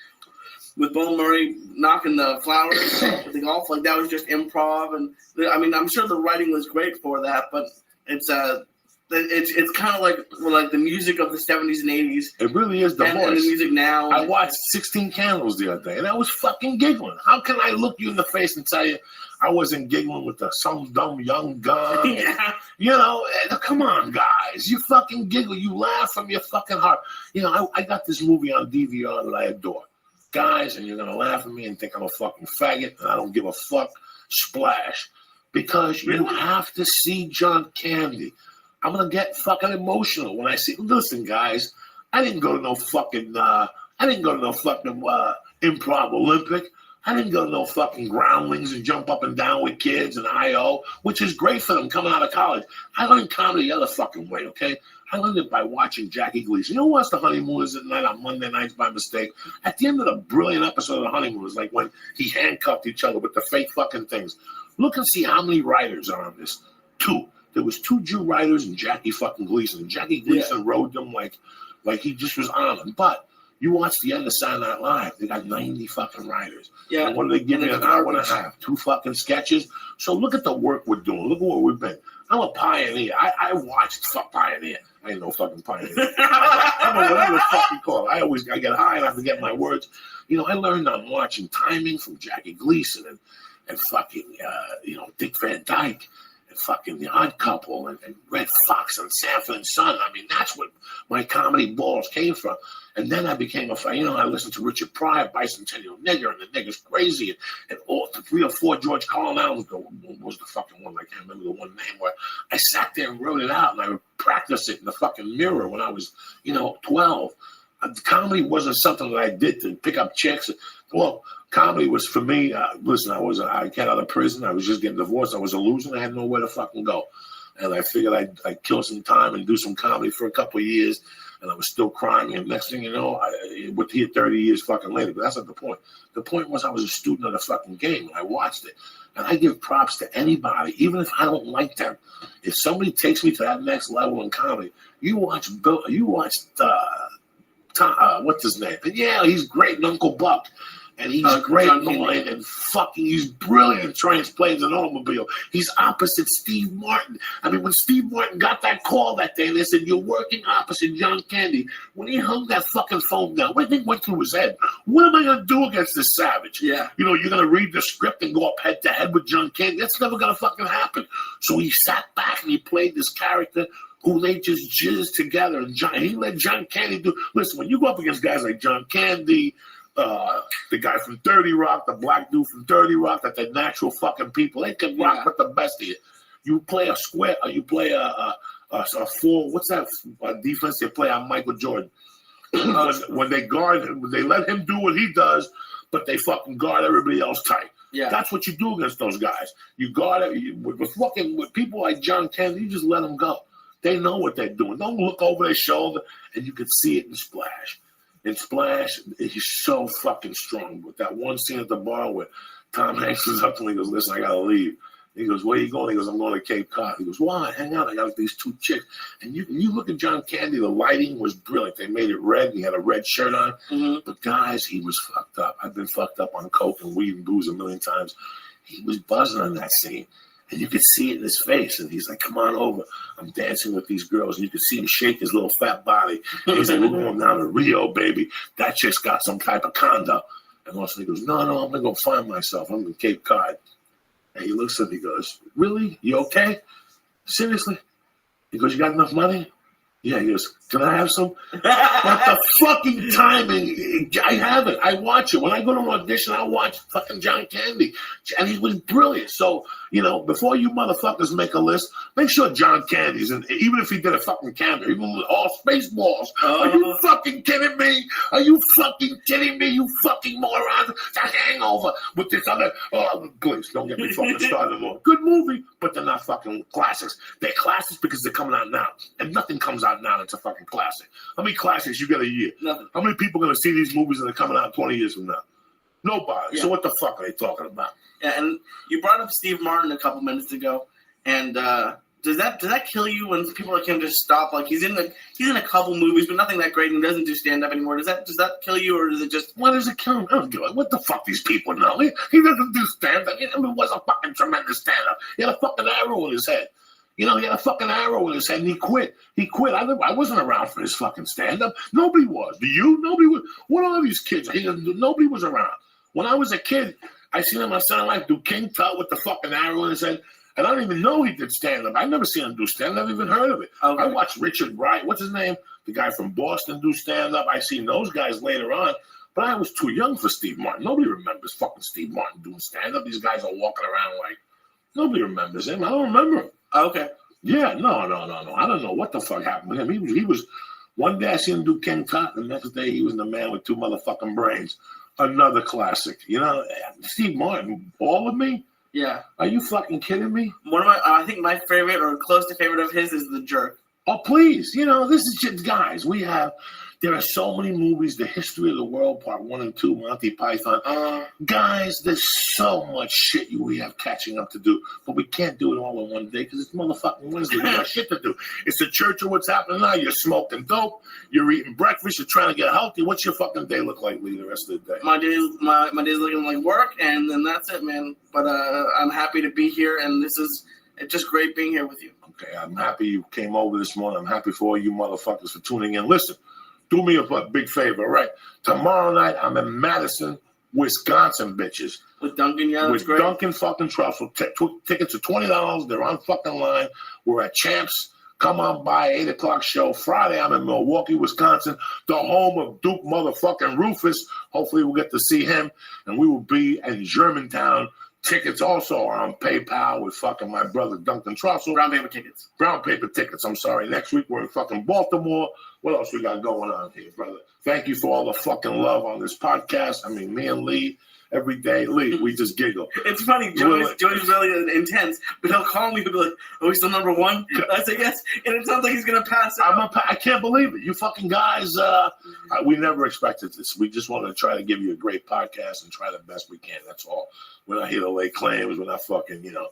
with Bill Murray knocking the flowers with the golf. Like, that was just improv, and I mean, I'm sure the writing was great for that, but it's kind of like the music of the 70s and 80s. It really is the voice. And the music now. I watched 16 Candles the other day, and I was fucking giggling. How can I look you in the face and tell you I wasn't giggling with some dumb young gun? Yeah. You know, come on, guys. You fucking giggle. You laugh from your fucking heart. You know, I got this movie on DVR that I adore. Guys, and you're going to laugh at me and think I'm a fucking faggot, and I don't give a fuck. Splash. Because you have to see John Candy. I'm going to get fucking emotional when I see. Listen, guys, I didn't go to no fucking improv Olympic. I didn't go to no fucking groundlings and jump up and down with kids and I.O., which is great for them coming out of college. I learned comedy the other fucking way, okay? I learned it by watching Jackie Gleason. You know who watched The Honeymooners at night on Monday nights by mistake? At the end of the brilliant episode of The Honeymooners, like when he handcuffed each other with the fake fucking things. Look and see how many writers are on this. 2. There was 2 Jew writers and Jackie fucking Gleason. And Jackie Gleason wrote them like he just was on them. But you watch the end of Saturday Night Live, they got 90 fucking writers. Yeah. And what do they give you? An hour and a half, 2 fucking sketches. So look at the work we're doing. Look at where we've been. I'm a pioneer. I watched Pioneer. I ain't no fucking pioneer. I'm a whatever the fuck you call it. I get high and I forget my words. You know, I learned on watching Timing from Jackie Gleason and fucking, Dick Van Dyke. And fucking The Odd Couple and Red Fox and Sanford and Son. I mean, that's what my comedy balls came from. And then I became I listened to Richard Pryor, Bicentennial Nigger, and The Nigger's Crazy, and all 3 or 4 George Carlin albums. Was the fucking one? I can't remember the one name where I sat there and wrote it out, and I would practice it in the fucking mirror when I was, 12. Comedy wasn't something that I did to pick up chicks. Well, comedy was for me. Listen, I got out of prison. I was just getting divorced. I was a loser. I had nowhere to fucking go, and I figured I'd kill some time and do some comedy for a couple of years. And I was still crying. And next thing you know, I would hear 30 years fucking later. But that's not the point. The point was I was a student of the fucking game. And I watched it, and I give props to anybody, even if I don't like them. If somebody takes me to that next level in comedy, you watch what's his name? And yeah, he's great in Uncle Buck. And he's great and fucking, he's brilliant in Trains, Planes, and Automobile. He's opposite Steve Martin. I mean, when Steve Martin got that call that day, they said, you're working opposite John Candy. When he hung that fucking phone down, what do you think went through his head? What am I going to do against this savage? Yeah. You're going to read the script and go up head to head with John Candy? That's never going to fucking happen. So he sat back and he played this character who they just jizzed together. And he let John Candy do. Listen, when you go up against guys like John Candy, the guy from 30 Rock, the black dude from 30 Rock, that they're natural fucking people. They can rock with the best of you. You play a square, you play a 4, what's that defense they play on Michael Jordan? when they guard him, they let him do what he does, but they fucking guard everybody else tight. Yeah. That's what you do against those guys. You guard it with people like John Candy, you just let them go. They know what they're doing. Don't look over their shoulder, and you can see it in Splash. In Splash, he's so fucking strong. With that one scene at the bar where Tom Hanks is up to him, he goes, listen, I got to leave. He goes, where are you going? He goes, I'm going to Cape Cod. He goes, why? Hang out. I got these 2 chicks. And you look at John Candy, the lighting was brilliant. They made it red. He had a red shirt on. Mm-hmm. But guys, he was fucked up. I've been fucked up on coke and weed and booze a million times. He was buzzing on that scene. And you could see it in his face. And he's like, come on over. I'm dancing with these girls. And you could see him shake his little fat body. And he's like, we're going down to Rio, baby. That chick's got some type of condo. And also he goes, no, I'm going to go find myself. I'm in Cape Cod. And he looks at me, he goes, really? You okay? Seriously? He goes, you got enough money? Yeah, he goes, can I have some? What the fucking timing? I have it. I watch it. When I go to an audition, I watch fucking John Candy. And he was brilliant. So, before you motherfuckers make a list, make sure John Candy's in. Even if he did a fucking cameo, even with all Spaceballs. Are you fucking kidding me? Are you fucking kidding me, you fucking morons? It's a hangover with this other. Please, don't get me fucking started on. Good movie, but they're not fucking classics. They're classics because they're coming out now. And nothing comes out now that's a fucking classic. How many classics you get a year? Nothing. How many people are going to see these movies that are coming out 20 years from now? Nobody. Yeah. So what the fuck are they talking about? Yeah, and you brought up Steve Martin a couple minutes ago, and does that kill you when people like him just stop? Like he's in a couple movies, but nothing that great, and doesn't do stand up anymore. Does that kill you, or does it just? What does it kill him? I don't give a what the fuck these people know. He doesn't do stand up. He was a fucking tremendous stand up. He had a fucking arrow in his head. He had a fucking arrow in his head, and he quit. I wasn't around for his fucking stand-up. Nobody was. Do you? Nobody was. What are these kids? Nobody was around. When I was a kid, I seen him on Saturday Night do King Tut with the fucking arrow in his head, and I don't even know he did stand-up. I've never seen him do stand-up. I've never even heard of it. Okay. I watched Richard Wright. What's his name? The guy from Boston do stand-up. I seen those guys later on, but I was too young for Steve Martin. Nobody remembers fucking Steve Martin doing stand-up. These guys are walking around like nobody remembers him. I don't remember him. Okay. Yeah, no. I don't know what the fuck happened to him. He was one day I seen him do King Tut, the next day he was the man with 2 motherfucking brains. Another classic. Steve Martin, all of me? Yeah. Are you fucking kidding me? One of I think my favorite or close to favorite of his is The Jerk. Oh, please. This is just, guys, there are so many movies, The History of the World, Part 1 and 2, Monty Python. Guys, there's so much shit we have catching up to do, but we can't do it all in one day because it's motherfucking Wednesday. We got shit to do. It's the church of what's happening now. You're smoking dope. You're eating breakfast. You're trying to get healthy. What's your fucking day look like the rest of the day? My day's looking like work, and then that's it, man. But I'm happy to be here, and it's just great being here with you. Okay, I'm happy you came over this morning. I'm happy for all you motherfuckers for tuning in. Listen. Do me a big favor, right? Tomorrow night, I'm in Madison, Wisconsin, bitches. With Duncan, yeah, that's with great. Duncan fucking Trussell. Tickets are $20. They're on fucking line. We're at Champs. Come on by, 8 o'clock show. Friday, I'm in Milwaukee, Wisconsin, the home of Duke motherfucking Rufus. Hopefully, we'll get to see him. And we will be in Germantown. Tickets also are on PayPal with fucking my brother Duncan Trussell. Brown paper tickets. I'm sorry. Next week, we're in fucking Baltimore. What else we got going on here, brother? Thank you for all the fucking love on this podcast. I mean, me and Lee, every day, Lee, we just giggle. It's funny. Joey's really intense, but he'll call me and be like, "Are we still number one?" I say yes, and it sounds like he's gonna pass out. I can't believe it. You fucking guys. We never expected this. We just wanted to try to give you a great podcast and try the best we can. That's all. We're not here to lay claims. We're not fucking, you know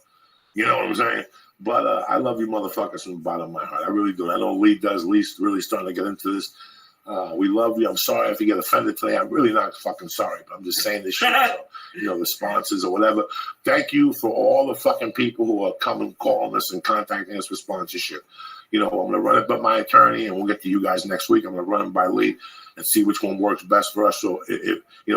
what I'm saying? But I love you motherfuckers from the bottom of my heart. I really do. I know Lee does. Lee's really starting to get into this. We love you. I'm sorry if you get offended today. I'm really not fucking sorry, but I'm just saying this shit. The sponsors or whatever. Thank you for all the fucking people who are coming, calling us and contacting us for sponsorship. I'm going to run it by my attorney, and we'll get to you guys next week. I'm going to run it by Lee and see which one works best for us. So,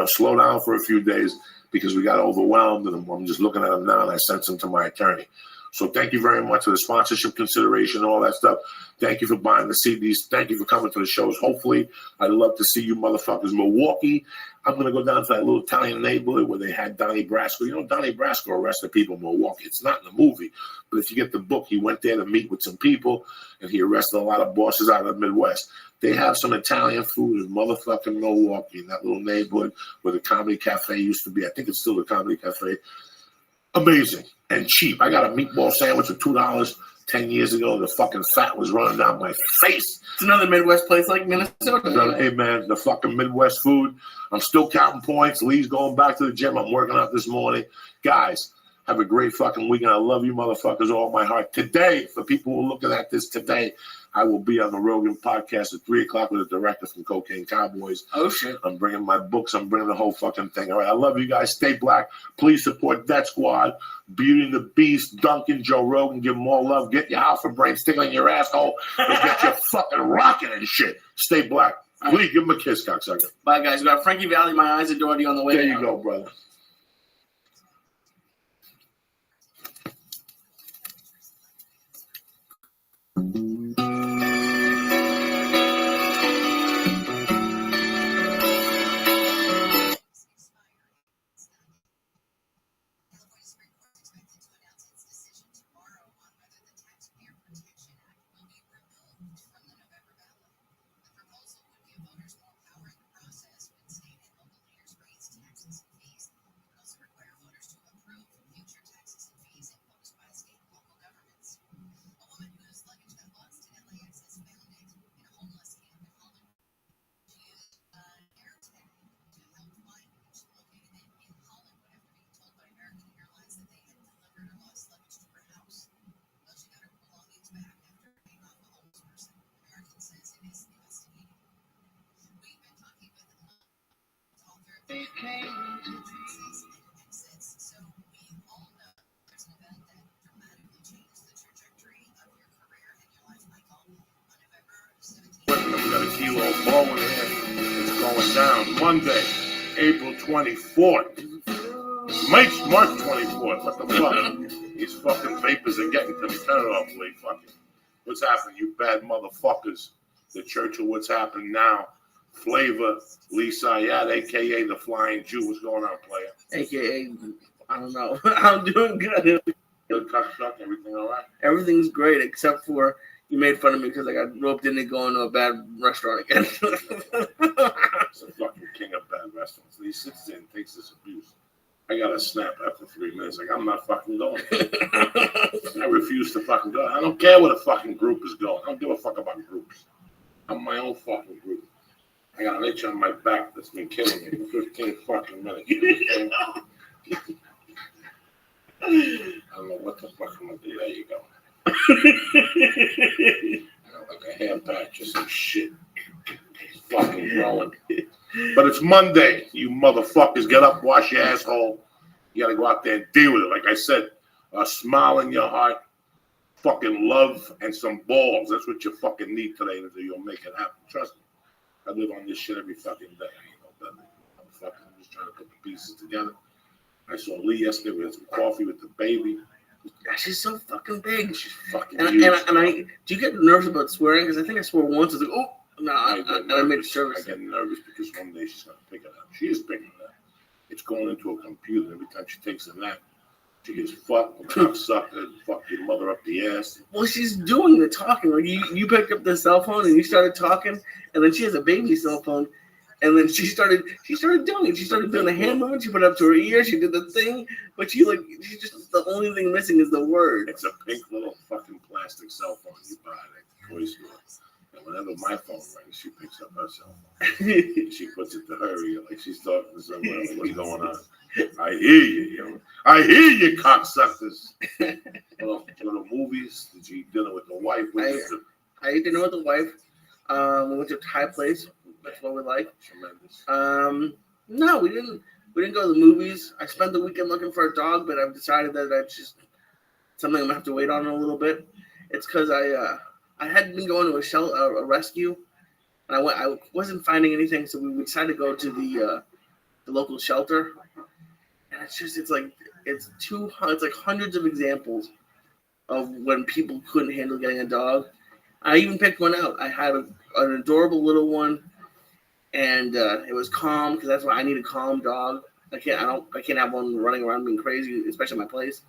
slow down for a few days because we got overwhelmed, and I'm just looking at them now, and I sent them to my attorney. So thank you very much for the sponsorship consideration, all that stuff. Thank you for buying the CDs. Thank you for coming to the shows. Hopefully, I'd love to see you motherfuckers. Milwaukee, I'm going to go down to that little Italian neighborhood where they had Donnie Brasco. Donnie Brasco arrested people in Milwaukee. It's not in the movie, but if you get the book, he went there to meet with some people, and he arrested a lot of bosses out of the Midwest. They have some Italian food in motherfucking Milwaukee, in that little neighborhood where the Comedy Cafe used to be. I think it's still the Comedy Cafe. Amazing and cheap. I got a meatball sandwich for $2 10 years ago. The fucking fat was running down my face. It's another Midwest place like Minnesota. Hey, man, the fucking Midwest food. I'm still counting points. Lee's going back to the gym. I'm working out this morning. Guys, Have a great fucking weekend. I love you motherfuckers with all my heart. Today, for people who are looking at this today, I will be on the Rogan podcast at 3 o'clock with the director from Cocaine Cowboys. Oh, shit. I'm bringing my books. I'm bringing the whole fucking thing. All right. I love you guys. Stay black. Please support Death Squad, Beauty and the Beast, Duncan, Joe Rogan. Give them all love. Get your alpha brain sticking in your asshole. And get your fucking rocking and shit. Stay black. Please give him a kiss, cocksucker. Bye, guys. We got Frankie Valli, My Eyes Adore You on the way. There you go, brother. We got a kilo of ball in here. It's going down Monday, April 24th. March 24th. What the fuck? These fucking vapors are getting to me. Turn it off, Lee. Fucking. What's happening, you bad motherfuckers? The Church of What's Happening Now. Flavor, Lee Sayat, a.k.a. the Flying Jew. What's going on, player? A.k.a. I don't know. I'm doing good. Good cocksuck. Everything all right? Everything's great except for you made fun of me because I got roped into going to a bad restaurant again. It's a fucking king of bad restaurants. He sits there and takes this abuse. I got to snap after 3 minutes. Like, I'm not fucking going. I refuse to fucking go. I don't care where the fucking group is going. I don't give a fuck about groups. I'm my own fucking group. I got an itch on my back that's been killing me for 15 fucking minutes. I don't know what the fuck I'm going to do. There you go. I got like a hair patch or some shit. It's fucking growing. But it's Monday, you motherfuckers. Get up, wash your asshole. You gotta go out there and deal with it. Like I said, a smile in your heart, fucking love, and some balls. That's what you fucking need today to do. You'll make it happen. Trust me. I live on this shit every fucking day. I ain't no better. I'm just trying to put the pieces together. I saw Lee yesterday. We had some coffee with the baby. She's so fucking big. She's fucking huge. And I do you get nervous about swearing? Because I think I swore once. I was like, oh, no, I made it nervous. I get nervous because one day she's going to pick it up. She is picking it up. It's going into a computer. Every time she takes a nap, she gets fucked, cocksucker, fuck your mother up the ass. Well, she's doing the talking. Like you picked up the cell phone and you started talking, and then she has a baby cell phone. And then she started doing it. She started doing the hand movement. She put it up to her ear. She did the thing, but she's just the only thing missing is the word. It's a pink little fucking plastic cell phone you buy at the toy store. And whenever my phone rings, she picks up her cell phone. She puts it to her ear like she's talking to someone. What's going on? I hear you. I hear you, cocksuckers. Well, to the movies. Did you eat dinner with the wife? I ate dinner with the wife. We went to a Thai place. That's what we like. Tremendous. No, we didn't go to the movies. I spent the weekend looking for a dog, but I've decided that that's just something I'm gonna have to wait on a little bit. It's because I had been going to a rescue, and I wasn't finding anything, so we decided to go to the local shelter. And it's like hundreds of examples of when people couldn't handle getting a dog. I even picked one out. I had an adorable little one. And it was calm because that's why I need a calm dog. I can't have one running around being crazy, especially in my place.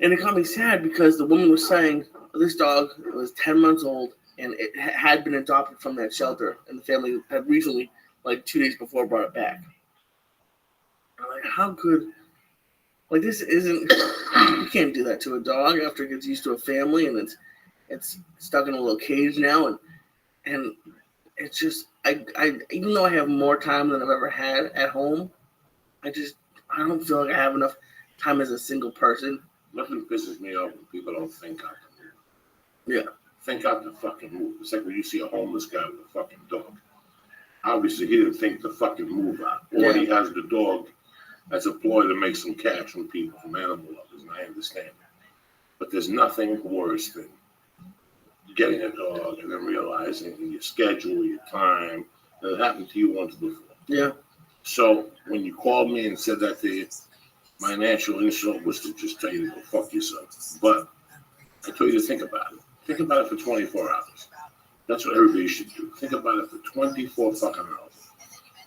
And it got me sad because the woman was saying this dog was 10 months old and it had been adopted from that shelter, and the family had recently, like 2 days before, brought it back. I'm like, how good? Like, this isn't. You can't do that to a dog after it gets used to a family and it's stuck in a little cage now, and it's just, I even though I have more time than I've ever had at home, I don't feel like I have enough time as a single person. Nothing pisses me off when people don't think out the move. Yeah. Think out the fucking move. It's like when you see a homeless guy with a fucking dog. Obviously, he didn't think the fucking move out. Or he has the dog as a ploy to make some cash from people, from animal lovers, and I understand it. But there's nothing worse than getting a dog and then realizing your schedule, your time, that it happened to you once before. Yeah. So when you called me and said that to you, my natural insult was to just tell you to go fuck yourself. But I told you to think about it. Think about it for 24 hours. That's what everybody should do. Think about it for 24 fucking hours.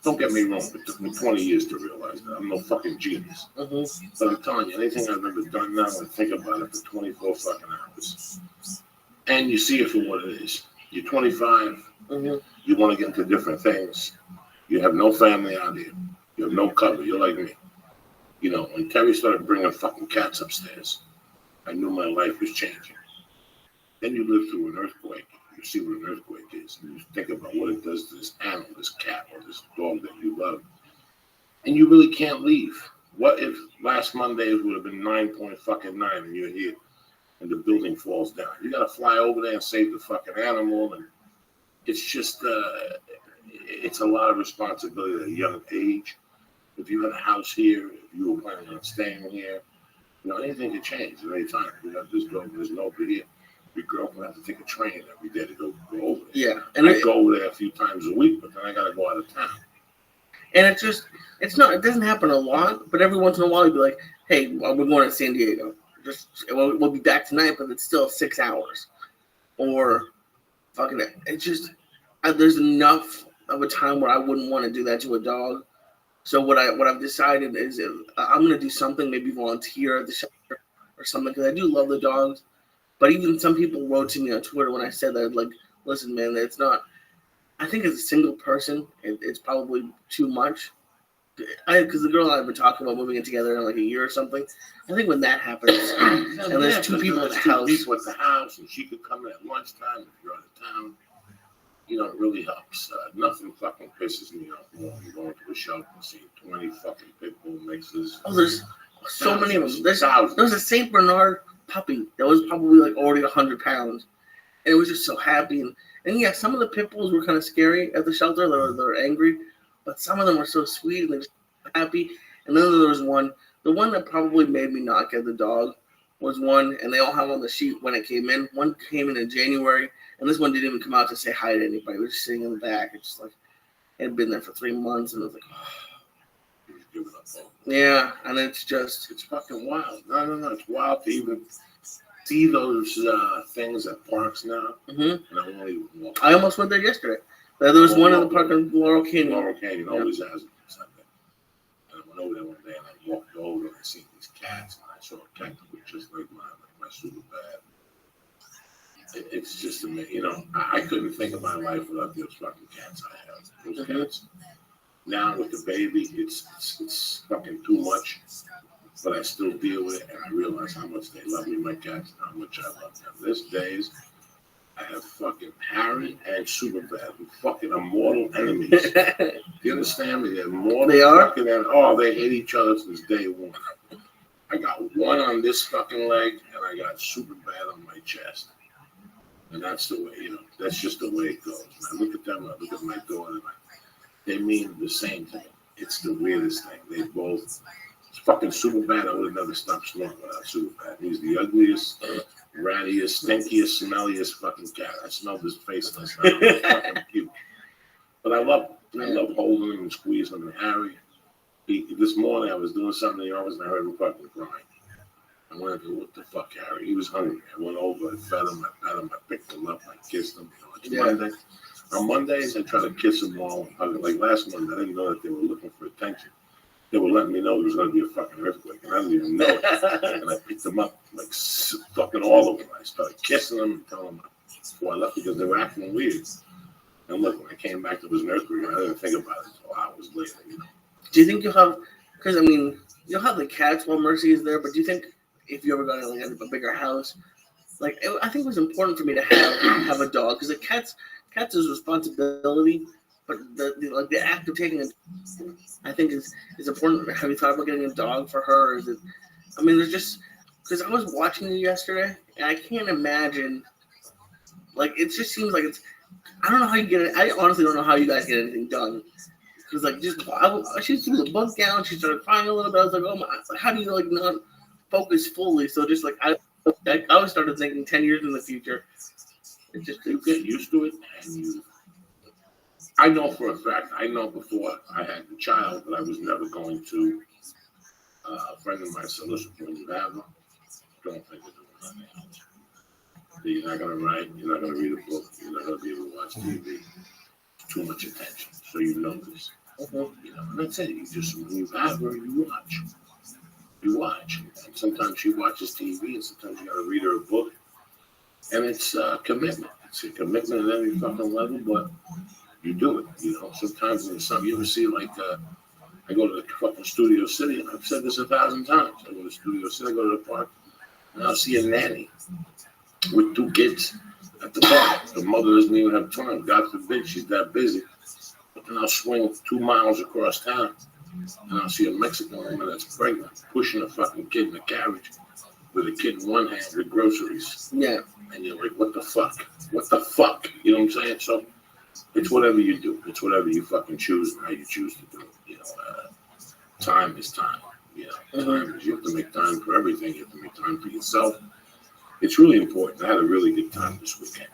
Don't get me wrong, it took me 20 years to realize that. I'm no fucking genius. Mm-hmm. But I'm telling you, anything I've ever done now, I think about it for 24 fucking hours. And you see it for what it is. You're 25, you want to get into different things. You have no family out here. You have no cover. You're like me. You know, when Terry started bringing fucking cats upstairs, I knew my life was changing. Then you live through an earthquake. You see what an earthquake is. And you think about what it does to this animal, this cat, or this dog that you love. And you really can't leave. What if last Monday it would have been 9.9 and you're here and the building falls down? You got to fly over there and save the fucking animal. And it's just, it's a lot of responsibility at a young age. If you had a house here, if you were planning on staying here, you know, anything could change at any time. You got this girl, there's nobody here. Your girl can have to take a train every day to go over there. Yeah. And I go over there a few times a week, but then I got to go out of town. And it doesn't happen a lot, but every once in a while you'd be like, hey, we're going to San Diego. We'll be back tonight, but it's still 6 hours. Or fucking, it's just, there's enough of a time where I wouldn't want to do that to a dog. So what I've decided is I'm going to do something, maybe volunteer at the shelter or something, because I do love the dogs. But even some people wrote to me on Twitter when I said that, like, listen, man, it's not, I think as a single person, it's probably too much. Because the girl and I have been talking about moving in together in like a year or something. I think when that happens, and there's two people at the house. People at the house, and she could come in at lunchtime if you're out of town. You know, it really helps. Nothing fucking pisses me off more than going to a shelter and seeing 20 fucking pit bull mixes. Oh, there's so many of them. There's a St. Bernard puppy that was probably like already 100 pounds. And it was just so happy. And yeah, some of the pit bulls were kind of scary at the shelter. They were angry. But some of them were so sweet and they were just happy. And then there was one. The one that probably made me not get the dog was one, and they all have on the sheet when it came in. One came in January, and this one didn't even come out to say hi to anybody. It was just sitting in the back. It's just like, it had been there for 3 months, and it was like, oh. Yeah, and it's fucking wild. No, it's wild to even see those things at parks now. Mm-hmm. And I almost went there yesterday. There was one in the park in Laurel Canyon. Laurel Canyon always has it. And I went over there one day and I walked over and I seen these cats and I saw a cat that was just like my super bad. It's just amazing. You know, I couldn't think of my life without those fucking cats I have. Those cats. Now with the baby, it's fucking too much. But I still deal with it and I realize how much they love me, my cats, and how much I love them. These days, I have fucking Harry and Superbad, who fucking are mortal enemies. Do you understand me? They're mortal. They are? Fucking enemies. They hate each other since day one. I got one on this fucking leg, and I got Superbad on my chest. And that's the way, you know, that's just the way it goes. And I look at them, I look at my daughter, they mean the same thing. It's the weirdest thing. They both, fucking Superbad, I would have never stopped smoking without Superbad. He's the ugliest, rattiest, stinkiest, smelliest fucking cat. I smelled his face last night. It was fucking cute. But I love him. I love holding him and squeezing him. And Harry, this morning I was doing something in the office and I heard him fucking crying. I went to what the fuck, Harry? He was hungry. I went over, I fed him, I pet him, I picked him up, I kissed him. You know, it's Monday. On Mondays, I try to kiss them all. Like last Monday, I didn't know that they were looking for attention. They were letting me know there was going to be a fucking earthquake, and I didn't even know it. And I picked them up, like fucking all of them. I started kissing them and telling them before I left because they were acting weird. And look, when I came back, there was an earthquake, and I didn't think about it until hours later, you know. Do you think you'll have, because I mean, you'll have the cats while Mercy is there, but do you think if you ever got like a bigger house, like I think it was important for me to have a dog because the cats is responsibility, but the act of taking it, I think is important. Have you thought about getting a dog for her? Or is it I mean, there's just because I was watching you yesterday, and I can't imagine. Like, it just seems like it's. I don't know how you get it. I honestly don't know how you guys get anything done. Because like, she threw the book down. She started crying a little bit. I was like, oh my! How do you like not focus fully? So just like I always started thinking 10 years in the future. It's just you get used to it, and I know for a fact. I know before I had the child that I was never going to. A friend of mine said, "Listen, when you have them, don't think of doing nothing else. You're not going to write. You're not going to read a book. You're not going to be able to watch TV. Too much attention. So you know this. You know, and that's it. You just when you have her, you watch. You watch, and sometimes she watches TV, and sometimes you got to read her a book, and it's a commitment. It's a commitment at every fucking level, but you do it. You know, sometimes in some you ever see like I go to the fucking Studio City, and I've said this 1,000 times. I go to Studio City, I go to the park, and I'll see a nanny with 2 kids at the park. The mother doesn't even have time. God forbid she's that busy. But then I'll swing 2 miles across town, and I'll see a Mexican woman that's pregnant pushing a fucking kid in a carriage with a kid in one hand with groceries. Yeah. And you're like, what the fuck? What the fuck? You know what I'm saying? So it's whatever you do. It's whatever you fucking choose and how you choose to do it. You know, time is time. You know, time is, you have to make time for everything. You have to make time for yourself. It's really important. I had a really good time this weekend.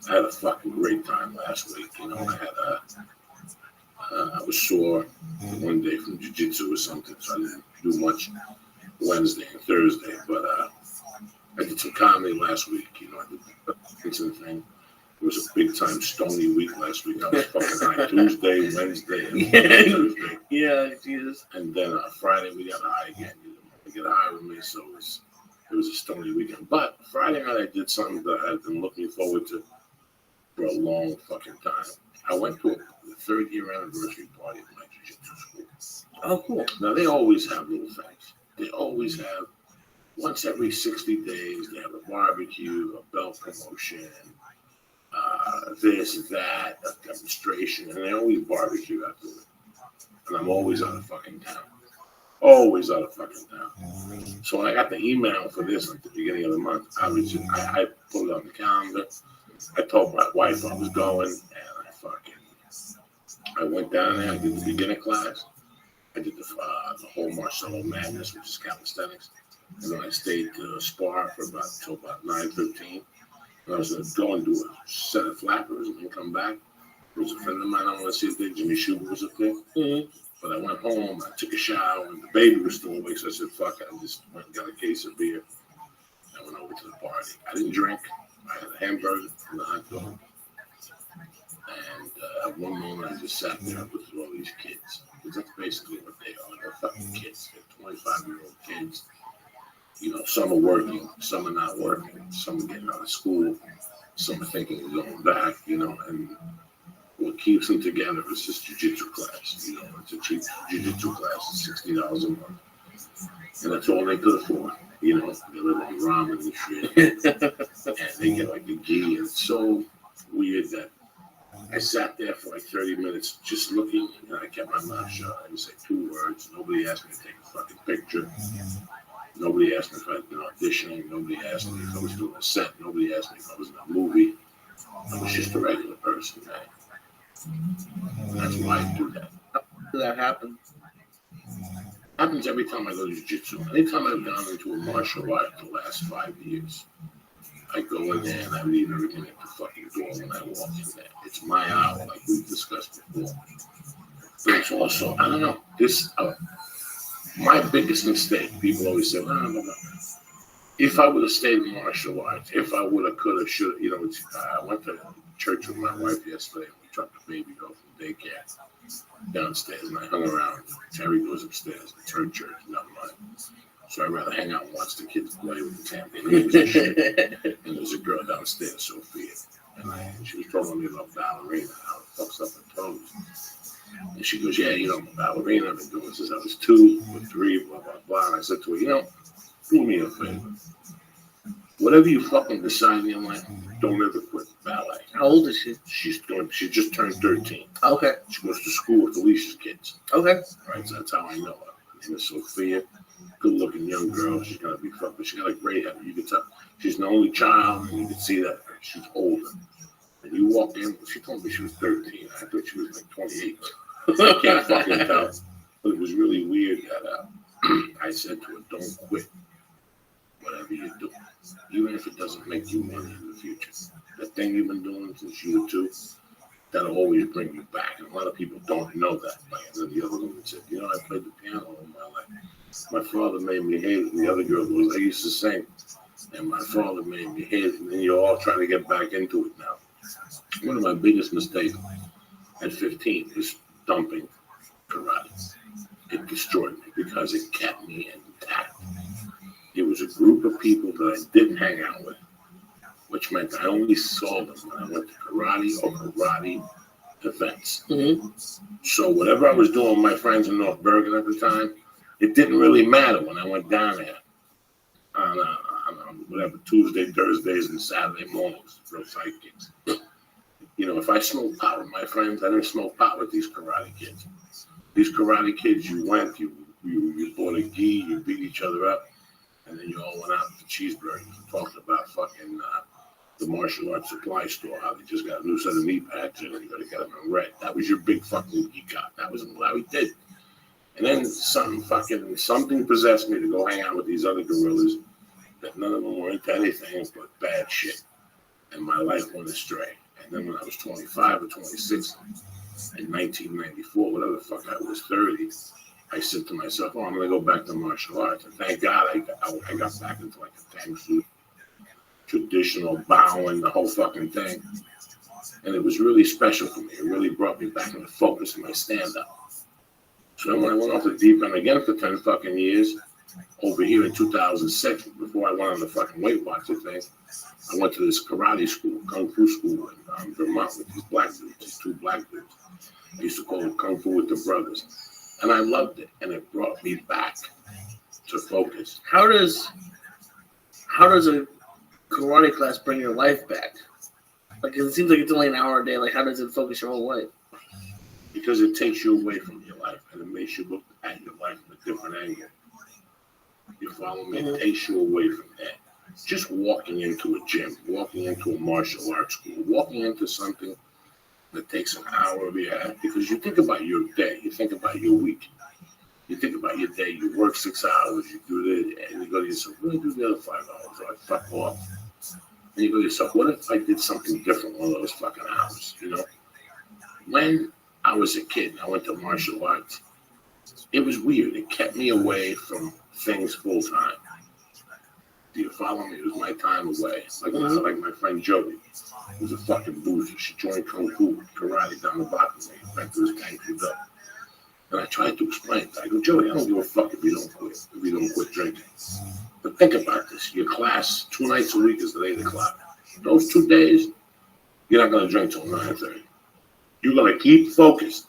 I had a fucking great time last week. You know, I was sore one day from jiu-jitsu or something, so I didn't do much Wednesday and Thursday. But I did some comedy last week. You know, I did the Vincent thing. It was a big time stony week last week. I was fucking high Tuesday, Wednesday, and Thursday. Yeah, Jesus. And then Friday we got high again. They get high with me, so it was a stony weekend. But Friday night I did something that I've been looking forward to for a long fucking time. I went to the 3rd year anniversary party at my jiu-jitsu school. Oh, cool. Now they always have little things. They always have once every 60 days. They have a barbecue, a belt promotion. This, that, a demonstration, and they always barbecue after it. And I'm always out of fucking town. Always out of fucking town. So when I got the email for this at the beginning of the month, I put it on the calendar. I told my wife I was going, and I went down there. I did the beginner class. I did the whole Marcelo Madness, which is calisthenics. And then I stayed to spar for till about 9:15. I was going to go and do a set of flappers and then come back. There was a friend of mine I want to see if they, Jimmy Schubert was up there. Mm-hmm. But I went home, I took a shower, and the baby was still awake, so I said, fuck it. I just went and got a case of beer. I went over to the party. I didn't drink. I had a hamburger and a hot dog. And at one moment, I just sat there with all these kids. Because that's basically what they are. They're fucking kids. They're 25-year-old kids. You know, some are working, some are not working, some are getting out of school, some are thinking of going back, you know, and what keeps them together is this jiu-jitsu class. You know, it's a cheap jiu-jitsu class, it's $60 a month. And that's all they could afford. You know, they live on ramen and shit. And they get like a gi. And it's so weird that I sat there for like 30 minutes just looking, and I kept my mouth shut. I didn't say 2 words. Nobody asked me to take a fucking picture. Nobody asked me if I'd been auditioning. Nobody asked me if I was doing a set. Nobody asked me if I was in a movie. I was just a regular person, man. That's why I do that. How did that happen? Happens every time I go to jiu-jitsu. Anytime I've gone into a martial art the last 5 years, I go in there and I leave everything at the fucking door when I walk in there. It's my hour, like we've discussed before. But it's also, I don't know, this, my biggest mistake, people always say, if I would have stayed in martial arts, if I would have, could have, should have, you know, I went to church with my wife yesterday. We dropped the baby off from daycare downstairs, and I hung around. Terry goes upstairs. It's her church, not mine. So I'd rather hang out and watch the kids play with the trampoline and shit. And there's a girl downstairs, Sophia, and she was talking to me about ballerina, how it fucks up her toes. And she goes, yeah, you know, ballerina, I've been doing since I was 2 or 3, blah, blah, blah. And I said to her, you know, do me a favor. Whatever you fucking decide in your life, don't ever quit ballet. How old is she? She just turned 13. Okay. She goes to school with Alicia's kids. Okay. Right, so that's how I know her. Her name is Sophia. good-looking young girl. She's gonna be fucking. She got a gray hair. You can tell she's an only child, and you can see that she's older. And you walk in. She told me she was 13. I thought she was like 28. I can't fucking tell. But it was really weird that I said to her, "Don't quit whatever you're doing, even if it doesn't make you money in the future. The thing you've been doing since you were 2, that'll always bring you back." And a lot of people don't know that. And then the other woman said, "You know, I played the piano all my life. My father made me hate it." And the other girl goes, "I used to sing, and my father made me hate it." And then you're all trying to get back into it now. One of my biggest mistakes at 15 was dumping karate. It destroyed me because it kept me intact. It was a group of people that I didn't hang out with, which meant I only saw them when I went to karate or karate events. Mm-hmm. So whatever I was doing with my friends in North Bergen at the time, it didn't really matter when I went down there on whatever Tuesday, Thursdays, and Saturday mornings for sidekicks. You know, if I smoked pot with my friends, I didn't smoke pot with these karate kids. These karate kids, you went, you bought a gi, you beat each other up, and then you all went out to cheeseburgers and talked about fucking the martial arts supply store, how they just got a new set of knee pads and you got to get them in red. That was your big fucking geek out. That was what we did. And then something possessed me to go hang out with these other gorillas that none of them were into anything but bad shit. And my life went astray. And then when I was 25 or 26, in 1994, whatever the fuck I was, 30, I said to myself, "Oh, I'm going to go back to martial arts." And thank God I got back into like a tang suit, traditional bowing, the whole fucking thing. And it was really special for me. It really brought me back into focus in my stand-up. So then when I went off the deep end again for 10 fucking years, over here in 2006, before I went on the fucking Weight Watcher thing, I went to this karate school, kung fu school in Vermont with these black dudes, these 2 black dudes. I used to call it Kung Fu with the Brothers. And I loved it. And it brought me back to focus. How does a karate class bring your life back? Like, it seems like it's only an hour a day. Like, how does it focus your whole life? Because it takes you away from your life and it makes you look at your life from a different angle. You follow me? It takes you away from that. Just walking into a gym, walking into a martial arts school, walking into something that takes an hour of your life, because you think about your day, you think about your week, you think about your day, you work 6 hours, you do this, and you go to yourself, "What do I do the other 5 hours?" Or I fuck off. And you go to yourself, "What if I did something different one of those fucking hours?" You know? When I was a kid, I went to martial arts. It was weird. It kept me away from things full time. Do you follow me? It was my time away. Like my friend Joey, who's a fucking boozer. She joined Kung Fu karate down the block with me. Back to this gang food up. And I tried to explain. I go, "Joey, I don't give a fuck if you don't quit drinking. But think about this. Your class 2 nights a week is at 8 o'clock. Those 2 days, you're not going to drink till 9:30. You're going to keep focused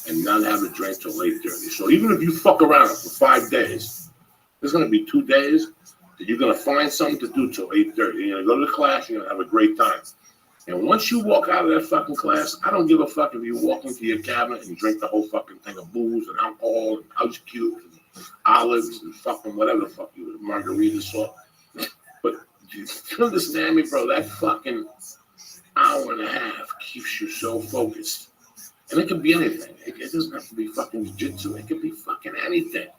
and not have a drink till 8:30. So even if you fuck around for 5 days, there's going to be 2 days that you're going to find something to do till 8:30. You're going to go to the class, you're going to have a great time. And once you walk out of that fucking class, I don't give a fuck if you walk into your cabinet and drink the whole fucking thing of booze and alcohol and ice cubes and olives and fucking whatever the fuck you margarita sauce. But do you understand me, bro? That fucking hour and a half keeps you so focused. And it can be anything. It doesn't have to be fucking jiu-jitsu. It can be fucking anything.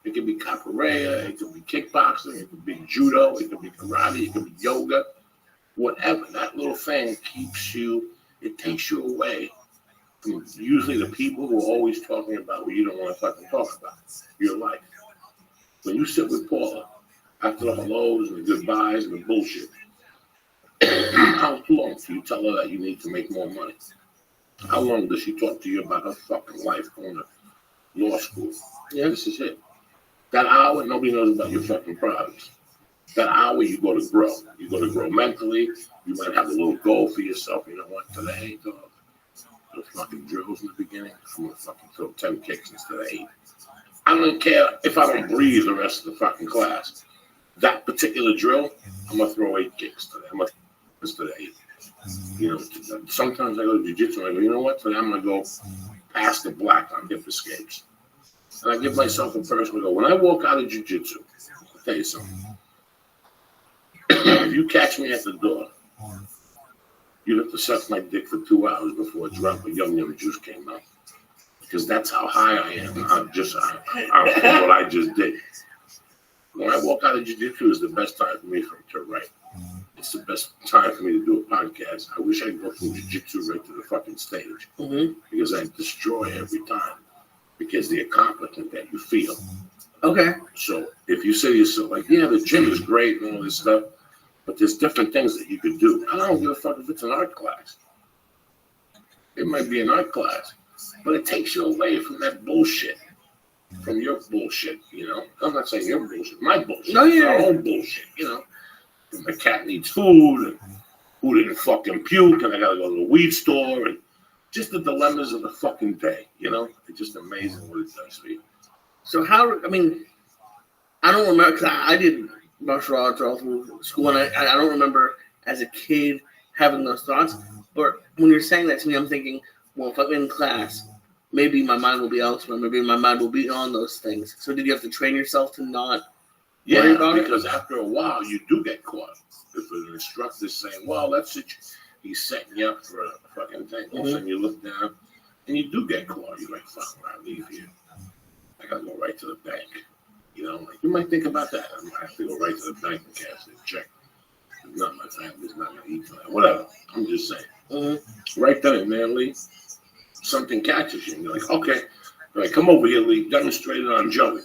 It could be capoeira, it could be kickboxing, it could be judo, it could be karate, it could be yoga, whatever. That little thing keeps you, it takes you away from usually the people who are always talking about what you don't want to fucking talk about, your life. When you sit with Paula, after the hellos and the goodbyes and the bullshit, how long do you tell her that you need to make more money? How long does she talk to you about her fucking life going to law school? Yeah, this is it. That hour, nobody knows about your fucking problems. That hour, you go to grow. You go to grow mentally. You might have a little goal for yourself. You know what? Today, the fucking drills in the beginning, I'm going to fucking throw 10 kicks instead of 8. I don't care if I don't breathe the rest of the fucking class. That particular drill, I'm going to throw 8 kicks today. I'm going to instead of 8. You know, sometimes I go to jiu-jitsu and I go, you know what? Today I'm going to go past the black on hip escapes. And I give myself a personal goal. When I walk out of jiu-jitsu, I'll tell you something. If you catch me at the door, you have to suck my dick for 2 hours before a drop of Yum Yum juice came out. Because that's how high I am. I'm what I just did. When I walk out of jiu-jitsu is the best time for me to write. It's the best time for me to do a podcast. I wish I could go from jiu-jitsu right to the fucking stage. Because I destroy every time. Because the accomplishment that you feel. Okay. So if you say to yourself, like, yeah, the gym is great and all this stuff, but there's different things that you could do. I don't give a fuck if it's an art class. It might be an art class, but it takes you away from that bullshit. From your bullshit, you know. I'm not saying your bullshit, my bullshit. No, yeah. Our own bullshit, you know. And my cat needs food, and who didn't fucking puke, and I gotta go to the weed store, and just the dilemmas of the fucking day, you know. It's just amazing what it does for you. So how? I mean, I don't remember because I did martial arts all through school, and I don't remember as a kid having those thoughts. But when you're saying that to me, I'm thinking, well, if I'm in class, maybe my mind will be elsewhere. Maybe my mind will be on those things. So did you have to train yourself to not worry about it? Because after a while, you do get caught. If an instructor's saying, well, that's it, he's setting you up for a fucking thing. All of a sudden you look down, and you do get caught. You're like, fuck, when I leave here, I got to go right to the bank. You know, like, you might think about that. I might have to go right to the bank and cash the check. Not my family's not going to eat tonight. Whatever. I'm just saying. Right then and there, Lee, something catches you. And you're like, okay. All right, come over here, Lee. Demonstrate it on Joey.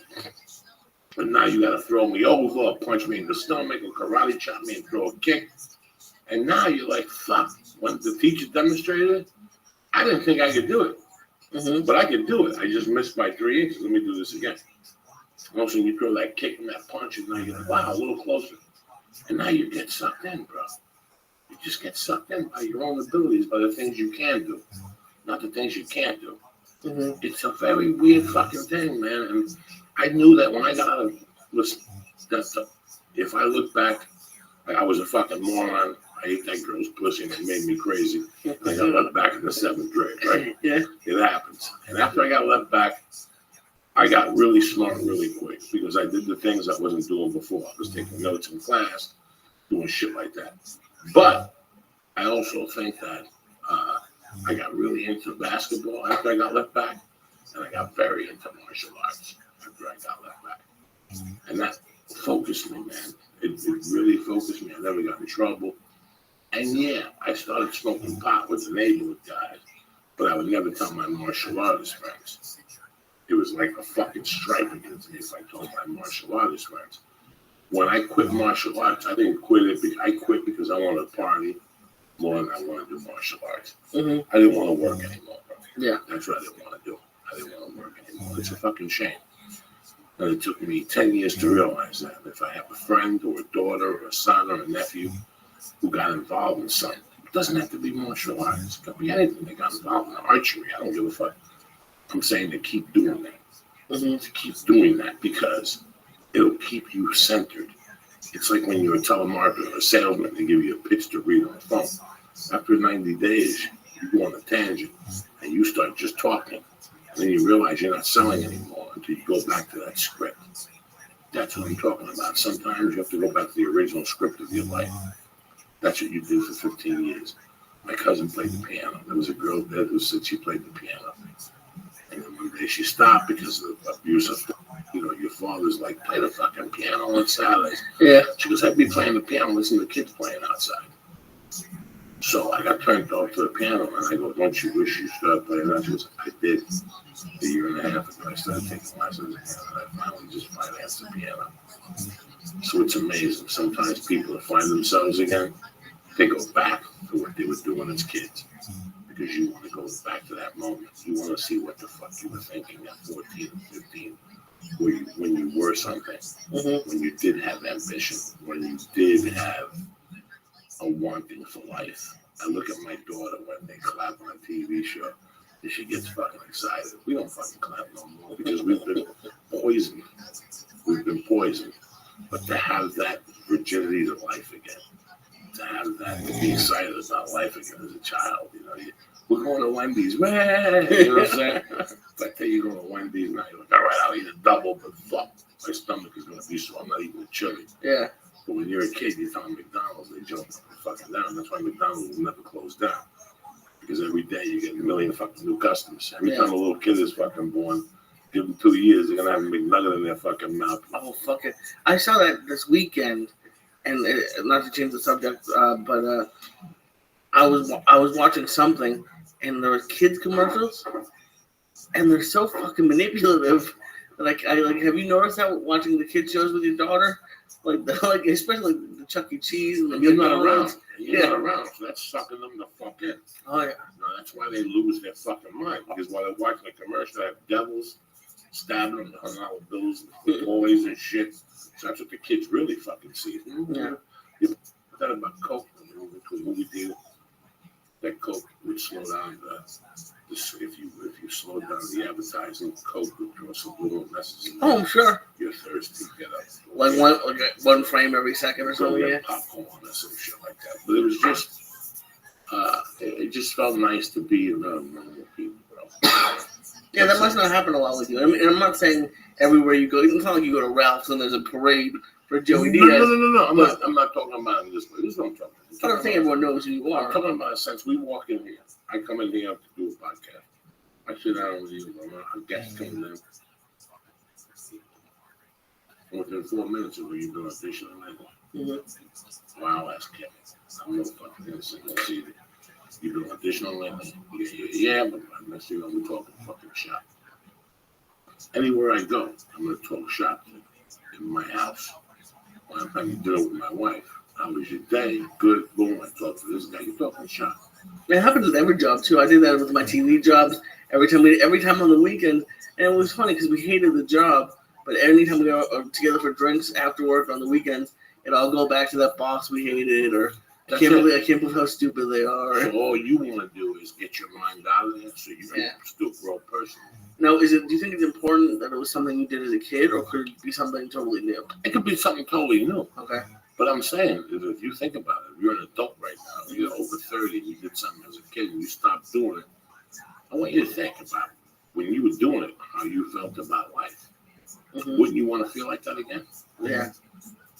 And now you got to throw me over, or punch me in the stomach, or karate chop me and throw a kick. And now you're like, fuck. When the teacher demonstrated it, I didn't think I could do it. But I could do it. I just missed by 3 inches. Let me do this again. All of a sudden you throw that kick and that punch, and now you're like, wow, a little closer. And now you get sucked in, bro. You just get sucked in by your own abilities, by the things you can do, not the things you can't do. It's a very weird fucking thing, man. And I knew that when I got out of, listen, if I look back, I was a fucking moron. I ate that girl's pussy and it made me crazy. And I got left back in the 7th grade, right? Yeah. It happens. And after I got left back, I got really smart really quick because I did the things I wasn't doing before. I was taking notes in class, doing shit like that. But I also think that I got really into basketball after I got left back, and I got very into martial arts after I got left back. And that focused me, man. It really focused me. I never got in trouble. And yeah, I started smoking pot with the neighborhood guys, but I would never tell my martial artist friends. It was like a fucking strike against me if I told my martial artist friends. When I quit martial arts, I didn't quit it. I quit because I wanted to party more than I wanted to do martial arts. I didn't want to work anymore, bro. Yeah. That's what I didn't want to do. I didn't want to work anymore. It's a fucking shame. And it took me 10 years to realize that. If I have a friend or a daughter or a son or a nephew who got involved in something, it doesn't have to be martial arts. It could be anything. They got involved in archery. I don't give a fuck. I'm saying to keep doing that. To keep doing that because it'll keep you centered. It's like when you're a telemarketer or a salesman, they give you a pitch to read on the phone. After 90 days, you go on a tangent and you start just talking. And then you realize you're not selling anymore until you go back to that script. That's what I'm talking about. Sometimes you have to go back to the original script of your life. That's what you did for 15 years. My cousin played the piano. There was a girl there who said she played the piano. And then one day she stopped because of abuse of, your father's like, play the fucking piano on Saturdays. Yeah. She goes, I'd be playing the piano, listen to the kids playing outside. So I got turned off to the piano, and I go, don't you wish you started playing that? She goes, I did. A year and a half ago, I started taking lessons, and I finally just financed the piano. So it's amazing. Sometimes people that find themselves again, they go back to what they were doing as kids. Because you want to go back to that moment. You want to see what the fuck you were thinking at 14 and 15, when you were something, when you did have ambition, when you did have a wanting for life. I look at my daughter when they clap on a TV show, and she gets fucking excited. We don't fucking clap no more because we've been poisoned. We've been poisoned. But to have that virginity to life again, to have that, to be excited about life again as a child, we're going to Wendy's. Man, you know what I'm saying? If I tell you you're going to Wendy's now, you're like, all right, I'll eat a double, but fuck, my stomach is going to be sore. I'm not eating the chili. Yeah. But when you're a kid, you're telling McDonald's, they jump up and fucking down. That's why McDonald's will never close down. Because every day you get a million fucking new customers. Every time a little kid is fucking born, give them 2 years, they're going to have a McNugget in their fucking mouth. Oh, fuck it. I saw that this weekend, and not to change the subject, but I was watching something, and there was kids commercials, and they're so fucking manipulative. Like, have you noticed that watching the kids shows with your daughter? Like especially the Chuck E. Cheese and the You're not around. McDonald's. You're not around. So that's sucking them the fuck in. Oh, yeah. No, that's why they lose their fucking mind. Because while they're watching a commercial, they have devils stabbing them with $100 bills, with toys and shit. So that's what the kids really fucking see. Yeah. That about Coke when we went to a movie theater. That Coke would slow down if you slow down the advertising, Coke would draw subliminal messages. Oh, I'm sure. You're thirsty, get up. Like one frame every second or something. Yeah. Popcorn or some shit like that. But it was just, it just felt nice to be around normal people, bro. Yeah, that must not happen a lot with you. I mean, I'm not saying everywhere you go. It's not like you go to Ralph's and there's a parade for Joey Diaz. No. I'm not talking about it this way. This is what I'm talking about. I don't think everyone knows who you are. I'm talking about since we walk in here. I come in here to do a podcast. I sit down with you. A guest comes in. Within 4 minutes of you've been auditioning like that. Wow, that's Kevin. I'm no fucking innocent. You've been auditioning lately. Yeah, but I'm not sure we're talking fucking shop. Anywhere I go, I'm gonna talk shop in my house. When I'm having dinner with my wife. How was your day? Good. Boom. I talk to this guy. You're talking shop. It happens with every job too. I did that with my TV jobs. Every time on the weekend, and it was funny because we hated the job. But anytime we go together for drinks after work on the weekends, it all go back to that boss we hated, or I can't believe how stupid they are. So all you want to do is get your mind out of there, so you can still grow personally. Now, do you think it's important that it was something you did as a kid, or could it be something totally new? It could be something totally new. Okay. But I'm saying, if you think about it, you're an adult right now. You're over 30, and you did something as a kid, and you stopped doing it. I want you to think about when you were doing it, how you felt about life. Mm-hmm. Wouldn't you want to feel like that again? Yeah.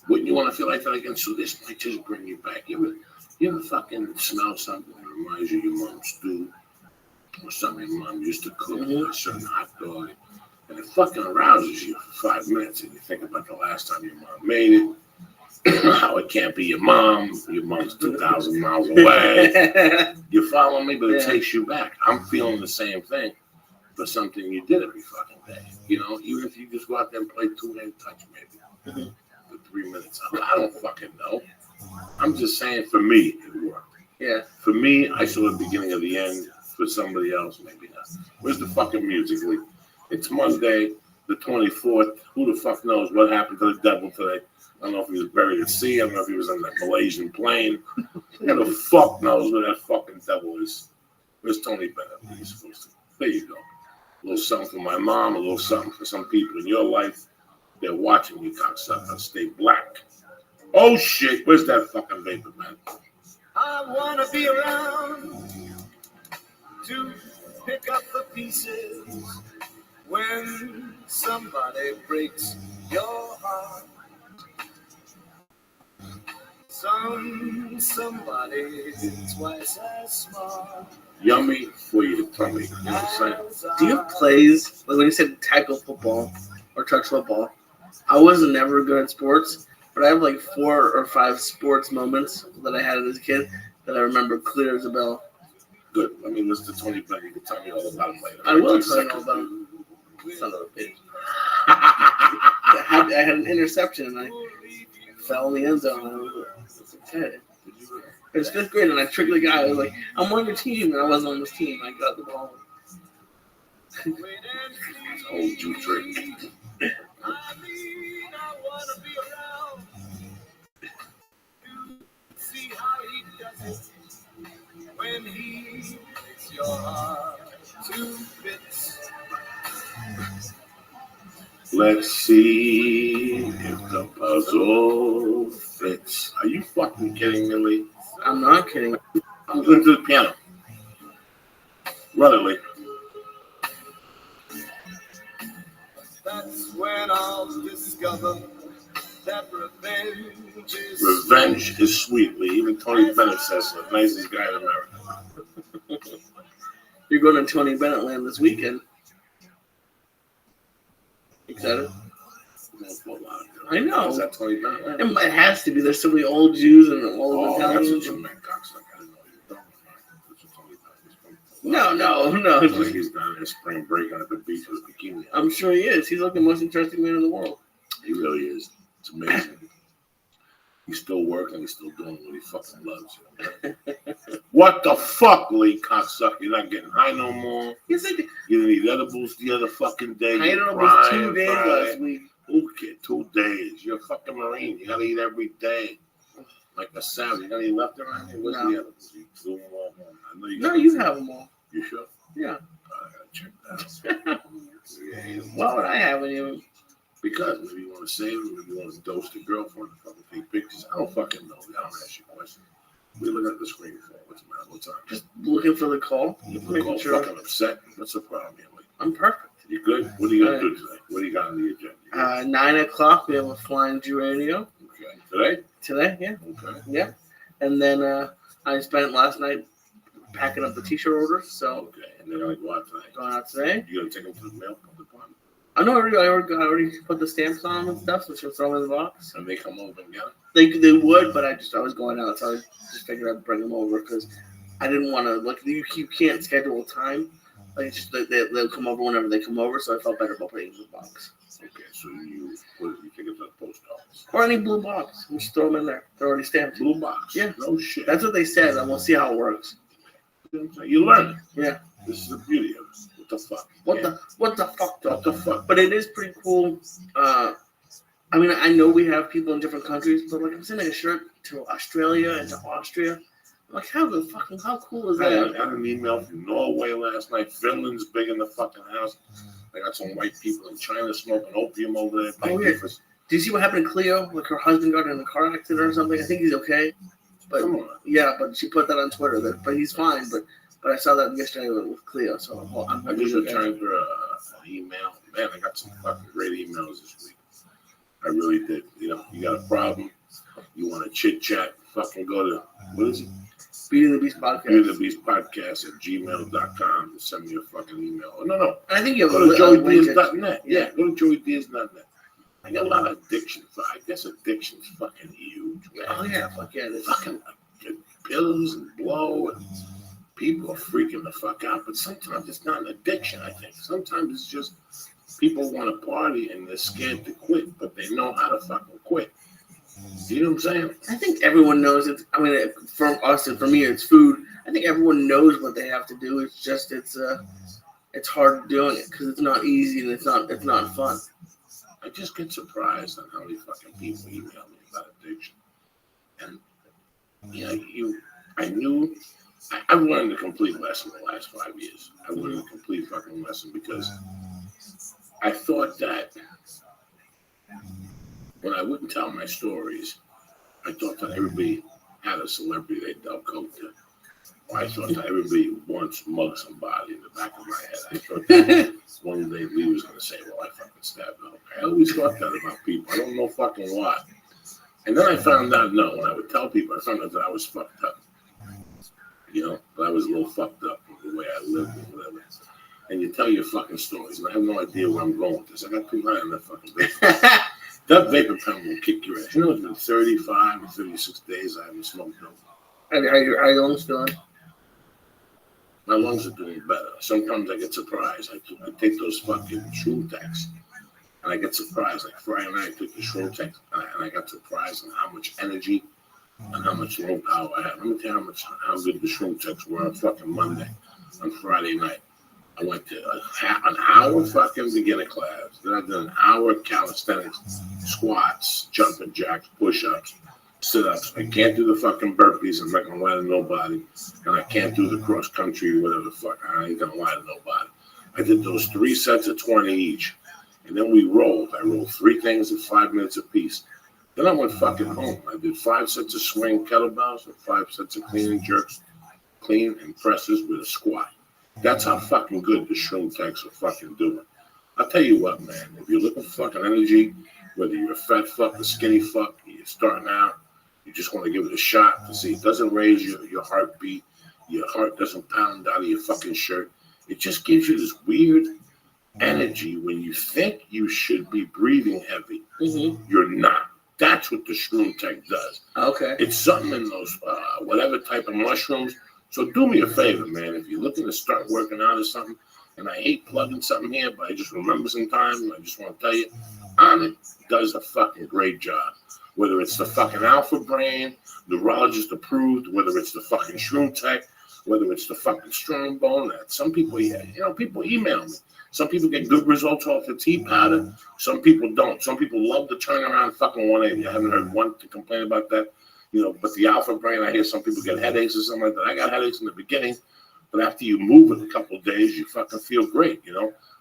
Wouldn't you want to feel like that again? So this might just bring you back. You ever fucking smell something that reminds you of your mom's stew? Or something your mom used to cook, a certain hot dog. And it fucking arouses you for 5 minutes, and you think about the last time your mom made it. How it can't be your mom. Your mom's 2,000 miles away. You follow me? But it takes you back. I'm feeling the same thing for something you did every fucking day. You know, even if you just go out there and play two-hand touch maybe for 3 minutes. I don't fucking know. I'm just saying for me, it worked. Yeah. For me, I saw the beginning of the end. For somebody else, maybe not. Where's the fucking music league? It's Monday, the 24th. Who the fuck knows what happened to the devil today? I don't know if he was buried at sea. I don't know if he was on that Malaysian plane. Who the fuck knows where that fucking devil is? Where's Tony Bennett? He's supposed to. There you go. A little something for my mom, a little something for some people in your life. They're watching you, cocksucker. Stay black. Oh shit, where's that fucking vapor, man? I wanna be around to pick up the pieces when somebody breaks your heart. Somebody twice as smart. Yummy for your tummy. You know what I'm saying? Do you have plays, like when you said tackle football or touch football? I was never good at sports, but I have like 4 or 5 sports moments that I had as a kid that I remember clear as a bell. Good. I mean, listen to Tony Bennett. You can tell me all about him later. I will tell you all about him. Son of a bitch. I had an interception and I fell in the end zone. And I was okay. It was 5th grade and I tricked the guy. I was like, I'm on your team, and I wasn't on this team. I got the ball. Old Jew trick. I wanna be around to see how he does it when he makes your heart to bits. Let's see if the puzzle fits. Are you fucking kidding me, Lee? I'm not kidding. I'm going to the piano. Run it, Lee. That's when I'll discover that revenge is Revenge is sweet, Lee. Even Tony Bennett says the nicest guy in America. You're going to Tony Bennett land this weekend. Excited? I know. Is that Tony Bennett land? It has to be. There's so many old Jews and all the that's Italians. what you meant, cocksucker. I didn't know you were talking about. No. Like he's down there spring break on the beach with a bikini. I'm sure he is. He's like the most interesting man in the world. He really is. It's amazing. He's still working. He's still doing what he fucking loves. What the fuck, Lee, cocksucker? You're not getting high no more. You didn't eat edibles the other fucking day. I ate edibles 2 days last week. Okay, 2 days. You're a fucking Marine. You gotta eat every day. Like a savage. You got any left around here? What's the edibles? You threw them all home. I know You have them all. You sure? Yeah. I gotta check that out. Why would I have any of them? Because maybe you want to save them, maybe you want to dose the girlfriend and fucking take pictures. I don't fucking know. I don't ask you questions. We look at the screen for what's the matter? What's on? Just looking for the call. Making sure. Fucking upset. What's the problem here? Like, I'm perfect. You good? What are you gonna do today? What do you got on the agenda? 9 o'clock we have a flying Jew radio. Okay. Today, yeah. Okay. Yeah. And then I spent last night packing up the t-shirt orders. So okay. And then I go out today. Going out today. You gonna take them to the mail department? I know. I already put the stamps on them and stuff, so she'll throw them in the box. And they come over and get them? They would, but I was going out, so I just figured I'd bring them over because I didn't want to you can't schedule a time. Like it's just they'll come over whenever they come over, so I felt better about putting them in the box. Okay, so you take it to the post office or any blue box. We just throw them in there. They're already stamped. Blue box. Yeah. No shit. That's what they said, and we'll see how it works. You learn. Yeah. This is the beauty of it. What the fuck? What the fuck? What the fuck? But it is pretty cool. I mean, I know we have people in different countries, but like I'm sending a shirt to Australia and to Austria. I'm like, how cool is that? I got an email from Norway last night. Finland's big in the fucking house. They got some white people in China smoking opium over there. Oh, yeah. Do you see what happened to Cleo? Like her husband got in a car accident or something. I think he's okay. But come on. Yeah, but she put that on Twitter. But he's fine. But I saw that yesterday with Cleo. So I just returned her an email. Man, I got some fucking great emails this week. I really did. You got a problem. You want to chit chat? Fucking go to what is it? Beating the Beast Podcast. Beating the Beast Podcast at gmail.com and send me a fucking email. Oh, no. I think you have go to joeydiaz.net. Yeah, go to joeydiaz.net. I got a lot of addiction. I guess addiction's fucking huge. Man. Oh yeah, fuck yeah, it's fucking pills and blow and people are freaking the fuck out. But sometimes it's not an addiction. I think sometimes it's just people want to party and they're scared to quit, but they know how to fucking quit. You know what I'm saying? I think everyone knows it. I mean, for us and for me, it's food. I think everyone knows what they have to do. It's just it's hard doing it because it's not easy and it's not fun. I just get surprised on how many fucking people email me about addiction. And I've learned a complete lesson in the last 5 years. I learned a complete fucking lesson because I thought that when I wouldn't tell my stories, I thought that everybody had a celebrity they dealt coke to. Or I thought that everybody once mugged somebody in the back of my head. I thought that one day Lee was going to say, well, I fucking stabbed him. I always thought that about people. I don't know fucking why. And then I found out, no, when I would tell people, I found out that I was fucked up. But I was a little fucked up with the way I lived and whatever. And you tell your fucking stories, and I have no idea where I'm going with this. I got too high on that fucking vapor. That vapor pen will kick your ass. It's been 35 or 36 days I haven't smoked dope. How are your lungs doing? My lungs are doing better. Sometimes I get surprised. I take those fucking shroom techs, and I get surprised. Like Friday night, I took the shroom techs, and I got surprised on how much energy and how much lung power I have. Let me tell you how good the shroom techs were on fucking Monday, on Friday night. I went to an hour fucking beginner class. Then I did an hour calisthenics, squats, jumping jacks, push-ups, sit-ups. I can't do the fucking burpees. I'm not going to lie to nobody. And I can't do the cross-country or whatever the fuck. I ain't going to lie to nobody. I did those 3 sets of 20 each. And then we rolled. I rolled 3 things in 5 minutes apiece. Then I went fucking home. I did 5 sets of swing kettlebells and 5 sets of clean and jerks, clean and presses with a squat. That's how fucking good the shroom tanks are fucking doing. I'll tell you what, man. If you're looking for fucking energy, whether you're a fat fuck, a skinny fuck, you're starting out, you just want to give it a shot to see it doesn't raise your heartbeat, your heart doesn't pound out of your fucking shirt. It just gives you this weird energy when you think you should be breathing heavy. Mm-hmm. You're not. That's what the shroom tank does. Okay. It's something in those whatever type of mushrooms. So do me a favor, man. If you're looking to start working out or something, and I hate plugging something here, but I just remember sometimes, and I just want to tell you, Onnit does a fucking great job. Whether it's the fucking Alpha Brain, neurologist approved, whether it's the fucking shroom tech, whether it's the fucking strong bone. That some people, people email me. Some people get good results off the tea powder. Some people don't. Some people love to turn around fucking 180. I haven't heard one to complain about that. But the Alpha Brain, I hear some people get headaches or something like that. I got headaches in the beginning, but after you move it a couple of days, you fucking feel great,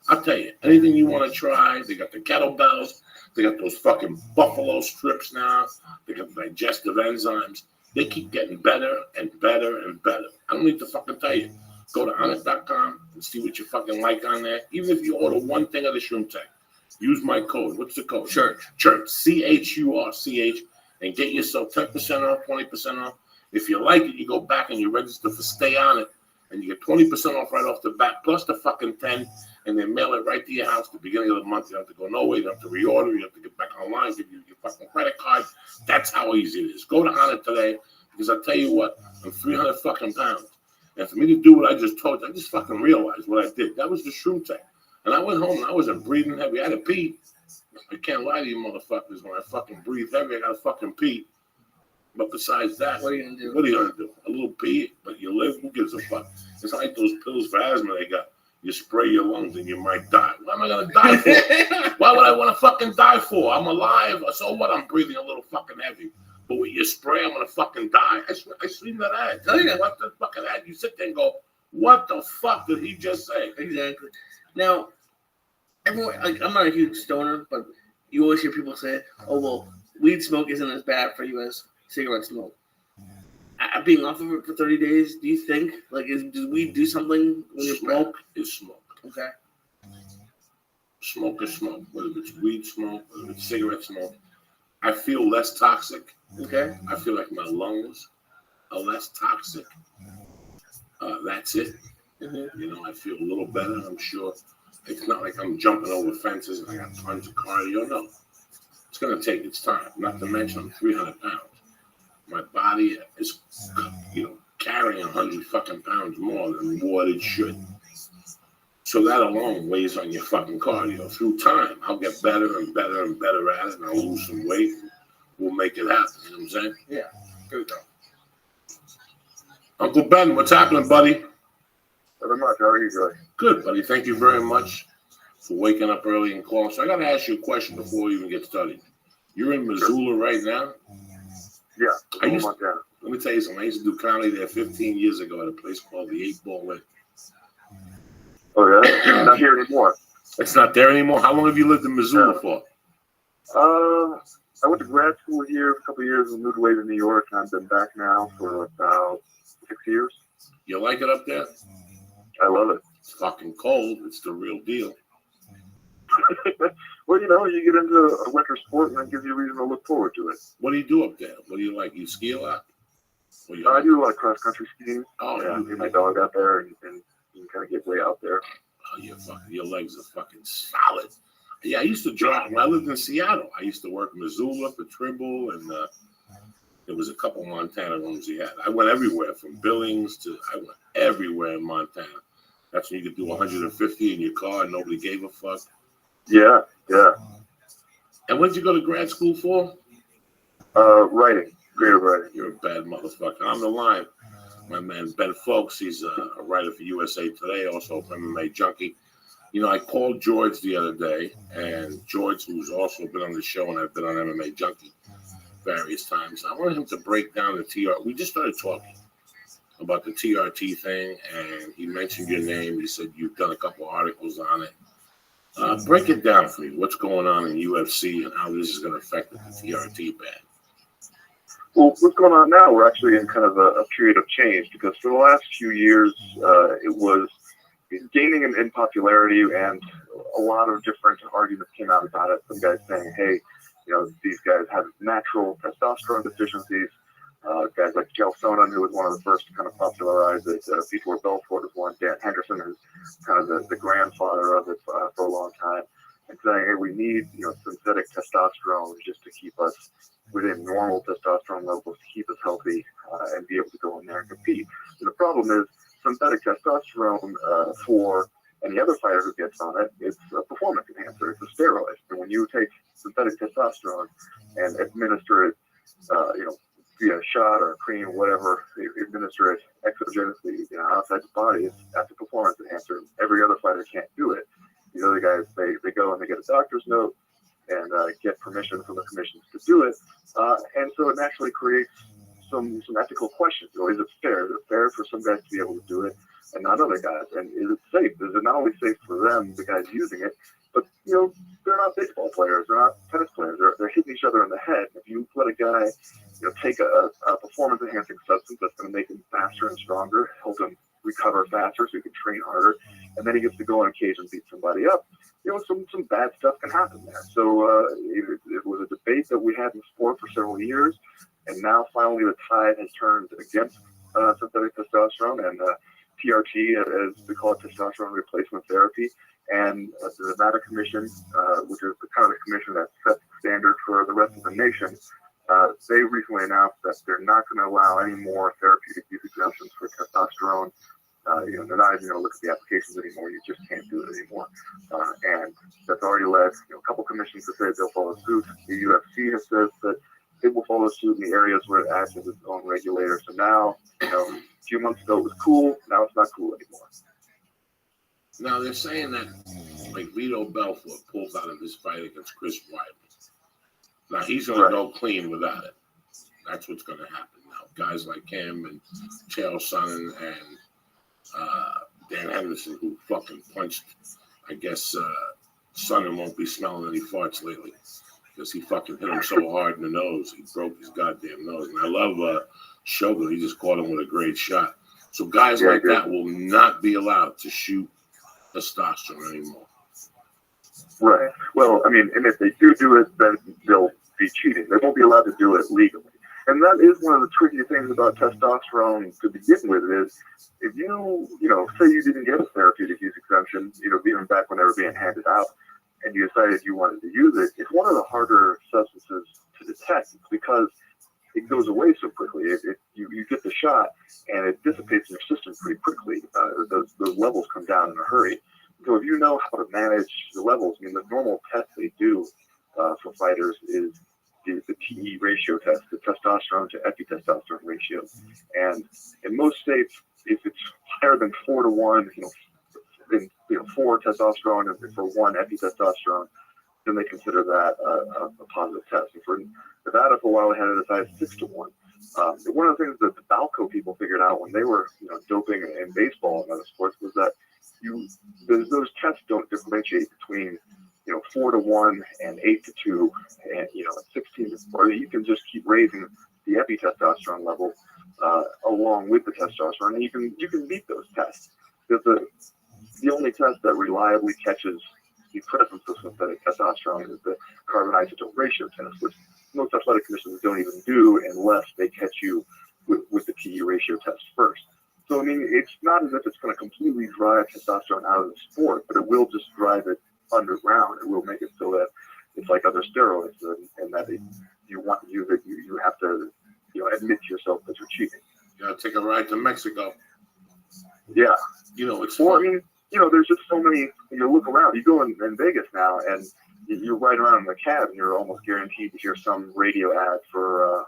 I'll tell you, anything you want to try, they got the kettlebells, they got those fucking buffalo strips now, they got digestive enzymes. They keep getting better and better and better. I don't need to fucking tell you. Go to Onnit.com and see what you fucking like on there. Even if you order one thing of the shroom tech, use my code. What's the code? Church, CHURCH, and get yourself 10% off, 20% off. If you like it, you go back and you register for Stay On It, and you get 20% off right off the bat, plus the fucking 10, and they mail it right to your house at the beginning of the month. You don't have to go nowhere. You don't have to reorder. You have to get back online, give you your fucking credit card. That's how easy it is. Go to Onnit today, because I'll tell you what, I'm 300 fucking pounds. And for me to do what I just told you, I just fucking realized what I did. That was the shroom tech. And I went home and I wasn't breathing heavy. I had to pee. I can't lie to you motherfuckers. When I fucking breathe heavy, I gotta fucking pee. But besides that, what are you gonna do? What are you gonna do? A little pee, but you live. Who gives a fuck? It's like those pills for asthma they got. You spray your lungs and you might die. What am I gonna die for? Why would I want to fucking die for? I'm alive. So what? I'm breathing a little fucking heavy. But with your spray, I'm gonna fucking die. I seen that ad. Tell you what the fucking ad. You sit there and go, what the fuck did he just say? Exactly. Now, everyone, I'm not a huge stoner, but you always hear people say, "Oh well, weed smoke isn't as bad for you as cigarette smoke." Being off of it for 30 days, do you think does weed do something when you smoke? Is smoke. Okay. Smoke is smoke. Whether it's weed smoke, whether it's cigarette smoke, I feel less toxic. Okay. I feel like my lungs are less toxic. That's it. Mm-hmm. I feel a little better. I'm sure it's not like I'm jumping over fences and I got tons of cardio. No, it's gonna take its time. Not to mention I'm 300 pounds. My body is, carrying 100 fucking pounds more than what it should. So that alone weighs on your fucking cardio. Through time, I'll get better and better and better at it, and I'll lose some weight. We'll make it happen. You know what I'm saying? Yeah. Good go. Uncle Ben, what's happening, buddy? Not much. How are you guys? Good, buddy. Thank you very much for waking up early and calling. So I got to ask you a question before we even get started. You're in Missoula right now? Yeah. Let me tell you something. I used to do comedy there 15 years ago at a place called the 8 Ball Inn. Oh, yeah? Not here anymore. It's not there anymore? How long have you lived in Missoula for? I went to grad school here a couple of years and moved away to New York, and I've been back now for about 6 years. You like it up there? I love it. It's fucking cold. It's the real deal. Well, you get into a winter sport, and it gives you a reason to look forward to it. What do you do up there? What do you like? You ski a lot? I do a lot of cross-country skiing. Oh, yeah. I take my dog out there, and you can kind of get way out there. Oh, your legs are fucking solid. Yeah, I used to drive. When I lived in Seattle, I used to work Missoula for Tribble, and there was a couple Montana rooms he had. I went everywhere from Billings I went everywhere in Montana. That's when you could do 150 in your car and nobody gave a fuck. Yeah. And what did you go to grad school for? Writing. Creative writing. You're a bad motherfucker. On the line, my man Ben Folks. He's a writer for USA Today, also a MMA junkie. I called George the other day, and George, who's also been on the show, and I've been on MMA Junkie various times. I wanted him to break down the TRT. We just started talking about the TRT thing, and he mentioned your name. He said you've done a couple articles on it. Break it down for me. What's going on in UFC and how this is going to affect the TRT ban? Well, what's going on now, we're actually in kind of a period of change, because for the last few years, it was gaining in popularity, and a lot of different arguments came out about it. Some guys saying, hey, these guys have natural testosterone deficiencies. Guys like Joe Sonnen, who was one of the first to kind of popularize it. Vitor Belfort was one. Dan Henderson is kind of the grandfather of it for a long time. And saying, hey, we need synthetic testosterone just to keep us within normal testosterone levels, to keep us healthy, and be able to go in there and compete. And the problem is synthetic testosterone for any other fighter who gets on it, it's a performance enhancer. It's a steroid. And when you take synthetic testosterone and administer it, via a shot or a cream or whatever, administer it exogenously, outside the body, that's a performance enhancer. Every other fighter can't do it. These other guys, they go and they get a doctor's note and get permission from the commissions to do it. And so it naturally creates some ethical questions. Is it fair? Is it fair for some guys to be able to do it and not other guys? And is it safe? Is it not only safe for them, the guys using it, but they're not baseball players, they're not tennis players, they're hitting each other in the head. If you let a guy take a performance enhancing substance that's going to make him faster and stronger, help him recover faster so he can train harder, and then he gets to go on occasion and beat somebody up, some bad stuff can happen there. So it was a debate that we had in sport for several years, and now finally the tide has turned against synthetic testosterone and TRT, as we call it, testosterone replacement therapy. And the Nevada Commission, which is the kind of the commission that sets the standard for the rest of the nation, they recently announced that they're not going to allow any more therapeutic use exemptions for testosterone. They're not even going to look at the applications anymore. You just can't do it anymore. And that's already led a couple commissions to say they'll follow suit. The UFC has said that it will follow suit in the areas where it acts as its own regulator. So now, a few months ago it was cool. Now it's not cool anymore. Now they're saying that, like, Vito Belfort pulls out of his fight against Chris Weidman. Now he's going to go clean without it. That's what's going to happen now. Guys like him and Chael Sonnen and Dan Henderson, who fucking punched, I guess Sonnen won't be smelling any farts lately because he fucking hit him so hard in the nose. He broke his goddamn nose. And I love Shogun. He just caught him with a great shot. So guys like that will not be allowed to shoot testosterone anymore. Right. Well, I mean, and if they do it, then they'll be cheating. They won't be allowed to do it legally. And that is one of the tricky things about testosterone to begin with is if you say you didn't get a therapeutic use exemption, even back when they were being handed out, and you decided you wanted to use it, it's one of the harder substances to detect because it goes away so quickly. You get the shot and it dissipates in your system pretty quickly. Those levels come down in a hurry. So if you know how to manage the levels, I mean, the normal test they do for fighters is the TE ratio test, the testosterone to epitestosterone ratio. And in most states, if it's higher than 4 to 1, 4 testosterone and for 1 epitestosterone, then they consider that a positive test. And for Nevada, for a while, they had it as high as 6 to 1. One of the things that the Balco people figured out when they were doping in baseball and other sports was that those tests don't differentiate between 4 to 1 and 8 to 2 and 16 to 4. You can just keep raising the epitestosterone level along with the testosterone, and you can beat those tests. Because the only test that reliably catches the presence of synthetic testosterone is the carbon isotope ratio test, which most athletic commissions don't even do unless they catch you with the TE ratio test first. So, I mean, it's not as if it's going to completely drive testosterone out of the sport, but it will just drive it underground. It will make it so that it's like other steroids, and that if you want to use it, you have to admit to yourself that you're cheating. You got to take a ride to Mexico. Yeah. It's well, fun. I mean, there's just so many. You look around. You go in Vegas now, and you're riding around in the cab, and you're almost guaranteed to hear some radio ad for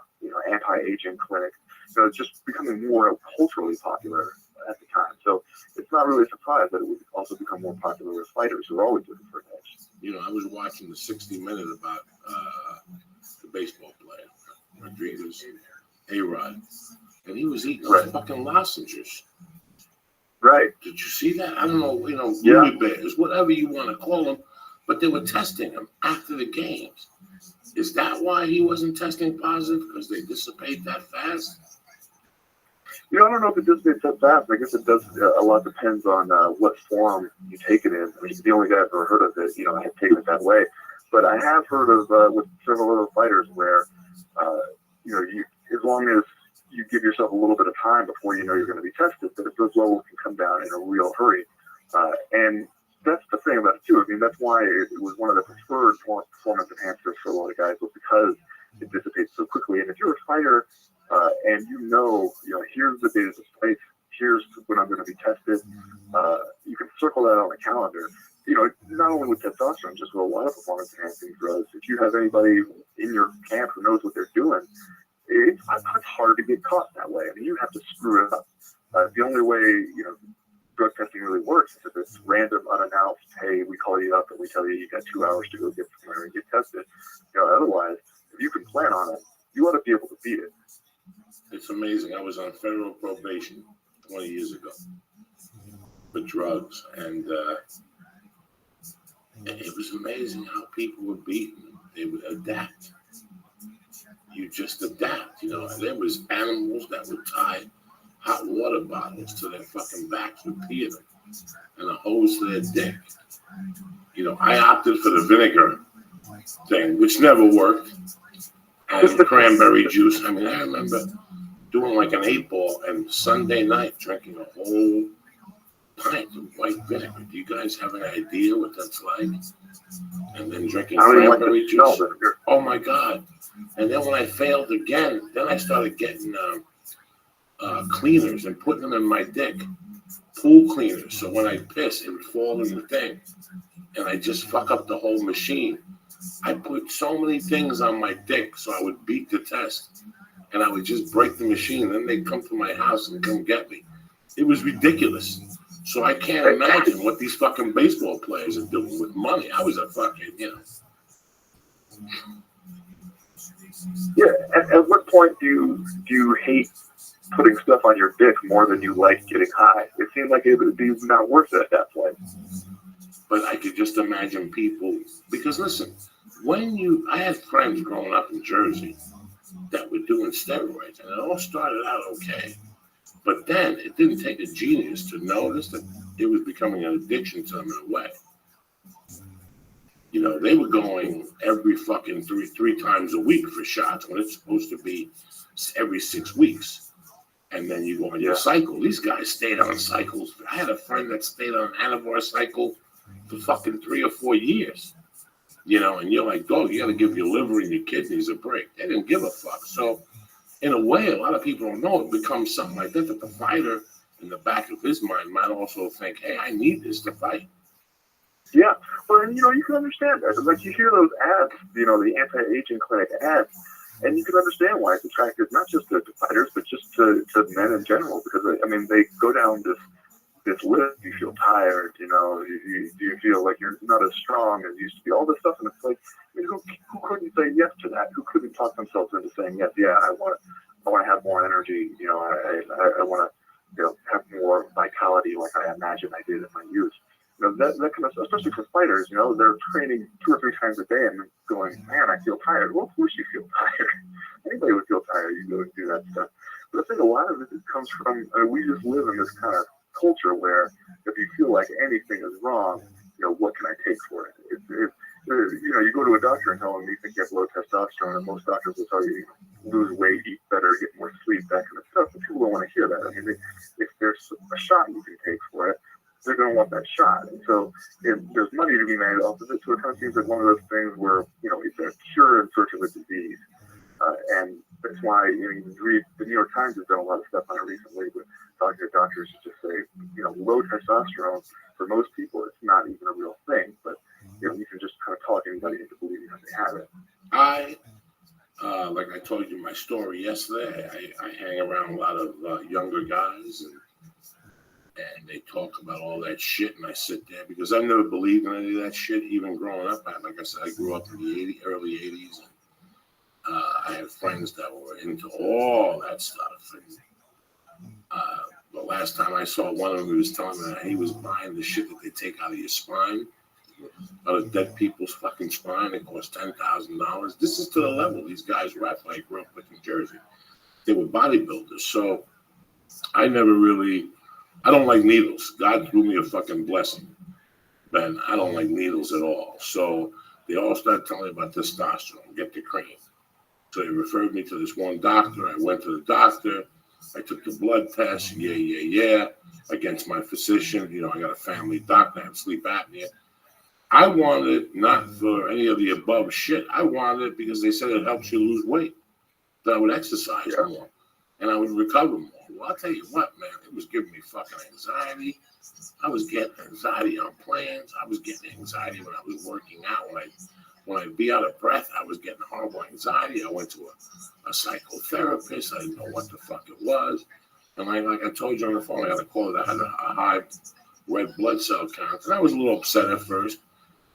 anti-aging clinic. So it's just becoming more culturally popular at the time. So it's not really a surprise that it would also become more popular with fighters who are always looking for an edge. I was watching the 60 Minute about the baseball player, Rodriguez, A-Rod, and he was eating fucking lozenges. Right. Did you see that? I don't know, Louis Bears, whatever you want to call them, but they were testing him after the games. Is that why he wasn't testing positive? Because they dissipate that fast? I don't know if it dissipates that fast. I guess it does. A lot depends on what form you take it in. I mean, the only guy I've ever heard of it, I have taken it that way. But I have heard of with several other fighters where, you as long as you give yourself a little bit of time before you know you're going to be tested, that those levels can come down in a real hurry. And that's the thing about it too. I mean, that's why it was one of the preferred performance enhancers for a lot of guys, was because it dissipates so quickly. And if you're a fighter and here's the date of the fight, here's when I'm going to be tested, you can circle that on the calendar. Not only with testosterone, just with a lot of performance enhancing drugs. If you have anybody in your camp who knows what they're doing, it's hard to get caught that way. I mean, you have to screw it up. The only way, drug testing really works is if it's random, unannounced. Hey, we call you up and we tell you got 2 hours to go get somewhere and get tested. Otherwise, if you can plan on it, you ought to be able to beat it. It's amazing. I was on federal probation 20 years ago for drugs, and it was amazing how people were beaten. They would adapt. You just adapt, There was animals that would tie hot water bottles to their fucking backs with pee in them and a hose to their dick. I opted for the vinegar thing, which never worked, and cranberry juice. I mean, I remember doing like an 8-ball and Sunday night drinking a whole pint of white vinegar. Do you guys have an idea what that's like? And then drinking cranberry juice. Oh my God. And then when I failed again, then I started getting cleaners and putting them in my dick. Pool cleaners. So when I piss, it would fall in the thing. And I just fuck up the whole machine. I put so many things on my dick so I would beat the test. And I would just break the machine. Then they'd come to my house and come get me. It was ridiculous. So I can't imagine what these fucking baseball players are doing with money. I was a fucking, Yeah. At what point do you hate putting stuff on your dick more than you like getting high? It seemed like it would be not worth it at that point. But I could just imagine people, because listen, I had friends growing up in Jersey that were doing steroids, and it all started out okay. But then it didn't take a genius to notice that it was becoming an addiction to them in a way. They were going every fucking three times a week for shots when it's supposed to be every 6 weeks. And then you go on your cycle. These guys stayed on cycles. I had a friend that stayed on an Anavar cycle for fucking 3 or 4 years. And you're like, dog, you got to give your liver and your kidneys a break. They didn't give a fuck. So in a way, a lot of people don't know it becomes something like that the fighter in the back of his mind might also think, hey, I need this to fight. Yeah. Well, you can understand that. Like, you hear those ads, the anti-aging clinic ads, and you can understand why it's attractive, not just to fighters, but just to men in general, because, they go down this list. You feel tired, you feel like you're not as strong as you used to be, all this stuff, and it's like, who couldn't say yes to that? Who couldn't talk themselves into saying yes? Yeah, I want to have more energy. I want to have more vitality, like I imagine I did in my youth. That kind of, especially for fighters, they're training 2 or 3 times a day and going, man, I feel tired. Well, of course you feel tired. Anybody would feel tired. You go and do that stuff. But I think a lot of it comes from, we just live in this kind of culture where if you feel like anything is wrong, what can I take for it? You go to a doctor and tell them you think you have low testosterone, and most doctors will tell you lose weight, eat better, get more sleep, that kind of stuff. But people don't want to hear that. If there's a shot you can take for it, they're going to want that shot. And so if there's money to be made off of it, so it kind of seems like one of those things where, it's a cure in search of a disease. And that's why you read, the New York Times has done a lot of stuff on it recently, but talking to doctors to just say, low testosterone, for most people, it's not even a real thing. But, you can just kind of talk anybody into believing that they have it. Like I told you my story yesterday, I hang around a lot of younger guys, and they talk about all that shit, and I sit there because I've never believed in any of that shit, even growing up. Like I said, I grew up in the early 80s, and I had friends that were into all that stuff. And the last time I saw one of them, he was telling me that he was buying the shit that they take out of your spine, out of dead people's fucking spine. It cost $10,000. This is to the level these guys were at. I grew up with in Jersey. They were bodybuilders, so I don't like needles. God threw me a fucking blessing, Ben. I don't like needles at all. So they all started telling me about testosterone, get the cream. So they referred me to this one doctor. I went to the doctor. I took the blood test. Yeah. Against my physician. You know, I got a family doctor. I have sleep apnea. I wanted it not for any of the above shit. I wanted it because they said it helps you lose weight. That I would exercise more and I would recover more. Well, I'll tell you what, man, it was giving me fucking anxiety. I was getting anxiety on planes. I was getting anxiety when I was working out. When I'd be out of breath, I was getting horrible anxiety. I went to a psychotherapist. I didn't know what the fuck it was. And like I told you on the phone, I got a call that I had a high red blood cell count. And I was a little upset at first.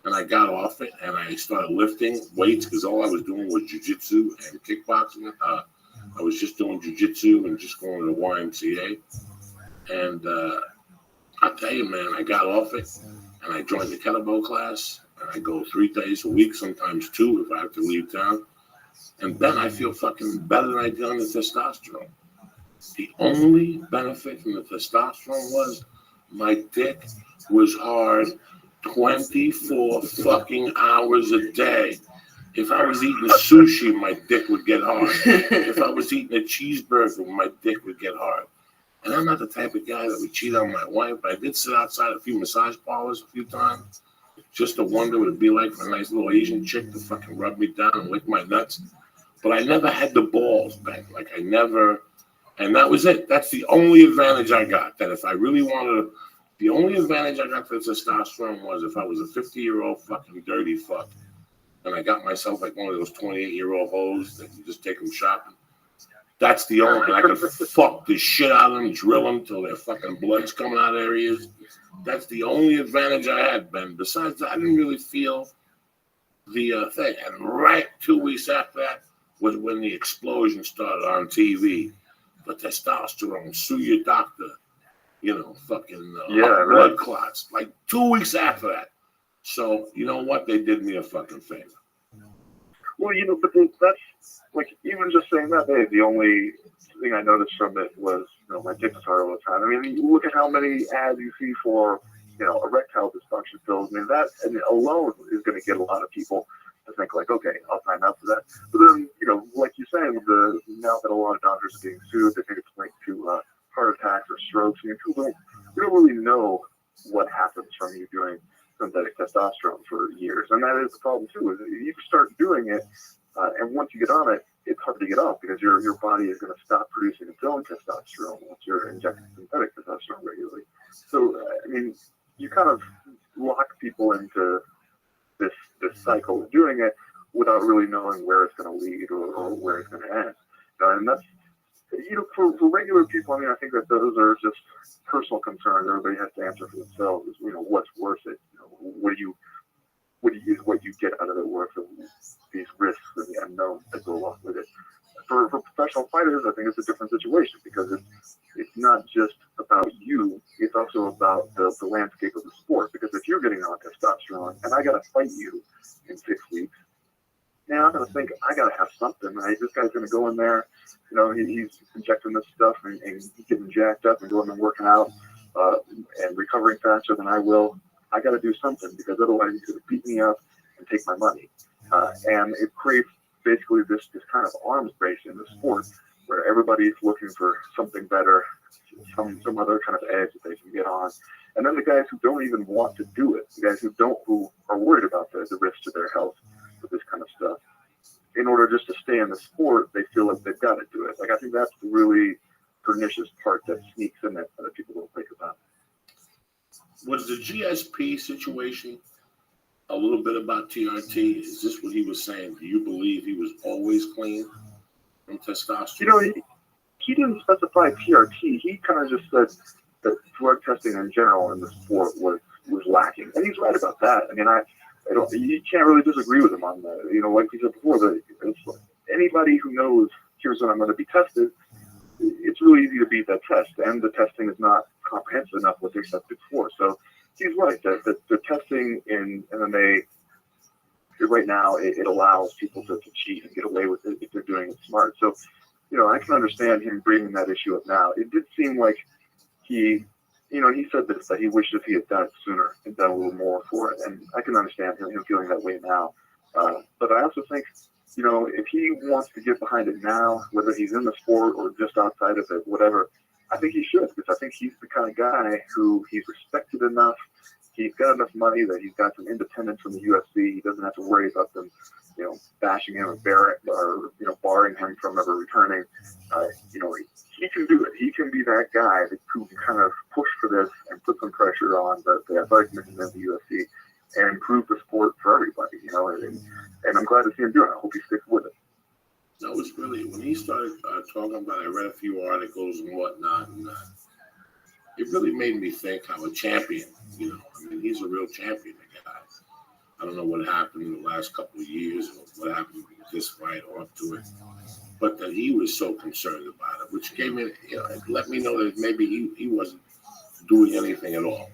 And I got off it and I started lifting weights because all I was doing was jiu-jitsu and kickboxing. I was just doing jiu-jitsu and just going to the YMCA. And I'll tell you, man, I got off it and I joined the kettlebell class. And I go 3 days a week, sometimes 2 if I have to leave town. And then I feel fucking better than I did on the testosterone. The only benefit from the testosterone was my dick was hard 24 fucking hours a day. If I was eating sushi, my dick would get hard. If I was eating a cheeseburger, my dick would get hard. And I'm not the type of guy that would cheat on my wife, but I did sit outside a few massage parlors a few times just to wonder what it'd be like for a nice little Asian chick to fucking rub me down and lick my nuts. But I never had the balls, Ben. Like I never, and that was it. That's the only advantage I got. That if I really wanted to, the only advantage I got for testosterone was if I was a 50-year-old fucking dirty fuck and I got myself like one of those 28-year-old hoes that you just take them shopping. That's the only, and I could fuck the shit out of them, drill them till their fucking blood's coming out of their ears. That's the only advantage I had, Ben. Besides that, I didn't really feel the thing. And right 2 weeks after that was when the explosion started on TV. The testosterone, sue your doctor. You know, fucking blood clots. Like 2 weeks after that. So, you know what? They did me a fucking favor. Well, you know, but that's, like, even just saying that, the only thing I noticed from it was, you know, my dick was hard all the time. I mean, you look at how many ads you see for, you know, erectile dysfunction pills. I mean, that alone is going to get a lot of people to think, like, okay, I'll sign up for that. But then, you know, like you're saying, now that a lot of doctors are being sued, they think it's linked to heart attacks or strokes. I mean, we don't really know what happens from you doing synthetic testosterone for years. And that is the problem, too, is you start doing it, and once you get on it, it's hard to get off because your body is going to stop producing its own testosterone once you're injecting synthetic testosterone regularly. So, I mean, you kind of lock people into this cycle of doing it without really knowing where it's going to lead or where it's going to end. And that's, you know, for regular people, I mean, I think that those are just personal concerns. Everybody has to answer for themselves. You know, what's worth it? You know, what you get out of it worth of these risks and the unknowns that go along with it. For professional fighters, I think it's a different situation because it's not just about you. It's also about the landscape of the sport. Because if you're getting on testosterone and I got to fight you in 6 weeks, now I'm going to think I got to have something, right? This guy's going to go in there, you know, he's injecting this stuff and he's getting jacked up and going and working out and recovering faster than I will. I got to do something because otherwise he's going to beat me up and take my money. And it creates basically this kind of arms race in the sport where everybody's looking for something better, some other kind of edge that they can get on. And then the guys who don't even want to do it, the guys who are worried about the risk to their health with this kind of stuff, in order just to stay in the sport, they feel like they've got to do it. Like, I think that's the really pernicious part that sneaks in that people don't think about. Was the GSP situation a little bit about TRT? Is this what he was saying? Do you believe he was always clean from testosterone? You know, he didn't specify TRT. He kind of just said that drug testing in general in the sport was lacking. And he's right about that. I mean, you can't really disagree with him on that. You know, like we said before, anybody who knows here's when I'm going to be tested, it's really easy to beat that test. And the testing is not comprehensive enough what they tested for. So he's right that the testing in MMA right now, it allows people to cheat and get away with it if they're doing it smart. So I can understand him bringing that issue up now. It did seem like he said this, that he wishes he had done it sooner and done a little more for it. And I can understand him feeling that way now. But I also think, if he wants to get behind it now, whether he's in the sport or just outside of it, whatever, I think he should, because I think he's the kind of guy who he's respected enough. He's got enough money that he's got some independence from the UFC. He doesn't have to worry about them, bashing him or barring him from ever returning. He can do it. He can be that guy who can kind of push for this and put some pressure on the athletic commission of the UFC and improve the sport for everybody, and I'm glad to see him do it. I hope he sticks with it. No, it's really, when he started talking about it, I read a few articles and whatnot, and it really made me think how a champion, he's a real champion, the guy. I don't know what happened in the last couple of years or what happened with this fight or up to it, but that he was so concerned about it, which gave me, it let me know that maybe he wasn't doing anything at all.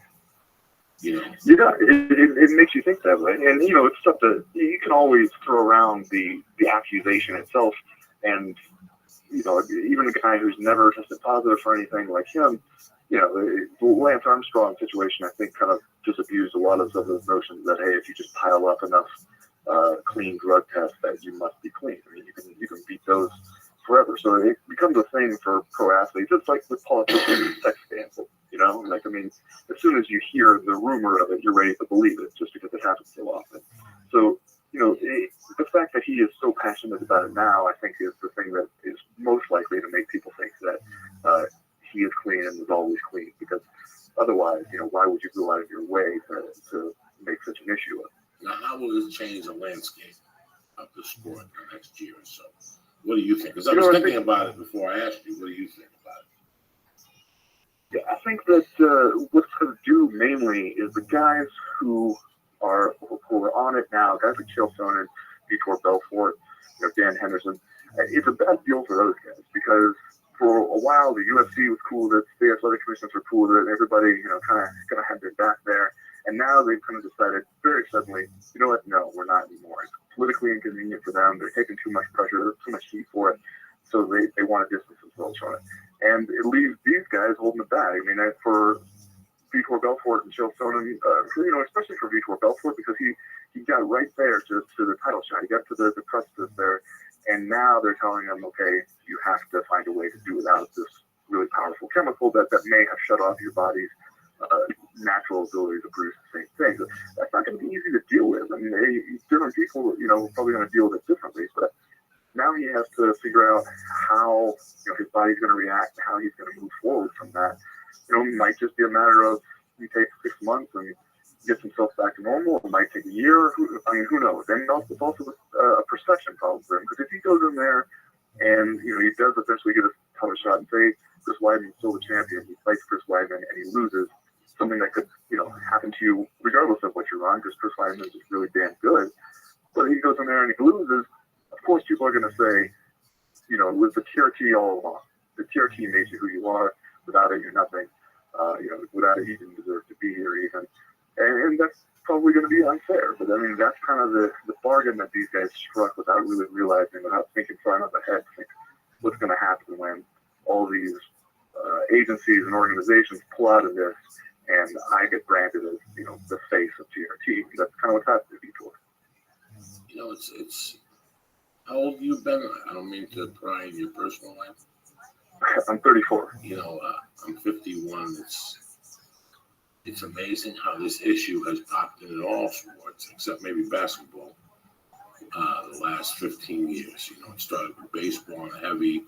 Yeah, it makes you think that way. And, it's stuff that you can always throw around the accusation itself. And, even a guy who's never tested positive for anything like him, the Lance Armstrong situation, I think, kind of disabused a lot of those notions that, hey, if you just pile up enough clean drug tests, that you must be clean. I mean, you can beat those forever. So it becomes a thing for pro athletes. It's like with politicians and sex scandal. As soon as you hear the rumor of it, you're ready to believe it just because it happens so often. So, the fact that he is so passionate about it now, I think, is the thing that is most likely to make people think that he is clean and is always clean. Because otherwise, why would you go out of your way to make such an issue of it? Now, how will this change the landscape of the sport in the next year or so? What do you think? Because I was thinking about it before I asked you. What do you think about it? Yeah, I think that what's going to do mainly is the guys who are on it now, guys like Chael Sonnen, Vitor Belfort, Dan Henderson. It's a bad deal for those guys because for a while the UFC was cool with it, the athletic commissions were cool with it, and everybody kind of had their back there. And now they've kind of decided very suddenly, you know what? No, we're not anymore. It's politically inconvenient for them. They're taking too much pressure, too much heat for it, so they want to distance themselves from it. And it leaves these guys holding the bag. I mean, for Vitor Belfort and Chael Sonnen, especially for Vitor Belfort, because he got right there to the title shot. He got to the precipice there, and now they're telling him, okay, you have to find a way to do without this really powerful chemical that may have shut off your body's natural ability to produce the same thing. So that's not going to be easy to deal with. I mean, different people, probably going to deal with it differently, but now he has to figure out how his body's going to react, how he's going to move forward from that. It might just be a matter of he takes 6 months and gets himself back to normal. It might take a year. Who knows? And it's also a perception problem for him, because if he goes in there and he does eventually get a title shot and say Chris Weidman's still the champion, he fights Chris Weidman and he loses, something that could happen to you regardless of what you're on, because Chris Weidman is really damn good. But he goes in there and he loses. Of course, people are going to say, it was the TRT all along. The TRT made you who you are. Without it, you're nothing. Without it, you didn't deserve to be here even. And that's probably going to be unfair. But, I mean, that's kind of the bargain that these guys struck without really realizing, without thinking far enough ahead, think what's going to happen when all these agencies and organizations pull out of this and I get branded as, the face of TRT. That's kind of what's happening to Vitor. It's how old have you been? I don't mean to pry in your personal life. I'm 34. I'm 51. It's amazing how this issue has popped in all sports, except maybe basketball, the last 15 years. It started with baseball and heavy,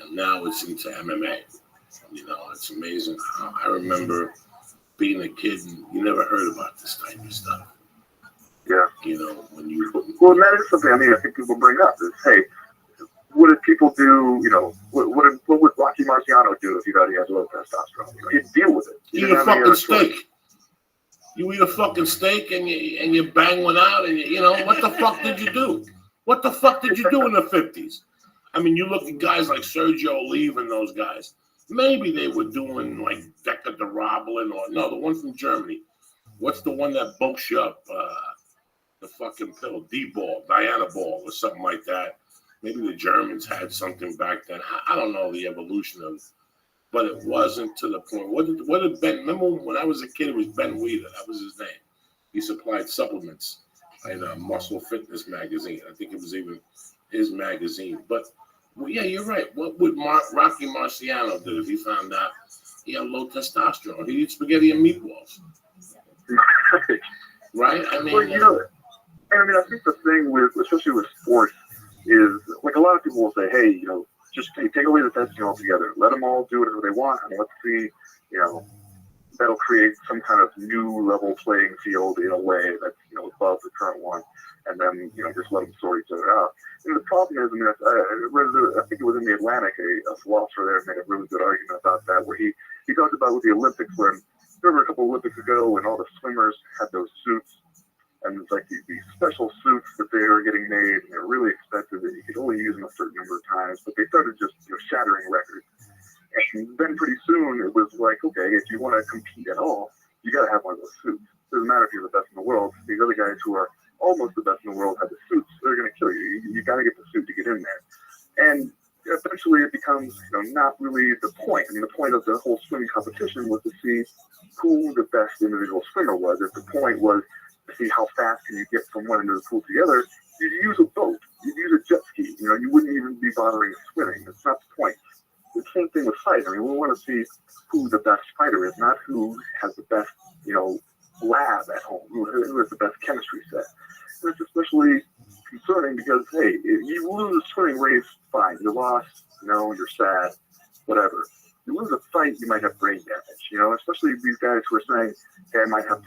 and now it's into MMA. It's amazing how I remember being a kid and you never heard about this type of stuff. Yeah. When you... Well, that is something, I think people bring up is, hey, what did people do, what would Rocky Marciano do if he thought he had low testosterone? He'd deal with it. You eat a fucking steak. You eat a fucking steak and you bang one out and, what the fuck did you do? What the fuck did you do in the 50s? I mean, you look at guys like Sergio Oliva and those guys. Maybe they were doing like Decker de Roblin or, no, the one from Germany. What's the one that bumps you up? The fucking pill, D-ball, Diana ball, or something like that. maybe the Germans had something back then. I don't know the evolution of, but it wasn't to the point. What did Ben? Remember when I was a kid? It was Ben Weeder. That was his name. He supplied supplements in a Muscle Fitness magazine. I think it was even his magazine. But well, yeah, you're right. What would Rocky Marciano do if he found out he had low testosterone? He'd eat spaghetti and meatballs. Right? I mean, well, I think the thing with, especially with sports, is like a lot of people will say, hey, just take away the testing altogether. Let them all do whatever they want, and let's see, that'll create some kind of new level playing field in a way that's, above the current one. And then, just let them sort each other out. And the problem is, I think it was in the Atlantic, a philosopher there made a really good argument about that, where he talked about with the Olympics, when, remember a couple Olympics ago when all the swimmers had those suits, and it's like these special suits that they were getting made, and they're really expensive, and you could only use them a certain number of times, but they started just shattering records. And then pretty soon it was like, okay, if you want to compete at all, you got to have one of those suits. It doesn't matter if you're the best in the world. These other guys who are almost the best in the world have the suits. They're going to kill you. You got to get the suit to get in there. And eventually it becomes, not really the point. I mean, the point of the whole swimming competition was to see who the best individual swimmer was. If the point was to see how fast can you get from one end of the pool to the other, you'd use a boat. You'd use a jet ski. You wouldn't even be bothering swimming. That's not the point. The same thing with fighting. I mean, we want to see who the best fighter is, not who has the best, lab at home, who has the best chemistry set. And it's especially concerning because, hey, if you lose a swimming race, fine. You lost, you're sad, whatever. You lose a fight, you might have brain damage, especially these guys who are saying, hey, I might have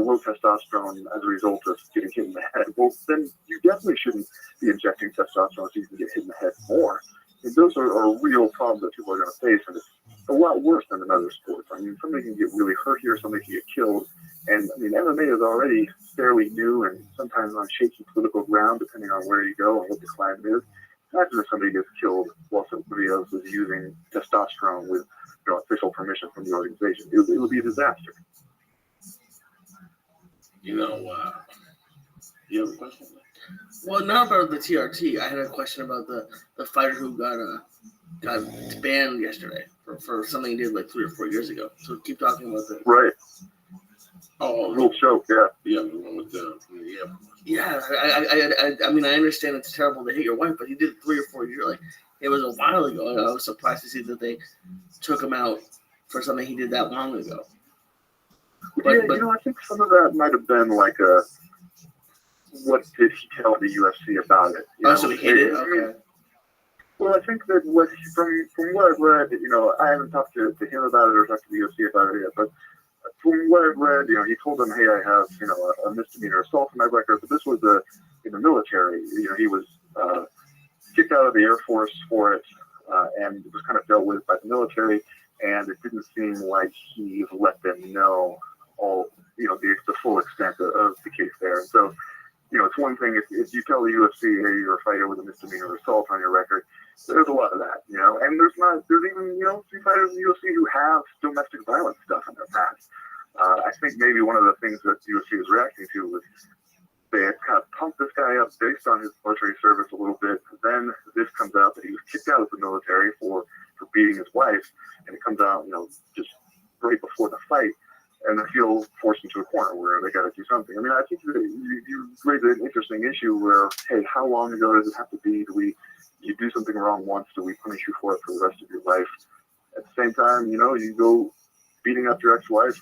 low testosterone as a result of getting hit in the head. Well, then you definitely shouldn't be injecting testosterone so you can get hit in the head more. And those are real problems that people are going to face, and it's a lot worse than in other sports. I mean, somebody can get really hurt here, somebody can get killed, and I mean, MMA is already fairly new and sometimes on shaky political ground, depending on where you go and what the climate is. Imagine if somebody gets killed while somebody else is using testosterone with official permission from the organization. It would be a disaster. You have a question? Well, not about the TRT. I had a question about the fighter who got banned yesterday for something he did like 3 or 4 years ago. So keep talking about that. Right. Oh, real show, yeah. Yeah, the one with the Yeah, I mean, I understand it's terrible to hate your wife, but he did it 3 or 4 years. Like, it was a while ago. I was surprised to see that they took him out for something he did that long ago. But I think some of that might have been like what did he tell the UFC about it? So he hated it? Okay. Well, I think that from what I've read, I haven't talked to him about it or talked to the UFC about it yet, but from what I've read, he told them, hey, I have, a misdemeanor assault on my record, but this was in the military. He was kicked out of the Air Force for it, and it was kind of dealt with by the military, and it didn't seem like he let them know all, the full extent of the case there. And so, it's one thing if you tell the UFC, hey, you're a fighter with a misdemeanor assault on your record, there's a lot of that, and there's even, some fighters in the UFC who have domestic violence stuff in their past. I think maybe one of the things that the UFC was reacting to was they had kind of pumped this guy up based on his military service a little bit. Then this comes out that he was kicked out of the military for beating his wife, and it comes out, just right before the fight, and they feel forced into a corner where they got to do something. I mean, I think you raised an interesting issue where, hey, how long ago does it have to be? You do something wrong once, do we punish you for it for the rest of your life? At the same time, you go beating up your ex-wife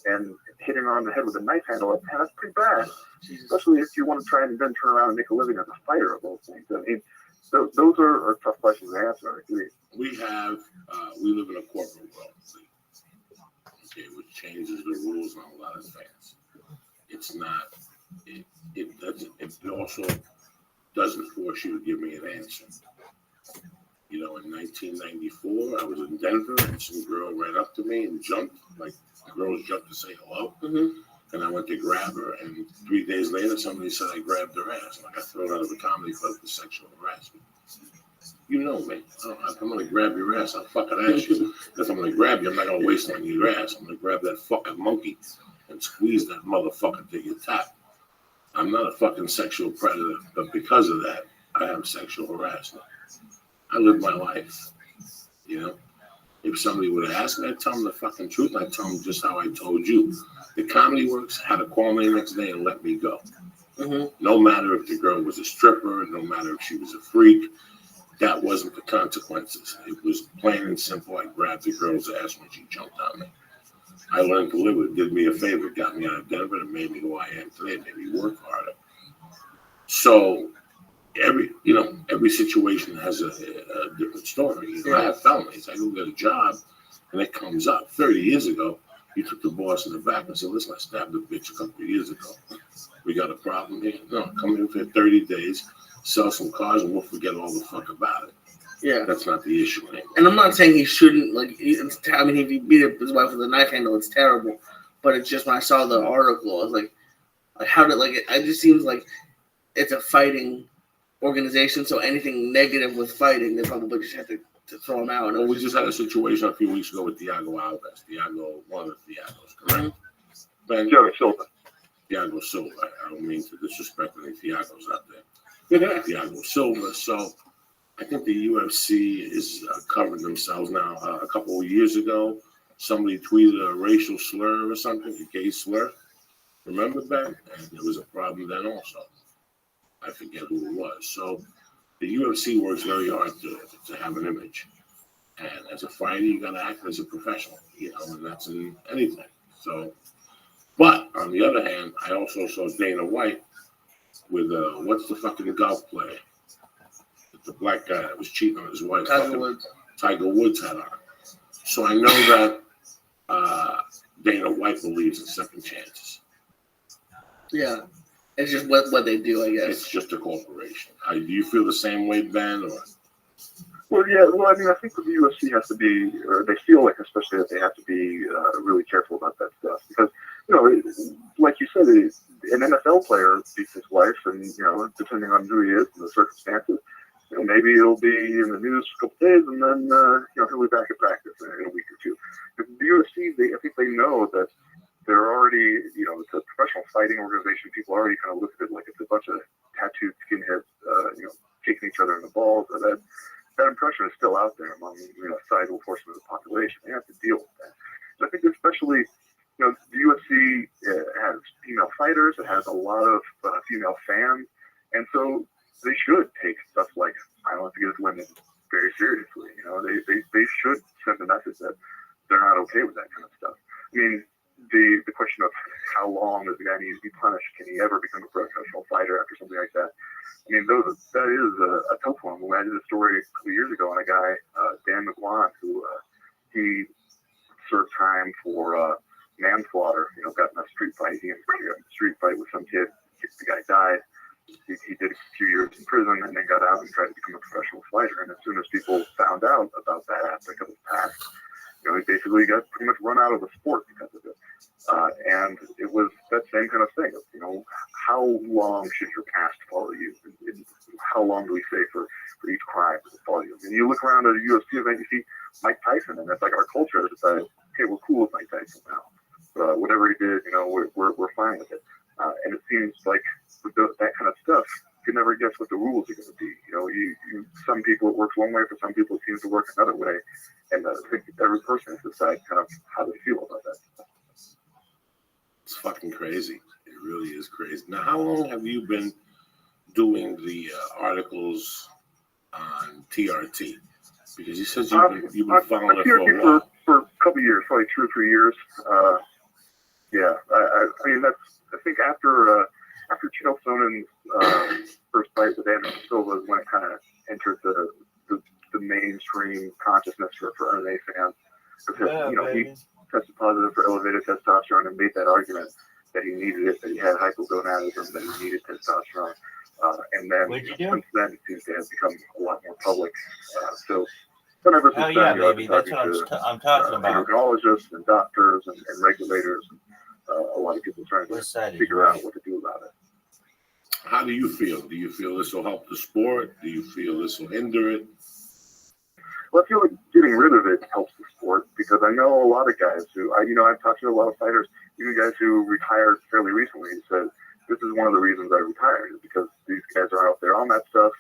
and hitting her on the head with a knife handle, that's pretty bad. Especially if you want to try and then turn around and make a living as a fighter of those things. I mean, those are tough questions to answer. We live in a corporate world, okay, which changes the rules on a lot of things. It's not, it also doesn't force you to give me an answer. In 1994, I was in Denver, and some girl ran up to me and jumped, like the girls jumped to say hello. Mm-hmm. And I went to grab her, and 3 days later, somebody said I grabbed her ass. I got thrown out of a comedy club for sexual harassment. You know me. I'm going to grab your ass. I'll fucking ask you. Because I'm going to grab you. I'm not going to waste on your ass. I'm going to grab that fucking monkey and squeeze that mother fucking till you tap. I'm not a fucking sexual predator, but because of that, I have sexual harassment. I live my life. You know, if somebody would have asked me, I'd tell them the fucking truth. I'd tell them just how I told you. The Comedy Works had to call me the next day and let me go. Mm-hmm. No matter if the girl was a stripper, no matter if she was a freak, that wasn't the consequences. It was plain and simple. I grabbed the girl's ass when she jumped on me. I learned to live with it. Did me a favor. It got me out of Denver and made me who I am today. It made me work harder. So every situation has a different story. You know, I have felonies. I go get a job, and it comes up. 30 years ago, you took the boss in the back and said, listen, I stabbed a bitch a couple of years ago. We got a problem here? No, come in for 30 days, sell some cars, and we'll forget all the fuck about it. Yeah. That's not the issue anymore. And I'm not saying he shouldn't, like, I mean, if he beat up his wife with a knife handle, it's terrible. But it's just when I saw the article, I was like how did, like, it just seems like it's a fighting organization, so anything negative with fighting, they probably just have to throw him out. And we just had a situation a few weeks ago with Thiago Alves. One of the Thiagos, correct? Thiago Silva. Thiago Silva. I don't mean to disrespect any Thiagos out there. Thiago Silva. So I think the UFC is covering themselves now. A couple of years ago, somebody tweeted a racial slur or something, a gay slur. Remember, Ben? And there was a problem then also. I forget who it was. So the UFC works very hard to have an image. And as a fighter, you got to act as a professional, you know, and that's in anything. So, but on the other hand, I also saw Dana White with, what's the fucking golf player? The black guy that was cheating on his wife. Tiger Woods had on. So I know that Dana White believes in second chances. Yeah. It's just what they do, I guess. It's just a corporation. Do you feel the same way, Ben? Or? Well, yeah. Well, I mean, I think the UFC has to be, or they feel like, especially that they have to be really careful about that stuff because, you know, like you said, an NFL player beats his wife, and you know, depending on who he is and the circumstances, you know, maybe it'll be in the news for a couple days, and then you know, he'll be back at practice in a week or two. The UFC, I think they know that. They're already, you know, it's a professional fighting organization. People already kind of look at it like it's a bunch of tattooed skinheads, you know, kicking each other in the balls. And that impression is still out there among, you know, a sizable portion of the population. They have to deal with that. And I think especially, you know, the UFC has female fighters. It has a lot of female fans. And so they should take stuff like violence against women very seriously. You know, they should send the message that they're not okay with that kind of stuff. I mean, the question of how long does the guy need to be punished? Can he ever become a professional fighter after something like that? I mean, that is a tough one. I did a story a couple of years ago on a guy, Dan McGuan, who he served time for manslaughter. You know, got in a street fight. He got in a street fight with some kid. The guy died. He did a few years in prison and then got out and tried to become a professional fighter. And as soon as people found out about that aspect of his past, you know, he basically got pretty much run out of the sport because of it. And it was that same kind of thing. You know, how long should your past follow you? And how long do we say for each crime to follow you? And you look around at a UFC event, you see Mike Tyson, and that's like our culture has decided, okay, we're cool with Mike Tyson now. Whatever he did, you know, we're fine with it. And it seems like with that kind of stuff, you can never guess what the rules are going to be. You know, some people it works one way, for some people it seems to work another way. And I think every person has to decide kind of how they feel about that stuff. It's fucking crazy. It really is crazy. Now, how long have you been doing the articles on TRT? Because you said you've been following it for a while. For a couple of years, probably 2 or 3 years. Yeah, I mean, I think after Chael Sonnen's first fight with Anderson Silva is when it kind of entered the mainstream consciousness for MMA fans. Because, you know, he tested positive for elevated testosterone and made that argument that he needed it, that he had hypogonadism, that he needed testosterone. And then since then, it seems to have become a lot more public. So ever since then, baby, that's what I'm talking about. Endocrinologists and doctors and regulators and a lot of people trying to figure out what to do about it. How do you feel? Do you feel this will help the sport? Do you feel this will hinder it? Well, I feel like getting rid of it helps the sport because I know a lot of guys who, I've talked to a lot of fighters, even guys who retired fairly recently, who said, this is one of the reasons I retired, is because these guys are out there on that stuff.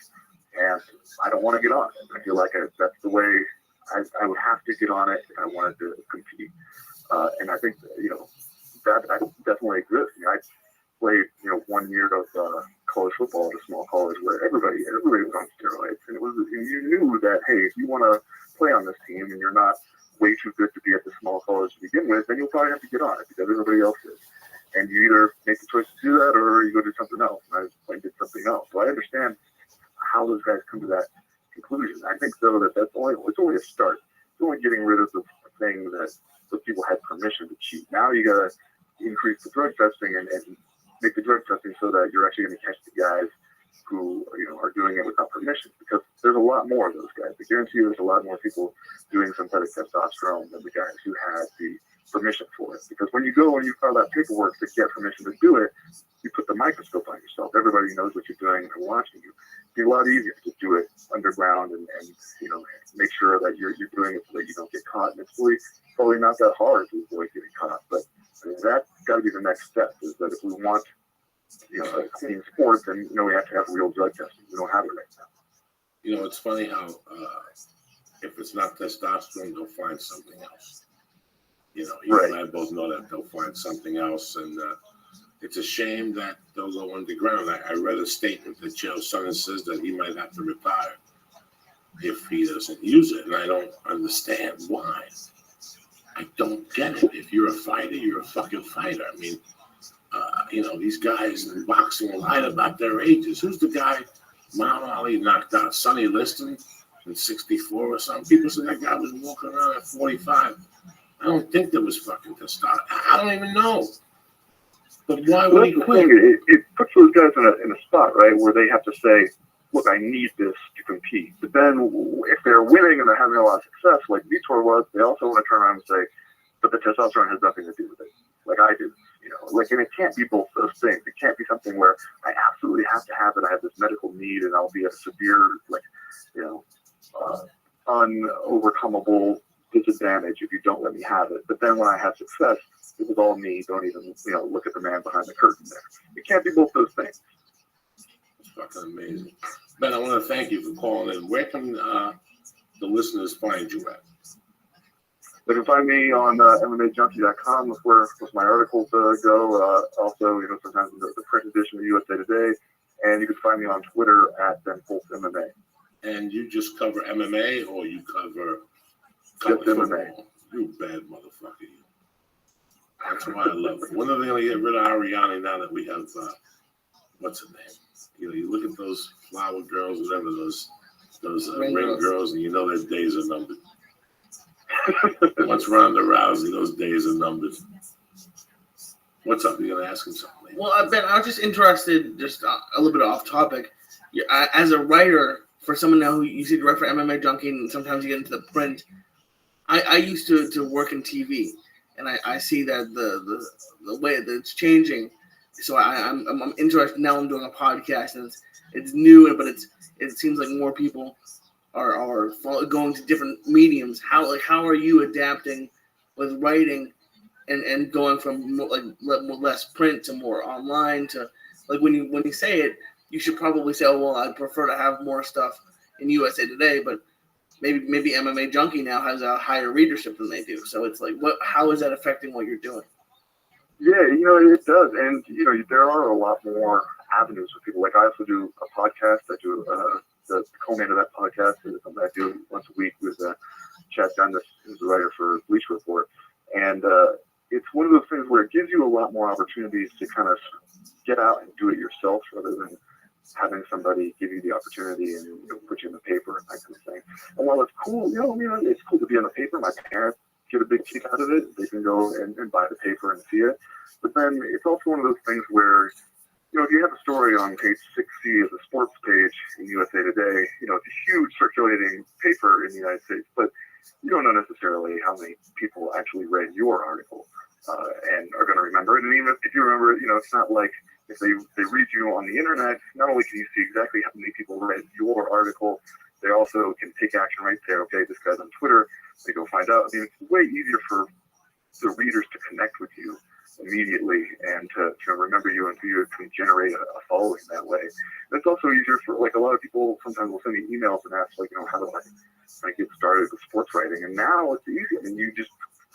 and I don't want to get on it. I feel like that's the way I would have to get on it if I wanted to compete. And I think, that definitely exists. I played, 1 year of college football at a small college where everybody was on steroids, and you knew that, hey, if you want to play on this team and you're not way too good to be at the small college to begin with, then you'll probably have to get on it because everybody else is. And you either make the choice to do that or you go do something else. And I did something else. So I understand how those guys come to that conclusion. I think, though, that it's only a start. It's only getting rid of the thing that those people had permission to cheat. Now you got to increase the drug testing and make the drug testing so that you're actually going to catch the guys who are doing it without permission, because there's a lot more of those guys. I guarantee you there's a lot more people doing synthetic testosterone than the guys who had the permission for it. Because when you go and you file that paperwork to get permission to do it, you put the microscope on yourself. Everybody knows what you're doing and watching you. It'd be a lot easier to do it underground and make sure that you're doing it so that you don't get caught. And it's probably not that hard to avoid getting caught. But that's got to be the next step, is that if we want a clean sport, then we have to have real drug testing. We don't have it right now. It's funny how if it's not testosterone, they'll find something else. You and I both know that they'll find something else, and it's a shame that they'll go underground. I read a statement that Joe Sonnen says that he might have to retire if he doesn't use it, and I don't understand why. I don't get it. If you're a fighter, you're a fucking fighter. I mean, these guys in boxing lied about their ages. Who's the guy Muhammad Ali knocked out? Sonny Liston in 64 or something. People say that guy was walking around at 45. I don't think there was fucking testosterone. I don't even know. But why would he quit? It puts those guys in a spot, right, where they have to say, look, I need this to compete. But then if they're winning and they're having a lot of success, like Vitor was, they also want to turn around and say, but the testosterone has nothing to do with it, like I do. And it can't be both those things. It can't be something where I absolutely have to have it. I have this medical need and I'll be at a severe, unovercomable disadvantage if you don't let me have it. But then when I have success, it was all me. Don't even, look at the man behind the curtain there. It can't be both those things. It's fucking amazing. Ben, I want to thank you for calling in. Where can the listeners find you at? They can find me on MMAJunkie.com. That's where my articles go. Also, sometimes the print edition of USA Today. And you can find me on Twitter at BenPulseMMA. And you just cover MMA, or you cover just MMA? You bad motherfucker. That's why I love it. When are they going to get rid of Ariane now that we have, what's her name? You look at those flower girls, whatever, those ring girls, and their days are numbered. Once Ronda Rousey, those days are numbered. What's up? You're going to ask him something? Well, Ben, I was just interested, just a little bit off topic. As a writer, for someone now who you see to write for MMA Junkie, and sometimes you get into the print, I used to work in TV, and I see that the way that it's changing. So I'm interested. Now I'm doing a podcast, and it's new, but it seems like more people are going to different mediums. How are you adapting with writing and going from less print to more online to when you say it, you should probably say, oh well, I'd prefer to have more stuff in USA Today, but maybe MMA Junkie now has a higher readership than they do. So it's how is that affecting what you're doing? Yeah, it does, and there are a lot more avenues for people. Like I also do a podcast. I do the co-man of that podcast is something I do once a week with Chad Dundas, who's the writer for Bleach Report. And it's one of those things where it gives you a lot more opportunities to kind of get out and do it yourself rather than having somebody give you the opportunity and put you in the paper and that kind of thing. And while it's cool, it's cool to be in the paper. My parents get a big kick out of it. They can go and buy the paper and see it. But then it's also one of those things where if you have a story on page 6C of the sports page in USA Today, it's a huge circulating paper in the United States, but you don't know necessarily how many people actually read your article and are going to remember it. And even if you remember it, it's not like if they read you on the internet, not only can you see exactly how many people read your article, they also can take action right there. Okay, this guy's on Twitter. They go find out. It's way easier for the readers to connect with you immediately and to remember you and for you to generate a following that way. And it's also easier for, like, a lot of people sometimes will send me emails and ask, like, how do I get started with sports writing? And now it's easy. I mean, you just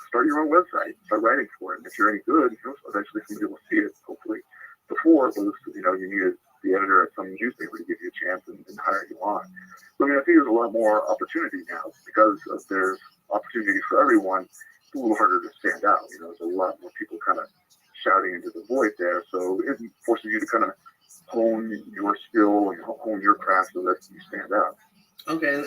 start your own website, start writing for it. And if you're any good, eventually somebody will see it, hopefully. Before it was, you needed the editor at some newspaper to give you a chance and hire you on. So, I mean, I think there's a lot more opportunity now because there's opportunity for everyone. It's a little harder to stand out. There's a lot more people kind of shouting into the void there. So it forces you to kind of hone your skill and hone your craft so that you stand out. Okay,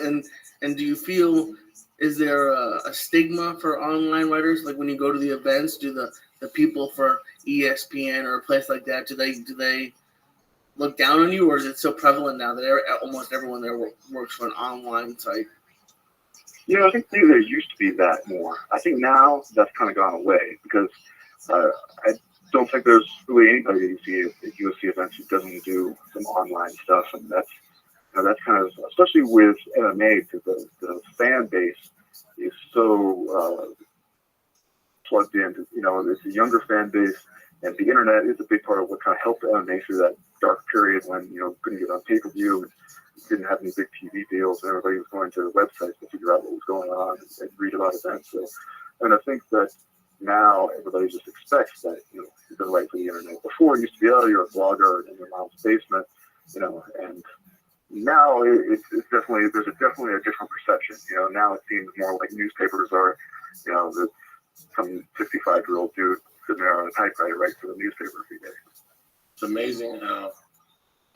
and do you feel, is there a stigma for online writers? Like when you go to the events, do the people for ESPN or a place like that, do they look down on you, or is it so prevalent now that almost everyone there works for an online site? I think there used to be that more. I think now that's kind of gone away because I don't think there's really anybody that you see at UFC events who doesn't do some online stuff, and that's kind of, especially with MMA, because the fan base is so plugged in. It's a younger fan base, and the internet is a big part of what kind of helped MMA through that dark period when couldn't get on pay-per-view and didn't have any big TV deals, and everybody was going to websites to figure out what was going on and read about events. So, and I think that now everybody just expects that you're going to write for the internet. Before it used to be, you're a blogger in your mom's basement, and now it's definitely, there's definitely a different perception. Now it seems more like newspapers are, some 65-year-old dude sitting there on a typewriter writing for the newspaper every day. It's amazing how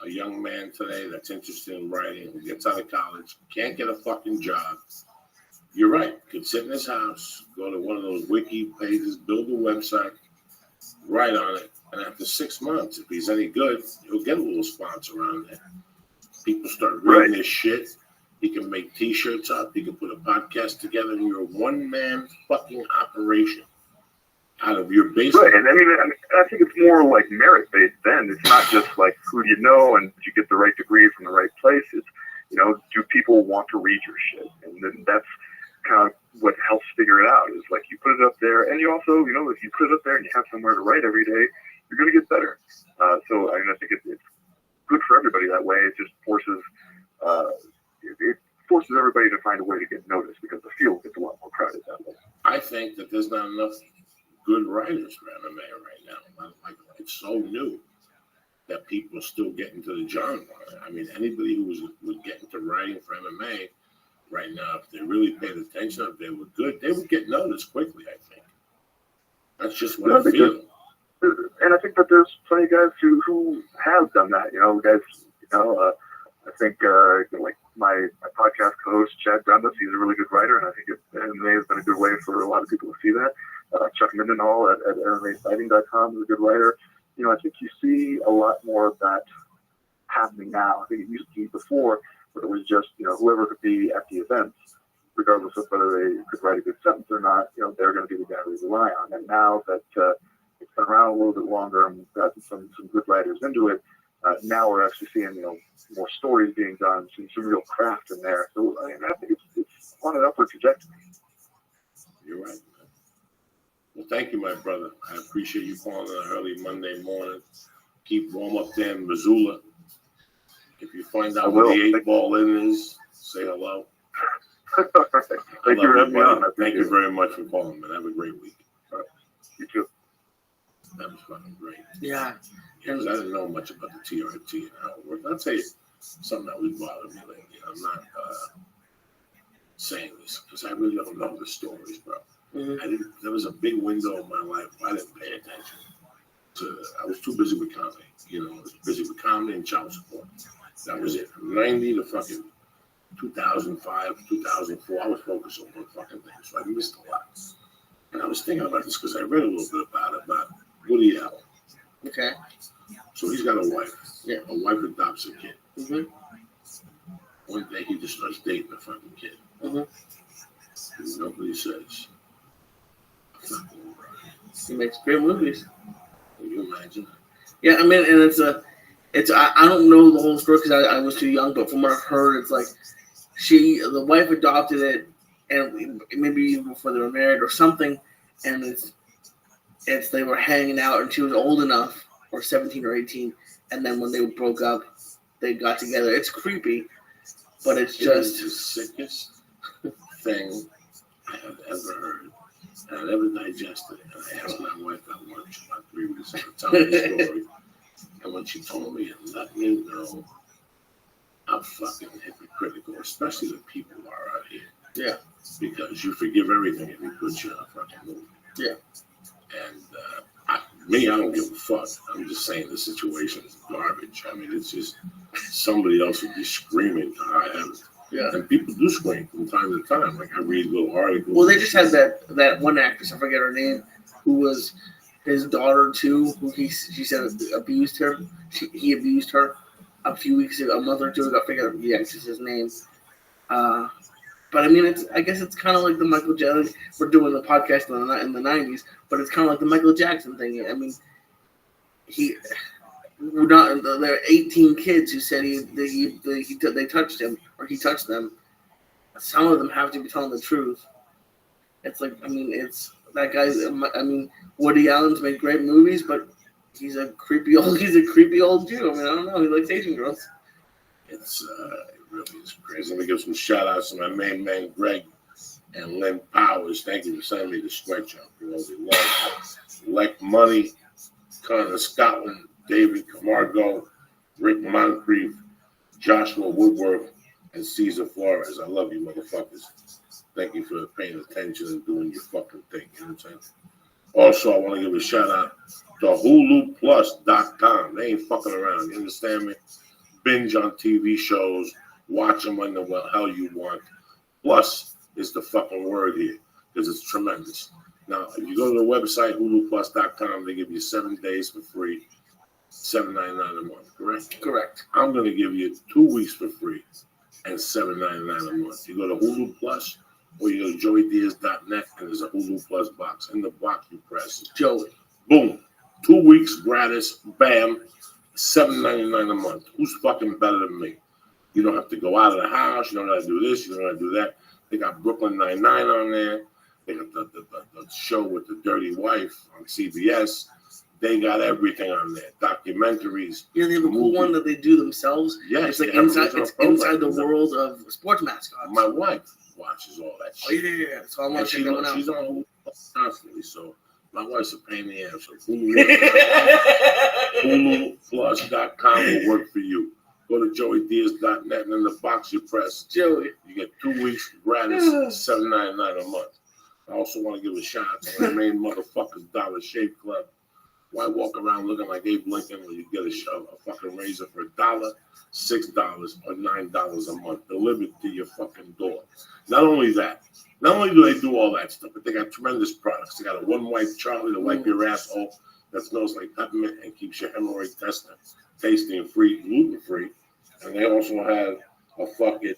a young man today that's interested in writing, who gets out of college, can't get a fucking job. You're right. Could sit in his house, go to one of those wiki pages, build a website, write on it, and after 6 months, if he's any good, he'll get a little sponsor around there. People start reading his shit. He can make T-shirts up. He can put a podcast together, and you're a one-man fucking operation out of your basement. Right, and I think it's more like merit-based then. It's not just like who do you know and did you get the right degree from the right place. It's, do people want to read your shit? And then that's kind of what helps figure it out, is like you put it up there, and you also, if you put it up there and you have somewhere to write every day, you're going to get better. So I think it's good for everybody that way. It just forces everybody to find a way to get noticed because the field gets a lot more crowded that way. I think that there's not enough good writers for MMA right now. Like it's so new that people are still getting to the genre. I mean, anybody who would get into writing for MMA right now, if they really paid attention, if they were good, they would get noticed quickly, I think. That's just what I feel. And I think that there's plenty of guys who have done that. I think like my podcast co-host, Chad Dundas, he's a really good writer, and I think MMA has been a good way for a lot of people to see that. Chuck Mindenhall at MMAfighting.com is a good writer. I think you see a lot more of that happening now. I think it used to be before, but it was just, whoever could be at the events, regardless of whether they could write a good sentence or not, they're going to be the guy we rely on. And now that it's been around a little bit longer and we've got some good writers into it, now we're actually seeing, more stories being done, some real craft in there. So I think it's on an upward trajectory. You're right, man. Well, thank you, my brother. I appreciate you calling on an early Monday morning. Keep warm up there in Missoula. If you find out where the 8-ball in is, say hello. Thank you for having me on. Thank you very much for calling, man. Have a great week. You too. That was fucking great. Yeah. Because I didn't know much about the TRT and how it worked. I'll tell you something that was bothering me lately. I'm not saying this because I really don't know the stories, bro. Mm-hmm. There was a big window in my life where I didn't pay attention to. I was too busy with comedy. I was busy with comedy and child support. That was it. From 90 to fucking 2005, 2004, I was focused on one fucking thing. So I missed a lot. And I was thinking about this because I read a little bit about Woody Allen. Okay. So he's got a wife. Yeah. A wife adopts a kid. Mm-hmm. One day he just starts dating a fucking kid. Mm-hmm. And nobody says. He makes great movies. Can you imagine? Yeah, I mean, and I don't know the whole story because I was too young, but from what I've heard, it's like the wife adopted it, and maybe even before they were married or something, and they were hanging out, and she was old enough, or 17 or 18, and then when they broke up, they got together. It's creepy, but it's just the sickest thing I have ever heard. And I never digested it. And I asked my wife at lunch about 3 weeks ago, tell me the story. And when she told me, it let me know how fucking hypocritical, especially the people are out here. Yeah. Because you forgive everything if he puts you in a fucking movie. Yeah. And I don't give a fuck. I'm just saying the situation is garbage. I mean, it's just somebody else would be screaming to high heaven. Yeah. And people do scream from time to time. Like I read little articles. Well, they just had that one actress, I forget her name, who was his daughter too, who she said abused her. He abused her a few weeks ago, a month or two ago. I forget the actress's name. But I mean, I guess it's kind of like the Michael Jackson. We're doing the podcast in the 90s, but it's kind of like the Michael Jackson thing. I mean, there are 18 kids who said they touched him or he touched them. Some of them have to be telling the truth. It's like, I mean, it's that guy's. I mean, Woody Allen's made great movies, but he's a creepy old Jew. I mean, I don't know. He likes Asian girls. It's it really is crazy. Let me give some shout outs to my main man Greg and Lynn Powers. Thank you for sending me the sweatshirt. You know, we love Lek Money, Connor Scotland, David Camargo, Rick Moncrief, Joshua Woodworth, and Cesar Flores. I love you, motherfuckers. Thank you for paying attention and doing your fucking thing. You know what I'm saying? Also, I want to give a shout out to HuluPlus.com. They ain't fucking around. You understand me? Binge on TV shows, watch them when the hell you want. Plus is the fucking word here because it's tremendous. Now, if you go to the website, HuluPlus.com, they give you 7 days for free, $7.99 a month, correct? Correct. I'm going to give you 2 weeks for free and $7.99 a month. You go to Hulu Plus or you go to joeydiaz.net and there's a Hulu Plus box. In the box, you press Joey. Boom. 2 weeks gratis. Bam. $7.99 a month. Who's fucking better than me? You don't have to go out of the house. You don't have to do this. You don't have to do that. They got Brooklyn Nine-Nine on there. They got the show with the dirty wife on CBS. They got everything on there. Documentaries. Yeah, they have a cool one that they do themselves. Yes, it's like inside the world of sports mascots. My wife watches all that shit. Oh, yeah. So I'm watching that one out. She's on Hulu constantly, so my wife's a pain in the ass. So HuluPlus.com will work for you. Go to joeydiaz.net and in the box you press Joey. You get 2 weeks gratis, $7.99 a month. I also want to give a shout out to my main motherfuckers Dollar Shave Club. Why walk around looking like Abe Lincoln when you get a fucking razor for $1, $6, or $9 a month delivered to your fucking door? Not only do they do all that stuff, but they got tremendous products. They got a one-wipe Charlie to wipe your asshole that smells like peppermint and keeps your hemorrhoid tasty and free, gluten-free. And they also have a fucking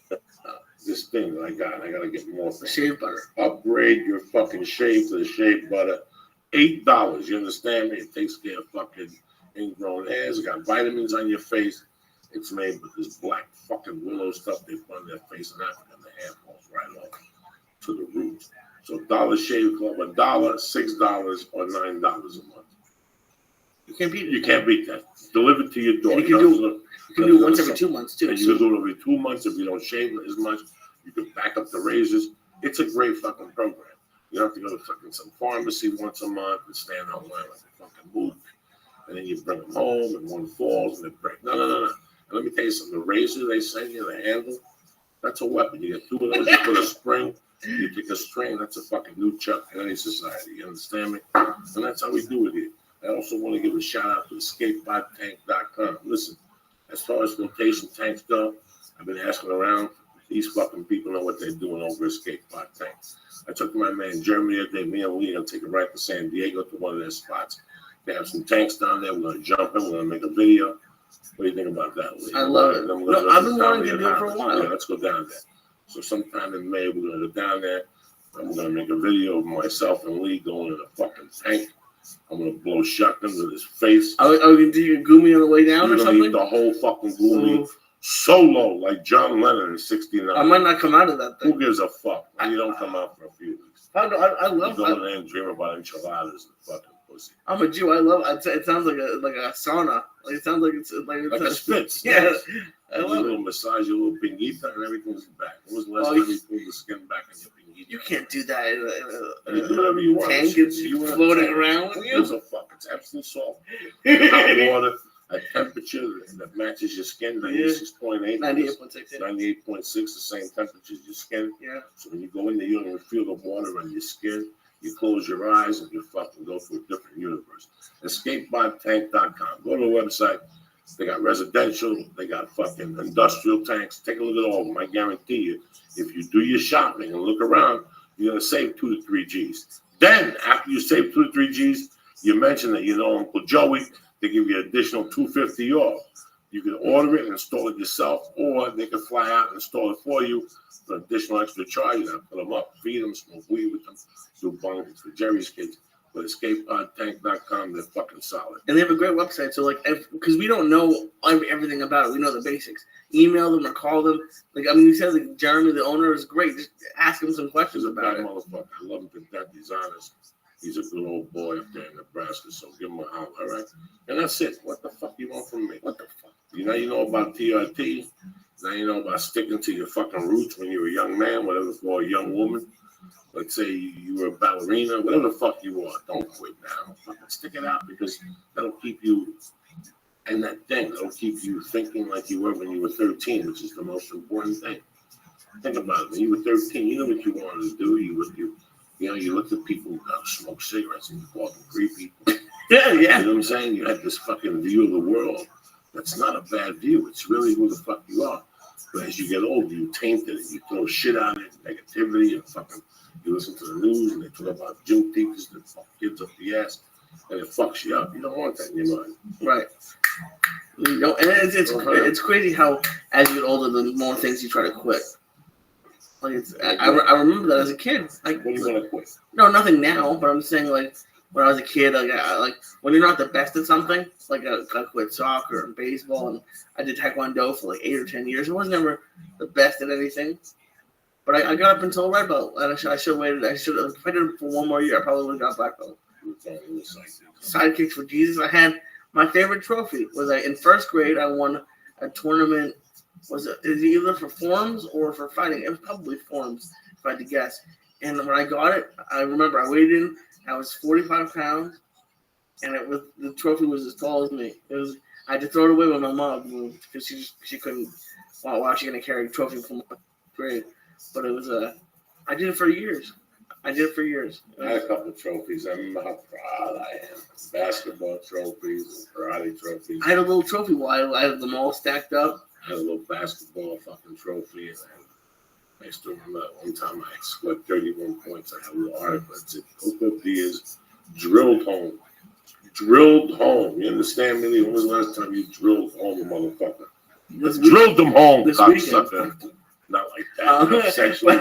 this thing that I got. I gotta get more. Shave butter. Upgrade your fucking shave to the shave butter. $8. You understand me? It takes care of fucking ingrown hairs. It got vitamins on your face. It's made with this black fucking willow stuff they put on their face in Africa, and the hair falls right off to the roots. So Dollar Shave Club, $1, $6, or $9 a month. You can't beat it. You can't beat that. It's delivered to your door. And you can do it once every 2 months too. And you can do it every 2 months if you don't shave as much. You can back up the razors. It's a great fucking program. You don't have to go to fucking some pharmacy once a month and stand on line like a fucking mook. And then you bring them home and one falls and it breaks. No. And let me tell you something. The razor they send you, the handle, that's a weapon. You get 2 of those, you put a spring, you take a string, that's a fucking new chuck in any society. You understand me? And that's how we do it here. I also want to give a shout out to escapepodtank.com. Listen, as far as flotation tanks go, I've been asking around. These fucking people know what they're doing over Escape Pod Tank. I took my man Jeremy the other day. Me and Lee are going to take it right to San Diego to one of their spots. They have some tanks down there. We're going to jump in. We're going to make a video. What do you think about that, Lee? I love it. No, I've been wanting to do it for a while. Yeah, let's go down there. So sometime in May, we're going to go down there. And we're going to make a video of myself and Lee going in a fucking tank. I'm going to blow shotguns in his face. Oh, do you goomy on the way down or something? Eat the whole fucking goomy solo like John Lennon in 69. I might not come out of that thing. Who gives a fuck? You don't come out for a few weeks. I love you go in there and dream about enchiladas and fucking Pussy. I'm a Jew. I love it. It sounds like a sauna. Like it sounds like it's Like a spitz. Yeah, I A love little it. massage, a little pinguita, and everything's back. When was the last Oh, time you pulled the skin back on your pinguita? You can't do that in You do whatever you want. tank. It's floating around with you. It's a fuck. It's absolute salt. Hot water at temperature that matches your skin, 96.8. 98.6. 98.6, the same temperature as your skin. Yeah. So when you go in there, you don't even feel the water on your skin. You close your eyes and you fucking go to a different universe. EscapeBondTank.com. Go to the website. They got residential. They got fucking industrial tanks. Take a look at all of them. I guarantee you, if you do your shopping and look around, you're going to save 2 to 3 G's. Then, after you save 2 to 3 G's, you mention that you know Uncle Joey, they give you additional $250 off. You can order it and install it yourself, or they can fly out and install it for you for additional extra charge. You put them up, feed them, smoke weed with them, do bungles for Jerry's kids. But EscapePodTank.com, they're fucking solid. And they have a great website. So, like, because we don't know everything about it, we know the basics. Email them or call them. Like, I mean, you said like Jeremy, the owner, is great. Just ask him some questions about it. Motherfucker. I love him to death. He's honest. He's a good old boy up there in Nebraska. So give him a holler, all right? And that's it. What the fuck you want from me? What the fuck? You know about TRT. Now you know about sticking to your fucking roots when you're a young man, whatever, for a young woman. Let's say you were a ballerina, whatever the fuck you are, don't quit now. Fucking stick it out, because that'll keep you in that thing. That'll keep you thinking like you were when you were 13, which is the most important thing. Think about it. When you were 13, you know what you wanted to do. You looked at people who smoke cigarettes and you called them creepy. Yeah. You know what I'm saying? You had this fucking view of the world. That's not a bad view. It's really who the fuck you are. But as you get older, you taint it and you throw shit on it, negativity, and fucking you listen to the news and they talk about junk teachers that fuck kids up the ass, and it fucks you up. You don't want that in your mind. Right. You know, and it's crazy how as you get older, the more things you try to quit. Like I remember that as a kid. Like, what do you want to quit? No, nothing now. But I'm saying, like, when I was a kid, like when you're not the best at something, like I quit soccer and baseball, and I did taekwondo for like 8 or 10 years. I was never the best at anything. But I got up until red belt, and I should have waited. If I did it for one more year, I probably would have got black belt. Sidekicks for Jesus. I had my favorite trophy was in first grade. I won a tournament. Is it either for forms or for fighting? It was probably forms, if I had to guess. And when I got it, I remember I weighed in. I was 45 pounds, and the trophy was as tall as me. I had to throw it away with my mom because she couldn't. Why was she gonna carry a trophy from grade? But it was I did it for years. I had a couple of trophies. I remember how proud I am. Basketball trophies and karate trophies. I had a little trophy wall. I had them all stacked up. I had a little basketball fucking trophy. And I still remember one time I scored 31 points. I had a little article that said, Coco Diaz drilled home. Drilled home. You understand me? When was the last time you drilled home a motherfucker? Drilled them home, cocksucker. Not like that. Sexually.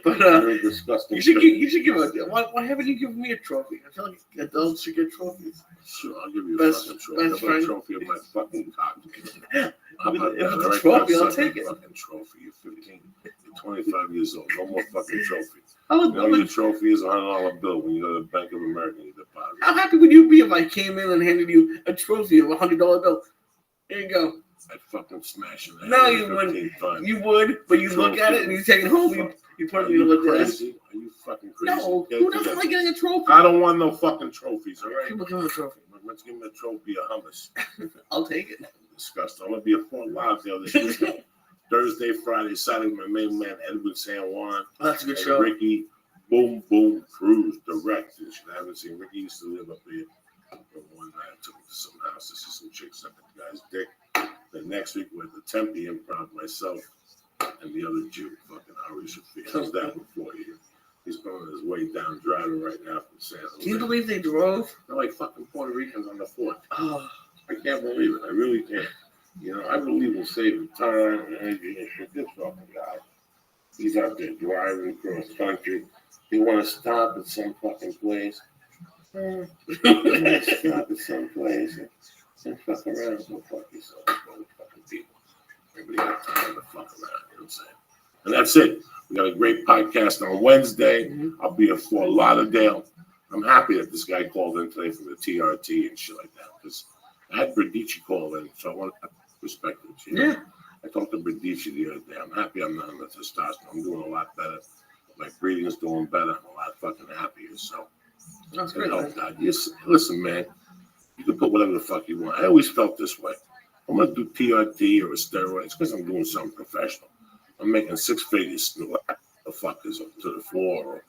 But disgusting. You should give why haven't you given me a trophy? I feel like adults should get trophies. Sure, I'll give you a fucking trophy. Best friend. A trophy of my fucking cock. If it's a trophy, I'll take it. Fucking trophy. You're 15. You're 25 years old. No more fucking trophy. Your trophy is a $100 bill when you go to the Bank of America and you deposit. How happy would you be if I came in and handed you a trophy of a $100 bill? Here you go. I'd fucking smash it. No, you wouldn't. You would, but you look at it and you take it home. You put it in your desk. Are you fucking crazy? No, who doesn't like getting a trophy? I don't want no fucking trophies, all right? People give me a trophy. Let's give me a trophy of hummus. I'll take it. Disgusting. I'm going to be at Fort Lauderdale this weekend. Thursday, Friday, Saturday, my main man, Edward San Juan. Oh, that's a good show. Ricky, Boom Boom Cruz, director. If you haven't seen Ricky, used to live up here. One night I took him to some house to see some chicks up at the guy's dick. Then next week we're at the Tempe Improv, myself and the other Jew, fucking Ari Shafi. I was there before you. He's going his way down driving right now from San Jose. Can you believe they drove? They're like fucking Puerto Ricans on the 4th. Oh. I can't believe it. I really can't. You know, I believe in saving time and energy and shit. This fucking guy, he's out there driving across country. They want to stop at some fucking place. They want to stop at some place and fuck around. So fuck yourself, motherfucking people. Everybody got time to fuck around. You know what I'm saying? And that's it. We got a great podcast on Wednesday. I'll be at Fort Lauderdale. I'm happy that this guy called in today for the TRT and shit like that because I had Bradici call in, so I want to respect it. You know? Yeah. I talked to Bradici the other day. I'm happy I'm not on the testosterone. I'm doing a lot better. My breathing's doing better. I'm a lot fucking happier. So That's great. Man. God. Yes, listen, man. You can put whatever the fuck you want. I always felt this way. I'm gonna do TRT or a steroid. It's because I'm doing something professional. I'm making 6 figures to the fuckers to the floor or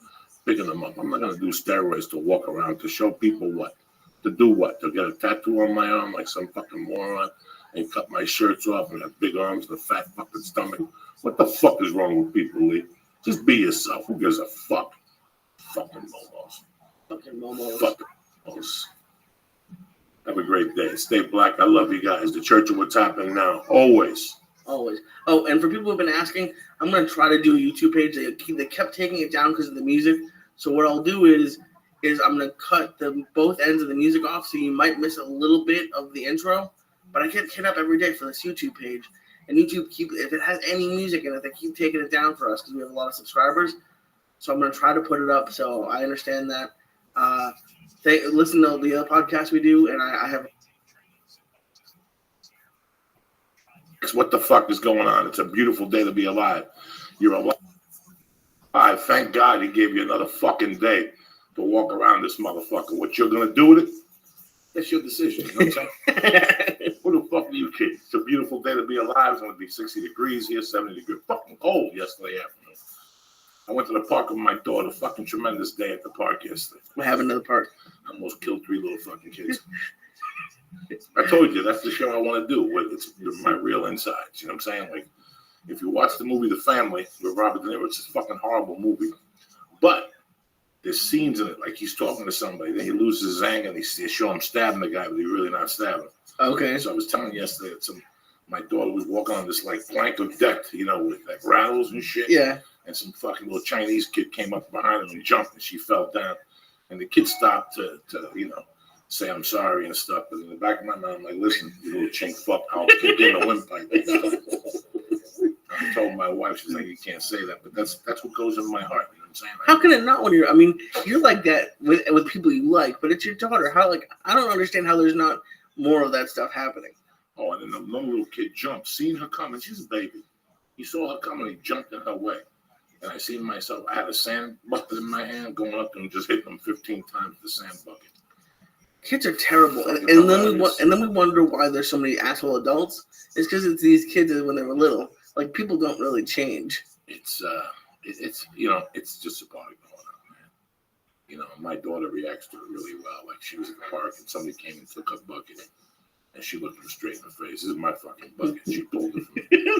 picking them up. I'm not gonna do steroids to walk around to show people what. To do what? To get a tattoo on my arm like some fucking moron and cut my shirts off and have big arms and a fat fucking stomach. What the fuck is wrong with people, Lee? Just be yourself. Who gives a fuck? Fucking momos. Fucking momos. Fucking momos. Have a great day. Stay black. I love you guys. The Church of What's Happening Now. Always. Always. Oh, and for people who've been asking, I'm going to try to do a YouTube page. They kept taking it down because of the music. So what I'll do is I'm going to cut both ends of the music off, so you might miss a little bit of the intro. But I get hit up every day for this YouTube page. And YouTube, if it has any music in it, they keep taking it down for us because we have a lot of subscribers. So I'm going to try to put it up. So I understand that. Listen to the other podcast we do, and I have. What the fuck is going on? It's a beautiful day to be alive. You're alive. Thank God he gave you another fucking day to walk around this motherfucker. What you're going to do with it, that's your decision. You know what I'm saying? What the fuck do you kids? It's a beautiful day to be alive. It's going to be 60 degrees here, 70 degrees. Fucking cold yesterday afternoon. I went to the park with my daughter. Fucking tremendous day at the park yesterday. What happened to the park? I almost killed 3 little fucking kids. I told you, that's the show I want to do. It's my real insides. You know what I'm saying? Like, if you watch the movie The Family with Robert De Niro, it's a fucking horrible movie. But there's scenes in it, like he's talking to somebody, then he loses his anger, and they show him stabbing the guy, but he's really not stabbing. Okay. So I was telling you yesterday that my daughter was walking on this, like, plank of death, you know, with, like, rattles and shit. Yeah. And some fucking little Chinese kid came up behind her and jumped, and she fell down. And the kid stopped to you know, say I'm sorry and stuff. But in the back of my mind, I'm like, listen, you little chink fuck, I'll kick in a windpipe. I told my wife, she's like, you can't say that, but that's what goes in my heart. You know what I'm saying? How can it not when you're? I mean, you're like that with people you like, but it's your daughter. How I don't understand how there's not more of that stuff happening. Oh, and then the little kid jumped, seeing her coming. She's a baby. He saw her coming, he jumped in her way. And I seen myself, I had a sand bucket in my hand, going up and just hitting them 15 times with the sand bucket. Kids are terrible, and then we wonder why there's so many asshole adults. It's because it's these kids when they were little. Like, people don't really change. It's you know, it's just a party going on, man. You know, my daughter reacts to it really well. Like, she was at the park and somebody came and took her bucket, and she looked her straight in the face. This is my fucking bucket. She pulled it from me.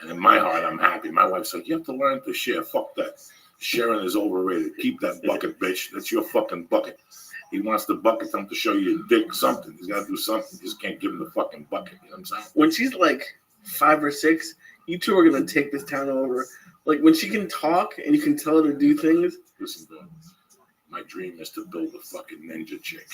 And in my heart, I'm happy. My wife's like, you have to learn to share. Fuck that. Sharing is overrated. Keep that bucket, bitch. That's your fucking bucket. He wants the bucket to show you a dick something. He's got to do something. You just can't give him the fucking bucket. You know what I'm saying? When she's like 5 or 6, you two are going to take this town over. Like, when she can talk and you can tell her to do things. Listen, bro. My dream is to build a fucking ninja chick.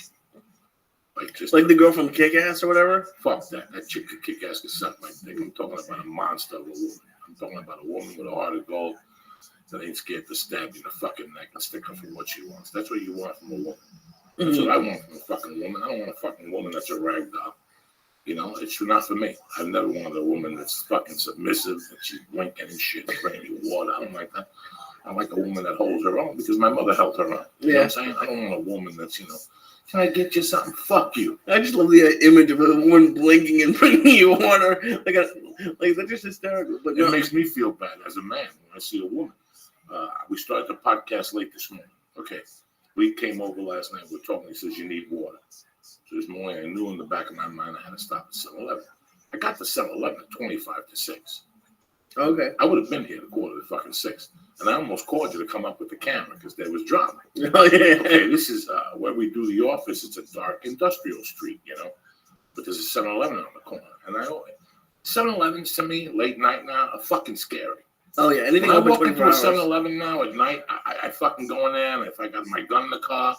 Like the girl from Kick-Ass or whatever? Fuck that. That chick could Kick-Ass could suck my dick. I'm talking about a monster of a woman. I'm talking about a woman with a heart of gold that ain't scared to stab you in the fucking neck and stick her for what she wants. That's what you want from a woman. That's what I want from a fucking woman. I don't want a fucking woman that's a rag doll. You know, it's not for me. I've never wanted a woman that's fucking submissive, that she's blinking and shit, and bringing me water. I don't like that. I like a woman that holds her own because my mother held her own. You know what I'm saying? I don't want a woman that's, you know, can I get you something? Fuck you. I just love the image of a woman blinking and bringing you water. Like that's just hysterical. But it makes me feel bad as a man when I see a woman. We started the podcast late this morning. Okay. We came over last night. We're talking. He says, you need water. So this morning, I knew in the back of my mind I had to stop at 7-Eleven. I got to 7-Eleven at 25 to 6. Okay. I would have been here at 5:45. And I almost called you to come up with the camera because there was drama. Oh, yeah. Okay, this is where we do the office. It's a dark industrial street, you know. But there's a 7-Eleven on the corner. And 7-Elevens to me, late night now, are fucking scary. Oh, yeah. Anything when I over walk into 24 a hours. 7-Eleven now at night, I fucking go in there, and if I got my gun in the car,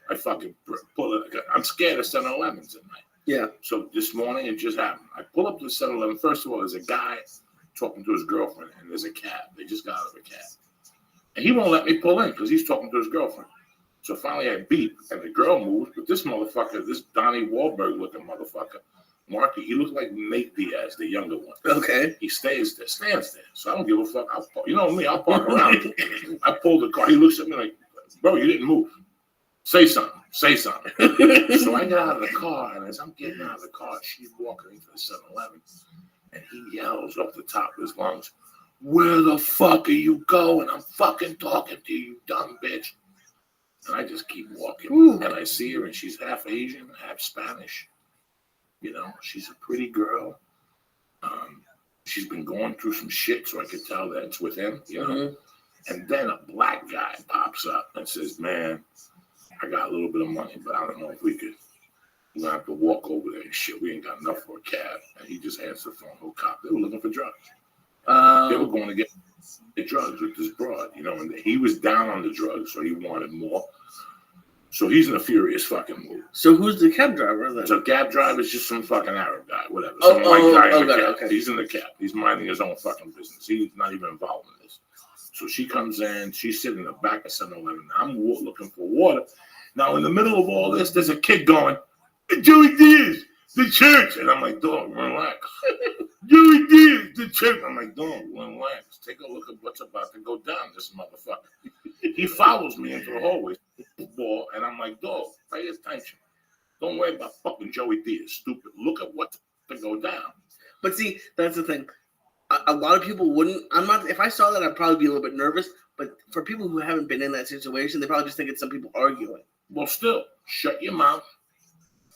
I fucking pull it. I'm scared of 7-Elevens at night. Yeah. So this morning, it just happened. I pull up to the 7-Eleven. First of all, there's a guy talking to his girlfriend, and there's a cab. They just got out of a cab. And he won't let me pull in because he's talking to his girlfriend. So finally I beep, and the girl moves, but this motherfucker, this Donnie Wahlberg looking motherfucker, Marky, he looks like Nate Diaz, the younger one. Okay. He stands there. So I don't give a fuck. You know me, I'll park around. I pull the car. He looks at me like, bro, you didn't move. Say something. So I get out of the car, and as I'm getting out of the car, she's walking into the 7-Eleven, and he yells off the top of his lungs, where the fuck are you going? I'm fucking talking to you, dumb bitch. And I just keep walking. Ooh. And I see her, and she's half Asian, half Spanish. You know, she's a pretty girl. She's been going through some shit, so I could tell that it's with him, you know. Mm-hmm. And then a black guy pops up and says, man, I got a little bit of money, but I don't know if we're going to have to walk over there and shit. We ain't got enough for a cab. And he just answered the phone to a cop. They were looking for drugs. They were going to get drugs with this broad, you know, and he was down on the drugs, so he wanted more. So he's in a furious fucking mood. So who's the cab driver then? So cab driver is just some fucking Arab guy, whatever. Some white guy in the cab. Okay. He's in the cab. He's minding his own fucking business. He's not even involved in this. So she comes in. She's sitting in the back of 7-Eleven. I'm looking for water. Now, in the middle of all this, there's a kid going, Joey Diaz, the church. And I'm like, dog, relax. Joey Diaz, the church. I'm like, dog, relax. Take a look at what's about to go down, this motherfucker. He follows me into the hallway, and I'm like, dog, pay attention. Don't worry about fucking Joey Diaz, stupid. Look at what's to go down. But see, that's the thing. A lot of people wouldn't. If I saw that, I'd probably be a little bit nervous. But for people who haven't been in that situation, they probably just think it's some people arguing. Well, still, shut your mouth.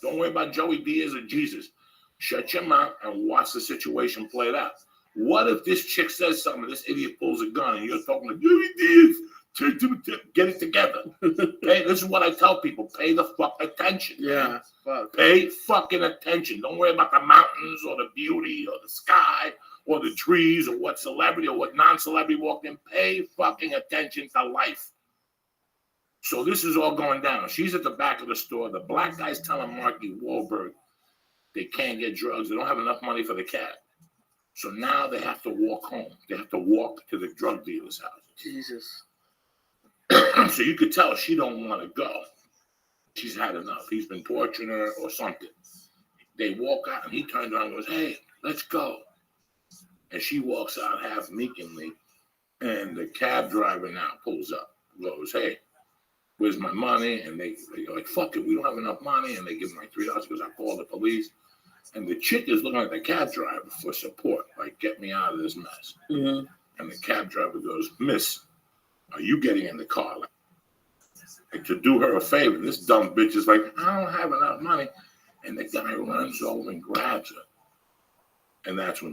Don't worry about Joey Diaz or Jesus. Shut your mouth and watch the situation play out. What if this chick says something, this idiot pulls a gun, and you're talking to Joey Diaz? Get it together. Hey, this is what I tell people. Pay the fuck attention. Yeah. Fuck. Pay fucking attention. Don't worry about the mountains or the beauty or the sky or the trees or what celebrity or what non-celebrity walked in. Pay fucking attention to life. So this is all going down. She's at the back of the store. The black guy's telling Marky Wahlberg they can't get drugs. They don't have enough money for the cab. So now they have to walk home. They have to walk to the drug dealer's house. Jesus. So you could tell she don't want to go. She's had enough. He's been torturing her or something. They walk out, and he turns around and goes, hey, let's go. And she walks out half meekly, and the cab driver now pulls up, goes, hey, where's my money? And they go like, fuck it, we don't have enough money. And they give him like $3 because I called the police. And the chick is looking at the cab driver for support, like, get me out of this mess. Mm-hmm. And the cab driver goes, miss, are you getting in the car? Like, to do her a favor, this dumb bitch is like, I don't have enough money. And the guy runs over and grabs her. And that's when